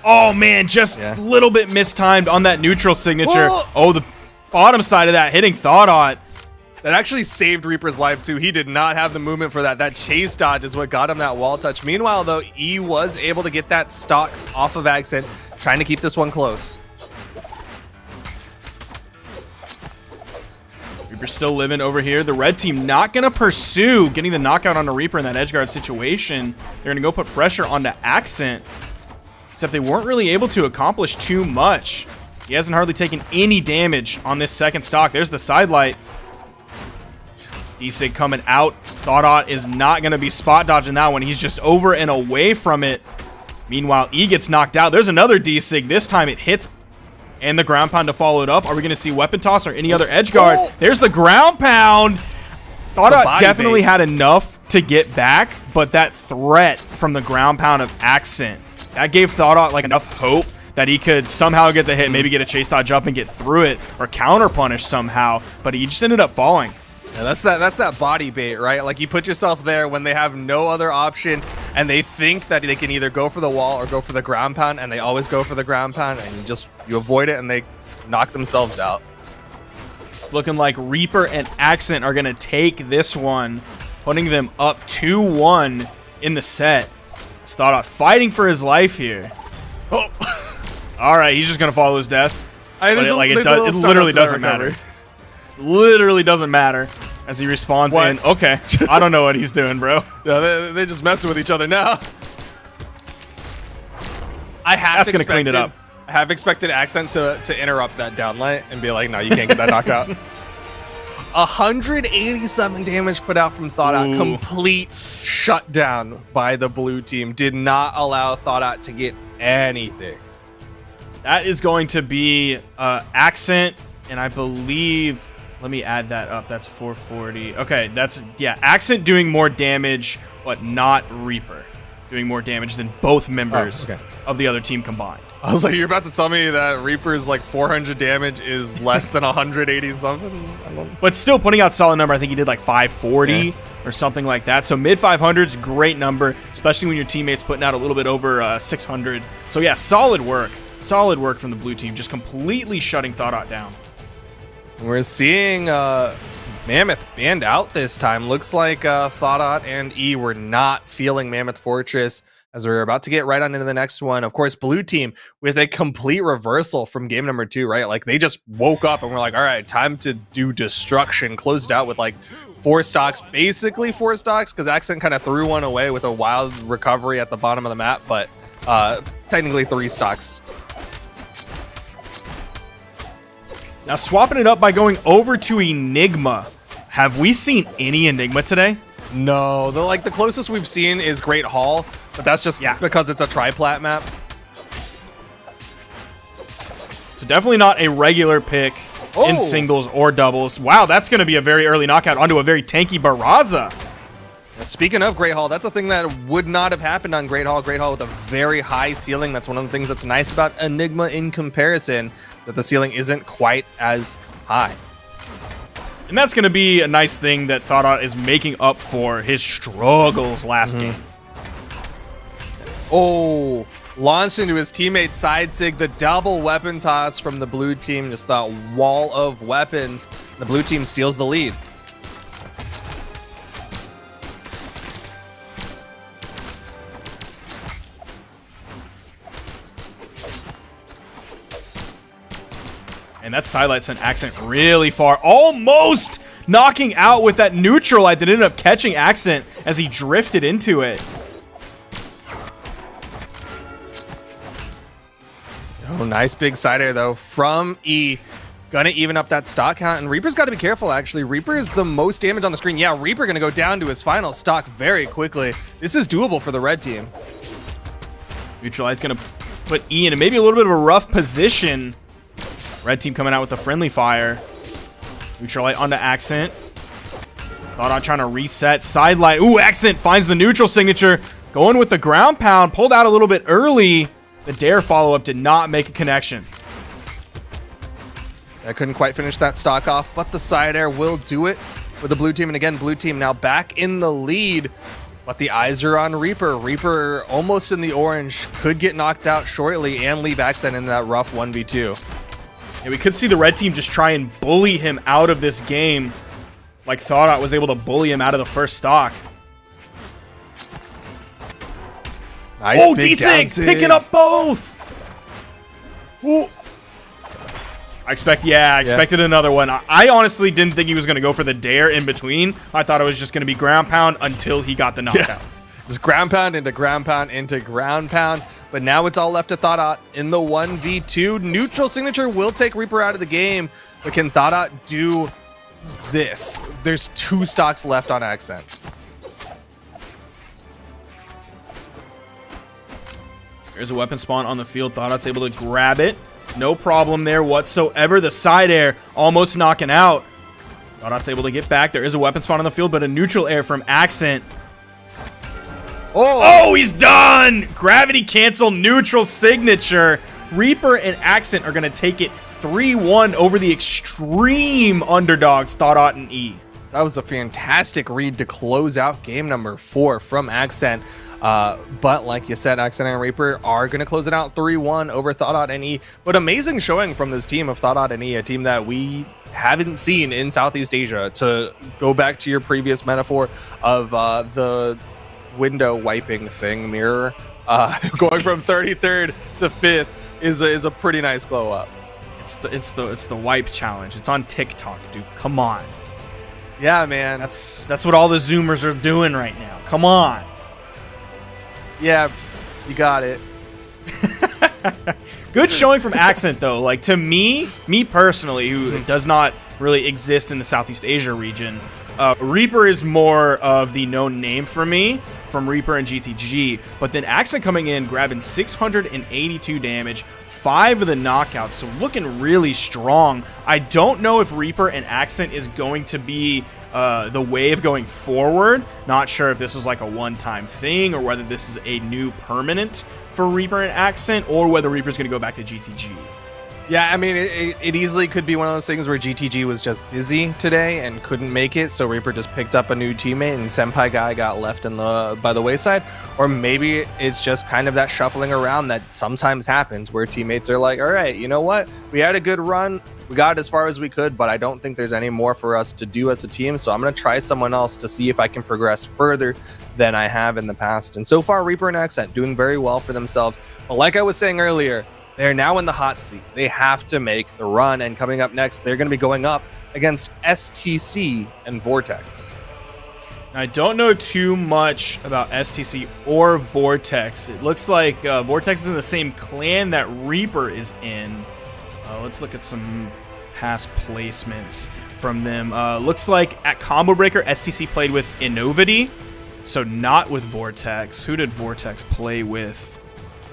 Oh, man, just a little bit mistimed on that neutral signature. Whoa. Oh, the bottom side of that hitting Thought. That actually saved Reaper's life, too. He did not have the movement for that. That chase dodge is what got him that wall touch. Meanwhile, though, E was able to get that stock off of Accent, trying to keep this one close. Reaper's still living over here. The red team not going to pursue getting the knockout on the Reaper in that edgeguard situation. They're going to go put pressure onto Accent. Except they weren't really able to accomplish too much. He hasn't hardly taken any damage on this second stock. There's the sidelight. D-Sig coming out. Thought is not going to be spot dodging that one. He's just over and away from it. Meanwhile, E gets knocked out. There's another D-Sig. This time it hits and the ground pound to follow it up. Are we going to see weapon toss or any other edge guard? Oh. There's the ground pound. Thought definitely had enough to get back, but that threat from the ground pound of Accent, that gave Thought like enough hope that he could somehow get the hit, maybe get a chase dodge up and get through it or counter punish somehow, but he just ended up falling. Yeah, that's that body bait, right? Like, you put yourself there when they have no other option and they think that they can either go for the wall or go for the ground pound, and they always go for the ground pound, and you avoid it and they knock themselves out. Looking like Reaper and Accent are going to take this one, putting them up 2-1 in the set. Thought fighting for his life here. Oh. All right, he's just going to follow his death. It literally doesn't matter. Literally doesn't matter as he responds in. Okay, I don't know what he's doing, bro. Yeah, they're just messing with each other now. That's going to clean it up. I have expected Accent to interrupt that downlight and be like, no, you can't get that knockout. 187 damage put out from Thought Out. Complete shutdown by the blue team. Did not allow Thought Out to get anything. That is going to be Accent, and I believe Let me add that up. That's 440. Okay, that's, yeah, Accent doing more damage, but not Reaper doing more damage than both members of the other team combined. I was like, you're about to tell me that Reaper's like 400 damage is less than 180 something? But still putting out solid number. I think he did like 540 or something like that. So mid 500s, great number, especially when your teammate's putting out a little bit over 600. So yeah, solid work. Solid work from the blue team, just completely shutting Thought down. We're seeing Mammoth banned out this time. Looks like Thought and E were not feeling Mammoth Fortress as we're about to get right on into the next one. Of course, blue team with a complete reversal from game number 2, right? Like they just woke up and we're like, all right, time to do destruction. Closed out with like 4 stocks, basically 4 stocks, because Accent kind of threw one away with a wild recovery at the bottom of the map, but technically 3 stocks. Now swapping it up by going over to Enigma. Have we seen any Enigma today? No, the closest we've seen is Great Hall, but that's just because it's a tri-plat map. So definitely not a regular pick in singles or doubles. Wow, that's going to be a very early knockout onto a very tanky Barraza. Speaking of Great Hall, that's a thing that would not have happened on Great Hall. Great Hall with a very high ceiling. That's one of the things that's nice about Enigma in comparison, that the ceiling isn't quite as high. And that's going to be a nice thing that Thought is making up for his struggles last game. Oh, launched into his teammate side sig, the double weapon toss from the blue team. Just that wall of weapons. The blue team steals the lead. And that sidelight sent Accent really far, almost knocking out with that neutral light that ended up catching Accent as he drifted into it. Oh, nice big side air though from E. Gonna even up that stock count, and Reaper's got to be careful actually. Reaper is the most damage on the screen. Yeah, Reaper gonna go down to his final stock very quickly. This is doable for the red team. Neutral light's gonna put E in maybe a little bit of a rough position. Red team coming out with a friendly fire. Neutral light onto Accent. Thought trying to reset. Side light. Ooh, Accent finds the neutral signature. Going with the ground pound. Pulled out a little bit early. The dare follow-up did not make a connection. I couldn't quite finish that stock off, but the side air will do it with the blue team. And again, blue team now back in the lead. But the eyes are on Reaper. Reaper almost in the orange. Could get knocked out shortly and leave Accent in that rough 1v2. Yeah, we could see the red team just try and bully him out of this game, like Thought was able to bully him out of the first stock. Nice. Oh, D-Sig picking up both. Ooh. I expected another one. I honestly didn't think he was going to go for the dare in between. I thought it was just going to be ground pound until he got the knockout. Yeah. Just ground pound into ground pound into ground pound. But now it's all left to Thought in the 1v2. Neutral signature will take Reaper out of the game. But can Thought do this? There's 2 stocks left on Accent. There's a weapon spawn on the field. Thought's able to grab it. No problem there whatsoever. The side air almost knocking out. Thought's able to get back. There is a weapon spawn on the field, but a neutral air from Accent. Oh, he's done! Gravity cancel, neutral signature. Reaper and Accent are going to take it 3-1 over the extreme underdogs, Thought and E. That was a fantastic read to close out game number 4 from Accent. But like you said, Accent and Reaper are going to close it out 3-1 over Thought and E. But amazing showing from this team of Thought and E, a team that we haven't seen in Southeast Asia. To go back to your previous metaphor of the window wiping thing, mirror, going from 33rd to 5th is a pretty nice glow up. It's the wipe challenge. It's on TikTok, dude. Come on. Yeah, man. That's what all the Zoomers are doing right now. Come on. Yeah, you got it. Good showing from Accent though. Like, to me personally, who does not really exist in the Southeast Asia region, Reaper is more of the known name for me from Reaper and GTG, but then Accent coming in, grabbing 682 damage, 5 of the knockouts, so looking really strong. I don't know if Reaper and Accent is going to be the wave going forward. Not sure if this was like a one-time thing or whether this is a new permanent for Reaper and Accent, or whether Reaper's going to go back to GTG. Yeah, I mean, it easily could be one of those things where GTG was just busy today and couldn't make it, so Reaper just picked up a new teammate and Senpai guy got left by the wayside. Or maybe it's just kind of that shuffling around that sometimes happens where teammates are like, all right, you know what? We had a good run. We got as far as we could, but I don't think there's any more for us to do as a team, so I'm going to try someone else to see if I can progress further than I have in the past. And so far, Reaper and Accent doing very well for themselves. But like I was saying earlier, they're now in the hot seat. They have to make the run, and coming up next, they're going to be going up against STC and Vortex. I don't know too much about STC or Vortex. It looks like Vortex is in the same clan that Reaper is in. Let's look at some past placements from them. Looks like at Combo Breaker, STC played with Innovity, so not with Vortex. Who did Vortex play with?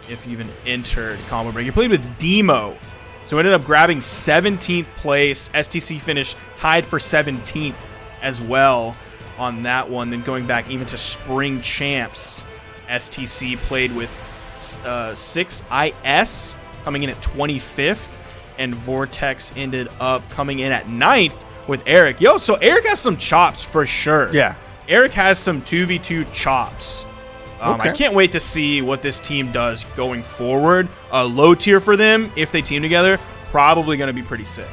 If he even entered Combo Break. He played with Demo. So ended up grabbing 17th place. STC finished tied for 17th as well on that one. Then going back even to Spring Champs, STC played with 6IS coming in at 25th. And Vortex ended up coming in at 9th with Eric. Yo, so Eric has some chops for sure. Yeah. Eric has some 2v2 chops. Okay. I can't wait to see what this team does going forward. Low tier for them, if they team together, probably going to be pretty sick.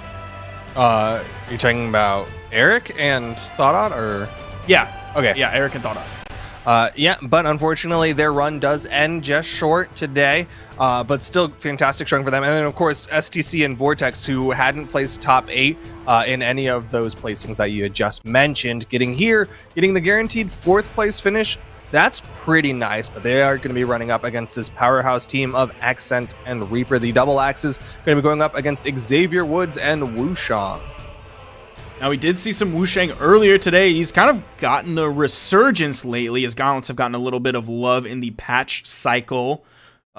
You're talking about Eric and Thoughtot, or? Yeah. Okay. Yeah, Eric and Thoughtot. Yeah, but unfortunately, their run does end just short today, but still fantastic showing for them. And then, of course, STC and Vortex, who hadn't placed top 8 in any of those placings that you had just mentioned, getting the guaranteed 4th place finish. That's pretty nice, but they are going to be running up against this powerhouse team of Accent and Reaper. The double axes going to be going up against Xavier Woods and Wushang. Now, we did see some Wushang earlier today. He's kind of gotten a resurgence lately as Gauntlets have gotten a little bit of love in the patch cycle.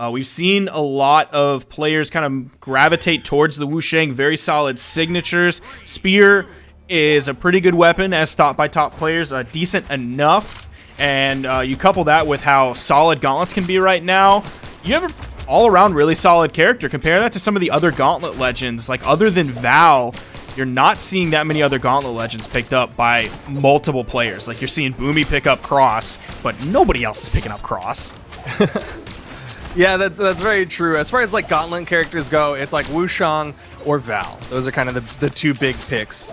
We've seen a lot of players kind of gravitate towards the Wushang. Very solid signatures. Spear is a pretty good weapon as thought by top players. Decent enough. And you couple that with how solid Gauntlets can be right now, you have an all-around really solid character. Compare that to some of the other Gauntlet legends. Like, other than Val, you're not seeing that many other Gauntlet legends picked up by multiple players. Like, you're seeing BOOMIE pick up Cross, but nobody else is picking up Cross. Yeah, that's very true. As far as, like, Gauntlet characters go, it's like Wushang or Val. Those are kind of the two big picks.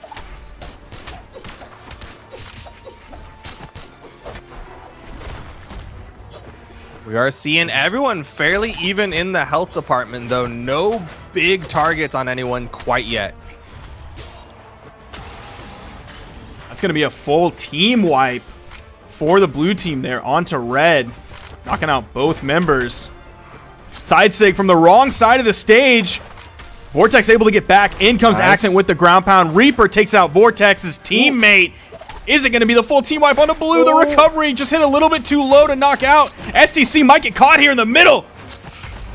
We are seeing everyone fairly even in the health department, though. No big targets on anyone quite yet. That's going to be a full team wipe for the blue team there onto red, knocking out both members. Side sig from the wrong side of the stage. Vortex able to get back. In comes Nice. Accent with the ground pound. Reaper takes out Vortex's teammate. Is it going to be the full team wipe on the blue? The recovery just hit a little bit too low to knock out. STC might get caught here in the middle.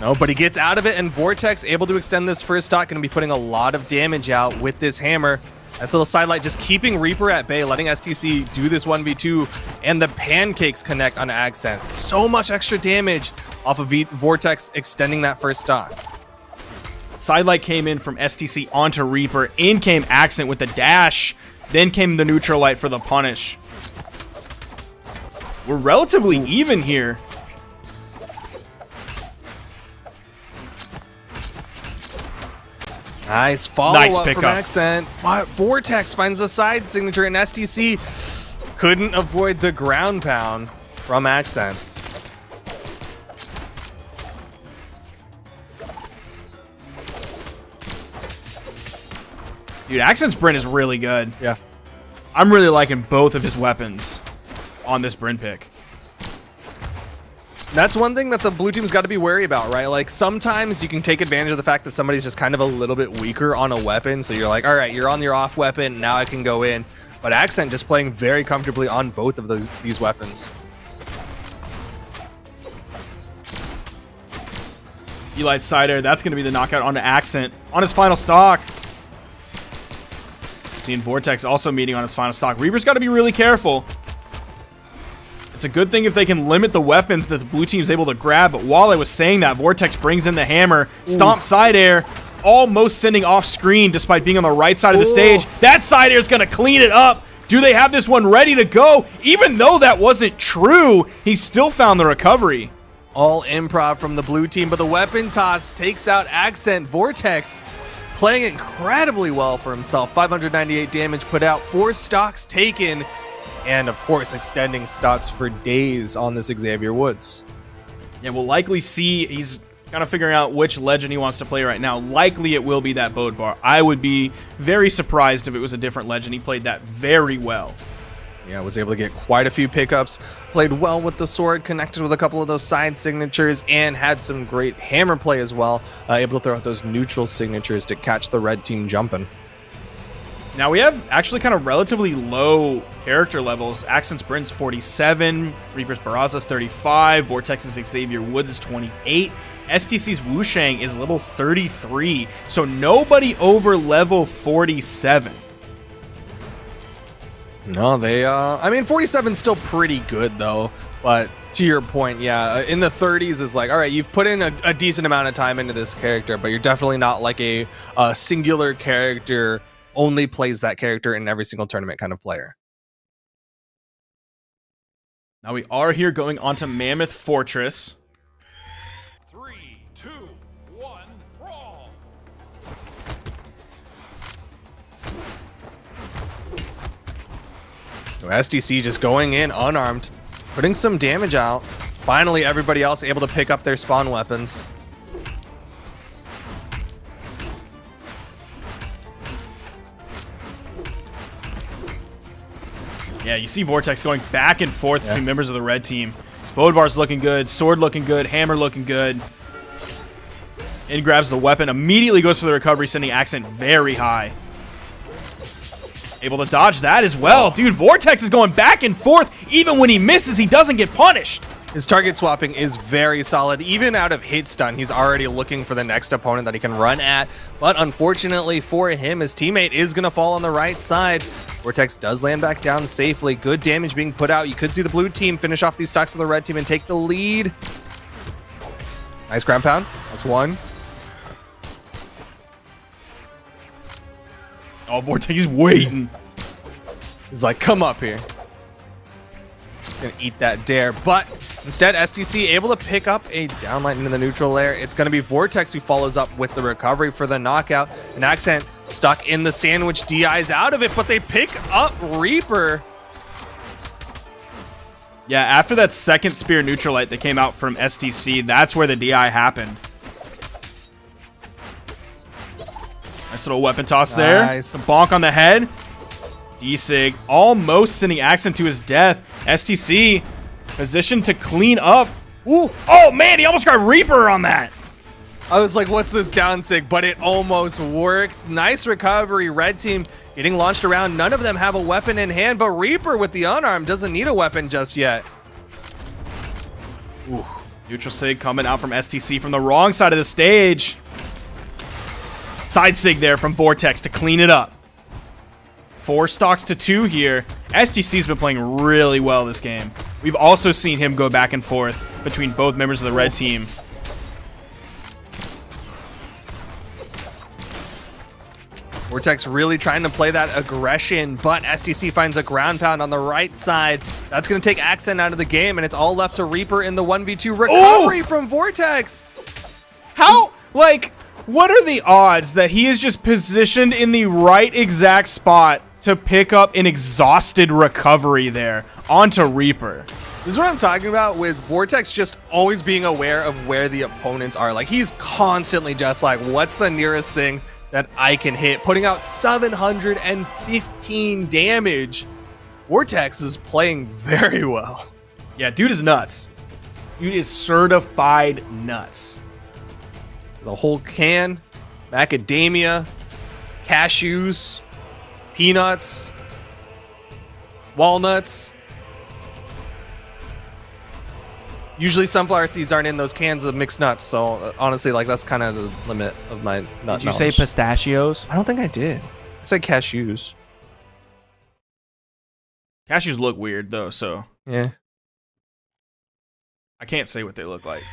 No, but he gets out of it, and Vortex able to extend this first stock. Going to be putting a lot of damage out with this hammer. That's a little sidelight, just keeping Reaper at bay, letting STC do this 1v2, and the pancakes connect on Accent. So much extra damage off of Vortex extending that first stock. Sidelight came in from STC onto Reaper. In came Accent with the dash. Then came the neutral light for the punish. We're relatively even here. Nice follow-up pick from up. Accent. Vortex finds the side signature, and STC couldn't avoid the ground pound from Accent. Dude, Accent's Bryn is really good. Yeah. I'm really liking both of his weapons on this Bryn pick. That's one thing that the blue team's got to be wary about, right? Like, sometimes you can take advantage of the fact that somebody's just kind of a little bit weaker on a weapon, so you're like, all right, you're on your off weapon, now I can go in. But Accent just playing very comfortably on both of these weapons. Eli Cider, that's going to be the knockout onto Accent on his final stock. Seeing Vortex also meeting on his final stock. Reaper's got to be really careful. It's a good thing if they can limit the weapons that the blue team's able to grab, but while I was saying that, Vortex brings in the hammer, stomp side air, almost sending off screen despite being on the right side of the stage. That side air is going to clean it up. Do they have this one ready to go? Even though that wasn't true, he still found the recovery. All improv from the blue team, but the weapon toss takes out Accent. Vortex playing incredibly well for himself. 598 damage put out, 4 stocks taken, and of course extending stocks for days on this Xavier Woods. Yeah, we'll likely see. He's kind of figuring out which legend he wants to play right now. Likely it will be that Bodvar. I would be very surprised if it was a different legend. He played that very well. Yeah, was able to get quite a few pickups, played well with the sword, connected with a couple of those side signatures, and had some great hammer play as well, able to throw out those neutral signatures to catch the red team jumping. Now we have actually kind of relatively low character levels. Accent's Bryn's 47, Reaper's Barraza's 35, Vortex's Xavier Woods is 28, STC's Wushang is level 33, so nobody over level 47. No, they, I mean, 47 is still pretty good, though. But to your point, yeah, in the 30s is like, all right, you've put in a decent amount of time into this character, but you're definitely not like a singular character, only plays that character in every single tournament kind of player. Now we are here going on to Mammoth Fortress. 3, 2, 1, brawl! So SDC just going in unarmed, putting some damage out. Finally, everybody else able to pick up their spawn weapons. Yeah, you see Vortex going back and forth between members of the red team. Bodvar's looking good, sword looking good, hammer looking good. In grabs the weapon, immediately goes for the recovery, sending Accent very high. Able to dodge that as well. Dude, Vortex is going back and forth. Even when he misses, he doesn't get punished. His target swapping is very solid. Even out of hit stun, he's already looking for the next opponent that he can run at. But unfortunately for him, his teammate is going to fall on the right side. Vortex does land back down safely. Good damage being put out. You could see the blue team finish off these stocks of the red team and take the lead. Nice ground pound. That's one. Oh, Vortex, he's waiting. He's like, come up here. Gonna eat that dare, but instead STC able to pick up a downlight into the neutral layer. It's gonna be Vortex who follows up with the recovery for the knockout. An Accent stuck in the sandwich, DI's out of it, but they pick up Reaper. Yeah, after that second spear neutral light that came out from STC, that's where the DI happened. Nice little weapon toss there. Nice. Some bonk on the head. D-Sig almost sending Accent to his death. STC positioned to clean up. Ooh. Oh, man, he almost got Reaper on that. I was like, what's this down sig? But it almost worked. Nice recovery. Red team getting launched around. None of them have a weapon in hand, but Reaper with the unarmed doesn't need a weapon just yet. Ooh. Neutral Sig coming out from STC from the wrong side of the stage. Side Sig there from Vortex to clean it up. 4 stocks to 2 here. STC's been playing really well this game. We've also seen him go back and forth between both members of the red team. Vortex really trying to play that aggression, but STC finds a ground pound on the right side. That's going to take Accent out of the game, and it's all left to Reaper in the 1v2 recovery from Vortex. How, like, what are the odds that he is just positioned in the right exact spot to pick up an exhausted recovery there onto Reaper? This is what I'm talking about with Vortex just always being aware of where the opponents are. Like, he's constantly just like, what's the nearest thing that I can hit? Putting out 715 damage. Vortex is playing very well. Yeah, dude is nuts. Dude is certified nuts. The whole can, macadamia, cashews, peanuts, walnuts. Usually sunflower seeds aren't in those cans of mixed nuts, so honestly, like that's kind of the limit of my nut Did you say knowledge. pistachios? I don't think I did. I said cashews. Cashews look weird though, so Yeah. I can't say what they look like.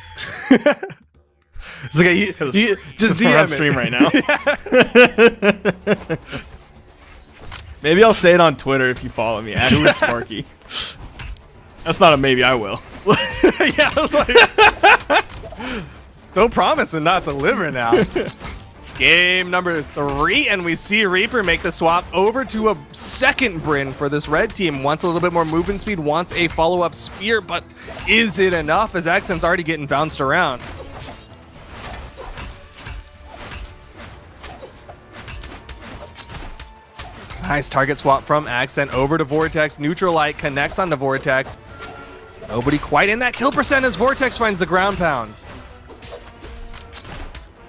It's okay. You just We're on DM stream it. right now. Maybe I'll say it on Twitter if you follow me. At Who is Sparky? That's not a maybe. I will. Yeah, I was like, don't promise and not deliver now. Game number 3, and we see Reaper make the swap over to a second Bryn for this red team. Wants a little bit more movement speed, wants a follow-up spear, but is it enough as Accent's already getting bounced around? Nice target swap from Accent over to Vortex. Neutral Light connects onto Vortex. Nobody quite in that kill percent as Vortex finds the ground pound.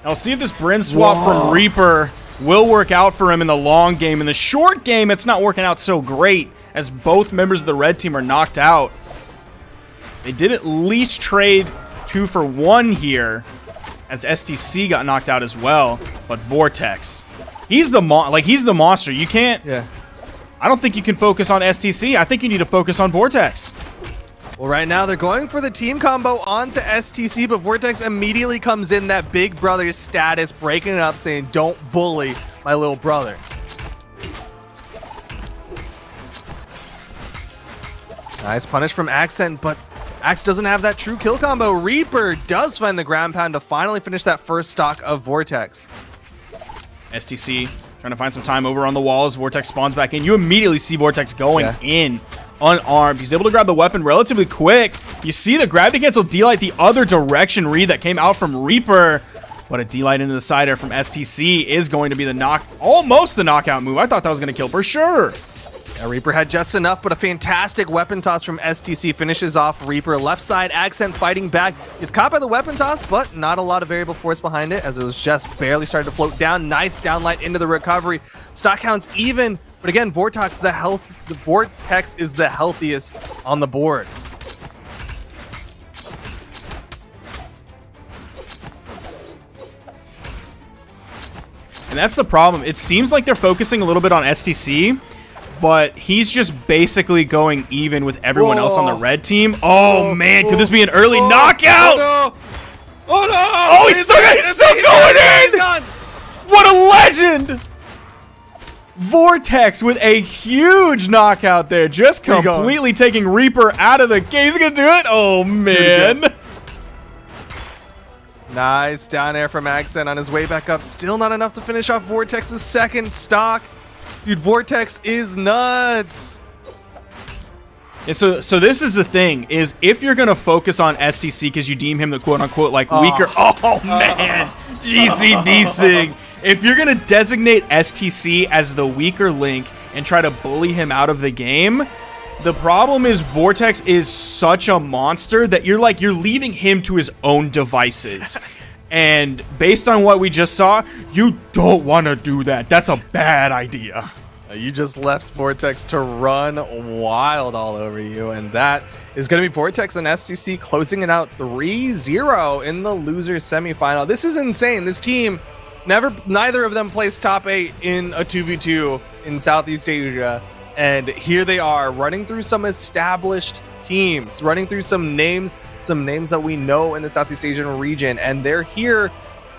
I'll see if this Bryn swap from Reaper will work out for him in the long game. In the short game, it's not working out so great as both members of the red team are knocked out. They did at least trade 2 for 1 here as STC got knocked out as well. But Vortex, he's the monster. You can't. Yeah. I don't think you can focus on STC. I think you need to focus on Vortex. Well, right now they're going for the team combo onto STC, but Vortex immediately comes in that big brother status, breaking it up, saying, "Don't bully my little brother." Nice punish from Accent, but Axe doesn't have that true kill combo. Reaper does find the ground pound to finally finish that first stock of Vortex. STC trying to find some time over on the wall as Vortex spawns back in. You immediately see Vortex going in unarmed. He's able to grab the weapon relatively quick. You see the gravity cancel D-Light the other direction read that came out from Reaper. But a D-Light into the side air from STC is going to be the almost the knockout move. I thought that was going to kill for sure. Yeah, Reaper had just enough, but a fantastic weapon toss from STC finishes off Reaper. Left side, Accent fighting back. It's caught by the weapon toss, but not a lot of variable force behind it as it was just barely starting to float down. Nice downlight into the recovery. Stock counts even, but again, Vortex is the healthiest on the board. And that's the problem. It seems like they're focusing a little bit on STC, but he's just basically going even with everyone else on the red team. Oh, man, could this be an early knockout? Oh, no! Oh, no! Oh, he's still going in! What a legend! Vortex with a huge knockout there, just completely taking Reaper out of the game. He's going to do it? Oh, man. Nice down air from Accent on his way back up. Still not enough to finish off Vortex's second stock. Dude, Vortex is nuts. Yeah, so this is the thing, is if you're going to focus on STC because you deem him the quote-unquote like weaker... Oh, man. GCD-sing. If you're going to designate STC as the weaker link and try to bully him out of the game, the problem is Vortex is such a monster that you're leaving him to his own devices. And based on what we just saw, you don't want to do that. That's a bad idea. You just left Vortex to run wild all over you, and that is going to be Vortex and STC closing it out 3-0 in the loser semifinal. This is insane. This team, neither of them placed top 8 in a 2v2 in Southeast Asia, and here they are running through some established teams, running through some names that we know in the Southeast Asian region, and they're here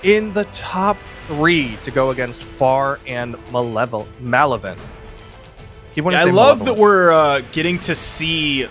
in the top 3 to go against Far and Malevolent. I love that we're getting to see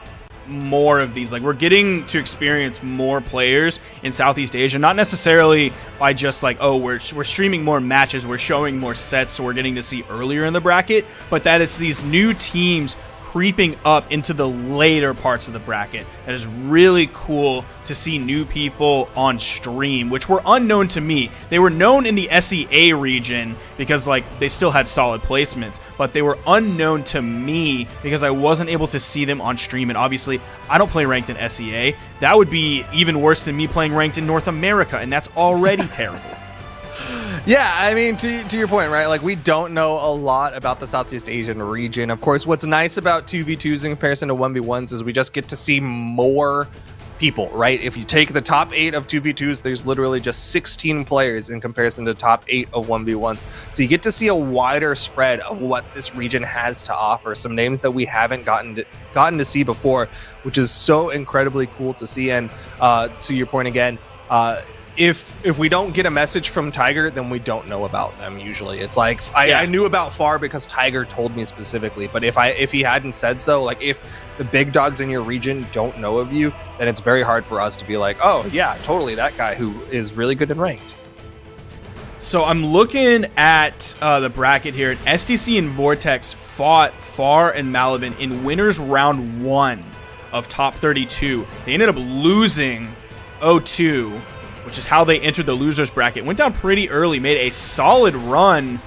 more of these. Like, we're getting to experience more players in Southeast Asia, not necessarily by just like, oh, we're streaming more matches, we're showing more sets, so we're getting to see earlier in the bracket, but that it's these new teams creeping up into the later parts of the bracket. That is really cool to see new people on stream, which were unknown to me. They were known in the SEA region because like they still had solid placements, but they were unknown to me because I wasn't able to see them on stream. And obviously I don't play ranked in SEA. That would be even worse than me playing ranked in North America, and that's already terrible. Yeah, I mean, to your point, right? Like, we don't know a lot about the Southeast Asian region. Of course, what's nice about 2v2s in comparison to 1v1s is we just get to see more people, right? If you take the top 8 of 2v2s, there's literally just 16 players in comparison to top 8 of 1v1s. So you get to see a wider spread of what this region has to offer. Some names that we haven't gotten to see before, which is so incredibly cool to see. And to your point again, if we don't get a message from Tiger, then we don't know about them. Usually it's like I knew about Far because Tiger told me specifically, but if he hadn't said so, like if the big dogs in your region don't know of you, then it's very hard for us to be like, oh yeah, totally, that guy who is really good in ranked. So I'm looking at the bracket here, and STC and Vortex fought Far and Malavin in winners round 1 of top 32. They ended up losing 0-2, which is how they entered the losers bracket. Went down pretty early, made a solid run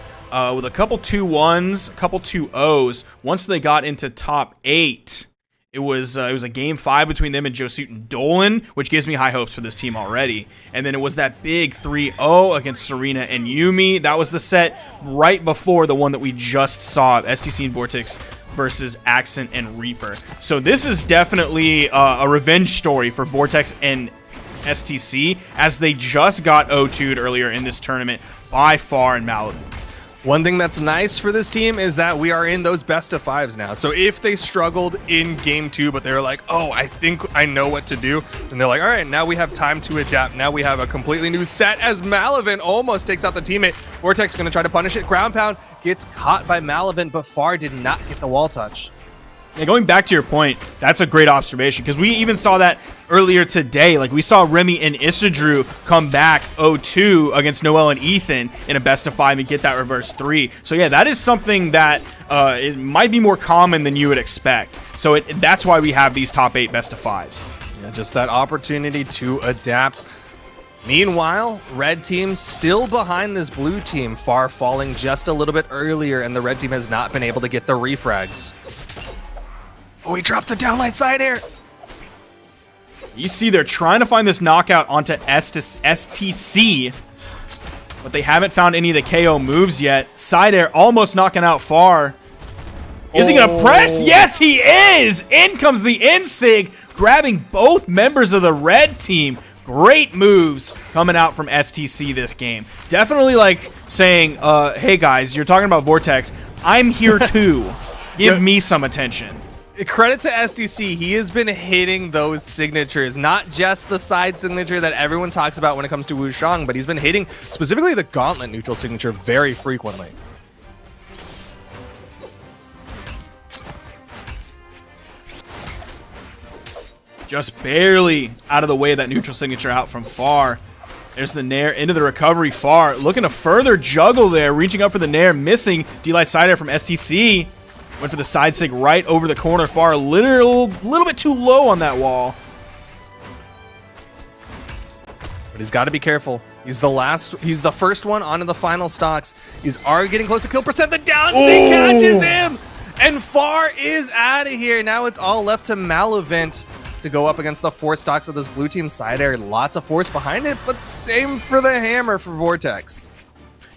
with a couple 2-1s, a couple 2-0s. Once they got into top 8, it was a game 5 between them and Josuit and Dolan, which gives me high hopes for this team already. And then it was that big 3-0 against Serena and Yumi. That was the set right before the one that we just saw, STC and Vortex versus Accent and Reaper. So this is definitely a revenge story for Vortex and STC, as they just got 0-2'd earlier in this tournament by Far and Malavin. One thing that's nice for this team is that we are in those best of 5s now. So if they struggled in game 2, but they're like, oh, I think I know what to do, then they're like, all right, now we have time to adapt. Now we have a completely new set, as Malavin almost takes out the teammate. Vortex going to try to punish it. Ground pound gets caught by Malavin, but Far did not get the wall touch. Yeah, going back to your point, that's a great observation, because we even saw that earlier today. Like, we saw Remy and Isidru come back 0-2 against Noel and Ethan in a best of 5 and get that reverse 3. So yeah, that is something that it might be more common than you would expect. So that's why we have these top 8 best of 5s. Yeah, just that opportunity to adapt. Meanwhile, red team still behind this blue team, Far falling just a little bit earlier, and the red team has not been able to get the refrags. Oh, he dropped the downlight side air. You see they're trying to find this knockout onto STC, but they haven't found any of the KO moves yet. Side air almost knocking out Far. Is he going to press? Yes, he is! In comes the Insig, grabbing both members of the red team. Great moves coming out from STC this game. Definitely like saying, hey guys, you're talking about Vortex. I'm here too. Give me some attention. Credit to SDC, he has been hitting those signatures, not just the side signature that everyone talks about when it comes to Wushang, but he's been hitting specifically the gauntlet neutral signature very frequently. Just barely out of the way of that neutral signature out from Far. There's the Nair into the recovery. Far looking to further juggle there, reaching up for the Nair, missing. D-Light side air from STC. Went for the side sig right over the corner. Far a little bit too low on that wall. But he's got to be careful. He's the first one onto the final stocks. He's already getting close to kill percent. The down sig catches him! And Far is out of here. Now it's all left to Malavin to go up against the 4 stocks of this blue team side air. Lots of force behind it, but same for the hammer for Vortex.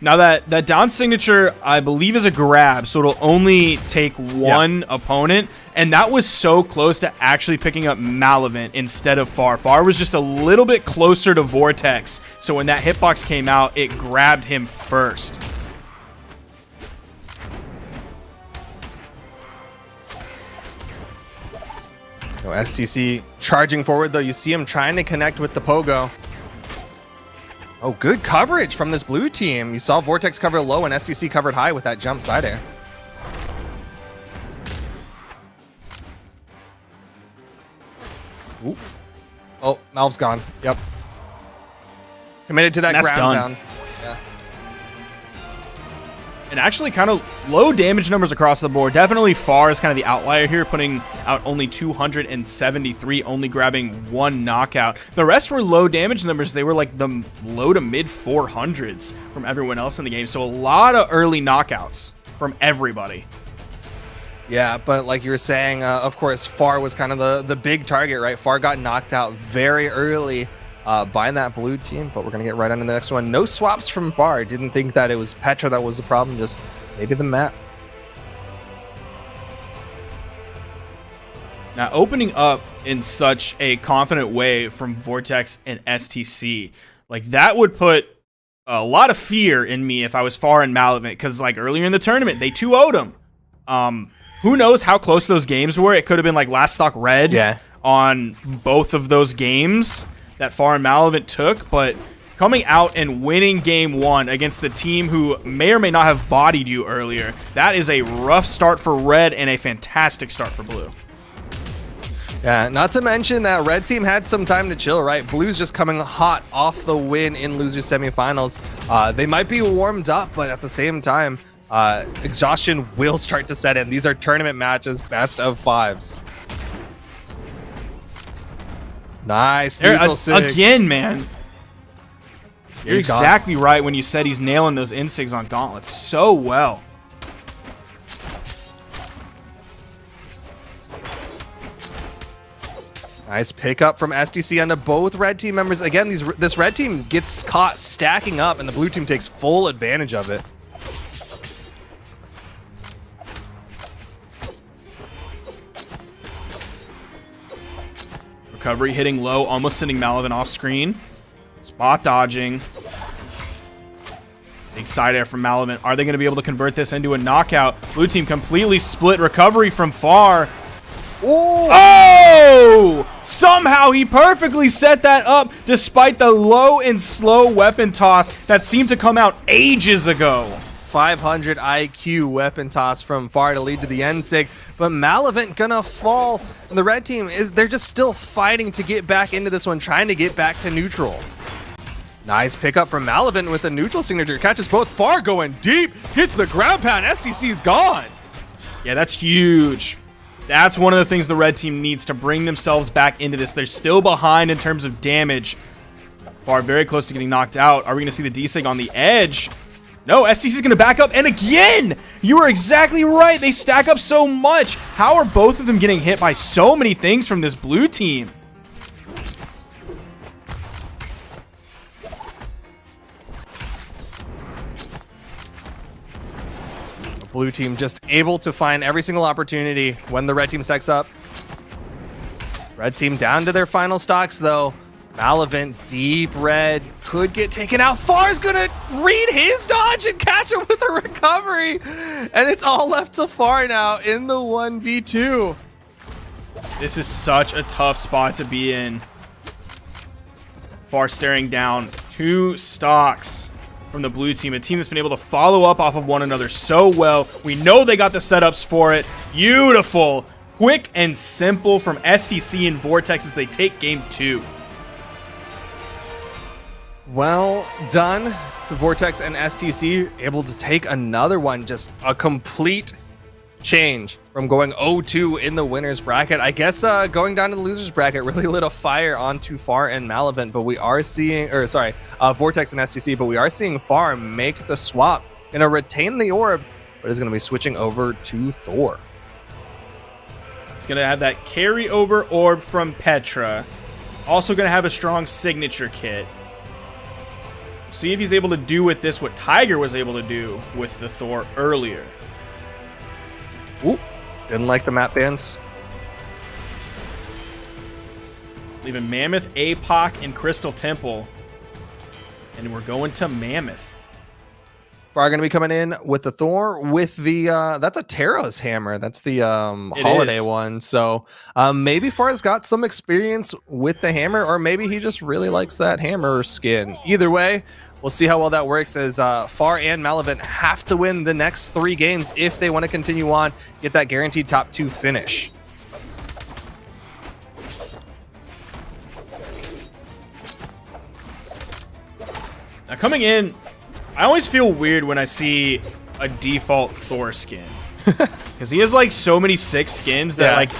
Now that down signature, I believe, is a grab, so it'll only take one opponent, and that was so close to actually picking up Malavin instead of Far. Far was just a little bit closer to Vortex, so when that hitbox came out, it grabbed him first. So STC charging forward, though. You see him trying to connect with the Pogo. Oh, good coverage from this blue team. You saw Vortex cover low and STC covered high with that jump side air. Ooh. Oh, Malv's gone. Yep. Committed to that ground down. Yeah. And actually kind of low damage numbers across the board. Definitely Far is kind of the outlier here, putting out only 273, only grabbing 1 knockout. The rest were low damage numbers. They were like the low to mid 400s from everyone else in the game. So a lot of early knockouts from everybody. Yeah, but like you were saying, of course, Far was kind of the big target, right? Far got knocked out very early by that blue team, but we're going to get right on to the next one. No swaps from far. Didn't think that it was Petra that was the problem, just maybe the map. Now, opening up in such a confident way from Vortex and STC, like that would put a lot of fear in me if I was Far and Malavent, because like earlier in the tournament, they 2-0'd him. Who knows how close those games were? It could have been like last stock red on both of those games that Far and Malavent took, but coming out and winning game 1 against the team who may or may not have bodied you earlier, that is a rough start for red and a fantastic start for blue. Yeah, not to mention that red team had some time to chill, right? Blue's just coming hot off the win in losers semifinals. They might be warmed up, but at the same time, exhaustion will start to set in. These are tournament matches, best of 5s. Nice neutral sig. Again, man. You're exactly right when you said he's nailing those insigs on gauntlets so well. Nice pickup from STC onto both red team members. Again, this red team gets caught stacking up, and the blue team takes full advantage of it. Recovery hitting low, almost sending Malavent off screen. Spot dodging. Big side air from Malavent. Are they going to be able to convert this into a knockout? Blue team completely split. Recovery from Far. Oh! Somehow he perfectly set that up despite the low and slow weapon toss that seemed to come out ages ago. 500 IQ weapon toss from Far to lead to the end sig, but Malavent gonna fall. And the red team they're just still fighting to get back into this one, trying to get back to neutral. Nice pickup from Malavent with a neutral signature. Catches both. Far going deep, hits the ground pound. STC's gone. Yeah, that's huge. That's one of the things the red team needs to bring themselves back into this. They're still behind in terms of damage. Far very close to getting knocked out. Are we going to see the D-Sig on the edge? No, STC's going to back up. And again, you were exactly right. They stack up so much. How are both of them getting hit by so many things from this blue team? Blue team just able to find every single opportunity when the red team stacks up. Red team down to their final stocks though. Malavent deep red could get taken out. Far's gonna read his dodge and catch him with a recovery. And it's all left to Far now in the 1v2. This is such a tough spot to be in. Far staring down 2 stocks from the blue team, a team that's been able to follow up off of one another so well. We know they got the setups for it. Beautiful, quick and simple from STC and Vortex as they take game 2. Well done to Vortex and STC, able to take another one. Just a complete change from going 0-2 in the winner's bracket. I guess going down to the loser's bracket really lit a fire onto Far and Malavent, but we are seeing, Vortex and STC, but we are seeing Far make the swap. Gonna retain the orb, but is gonna be switching over to Thor. It's gonna have that carryover orb from Petra. Also gonna have a strong signature kit. See if he's able to do with this what Tiger was able to do with the Thor earlier. Ooh, didn't like the map bans. Leaving Mammoth, APOC, and Crystal Temple. And we're going to Mammoth. Far going to be coming in with the Thor with the, that's a Terra's hammer. That's the holiday one. So maybe Far's got some experience with the hammer, or maybe he just really likes that hammer skin. Either way, we'll see how well that works as Far and Malavent have to win the next 3 games if they want to continue on, get that guaranteed top 2 finish. Now coming in, I always feel weird when I see a default Thor skin. Because he has like so many 6 skins that like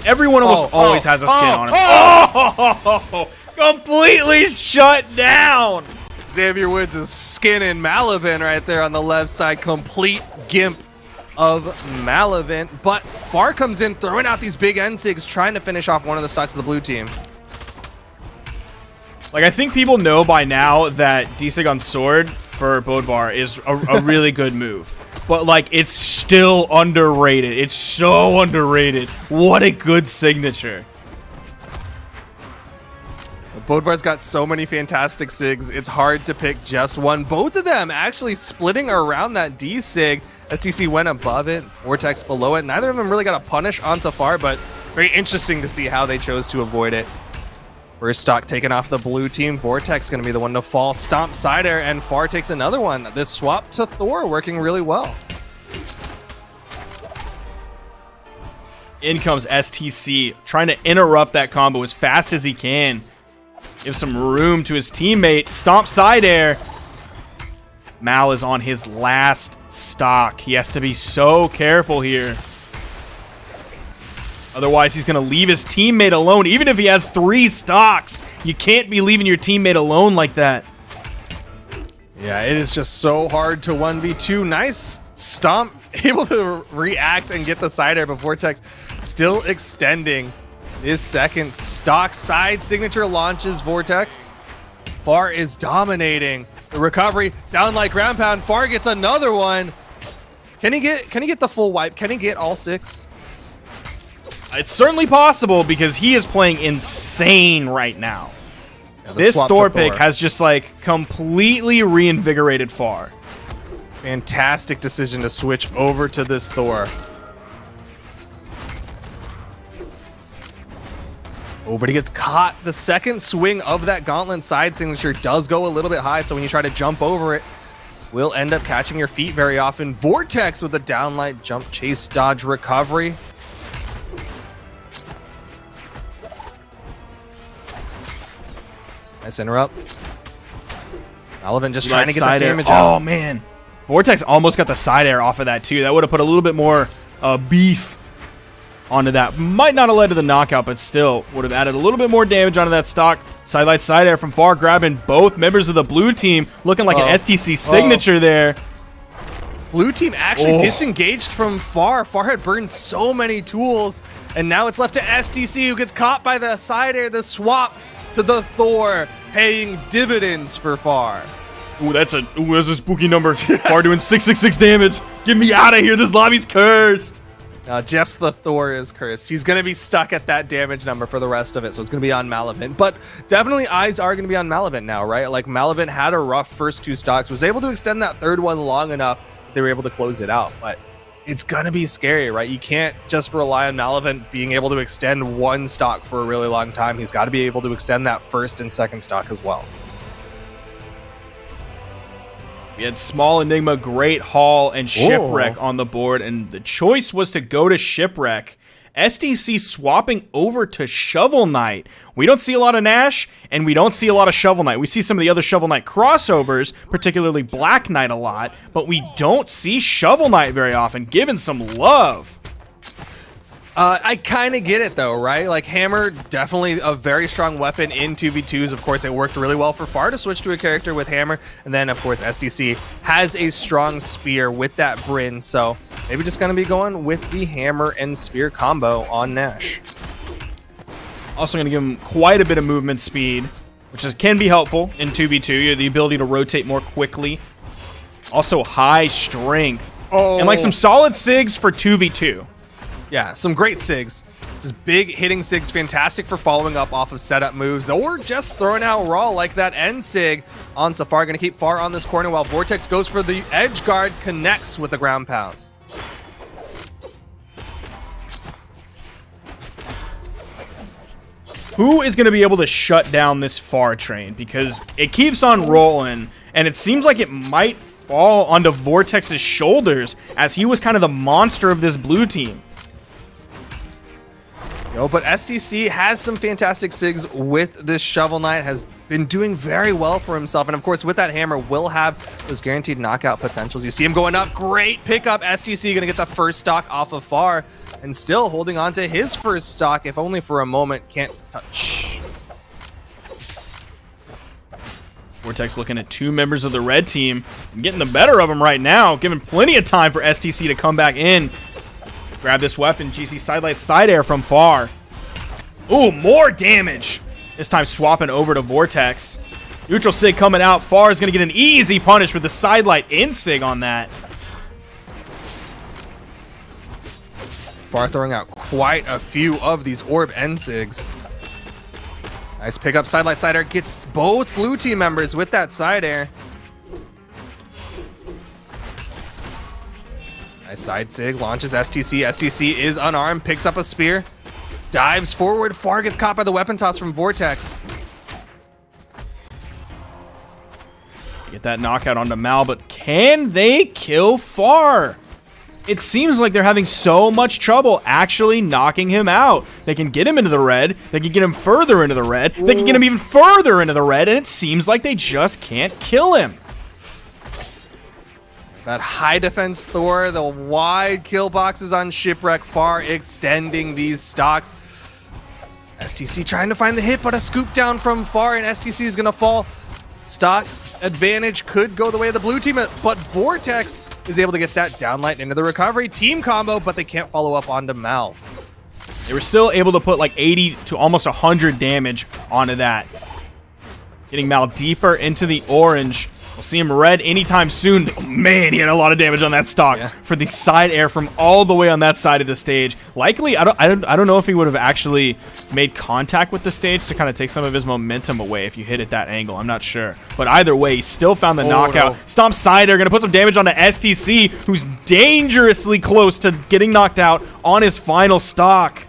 everyone almost always has a skin on him. Oh! Completely shut down! Xavier Woods is skinning Malavent right there on the left side. Complete gimp of Malavent. But Far comes in throwing out these big N-Sigs, trying to finish off one of the stocks of the blue team. Like, I think people know by now that D-Sig on sword for Bodvar is a really good move. But, like, it's still underrated. It's so underrated. What a good signature. Bodvar's got so many fantastic SIGs, it's hard to pick just one. Both of them actually splitting around that D-Sig. STC went above it, Vortex below it. Neither of them really got a punish on Far, but very interesting to see how they chose to avoid it. First stock taken off the blue team. Vortex going to be the one to fall. Stomp side air, and Far takes another one. This swap to Thor working really well. In comes STC, trying to interrupt that combo as fast as he can. Give some room to his teammate. Stomp side air. Mal is on his last stock. He has to be so careful here. Otherwise, he's going to leave his teammate alone. Even if he has 3 stocks, you can't be leaving your teammate alone like that. Yeah, it is just so hard to 1v2. Nice stomp, able to react and get the side air, but Vortex still extending his second stock. Side signature launches Vortex. Far is dominating the recovery. Down like ground pound. Far gets another one. Can he get the full wipe? Can he get all 6? It's certainly possible because he is playing insane right now. Yeah, this Thor pick has just like completely reinvigorated Far. Fantastic decision to switch over to this Thor. Oh, but he gets caught. The second swing of that gauntlet side signature does go a little bit high, so when you try to jump over it, will end up catching your feet very often. Vortex with a downlight jump, chase, dodge, recovery. Nice interrupt. Malevin just trying to get that damage out. Oh, man. Vortex almost got the side air off of that, too. That would have put a little bit more beef onto that. Might not have led to the knockout, but still would have added a little bit more damage onto that stock. Sidelight side air from Far, grabbing both members of the blue team. Looking like an STC signature there. Blue team actually disengaged from Far. Far had burned so many tools, and now it's left to STC, who gets caught by the side air, the swap to the Thor, paying dividends for Far. Ooh, that's a spooky number. Far doing 666 damage. Get me out of here. This lobby's cursed. Just the Thor is cursed. He's going to be stuck at that damage number for the rest of it, so it's going to be on Malevin. But definitely eyes are going to be on Malevin now, right? Like, Malevin had a rough first 2 stocks, was able to extend that third one long enough that they were able to close it out. But it's going to be scary, right? You can't just rely on Malevin being able to extend 1 stock for a really long time. He's got to be able to extend that first and second stock as well. We had Small Enigma, Great Hall, and Shipwreck on the board, and the choice was to go to Shipwreck. STC swapping over to Shovel Knight. We don't see a lot of Nash, and we don't see a lot of Shovel Knight. We see some of the other Shovel Knight crossovers, particularly Black Knight a lot, but we don't see Shovel Knight very often, given some love. I kind of get it though, right? Like, Hammer, definitely a very strong weapon in 2v2s. Of course, it worked really well for Far to switch to a character with Hammer. And then, of course, STC has a strong spear with that Bryn. So maybe just going to be going with the Hammer and Spear combo on Nash. Also going to give him quite a bit of movement speed, which can be helpful in 2v2. You have the ability to rotate more quickly. Also high strength. And like some solid SIGs for 2v2. Yeah, some great SIGs. Just big hitting SIGs, fantastic for following up off of setup moves, or just throwing out raw like that end SIG onto Far. Going to keep Far on this corner while Vortex goes for the edge guard, connects with the ground pound. Who is going to be able to shut down this Far train? Because it keeps on rolling, and it seems like it might fall onto Vortex's shoulders, as he was kind of the monster of this blue team. But STC has some fantastic SIGs with this Shovel Knight, has been doing very well for himself. And of course, with that Hammer, will have those guaranteed knockout potentials. You see him going up. Great pickup. STC going to get the first stock off of Far, and still holding on to his first stock, if only for a moment. Can't touch. Vortex looking at 2 members of the red team, getting the better of him right now, giving plenty of time for STC to come back in. Grab this weapon. GC sidelight side air from Far. Ooh, more damage. This time swapping over to Vortex. Neutral Sig coming out. Far is going to get an easy punish with the sidelight in Sig on that. Far throwing out quite a few of these orb end Sigs. Nice pickup. Sidelight side air gets both blue team members with that side air. Nice side Sig. Launches STC. STC is unarmed. Picks up a spear. Dives forward. Far gets caught by the weapon toss from Vortex. Get that knockout onto Mal, but can they kill Far? It seems like they're having so much trouble actually knocking him out. They can get him into the red. They can get him further into the red. They can get him even further into the red, and it seems like they just can't kill him. That high defense Thor, the wide kill boxes on Shipwreck, Far extending these stocks. STC trying to find the hit, but a scoop down from Far, and STC is going to fall. Stock's advantage could go the way of the blue team, but Vortex is able to get that downlight into the recovery. Team combo, but they can't follow up onto Mal. They were still able to put like 80 to almost 100 damage onto that. Getting Mal deeper into the orange. We'll see him red anytime soon. Oh, man, he had a lot of damage on that stock for the side air from all the way on that side of the stage. Likely, I don't know if he would have actually made contact with the stage to kind of take some of his momentum away if you hit it that angle. I'm not sure. But either way, he still found the knockout. No. Stomp side air, going to put some damage on the STC, who's dangerously close to getting knocked out on his final stock.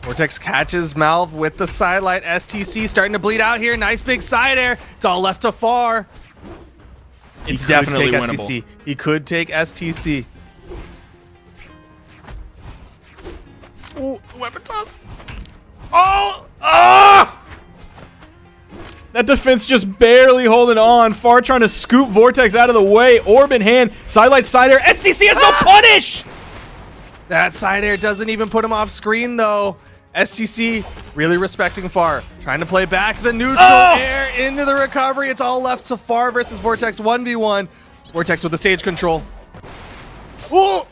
Vortex catches Malv with the sidelight. STC starting to bleed out here. Nice big side air. It's all left to Far. It's definitely winnable. STC. He could take STC. Oh, weapon toss. Oh! Ah! That defense just barely holding on. Far trying to scoop Vortex out of the way. Orb in hand. Sidelight side air. STC has no punish! That side air doesn't even put him off screen, though. STC really respecting Far. Trying to play back the neutral air into the recovery. It's all left to Far versus Vortex 1v1. Vortex with the stage control. Ooh!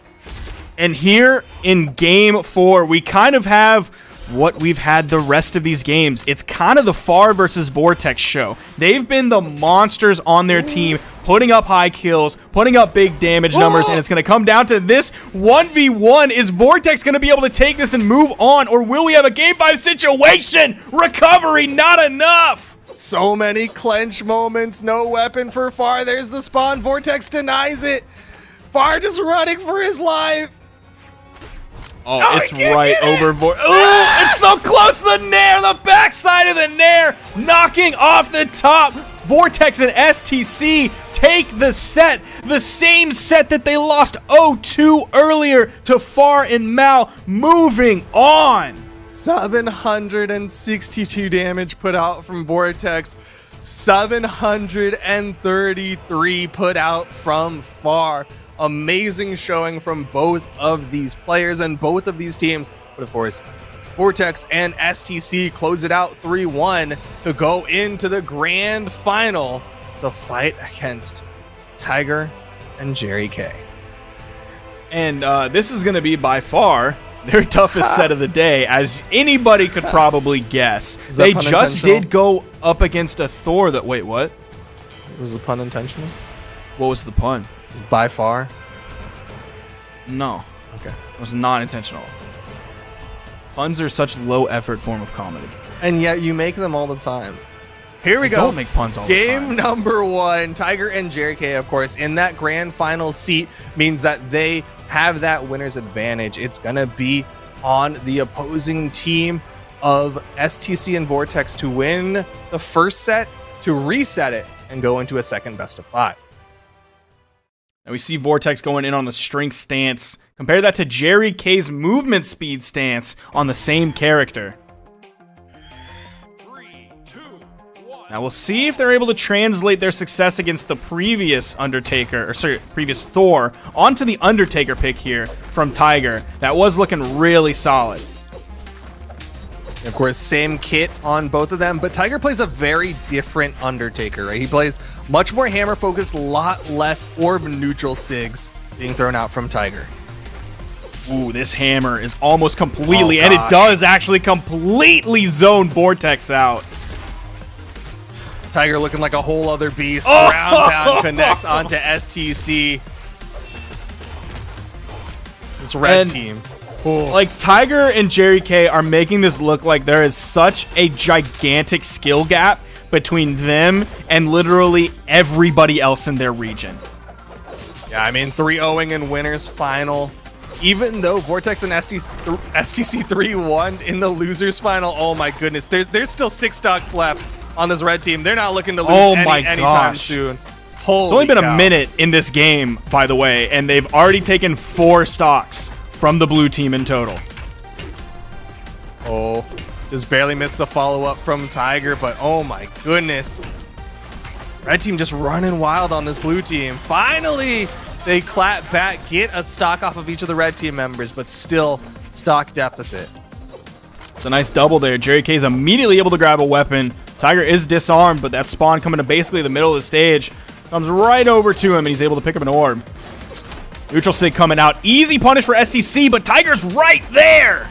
And here in game 4, we kind of have what we've had the rest of these games. It's kind of the Far versus Vortex show. They've been the monsters on their team, putting up high kills, putting up big damage numbers, and it's going to come down to this 1v1. Is Vortex going to be able to take this and move on, or will we have a game 5 situation? Recovery, not enough. So many clench moments, no weapon for Far. There's the spawn. Vortex denies it. Far just running for his life. Oh, it's right over Vortex. Oh, it's so close to the Nair, the backside of the Nair, knocking off the top. Vortex and STC take the set, the same set that they lost 0-2 earlier to Far and Mal, moving on. 762 damage put out from Vortex, 733 put out from Far. Amazing showing from both of these players and both of these teams. But of course, Vortex and STC close it out 3-1 to go into the grand final to fight against Tiger and Jerry K. And this is going to be by far their toughest set of the day, as anybody could probably guess. They just did go up against a Thor that... Wait, what? Was the pun intentional? What was the pun? By far? No. Okay. It was not intentional. Puns are such low effort form of comedy. And yet you make them all the time. Here we go. Don't make puns all the time. Game number 1. Tiger and Jerry K, of course, in that grand final seat means that they have that winner's advantage. It's going to be on the opposing team of STC and Vortex to win the first set, to reset it, and go into a second best of 5. And we see Vortex going in on the strength stance. Compare that to Jerry K's movement speed stance on the same character. 3, 2, 1. Now we'll see if they're able to translate their success against the previous previous Thor onto the Undertaker pick here from Tiger. That was looking really solid. Of course, same kit on both of them, but Tiger plays a very different Undertaker, right? He plays much more hammer focused, lot less orb neutral Sigs being thrown out from Tiger. Ooh, this hammer is almost completely, Oh, and it gosh. does actually completely zone Vortex out. Tiger looking like a whole other beast. Oh! Ground pound connects onto STC. This red And- team. Like, Tiger and Jerry K are making this look like there is such a gigantic skill gap between them and literally everybody else in their region. Yeah, I mean, 3-0ing in winners final. Even though Vortex and STC3 won in the losers final, oh my goodness, there's still 6 stocks left on this red team. They're not looking to lose anytime gosh. soon. It's only been a minute in this game, by the way, and they've already taken 4 stocks from the blue team in total. Oh, just barely missed the follow-up from Tiger, but oh my goodness. Red team just running wild on this blue team. Finally, they clap back, get a stock off of each of the red team members, but still stock deficit. It's a nice double there. Jerry K is immediately able to grab a weapon. Tiger is disarmed, but that spawn coming to basically the middle of the stage comes right over to him, and he's able to pick up an orb. Neutral Sig coming out. Easy punish for STC, but Tiger's right there.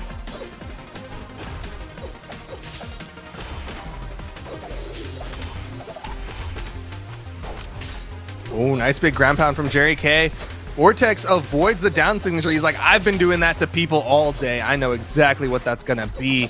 Oh, nice big ground pound from Jerry K. Vortex avoids the down signature. He's like, I've been doing that to people all day. I know exactly what that's going to be.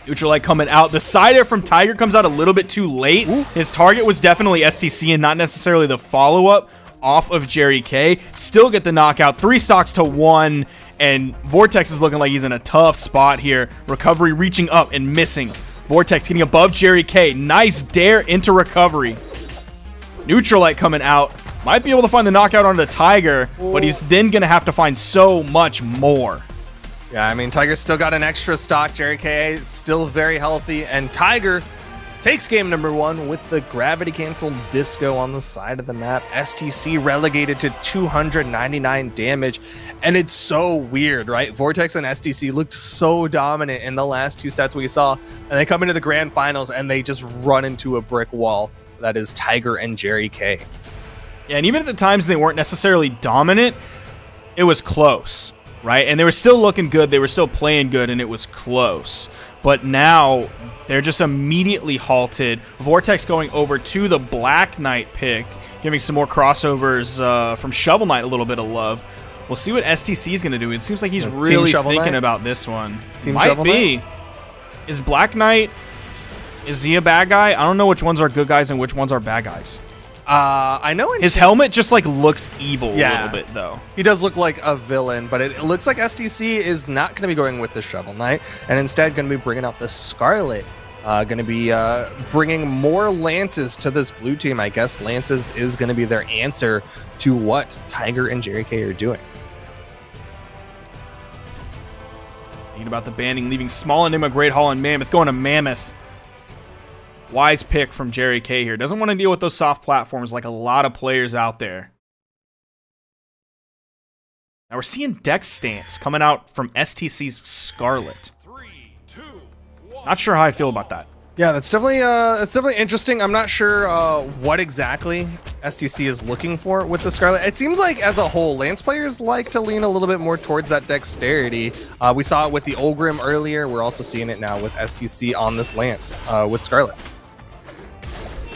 Neutral Light coming out. The side air from Tiger comes out a little bit too late. Ooh. His target was definitely STC and not necessarily the follow-up off of Jerry K. Still get the knockout. 3 stocks to 1, and Vortex is looking like he's in a tough spot here. Recovery reaching up and missing. Vortex getting above Jerry K. Nice dare into recovery. Neutral Light coming out. Might be able to find the knockout onto Tiger, but he's then going to have to find so much more. Yeah, I mean, Tiger's still got an extra stock. Jerry K is still very healthy, and Tiger takes game number 1 with the gravity canceled disco on the side of the map. STC relegated to 299 damage, and it's so weird, right? Vortex and STC looked so dominant in the last 2 sets we saw, and they come into the grand finals and they just run into a brick wall. That is Tiger and Jerry K. Yeah, and even at the times they weren't necessarily dominant, it was close, right? And they were still looking good, they were still playing good, and it was close. But now they're just immediately halted. Vortex going over to the Black Knight pick, giving some more crossovers from Shovel Knight a little bit of love. We'll see what STC is going to do. It seems like he's really thinking about this one. Might be. Is Black Knight, is he a bad guy? I don't know which ones are good guys and which ones are bad guys. I know his helmet just like looks evil a little bit though. He does look like a villain, but it looks like STC is not going to be going with the Shovel Knight, and instead going to be bringing out the Scarlet. Going to be bringing more Lances to this blue team. I guess Lances is going to be their answer to what Tiger and Jerry K are doing. Thinking about the banning, leaving Small Enigma, Great Hall, and Mammoth, going to Mammoth. Wise pick from Jerry K here. Doesn't want to deal with those soft platforms like a lot of players out there. Now we're seeing Dex Stance coming out from STC's Scarlet. 3, 2, 1. Not sure how I feel about that. Yeah, that's definitely interesting. I'm not sure what exactly STC is looking for with the Scarlet. It seems like as a whole, Lance players like to lean a little bit more towards that dexterity. We saw it with the Olgrim earlier. We're also seeing it now with STC on this Lance with Scarlet.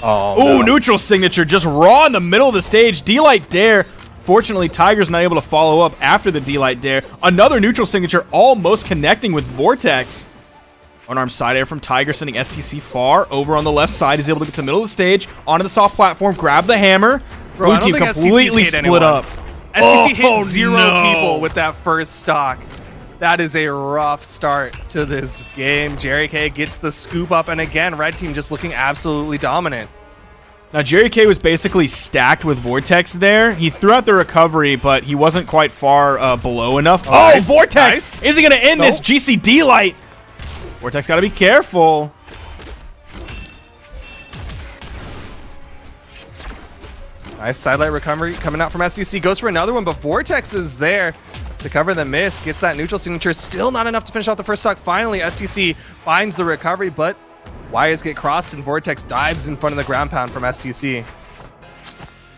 Oh, no. Neutral signature just raw in the middle of the stage. D-Light Dare. Fortunately, Tiger's not able to follow up after the D-Light Dare. Another neutral signature almost connecting with Vortex. Unarmed side air from Tiger, sending STC far. Over on the left side, he's able to get to the middle of the stage, onto the soft platform, grab the hammer. Blue team completely split up. STC hit 0 people with that first stock. That is a rough start to this game. Jerry K gets the scoop up, and again, red team just looking absolutely dominant. Now, Jerry K was basically stacked with Vortex there. He threw out the recovery, but he wasn't quite far below enough. Nice, Vortex! nice. Is he going to end this GCD light? Vortex got to be careful. Nice sidelight recovery coming out from STC. Goes for another one, but Vortex is there to cover the miss. Gets that neutral signature. Still not enough to finish off the first stock. Finally, STC finds the recovery, but wires get crossed and Vortex dives in front of the ground pound from STC.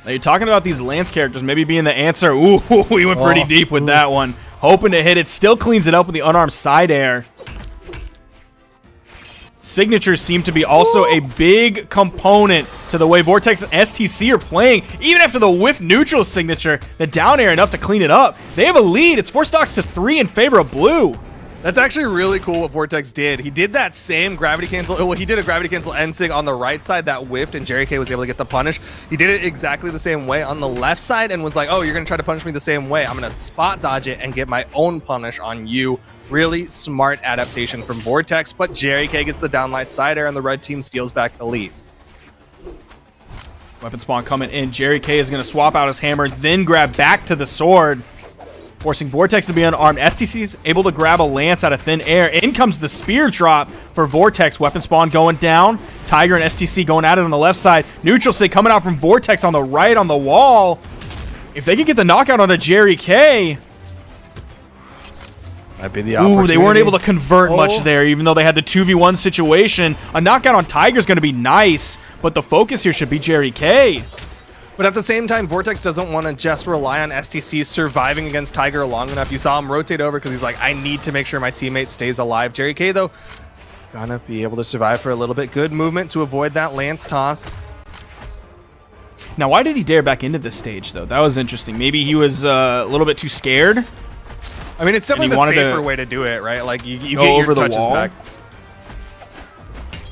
Now you're talking about these Lance characters maybe being the answer. Ooh, we went pretty deep with that one. Hoping to hit it. Still cleans it up with the unarmed side air. Signatures seem to be also a big component to the way Vortex and STC are playing. Even after the whiff neutral signature, the down air enough to clean it up. They have a lead. It's 4 stocks to 3 in favor of blue. That's actually really cool what Vortex did. He did that same gravity cancel. Well, he did a gravity cancel NSIG on the right side that whiffed, and Jerry K was able to get the punish. He did it exactly the same way on the left side and was like, oh, you're going to try to punish me the same way. I'm going to spot dodge it and get my own punish on you. Really smart adaptation from Vortex, but Jerry K gets the downlight side air, and the red team steals back the lead. Weapon spawn coming in. Jerry K is going to swap out his hammer, then grab back to the sword, forcing Vortex to be unarmed. STC's able to grab a lance out of thin air. In comes the spear drop for Vortex. Weapon spawn going down. Tiger and STC going at it on the left side. Neutral sig coming out from Vortex on the right on the wall. If they could get the knockout on a Jerry K. Might be the opportunity. Ooh, they weren't able to convert much there, even though they had the 2v1 situation. A knockout on Tiger is going to be nice, but the focus here should be Jerry K. But at the same time, Vortex doesn't want to just rely on STC surviving against Tiger long enough. You saw him rotate over because he's like, I need to make sure my teammate stays alive. Jerry K, though, gonna be able to survive for a little bit. Good movement to avoid that lance toss. Now, why did he dare back into this stage, though? That was interesting. Maybe he was a little bit too scared. I mean, it's definitely the safer way to do it, right? Like, you get your touches back.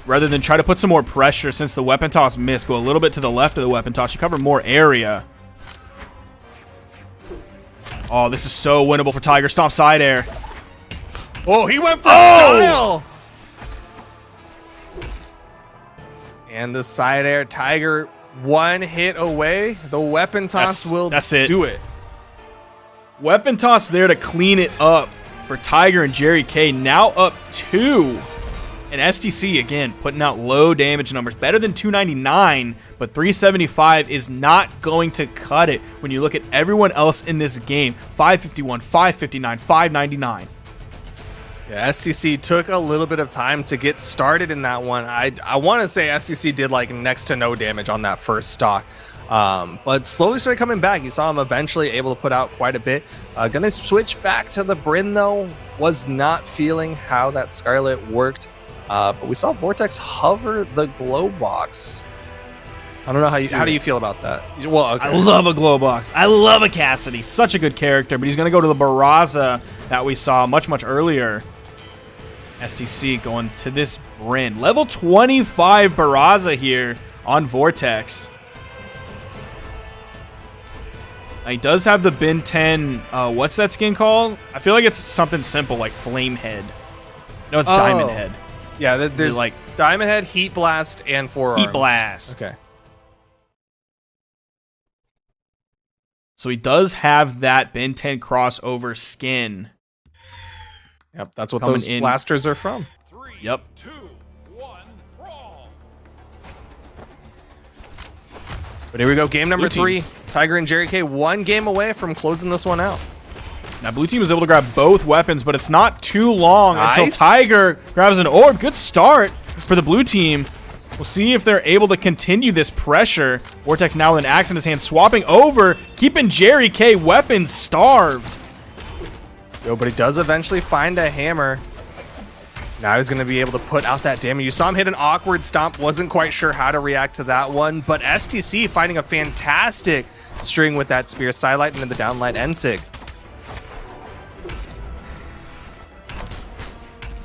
Rather than try to put some more pressure, since the weapon toss missed, go a little bit to the left of the weapon toss. You cover more area. Oh, this is so winnable for Tiger. Stomp side air. Oh, he went for style. And the side air. Tiger one hit away. The weapon toss will do it. Weapon toss there to clean it up for Tiger and Jerry K. Now up 2. And STC, again, putting out low damage numbers. Better than 299, but 375 is not going to cut it when you look at everyone else in this game. 551, 559, 599. Yeah, STC took a little bit of time to get started in that one. I want to say STC did like next to no damage on that first stock. But slowly started coming back. You saw him eventually able to put out quite a bit. Gonna switch back to the Bryn, though. Was not feeling how that Scarlet worked. But we saw Vortex hover the glow box. I don't know how do you feel about that? Well, okay. I love a glow box. I love a Cassidy. Such a good character, but he's going to go to the Barraza that we saw much now STC going to this Bryn. Level 25 Barraza here on Vortex. He does have the Bin 10. What's that skin called? I feel like it's something simple like Flame Head. No, it's Diamond Head. Yeah, there's like Diamond Head, Heat Blast, and Forearms. Heat Blast. Okay. So he does have that Ben 10 crossover skin. Yep, that's what those blasters are from. 3, yep. 2, 1, brawl. But here we go, game number 3. Tiger and Jerry K 1 game away from closing this one out. Now, blue team was able to grab both weapons, but it's not too long until Tiger grabs an orb. Good start for the blue team. We'll see if they're able to continue this pressure. Vortex now with an axe in his hand, swapping over, keeping Jerry K weapons starved. Yo, but he does eventually find a hammer. Now he's going to be able to put out that damage. You saw him hit an awkward stomp. Wasn't quite sure how to react to that one. But STC finding a fantastic string with that spear, sidelight into the downlight NSIG.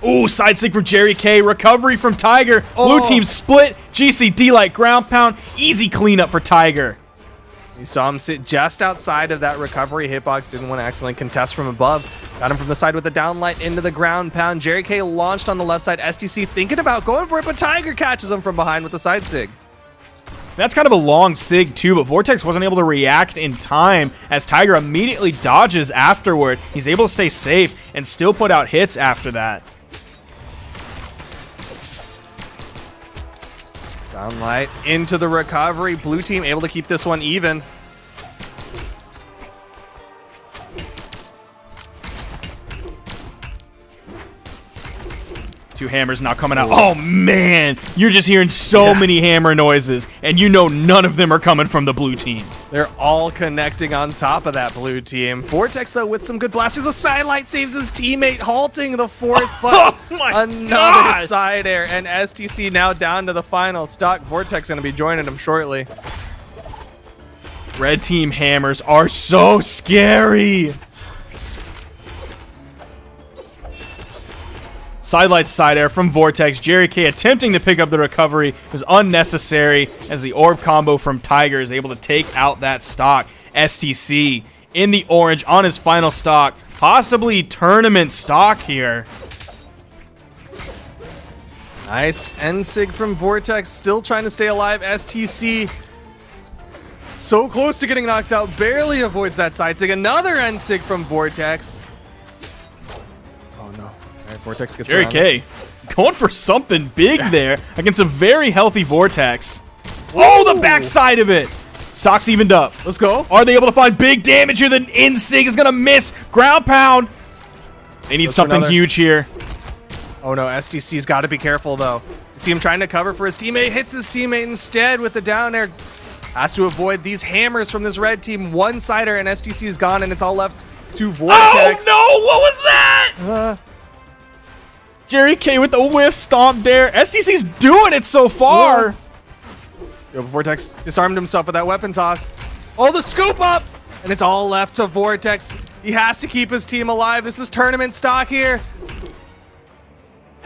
Ooh, side sig from Jerry K. Recovery from Tiger. Blue team split. GCD like ground pound. Easy cleanup for Tiger. You saw him sit just outside of that recovery hitbox. Didn't want to accidentally contest from above. Got him from the side with the downlight into the ground pound. Jerry K launched on the left side. STC thinking about going for it, but Tiger catches him from behind with the side sig. That's kind of a long sig too, but Vortex wasn't able to react in time as Tiger immediately dodges afterward. He's able to stay safe and still put out hits after that. Downlight into the recovery. Blue team able to keep this one even. 2 hammers now coming out. Oh, man. You're just hearing so many hammer noises, and you know none of them are coming from the blue team. They're all connecting on top of that blue team. Vortex, though, with some good blasters. A sidelight saves his teammate, halting the force, but another side air. And STC now down to the final stock. Vortex going to be joining him shortly. Red team hammers are so scary. Sidelight side air from Vortex. Jerry K attempting to pick up the recovery. It was unnecessary as the orb combo from Tiger is able to take out that stock. STC in the orange on his final stock. Possibly tournament stock here. Nice N-Sig from Vortex, still trying to stay alive. STC so close to getting knocked out, barely avoids that side sig. Another N-Sig from Vortex. Oh no. All right, Vortex gets Jerry around K going for something big there against a very healthy Vortex. Oh, the backside of it. Stock's evened up. Let's go. Are they able to find big damage here? The N-Sig is going to miss. Ground pound. They need something huge here. Oh no, STC's got to be careful though. You see him trying to cover for his teammate, hits his teammate instead with the down air. Has to avoid these hammers from this red team. One-sider and STC is gone and it's all left to Vortex. Oh no, what was that? Jerry K with the whiff stomp there. STC's doing it so far. Yo, Vortex disarmed himself with that weapon toss. Oh, the scoop up! And it's all left to Vortex. He has to keep his team alive. This is tournament stock here.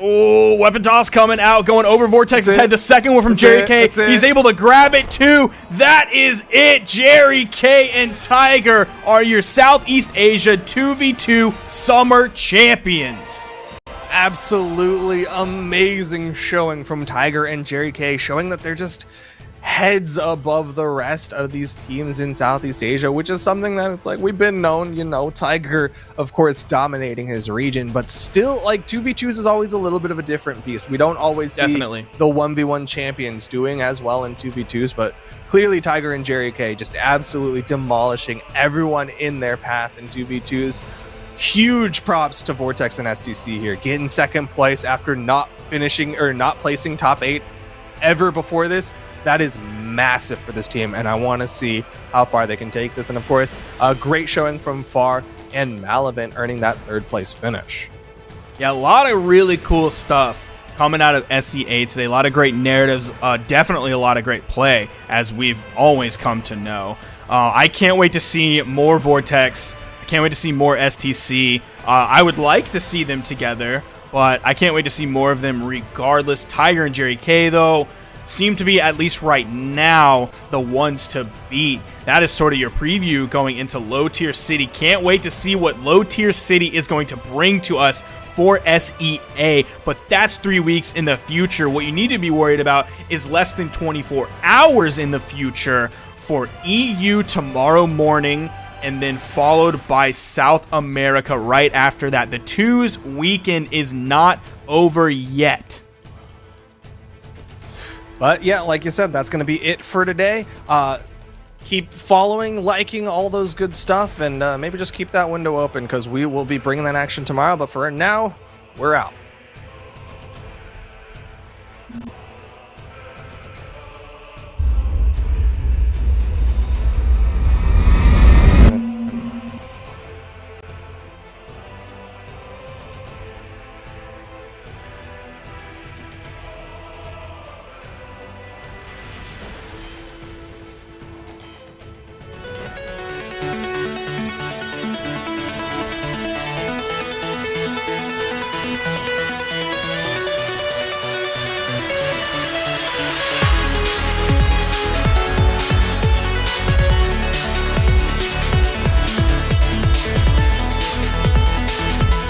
Oh, weapon toss coming out, going over Vortex's head. The second one from Jerry K. He's able to grab it too. That is it. Jerry K and Tiger are your Southeast Asia 2v2 Summer Champions. Absolutely amazing showing from Tiger and Jerry K, showing that they're just heads above the rest of these teams in Southeast Asia, which is something that it's like we've been known, you know, Tiger of course dominating his region, but still like 2v2s is always a little bit of a different piece. We don't always see the 1v1 champions doing as well in 2v2s, but clearly Tiger and Jerry K just absolutely demolishing everyone in their path in 2v2s. Huge props to Vortex and STC here, getting second place after not finishing or not placing top 8 ever before this. That is massive for this team, and I want to see how far they can take this. And of course, a great showing from Far and Malavant earning that 3rd place finish. Yeah, a lot of really cool stuff coming out of SEA today. A lot of great narratives, definitely a lot of great play, as we've always come to know. I can't wait to see more Vortex. I can't wait to see more STC. I would like to see them together, but I can't wait to see more of them regardless. Tiger and Jerry K, though, seem to be, at least right now, the ones to beat. That is sort of your preview going into Low Tier City. Can't wait to see what Low Tier City is going to bring to us for SEA, but that's 3 weeks in the future. What you need to be worried about is less than 24 hours in the future for EU tomorrow morning, and then followed by South America right after that. The 2's weekend is not over yet. But yeah, like you said, that's going to be it for today. Keep following, liking, all those good stuff, and maybe just keep that window open because we will be bringing that action tomorrow. But for now, we're out.